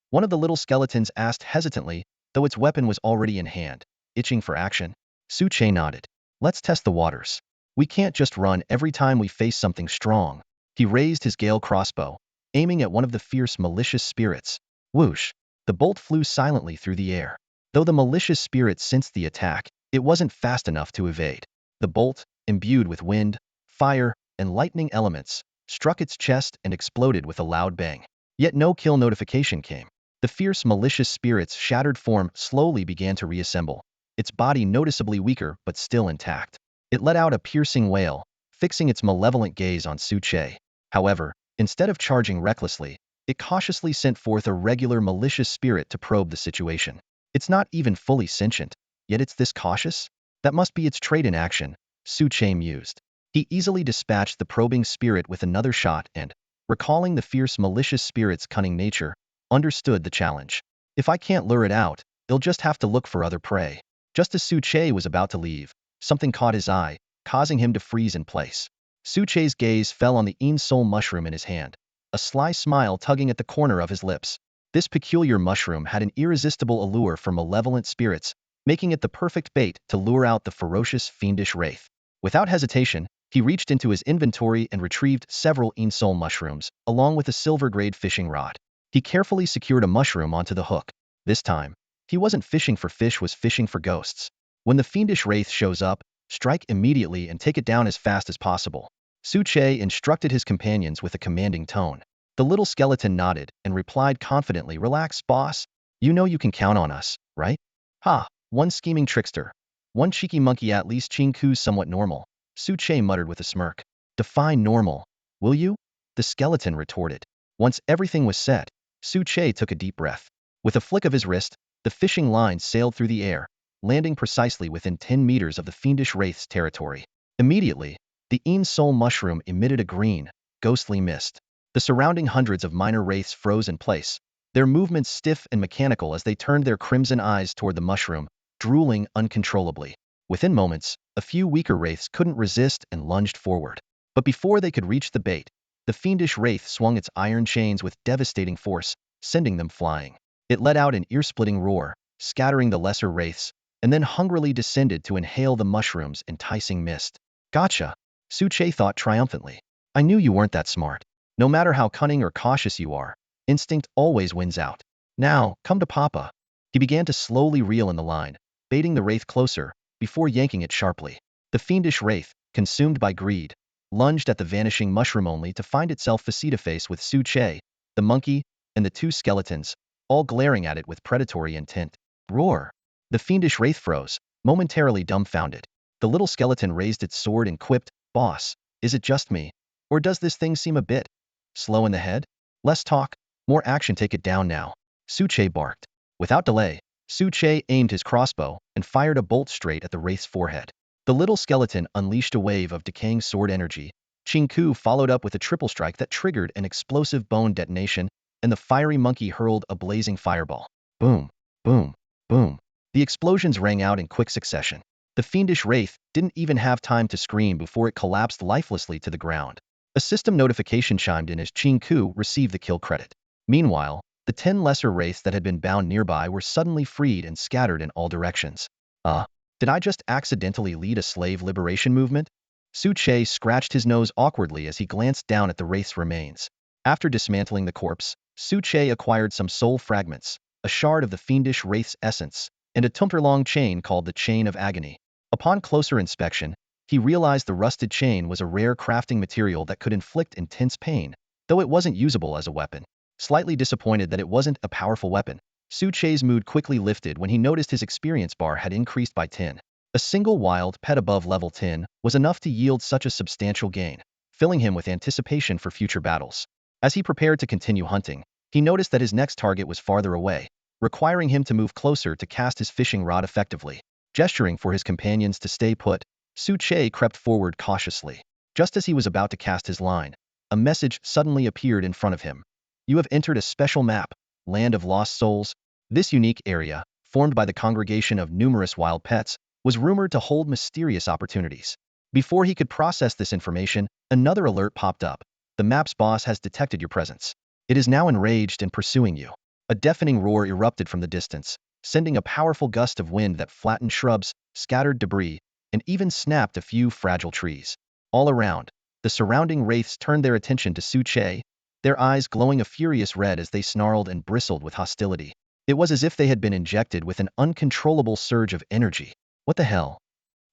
One of the little skeletons asked hesitantly, though its weapon was already in hand, itching for action. Suche nodded. Let's test the waters. We can't just run every time we face something strong. He raised his gale crossbow, aiming at one of the fierce malicious spirits. Whoosh! The bolt flew silently through the air. Though the malicious spirit sensed the attack, it wasn't fast enough to evade. The bolt, imbued with wind, fire, and lightning elements, struck its chest and exploded with a loud bang. Yet no kill notification came. The fierce malicious spirit's shattered form slowly began to reassemble, its body noticeably weaker but still intact. It let out a piercing wail, fixing its malevolent gaze on Suche. However, instead of charging recklessly, it cautiously sent forth a regular malicious spirit to probe the situation. It's not even fully sentient, yet it's this cautious? That must be its trait in action, Suche mused. He easily dispatched the probing spirit with another shot and, recalling the fierce malicious spirit's cunning nature, understood the challenge. If I can't lure it out, it'll just have to look for other prey. Just as Suche was about to leave, something caught his eye, causing him to freeze in place. Suche's gaze fell on the soul mushroom in his hand, a sly smile tugging at the corner of his lips. This peculiar mushroom had an irresistible allure for malevolent spirits, making it the perfect bait to lure out the ferocious, fiendish wraith. Without hesitation, he reached into his inventory and retrieved several soul mushrooms, along with a silver-grade fishing rod. He carefully secured a mushroom onto the hook. This time, he wasn't fishing for fish, was fishing for ghosts. When the fiendish wraith shows up, strike immediately and take it down as fast as possible. Suche instructed his companions with a commanding tone. The little skeleton nodded and replied confidently, "Relax, boss. You know you can count on us, right?" "Ha, one scheming trickster. One cheeky monkey, at least Chingku's somewhat normal," Suche muttered with a smirk. "Define normal, will you?" the skeleton retorted. Once everything was set, Suche took a deep breath. With a flick of his wrist, the fishing line sailed through the air, landing precisely within 10 meters of the fiendish wraith's territory. Immediately, the soul mushroom emitted a green, ghostly mist. The surrounding hundreds of minor wraiths froze in place, their movements stiff and mechanical as they turned their crimson eyes toward the mushroom, drooling uncontrollably. Within moments, a few weaker wraiths couldn't resist and lunged forward. But before they could reach the bait, the fiendish wraith swung its iron chains with devastating force, sending them flying. It let out an ear-splitting roar, scattering the lesser wraiths, and then hungrily descended to inhale the mushroom's enticing mist. "Gotcha," Suche thought triumphantly. "I knew you weren't that smart. No matter how cunning or cautious you are, instinct always wins out. Now, come to Papa." He began to slowly reel in the line, baiting the wraith closer, before yanking it sharply. The fiendish wraith, consumed by greed, lunged at the vanishing mushroom only to find itself face-to-face with Suche, the monkey, and the two skeletons, all glaring at it with predatory intent. Roar! The fiendish wraith froze, momentarily dumbfounded. The little skeleton raised its sword and quipped, "Boss, is it just me? Or does this thing seem a bit slow in the head? Less talk, more action, take it down now." Suche barked. Without delay, Suche aimed his crossbow and fired a bolt straight at the wraith's forehead. The little skeleton unleashed a wave of decaying sword energy. Chingku followed up with a triple strike that triggered an explosive bone detonation, and the fiery monkey hurled a blazing fireball. Boom, boom, boom. The explosions rang out in quick succession. The fiendish wraith didn't even have time to scream before it collapsed lifelessly to the ground. A system notification chimed in as Chingku received the kill credit. Meanwhile, the 10 lesser wraiths that had been bound nearby were suddenly freed and scattered in all directions. Did I just accidentally lead a slave liberation movement? Suche scratched his nose awkwardly as he glanced down at the wraith's remains. After dismantling the corpse, Suche acquired some soul fragments, a shard of the fiendish wraith's essence, and a tumper-long chain called the Chain of Agony. Upon closer inspection, he realized the rusted chain was a rare crafting material that could inflict intense pain, though it wasn't usable as a weapon. Slightly disappointed that it wasn't a powerful weapon, Suche's mood quickly lifted when he noticed his experience bar had increased by 10. A single wild pet above level 10 was enough to yield such a substantial gain, filling him with anticipation for future battles. As he prepared to continue hunting, he noticed that his next target was farther away, requiring him to move closer to cast his fishing rod effectively. Gesturing for his companions to stay put, Suche crept forward cautiously. Just as he was about to cast his line, a message suddenly appeared in front of him. "You have entered a special map, Land of Lost Souls. This unique area, formed by the congregation of numerous wild pets, was rumored to hold mysterious opportunities. Before he could process this information, another alert popped up. The map's boss has detected your presence. It is now enraged and pursuing you. A deafening roar erupted from the distance, sending a powerful gust of wind that flattened shrubs, scattered debris, and even snapped a few fragile trees. All around, the surrounding wraiths turned their attention to Su-che, their eyes glowing a furious red as they snarled and bristled with hostility. It was as if they had been injected with an uncontrollable surge of energy. What the hell?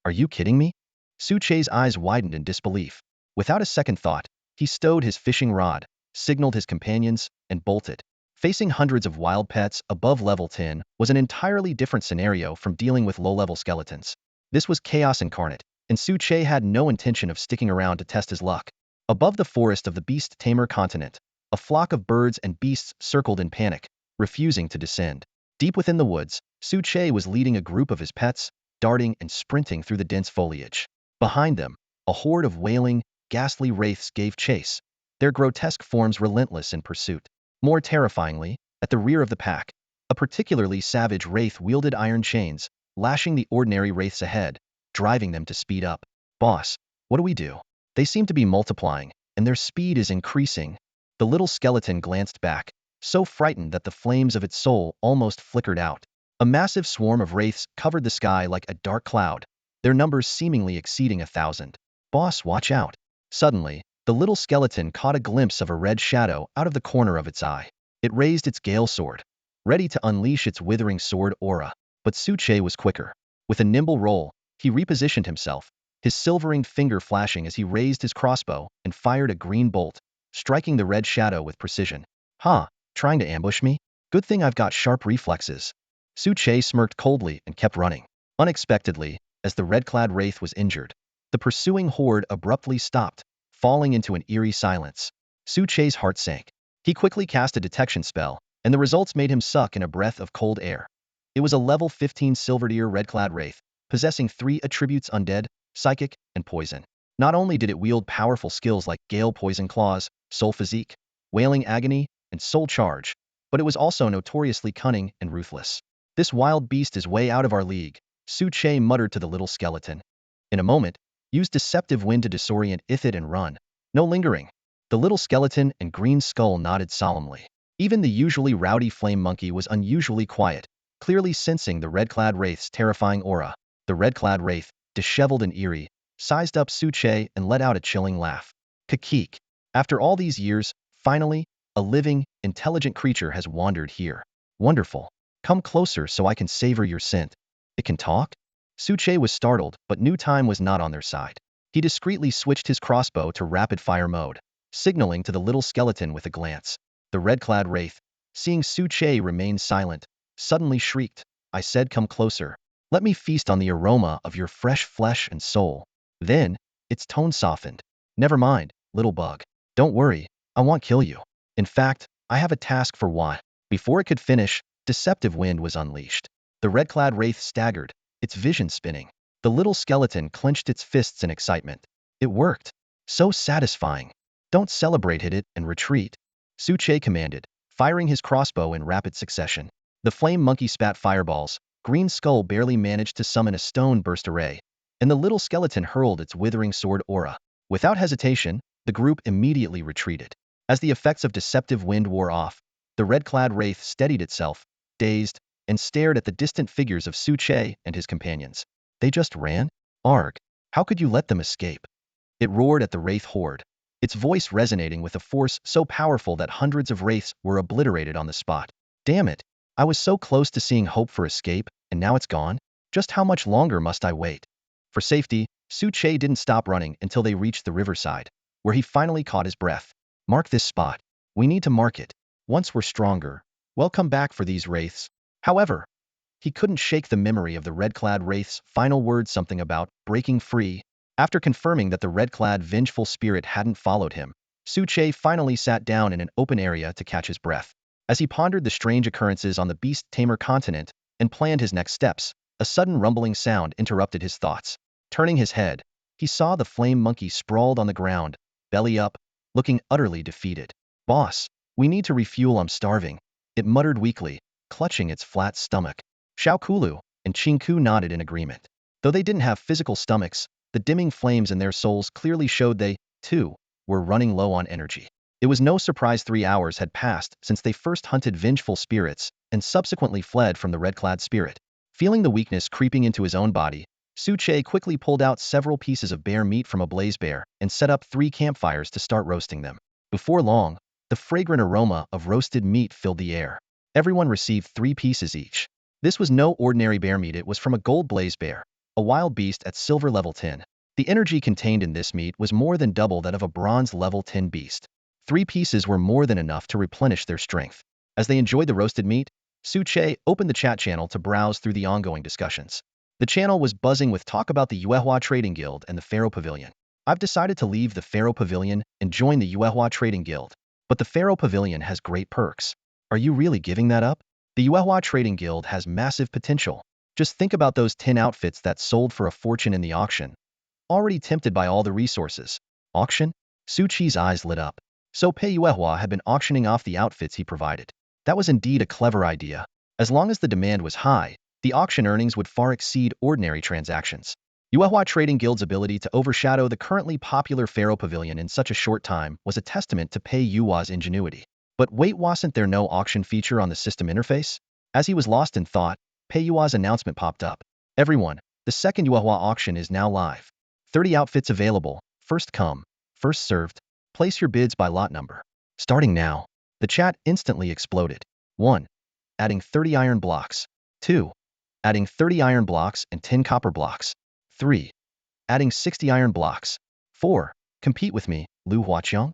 Are you kidding me? Su-che's eyes widened in disbelief. Without a second thought, he stowed his fishing rod, signaled his companions, and bolted. Facing hundreds of wild pets above level 10 was an entirely different scenario from dealing with low-level skeletons. This was chaos incarnate, and Su-che had no intention of sticking around to test his luck. Above the forest of the beast tamer continent, a flock of birds and beasts circled in panic, refusing to descend. Deep within the woods, Su-che was leading a group of his pets, darting and sprinting through the dense foliage. Behind them, a horde of wailing, ghastly wraiths gave chase, their grotesque forms relentless in pursuit. More terrifyingly, at the rear of the pack, a particularly savage wraith wielded iron chains, lashing the ordinary wraiths ahead, driving them to speed up. Boss, what do we do? They seem to be multiplying, and their speed is increasing. The little skeleton glanced back, so frightened that the flames of its soul almost flickered out. A massive swarm of wraiths covered the sky like a dark cloud, their numbers seemingly exceeding 1,000. Boss, watch out. Suddenly, the little skeleton caught a glimpse of a red shadow out of the corner of its eye. It raised its gale sword, ready to unleash its withering sword aura. But Su-che was quicker. With a nimble roll, he repositioned himself, his silvering finger flashing as he raised his crossbow and fired a green bolt, striking the red shadow with precision. "Huh, trying to ambush me? Good thing I've got sharp reflexes." Su-che smirked coldly and kept running. Unexpectedly, as the red-clad wraith was injured, the pursuing horde abruptly stopped, falling into an eerie silence. Su-che's heart sank. He quickly cast a detection spell, and the results made him suck in a breath of cold air. It was a level 15 silver-deer red-clad wraith, possessing 3 attributes: undead, psychic, and poison. Not only did it wield powerful skills like Gale Poison Claws, Soul Physique, Wailing Agony, and Soul Charge, but it was also notoriously cunning and ruthless. "This wild beast is way out of our league," Su-che muttered to the little skeleton. In a moment, use Deceptive Wind to disorient it and run. No lingering. The little skeleton and green skull nodded solemnly. Even the usually rowdy flame monkey was unusually quiet, clearly sensing the red-clad wraith's terrifying aura. The red-clad wraith, disheveled and eerie, sized up Su-che and let out a chilling laugh. "Kakik. After all these years, finally, a living, intelligent creature has wandered here. Wonderful. Come closer so I can savor your scent." "It can talk?" Su-che was startled, but knew time was not on their side. He discreetly switched his crossbow to rapid-fire mode, signaling to the little skeleton with a glance. The red-clad wraith, seeing Su-che remain silent, suddenly shrieked, "I said come closer. Let me feast on the aroma of your fresh flesh and soul." Then, its tone softened. "Never mind, little bug. Don't worry, I won't kill you. In fact, I have a task for one." Before it could finish, Deceptive Wind was unleashed. The red-clad wraith staggered, its vision spinning. The little skeleton clenched its fists in excitement. It worked. So satisfying. "Don't celebrate, hit it and retreat," Su-che commanded, firing his crossbow in rapid succession. The flame monkey spat fireballs, Green Skull barely managed to summon a stone burst array, and the little skeleton hurled its withering sword aura. Without hesitation, the group immediately retreated. As the effects of Deceptive Wind wore off, the red-clad wraith steadied itself, dazed, and stared at the distant figures of Su-che and his companions. "They just ran? Arg, how could you let them escape?" It roared at the wraith horde, its voice resonating with a force so powerful that hundreds of wraiths were obliterated on the spot. "Damn it, I was so close to seeing hope for escape, and now it's gone? Just how much longer must I wait?" For safety, Su-che didn't stop running until they reached the riverside, where he finally caught his breath. "Mark this spot. We need to mark it. Once we're stronger, we'll come back for these wraiths." However, he couldn't shake the memory of the red-clad wraith's final words, something about breaking free. After confirming that the red-clad vengeful spirit hadn't followed him, Su-che finally sat down in an open area to catch his breath. As he pondered the strange occurrences on the beast tamer continent and planned his next steps, a sudden rumbling sound interrupted his thoughts. Turning his head, he saw the flame monkey sprawled on the ground, belly up, looking utterly defeated. "Boss, we need to refuel, I'm starving," it muttered weakly, clutching its flat stomach. Xiao Kulu and Qingku nodded in agreement. Though they didn't have physical stomachs, the dimming flames in their souls clearly showed they, too, were running low on energy. It was no surprise 3 hours had passed since they first hunted vengeful spirits and subsequently fled from the red-clad spirit. Feeling the weakness creeping into his own body, Su Che quickly pulled out several pieces of bear meat from a blaze bear and set up 3 campfires to start roasting them. Before long, the fragrant aroma of roasted meat filled the air. Everyone received 3 pieces each. This was no ordinary bear meat, it was from a gold blaze bear, a wild beast at silver level 10. The energy contained in this meat was more than double that of a bronze level 10 beast. 3 pieces were more than enough to replenish their strength. As they enjoyed the roasted meat, Su Che opened the chat channel to browse through the ongoing discussions. The channel was buzzing with talk about the Yuehua Trading Guild and the Pharaoh Pavilion. I've decided to leave the Pharaoh Pavilion and join the Yuehua Trading Guild, but the Pharaoh Pavilion has great perks. Are you really giving that up? The Yuehua Trading Guild has massive potential. Just think about those 10 outfits that sold for a fortune in the auction. Already tempted by all the resources. Auction? Su Chi's eyes lit up. So Pei Yuehua had been auctioning off the outfits he provided. That was indeed a clever idea. As long as the demand was high, the auction earnings would far exceed ordinary transactions. Yuehua Trading Guild's ability to overshadow the currently popular Pharaoh Pavilion in such a short time was a testament to Pei Yuehua's ingenuity. But wait, wasn't there no auction feature on the system interface? As he was lost in thought, Pei Yuehua's announcement popped up. Everyone, the second Yuehua auction is now live. 30 outfits available, first come, first served. Place your bids by lot number. Starting now. The chat instantly exploded. 1. Adding 30 iron blocks. 2. Adding 30 iron blocks and 10 copper blocks. 3. Adding 60 iron blocks. 4. Compete with me, Lu Huaqiang.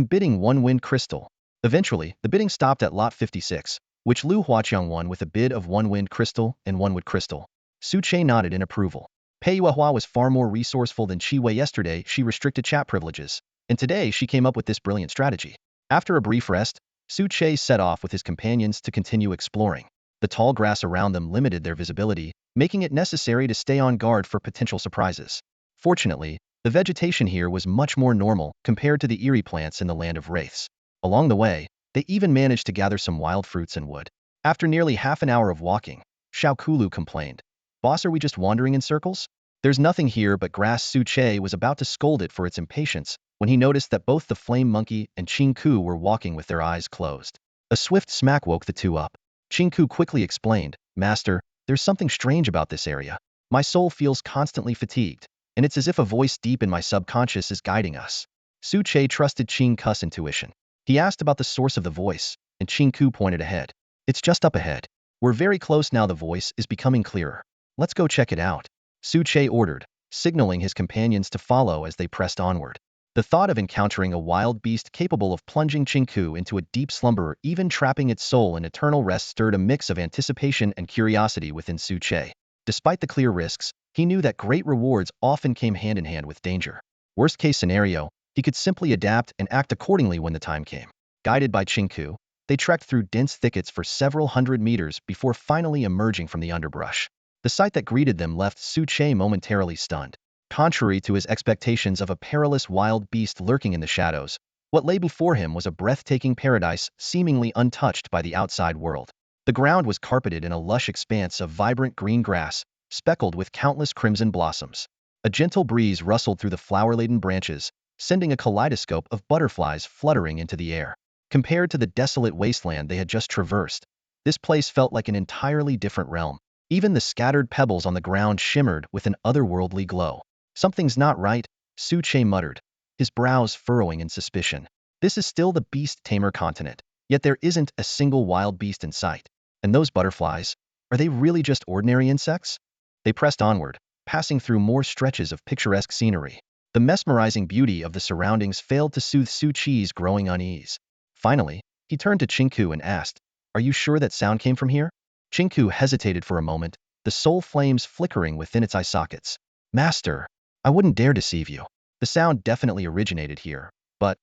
Bidding 1 wind crystal. Eventually, the bidding stopped at lot 56, which Lu Huaqiang won with a bid of 1 wind crystal and 1 wood crystal. Su Che nodded in approval. Pei Yuehua was far more resourceful than Qi Wei. Yesterday, she restricted chat privileges, and today she came up with this brilliant strategy. After a brief rest, Su Che set off with his companions to continue exploring. The tall grass around them limited their visibility, making it necessary to stay on guard for potential surprises. Fortunately, the vegetation here was much more normal compared to the eerie plants in the land of wraiths. Along the way, they even managed to gather some wild fruits and wood. After nearly half an hour of walking, Xiao Kulu complained. Boss, are we just wandering in circles? There's nothing here but grass. Su Che was about to scold it for its impatience when he noticed that both the flame monkey and Qingku were walking with their eyes closed. A swift smack woke the two up. Qingku quickly explained, Master, there's something strange about this area. My soul feels constantly fatigued, and it's as if a voice deep in my subconscious is guiding us. Su Che trusted Qingku's intuition. He asked about the source of the voice, and Qingku pointed ahead. It's just up ahead. We're very close now. The voice is becoming clearer. Let's go check it out. Su Che ordered, signaling his companions to follow as they pressed onward. The thought of encountering a wild beast capable of plunging Qingku into a deep slumber or even trapping its soul in eternal rest stirred a mix of anticipation and curiosity within Su Che. Despite the clear risks, he knew that great rewards often came hand in hand with danger. Worst case scenario, he could simply adapt and act accordingly when the time came. Guided by Qingku, they trekked through dense thickets for several hundred meters before finally emerging from the underbrush. The sight that greeted them left Su Che momentarily stunned. Contrary to his expectations of a perilous wild beast lurking in the shadows, what lay before him was a breathtaking paradise seemingly untouched by the outside world. The ground was carpeted in a lush expanse of vibrant green grass, speckled with countless crimson blossoms. A gentle breeze rustled through the flower-laden branches, sending a kaleidoscope of butterflies fluttering into the air. Compared to the desolate wasteland they had just traversed, this place felt like an entirely different realm. Even the scattered pebbles on the ground shimmered with an otherworldly glow. Something's not right, Su Che muttered, his brows furrowing in suspicion. This is still the beast tamer continent, yet there isn't a single wild beast in sight. And those butterflies, are they really just ordinary insects? They pressed onward, passing through more stretches of picturesque scenery. The mesmerizing beauty of the surroundings failed to soothe Su Chi's growing unease. Finally, he turned to Qingku and asked, Are you sure that sound came from here? Qingku hesitated for a moment, the soul flames flickering within its eye sockets. Master, I wouldn't dare deceive you. The sound definitely originated here, but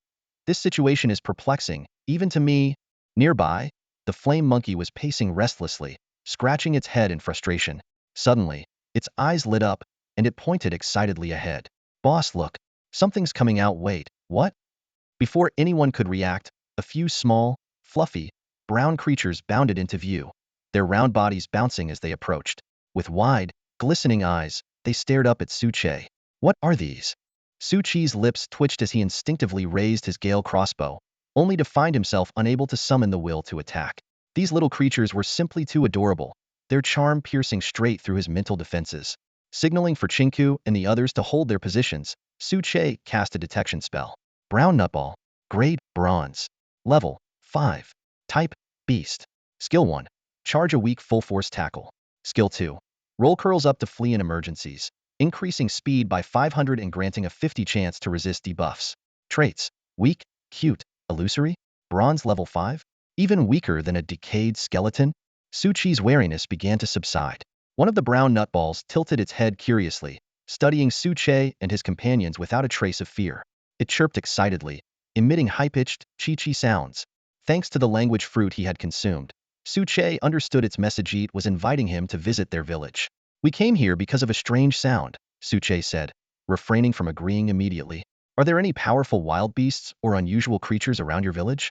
this situation is perplexing, even to me. Nearby, the flame monkey was pacing restlessly, scratching its head in frustration. Suddenly, its eyes lit up, and it pointed excitedly ahead. Boss, look, something's coming out. Wait, what? Before anyone could react, a few small, fluffy, brown creatures bounded into view. their round bodies bouncing as they approached. With wide, glistening eyes, they stared up at Suche. What are these? Suchi's lips twitched as he instinctively raised his Gale crossbow, only to find himself unable to summon the will to attack. These little creatures were simply too adorable, their charm piercing straight through his mental defenses. Signaling for Chinku and the others to hold their positions, Suche cast a detection spell. Brown Nutball. Grade, Bronze. Level, 5. Type, Beast. Skill 1. Charge a weak full-force tackle. Skill 2. Roll curls up to flee in emergencies, increasing speed by 500 and granting a 50 chance to resist debuffs. Traits. Weak, cute, illusory, Bronze level 5. Even weaker than a decayed skeleton? Suchi's wariness began to subside. One of the brown nutballs tilted its head curiously, studying Suche and his companions without a trace of fear. It chirped excitedly, emitting high-pitched, chi-chi sounds. Thanks to the language fruit he had consumed, Suche understood its message. It was inviting him to visit their village. We came here because of a strange sound, Suche said, refraining from agreeing immediately. Are there any powerful wild beasts or unusual creatures around your village?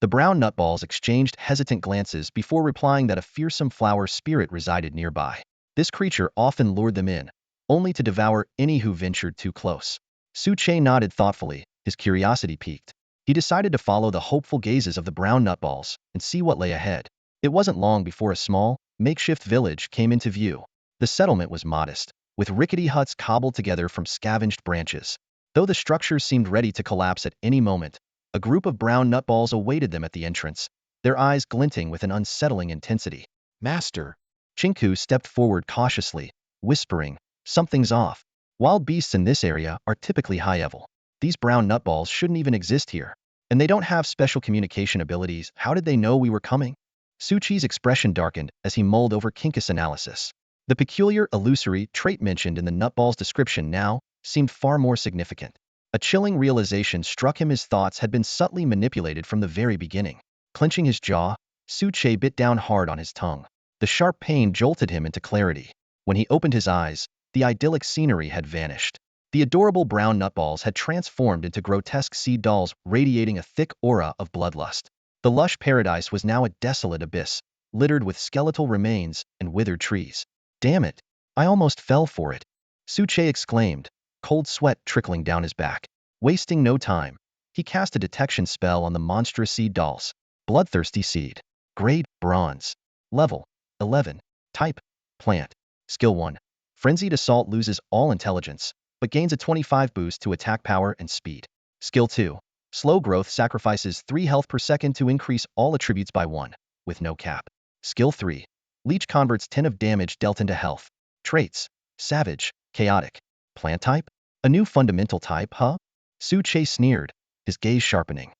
The brown nutballs exchanged hesitant glances before replying that a fearsome flower spirit resided nearby. This creature often lured them in, only to devour any who ventured too close. Suche nodded thoughtfully, his curiosity piqued. He decided to follow the hopeful gazes of the brown nutballs and see what lay ahead. It wasn't long before a small, makeshift village came into view. The settlement was modest, with rickety huts cobbled together from scavenged branches. Though the structure seemed ready to collapse at any moment, a group of brown nutballs awaited them at the entrance, their eyes glinting with an unsettling intensity. Master. Chinku stepped forward cautiously, whispering, "Something's off. Wild beasts in this area are typically high-level. These brown nutballs shouldn't even exist here. And they don't have special communication abilities. How did they know we were coming?" Suchi's expression darkened as he mulled over Kinkus' analysis. The peculiar illusory trait mentioned in the nutball's description now seemed far more significant. A chilling realization struck him. His thoughts had been subtly manipulated from the very beginning. Clenching his jaw, Suche bit down hard on his tongue. The sharp pain jolted him into clarity. When he opened his eyes, the idyllic scenery had vanished. The adorable brown nutballs had transformed into grotesque seed dolls radiating a thick aura of bloodlust. The lush paradise was now a desolate abyss, littered with skeletal remains and withered trees. Damn it! I almost fell for it, Suche exclaimed, cold sweat trickling down his back. Wasting no time, he cast a detection spell on the monstrous seed dolls. Bloodthirsty seed. Grade, Bronze. Level, 11. Type, Plant. Skill 1. Frenzied Assault loses all intelligence, but gains a 25 boost to attack power and speed. Skill 2. Slow Growth sacrifices 3 health per second to increase all attributes by 1, with no cap. Skill 3. Leech converts 10 of damage dealt into health. Traits. Savage, Chaotic. Plant type? A new fundamental type, huh? Suche sneered, his gaze sharpening.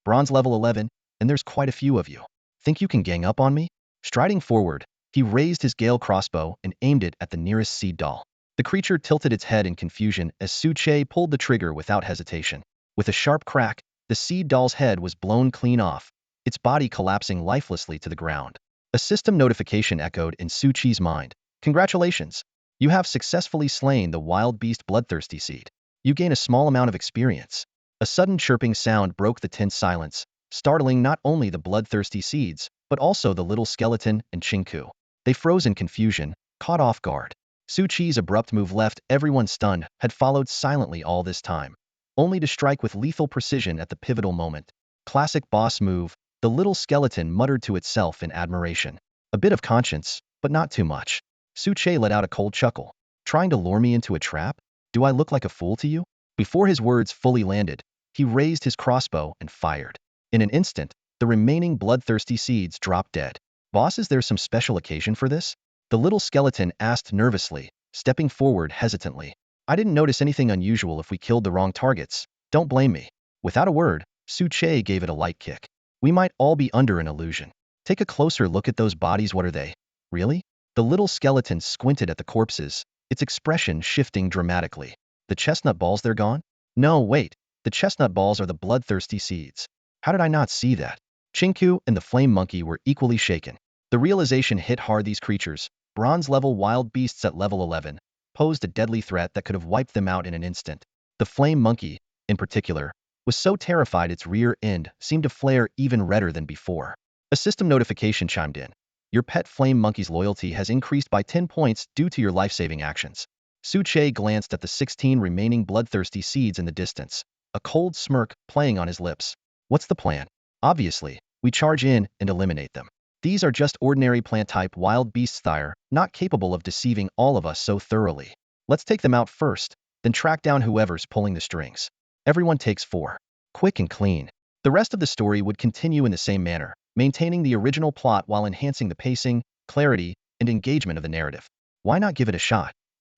Bronze level 11, and there's quite a few of you. Think you can gang up on me? Striding forward, he raised his Gale crossbow and aimed it at the nearest seed doll. The creature tilted its head in confusion as Suche pulled the trigger without hesitation. With a sharp crack, the seed doll's head was blown clean off, its body collapsing lifelessly to the ground. A system notification echoed in Suchi's mind. Congratulations! You have successfully slain the wild beast bloodthirsty seed. You gain a small amount of experience. A sudden chirping sound broke the tense silence, startling not only the bloodthirsty seeds, but also the little skeleton and Chinku. They froze in confusion, caught off guard. Suchi's abrupt move left everyone stunned, had followed silently all this time, only to strike with lethal precision at the pivotal moment. Classic boss move, the little skeleton muttered to itself in admiration. A bit of conscience, but not too much. Suche let out a cold chuckle. Trying to lure me into a trap? Do I look like a fool to you? Before his words fully landed, he raised his crossbow and fired. In an instant, the remaining bloodthirsty seeds dropped dead. Boss, is there some special occasion for this? The little skeleton asked nervously, stepping forward hesitantly. I didn't notice anything unusual if we killed the wrong targets. Don't blame me. Without a word, Suche gave it a light kick. We might all be under an illusion. Take a closer look at those bodies. What are they? Really? The little skeleton squinted at the corpses, its expression shifting dramatically. The chestnut balls, they're gone? No, wait. The chestnut balls are the bloodthirsty seeds. How did I not see that? Chinku and the flame monkey were equally shaken. The realization hit hard. These creatures, bronze-level wild beasts at level 11, posed a deadly threat that could have wiped them out in an instant. The flame monkey, in particular, was so terrified its rear end seemed to flare even redder than before. A system notification chimed in. Your pet flame monkey's loyalty has increased by 10 points due to your life-saving actions. Suche glanced at the 16 remaining bloodthirsty seeds in the distance, a cold smirk playing on his lips. What's the plan? Obviously, we charge in and eliminate them. These are just ordinary plant-type wild beasts Thyre, not capable of deceiving all of us so thoroughly. Let's take them out first, then track down whoever's pulling the strings. Everyone takes 4. Quick and clean. The rest of the story would continue in the same manner, maintaining the original plot while enhancing the pacing, clarity, and engagement of the narrative. Why not give it a shot?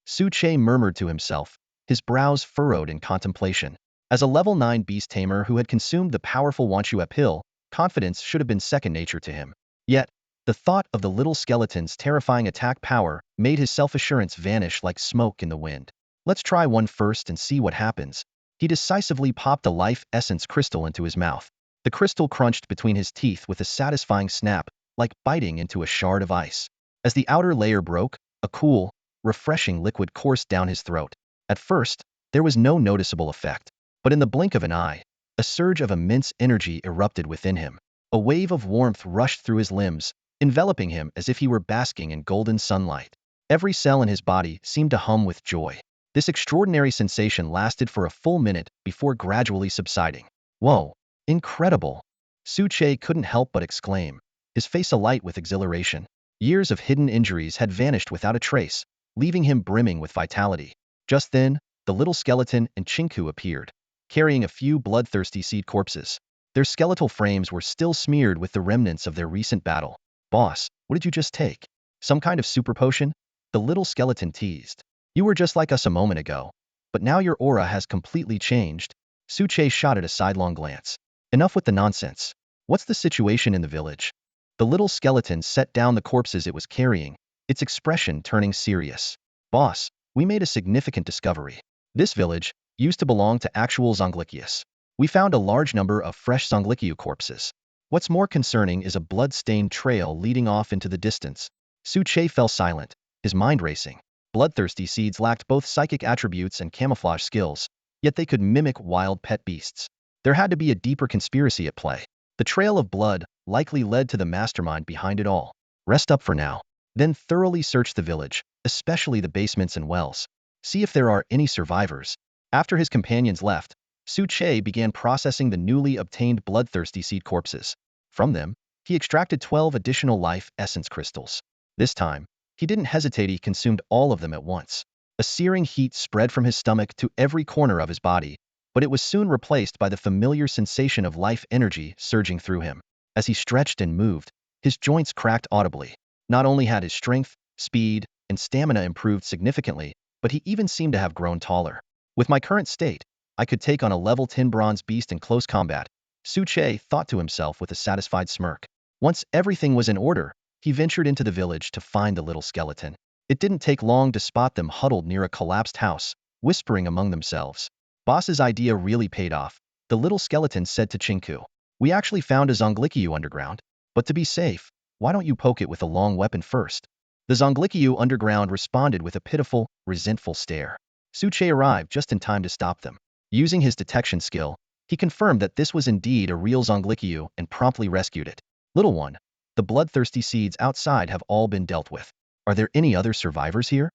Suche murmured to himself, his brows furrowed in contemplation. As a level 9 beast tamer who had consumed the powerful Wanchua pill, confidence should have been second nature to him. Yet, the thought of the little skeleton's terrifying attack power made his self-assurance vanish like smoke in the wind. Let's try one first and see what happens. He decisively popped a life essence crystal into his mouth. The crystal crunched between his teeth with a satisfying snap, like biting into a shard of ice. As the outer layer broke, a cool, refreshing liquid coursed down his throat. At first, there was no noticeable effect, but in the blink of an eye, a surge of immense energy erupted within him. A wave of warmth rushed through his limbs, enveloping him as if he were basking in golden sunlight. Every cell in his body seemed to hum with joy. This extraordinary sensation lasted for a full minute before gradually subsiding. Whoa, incredible! Suche couldn't help but exclaim, his face alight with exhilaration. Years of hidden injuries had vanished without a trace, leaving him brimming with vitality. Just then, the little skeleton and Chinku appeared, carrying a few bloodthirsty seed corpses. Their skeletal frames were still smeared with the remnants of their recent battle. Boss, what did you just take? Some kind of super potion? The little skeleton teased. You were just like us a moment ago, but now your aura has completely changed. Suche shot at a sidelong glance. Enough with the nonsense. What's the situation in the village? The little skeleton set down the corpses it was carrying, its expression turning serious. Boss, we made a significant discovery. This village used to belong to actual Zonglikius. We found a large number of fresh Zonglikiu corpses. What's more concerning is a blood-stained trail leading off into the distance. Suche fell silent, his mind racing. Bloodthirsty seeds lacked both psychic attributes and camouflage skills, yet they could mimic wild pet beasts. There had to be a deeper conspiracy at play. The trail of blood likely led to the mastermind behind it all. Rest up for now. Then thoroughly search the village, especially the basements and wells. See if there are any survivors. After his companions left, Suche began processing the newly obtained bloodthirsty seed corpses. From them, he extracted 12 additional life essence crystals. This time, he didn't hesitate, he consumed all of them at once. A searing heat spread from his stomach to every corner of his body, but it was soon replaced by the familiar sensation of life energy surging through him. As he stretched and moved, his joints cracked audibly. Not only had his strength, speed, and stamina improved significantly, but he even seemed to have grown taller. With my current state, I could take on a level 10 bronze beast in close combat, Suche thought to himself with a satisfied smirk. Once everything was in order, he ventured into the village to find the little skeleton. It didn't take long to spot them huddled near a collapsed house, whispering among themselves. Boss's idea really paid off, the little skeleton said to Chinku. We actually found a Zonglikiu underground, but to be safe, why don't you poke it with a long weapon first? The Zonglikiu underground responded with a pitiful, resentful stare. Suche arrived just in time to stop them. Using his detection skill, he confirmed that this was indeed a real Zonglikiu and promptly rescued it. Little one, the bloodthirsty seeds outside have all been dealt with. Are there any other survivors here?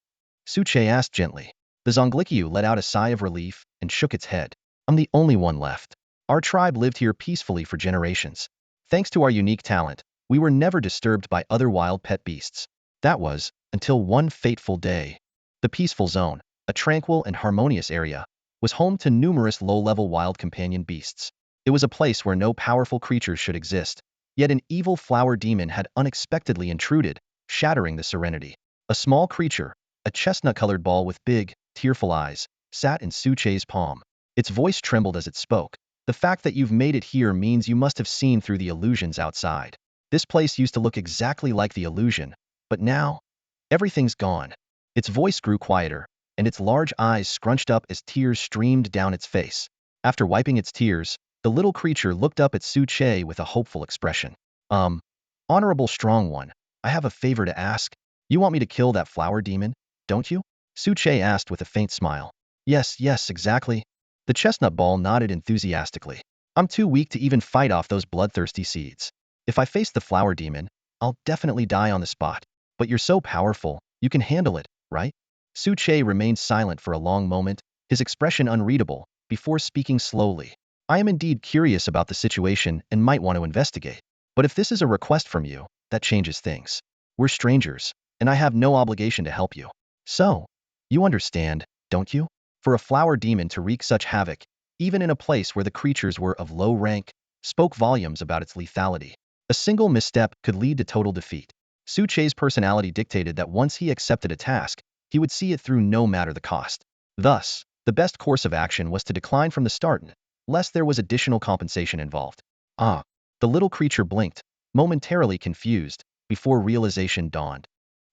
Suche asked gently. The Zonglikiu let out a sigh of relief and shook its head. I'm the only one left. Our tribe lived here peacefully for generations. Thanks to our unique talent, we were never disturbed by other wild pet beasts. That was, until one fateful day. The peaceful zone, a tranquil and harmonious area, was home to numerous low-level wild companion beasts. It was a place where no powerful creatures should exist, yet an evil flower demon had unexpectedly intruded, shattering the serenity. A small creature, a chestnut-colored ball with big, tearful eyes, sat in Suche's palm. Its voice trembled as it spoke. The fact that you've made it here means you must have seen through the illusions outside. This place used to look exactly like the illusion, but now, everything's gone. Its voice grew quieter, and its large eyes scrunched up as tears streamed down its face. After wiping its tears, the little creature looked up at Suche with a hopeful expression. Honorable strong one, I have a favor to ask. You want me to kill that flower demon, don't you? Suche asked with a faint smile. Yes, exactly. The chestnut ball nodded enthusiastically. I'm too weak to even fight off those bloodthirsty seeds. If I face the flower demon, I'll definitely die on the spot. But you're so powerful, you can handle it, right? Suche remained silent for a long moment, his expression unreadable, before speaking slowly. I am indeed curious about the situation and might want to investigate. But if this is a request from you, that changes things. We're strangers, and I have no obligation to help you. So, you understand, don't you? For a flower demon to wreak such havoc, even in a place where the creatures were of low rank, spoke volumes about its lethality. A single misstep could lead to total defeat. Suche's personality dictated that once he accepted a task, he would see it through no matter the cost. Thus, the best course of action was to decline from the start, lest there was additional compensation involved. Ah, the little creature blinked, momentarily confused, before realization dawned.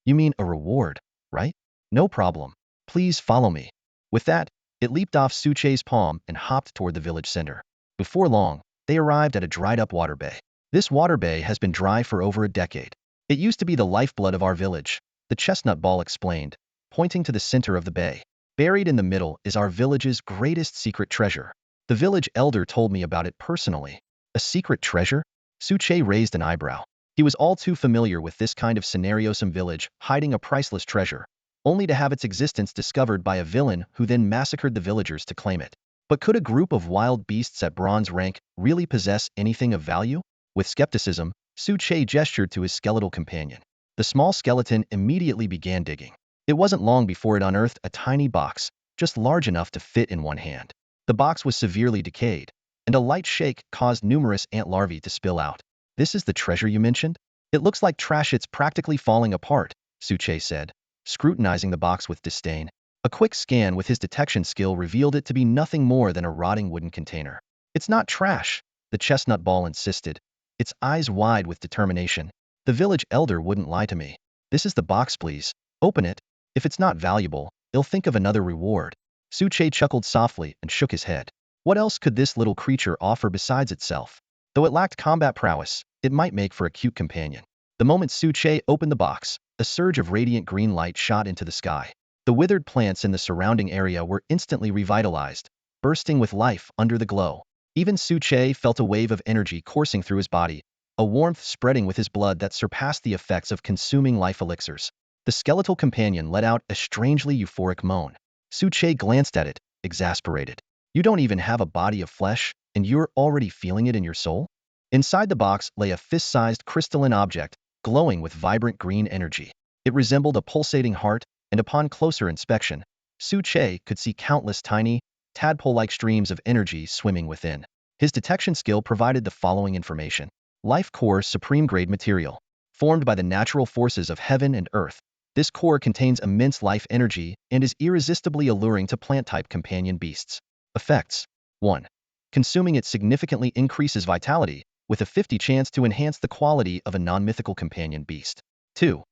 You mean a reward, right? No problem. Please follow me. With that, it leaped off Suche's palm and hopped toward the village center. Before long, they arrived at a dried-up water bay. This water bay has been dry for over a decade. It used to be the lifeblood of our village, the chestnut ball explained, pointing to the center of the bay. Buried in the middle is our village's greatest secret treasure. The village elder told me about it personally. A secret treasure? Suche raised an eyebrow. He was all too familiar with this kind of scenario, some village hiding a priceless treasure, only to have its existence discovered by a villain who then massacred the villagers to claim it. But could a group of wild beasts at bronze rank really possess anything of value? With skepticism, Suche gestured to his skeletal companion. The small skeleton immediately began digging. It wasn't long before it unearthed a tiny box, just large enough to fit in one hand. The box was severely decayed, and a light shake caused numerous ant larvae to spill out. This is the treasure you mentioned? It looks like trash, it's practically falling apart, Suche said, scrutinizing the box with disdain. A quick scan with his detection skill revealed it to be nothing more than a rotting wooden container. It's not trash, the chestnut ball insisted, its eyes wide with determination. The village elder wouldn't lie to me. This is the box, please. Open it. If it's not valuable, he'll think of another reward. Suche chuckled softly and shook his head. What else could this little creature offer besides itself? Though it lacked combat prowess, it might make for a cute companion. The moment Suche opened the box, a surge of radiant green light shot into the sky. The withered plants in the surrounding area were instantly revitalized, bursting with life under the glow. Even Suche felt a wave of energy coursing through his body, a warmth spreading with his blood that surpassed the effects of consuming life elixirs. The skeletal companion let out a strangely euphoric moan. Suche glanced at it, exasperated. You don't even have a body of flesh, and you're already feeling it in your soul? Inside the box lay a fist-sized crystalline object, glowing with vibrant green energy. It resembled a pulsating heart, and upon closer inspection, Suche could see countless tiny, tadpole-like streams of energy swimming within. His detection skill provided the following information. Life core supreme-grade material. Formed by the natural forces of heaven and earth, this core contains immense life energy and is irresistibly alluring to plant-type companion beasts. Effects. 1. Consuming it significantly increases vitality, with a 50 chance to enhance the quality of a non-mythical companion beast. 2.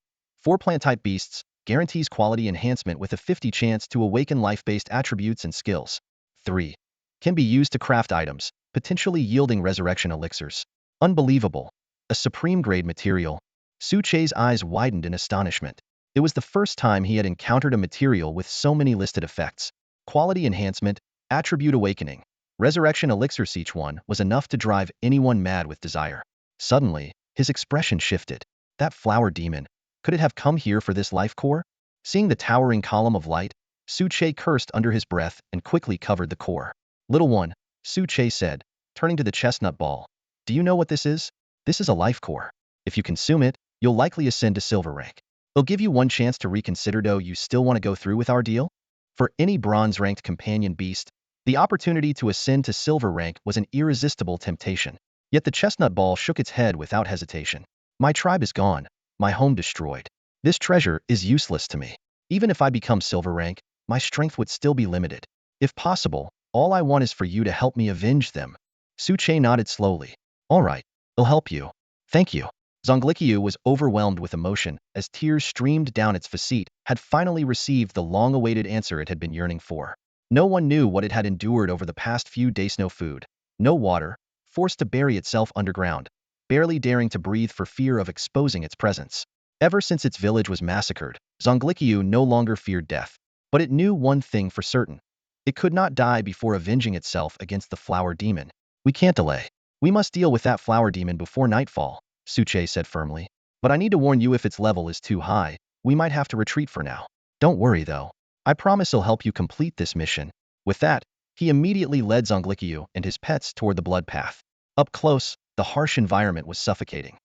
For plant-type beasts, guarantees quality enhancement with a 50 chance to awaken life-based attributes and skills. 3. Can be used to craft items, potentially yielding resurrection elixirs. Unbelievable. A supreme-grade material. Suche's eyes widened in astonishment. It was the first time he had encountered a material with so many listed effects. Quality enhancement, attribute awakening, resurrection elixirs, each one was enough to drive anyone mad with desire. Suddenly, his expression shifted. That flower demon, could it have come here for this life core? Seeing the towering column of light, Suche cursed under his breath and quickly covered the core. Little one, Suche said, turning to the chestnut ball. Do you know what this is? This is a life core. If you consume it, you'll likely ascend to silver rank. It'll give you one chance to reconsider, though you still want to go through with our deal? For any bronze-ranked companion beast, the opportunity to ascend to silver rank was an irresistible temptation. Yet the chestnut ball shook its head without hesitation. My tribe is gone, my home destroyed. This treasure is useless to me. Even if I become silver rank, my strength would still be limited. If possible, all I want is for you to help me avenge them. Suche nodded slowly. All right, I'll help you. Thank you. Zonglikiu was overwhelmed with emotion as tears streamed down its facete, had finally received the long-awaited answer it had been yearning for. No one knew what it had endured over the past few days. No food, no water, forced to bury itself underground, barely daring to breathe for fear of exposing its presence. Ever since its village was massacred, Zonglikiu no longer feared death. But it knew one thing for certain. It could not die before avenging itself against the flower demon. We can't delay. We must deal with that flower demon before nightfall, Suche said firmly. But I need to warn you, if its level is too high, we might have to retreat for now. Don't worry though. I promise I'll help you complete this mission. With that, he immediately led Zonglikiu and his pets toward the blood path. Up close, the harsh environment was suffocating.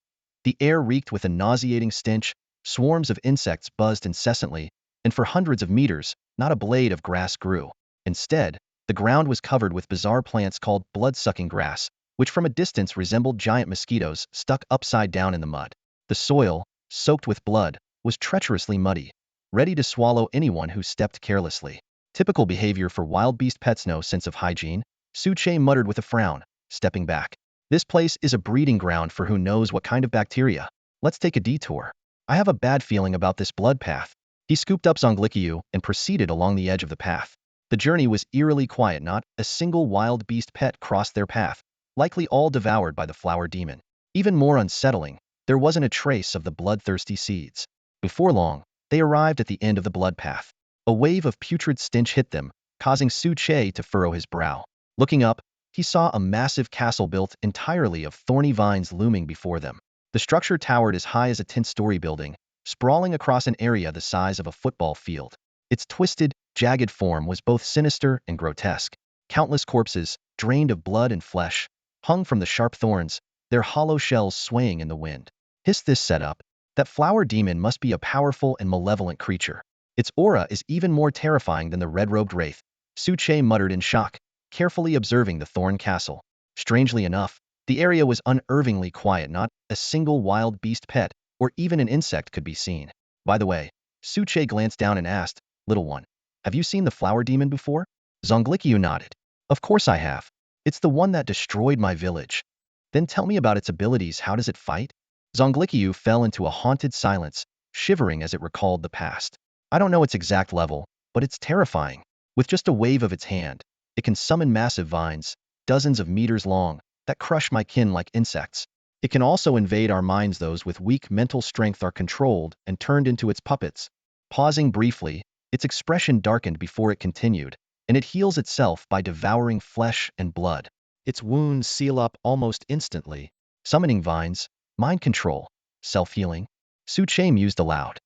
The air reeked with a nauseating stench, swarms of insects buzzed incessantly, and for hundreds of meters, not a blade of grass grew. Instead, the ground was covered with bizarre plants called blood-sucking grass, which from a distance resembled giant mosquitoes stuck upside down in the mud. The soil, soaked with blood, was treacherously muddy, ready to swallow anyone who stepped carelessly. Typical behavior for wild beast pets, no sense of hygiene, Suche muttered with a frown, stepping back. This place is a breeding ground for who knows what kind of bacteria. Let's take a detour. I have a bad feeling about this blood path. He scooped up Zonglikiu and proceeded along the edge of the path. The journey was eerily quiet. Not a single wild beast pet crossed their path, likely all devoured by the flower demon. Even more unsettling, there wasn't a trace of the bloodthirsty seeds. Before long, they arrived at the end of the blood path. A wave of putrid stench hit them, causing Suche to furrow his brow. Looking up, he saw a massive castle built entirely of thorny vines looming before them. The structure towered as high as a 10-story building, sprawling across an area the size of a football field. Its twisted, jagged form was both sinister and grotesque. Countless corpses, drained of blood and flesh, hung from the sharp thorns, their hollow shells swaying in the wind. This setup, that flower demon must be a powerful and malevolent creature. Its aura is even more terrifying than the red-robed wraith, Suche muttered in shock, carefully observing the thorn castle. Strangely enough, the area was unnervingly quiet. Not a single wild beast pet, or even an insect could be seen. By the way, Suche glanced down and asked, "Little one, have you seen the flower demon before?" Zonglikiu nodded. "Of course I have. It's the one that destroyed my village." "Then tell me about its abilities. How does it fight?" Zonglikiu fell into a haunted silence, shivering as it recalled the past. "I don't know its exact level, but it's terrifying. With just a wave of its hand, it can summon massive vines, dozens of meters long, that crush my kin like insects. It can also invade our minds. Those with weak mental strength are controlled and turned into its puppets." Pausing briefly, its expression darkened before it continued, "And it heals itself by devouring flesh and blood. Its wounds seal up almost instantly. Summoning vines, mind control, self-healing." Suche mused aloud.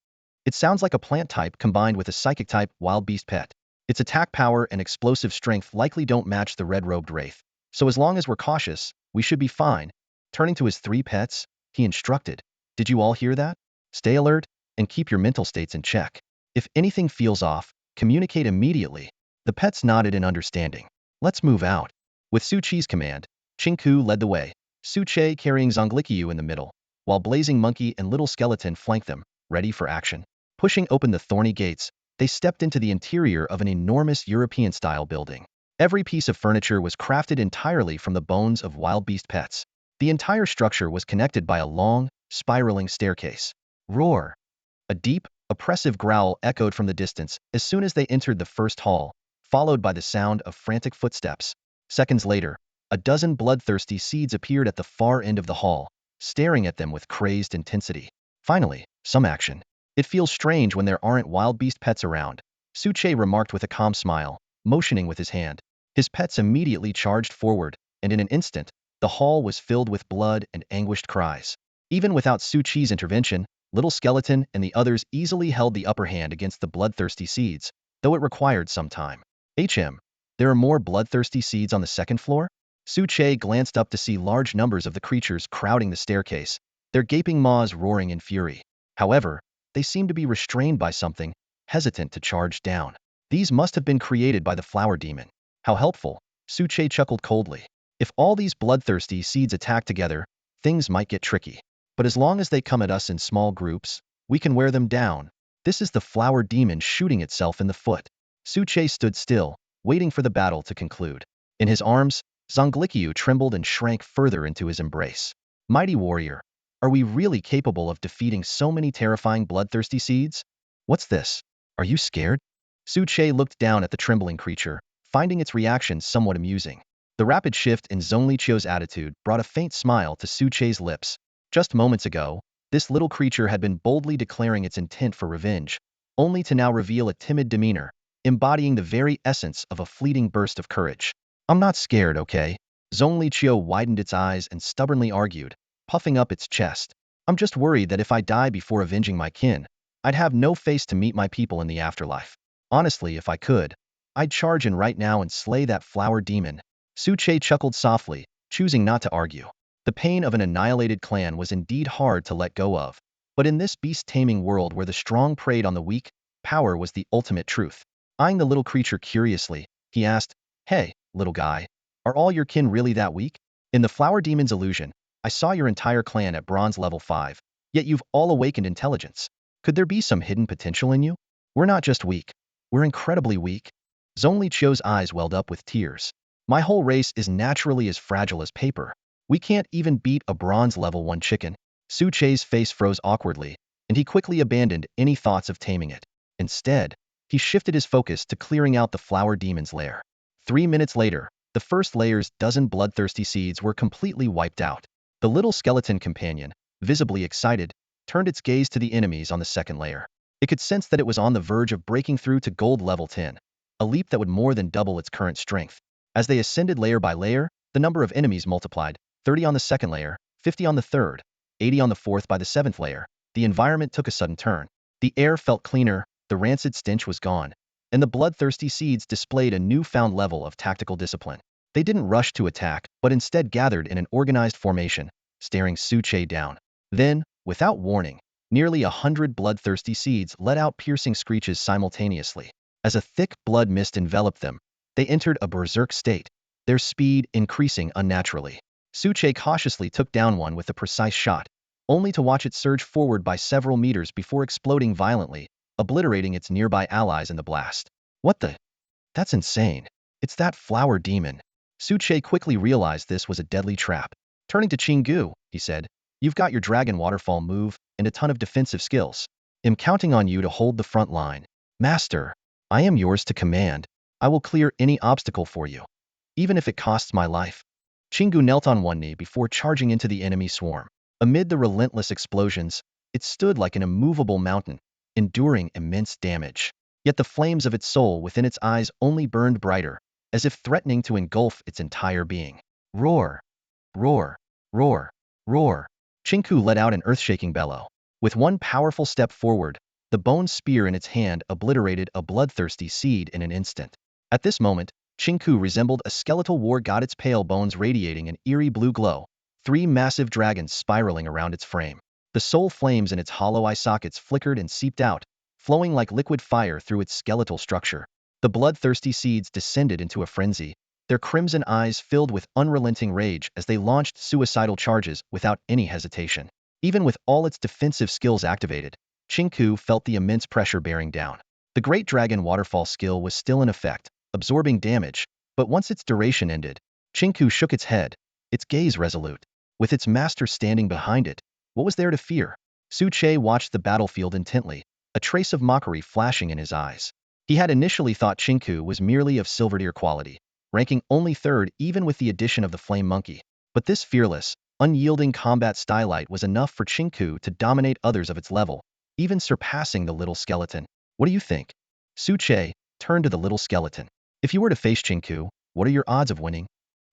"It sounds like a plant type combined with a psychic type wild beast pet. Its attack power and explosive strength likely don't match the red-robed wraith, so as long as we're cautious, we should be fine." Turning to his 3 pets, he instructed, "Did you all hear that? Stay alert and keep your mental states in check. If anything feels off, communicate immediately." The pets nodded in understanding. "Let's move out." With Suchi's command, Chinku led the way, Suche carrying Zonglikiu in the middle, while Blazing Monkey and Little Skeleton flanked them, ready for action. Pushing open the thorny gates, they stepped into the interior of an enormous European-style building. Every piece of furniture was crafted entirely from the bones of wild beast pets. The entire structure was connected by a long, spiraling staircase. Roar! A deep, oppressive growl echoed from the distance as soon as they entered the first hall, followed by the sound of frantic footsteps. Seconds later, a dozen bloodthirsty seeds appeared at the far end of the hall, staring at them with crazed intensity. Finally, some action. "It feels strange when there aren't wild beast pets around," Suche remarked with a calm smile, motioning with his hand. His pets immediately charged forward, and in an instant, the hall was filled with blood and anguished cries. Even without Suchi's intervention, Little Skeleton and the others easily held the upper hand against the bloodthirsty seeds, though it required some time. There are more bloodthirsty seeds on the second floor?" Suche glanced up to see large numbers of the creatures crowding the staircase, their gaping maws roaring in fury. However, they seemed to be restrained by something, hesitant to charge down. These must have been created by the flower demon. "How helpful," Suche chuckled coldly. "If all these bloodthirsty seeds attack together, things might get tricky. But as long as they come at us in small groups, we can wear them down." "This is the flower demon shooting itself in the foot." Suche stood still, waiting for the battle to conclude. In his arms, Zonglikiu trembled and shrank further into his embrace. "Mighty warrior, are we really capable of defeating so many terrifying bloodthirsty seeds? What's this? Are you scared?" Suche looked down at the trembling creature, finding its reaction somewhat amusing. The rapid shift in Zonglikiu's attitude brought a faint smile to Suche's lips. Just moments ago, this little creature had been boldly declaring its intent for revenge, only to now reveal a timid demeanor, embodying the very essence of a fleeting burst of courage. "I'm not scared, okay?" Zonglikiu widened its eyes and stubbornly argued, puffing up its chest. I'm just worried that if I die before avenging my kin, I'd have no face to meet my people in the afterlife. Honestly, if I could, I'd charge in right now and slay that flower demon." Suche chuckled softly, choosing not to argue. The pain of an annihilated clan was indeed hard to let go of. But in this beast-taming world where the strong preyed on the weak, power was the ultimate truth. Eyeing the little creature curiously, he asked, "Hey, little guy, are all your kin really that weak? In the flower demon's illusion, I saw your entire clan at bronze level 5, yet you've all awakened intelligence. Could there be some hidden potential in you? We're not just weak. We're incredibly weak." Zhongli Qiu's eyes welled up with tears. "My whole race is naturally as fragile as paper. We can't even beat a bronze level 1 chicken." Su Che's face froze awkwardly, and he quickly abandoned any thoughts of taming it. Instead, he shifted his focus to clearing out the flower demon's lair. 3 minutes later, the first layer's dozen bloodthirsty seeds were completely wiped out. The little skeleton companion, visibly excited, turned its gaze to the enemies on the second layer. It could sense that it was on the verge of breaking through to gold level 10, a leap that would more than double its current strength. As they ascended layer by layer, the number of enemies multiplied, 30 on the second layer, 50 on the third, 80 on the fourth. By the seventh layer, the environment took a sudden turn. The air felt cleaner, the rancid stench was gone, and the bloodthirsty seeds displayed a newfound level of tactical discipline. They didn't rush to attack, but instead gathered in an organized formation, staring Su Che down. Then, without warning, nearly 100 bloodthirsty seeds let out piercing screeches simultaneously. As a thick blood mist enveloped them, they entered a berserk state, their speed increasing unnaturally. Su Che cautiously took down one with a precise shot, only to watch it surge forward by several meters before exploding violently, obliterating its nearby allies in the blast. "What the? That's insane. It's that flower demon." Su Che quickly realized this was a deadly trap. Turning to Qinggu, he said, "You've got your dragon waterfall move and a ton of defensive skills. I'm counting on you to hold the front line." "Master, I am yours to command. I will clear any obstacle for you, even if it costs my life." Qinggu knelt on one knee before charging into the enemy swarm. Amid the relentless explosions, it stood like an immovable mountain, enduring immense damage. Yet the flames of its soul within its eyes only burned brighter, as if threatening to engulf its entire being. Roar! Roar! Roar! Roar! Qinggu let out an earth-shaking bellow. With one powerful step forward, the bone spear in its hand obliterated a bloodthirsty seed in an instant. At this moment, Qinggu resembled a skeletal war god, its pale bones radiating an eerie blue glow, 3 massive dragons spiraling around its frame. The soul flames in its hollow eye sockets flickered and seeped out, flowing like liquid fire through its skeletal structure. The bloodthirsty seeds descended into a frenzy, their crimson eyes filled with unrelenting rage as they launched suicidal charges without any hesitation. Even with all its defensive skills activated, Qinggu felt the immense pressure bearing down. The Great Dragon Waterfall skill was still in effect, absorbing damage, but once its duration ended, Qinggu shook its head, its gaze resolute. With its master standing behind it, what was there to fear? Su Che watched the battlefield intently, a trace of mockery flashing in his eyes. He had initially thought Qinggu was merely of silverdeer quality, ranking only third even with the addition of the flame monkey. But this fearless, unyielding combat stylite was enough for Qinggu to dominate others of its level, even surpassing the little skeleton. "What do you think?" Su Che turned to the little skeleton. "If you were to face Qinggu, what are your odds of winning?"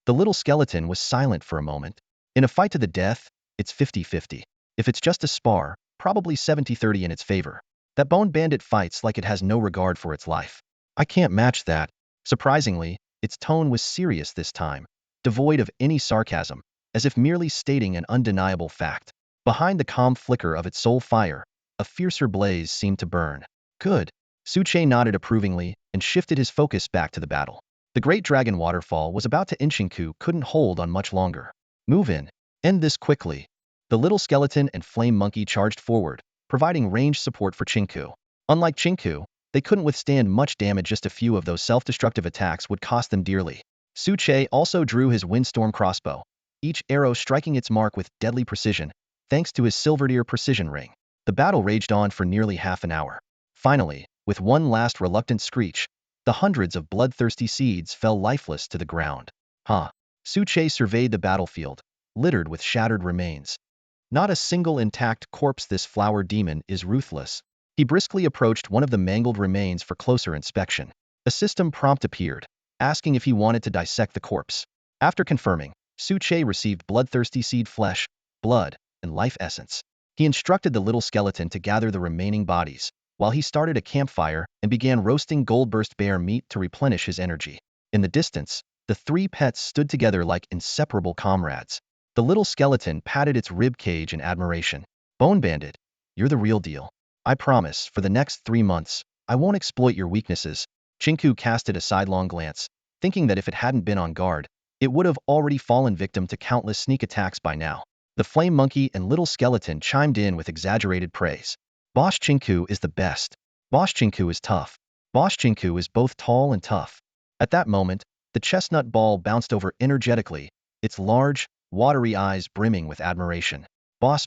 The little skeleton was silent for a moment. "In a fight to the death, it's 50-50. If it's just a spar, probably 70-30 in its favor. That bone bandit fights like it has no regard for its life. I can't match that." Surprisingly, its tone was serious this time, devoid of any sarcasm, as if merely stating an undeniable fact. Behind the calm flicker of its soul fire, a fiercer blaze seemed to burn. "Good." Su Che nodded approvingly and shifted his focus back to the battle. The Great Dragon Waterfall was about to end. Qinggu couldn't hold on much longer. "Move in. End this quickly." The little skeleton and flame monkey charged forward, providing ranged support for Qinggu. Unlike Qinggu, they couldn't withstand much damage. Just a few of those self-destructive attacks would cost them dearly. Su Che also drew his windstorm crossbow, each arrow striking its mark with deadly precision, thanks to his silverdeer precision ring. The battle raged on for nearly half an hour. Finally, with one last reluctant screech, the hundreds of bloodthirsty seeds fell lifeless to the ground. "Huh." Su Che surveyed the battlefield, littered with shattered remains. "Not a single intact corpse. This flower demon is ruthless." He briskly approached one of the mangled remains for closer inspection. A system prompt appeared, asking if he wanted to dissect the corpse. After confirming, Su Che received bloodthirsty seed flesh, blood, and life essence. He instructed the little skeleton to gather the remaining bodies, while he started a campfire and began roasting gold-burst bear meat to replenish his energy. In the distance, the three pets stood together like inseparable comrades. The little skeleton patted its rib cage in admiration. Bone Bandit, you're the real deal. I promise, for the next 3 months, I won't exploit your weaknesses. Chinku casted a sidelong glance, thinking that if it hadn't been on guard, it would have already fallen victim to countless sneak attacks by now. The flame monkey and little skeleton chimed in with exaggerated praise. Boss Chinku is the best. Boss Chinku is tough. Boss Chinku is both tall and tough. At that moment, the chestnut ball bounced over energetically, its large, watery eyes brimming with admiration. Boss,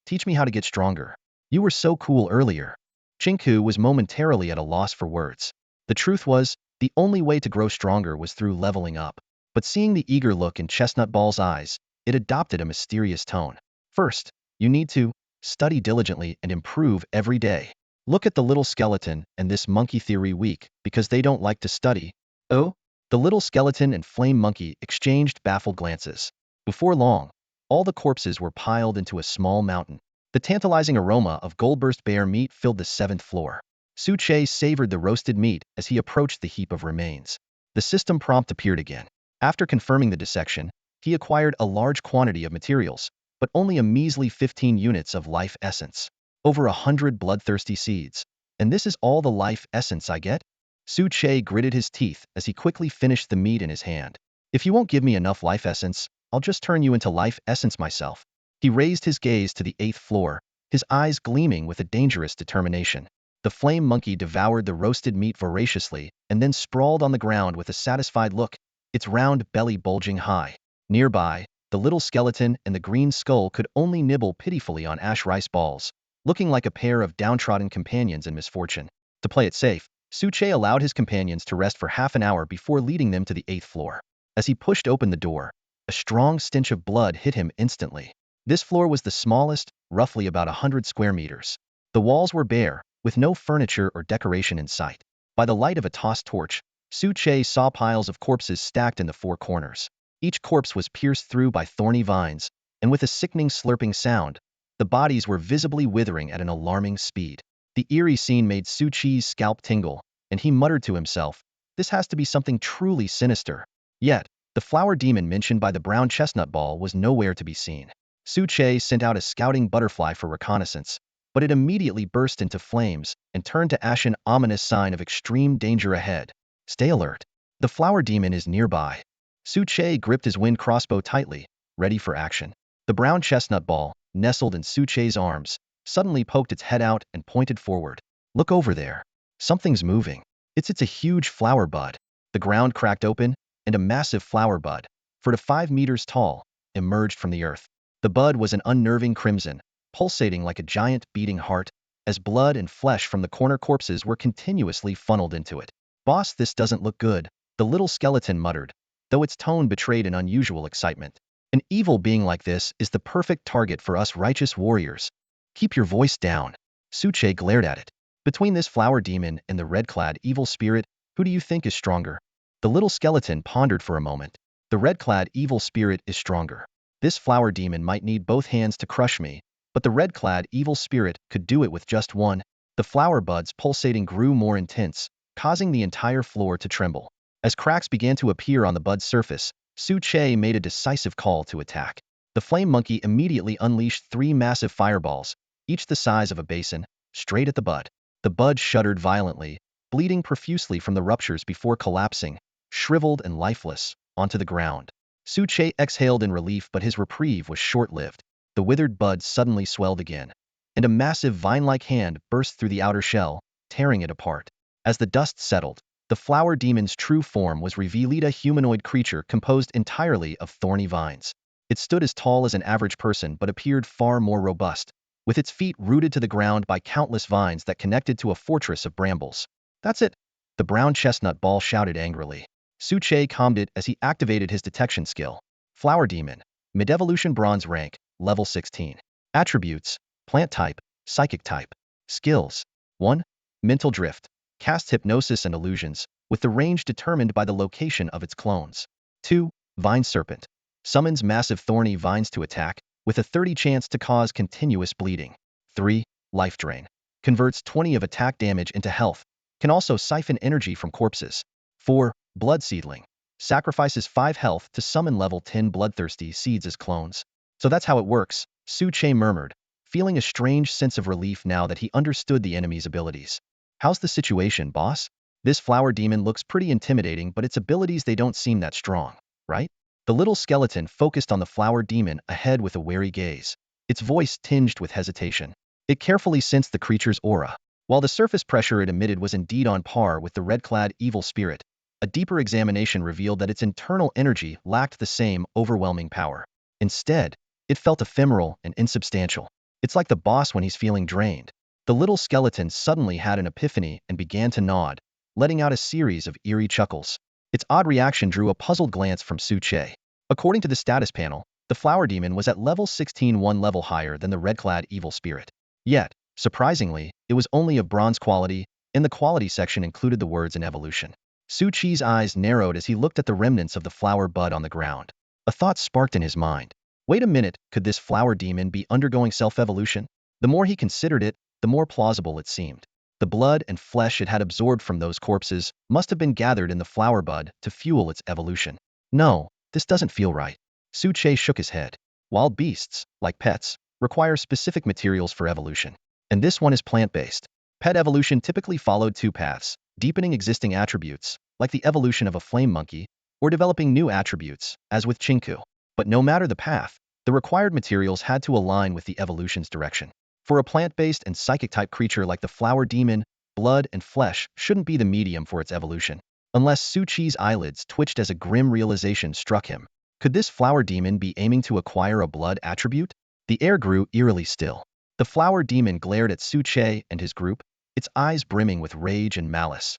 teach me how to get stronger. You were so cool earlier. Chinku was momentarily at a loss for words. The truth was, the only way to grow stronger was through leveling up. But seeing the eager look in Chestnut Ball's eyes, it adopted a mysterious tone. First, you need to study diligently and improve every day. Look at the little skeleton and this monkey theory weak because they don't like to study. Oh? The little skeleton and flame monkey exchanged baffled glances. Before long, all the corpses were piled into a small mountain. The tantalizing aroma of gold-burst bear meat filled the 7th floor. Su Che savored the roasted meat as he approached the heap of remains. The system prompt appeared again. After confirming the dissection, he acquired a large quantity of materials, but only a measly 15 units of life essence. Over 100 bloodthirsty seeds. And this is all the life essence I get? Su Che gritted his teeth as he quickly finished the meat in his hand. If you won't give me enough life essence, I'll just turn you into life essence myself. He raised his gaze to the 8th floor, his eyes gleaming with a dangerous determination. The flame monkey devoured the roasted meat voraciously and then sprawled on the ground with a satisfied look, its round belly bulging high. Nearby, the little skeleton and the green skull could only nibble pitifully on ash rice balls, looking like a pair of downtrodden companions in misfortune. To play it safe, Su Che allowed his companions to rest for half an hour before leading them to the 8th floor. As he pushed open the door, a strong stench of blood hit him instantly. This floor was the smallest, roughly about 100 square meters. The walls were bare, with no furniture or decoration in sight. By the light of a tossed torch, Su Che saw piles of corpses stacked in the 4 corners. Each corpse was pierced through by thorny vines, and with a sickening slurping sound, the bodies were visibly withering at an alarming speed. The eerie scene made Su Chi's scalp tingle, and he muttered to himself, "This has to be something truly sinister." Yet, the flower demon mentioned by the brown chestnut ball was nowhere to be seen. Su Che sent out a scouting butterfly for reconnaissance, but it immediately burst into flames and turned to ash, an ominous sign of extreme danger ahead. Stay alert. The flower demon is nearby. Su Che gripped his wind crossbow tightly, ready for action. The brown chestnut ball, nestled in Su Che's arms, suddenly poked its head out and pointed forward. Look over there. Something's moving. It's a huge flower bud. The ground cracked open, and a massive flower bud, 4 to 5 meters tall, emerged from the earth. The bud was an unnerving crimson, pulsating like a giant beating heart, as blood and flesh from the corner corpses were continuously funneled into it. Boss, this doesn't look good, the little skeleton muttered, though its tone betrayed an unusual excitement. An evil being like this is the perfect target for us righteous warriors. Keep your voice down. Su Che glared at it. Between this flower demon and the red-clad evil spirit, who do you think is stronger? The little skeleton pondered for a moment. The red-clad evil spirit is stronger. This flower demon might need both hands to crush me, but the red-clad evil spirit could do it with just one. The flower buds pulsating grew more intense, causing the entire floor to tremble. As cracks began to appear on the bud's surface, Su Che made a decisive call to attack. The flame monkey immediately unleashed 3 massive fireballs, each the size of a basin, straight at the bud. The bud shuddered violently, bleeding profusely from the ruptures before collapsing, shriveled and lifeless, onto the ground. Su Che exhaled in relief, but his reprieve was short-lived. The withered bud suddenly swelled again, and a massive vine-like hand burst through the outer shell, tearing it apart. As the dust settled, the flower demon's true form was revealed, a humanoid creature composed entirely of thorny vines. It stood as tall as an average person but appeared far more robust, with its feet rooted to the ground by countless vines that connected to a fortress of brambles. That's it! The brown chestnut ball shouted angrily. Su Che calmed it as he activated his detection skill. Flower Demon, Mid-Evolution Bronze Rank, Level 16. Attributes, Plant Type, Psychic Type. Skills, 1. Mental Drift. Casts hypnosis and illusions, with the range determined by the location of its clones. 2. Vine Serpent. Summons massive thorny vines to attack, with a 30 chance to cause continuous bleeding. 3. Life drain. Converts 20 of attack damage into health. Can also siphon energy from corpses. 4. Blood seedling. Sacrifices 5 health to summon level 10 bloodthirsty seeds as clones. So that's how it works, Su Che murmured, feeling a strange sense of relief now that he understood the enemy's abilities. How's the situation, boss? This flower demon looks pretty intimidating, but its abilities, they don't seem that strong, right? The little skeleton focused on the flower demon ahead with a wary gaze, its voice tinged with hesitation. It carefully sensed the creature's aura. While the surface pressure it emitted was indeed on par with the red-clad evil spirit, a deeper examination revealed that its internal energy lacked the same overwhelming power. Instead, it felt ephemeral and insubstantial. It's like the boss when he's feeling drained. The little skeleton suddenly had an epiphany and began to nod, letting out a series of eerie chuckles. Its odd reaction drew a puzzled glance from Su Che. According to the status panel, the flower demon was at level 16, one level higher than the red-clad evil spirit. Yet, surprisingly, it was only of bronze quality, and the quality section included the words in evolution. Su Chi's eyes narrowed as he looked at the remnants of the flower bud on the ground. A thought sparked in his mind. Wait a minute, could this flower demon be undergoing self-evolution? The more he considered it, the more plausible it seemed. The blood and flesh it had absorbed from those corpses must have been gathered in the flower bud to fuel its evolution. No, this doesn't feel right. Su Che shook his head. Wild beasts, like pets, require specific materials for evolution. And this one is plant-based. Pet evolution typically followed 2 paths: deepening existing attributes, like the evolution of a flame monkey, or developing new attributes, as with Chinku. But no matter the path, the required materials had to align with the evolution's direction. For a plant-based and psychic-type creature like the flower demon, blood and flesh shouldn't be the medium for its evolution. Unless Su Chi's eyelids twitched as a grim realization struck him. Could this flower demon be aiming to acquire a blood attribute? The air grew eerily still. The flower demon glared at Su Che and his group, its eyes brimming with rage and malice.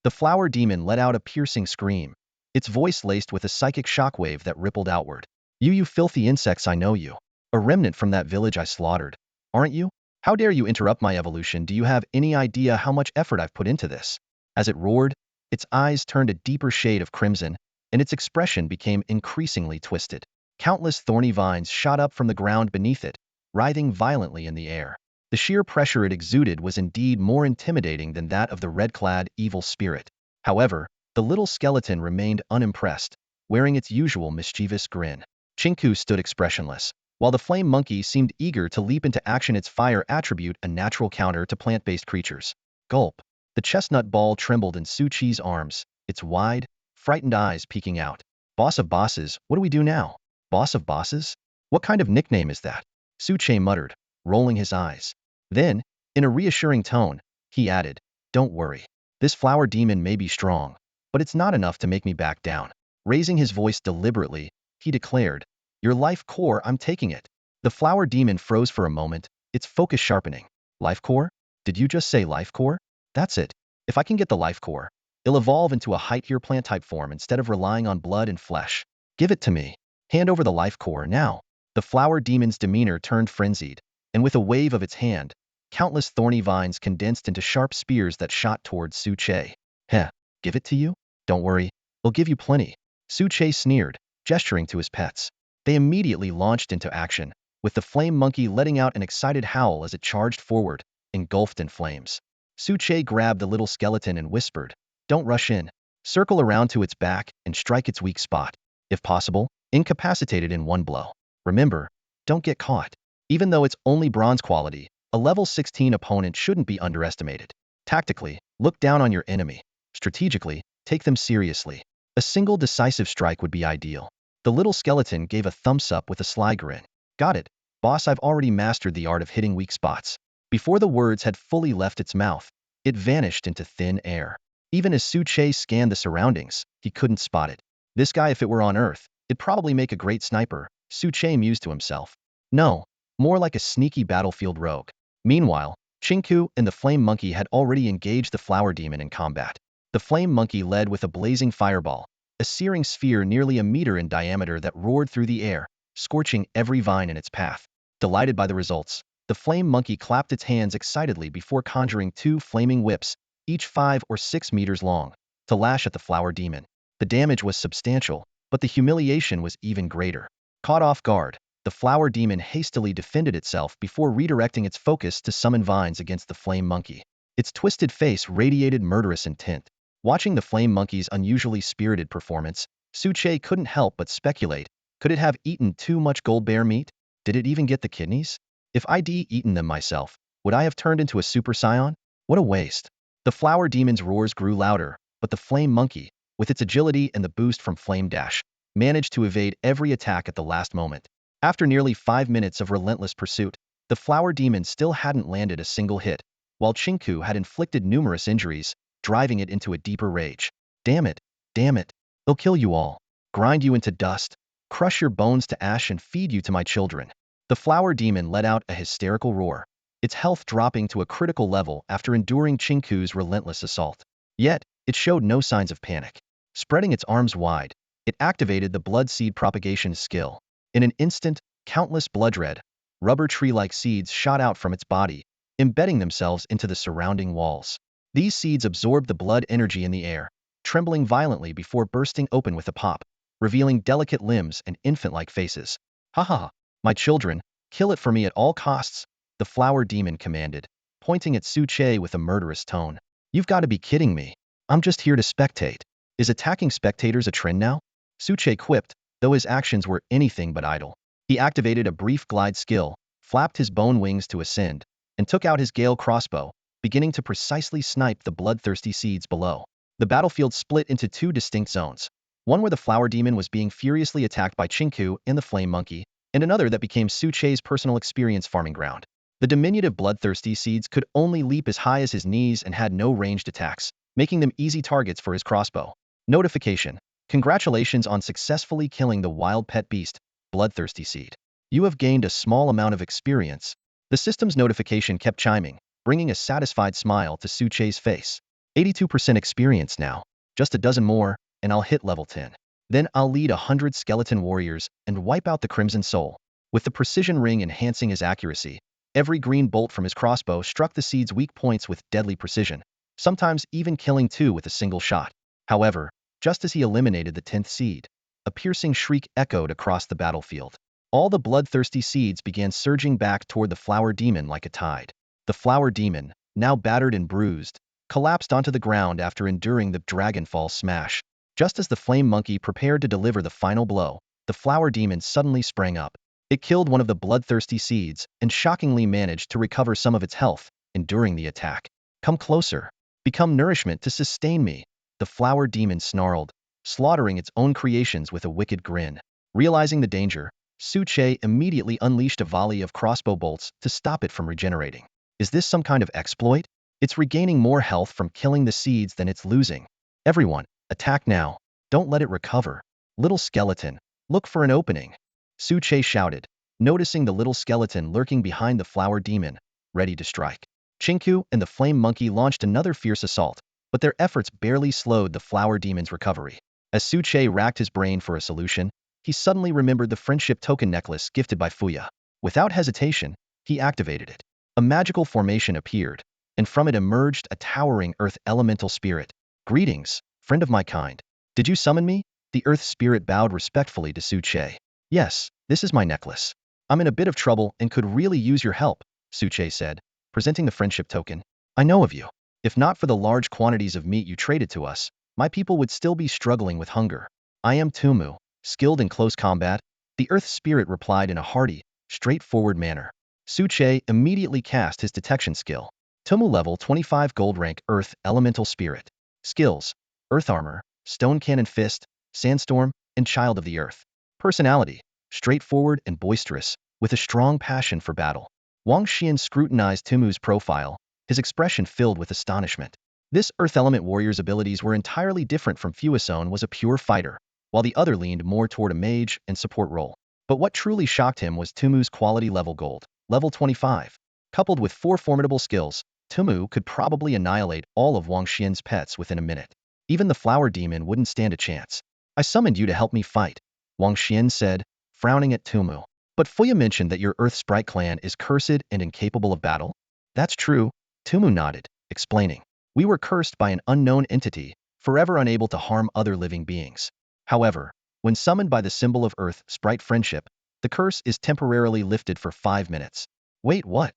The flower demon let out a piercing scream, its voice laced with a psychic shockwave that rippled outward. You filthy insects, I know you. A remnant from that village I slaughtered, aren't you? How dare you interrupt my evolution? Do you have any idea how much effort I've put into this? As it roared, its eyes turned a deeper shade of crimson, and its expression became increasingly twisted. Countless thorny vines shot up from the ground beneath it, writhing violently in the air. The sheer pressure it exuded was indeed more intimidating than that of the red-clad evil spirit. However, the little skeleton remained unimpressed, wearing its usual mischievous grin. Chinku stood expressionless, while the flame monkey seemed eager to leap into action, its fire attribute a natural counter to plant-based creatures. Gulp. The chestnut ball trembled in Su Chi's arms, its wide, frightened eyes peeking out. Boss of bosses, what do we do now? Boss of bosses? What kind of nickname is that? Su Che muttered, rolling his eyes. Then, in a reassuring tone, he added, don't worry. This flower demon may be strong, but it's not enough to make me back down. Raising his voice deliberately, he declared, your life core, I'm taking it. The flower demon froze for a moment, its focus sharpening. Life core? Did you just say life core? That's it. If I can get the life core, it'll evolve into a height-tier plant-type form instead of relying on blood and flesh. Give it to me. Hand over the life core now. The flower demon's demeanor turned frenzied, and with a wave of its hand, countless thorny vines condensed into sharp spears that shot towards Su Che. Heh, give it to you? Don't worry, we'll give you plenty. Su Che sneered, gesturing to his pets. They immediately launched into action, with the flame monkey letting out an excited howl as it charged forward, engulfed in flames. Su Che grabbed the little skeleton and whispered, don't rush in. Circle around to its back and strike its weak spot. If possible, incapacitate it in one blow. Remember, don't get caught. Even though it's only bronze quality, a level 16 opponent shouldn't be underestimated. Tactically, look down on your enemy. Strategically, take them seriously. A single decisive strike would be ideal. The little skeleton gave a thumbs up with a sly grin. Got it, boss, I've already mastered the art of hitting weak spots. Before the words had fully left its mouth, it vanished into thin air. Even as Su Che scanned the surroundings, he couldn't spot it. This guy, if it were on Earth, it'd probably make a great sniper, Su Che mused to himself. No, more like a sneaky battlefield rogue. Meanwhile, Chinku and the flame monkey had already engaged the flower demon in combat. The flame monkey led with a blazing fireball, a searing sphere nearly a meter in diameter that roared through the air, scorching every vine in its path. Delighted by the results, the flame monkey clapped its hands excitedly before conjuring 2 flaming whips, each 5 or 6 meters long, to lash at the flower demon. The damage was substantial, but the humiliation was even greater. Caught off guard, the flower demon hastily defended itself before redirecting its focus to summon vines against the flame monkey. Its twisted face radiated murderous intent. Watching the flame monkey's unusually spirited performance, Suche couldn't help but speculate. Could it have eaten too much gold bear meat? Did it even get the kidneys? If I'd eaten them myself, would I have turned into a super scion? What a waste. The flower demon's roars grew louder, but the flame monkey, with its agility and the boost from Flame Dash, managed to evade every attack at the last moment. After nearly 5 minutes of relentless pursuit, the flower demon still hadn't landed a single hit, while Chinku had inflicted numerous injuries, driving it into a deeper rage. Damn it, damn it. I'll kill you all, grind you into dust, crush your bones to ash and feed you to my children. The flower demon let out a hysterical roar, its health dropping to a critical level after enduring Chinku's relentless assault. Yet, it showed no signs of panic. Spreading its arms wide, it activated the blood seed propagation skill. In an instant, countless blood-red, rubber tree-like seeds shot out from its body, embedding themselves into the surrounding walls. These seeds absorbed the blood energy in the air, trembling violently before bursting open with a pop, revealing delicate limbs and infant-like faces. Ha ha ha, my children, kill it for me at all costs, the flower demon commanded, pointing at Suche with a murderous tone. You've got to be kidding me. I'm just here to spectate. Is attacking spectators a trend now? Suche quipped, though his actions were anything but idle. He activated a brief glide skill, flapped his bone wings to ascend, and took out his Gale crossbow, beginning to precisely snipe the bloodthirsty seeds below. The battlefield split into 2 distinct zones, one where the flower demon was being furiously attacked by Chinku and the flame monkey, and another that became Suche's personal experience farming ground. The diminutive bloodthirsty seeds could only leap as high as his knees and had no ranged attacks, making them easy targets for his crossbow. Notification. Congratulations on successfully killing the wild pet beast, bloodthirsty seed. You have gained a small amount of experience. The system's notification kept chiming, bringing a satisfied smile to Suche's face. 82% experience now. Just a dozen more, and I'll hit level 10. Then I'll lead 100 skeleton warriors and wipe out the Crimson Soul. With the precision ring enhancing his accuracy, every green bolt from his crossbow struck the seed's weak points with deadly precision, sometimes even killing 2 with a single shot. However, just as he eliminated the 10th seed, a piercing shriek echoed across the battlefield. All the bloodthirsty seeds began surging back toward the flower demon like a tide. The flower demon, now battered and bruised, collapsed onto the ground after enduring the dragonfall smash. Just as the flame monkey prepared to deliver the final blow, the flower demon suddenly sprang up. It killed one of the bloodthirsty seeds and shockingly managed to recover some of its health, enduring the attack. Come closer. Become nourishment to sustain me, the flower demon snarled, slaughtering its own creations with a wicked grin. Realizing the danger, Suche immediately unleashed a volley of crossbow bolts to stop it from regenerating. Is this some kind of exploit? It's regaining more health from killing the seeds than it's losing. Everyone, attack now. Don't let it recover. Little skeleton, look for an opening. Suche shouted, noticing the little skeleton lurking behind the flower demon, ready to strike. Chinku and the flame monkey launched another fierce assault, but their efforts barely slowed the flower demon's recovery. As Suche racked his brain for a solution, he suddenly remembered the friendship token necklace gifted by Fuya. Without hesitation, he activated it. A magical formation appeared, and from it emerged a towering earth elemental spirit. Greetings, friend of my kind. Did you summon me? The earth spirit bowed respectfully to Suche. Yes, this is my necklace. I'm in a bit of trouble and could really use your help, Suche said, presenting the friendship token. I know of you. If not for the large quantities of meat you traded to us, my people would still be struggling with hunger. I am Tumu, skilled in close combat, the earth spirit replied in a hearty, straightforward manner. Suche immediately cast his detection skill. Tumu level 25 gold rank earth elemental spirit. Skills: earth armor, stone cannon fist, sandstorm, and child of the earth. Personality: straightforward and boisterous, with a strong passion for battle. Wang Xian scrutinized Tumu's profile, his expression filled with astonishment. This earth element warrior's abilities were entirely different from Fuisone was a pure fighter, while the other leaned more toward a mage and support role. But what truly shocked him was Tumu's quality level gold, level 25. Coupled with 4 formidable skills, Tumu could probably annihilate all of Wang Xian's pets within a minute. Even the flower demon wouldn't stand a chance. I summoned you to help me fight, Wang Xian said, frowning at Tumu. But Fuya mentioned that your Earth Sprite clan is cursed and incapable of battle? That's true, Tumu nodded, explaining. We were cursed by an unknown entity, forever unable to harm other living beings. However, when summoned by the symbol of Earth Sprite friendship, The curse is temporarily lifted for 5 minutes. Wait, what?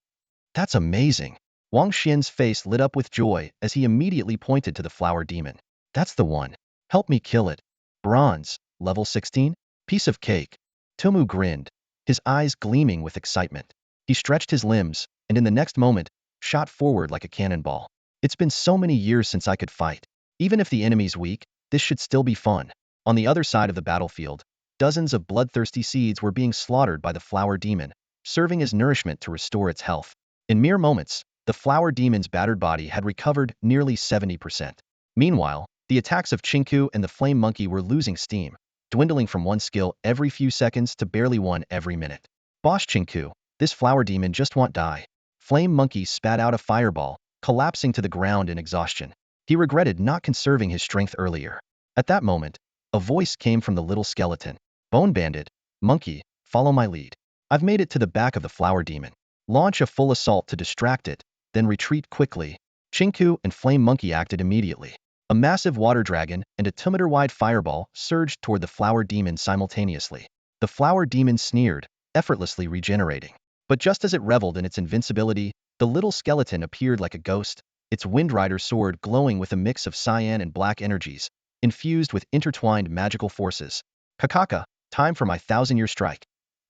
That's amazing. Wang Xian's face lit up with joy as he immediately pointed to the flower demon. That's the one. Help me kill it. Bronze, level 16? Piece of cake. Tumu grinned, his eyes gleaming with excitement. He stretched his limbs, and in the next moment, shot forward like a cannonball. It's been so many years since I could fight. Even if the enemy's weak, this should still be fun. On the other side of the battlefield, dozens of bloodthirsty seeds were being slaughtered by the flower demon, serving as nourishment to restore its health. In mere moments, the flower demon's battered body had recovered nearly 70%. Meanwhile, the attacks of Chinku and the flame monkey were losing steam, dwindling from one skill every few seconds to barely one every minute. Boss Chinku, this flower demon just won't die. Flame monkey spat out a fireball, collapsing to the ground in exhaustion. He regretted not conserving his strength earlier. At that moment, a voice came from the little skeleton. Bone Bandit, monkey, follow my lead. I've made it to the back of the flower demon. Launch a full assault to distract it, then retreat quickly. Chinku and Flame Monkey acted immediately. A massive water dragon and a 2-meter-wide fireball surged toward the flower demon simultaneously. The flower demon sneered, effortlessly regenerating. But just as it reveled in its invincibility, the little skeleton appeared like a ghost, its Windrider sword glowing with a mix of cyan and black energies, infused with intertwined magical forces. Kakaka, time for my 1,000-year strike.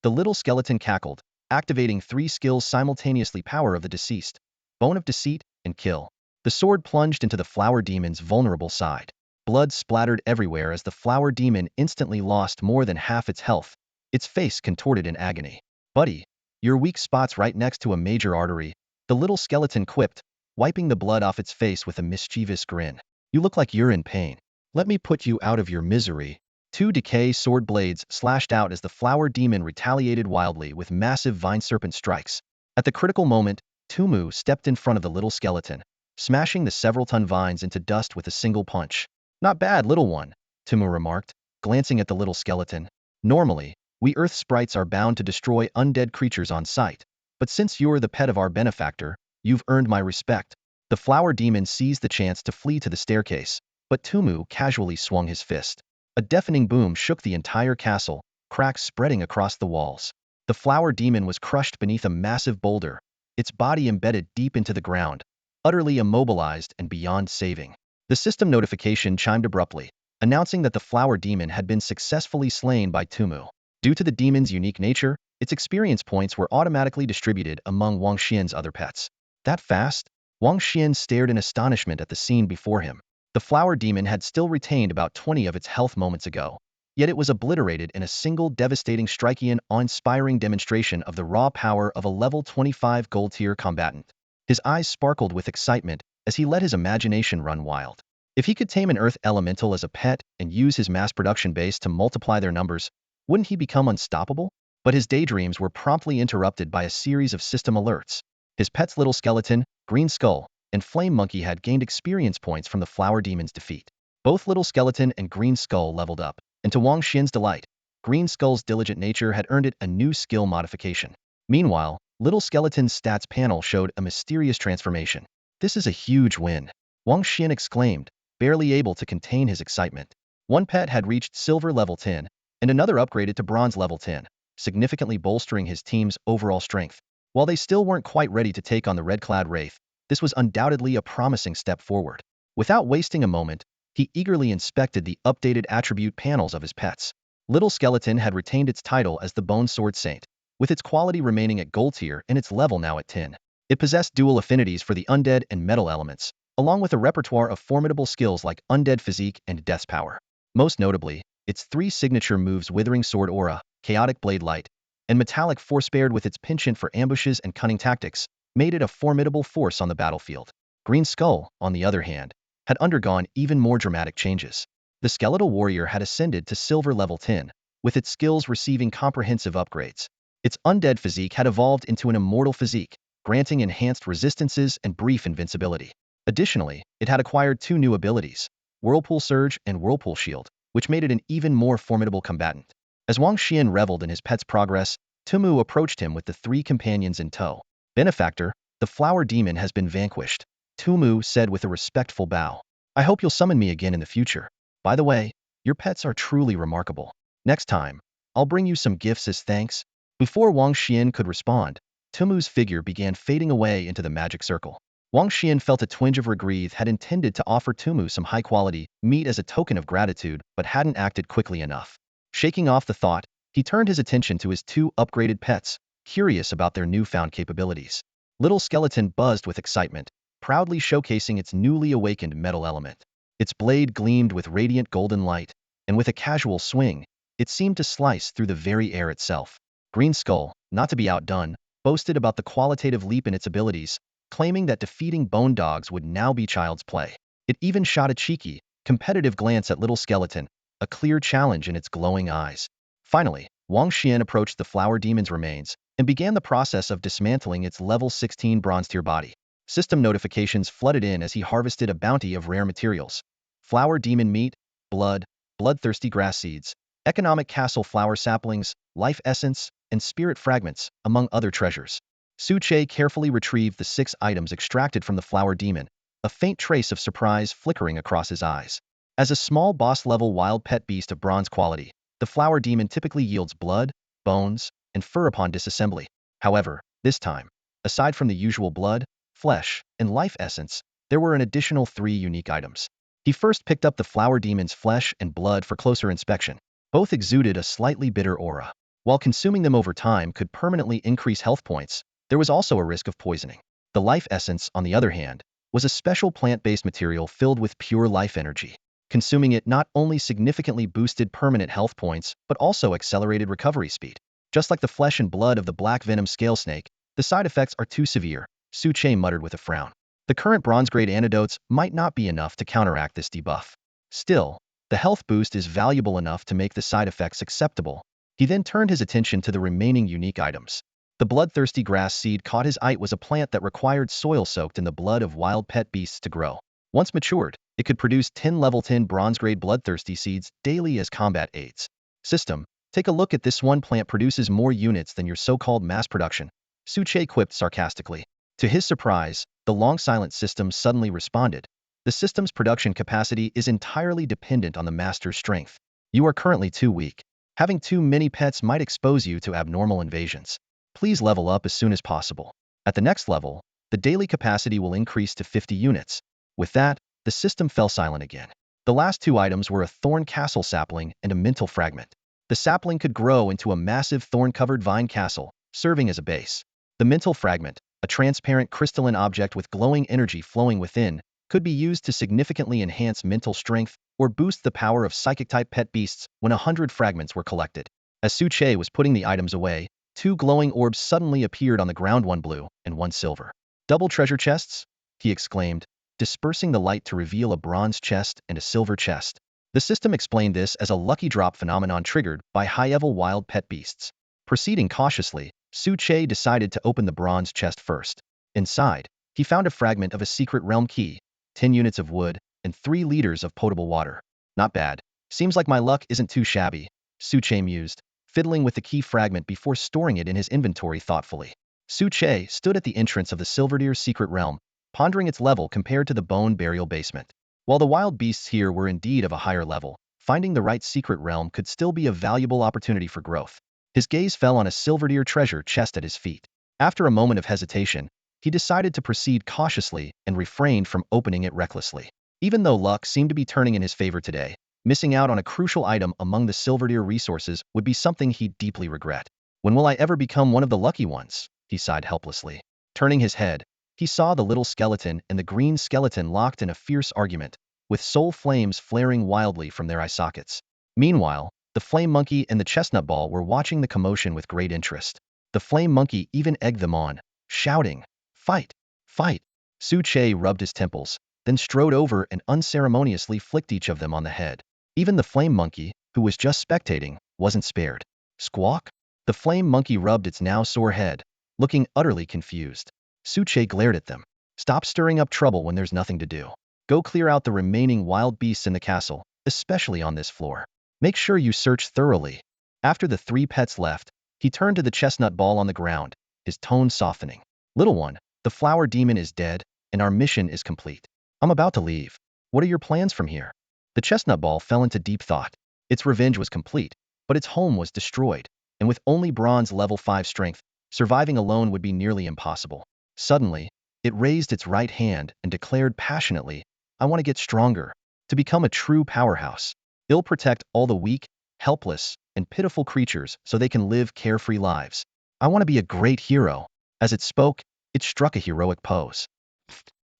The little skeleton cackled, activating 3 skills simultaneously: power of the deceased, bone of deceit, and kill. The sword plunged into the flower demon's vulnerable side. Blood splattered everywhere as the flower demon instantly lost more than half its health, its face contorted in agony. Buddy, your weak spot's right next to a major artery, the little skeleton quipped, wiping the blood off its face with a mischievous grin. You look like you're in pain. Let me put you out of your misery. 2 decay sword blades slashed out as the flower demon retaliated wildly with massive vine serpent strikes. At the critical moment, Tumu stepped in front of the little skeleton, smashing the several-ton vines into dust with a single punch. Not bad, little one, Tumu remarked, glancing at the little skeleton. Normally, we earth sprites are bound to destroy undead creatures on sight, but since you're the pet of our benefactor, you've earned my respect. The flower demon seized the chance to flee to the staircase, but Tumu casually swung his fist. A deafening boom shook the entire castle, cracks spreading across the walls. The flower demon was crushed beneath a massive boulder, its body embedded deep into the ground, utterly immobilized and beyond saving. The system notification chimed abruptly, announcing that the flower demon had been successfully slain by Tumu. Due to the demon's unique nature, its experience points were automatically distributed among Wang Xian's other pets. That fast? Wang Xian stared in astonishment at the scene before him. The flower demon had still retained about 20 of its health moments ago, yet it was obliterated in a single devastating striking, awe-inspiring demonstration of the raw power of a level 25 gold-tier combatant. His eyes sparkled with excitement as he let his imagination run wild. If he could tame an earth elemental as a pet and use his mass production base to multiply their numbers, wouldn't he become unstoppable? But his daydreams were promptly interrupted by a series of system alerts. His pet's little skeleton, Green Skull, and Flame Monkey had gained experience points from the flower demon's defeat. Both Little Skeleton and Green Skull leveled up, and to Wang Xian's delight, Green Skull's diligent nature had earned it a new skill modification. Meanwhile, Little Skeleton's stats panel showed a mysterious transformation. This is a huge win, Wang Xian exclaimed, barely able to contain his excitement. One pet had reached silver level 10, and another upgraded to bronze level 10, significantly bolstering his team's overall strength. While they still weren't quite ready to take on the red-clad wraith, this was undoubtedly a promising step forward. Without wasting a moment, he eagerly inspected the updated attribute panels of his pets. Little Skeleton had retained its title as the Bone Sword Saint, with its quality remaining at gold tier and its level now at 10. It possessed dual affinities for the undead and metal elements, along with a repertoire of formidable skills like Undead Physique and Death's Power. Most notably, its 3 signature moves: Withering Sword Aura, Chaotic Blade Light, and Metallic Force, paired with its penchant for ambushes and cunning tactics, made it a formidable force on the battlefield. Green Skull, on the other hand, had undergone even more dramatic changes. The Skeletal Warrior had ascended to silver level 10, with its skills receiving comprehensive upgrades. Its Undead Physique had evolved into an Immortal Physique, granting enhanced resistances and brief invincibility. Additionally, it had acquired 2 new abilities, Whirlpool Surge and Whirlpool Shield, which made it an even more formidable combatant. As Wang Xian reveled in his pet's progress, Tumu approached him with the 3 companions in tow. Benefactor, the flower demon has been vanquished, Tumu said with a respectful bow. I hope you'll summon me again in the future. By the way, your pets are truly remarkable. Next time, I'll bring you some gifts as thanks." Before Wang Xian could respond, Tumu's figure began fading away into the magic circle. Wang Xian felt a twinge of regret, had intended to offer Tumu some high-quality meat as a token of gratitude, but hadn't acted quickly enough. Shaking off the thought, he turned his attention to his two upgraded pets, curious about their newfound capabilities. Little Skeleton buzzed with excitement, proudly showcasing its newly awakened metal element. Its blade gleamed with radiant golden light, and with a casual swing, it seemed to slice through the very air itself. Green Skull, not to be outdone, boasted about the qualitative leap in its abilities, claiming that defeating bone dogs would now be child's play. It even shot a cheeky, competitive glance at Little Skeleton, a clear challenge in its glowing eyes. Finally, Wang Xian approached the Flower Demon's remains and began the process of dismantling its level 16 bronze tier body. System notifications flooded in as he harvested a bounty of rare materials: flower demon meat, blood, bloodthirsty grass seeds, economic castle flower saplings, life essence, and spirit fragments, among other treasures. Su Che carefully retrieved the 6 items extracted from the flower demon, a faint trace of surprise flickering across his eyes. As a small boss-level wild pet beast of bronze quality, the flower demon typically yields blood, bones, and fur upon disassembly. However, this time, aside from the usual blood, flesh, and life essence, there were an additional 3 unique items. He first picked up the flower demon's flesh and blood for closer inspection. Both exuded a slightly bitter aura. While consuming them over time could permanently increase health points, there was also a risk of poisoning. The life essence, on the other hand, was a special plant-based material filled with pure life energy. Consuming it not only significantly boosted permanent health points, but also accelerated recovery speed. Just like the flesh and blood of the black venom scale snake, the side effects are too severe, Su Che muttered with a frown. The current bronze-grade antidotes might not be enough to counteract this debuff. Still, the health boost is valuable enough to make the side effects acceptable. He then turned his attention to the remaining unique items. The bloodthirsty grass seed caught his eye. It was a plant that required soil soaked in the blood of wild pet beasts to grow. Once matured, it could produce 10 level 10 bronze-grade bloodthirsty seeds daily as combat aids. System, take a look at this. One plant produces more units than your so-called mass production, Su Che quipped sarcastically. To his surprise, the long-silent system suddenly responded. The system's production capacity is entirely dependent on the master's strength. You are currently too weak. Having too many pets might expose you to abnormal invasions. Please level up as soon as possible. At the next level, the daily capacity will increase to 50 units. With that, the system fell silent again. The last 2 items were a thorn castle sapling and a mental fragment. The sapling could grow into a massive thorn-covered vine castle, serving as a base. The mental fragment, a transparent crystalline object with glowing energy flowing within, could be used to significantly enhance mental strength or boost the power of psychic-type pet beasts when 100 fragments were collected. As Su Che was putting the items away, 2 glowing orbs suddenly appeared on the ground, one blue and one silver. "Double treasure chests?" he exclaimed, dispersing the light to reveal a bronze chest and a silver chest. The system explained this as a lucky drop phenomenon triggered by high-level wild pet beasts. Proceeding cautiously, Su Che decided to open the bronze chest first. Inside, he found a fragment of a secret realm key, 10 units of wood, and 3 liters of potable water. Not bad. Seems like my luck isn't too shabby, Su Che mused, fiddling with the key fragment before storing it in his inventory thoughtfully. Su Che stood at the entrance of the Silverdeer's secret realm, pondering its level compared to the bone burial basement. While the wild beasts here were indeed of a higher level, finding the right secret realm could still be a valuable opportunity for growth. His gaze fell on a Silverdeer treasure chest at his feet. After a moment of hesitation, he decided to proceed cautiously and refrained from opening it recklessly. Even though luck seemed to be turning in his favor today, missing out on a crucial item among the Silverdeer resources would be something he'd deeply regret. When will I ever become one of the lucky ones? He sighed helplessly. Turning his head, he saw the little skeleton and the green skeleton locked in a fierce argument, with soul flames flaring wildly from their eye sockets. Meanwhile, the flame monkey and the chestnut ball were watching the commotion with great interest. The flame monkey even egged them on, shouting, "Fight! Fight!" Su Che rubbed his temples, then strode over and unceremoniously flicked each of them on the head. Even the flame monkey, who was just spectating, wasn't spared. Squawk! The flame monkey rubbed its now sore head, looking utterly confused. Su Che glared at them. "Stop stirring up trouble when there's nothing to do. Go clear out the remaining wild beasts in the castle, especially on this floor. Make sure you search thoroughly." After the 3 pets left, he turned to the chestnut ball on the ground, his tone softening. "Little one, the flower demon is dead, and our mission is complete. I'm about to leave. What are your plans from here?" The chestnut ball fell into deep thought. Its revenge was complete. but its home was destroyed, and with only bronze level 5 strength, surviving alone would be nearly impossible. Suddenly, it raised its right hand and declared passionately, I want to get stronger, to become a true powerhouse. It'll protect all the weak, helpless, and pitiful creatures so they can live carefree lives. I want to be a great hero. As it spoke, it struck a heroic pose.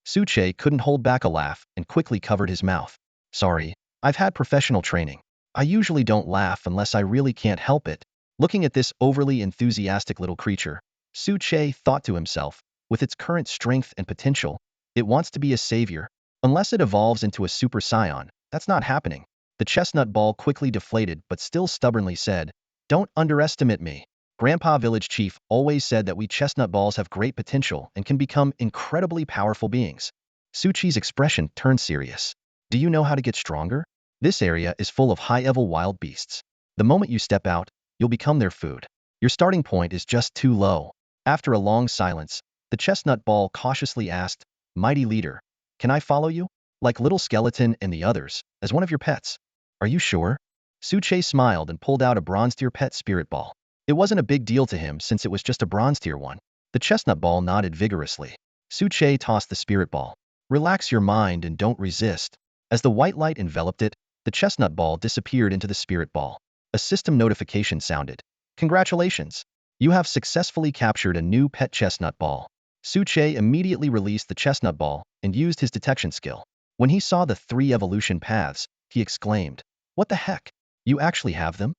Suche couldn't hold back a laugh and quickly covered his mouth. Sorry, I've had professional training. I usually don't laugh unless I really can't help it. Looking at this overly enthusiastic little creature, Suche thought to himself, with its current strength and potential, it wants to be a savior. Unless it evolves into a super scion, that's not happening. The chestnut ball quickly deflated but still stubbornly said, Don't underestimate me. Grandpa Village Chief always said that we chestnut balls have great potential and can become incredibly powerful beings. Suchi's expression turned serious. Do you know how to get stronger? This area is full of high-level wild beasts. The moment you step out, you'll become their food. Your starting point is just too low. After a long silence, the chestnut ball cautiously asked, Mighty leader, can I follow you? Like Little Skeleton and the others, as one of your pets. Are you sure? Suche smiled and pulled out a bronze tier pet spirit ball. It wasn't a big deal to him since it was just a bronze tier one. The chestnut ball nodded vigorously. Suche tossed the spirit ball. Relax your mind and don't resist. As the white light enveloped it, the chestnut ball disappeared into the spirit ball. A system notification sounded. Congratulations! You have successfully captured a new pet chestnut ball. Suche immediately released the chestnut ball and used his detection skill. When he saw the 3 evolution paths, he exclaimed, What the heck? You actually have them?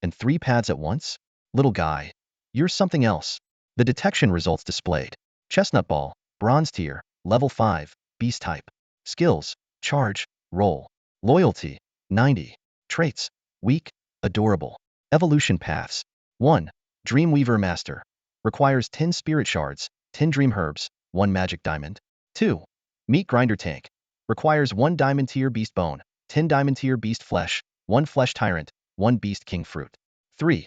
And 3 paths at once? Little guy, you're something else. The detection results displayed. Chestnut ball, bronze tier, level 5, beast type. Skills, charge, roll. Loyalty, 90. Traits, weak, adorable. Evolution paths. 1. Dreamweaver Master. Requires 10 spirit shards, 10 dream herbs, 1 magic diamond. 2. Meat Grinder Tank. Requires 1 diamond tier beast bone, 10 diamond tier beast flesh, 1 flesh tyrant, 1 beast king fruit. 3.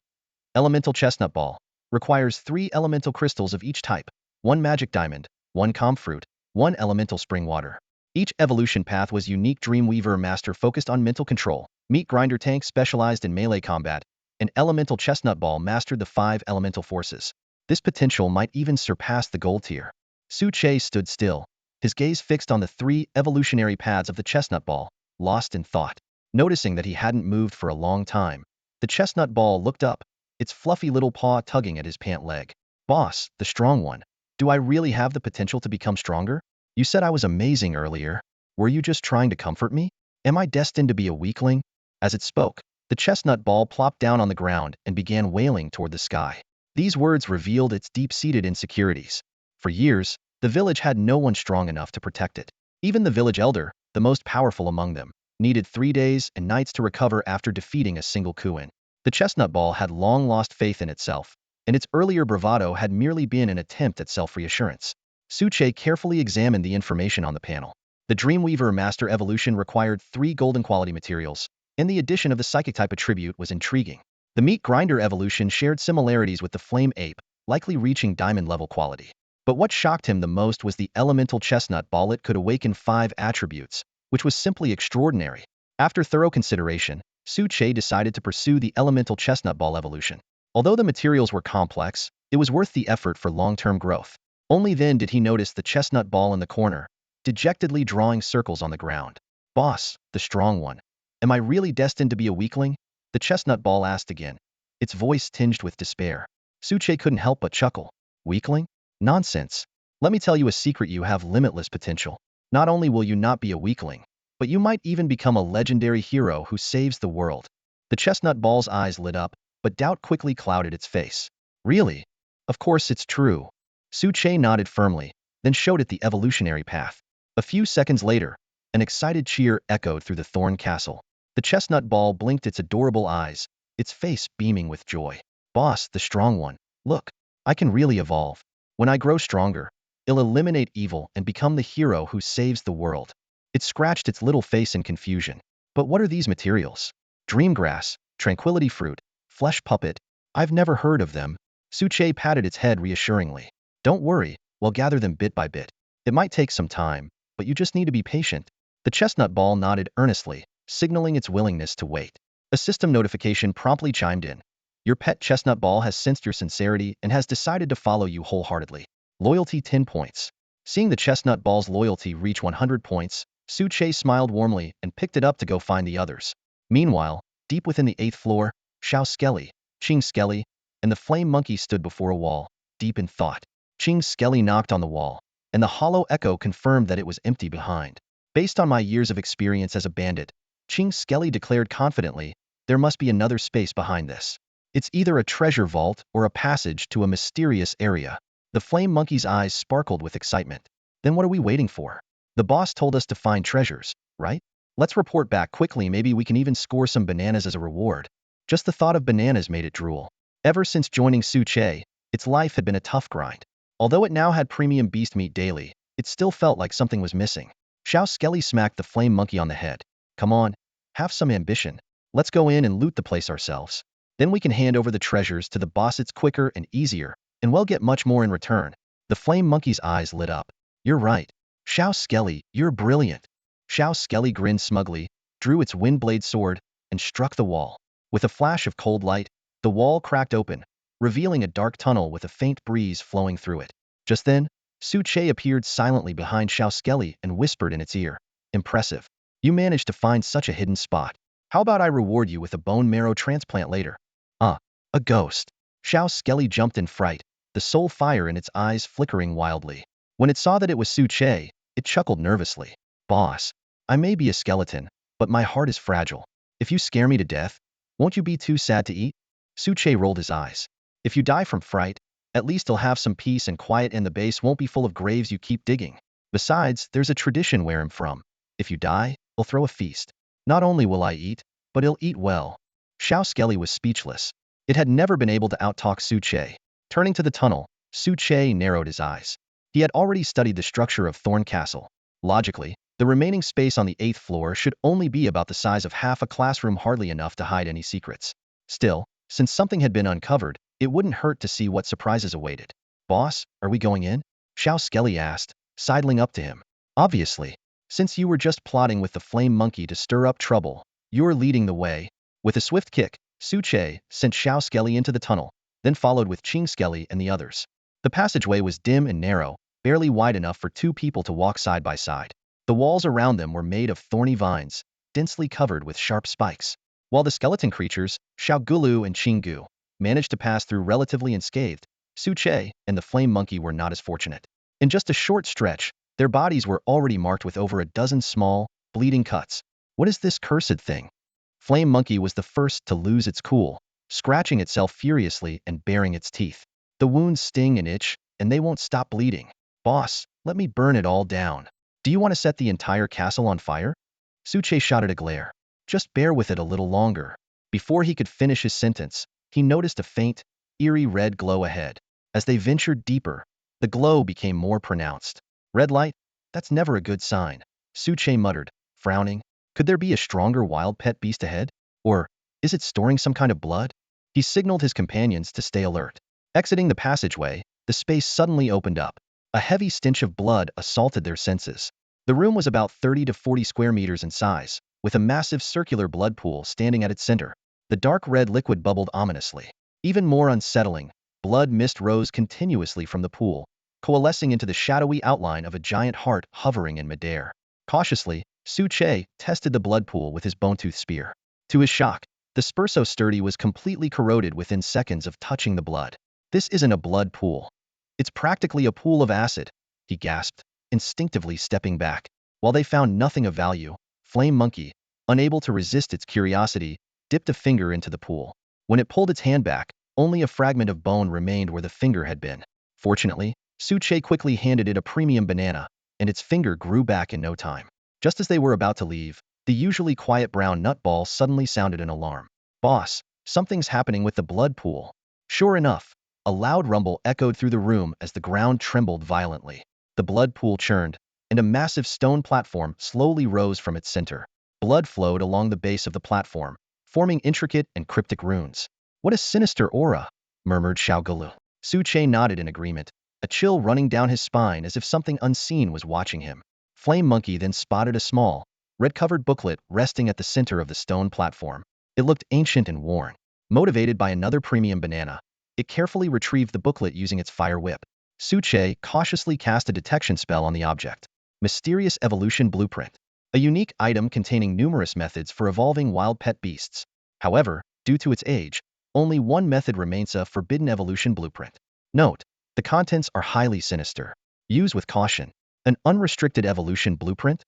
Elemental Chestnut Ball. Requires 3 elemental crystals of each type, 1 magic diamond, 1 calm fruit, 1 elemental spring water. Each evolution path was unique. Dreamweaver Master focused on mental control, Meat Grinder Tank specialized in melee combat, and Elemental Chestnut Ball mastered the 5 elemental forces. This potential might even surpass the gold tier. Suche stood still, his gaze fixed on the 3 evolutionary paths of the chestnut ball, lost in thought. Noticing that he hadn't moved for a long time, the chestnut ball looked up, its fluffy little paw tugging at his pant leg. Boss, the strong one. Do I really have the potential to become stronger? You said I was amazing earlier. Were you just trying to comfort me? Am I destined to be a weakling? As it spoke, the chestnut ball plopped down on the ground and began wailing toward the sky. These words revealed its deep-seated insecurities. For years, the village had no one strong enough to protect it. Even the village elder, the most powerful among them, needed 3 days and nights to recover after defeating a single Kuin. The chestnut ball had long lost faith in itself, and its earlier bravado had merely been an attempt at self-reassurance. Suche carefully examined the information on the panel. The Dreamweaver Master Evolution required 3 golden quality materials, and the addition of the Psychic type attribute was intriguing. The Meat Grinder Evolution shared similarities with the Flame Ape, likely reaching diamond level quality. But what shocked him the most was the Elemental Chestnut Ball. It could awaken 5 attributes, which was simply extraordinary. After thorough consideration, Suche decided to pursue the Elemental Chestnut Ball evolution. Although the materials were complex, it was worth the effort for long-term growth. Only then did he notice the chestnut ball in the corner, dejectedly drawing circles on the ground. Boss, the strong one. Am I really destined to be a weakling? The chestnut ball asked again, its voice tinged with despair. Suche couldn't help but chuckle. Weakling? Nonsense. Let me tell you a secret: you have limitless potential. Not only will you not be a weakling, but you might even become a legendary hero who saves the world. The chestnut ball's eyes lit up, but doubt quickly clouded its face. Really? Of course it's true. Suche nodded firmly, then showed it the evolutionary path. A few seconds later, an excited cheer echoed through the Thorn Castle. The chestnut ball blinked its adorable eyes, its face beaming with joy. Boss, the strong one. Look, I can really evolve. When I grow stronger, I'll eliminate evil and become the hero who saves the world. It scratched its little face in confusion. But what are these materials? Dreamgrass, tranquility fruit, flesh puppet. I've never heard of them. Suche patted its head reassuringly. Don't worry, we'll gather them bit by bit. It might take some time, but you just need to be patient. The chestnut ball nodded earnestly, signaling its willingness to wait. A system notification promptly chimed in. Your pet chestnut ball has sensed your sincerity and has decided to follow you wholeheartedly. Loyalty 10 points. Seeing the chestnut ball's loyalty reach 100 points, Su-Che smiled warmly and picked it up to go find the others. Meanwhile, deep within the 8th floor, Xiao Skelly, Ching Skelly, and the flame monkey stood before a wall, deep in thought. Ching Skelly knocked on the wall, and the hollow echo confirmed that it was empty behind. Based on my years of experience as a bandit, Ching Skelly declared confidently, there must be another space behind this. It's either a treasure vault or a passage to a mysterious area. The flame monkey's eyes sparkled with excitement. Then what are we waiting for? The boss told us to find treasures, right? Let's report back quickly, maybe we can even score some bananas as a reward. Just the thought of bananas made it drool. Ever since joining Su-Che, its life had been a tough grind. Although it now had premium beast meat daily, it still felt like something was missing. Xiao Skelly smacked the flame monkey on the head. Come on, have some ambition. Let's go in and loot the place ourselves. Then we can hand over the treasures to the boss. It's quicker and easier, and we'll get much more in return. The flame monkey's eyes lit up. You're right. Xiao Skelly, you're brilliant. Xiao Skelly grinned smugly, drew its windblade sword, and struck the wall. With a flash of cold light, the wall cracked open, revealing a dark tunnel with a faint breeze flowing through it. Just then, Su-Che appeared silently behind Xiao Skelly and whispered in its ear. Impressive. You managed to find such a hidden spot. How about I reward you with a bone marrow transplant later? A ghost. Xiao Skelly jumped in fright, the soul fire in its eyes flickering wildly. When it saw that it was Su-Che, it chuckled nervously. Boss, I may be a skeleton, but my heart is fragile. If you scare me to death, won't you be too sad to eat? Su-Che rolled his eyes. If you die from fright, at least you'll have some peace and quiet, and the base won't be full of graves you keep digging. Besides, there's a tradition where I'm from. If you die, we'll throw a feast. Not only will I eat, but he'll eat well. Xiao Skelly was speechless. It had never been able to outtalk Su-Che. Turning to the tunnel, Su-Che narrowed his eyes. He had already studied the structure of Thorn Castle. Logically, the remaining space on the 8th floor should only be about the size of half a classroom, hardly enough to hide any secrets. Still, since something had been uncovered, it wouldn't hurt to see what surprises awaited. Boss, are we going in? Xiao Skelly asked, sidling up to him. Obviously. Since you were just plotting with the flame monkey to stir up trouble, you're leading the way. With a swift kick, Su-Che sent Xiao Skelly into the tunnel, then followed with Ching Skelly and the others. The passageway was dim and narrow, barely wide enough for two people to walk side by side. The walls around them were made of thorny vines, densely covered with sharp spikes. While the skeleton creatures, Xiao Gulu and Ching Gu, managed to pass through relatively unscathed, Su-Che and the flame monkey were not as fortunate. In just a short stretch, their bodies were already marked with over a dozen small, bleeding cuts. What is this cursed thing? Flame monkey was the first to lose its cool, scratching itself furiously and baring its teeth. The wounds sting and itch, and they won't stop bleeding. Boss, let me burn it all down. Do you want to set the entire castle on fire? Su-Che shot at a glare. Just bear with it a little longer. Before he could finish his sentence, he noticed a faint, eerie red glow ahead. As they ventured deeper, the glow became more pronounced. Red light? That's never a good sign. Su-Che muttered, frowning. Could there be a stronger wild pet beast ahead? Or, is it storing some kind of blood? He signaled his companions to stay alert. Exiting the passageway, the space suddenly opened up. A heavy stench of blood assaulted their senses. The room was about 30 to 40 square meters in size, with a massive circular blood pool standing at its center. The dark red liquid bubbled ominously. Even more unsettling, blood mist rose continuously from the pool, coalescing into the shadowy outline of a giant heart hovering in midair. Cautiously, Su-Che tested the blood pool with his bone-tooth spear. To his shock, the Spurso sturdy was completely corroded within seconds of touching the blood. This isn't a blood pool. It's practically a pool of acid, he gasped, instinctively stepping back. While they found nothing of value, Flame Monkey, unable to resist its curiosity, dipped a finger into the pool. When it pulled its hand back, only a fragment of bone remained where the finger had been. Fortunately, Su-Che quickly handed it a premium banana, and its finger grew back in no time. Just as they were about to leave, the usually quiet brown nutball suddenly sounded an alarm. Boss, something's happening with the blood pool. Sure enough, a loud rumble echoed through the room as the ground trembled violently. The blood pool churned, and a massive stone platform slowly rose from its center. Blood flowed along the base of the platform, forming intricate and cryptic runes. What a sinister aura, murmured Xiaogalu. Su-Che nodded in agreement, a chill running down his spine as if something unseen was watching him. Flame Monkey then spotted a small, red-covered booklet resting at the center of the stone platform. It looked ancient and worn. Motivated by another premium banana, it carefully retrieved the booklet using its fire whip. Suche cautiously cast a detection spell on the object. Mysterious Evolution Blueprint. A unique item containing numerous methods for evolving wild pet beasts. However, due to its age, only one method remains: a forbidden evolution blueprint. Note: the contents are highly sinister. Use with caution. An unrestricted evolution blueprint?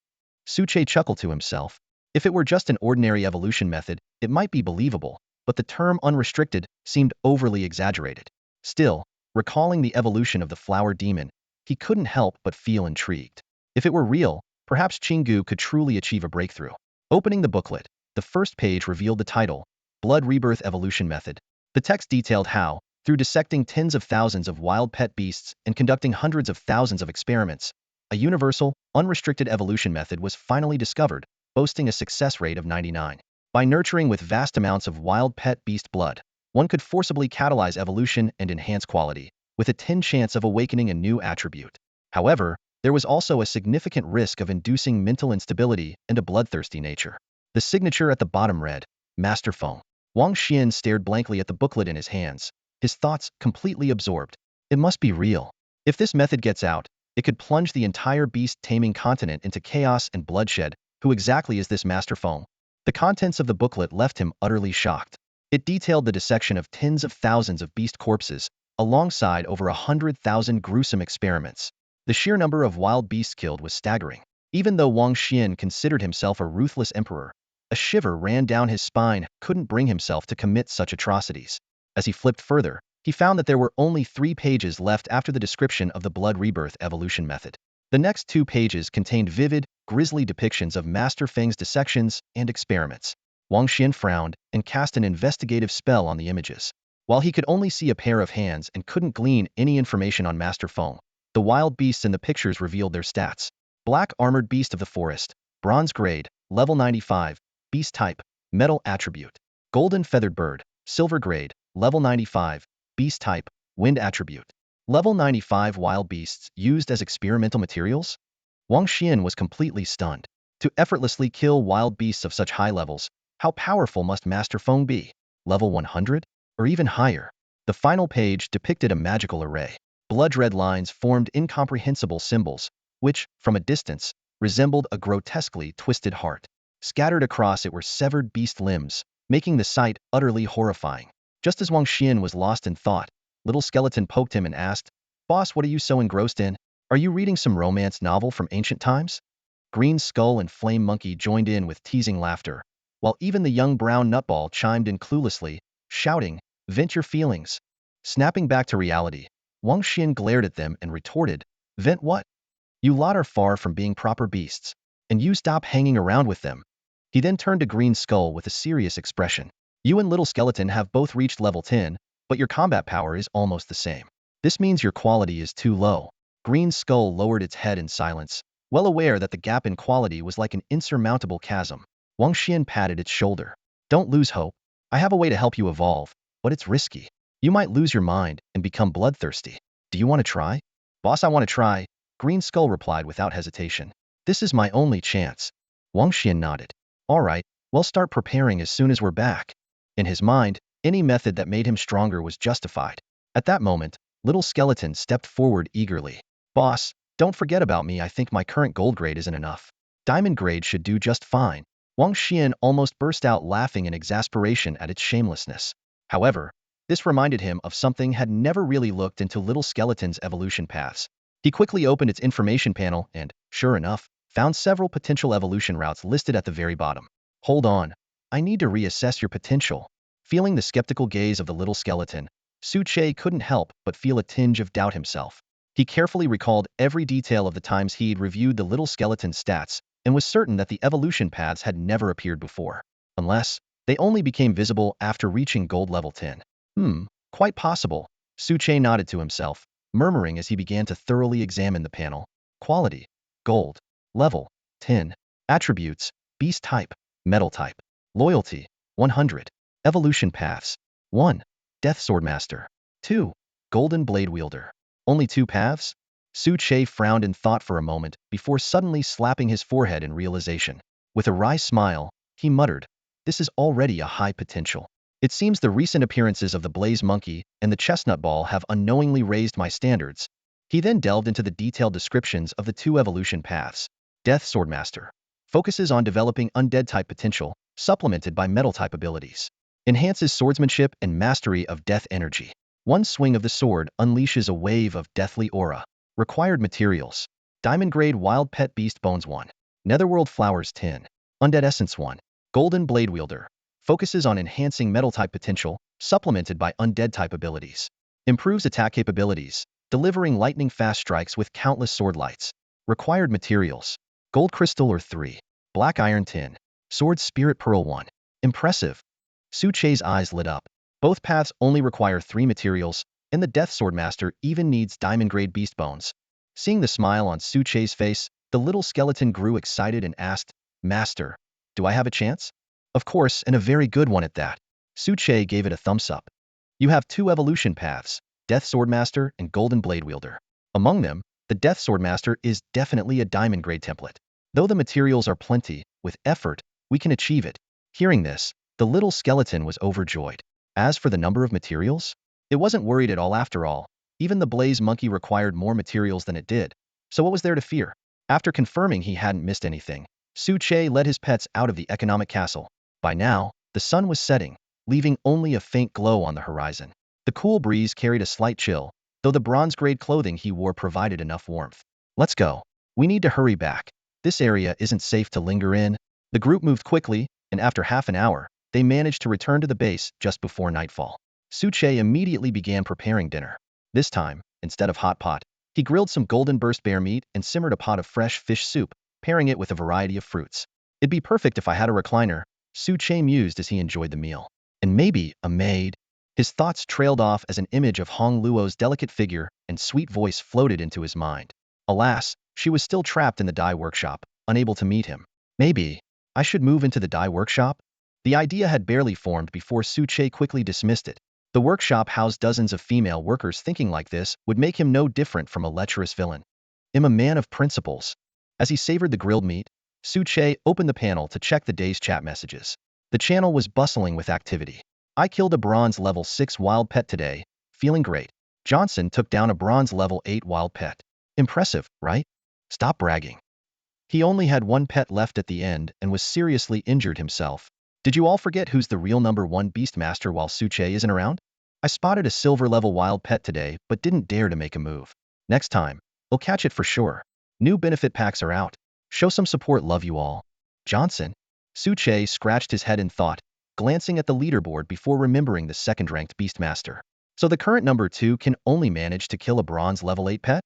Suche chuckled to himself. If it were just an ordinary evolution method, it might be believable, but the term unrestricted seemed overly exaggerated. Still, recalling the evolution of the flower demon, he couldn't help but feel intrigued. If it were real, perhaps Chingu could truly achieve a breakthrough. Opening the booklet, the first page revealed the title, Blood Rebirth Evolution Method. The text detailed how, through dissecting tens of thousands of wild pet beasts and conducting hundreds of thousands of experiments, a universal, unrestricted evolution method was finally discovered, boasting a success rate of 99. By nurturing with vast amounts of wild pet beast blood, one could forcibly catalyze evolution and enhance quality, with a 10 chance of awakening a new attribute. However, there was also a significant risk of inducing mental instability and a bloodthirsty nature. The signature at the bottom read, Master Feng. Wang Xian stared blankly at the booklet in his hands, his thoughts completely absorbed. It must be real. If this method gets out, it could plunge the entire beast-taming continent into chaos and bloodshed. Who exactly is this Master Feng? The contents of the booklet left him utterly shocked. It detailed the dissection of tens of thousands of beast corpses, alongside over 100,000 gruesome experiments. The sheer number of wild beasts killed was staggering. Even though Wang Xian considered himself a ruthless emperor, a shiver ran down his spine. Couldn't bring himself to commit such atrocities. As he flipped further, he found that there were only 3 pages left after the description of the blood rebirth evolution method. The next 2 pages contained vivid, grisly depictions of Master Feng's dissections and experiments. Wang Xian frowned and cast an investigative spell on the images. While he could only see a pair of hands and couldn't glean any information on Master Feng, the wild beasts in the pictures revealed their stats. Black Armored Beast of the Forest, Bronze Grade, Level 95, Beast Type, Metal Attribute. Golden Feathered Bird, Silver Grade, Level 95, Beast Type, Wind Attribute. Level 95 Wild Beasts used as experimental materials? Wang Xian was completely stunned. To effortlessly kill wild beasts of such high levels, how powerful must Master Feng be? Level 100? Or even higher? The final page depicted a magical array. Blood-red lines formed incomprehensible symbols, which, from a distance, resembled a grotesquely twisted heart. Scattered across it were severed beast limbs, making the sight utterly horrifying. Just as Wang Xian was lost in thought, Little Skeleton poked him and asked, Boss, what are you so engrossed in? Are you reading some romance novel from ancient times? Green Skull and Flame Monkey joined in with teasing laughter, while even the young brown nutball chimed in cluelessly, shouting, Vent your feelings. Snapping back to reality, Wang Xian glared at them and retorted, Vent what? You lot are far from being proper beasts, and you stop hanging around with them. He then turned to Green Skull with a serious expression. You and Little Skeleton have both reached level 10, but your combat power is almost the same. This means your quality is too low. Green Skull lowered its head in silence, well aware that the gap in quality was like an insurmountable chasm. Wang Xian patted its shoulder. Don't lose hope. I have a way to help you evolve, but it's risky. You might lose your mind and become bloodthirsty. Do you want to try? Boss, I want to try, Green Skull replied without hesitation. This is my only chance. Wang Xian nodded. All right, we'll start preparing as soon as we're back. In his mind, any method that made him stronger was justified. At that moment, Little Skeleton stepped forward eagerly. Boss, don't forget about me. I think my current gold grade isn't enough. Diamond grade should do just fine. Wang Xian almost burst out laughing in exasperation at its shamelessness. However, this reminded him of something. Had never really looked into Little Skeleton's evolution paths. He quickly opened its information panel and, sure enough, found several potential evolution routes listed at the very bottom. Hold on. I need to reassess your potential. Feeling the skeptical gaze of the Little Skeleton, Suche couldn't help but feel a tinge of doubt himself. He carefully recalled every detail of the times he'd reviewed the Little Skeleton's stats and was certain that the evolution paths had never appeared before, unless they only became visible after reaching gold level 10. Quite possible. Suche nodded to himself, murmuring as he began to thoroughly examine the panel. Quality, gold, level, 10. Attributes, beast type, metal type. Loyalty, 100. Evolution paths. 1. Death Swordmaster. 2. Golden Blade Wielder. Only 2 paths? Suche frowned in thought for a moment before suddenly slapping his forehead in realization. With a wry smile, he muttered, this is already a high potential. It seems the recent appearances of the blaze monkey and the chestnut ball have unknowingly raised my standards. He then delved into the detailed descriptions of the two evolution paths. Death Swordmaster focuses on developing undead-type potential, supplemented by metal-type abilities. Enhances swordsmanship and mastery of death energy. One swing of the sword unleashes a wave of deathly aura. Required materials. Diamond Grade Wild Pet Beast Bones 1. Netherworld Flowers 10. Undead Essence 1. Golden Blade Wielder. Focuses on enhancing metal-type potential, supplemented by undead-type abilities. Improves attack capabilities, delivering lightning-fast strikes with countless sword lights. Required materials. Gold Crystal or 3. Black Iron 10. Sword Spirit Pearl 1. Impressive. Su Che's eyes lit up. Both paths only require 3 materials, and the Death Swordmaster even needs diamond-grade beast bones. Seeing the smile on Su Che's face, the little skeleton grew excited and asked, Master, do I have a chance? Of course, and a very good one at that. Su Che gave it a thumbs up. You have 2 evolution paths, Death Swordmaster and Golden Blade Wielder. Among them, the Death Swordmaster is definitely a diamond-grade template. Though the materials are plenty, with effort, we can achieve it. Hearing this, the little skeleton was overjoyed. As for the number of materials, it wasn't worried at all after all. Even the blaze monkey required more materials than it did. So what was there to fear? After confirming he hadn't missed anything, Su Che led his pets out of the economic castle. By now, the sun was setting, leaving only a faint glow on the horizon. The cool breeze carried a slight chill, though the bronze-grade clothing he wore provided enough warmth. Let's go. We need to hurry back. This area isn't safe to linger in. The group moved quickly, and after half an hour, they managed to return to the base just before nightfall. Su Che immediately began preparing dinner. This time, instead of hot pot, he grilled some golden burst bear meat and simmered a pot of fresh fish soup, pairing it with a variety of fruits. It'd be perfect if I had a recliner, Su Che mused as he enjoyed the meal. And maybe a maid. His thoughts trailed off as an image of Hong Luo's delicate figure and sweet voice floated into his mind. Alas, she was still trapped in the dye workshop, unable to meet him. Maybe I should move into the dye workshop? The idea had barely formed before Su Che quickly dismissed it. The workshop housed dozens of female workers. Thinking like this would make him no different from a lecherous villain. I'm a man of principles. As he savored the grilled meat, Su Che opened the panel to check the day's chat messages. The channel was bustling with activity. I killed a bronze level 6 wild pet today, feeling great. Johnson took down a bronze level 8 wild pet. Impressive, right? Stop bragging. He only had 1 pet left at the end and was seriously injured himself. Did you all forget who's the real number 1 beastmaster while Su Che isn't around? I spotted a silver level wild pet today but didn't dare to make a move. Next time, we'll catch it for sure. New benefit packs are out. Show some support, love you all. Johnson? Su Che scratched his head in thought, glancing at the leaderboard before remembering the second-ranked beastmaster. So the current number 2 can only manage to kill a bronze level 8 pet?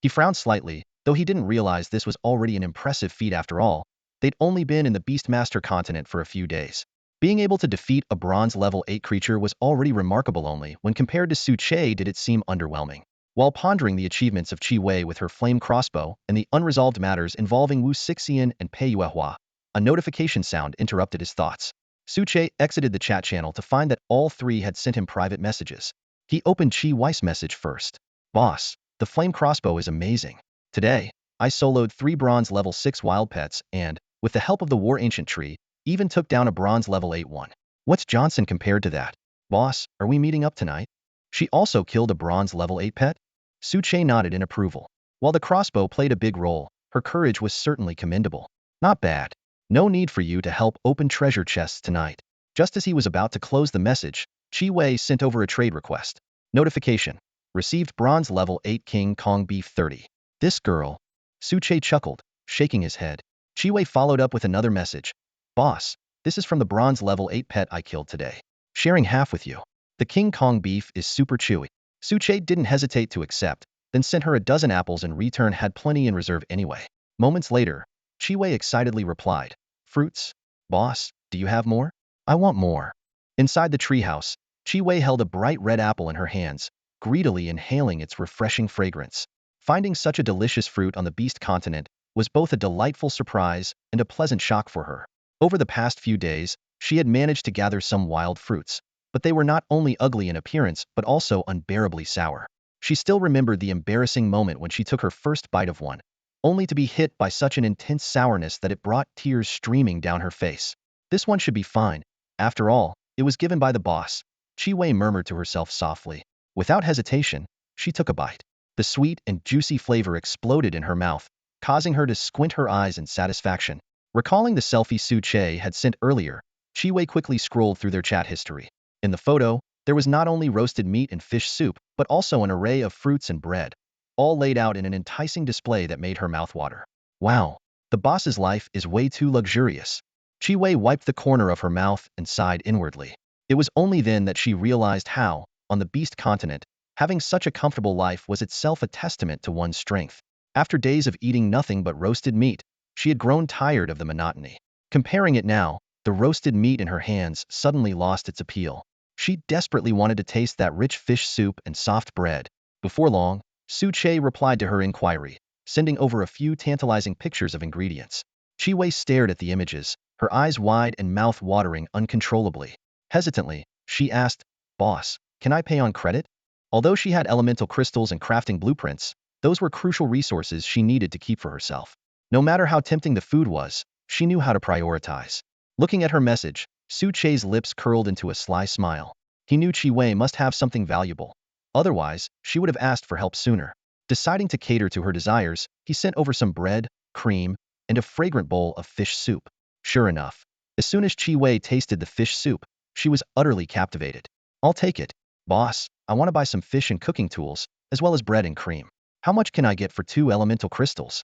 He frowned slightly, though he didn't realize this was already an impressive feat after all. They'd only been in the Beastmaster continent for a few days. Being able to defeat a bronze level 8 creature was already remarkable. Only when compared to Su Che did it seem underwhelming. While pondering the achievements of Chi Wei with her flame crossbow and the unresolved matters involving Wu Sixian and Pei Yuehua, a notification sound interrupted his thoughts. Su Che exited the chat channel to find that all 3 had sent him private messages. He opened Chi Wei's message first. Boss, the flame crossbow is amazing. Today, I soloed 3 bronze level 6 wild pets and, with the help of the War Ancient Tree, even took down a bronze level 8 one. What's Johnson compared to that? Boss, are we meeting up tonight? She also killed a bronze level 8 pet? Su Che nodded in approval. While the crossbow played a big role, her courage was certainly commendable. Not bad. No need for you to help open treasure chests tonight. Just as he was about to close the message, Chi Wei sent over a trade request. Notification. Received bronze level 8 King Kong beef 30. This girl. Su Che chuckled, shaking his head. Chi Wei followed up with another message. Boss, this is from the bronze level 8 pet I killed today. Sharing half with you. The King Kong beef is super chewy. Su Che didn't hesitate to accept, then sent her a dozen apples in return. Had plenty in reserve anyway. Moments later, Chi Wei excitedly replied, Fruits? Boss, do you have more? I want more. Inside the treehouse, Chi Wei held a bright red apple in her hands, greedily inhaling its refreshing fragrance. Finding such a delicious fruit on the beast continent was both a delightful surprise and a pleasant shock for her. Over the past few days, she had managed to gather some wild fruits, but they were not only ugly in appearance but also unbearably sour. She still remembered the embarrassing moment when she took her first bite of one, only to be hit by such an intense sourness that it brought tears streaming down her face. This one should be fine. After all, it was given by the boss. Chi Wei murmured to herself softly. Without hesitation, she took a bite. The sweet and juicy flavor exploded in her mouth, causing her to squint her eyes in satisfaction. Recalling the selfie Su Che had sent earlier, Chi Wei quickly scrolled through their chat history. In the photo, there was not only roasted meat and fish soup, but also an array of fruits and bread, all laid out in an enticing display that made her mouth water. Wow, the boss's life is way too luxurious. Chi Wei wiped the corner of her mouth and sighed inwardly. It was only then that she realized how, on the beast continent, having such a comfortable life was itself a testament to one's strength. After days of eating nothing but roasted meat, she had grown tired of the monotony. Comparing it now, the roasted meat in her hands suddenly lost its appeal. She desperately wanted to taste that rich fish soup and soft bread. Before long, Su Che replied to her inquiry, sending over a few tantalizing pictures of ingredients. Chi Wei stared at the images, her eyes wide and mouth watering uncontrollably. Hesitantly, she asked, "Boss, can I pay on credit?" Although she had elemental crystals and crafting blueprints, those were crucial resources she needed to keep for herself. No matter how tempting the food was, she knew how to prioritize. Looking at her message, Su Che's lips curled into a sly smile. He knew Chi Wei must have something valuable. Otherwise, she would have asked for help sooner. Deciding to cater to her desires, he sent over some bread, cream, and a fragrant bowl of fish soup. Sure enough, as soon as Chi Wei tasted the fish soup, she was utterly captivated. "I'll take it. Boss, I want to buy some fish and cooking tools, as well as bread and cream. How much can I get for 2 elemental crystals?"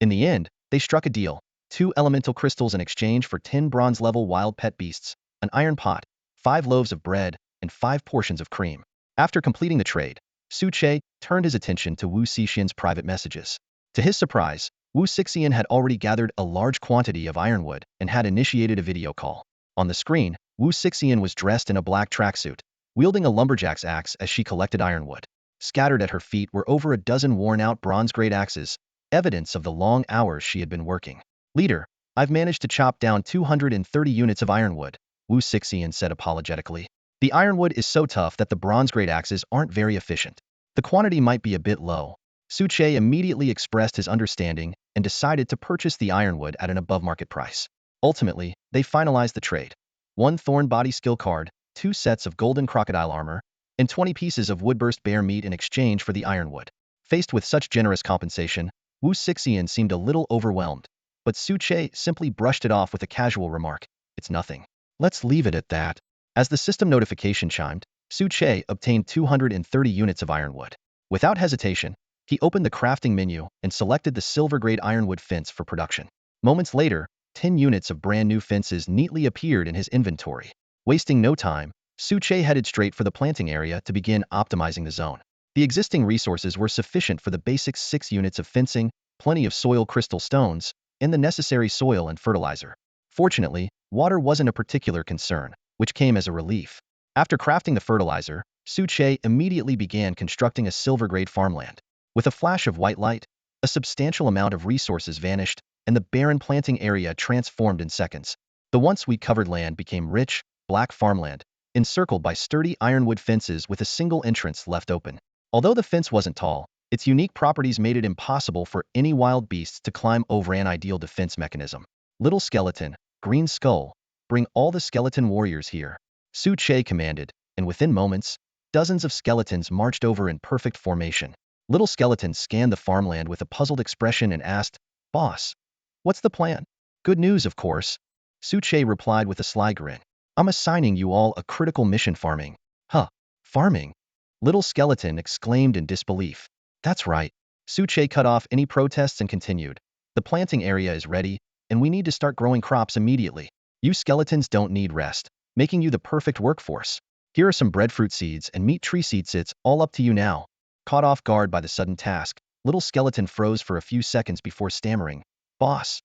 In the end, they struck a deal. 2 elemental crystals in exchange for 10 bronze-level wild pet beasts, an iron pot, 5 loaves of bread, and 5 portions of cream. After completing the trade, Su Che turned his attention to Wu Sixian's private messages. To his surprise, Wu Sixian had already gathered a large quantity of ironwood and had initiated a video call. On the screen, Wu Sixian was dressed in a black tracksuit, wielding a lumberjack's axe as she collected ironwood. Scattered at her feet were over a dozen worn-out bronze-grade axes, evidence of the long hours she had been working. "Leader, I've managed to chop down 230 units of ironwood," Wu Sixian said apologetically. "The ironwood is so tough that the bronze-grade axes aren't very efficient. The quantity might be a bit low." Su Che immediately expressed his understanding and decided to purchase the ironwood at an above-market price. Ultimately, they finalized the trade. 1 thorn body skill card, 2 sets of golden crocodile armor, and 20 pieces of woodburst bear meat in exchange for the ironwood. Faced with such generous compensation, Wu Sixian seemed a little overwhelmed, but Su Che simply brushed it off with a casual remark, "It's nothing. Let's leave it at that." As the system notification chimed, Su Che obtained 230 units of ironwood. Without hesitation, he opened the crafting menu and selected the silver-grade ironwood fence for production. Moments later, 10 units of brand-new fences neatly appeared in his inventory. Wasting no time, Su Che headed straight for the planting area to begin optimizing the zone. The existing resources were sufficient for the basic 6 units of fencing, plenty of soil crystal stones, and the necessary soil and fertilizer. Fortunately, water wasn't a particular concern, which came as a relief. After crafting the fertilizer, Su Che immediately began constructing a silver-grade farmland. With a flash of white light, a substantial amount of resources vanished, and the barren planting area transformed in seconds. The once wheat-covered land became rich, black farmland, encircled by sturdy ironwood fences with a single entrance left open. Although the fence wasn't tall, its unique properties made it impossible for any wild beasts to climb over an ideal defense mechanism. "Little skeleton, green skull, bring all the skeleton warriors here," Su Che commanded, and within moments, dozens of skeletons marched over in perfect formation. Little Skeleton scanned the farmland with a puzzled expression and asked, "Boss, what's the plan?" "Good news, of course," Su Che replied with a sly grin. "I'm assigning you all a critical mission farming." "Huh, farming?" Little Skeleton exclaimed in disbelief. "That's right." Su Che cut off any protests and continued. "The planting area is ready, and we need to start growing crops immediately. You skeletons don't need rest, making you the perfect workforce. Here are some breadfruit seeds and meat tree seeds. It's all up to you now." Caught off guard by the sudden task, Little Skeleton froze for a few seconds before stammering, "Boss,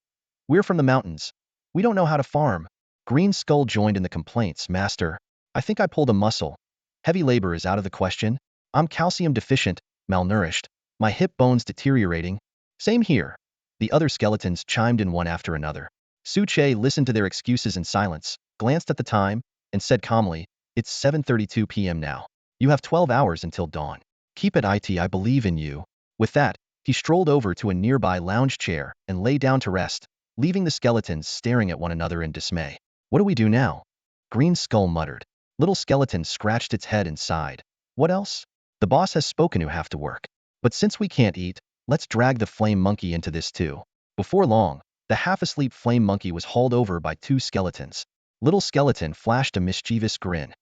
we're from the mountains. We don't know how to farm." Green Skull joined in the complaints. "Master, I think I pulled a muscle. Heavy labor is out of the question. I'm calcium deficient, malnourished, my hip bones deteriorating." "Same here." The other skeletons chimed in one after another. Su Che listened to their excuses in silence, glanced at the time, and said calmly, "It's 7:32 p.m. now. You have 12 hours until dawn. Keep it IT, I believe in you." With that, he strolled over to a nearby lounge chair and lay down to rest, leaving the skeletons staring at one another in dismay. What do we do now? Green Skull muttered. Little Skeleton scratched its head and sighed. What else? The boss has spoken, you have to work. But since we can't eat, let's drag the flame monkey into this too. Before long, the half-asleep flame monkey was hauled over by two skeletons. Little Skeleton flashed a mischievous grin.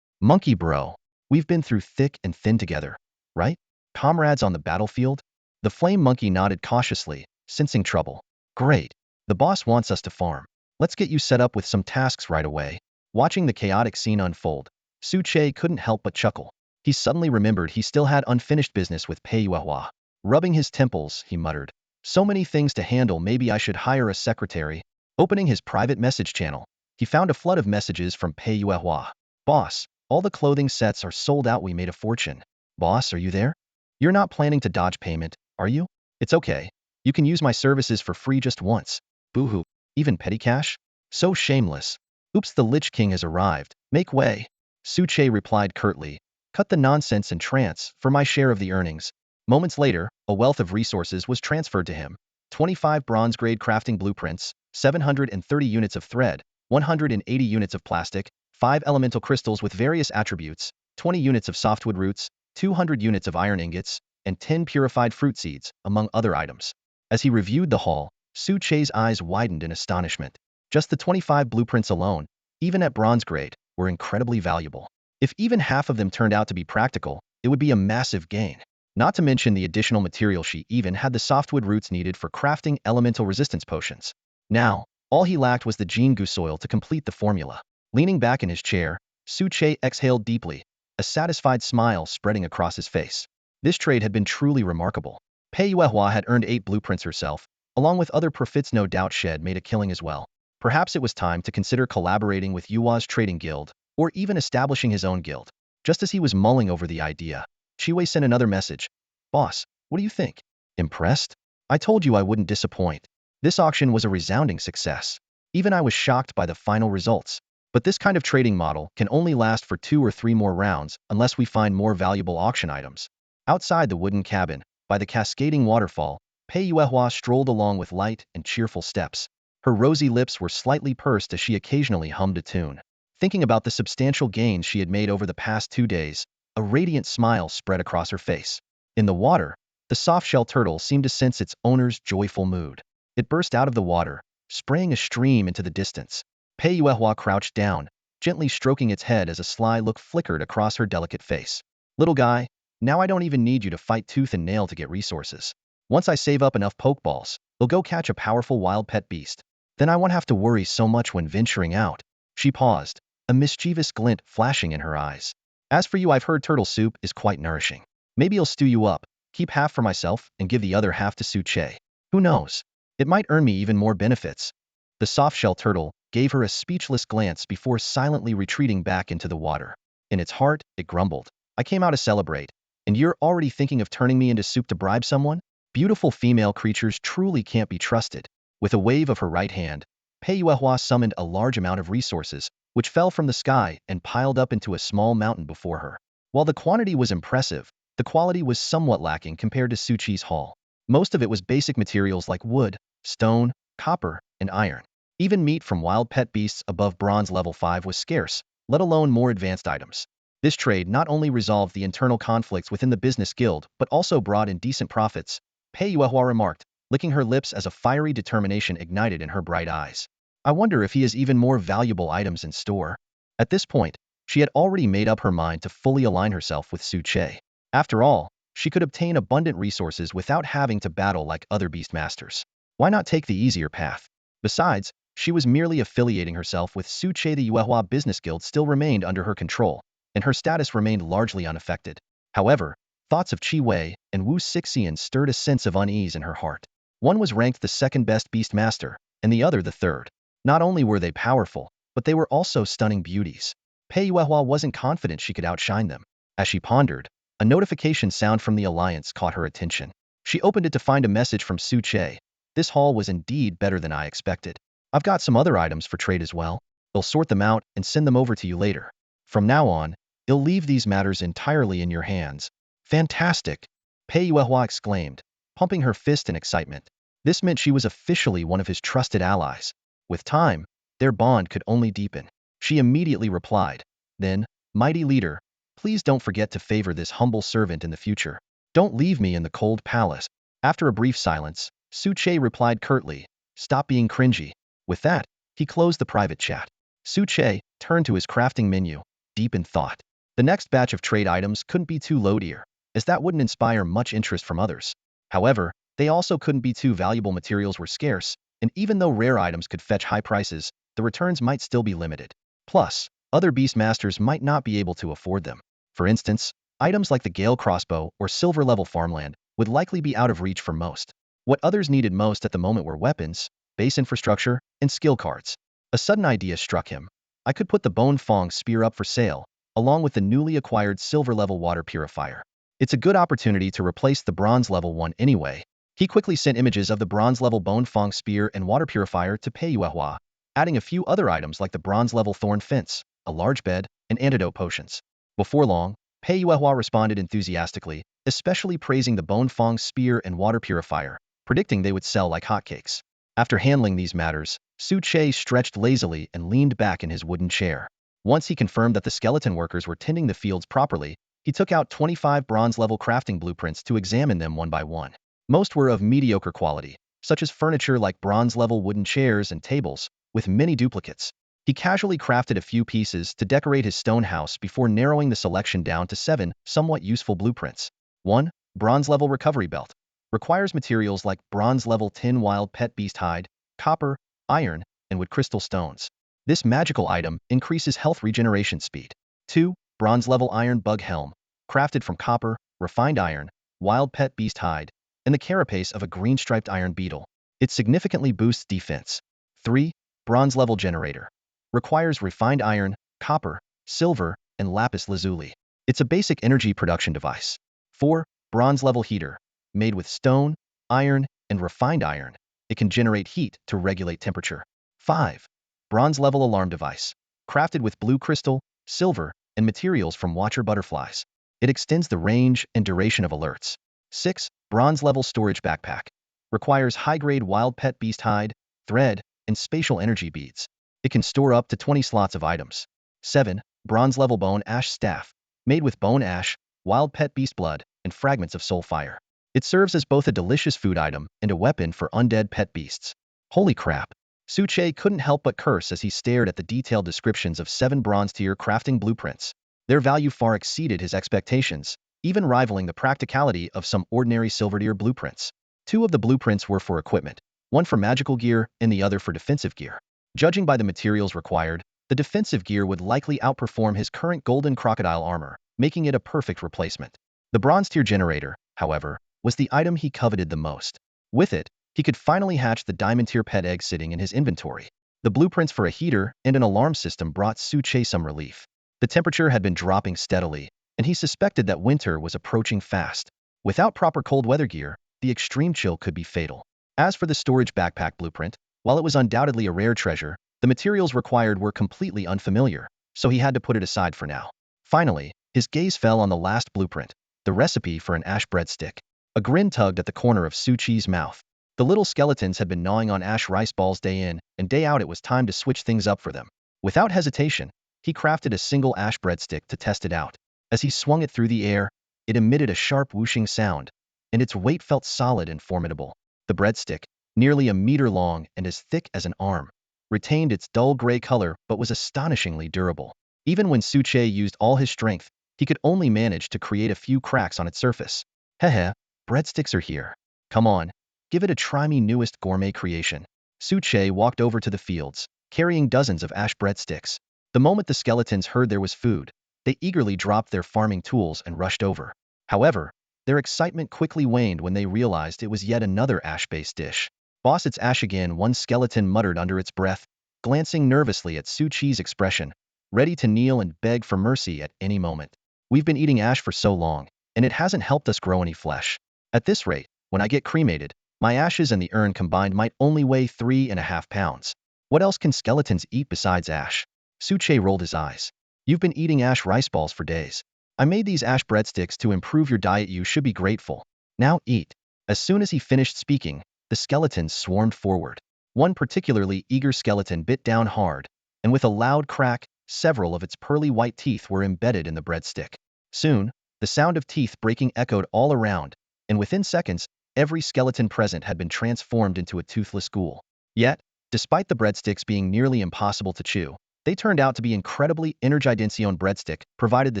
Monkey bro, we've been through thick and thin together, right? Comrades on the battlefield? The flame monkey nodded cautiously, sensing trouble. Great. The boss wants us to farm. Let's get you set up with some tasks right away. Watching the chaotic scene unfold, Suche couldn't help but chuckle. He suddenly remembered he still had unfinished business with Pei Yuehua. Rubbing his temples, he muttered. So many things to handle, maybe I should hire a secretary. Opening his private message channel, he found a flood of messages from Pei Yuehua. Boss, all the clothing sets are sold out, we made a fortune. Boss, are you there? You're not planning to dodge payment, are you? It's okay. You can use my services for free just once. Boo-hoo. Even petty cash? So shameless. Oops, the Lich King has arrived. Make way. Suche replied curtly. Cut the nonsense and trance for my share of the earnings. Moments later, a wealth of resources was transferred to him. 25 bronze-grade crafting blueprints, 730 units of thread, 180 units of plastic, 5 elemental crystals with various attributes, 20 units of softwood roots, 200 units of iron ingots, and 10 purified fruit seeds, among other items. As he reviewed the haul, Su Che's eyes widened in astonishment. Just the 25 blueprints alone, even at bronze grade, were incredibly valuable. If even half of them turned out to be practical, it would be a massive gain. Not to mention the additional material, she even had the softwood roots needed for crafting elemental resistance potions. Now, all he lacked was the Jingu soil to complete the formula. Leaning back in his chair, Su Che exhaled deeply, a satisfied smile spreading across his face. This trade had been truly remarkable. Pei Yuehua had earned 8 blueprints herself, along with other profits. No doubt Shed made a killing as well. Perhaps it was time to consider collaborating with Yua's trading guild, or even establishing his own guild. Just as he was mulling over the idea, Chiwei sent another message. Boss, what do you think? Impressed? I told you I wouldn't disappoint. This auction was a resounding success. Even I was shocked by the final results. But this kind of trading model can only last for 2 or 3 more rounds unless we find more valuable auction items. Outside the wooden cabin, by the cascading waterfall, Pei Yuehua strolled along with light and cheerful steps. Her rosy lips were slightly pursed as she occasionally hummed a tune. Thinking about the substantial gains she had made over the past 2 days, a radiant smile spread across her face. In the water, the soft-shell turtle seemed to sense its owner's joyful mood. It burst out of the water, spraying a stream into the distance. Pei Yuehua crouched down, gently stroking its head as a sly look flickered across her delicate face. Little guy, now I don't even need you to fight tooth and nail to get resources. Once I save up enough pokeballs, we'll go catch a powerful wild pet beast. Then I won't have to worry so much when venturing out. She paused, a mischievous glint flashing in her eyes. As for you, I've heard turtle soup is quite nourishing. Maybe I'll stew you up, keep half for myself, and give the other half to Suche. Who knows? It might earn me even more benefits. The soft-shell turtle gave her a speechless glance before silently retreating back into the water. In its heart, it grumbled. I came out to celebrate, and you're already thinking of turning me into soup to bribe someone? Beautiful female creatures truly can't be trusted. With a wave of her right hand, Pei Yuehua summoned a large amount of resources, which fell from the sky and piled up into a small mountain before her. While the quantity was impressive, the quality was somewhat lacking compared to Suchi's haul. Most of it was basic materials like wood, stone, copper, and iron. Even meat from wild pet beasts above bronze level 5 was scarce, let alone more advanced items. This trade not only resolved the internal conflicts within the business guild, but also brought in decent profits, Pei Yuehua remarked, licking her lips as a fiery determination ignited in her bright eyes. I wonder if he has even more valuable items in store. At this point, she had already made up her mind to fully align herself with Suche. After all, she could obtain abundant resources without having to battle like other beastmasters. Why not take the easier path? Besides, she was merely affiliating herself with Suche. The Yuehua Business Guild still remained under her control, and her status remained largely unaffected. However, thoughts of Qi Wei and Wu Sixian stirred a sense of unease in her heart. One was ranked the second best beastmaster, and the other the third. Not only were they powerful, but they were also stunning beauties. Pei Yuehua wasn't confident she could outshine them. As she pondered, a notification sound from the Alliance caught her attention. She opened it to find a message from Suche. This haul was indeed better than I expected. I've got some other items for trade as well. I'll sort them out and send them over to you later. From now on, I'll leave these matters entirely in your hands. Fantastic! Pei Yuehua exclaimed, pumping her fist in excitement. This meant she was officially one of his trusted allies. With time, Their bond could only deepen. She immediately replied, "Then, mighty leader, please don't forget to favor this humble servant in the future. Don't leave me in the cold palace." After a brief silence, Suche replied curtly, "Stop being cringy." With that, he closed the private chat. Suche turned to his crafting menu, deep in thought. The next batch of trade items couldn't be too low tier, as that wouldn't inspire much interest from others. However, they also couldn't be too valuable. Materials were scarce, and even though rare items could fetch high prices, the returns might still be limited. Plus, other beast masters might not be able to afford them. For instance, items like the Gale crossbow or silver-level farmland would likely be out of reach for most. What others needed most at the moment were weapons, base infrastructure, and skill cards. A sudden idea struck him. I could put the Bone Fong spear up for sale, along with the newly acquired silver-level water purifier. It's a good opportunity to replace the bronze level one anyway. He quickly sent images of the bronze level Bone Fong spear and water purifier to Pei Yuehua, adding a few other items like the bronze level thorn fence, a large bed, and antidote potions. Before long, Pei Yuehua responded enthusiastically, especially praising the Bone Fong spear and water purifier, predicting they would sell like hotcakes. After handling these matters, Su Che stretched lazily and leaned back in his wooden chair. Once he confirmed that the skeleton workers were tending the fields properly, he took out 25 bronze-level crafting blueprints to examine them one by one. Most were of mediocre quality, such as furniture like bronze-level wooden chairs and tables, with many duplicates. He casually crafted a few pieces to decorate his stone house before narrowing the selection down to 7 somewhat useful blueprints. 1. Bronze-level recovery belt. Requires materials like bronze-level tin wild pet beast hide, copper, iron, and wood crystal stones. This magical item increases health regeneration speed. 2. Bronze-level iron bug helm. Crafted from copper, refined iron, wild pet beast hide, and the carapace of a green-striped iron beetle. It significantly boosts defense. 3. Bronze-level generator. Requires refined iron, copper, silver, and lapis lazuli. It's a basic energy production device. 4. Bronze-level heater. Made with stone, iron, and refined iron, it can generate heat to regulate temperature. 5. Bronze-level alarm device. Crafted with blue crystal, silver, and materials from watcher butterflies. It extends the range and duration of alerts. 6. Bronze-level storage backpack. Requires high-grade wild pet beast hide, thread, and spatial energy beads. It can store up to 20 slots of items. 7. Bronze-level bone ash staff. Made with bone ash, wild pet beast blood, and fragments of soul fire. It serves as both a delicious food item and a weapon for undead pet beasts. Holy crap! Suche couldn't help but curse as he stared at the detailed descriptions of 7 bronze-tier crafting blueprints. Their value far exceeded his expectations, even rivaling the practicality of some ordinary silver-tier blueprints. 2 of the blueprints were for equipment, one for magical gear and the other for defensive gear. Judging by the materials required, the defensive gear would likely outperform his current golden crocodile armor, making it a perfect replacement. The bronze-tier generator, however, was the item he coveted the most. With it, he could finally hatch the diamond-tier pet egg sitting in his inventory. The blueprints for a heater and an alarm system brought Suche some relief. The temperature had been dropping steadily, and he suspected that winter was approaching fast. Without proper cold weather gear, the extreme chill could be fatal. As for the storage backpack blueprint, while it was undoubtedly a rare treasure, the materials required were completely unfamiliar, so he had to put it aside for now. Finally, his gaze fell on the last blueprint, the recipe for an ash breadstick. A grin tugged at the corner of Suchi's mouth. The little skeletons had been gnawing on ash rice balls day in and day out. It was time to switch things up for them. Without hesitation, he crafted a single ash breadstick to test it out. As he swung it through the air, it emitted a sharp whooshing sound, and its weight felt solid and formidable. The breadstick, nearly a meter long and as thick as an arm, retained its dull gray color but was astonishingly durable. Even when Suche used all his strength, he could only manage to create a few cracks on its surface. Heh, breadsticks are here. Come on, give it a try, me newest gourmet creation. Suche walked over to the fields, carrying dozens of ash breadsticks. The moment the skeletons heard there was food, they eagerly dropped their farming tools and rushed over. However, their excitement quickly waned when they realized it was yet another ash-based dish. Boss, it's ash again, one skeleton muttered under its breath, glancing nervously at Suchi's expression, ready to kneel and beg for mercy at any moment. We've been eating ash for so long, and it hasn't helped us grow any flesh. At this rate, when I get cremated, my ashes and the urn combined might only weigh 3.5 pounds. What else can skeletons eat besides ash? Suche rolled his eyes. You've been eating ash rice balls for days. I made these ash breadsticks to improve your diet. You should be grateful. Now eat. As soon as he finished speaking, the skeletons swarmed forward. One particularly eager skeleton bit down hard, and with a loud crack, several of its pearly white teeth were embedded in the breadstick. Soon, the sound of teeth breaking echoed all around, and within seconds, every skeleton present had been transformed into a toothless ghoul. Yet, despite the breadsticks being nearly impossible to chew, they turned out to be incredibly energidensione. Breadstick provided the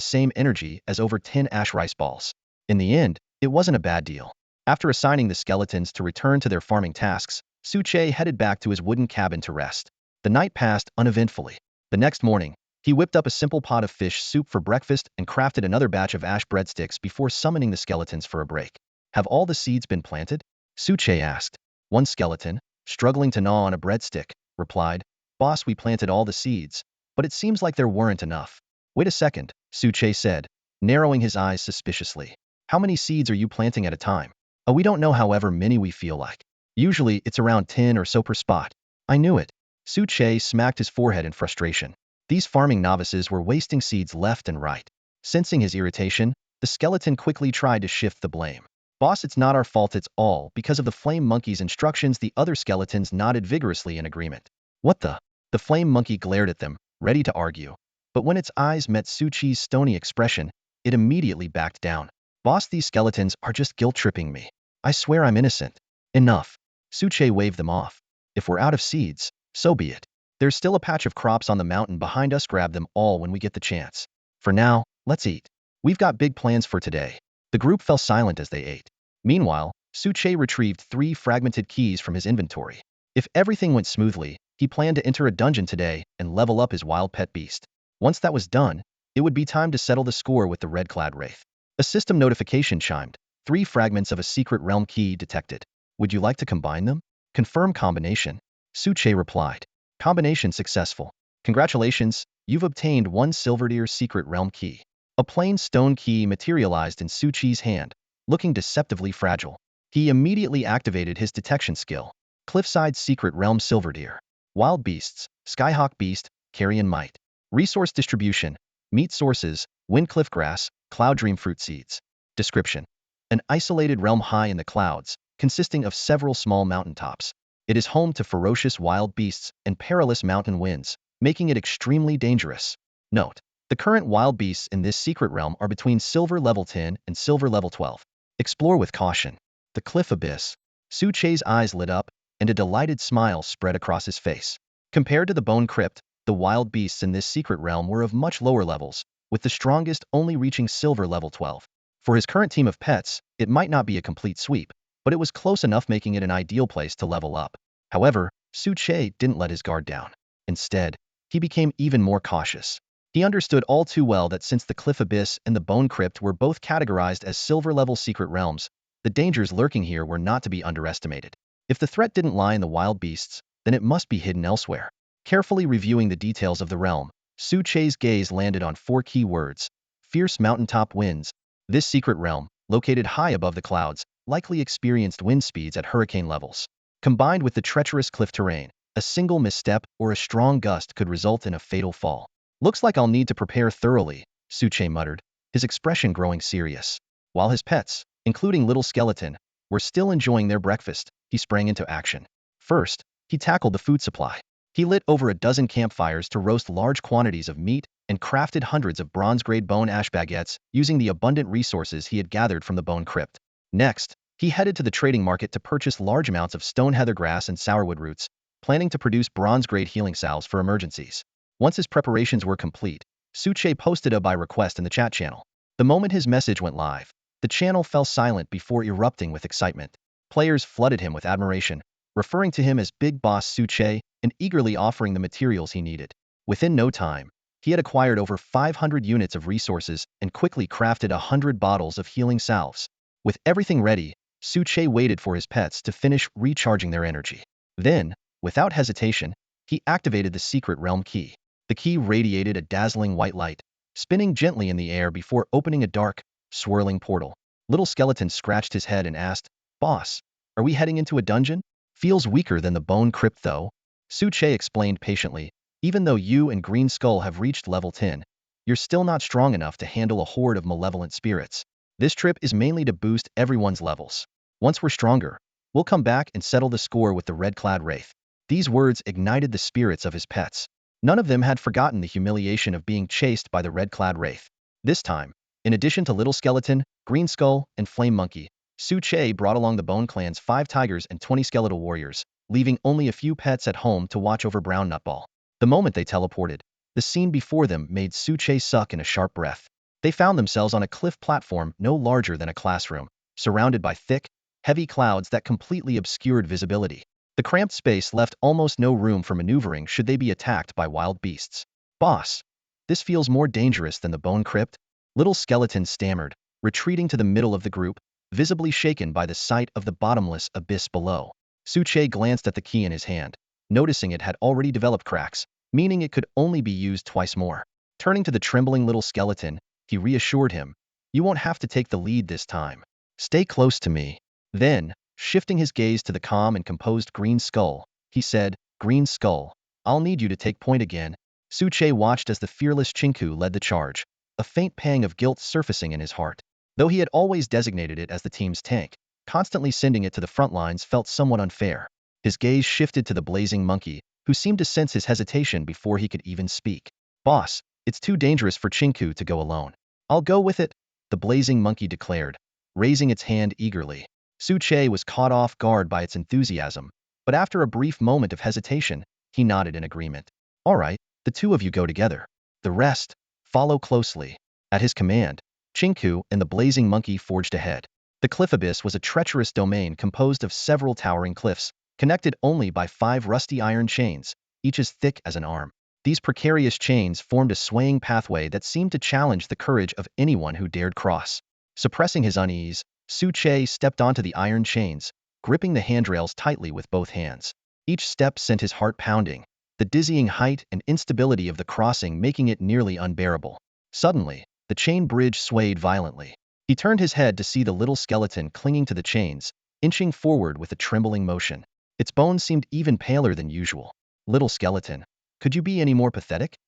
same energy as over 10 ash rice balls. In the end, it wasn't a bad deal. After assigning the skeletons to return to their farming tasks, Suche headed back to his wooden cabin to rest. The night passed uneventfully. The next morning, he whipped up a simple pot of fish soup for breakfast and crafted another batch of ash breadsticks before summoning the skeletons for a break. Have all the seeds been planted? Suche asked. One skeleton, struggling to gnaw on a breadstick, replied, Boss, we planted all the seeds, but it seems like there weren't enough. Wait a second, Suche said, narrowing his eyes suspiciously. How many seeds are you planting at a time? Oh, we don't know, however many we feel like. Usually, it's around 10 or so per spot. I knew it. Suche smacked his forehead in frustration. These farming novices were wasting seeds left and right. Sensing his irritation, the skeleton quickly tried to shift the blame. Boss, it's not our fault, it's all because of the flame monkey's instructions. The other skeletons nodded vigorously in agreement. What the? The flame monkey glared at them, ready to argue. But when its eyes met Suchi's stony expression, it immediately backed down. Boss, these skeletons are just guilt-tripping me. I swear I'm innocent. Enough. Suche waved them off. If we're out of seeds, so be it. There's still a patch of crops on the mountain behind us. Grab them all when we get the chance. For now, let's eat. We've got big plans for today. The group fell silent as they ate. Meanwhile, Suche retrieved 3 fragmented keys from his inventory. If everything went smoothly, he planned to enter a dungeon today and level up his wild pet beast. Once that was done, it would be time to settle the score with the red-clad wraith. A system notification chimed. 3 fragments of a secret realm key detected. Would you like to combine them? Confirm combination. Suche replied. Combination successful. Congratulations, you've obtained 1 Silverdeer secret realm key. A plain stone key materialized in Suchi's hand, looking deceptively fragile. He immediately activated his detection skill. Cliffside secret realm Silverdeer. Wild beasts, Skyhawk beast, carrion mite. Resource distribution, meat sources, windcliff grass, cloud dream fruit seeds. Description. An isolated realm high in the clouds, consisting of several small mountaintops. It is home to ferocious wild beasts and perilous mountain winds, making it extremely dangerous. Note: the current wild beasts in this secret realm are between Silver level 10 and Silver level 12. Explore with caution. The Cliff Abyss. Suche's eyes lit up, and a delighted smile spread across his face. Compared to the Bone Crypt, the wild beasts in this secret realm were of much lower levels, with the strongest only reaching Silver level 12. For his current team of pets, it might not be a complete sweep, but it was close enough, making it an ideal place to level up. However, Suche didn't let his guard down. Instead, he became even more cautious. He understood all too well that since the Cliff Abyss and the Bone Crypt were both categorized as silver-level secret realms, the dangers lurking here were not to be underestimated. If the threat didn't lie in the wild beasts, then it must be hidden elsewhere. Carefully reviewing the details of the realm, Suche's gaze landed on 4 key words. Fierce mountaintop winds. This secret realm, located high above the clouds, likely experienced wind speeds at hurricane levels. Combined with the treacherous cliff terrain, a single misstep or a strong gust could result in a fatal fall. Looks like I'll need to prepare thoroughly, Suche muttered, his expression growing serious. While his pets, including Little Skeleton, were still enjoying their breakfast, he sprang into action. First, he tackled the food supply. He lit over a dozen campfires to roast large quantities of meat and crafted hundreds of bronze-grade bone ash baguettes using the abundant resources he had gathered from the Bone Crypt. Next, he headed to the trading market to purchase large amounts of stone heather grass and sourwood roots, planning to produce bronze-grade healing salves for emergencies. Once his preparations were complete, Suche posted a buy request in the chat channel. The moment his message went live, the channel fell silent before erupting with excitement. Players flooded him with admiration, referring to him as Big Boss Suche and eagerly offering the materials he needed. Within no time, he had acquired over 500 units of resources and quickly crafted 100 bottles of healing salves. With everything ready, Suche waited for his pets to finish recharging their energy. Then, without hesitation, he activated the secret realm key. The key radiated a dazzling white light, spinning gently in the air before opening a dark, swirling portal. Little Skeleton scratched his head and asked, Boss, are we heading into a dungeon? Feels weaker than the Bone Crypt though. Suche explained patiently, even though you and Green Skull have reached level 10, you're still not strong enough to handle a horde of malevolent spirits. This trip is mainly to boost everyone's levels. Once we're stronger, we'll come back and settle the score with the red-clad wraith. These words ignited the spirits of his pets. None of them had forgotten the humiliation of being chased by the red-clad wraith. This time, in addition to Little Skeleton, Green Skull, and Flame Monkey, Su Che brought along the Bone Clan's 5 tigers and 20 skeletal warriors, leaving only a few pets at home to watch over Brown Nutball. The moment they teleported, the scene before them made Su Che suck in a sharp breath. They found themselves on a cliff platform no larger than a classroom, surrounded by thick, heavy clouds that completely obscured visibility. The cramped space left almost no room for maneuvering should they be attacked by wild beasts. Boss, this feels more dangerous than the Bone Crypt? Little Skeleton stammered, retreating to the middle of the group, visibly shaken by the sight of the bottomless abyss below. Su Che glanced at the key in his hand, noticing it had already developed cracks, meaning it could only be used twice more. Turning to the trembling Little Skeleton, he reassured him, "You won't have to take the lead this time. Stay close to me." Then, shifting his gaze to the calm and composed Green Skull, he said, "Green Skull, I'll need you to take point again." Su Che watched as the fearless Chinku led the charge, a faint pang of guilt surfacing in his heart. Though he had always designated it as the team's tank, constantly sending it to the front lines felt somewhat unfair. His gaze shifted to the blazing monkey, who seemed to sense his hesitation before he could even speak. "Boss, it's too dangerous for Chinku to go alone. I'll go with it," the blazing monkey declared, raising its hand eagerly. Su Che was caught off guard by its enthusiasm, but after a brief moment of hesitation, he nodded in agreement. "All right, the two of you go together. The rest, follow closely." At his command, Chinku and the blazing monkey forged ahead. The cliff abyss was a treacherous domain composed of several towering cliffs, connected only by 5 rusty iron chains, each as thick as an arm. These precarious chains formed a swaying pathway that seemed to challenge the courage of anyone who dared cross. Suppressing his unease, Su Che stepped onto the iron chains, gripping the handrails tightly with both hands. Each step sent his heart pounding, the dizzying height and instability of the crossing making it nearly unbearable. Suddenly, the chain bridge swayed violently. He turned his head to see the Little Skeleton clinging to the chains, inching forward with a trembling motion. Its bones seemed even paler than usual. "Little Skeleton, could you be any more pathetic?"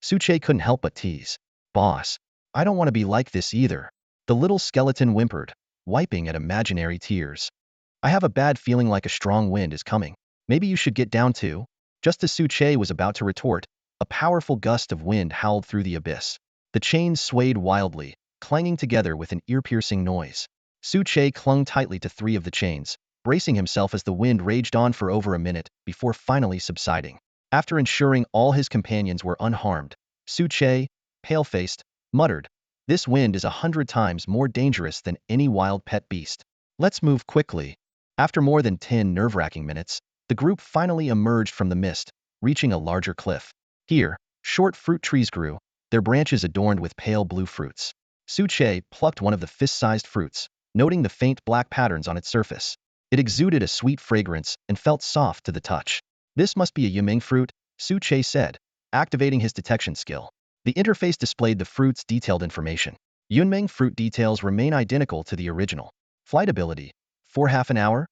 Su Che couldn't help but tease. "Boss, I don't want to be like this either." The Little Skeleton whimpered, wiping at imaginary tears. "I have a bad feeling like a strong wind is coming. Maybe you should get down too." Just as Su Che was about to retort, a powerful gust of wind howled through the abyss. The chains swayed wildly, clanging together with an ear-piercing noise. Su Che clung tightly to 3 of the chains, bracing himself as the wind raged on for over a minute before finally subsiding. After ensuring all his companions were unharmed, Su Che, pale-faced, muttered, "This wind is 100 times more dangerous than any wild pet beast. Let's move quickly." After more than 10 nerve-wracking minutes, the group finally emerged from the mist, reaching a larger cliff. Here, short fruit trees grew, their branches adorned with pale blue fruits. Su Che plucked one of the fist-sized fruits, noting the faint black patterns on its surface. It exuded a sweet fragrance and felt soft to the touch. "This must be a Yumeng fruit," Su Che said, activating his detection skill. The interface displayed the fruit's detailed information. Yunmeng fruit details remain identical to the original. Flight ability, for half an hour?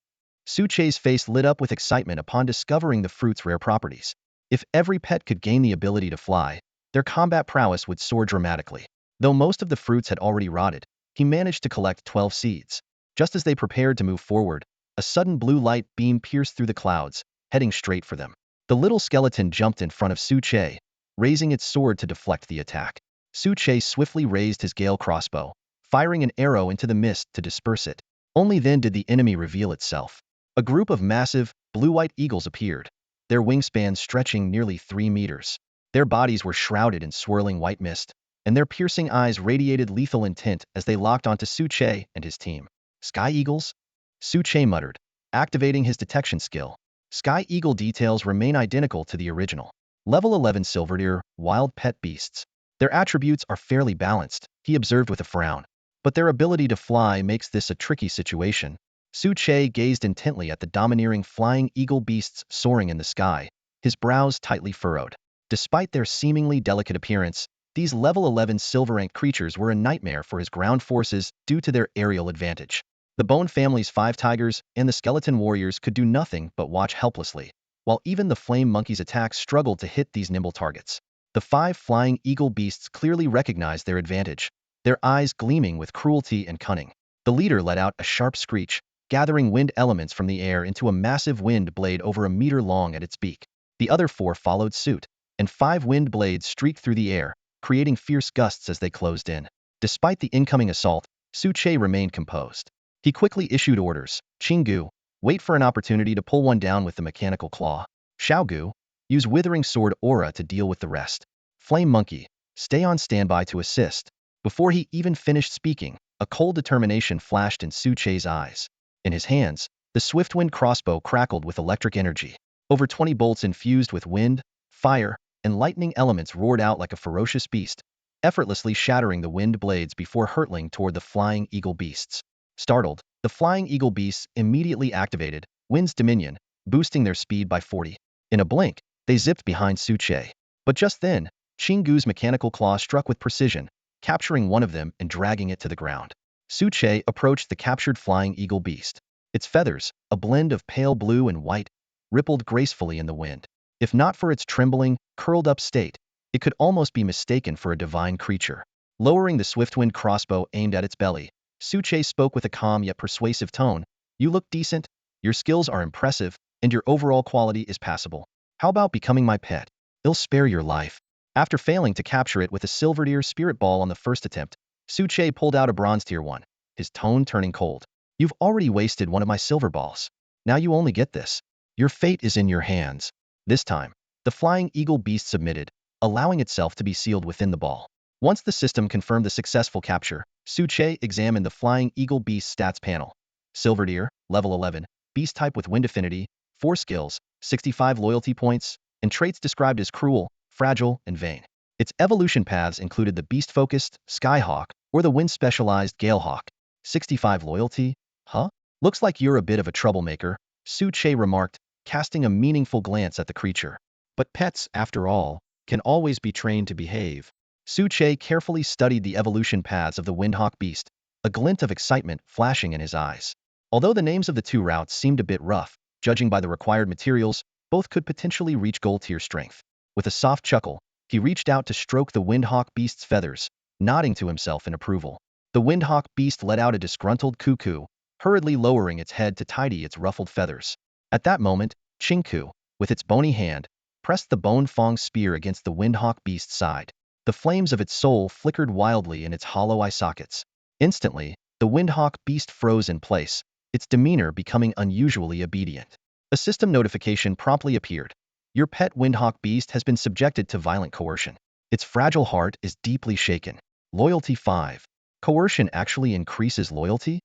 Su Che's face lit up with excitement upon discovering the fruit's rare properties. If every pet could gain the ability to fly, their combat prowess would soar dramatically. Though most of the fruits had already rotted, he managed to collect 12 seeds. Just as they prepared to move forward, a sudden blue light beam pierced through the clouds, heading straight for them. The Little Skeleton jumped in front of Su Che, raising its sword to deflect the attack. Su Che swiftly raised his Gale crossbow, firing an arrow into the mist to disperse it. Only then did the enemy reveal itself. A group of massive, blue-white eagles appeared, their wingspans stretching nearly 3 meters. Their bodies were shrouded in swirling white mist, and their piercing eyes radiated lethal intent as they locked onto Su Che and his team. "Sky Eagles?" Su Che muttered, activating his detection skill. Sky Eagle details remain identical to the original. Level 11 Silverdeer, wild pet beasts. Their attributes are fairly balanced, he observed with a frown. But their ability to fly makes this a tricky situation. Su Che gazed intently at the domineering flying eagle beasts soaring in the sky, his brows tightly furrowed. Despite their seemingly delicate appearance, these level 11 silver-ranked creatures were a nightmare for his ground forces due to their aerial advantage. The Bone family's 5 tigers and the skeleton warriors could do nothing but watch helplessly, while even the flame monkey's attacks struggled to hit these nimble targets. The 5 flying eagle beasts clearly recognized their advantage, their eyes gleaming with cruelty and cunning. The leader let out a sharp screech, gathering wind elements from the air into a massive wind blade over a meter long at its beak. The other 4 followed suit, and 5 wind blades streaked through the air, creating fierce gusts as they closed in. Despite the incoming assault, Su Che remained composed. He quickly issued orders. Qinggu, wait for an opportunity to pull one down with the mechanical claw. Xiaogu, use withering sword aura to deal with the rest. Flame Monkey, stay on standby to assist. Before he even finished speaking, a cold determination flashed in Su Che's eyes. In his hands, the Swiftwind crossbow crackled with electric energy. Over 20 bolts infused with wind, fire, and lightning elements roared out like a ferocious beast, effortlessly shattering the wind blades before hurtling toward the flying eagle beasts. Startled, the flying eagle beasts immediately activated Wind's Dominion, boosting their speed by 40. In a blink, they zipped behind Su Che. But just then, Qinggu's mechanical claw struck with precision, capturing one of them and dragging it to the ground. Su Che approached the captured flying eagle beast. Its feathers, a blend of pale blue and white, rippled gracefully in the wind. If not for its trembling, curled-up state, it could almost be mistaken for a divine creature. Lowering the Swiftwind crossbow aimed at its belly, Su Che spoke with a calm yet persuasive tone. You look decent, your skills are impressive, and your overall quality is passable. How about becoming my pet? It'll spare your life. After failing to capture it with a Silverdeer spirit ball on the first attempt, Su Che pulled out a bronze tier 1, his tone turning cold. You've already wasted one of my silver balls. Now you only get this. Your fate is in your hands. This time, the flying eagle beast submitted, allowing itself to be sealed within the ball. Once the system confirmed the successful capture, Su Che examined the flying eagle beast's stats panel. Silverdeer, level 11, beast type with wind affinity, 4 skills, 65 loyalty points, and traits described as cruel, fragile, and vain. Its evolution paths included the beast-focused Skyhawk or the wind-specialized Galehawk. 65 loyalty? Huh? Looks like you're a bit of a troublemaker, Su Che remarked, casting a meaningful glance at the creature. But pets, after all, can always be trained to behave. Su Che carefully studied the evolution paths of the Windhawk beast, a glint of excitement flashing in his eyes. Although the names of the 2 routes seemed a bit rough, judging by the required materials, both could potentially reach gold tier strength. With a soft chuckle, he reached out to stroke the Windhawk beast's feathers, nodding to himself in approval. The Windhawk beast let out a disgruntled cuckoo, hurriedly lowering its head to tidy its ruffled feathers. At that moment, Qingku, with its bony hand, pressed the bone fong spear against the Windhawk beast's side. The flames of its soul flickered wildly in its hollow eye sockets. Instantly, the Windhawk beast froze in place, its demeanor becoming unusually obedient. A system notification promptly appeared. Your pet Windhawk beast has been subjected to violent coercion. Its fragile heart is deeply shaken. Loyalty 5. Coercion actually increases loyalty?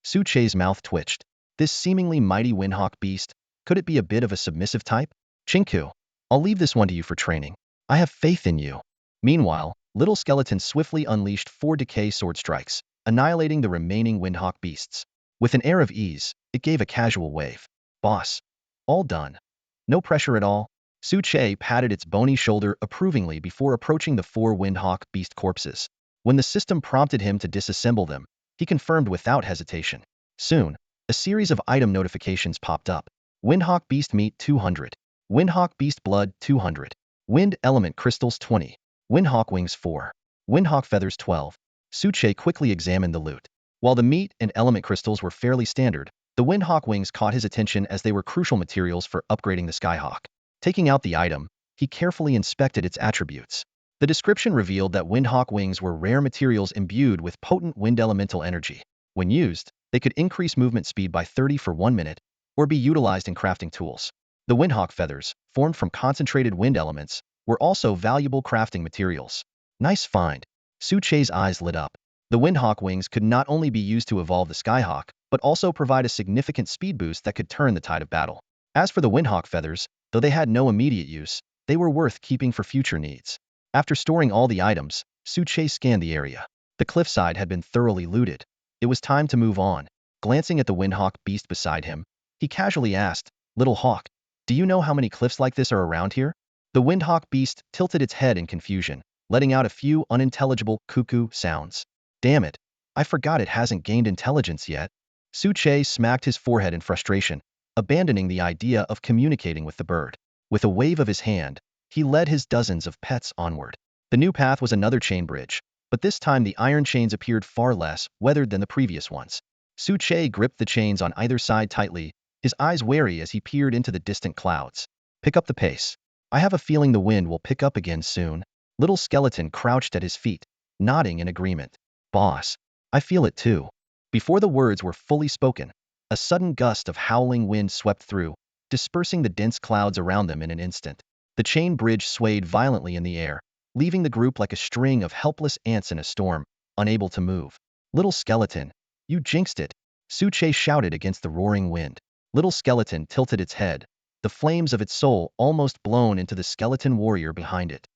Su Che's mouth twitched. This seemingly mighty Windhawk beast, could it be a bit of a submissive type? Qingku, I'll leave this one to you for training. I have faith in you. Meanwhile, Little Skeleton swiftly unleashed 4 decay sword strikes, annihilating the remaining Windhawk beasts. With an air of ease, it gave a casual wave. Boss. All done. No pressure at all. Su Che patted its bony shoulder approvingly before approaching the 4 Windhawk beast corpses. When the system prompted him to disassemble them, he confirmed without hesitation. Soon, a series of item notifications popped up. Windhawk beast meat 200. Windhawk beast blood 200. Wind element crystals 20. Windhawk wings 4. Windhawk feathers 12. Su Che quickly examined the loot. While the meat and element crystals were fairly standard, the Windhawk wings caught his attention as they were crucial materials for upgrading the Skyhawk. Taking out the item, he carefully inspected its attributes. The description revealed that Windhawk wings were rare materials imbued with potent wind elemental energy. When used, they could increase movement speed by 30 for 1 minute, or be utilized in crafting tools. The Windhawk feathers, formed from concentrated wind elements, were also valuable crafting materials. Nice find. Su Che's eyes lit up. The Windhawk wings could not only be used to evolve the Skyhawk, but also provide a significant speed boost that could turn the tide of battle. As for the Windhawk feathers, though they had no immediate use, they were worth keeping for future needs. After storing all the items, Su Che scanned the area. The cliffside had been thoroughly looted. It was time to move on. Glancing at the Windhawk beast beside him, he casually asked, Little Hawk, do you know how many cliffs like this are around here? The Windhawk beast tilted its head in confusion, letting out a few unintelligible cuckoo sounds. Damn it, I forgot it hasn't gained intelligence yet. Su Che smacked his forehead in frustration, abandoning the idea of communicating with the bird. With a wave of his hand, he led his dozens of pets onward. The new path was another chain bridge, but this time the iron chains appeared far less weathered than the previous ones. Su Che gripped the chains on either side tightly, his eyes wary as he peered into the distant clouds. Pick up the pace. I have a feeling the wind will pick up again soon. Little Skeleton crouched at his feet, nodding in agreement. Boss, I feel it too. Before the words were fully spoken, a sudden gust of howling wind swept through, dispersing the dense clouds around them in an instant. The chain bridge swayed violently in the air, leaving the group like a string of helpless ants in a storm, unable to move. Little Skeleton, you jinxed it, Su Che shouted against the roaring wind. Little Skeleton tilted its head, the flames of its soul almost blown into the skeleton warrior behind it.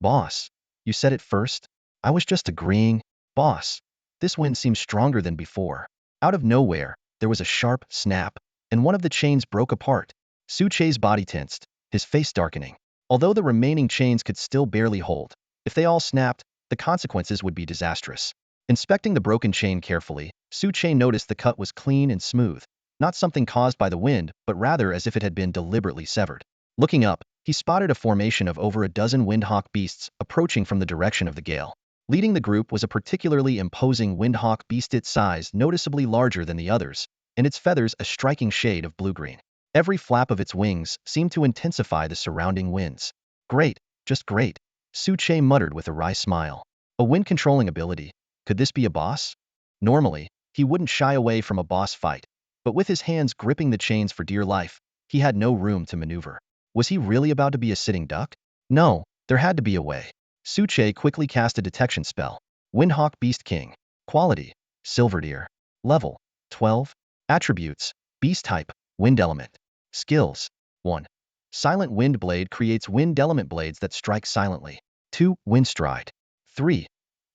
Boss, you said it first? I was just agreeing. Boss, this wind seems stronger than before. Out of nowhere, there was a sharp snap, and one of the chains broke apart. Su Che's body tensed, his face darkening. Although the remaining chains could still barely hold, if they all snapped, the consequences would be disastrous. Inspecting the broken chain carefully, Su Che noticed the cut was clean and smooth, not something caused by the wind, but rather as if it had been deliberately severed. Looking up, he spotted a formation of over a dozen windhawk beasts approaching from the direction of the gale. Leading the group was a particularly imposing windhawk beast, its size noticeably larger than the others, and its feathers a striking shade of blue-green. Every flap of its wings seemed to intensify the surrounding winds. Great, just great, Su Che muttered with a wry smile. A wind-controlling ability. Could this be a boss? Normally, he wouldn't shy away from a boss fight, but with his hands gripping the chains for dear life, he had no room to maneuver. Was he really about to be a sitting duck? No, there had to be a way. Su Che quickly cast a detection spell. Windhawk Beast King. Quality: Silverdeer. Level: 12. Attributes: Beast Type, Wind Element. Skills: 1. Silent Wind Blade creates wind element blades that strike silently. 2. Wind Stride. 3.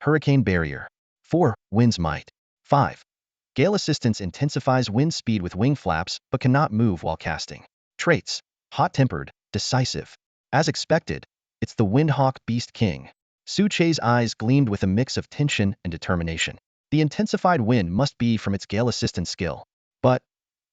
Hurricane Barrier. 4. Wind's Might. 5. Gale Assistance intensifies wind speed with wing flaps but cannot move while casting. Traits: Hot-tempered, decisive. As expected, it's the Windhawk Beast King. Su Che's eyes gleamed with a mix of tension and determination. The intensified wind must be from its gale assistance skill. But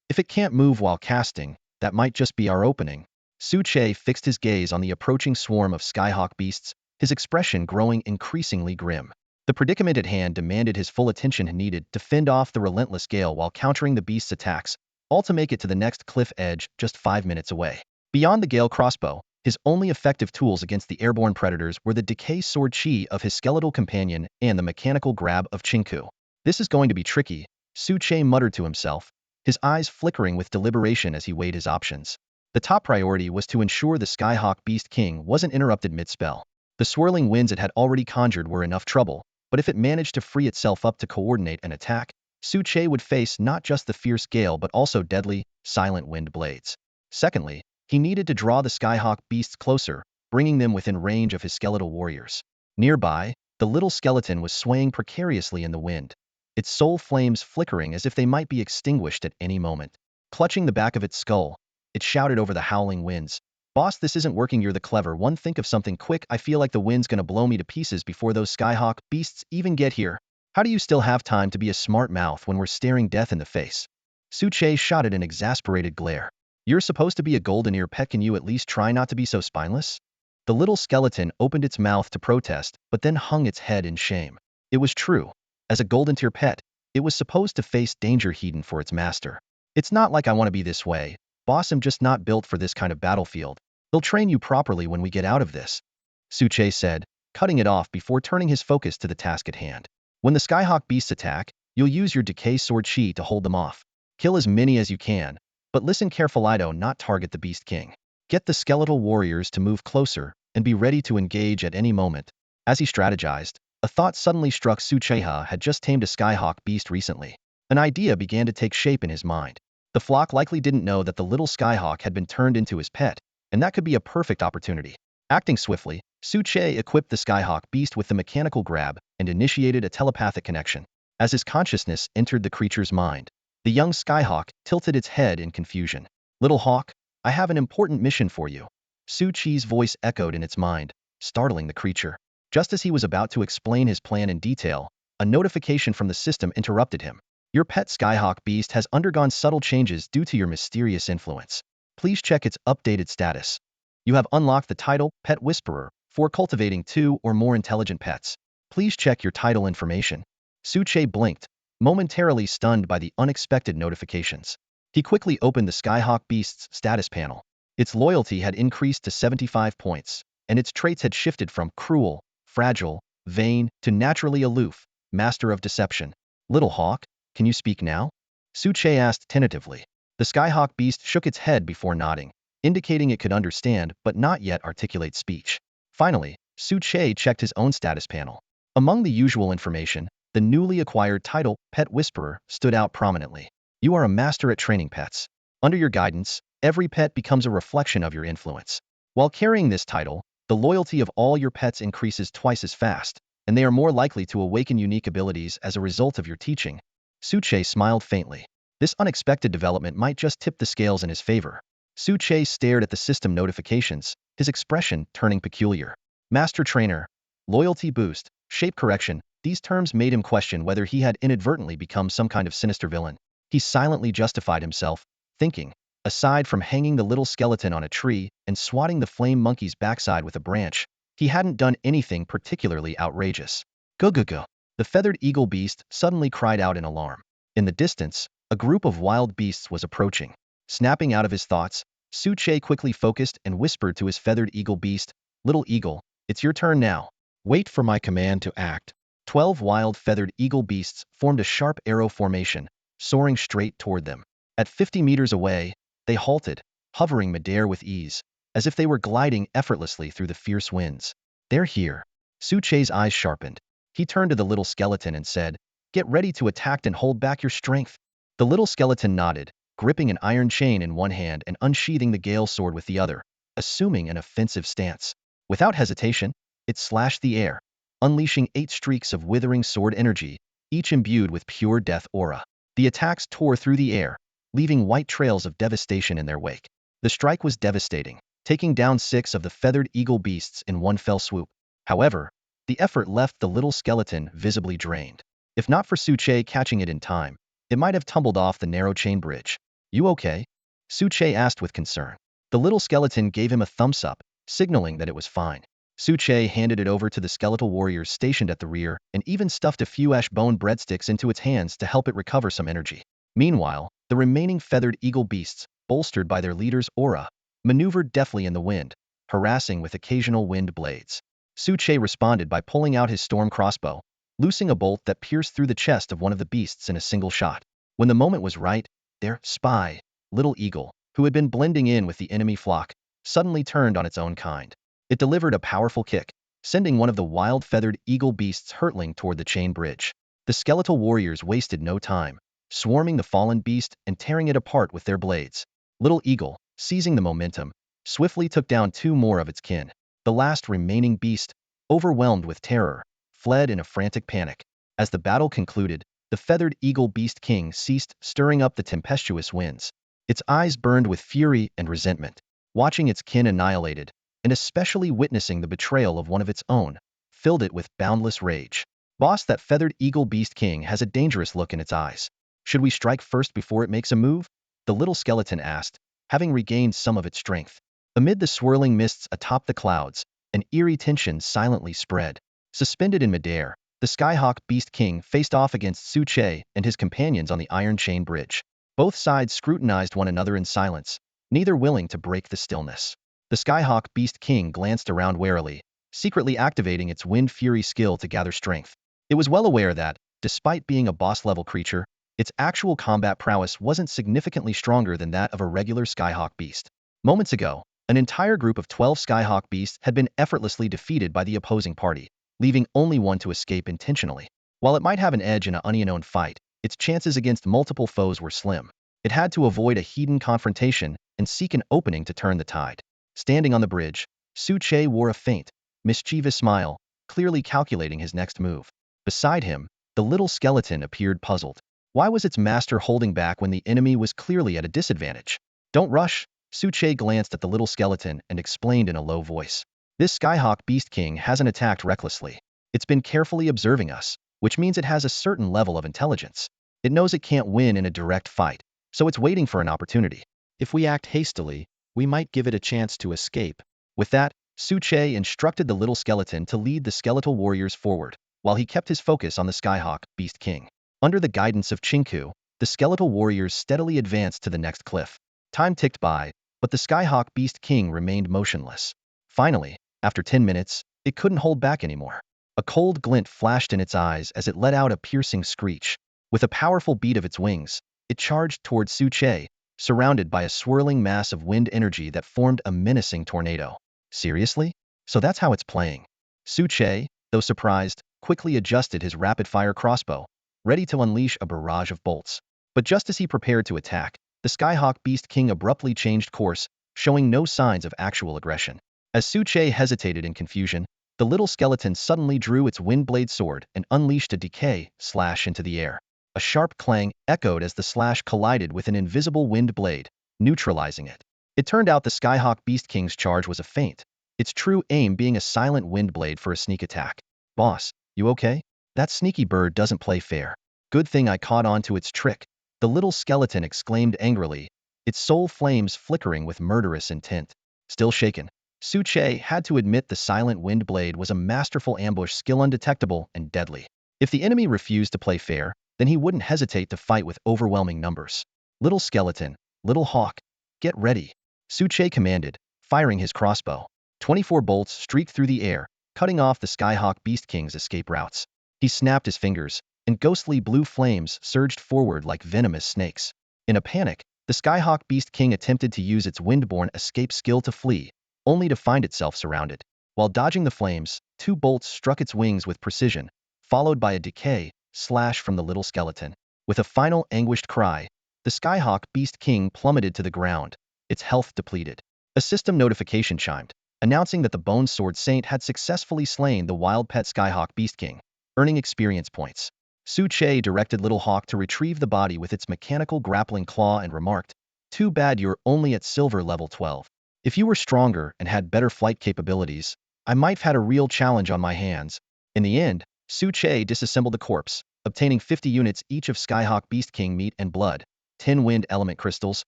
if it can't move while casting, that might just be our opening. Su Che fixed his gaze on the approaching swarm of skyhawk beasts, his expression growing increasingly grim. The predicament at hand demanded his full attention needed to fend off the relentless gale while countering the beast's attacks, all to make it to the next cliff edge just 5 minutes away. Beyond the Gale crossbow, his only effective tools against the airborne predators were the decay sword chi of his skeletal companion and the mechanical grab of Chinku. This is going to be tricky, Su Che muttered to himself, his eyes flickering with deliberation as he weighed his options. The top priority was to ensure the Skyhawk Beast King wasn't interrupted mid-spell. The swirling winds it had already conjured were enough trouble, but if it managed to free itself up to coordinate an attack, Su Che would face not just the fierce gale but also deadly, silent wind blades. Secondly, he needed to draw the Skyhawk beasts closer, bringing them within range of his skeletal warriors. Nearby, the little skeleton was swaying precariously in the wind, its soul flames flickering as if they might be extinguished at any moment. Clutching the back of its skull, it shouted over the howling winds, "Boss, this isn't working. You're the clever one. Think of something quick. I feel like the wind's gonna blow me to pieces before those Skyhawk beasts even get here. How do you still have time to be a smart mouth when we're staring death in the face?" Su Che shot at an exasperated glare. "You're supposed to be a golden ear pet. Can you at least try not to be so spineless?" The little skeleton opened its mouth to protest, but then hung its head in shame. It was true. As a golden tier pet, it was supposed to face danger hidden for its master. "It's not like I want to be this way. Boss, I'm just not built for this kind of battlefield. They'll train you properly when we get out of this," Su Che said, cutting it off before turning his focus to the task at hand. "When the Skyhawk beasts attack, you'll use your decay sword chi to hold them off. Kill as many as you can, but listen carefully, do not target the Beast King. Get the skeletal warriors to move closer and be ready to engage at any moment." As he strategized, a thought suddenly struck Su Cheha had just tamed a Skyhawk beast recently. An idea began to take shape in his mind. The flock likely didn't know that the little Skyhawk had been turned into his pet, and that could be a perfect opportunity. Acting swiftly, Su Che equipped the Skyhawk beast with the mechanical grab and initiated a telepathic connection. As his consciousness entered the creature's mind, the young Skyhawk tilted its head in confusion. "Little Hawk, I have an important mission for you." Su Chi's voice echoed in its mind, startling the creature. Just as he was about to explain his plan in detail, a notification from the system interrupted him. "Your pet Skyhawk beast has undergone subtle changes due to your mysterious influence. Please check its updated status. You have unlocked the title Pet Whisperer for cultivating 2 or more intelligent pets. Please check your title information." Su Che blinked, momentarily stunned by the unexpected notifications. He quickly opened the Skyhawk Beast's status panel. Its loyalty had increased to 75 points, and its traits had shifted from cruel, fragile, vain, to naturally aloof, master of deception. Little Hawk, can you speak now? Suche asked tentatively. The Skyhawk Beast shook its head before nodding, indicating it could understand but not yet articulate speech. Finally, Suche checked his own status panel. Among the usual information, the newly acquired title, Pet Whisperer, stood out prominently. You are a master at training pets. Under your guidance, every pet becomes a reflection of your influence. While carrying this title, the loyalty of all your pets increases twice as fast, and they are more likely to awaken unique abilities as a result of your teaching. Suche smiled faintly. This unexpected development might just tip the scales in his favor. Suche stared at the system notifications, his expression turning peculiar. Master Trainer, Loyalty Boost, Shape Correction, these terms made him question whether he had inadvertently become some kind of sinister villain. He silently justified himself, thinking, aside from hanging the little skeleton on a tree and swatting the flame monkey's backside with a branch, he hadn't done anything particularly outrageous. Go go go! The feathered eagle beast suddenly cried out in alarm. In the distance, a group of wild beasts was approaching. Snapping out of his thoughts, Suche quickly focused and whispered to his feathered eagle beast, Little eagle, it's your turn now. Wait for my command to act. 12 wild feathered eagle beasts formed a sharp arrow formation, soaring straight toward them. At 50 meters away, they halted, hovering midair with ease, as if they were gliding effortlessly through the fierce winds. They're here. Suche's eyes sharpened. He turned to the little skeleton and said, Get ready to attack and hold back your strength. The little skeleton nodded, gripping an iron chain in one hand and unsheathing the Gale sword with the other, assuming an offensive stance. Without hesitation, it slashed the air, unleashing 8 streaks of withering sword energy, each imbued with pure death aura. The attacks tore through the air, leaving white trails of devastation in their wake. The strike was devastating, taking down 6 of the feathered eagle beasts in one fell swoop. However, the effort left the little skeleton visibly drained. If not for Suche catching it in time, it might have tumbled off the narrow chain bridge. You okay? Suche asked with concern. The little skeleton gave him a thumbs up, signaling that it was fine. Suche handed it over to the skeletal warriors stationed at the rear and even stuffed a few ash bone breadsticks into its hands to help it recover some energy. Meanwhile, the remaining feathered eagle beasts, bolstered by their leader's aura, maneuvered deftly in the wind, harassing with occasional wind blades. Suche responded by pulling out his storm crossbow, loosing a bolt that pierced through the chest of one of the beasts in a single shot. When the moment was right, their spy, Little Eagle, who had been blending in with the enemy flock, suddenly turned on its own kind. It delivered a powerful kick, sending one of the wild feathered eagle beasts hurtling toward the chain bridge. The skeletal warriors wasted no time, swarming the fallen beast and tearing it apart with their blades. Little Eagle, seizing the momentum, swiftly took down 2 more of its kin. The last remaining beast, overwhelmed with terror, fled in a frantic panic. As the battle concluded, the feathered eagle beast king ceased stirring up the tempestuous winds. Its eyes burned with fury and resentment. Watching its kin annihilated, and especially witnessing the betrayal of one of its own, filled it with boundless rage. Boss, that feathered eagle beast king has a dangerous look in its eyes. Should we strike first before it makes a move? The little skeleton asked, having regained some of its strength. Amid the swirling mists atop the clouds, an eerie tension silently spread. Suspended in midair, the Skyhawk Beast King faced off against Suche and his companions on the iron chain bridge. Both sides scrutinized one another in silence, neither willing to break the stillness. The Skyhawk Beast King glanced around warily, secretly activating its wind fury skill to gather strength. It was well aware that, despite being a boss-level creature, its actual combat prowess wasn't significantly stronger than that of a regular Skyhawk beast. Moments ago, an entire group of 12 Skyhawk beasts had been effortlessly defeated by the opposing party, leaving only one to escape intentionally. While it might have an edge in an unknown fight, its chances against multiple foes were slim. It had to avoid a heated confrontation and seek an opening to turn the tide. Standing on the bridge, Suche wore a faint, mischievous smile, clearly calculating his next move. Beside him, the little skeleton appeared puzzled. Why was its master holding back when the enemy was clearly at a disadvantage? Don't rush, Suche glanced at the little skeleton and explained in a low voice. This Skyhawk Beast King hasn't attacked recklessly. It's been carefully observing us, which means it has a certain level of intelligence. It knows it can't win in a direct fight, so it's waiting for an opportunity. If we act hastily, we might give it a chance to escape. With that, Suche instructed the little skeleton to lead the skeletal warriors forward, while he kept his focus on the Skyhawk Beast King. Under the guidance of Chinku, the skeletal warriors steadily advanced to the next cliff. Time ticked by, but the Skyhawk Beast King remained motionless. Finally, after 10 minutes, it couldn't hold back anymore. A cold glint flashed in its eyes as it let out a piercing screech. With a powerful beat of its wings, it charged toward Su-che, surrounded by a swirling mass of wind energy that formed a menacing tornado. Seriously? So that's how it's playing. Su-che, though surprised, quickly adjusted his rapid-fire crossbow, ready to unleash a barrage of bolts. But just as he prepared to attack, the Skyhawk Beast King abruptly changed course, showing no signs of actual aggression. As Su-che hesitated in confusion, the little skeleton suddenly drew its windblade sword and unleashed a decay slash into the air. A sharp clang echoed as the slash collided with an invisible wind blade, neutralizing it. It turned out the Skyhawk Beast King's charge was a feint, its true aim being a silent wind blade for a sneak attack. Boss, you okay? That sneaky bird doesn't play fair. Good thing I caught on to its trick, the little skeleton exclaimed angrily, its soul flames flickering with murderous intent. Still shaken, Su-che had to admit the silent wind blade was a masterful ambush skill undetectable and deadly. If the enemy refused to play fair, then he wouldn't hesitate to fight with overwhelming numbers. Little skeleton, little hawk, get ready, Su-che commanded, firing his crossbow. 24 bolts streaked through the air, cutting off the Skyhawk Beast King's escape routes. He snapped his fingers, and ghostly blue flames surged forward like venomous snakes. In a panic, the Skyhawk Beast King attempted to use its windborne escape skill to flee, only to find itself surrounded. While dodging the flames, 2 bolts struck its wings with precision, followed by a decay slash from the little skeleton. With a final anguished cry, the Skyhawk Beast King plummeted to the ground, its health depleted. A system notification chimed, announcing that the Bone Sword Saint had successfully slain the wild pet Skyhawk Beast King, earning experience points. Su-che directed Little Hawk to retrieve the body with its mechanical grappling claw and remarked, "Too bad you're only at silver level 12. If you were stronger and had better flight capabilities, I might have had a real challenge on my hands." In the end, Su-che disassembled the corpse, obtaining 50 units each of Skyhawk Beast King meat and blood, 10 wind element crystals,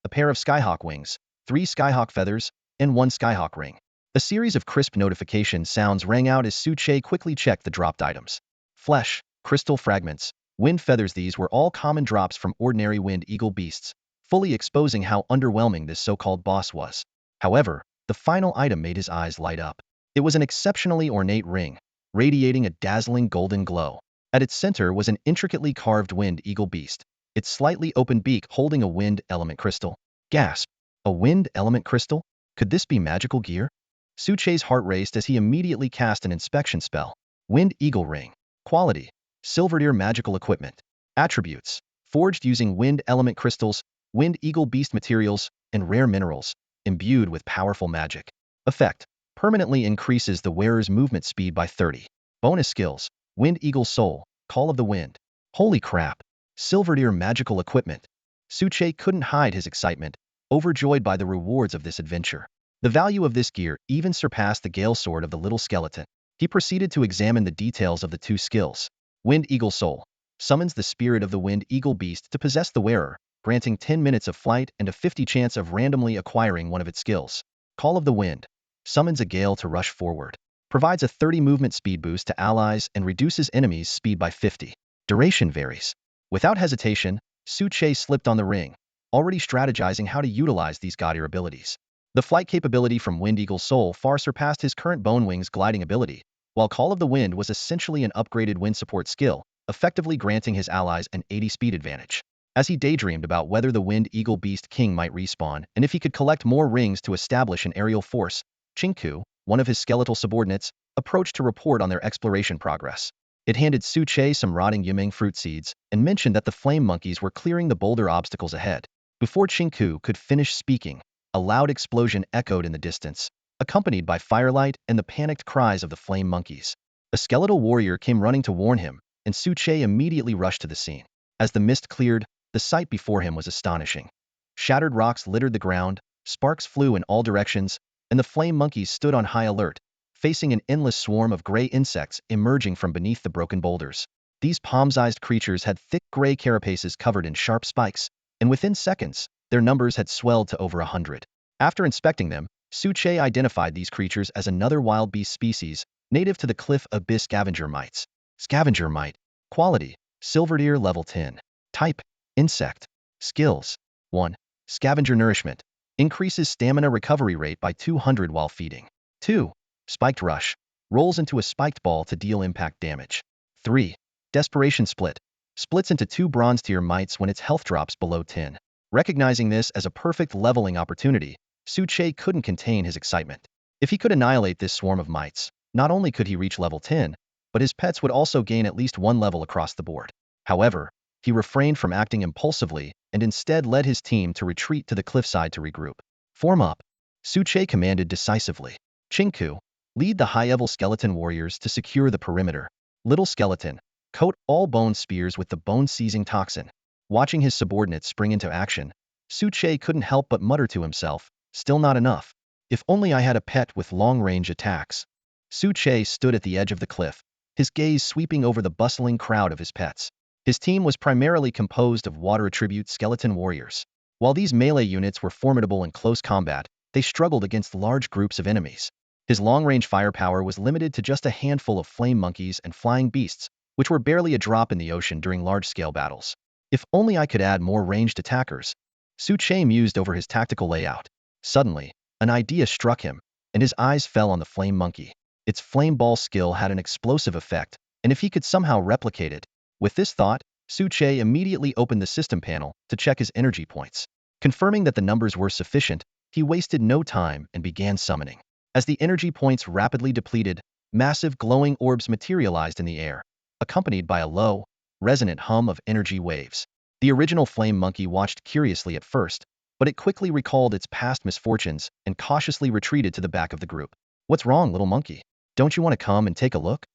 a pair of Skyhawk wings, 3 Skyhawk feathers, and 1 Skyhawk ring. A series of crisp notification sounds rang out as Su-che quickly checked the dropped items. Flesh, crystal fragments, wind feathers. These were all common drops from ordinary wind eagle beasts, fully exposing how underwhelming this so-called boss was. However, the final item made his eyes light up. It was an exceptionally ornate ring, radiating a dazzling golden glow. At its center was an intricately carved wind eagle beast, its slightly open beak holding a wind element crystal. Gasp! A wind element crystal? Could this be magical gear? Su-che's heart raced as he immediately cast an inspection spell. Wind eagle ring. Quality: Silverdeer magical equipment. Attributes: forged using wind element crystals, wind eagle beast materials, and rare minerals, imbued with powerful magic. Effect: permanently increases the wearer's movement speed by 30. Bonus skills: Wind Eagle Soul, Call of the Wind. Holy crap! Silverdeer magical equipment. Su-che couldn't hide his excitement, overjoyed by the rewards of this adventure. The value of this gear even surpassed the Gale Sword of the little skeleton. He proceeded to examine the details of the 2 skills. Wind Eagle Soul summons the spirit of the Wind Eagle beast to possess the wearer, granting 10 minutes of flight and a 50 chance of randomly acquiring one of its skills. Call of the Wind summons a gale to rush forward, provides a 30 movement speed boost to allies and reduces enemies' speed by 50. Duration varies. Without hesitation, Su-che slipped on the ring, already strategizing how to utilize these gaudier abilities. The flight capability from Wind Eagle Soul far surpassed his current Bone Wings gliding ability, while Call of the Wind was essentially an upgraded wind support skill, effectively granting his allies an 80 speed advantage. As he daydreamed about whether the Wind Eagle Beast King might respawn and if he could collect more rings to establish an aerial force, Chinku, one of his skeletal subordinates, approached to report on their exploration progress. It handed Su-che some rotting yumeng fruit seeds and mentioned that the flame monkeys were clearing the boulder obstacles ahead. Before Chinku could finish speaking, a loud explosion echoed in the distance, accompanied by firelight and the panicked cries of the flame monkeys. A skeletal warrior came running to warn him, and Su-che immediately rushed to the scene. As the mist cleared, the sight before him was astonishing. Shattered rocks littered the ground, sparks flew in all directions, and the flame monkeys stood on high alert, facing an endless swarm of gray insects emerging from beneath the broken boulders. These palm-sized creatures had thick gray carapaces covered in sharp spikes, and within seconds, their numbers had swelled to over 100. After inspecting them, Su-che identified these creatures as another wild beast species, native to the cliff abyss scavenger mites. Scavenger mite. Quality: Silverdeer level 10. Type, insect. Skills. 1. Scavenger nourishment. Increases stamina recovery rate by 200 while feeding. 2. Spiked rush. Rolls into a spiked ball to deal impact damage. 3. Desperation split. Splits into 2 bronze tier mites when its health drops below 10. Recognizing this as a perfect leveling opportunity, Suche couldn't contain his excitement. If he could annihilate this swarm of mites, not only could he reach level 10, but his pets would also gain at least 1 level across the board. However, he refrained from acting impulsively and instead led his team to retreat to the cliffside to regroup. Form up. Suche commanded decisively. Chinku, lead the high-level skeleton warriors to secure the perimeter. Little skeleton, coat all bone spears with the bone-seizing toxin. Watching his subordinates spring into action, Suche couldn't help but mutter to himself, still not enough. If only I had a pet with long-range attacks. Suche stood at the edge of the cliff, his gaze sweeping over the bustling crowd of his pets. His team was primarily composed of water attribute skeleton warriors. While these melee units were formidable in close combat, they struggled against large groups of enemies. His long-range firepower was limited to just a handful of flame monkeys and flying beasts, which were barely a drop in the ocean during large-scale battles. If only I could add more ranged attackers. Suche mused over his tactical layout. Suddenly, an idea struck him, and his eyes fell on the flame monkey. Its flame ball skill had an explosive effect, and if he could somehow replicate it. With this thought, Suche immediately opened the system panel to check his energy points. Confirming that the numbers were sufficient, he wasted no time and began summoning. As the energy points rapidly depleted, massive glowing orbs materialized in the air, accompanied by a low, resonant hum of energy waves. The original flame monkey watched curiously at first, but it quickly recalled its past misfortunes and cautiously retreated to the back of the group. What's wrong, little monkey? Don't you want to come and take a look?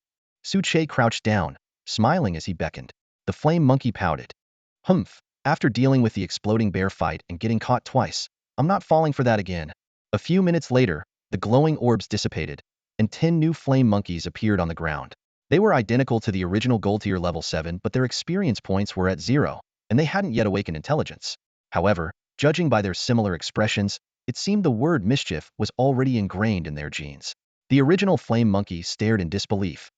Suche crouched down, smiling as he beckoned. The flame monkey pouted. Humph, after dealing with the exploding bear fight and getting caught twice, I'm not falling for that again. A few minutes later, the glowing orbs dissipated, and 10 new flame monkeys appeared on the ground. They were identical to the original gold tier level 7, but their experience points were at 0, and they hadn't yet awakened intelligence. However, judging by their similar expressions, it seemed the word mischief was already ingrained in their genes. The original flame monkey stared in disbelief.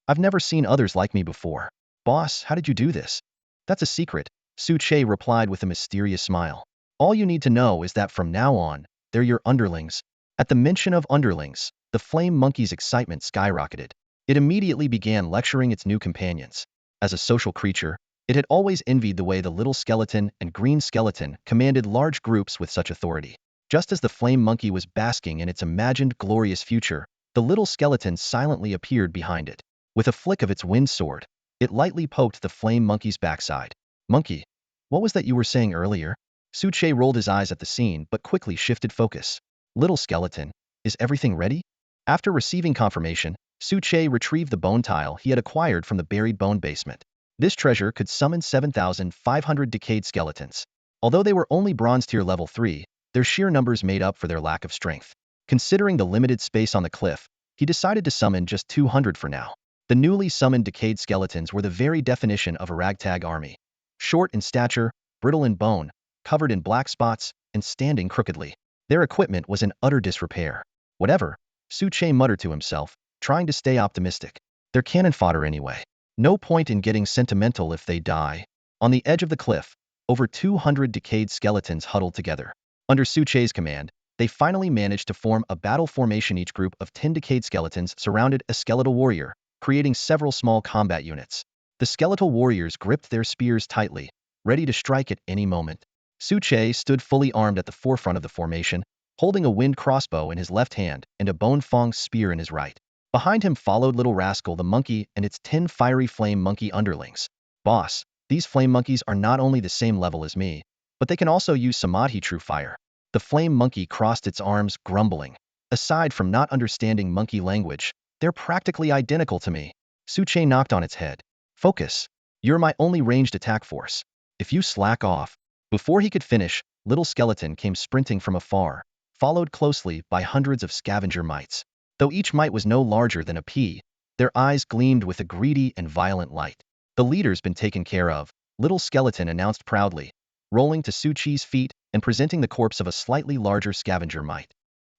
I've never seen others like me before. Boss, how did you do this? That's a secret, Suche replied with a mysterious smile. All you need to know is that from now on, they're your underlings. At the mention of underlings, the flame monkey's excitement skyrocketed. It immediately began lecturing its new companions. As a social creature, it had always envied the way the little skeleton and green skeleton commanded large groups with such authority. Just as the flame monkey was basking in its imagined glorious future, the little skeleton silently appeared behind it. With a flick of its wind sword, it lightly poked the flame monkey's backside. Monkey, what was that you were saying earlier? Suche rolled his eyes at the scene but quickly shifted focus. Little skeleton, is everything ready? After receiving confirmation, Suche retrieved the bone tile he had acquired from the buried bone basement. This treasure could summon 7,500 decayed skeletons. Although they were only bronze tier level 3, their sheer numbers made up for their lack of strength. Considering the limited space on the cliff, he decided to summon just 200 for now. The newly summoned decayed skeletons were the very definition of a ragtag army. Short in stature, brittle in bone, covered in black spots, and standing crookedly. Their equipment was in utter disrepair. Whatever, Suche muttered to himself, trying to stay optimistic. They're cannon fodder anyway. No point in getting sentimental if they die. On the edge of the cliff, over 200 decayed skeletons huddled together. Under Suche's command, they finally managed to form a battle formation. Each group of 10 decayed skeletons surrounded a skeletal warrior, creating several small combat units. The skeletal warriors gripped their spears tightly, ready to strike at any moment. Suche stood fully armed at the forefront of the formation, holding a wind crossbow in his left hand and a bone fong spear in his right. Behind him followed Little Rascal the monkey and its 10 fiery flame monkey underlings. Boss, these flame monkeys are not only the same level as me, but they can also use Samadhi True Fire. The flame monkey crossed its arms, grumbling. Aside from not understanding monkey language, they're practically identical to me. Suche knocked on its head. Focus. You're my only ranged attack force. If you slack off. Before he could finish, Little Skeleton came sprinting from afar, followed closely by hundreds of scavenger mites. Though each mite was no larger than a pea, their eyes gleamed with a greedy and violent light. The leader's been taken care of, Little Skeleton announced proudly, rolling to Suche's feet and presenting the corpse of a slightly larger scavenger mite.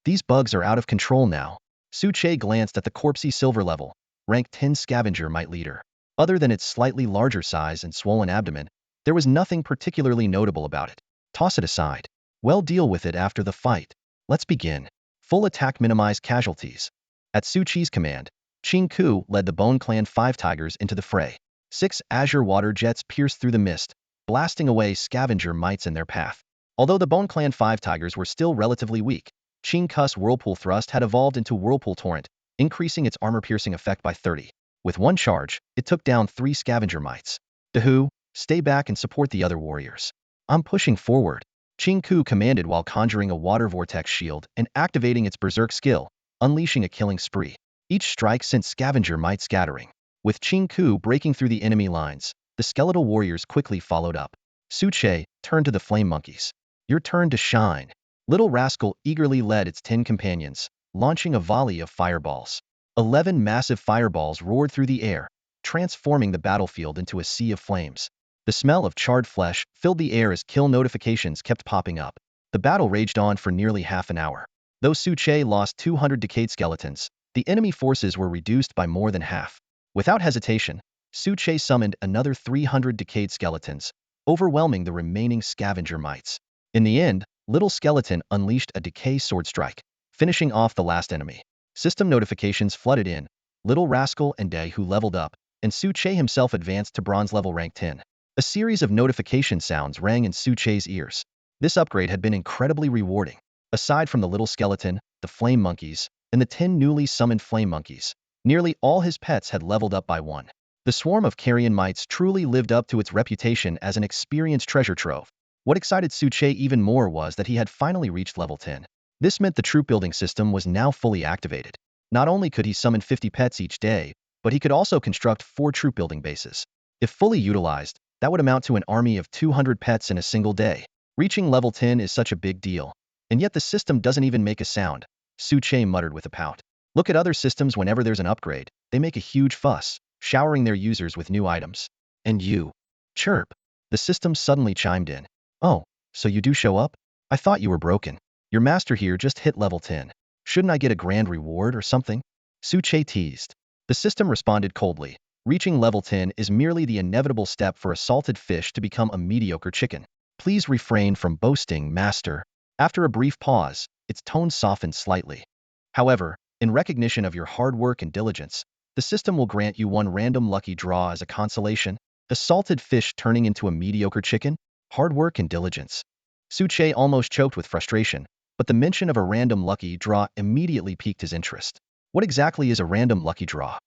These bugs are out of control now. Suche glanced at the corpsey silver level, rank 10 scavenger mite leader. Other than its slightly larger size and swollen abdomen, there was nothing particularly notable about it. Toss it aside. Well, deal with it after the fight. Let's begin. Full attack, minimize casualties. At Su Chi's command, Qing Ku led the Bone Clan 5 tigers into the fray. 6 azure water jets pierced through the mist, blasting away scavenger mites in their path. Although the Bone Clan 5 tigers were still relatively weak, Qing Ku's Whirlpool Thrust had evolved into Whirlpool Torrent, increasing its armor-piercing effect by 30. With one charge, it took down 3 scavenger mites. Dahu, stay back and support the other warriors. I'm pushing forward, Qing Ku commanded while conjuring a water vortex shield and activating its berserk skill, unleashing a killing spree. Each strike sent scavenger mites scattering. With Qing Ku breaking through the enemy lines, the skeletal warriors quickly followed up. Su Che turned to the flame monkeys. Your turn to shine. Little Rascal eagerly led its 10 companions, launching a volley of fireballs. 11 massive fireballs roared through the air, transforming the battlefield into a sea of flames. The smell of charred flesh filled the air as kill notifications kept popping up. The battle raged on for nearly half an hour. Though Su Che lost 200 decayed skeletons, the enemy forces were reduced by more than half. Without hesitation, Su Che summoned another 300 decayed skeletons, overwhelming the remaining scavenger mites. In the end, Little Skeleton unleashed a decay sword strike, finishing off the last enemy. System notifications flooded in. Little Rascal and Day who leveled up, and Su Che himself advanced to bronze level rank 10. A series of notification sounds rang in Su Che's ears. This upgrade had been incredibly rewarding. Aside from the Little Skeleton, the Flame Monkeys, and the 10 newly summoned Flame Monkeys, nearly all his pets had leveled up by 1. The swarm of carrion mites truly lived up to its reputation as an experienced treasure trove. What excited Su Che even more was that he had finally reached level 10. This meant the troop building system was now fully activated. Not only could he summon 50 pets each day, but he could also construct 4 troop building bases. If fully utilized, that would amount to an army of 200 pets in a single day. Reaching level 10 is such a big deal. And yet the system doesn't even make a sound, Su Che muttered with a pout. Look at other systems. Whenever there's an upgrade, they make a huge fuss, showering their users with new items. And you? Chirp. The system suddenly chimed in. Oh, so you do show up? I thought you were broken. Your master here just hit level 10. Shouldn't I get a grand reward or something? Su Che teased. The system responded coldly. Reaching level 10 is merely the inevitable step for a salted fish to become a mediocre chicken. Please refrain from boasting, master. After a brief pause, its tone softened slightly. However, in recognition of your hard work and diligence, the system will grant you 1 random lucky draw as a consolation. A salted fish turning into a mediocre chicken? Hard work and diligence. Su Che almost choked with frustration, but the mention of a random lucky draw immediately piqued his interest. What exactly is a random lucky draw?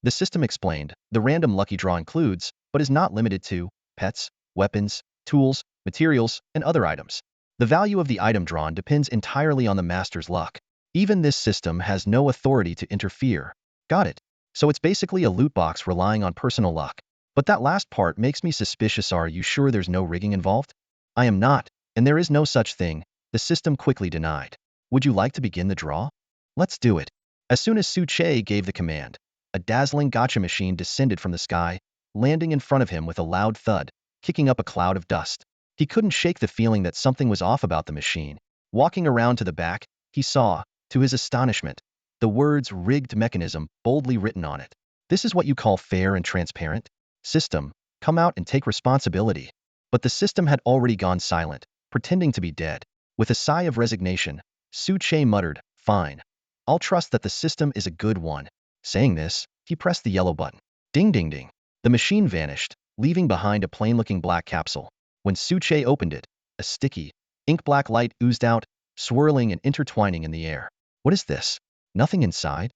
The system explained. The random lucky draw includes, but is not limited to, pets, weapons, tools, materials, and other items. The value of the item drawn depends entirely on the master's luck. Even this system has no authority to interfere. Got it. So it's basically a loot box relying on personal luck. But that last part makes me suspicious. Are you sure there's no rigging involved? I am not, and there is no such thing, the system quickly denied. Would you like to begin the draw? Let's do it. As soon as Su Che gave the command, a dazzling gacha machine descended from the sky, landing in front of him with a loud thud, kicking up a cloud of dust. He couldn't shake the feeling that something was off about the machine. Walking around to the back, he saw, to his astonishment, the words rigged mechanism boldly written on it. This is what you call fair and transparent? System, come out and take responsibility. But the system had already gone silent, pretending to be dead. With a sigh of resignation, Su Che muttered, fine. I'll trust that the system is a good one. Saying this, he pressed the yellow button. Ding ding ding. The machine vanished, leaving behind a plain-looking black capsule. When Su Che opened it, a sticky, ink-black light oozed out, swirling and intertwining in the air. What is this? Nothing inside?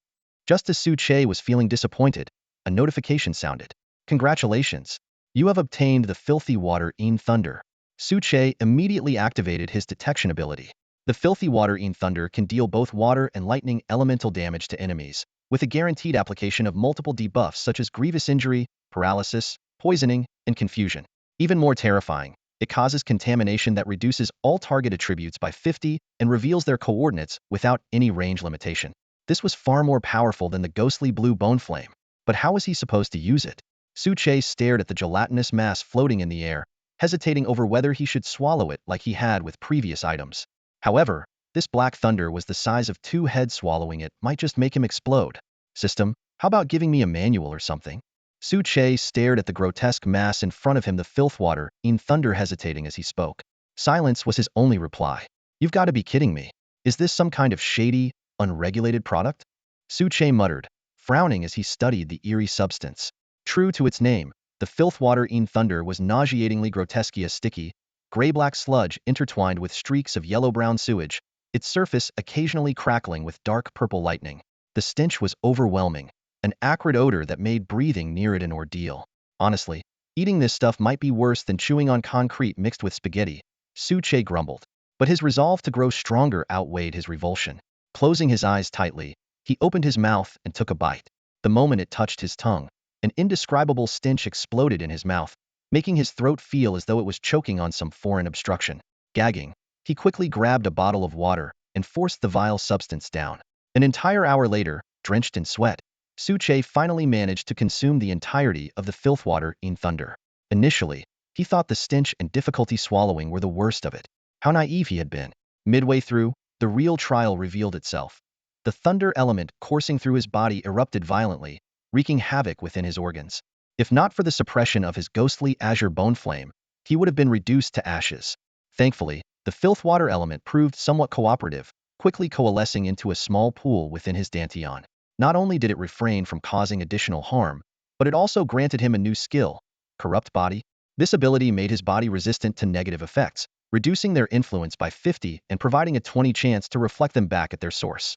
Just as Su Che was feeling disappointed, a notification sounded. Congratulations. You have obtained the Filthy Water Een Thunder. Su Che immediately activated his detection ability. The Filthy Water Een Thunder can deal both water and lightning elemental damage to enemies, with a guaranteed application of multiple debuffs such as grievous injury, paralysis, poisoning, and confusion. Even more terrifying, it causes contamination that reduces all target attributes by 50 and reveals their coordinates without any range limitation. This was far more powerful than the ghostly blue bone flame. But how was he supposed to use it? Su Che stared at the gelatinous mass floating in the air, hesitating over whether he should swallow it like he had with previous items. However, this black thunder was the size of 2 heads. Swallowing it might just make him explode. System, how about giving me a manual or something? Su Che stared at the grotesque mass in front of him, the filthwater in thunder hesitating as he spoke. Silence was his only reply. You've got to be kidding me. Is this some kind of shady, unregulated product? Su Che muttered, frowning as he studied the eerie substance. True to its name, the filthwater in thunder was nauseatingly grotesque, a sticky, gray-black sludge intertwined with streaks of yellow-brown sewage, its surface occasionally crackling with dark purple lightning. The stench was overwhelming, an acrid odor that made breathing near it an ordeal. Honestly, eating this stuff might be worse than chewing on concrete mixed with spaghetti, Su Che grumbled. But his resolve to grow stronger outweighed his revulsion. Closing his eyes tightly, he opened his mouth and took a bite. The moment it touched his tongue, an indescribable stench exploded in his mouth, making his throat feel as though it was choking on some foreign obstruction. Gagging, he quickly grabbed a bottle of water and forced the vile substance down. An entire hour later, drenched in sweat, Su Che finally managed to consume the entirety of the filthwater in thunder. Initially, he thought the stench and difficulty swallowing were the worst of it. How naive he had been. Midway through, the real trial revealed itself. The thunder element coursing through his body erupted violently, wreaking havoc within his organs. If not for the suppression of his ghostly azure bone flame, he would have been reduced to ashes. Thankfully, the filthwater element proved somewhat cooperative, quickly coalescing into a small pool within his dantian. Not only did it refrain from causing additional harm, but it also granted him a new skill, corrupt body. This ability made his body resistant to negative effects, reducing their influence by 50 and providing a 20 chance to reflect them back at their source.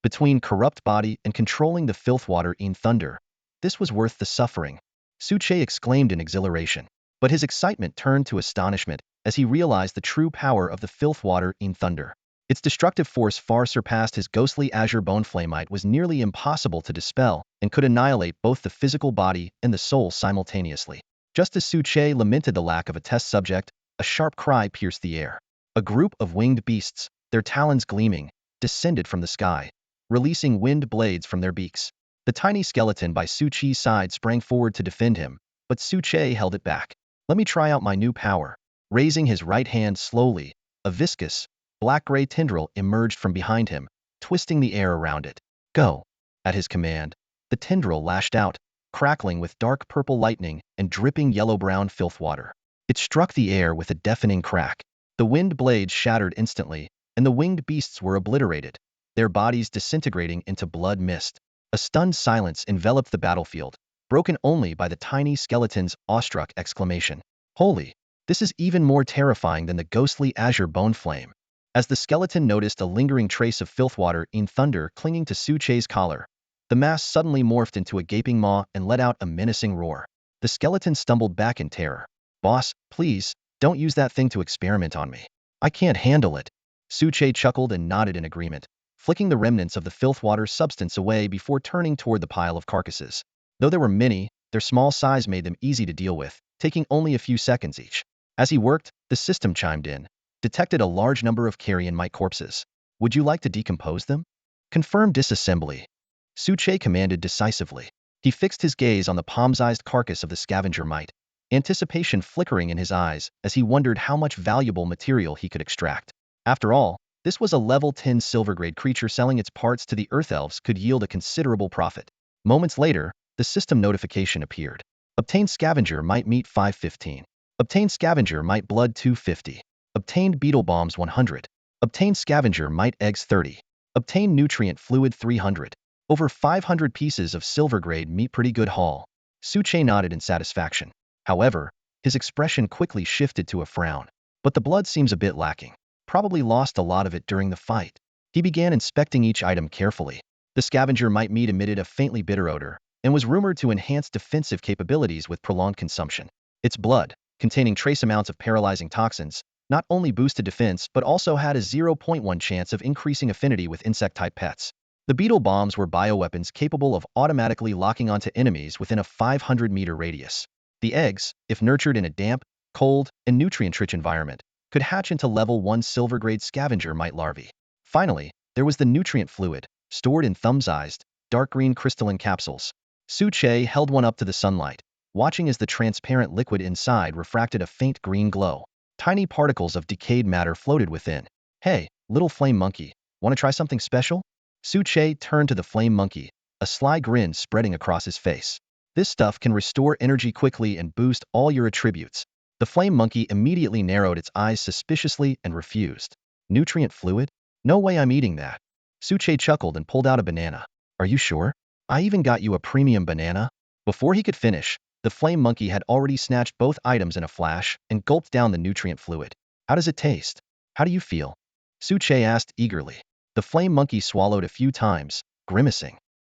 Between corrupt body and controlling the filthwater in thunder, this was worth the suffering. Su Che exclaimed in exhilaration. But his excitement turned to astonishment as he realized the true power of the filthwater in thunder. Its destructive force far surpassed his ghostly azure bone flame. It was nearly impossible to dispel and could annihilate both the physical body and the soul simultaneously. Just as Su Che lamented the lack of a test subject, a sharp cry pierced the air. A group of winged beasts, their talons gleaming, descended from the sky, releasing wind blades from their beaks. The tiny skeleton by Su Chi's side sprang forward to defend him, but Su Che held it back. Let me try out my new power. Raising his right hand slowly, a viscous, black-gray tendril emerged from behind him, twisting the air around it. Go! At his command, the tendril lashed out, crackling with dark purple lightning and dripping yellow-brown filthwater. It struck the air with a deafening crack. The wind blades shattered instantly, and the winged beasts were obliterated, their bodies disintegrating into blood mist. A stunned silence enveloped the battlefield, broken only by the tiny skeleton's awestruck exclamation. Holy! This is even more terrifying than the ghostly azure bone flame. As the skeleton noticed a lingering trace of filthwater in thunder clinging to Su Che's collar, the mass suddenly morphed into a gaping maw and let out a menacing roar. The skeleton stumbled back in terror. Boss, please, don't use that thing to experiment on me. I can't handle it. Su Che chuckled and nodded in agreement, flicking the remnants of the filthwater substance away before turning toward the pile of carcasses. Though there were many, their small size made them easy to deal with, taking only a few seconds each. As he worked, the system chimed in, detected a large number of carrion mite corpses. Would you like to decompose them? Confirm disassembly. Su Che commanded decisively. He fixed his gaze on the palm-sized carcass of the scavenger mite, anticipation flickering in his eyes as he wondered how much valuable material he could extract. After all, this was a level 10 silver-grade creature. Selling its parts to the Earth Elves could yield a considerable profit. Moments later, the system notification appeared. Obtained scavenger mite meat 515. Obtained scavenger mite blood 250. Obtained beetle bombs 100. Obtained scavenger mite eggs 30. Obtained nutrient fluid 300. Over 500 pieces of silver-grade meat. Pretty good haul. Su Che nodded in satisfaction. However, his expression quickly shifted to a frown. But the blood seems a bit lacking. Probably lost a lot of it during the fight. He began inspecting each item carefully. The scavenger mite meat emitted a faintly bitter odor, and was rumored to enhance defensive capabilities with prolonged consumption. Its blood, containing trace amounts of paralyzing toxins, not only boosted defense but also had a 0.1 chance of increasing affinity with insect-type pets. The beetle bombs were bioweapons capable of automatically locking onto enemies within a 500-meter radius. The eggs, if nurtured in a damp, cold, and nutrient-rich environment, could hatch into level 1 silver-grade scavenger mite larvae. Finally, there was the nutrient fluid, stored in thumb-sized, dark green crystalline capsules. Su Che held one up to the sunlight, watching as the transparent liquid inside refracted a faint green glow. Tiny particles of decayed matter floated within. Hey, little flame monkey, want to try something special? Su Che turned to the flame monkey, a sly grin spreading across his face. This stuff can restore energy quickly and boost all your attributes. The flame monkey immediately narrowed its eyes suspiciously and refused. Nutrient fluid? No way I'm eating that. Suche chuckled and pulled out a banana. Are you sure? I even got you a premium banana? Before he could finish, the flame monkey had already snatched both items in a flash and gulped down the nutrient fluid. How does it taste? How do you feel? Suche asked eagerly. The flame monkey swallowed a few times, grimacing.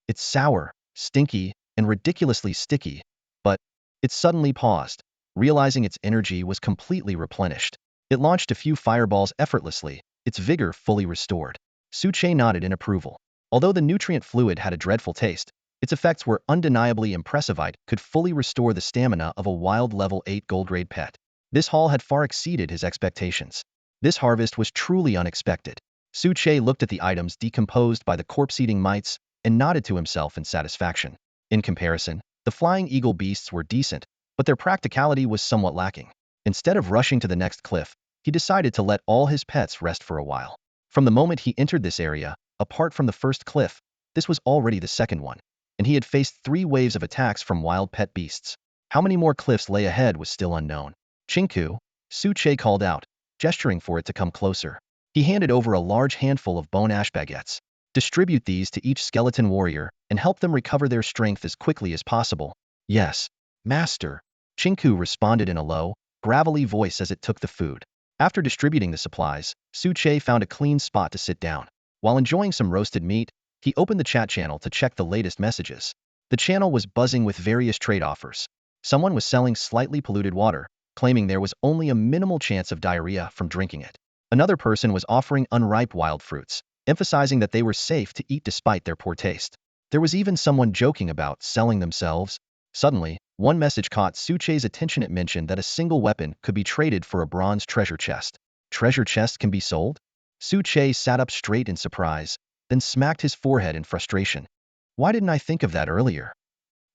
It's sour, stinky, and ridiculously sticky, but it suddenly paused, realizing its energy was completely replenished. It launched a few fireballs effortlessly, its vigor fully restored. Suche nodded in approval. Although the nutrient fluid had a dreadful taste, its effects were undeniably impressive. It could fully restore the stamina of a wild level 8 gold grade pet. This haul had far exceeded his expectations. This harvest was truly unexpected. Suche looked at the items decomposed by the corpse-eating mites and nodded to himself in satisfaction. In comparison, the flying eagle beasts were decent, but their practicality was somewhat lacking. Instead of rushing to the next cliff, he decided to let all his pets rest for a while. From the moment he entered this area, apart from the first cliff, this was already the second one, and he had faced 3 waves of attacks from wild pet beasts. How many more cliffs lay ahead was still unknown. Chinku, Suche called out, gesturing for it to come closer. He handed over a large handful of bone ash baguettes. Distribute these to each skeleton warrior and help them recover their strength as quickly as possible. Yes, master. Chinku responded in a low, gravelly voice as it took the food. After distributing the supplies, Suche found a clean spot to sit down. While enjoying some roasted meat, he opened the chat channel to check the latest messages. The channel was buzzing with various trade offers. Someone was selling slightly polluted water, claiming there was only a minimal chance of diarrhea from drinking it. Another person was offering unripe wild fruits, emphasizing that they were safe to eat despite their poor taste. There was even someone joking about selling themselves. Suddenly, one message caught Suche's attention. It mentioned that a single weapon could be traded for a bronze treasure chest. Treasure chests can be sold? Suche sat up straight in surprise, then smacked his forehead in frustration. Why didn't I think of that earlier?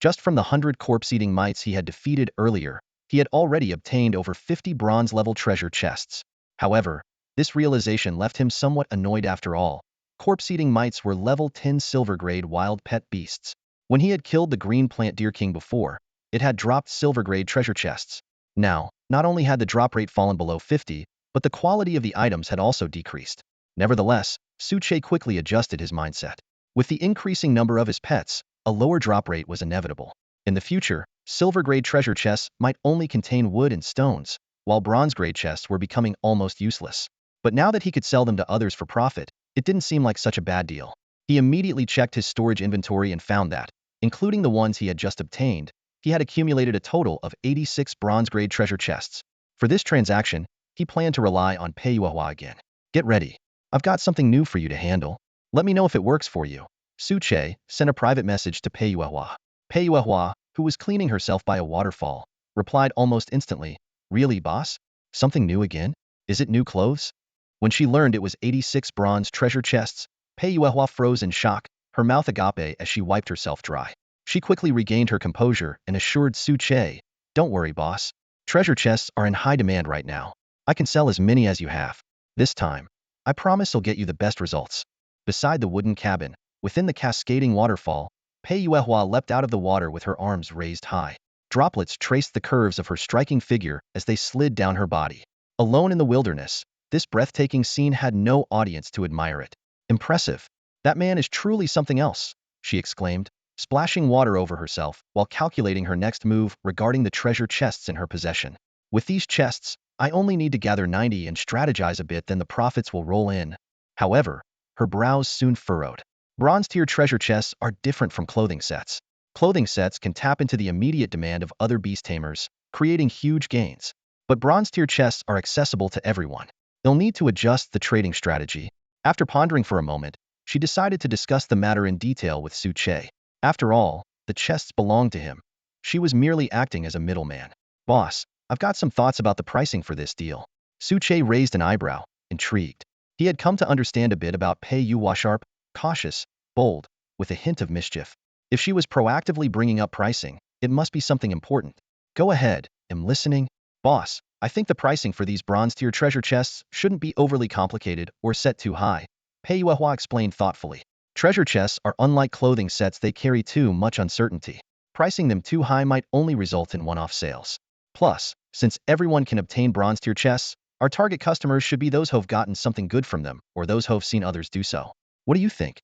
Just from the 100 corpse-eating mites he had defeated earlier, he had already obtained over 50 bronze-level treasure chests. However, this realization left him somewhat annoyed. After all, corpse-eating mites were level 10 silver-grade wild pet beasts. When he had killed the green plant deer king before, it had dropped silver-grade treasure chests. Now, not only had the drop rate fallen below 50, but the quality of the items had also decreased. Nevertheless, Suche quickly adjusted his mindset. With the increasing number of his pets, a lower drop rate was inevitable. In the future, silver-grade treasure chests might only contain wood and stones, while bronze-grade chests were becoming almost useless. But now that he could sell them to others for profit, it didn't seem like such a bad deal. He immediately checked his storage inventory and found that, including the ones he had just obtained, he had accumulated a total of 86 bronze-grade treasure chests. For this transaction, he planned to rely on Payuahua again. Get ready. I've got something new for you to handle. Let me know if it works for you. Suche sent a private message to Payuahua. Payuahua, who was cleaning herself by a waterfall, replied almost instantly, Really, boss? Something new again? Is it new clothes? When she learned it was 86 bronze treasure chests, Payuahua froze in shock, her mouth agape as she wiped herself dry. She quickly regained her composure and assured Suche, Don't worry, boss. Treasure chests are in high demand right now. I can sell as many as you have. This time, I promise I'll get you the best results. Beside the wooden cabin, within the cascading waterfall, Payuahua leapt out of the water with her arms raised high. Droplets traced the curves of her striking figure as they slid down her body. Alone in the wilderness, this breathtaking scene had no audience to admire it. Impressive. That man is truly something else, she exclaimed, splashing water over herself while calculating her next move regarding the treasure chests in her possession. With these chests, I only need to gather 90 and strategize a bit, then the profits will roll in. However, her brows soon furrowed. Bronze-tier treasure chests are different from clothing sets. Clothing sets can tap into the immediate demand of other beast tamers, creating huge gains. But bronze-tier chests are accessible to everyone. They'll need to adjust the trading strategy. After pondering for a moment, she decided to discuss the matter in detail with Suche. After all, the chests belonged to him. She was merely acting as a middleman. Boss, I've got some thoughts about the pricing for this deal. Suche raised an eyebrow, intrigued. He had come to understand a bit about Payuahua, sharp, cautious, bold, with a hint of mischief. If she was proactively bringing up pricing, it must be something important. Go ahead, I'm listening. Boss, I think the pricing for these bronze-tier treasure chests shouldn't be overly complicated or set too high, Payuahua explained thoughtfully. Treasure chests are unlike clothing sets, they carry too much uncertainty. Pricing them too high might only result in one-off sales. Plus, since everyone can obtain bronze tier chests, our target customers should be those who've gotten something good from them or those who've seen others do so. What do you think?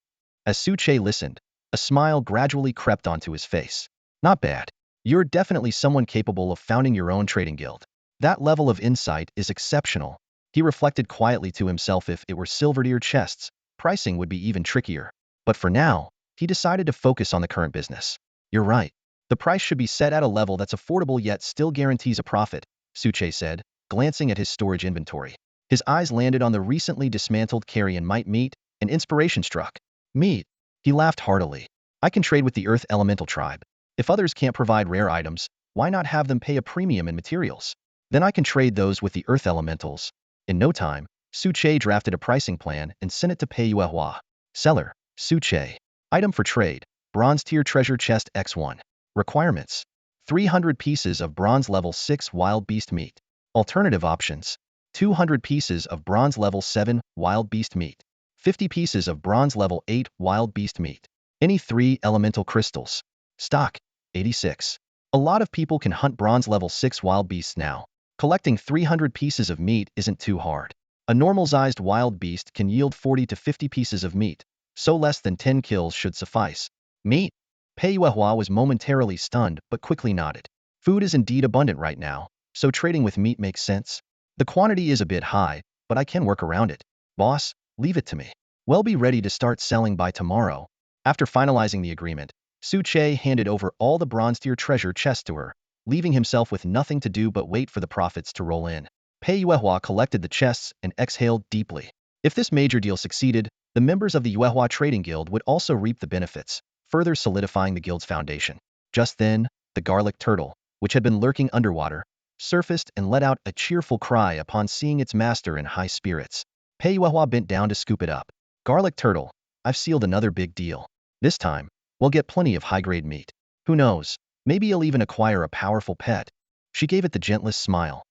As Suche listened, a smile gradually crept onto his face. Not bad. You're definitely someone capable of founding your own trading guild. That level of insight is exceptional. He reflected quietly to himself. If it were silver tier chests, pricing would be even trickier. But for now, he decided to focus on the current business. You're right. The price should be set at a level that's affordable yet still guarantees a profit, Suche said, glancing at his storage inventory. His eyes landed on the recently dismantled carrion might meat, and inspiration struck. Meat. He laughed heartily. I can trade with the Earth Elemental tribe. If others can't provide rare items, why not have them pay a premium in materials? Then I can trade those with the Earth Elementals. In no time, Suche drafted a pricing plan and sent it to Pei Yuehua. Seller, Suche. Item for trade, bronze tier treasure chest X1. Requirements: 300 pieces of bronze level 6 wild beast meat. Alternative options: 200 pieces of bronze level 7 wild beast meat. 50 pieces of bronze level 8 wild beast meat. Any 3 elemental crystals. Stock: 86. A lot of people can hunt bronze level 6 wild beasts now. Collecting 300 pieces of meat isn't too hard. A normal-sized wild beast can yield 40 to 50 pieces of meat, so less than 10 kills should suffice. Meat? Pei Yuehua was momentarily stunned but quickly nodded. Food is indeed abundant right now, so trading with meat makes sense. The quantity is a bit high, but I can work around it. Boss, leave it to me. We'll be ready to start selling by tomorrow. After finalizing the agreement, Suche handed over all the bronze tier treasure chests to her, leaving himself with nothing to do but wait for the profits to roll in. Pei Yuehua collected the chests and exhaled deeply. If this major deal succeeded, the members of the Yuehua Trading Guild would also reap the benefits, further solidifying the guild's foundation. Just then, the garlic turtle, which had been lurking underwater, surfaced and let out a cheerful cry upon seeing its master in high spirits. Pei Yuehua bent down to scoop it up. Garlic turtle, I've sealed another big deal. This time, we'll get plenty of high-grade meat. Who knows, maybe you'll even acquire a powerful pet. She gave it the gentlest smile.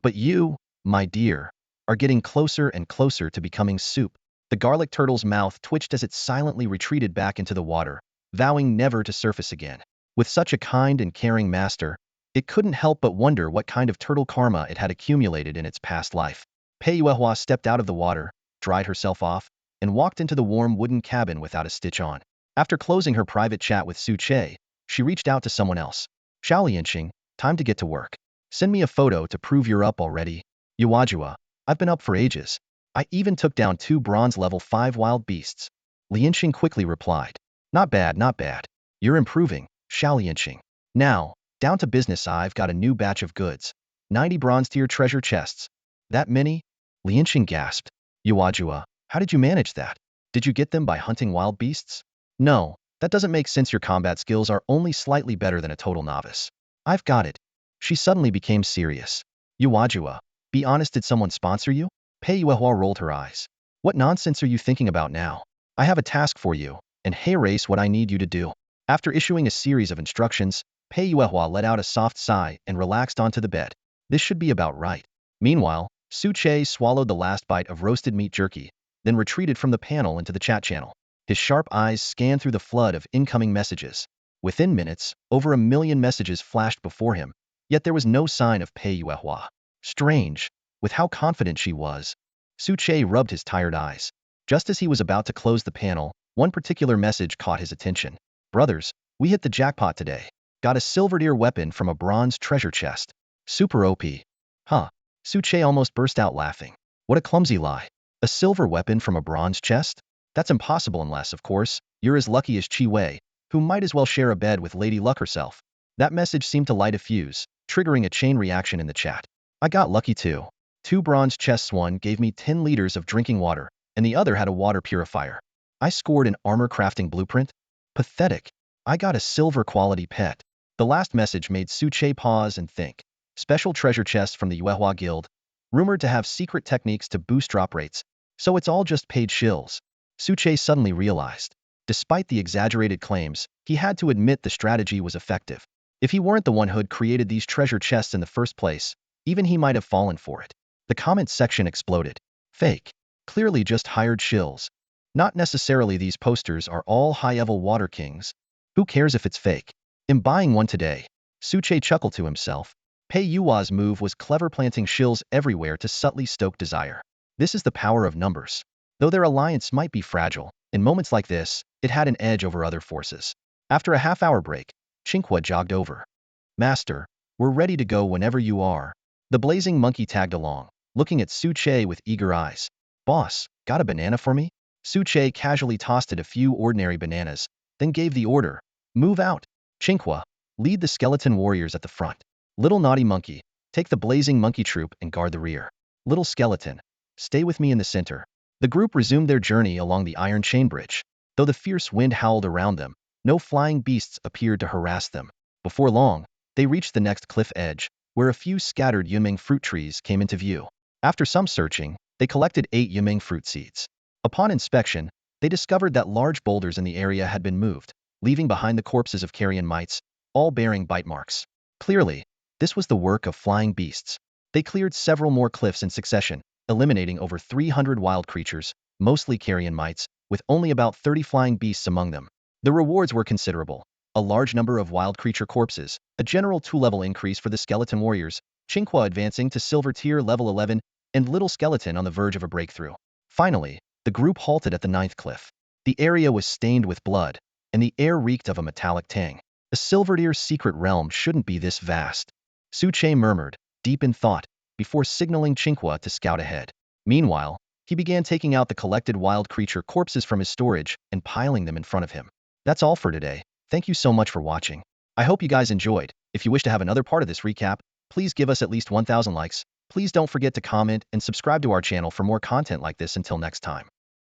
But you, my dear, are getting closer and closer to becoming soup. The garlic turtle's mouth twitched as it silently retreated back into the water, vowing never to surface again. With such a kind and caring master, it couldn't help but wonder what kind of turtle karma it had accumulated in its past life. Pei Yuehua stepped out of the water, dried herself off, and walked into the warm wooden cabin without a stitch on. After closing her private chat with Suche, she reached out to someone else. Xiao Lianqing, time to get to work. Send me a photo to prove you're up already. Yuajua, I've been up for ages. I even took down 2 bronze level 5 wild beasts. Lianqing quickly replied. Not bad, not bad. You're improving, Xiao Lianqing. Now, down to business. I've got a new batch of goods. 90 bronze tier treasure chests. That many? Lianqing gasped. Yuajua, how did you manage that? Did you get them by hunting wild beasts? No, that doesn't make sense. Your combat skills are only slightly better than a total novice. I've got it. She suddenly became serious. Yuajua, be honest, did someone sponsor you? Pei Yuehua rolled her eyes. What nonsense are you thinking about now? I have a task for you, and hey race what I need you to do. After issuing a series of instructions, Pei Yuehua let out a soft sigh and relaxed onto the bed. This should be about right. Meanwhile, Suche swallowed the last bite of roasted meat jerky, then retreated from the panel into the chat channel. His sharp eyes scanned through the flood of incoming messages. Within minutes, over 1 million messages flashed before him, yet there was no sign of Pei Yuehua. Strange, with how confident she was. Suche rubbed his tired eyes. Just as he was about to close the panel, one particular message caught his attention. Brothers, we hit the jackpot today. Got a silver tier weapon from a bronze treasure chest. Super OP. Huh. Suche almost burst out laughing. What a clumsy lie. A silver weapon from a bronze chest? That's impossible unless, of course, you're as lucky as Chi Wei, who might as well share a bed with Lady Luck herself. That message seemed to light a fuse, triggering a chain reaction in the chat. I got lucky too. 2 bronze chests, one gave me 10 liters of drinking water, and the other had a water purifier. I scored an armor crafting blueprint? Pathetic. I got a silver quality pet. The last message made Suche pause and think. Special treasure chests from the Yuehua Guild, rumored to have secret techniques to boost drop rates, so it's all just paid shills. Suche suddenly realized. Despite the exaggerated claims, he had to admit the strategy was effective. If he weren't the one who'd created these treasure chests in the first place, even he might have fallen for it. The comment section exploded. Fake. Clearly just hired shills. Not necessarily. These posters are all high-level water kings. Who cares if it's fake? "I'm buying one today." Suche chuckled to himself. Pei Yua's move was clever, planting shills everywhere to subtly stoke desire. This is the power of numbers. Though their alliance might be fragile, in moments like this, it had an edge over other forces. After a half-hour break, Qinghua jogged over. "Master, we're ready to go whenever you are." The blazing monkey tagged along, looking at Suche with eager eyes. "Boss, got a banana for me?" Suche casually tossed it a few ordinary bananas, then gave the order. "Move out. Qinghua, lead the skeleton warriors at the front. Little naughty monkey, take the blazing monkey troop and guard the rear. Little skeleton, stay with me in the center." The group resumed their journey along the iron chain bridge. Though the fierce wind howled around them, no flying beasts appeared to harass them. Before long, they reached the next cliff edge, where a few scattered yumeng fruit trees came into view. After some searching, they collected 8 yumeng fruit seeds. Upon inspection, they discovered that large boulders in the area had been moved, leaving behind the corpses of carrion mites, all bearing bite marks. Clearly, this was the work of flying beasts. They cleared several more cliffs in succession, eliminating over 300 wild creatures, mostly carrion mites, with only about 30 flying beasts among them. The rewards were considerable. A large number of wild creature corpses, a general 2-level increase for the skeleton warriors, Qinghua advancing to silver tier level 11, and little skeleton on the verge of a breakthrough. Finally, the group halted at the 9th cliff. The area was stained with blood, and the air reeked of a metallic tang. A Silverdeer's secret realm shouldn't be this vast. Suche murmured, deep in thought, before signaling Qinghua to scout ahead. Meanwhile, he began taking out the collected wild creature corpses from his storage and piling them in front of him. That's all for today. Thank you so much for watching. I hope you guys enjoyed. If you wish to have another part of this recap, please give us at least 1,000 likes. Please don't forget to comment and subscribe to our channel for more content like this. Until next time.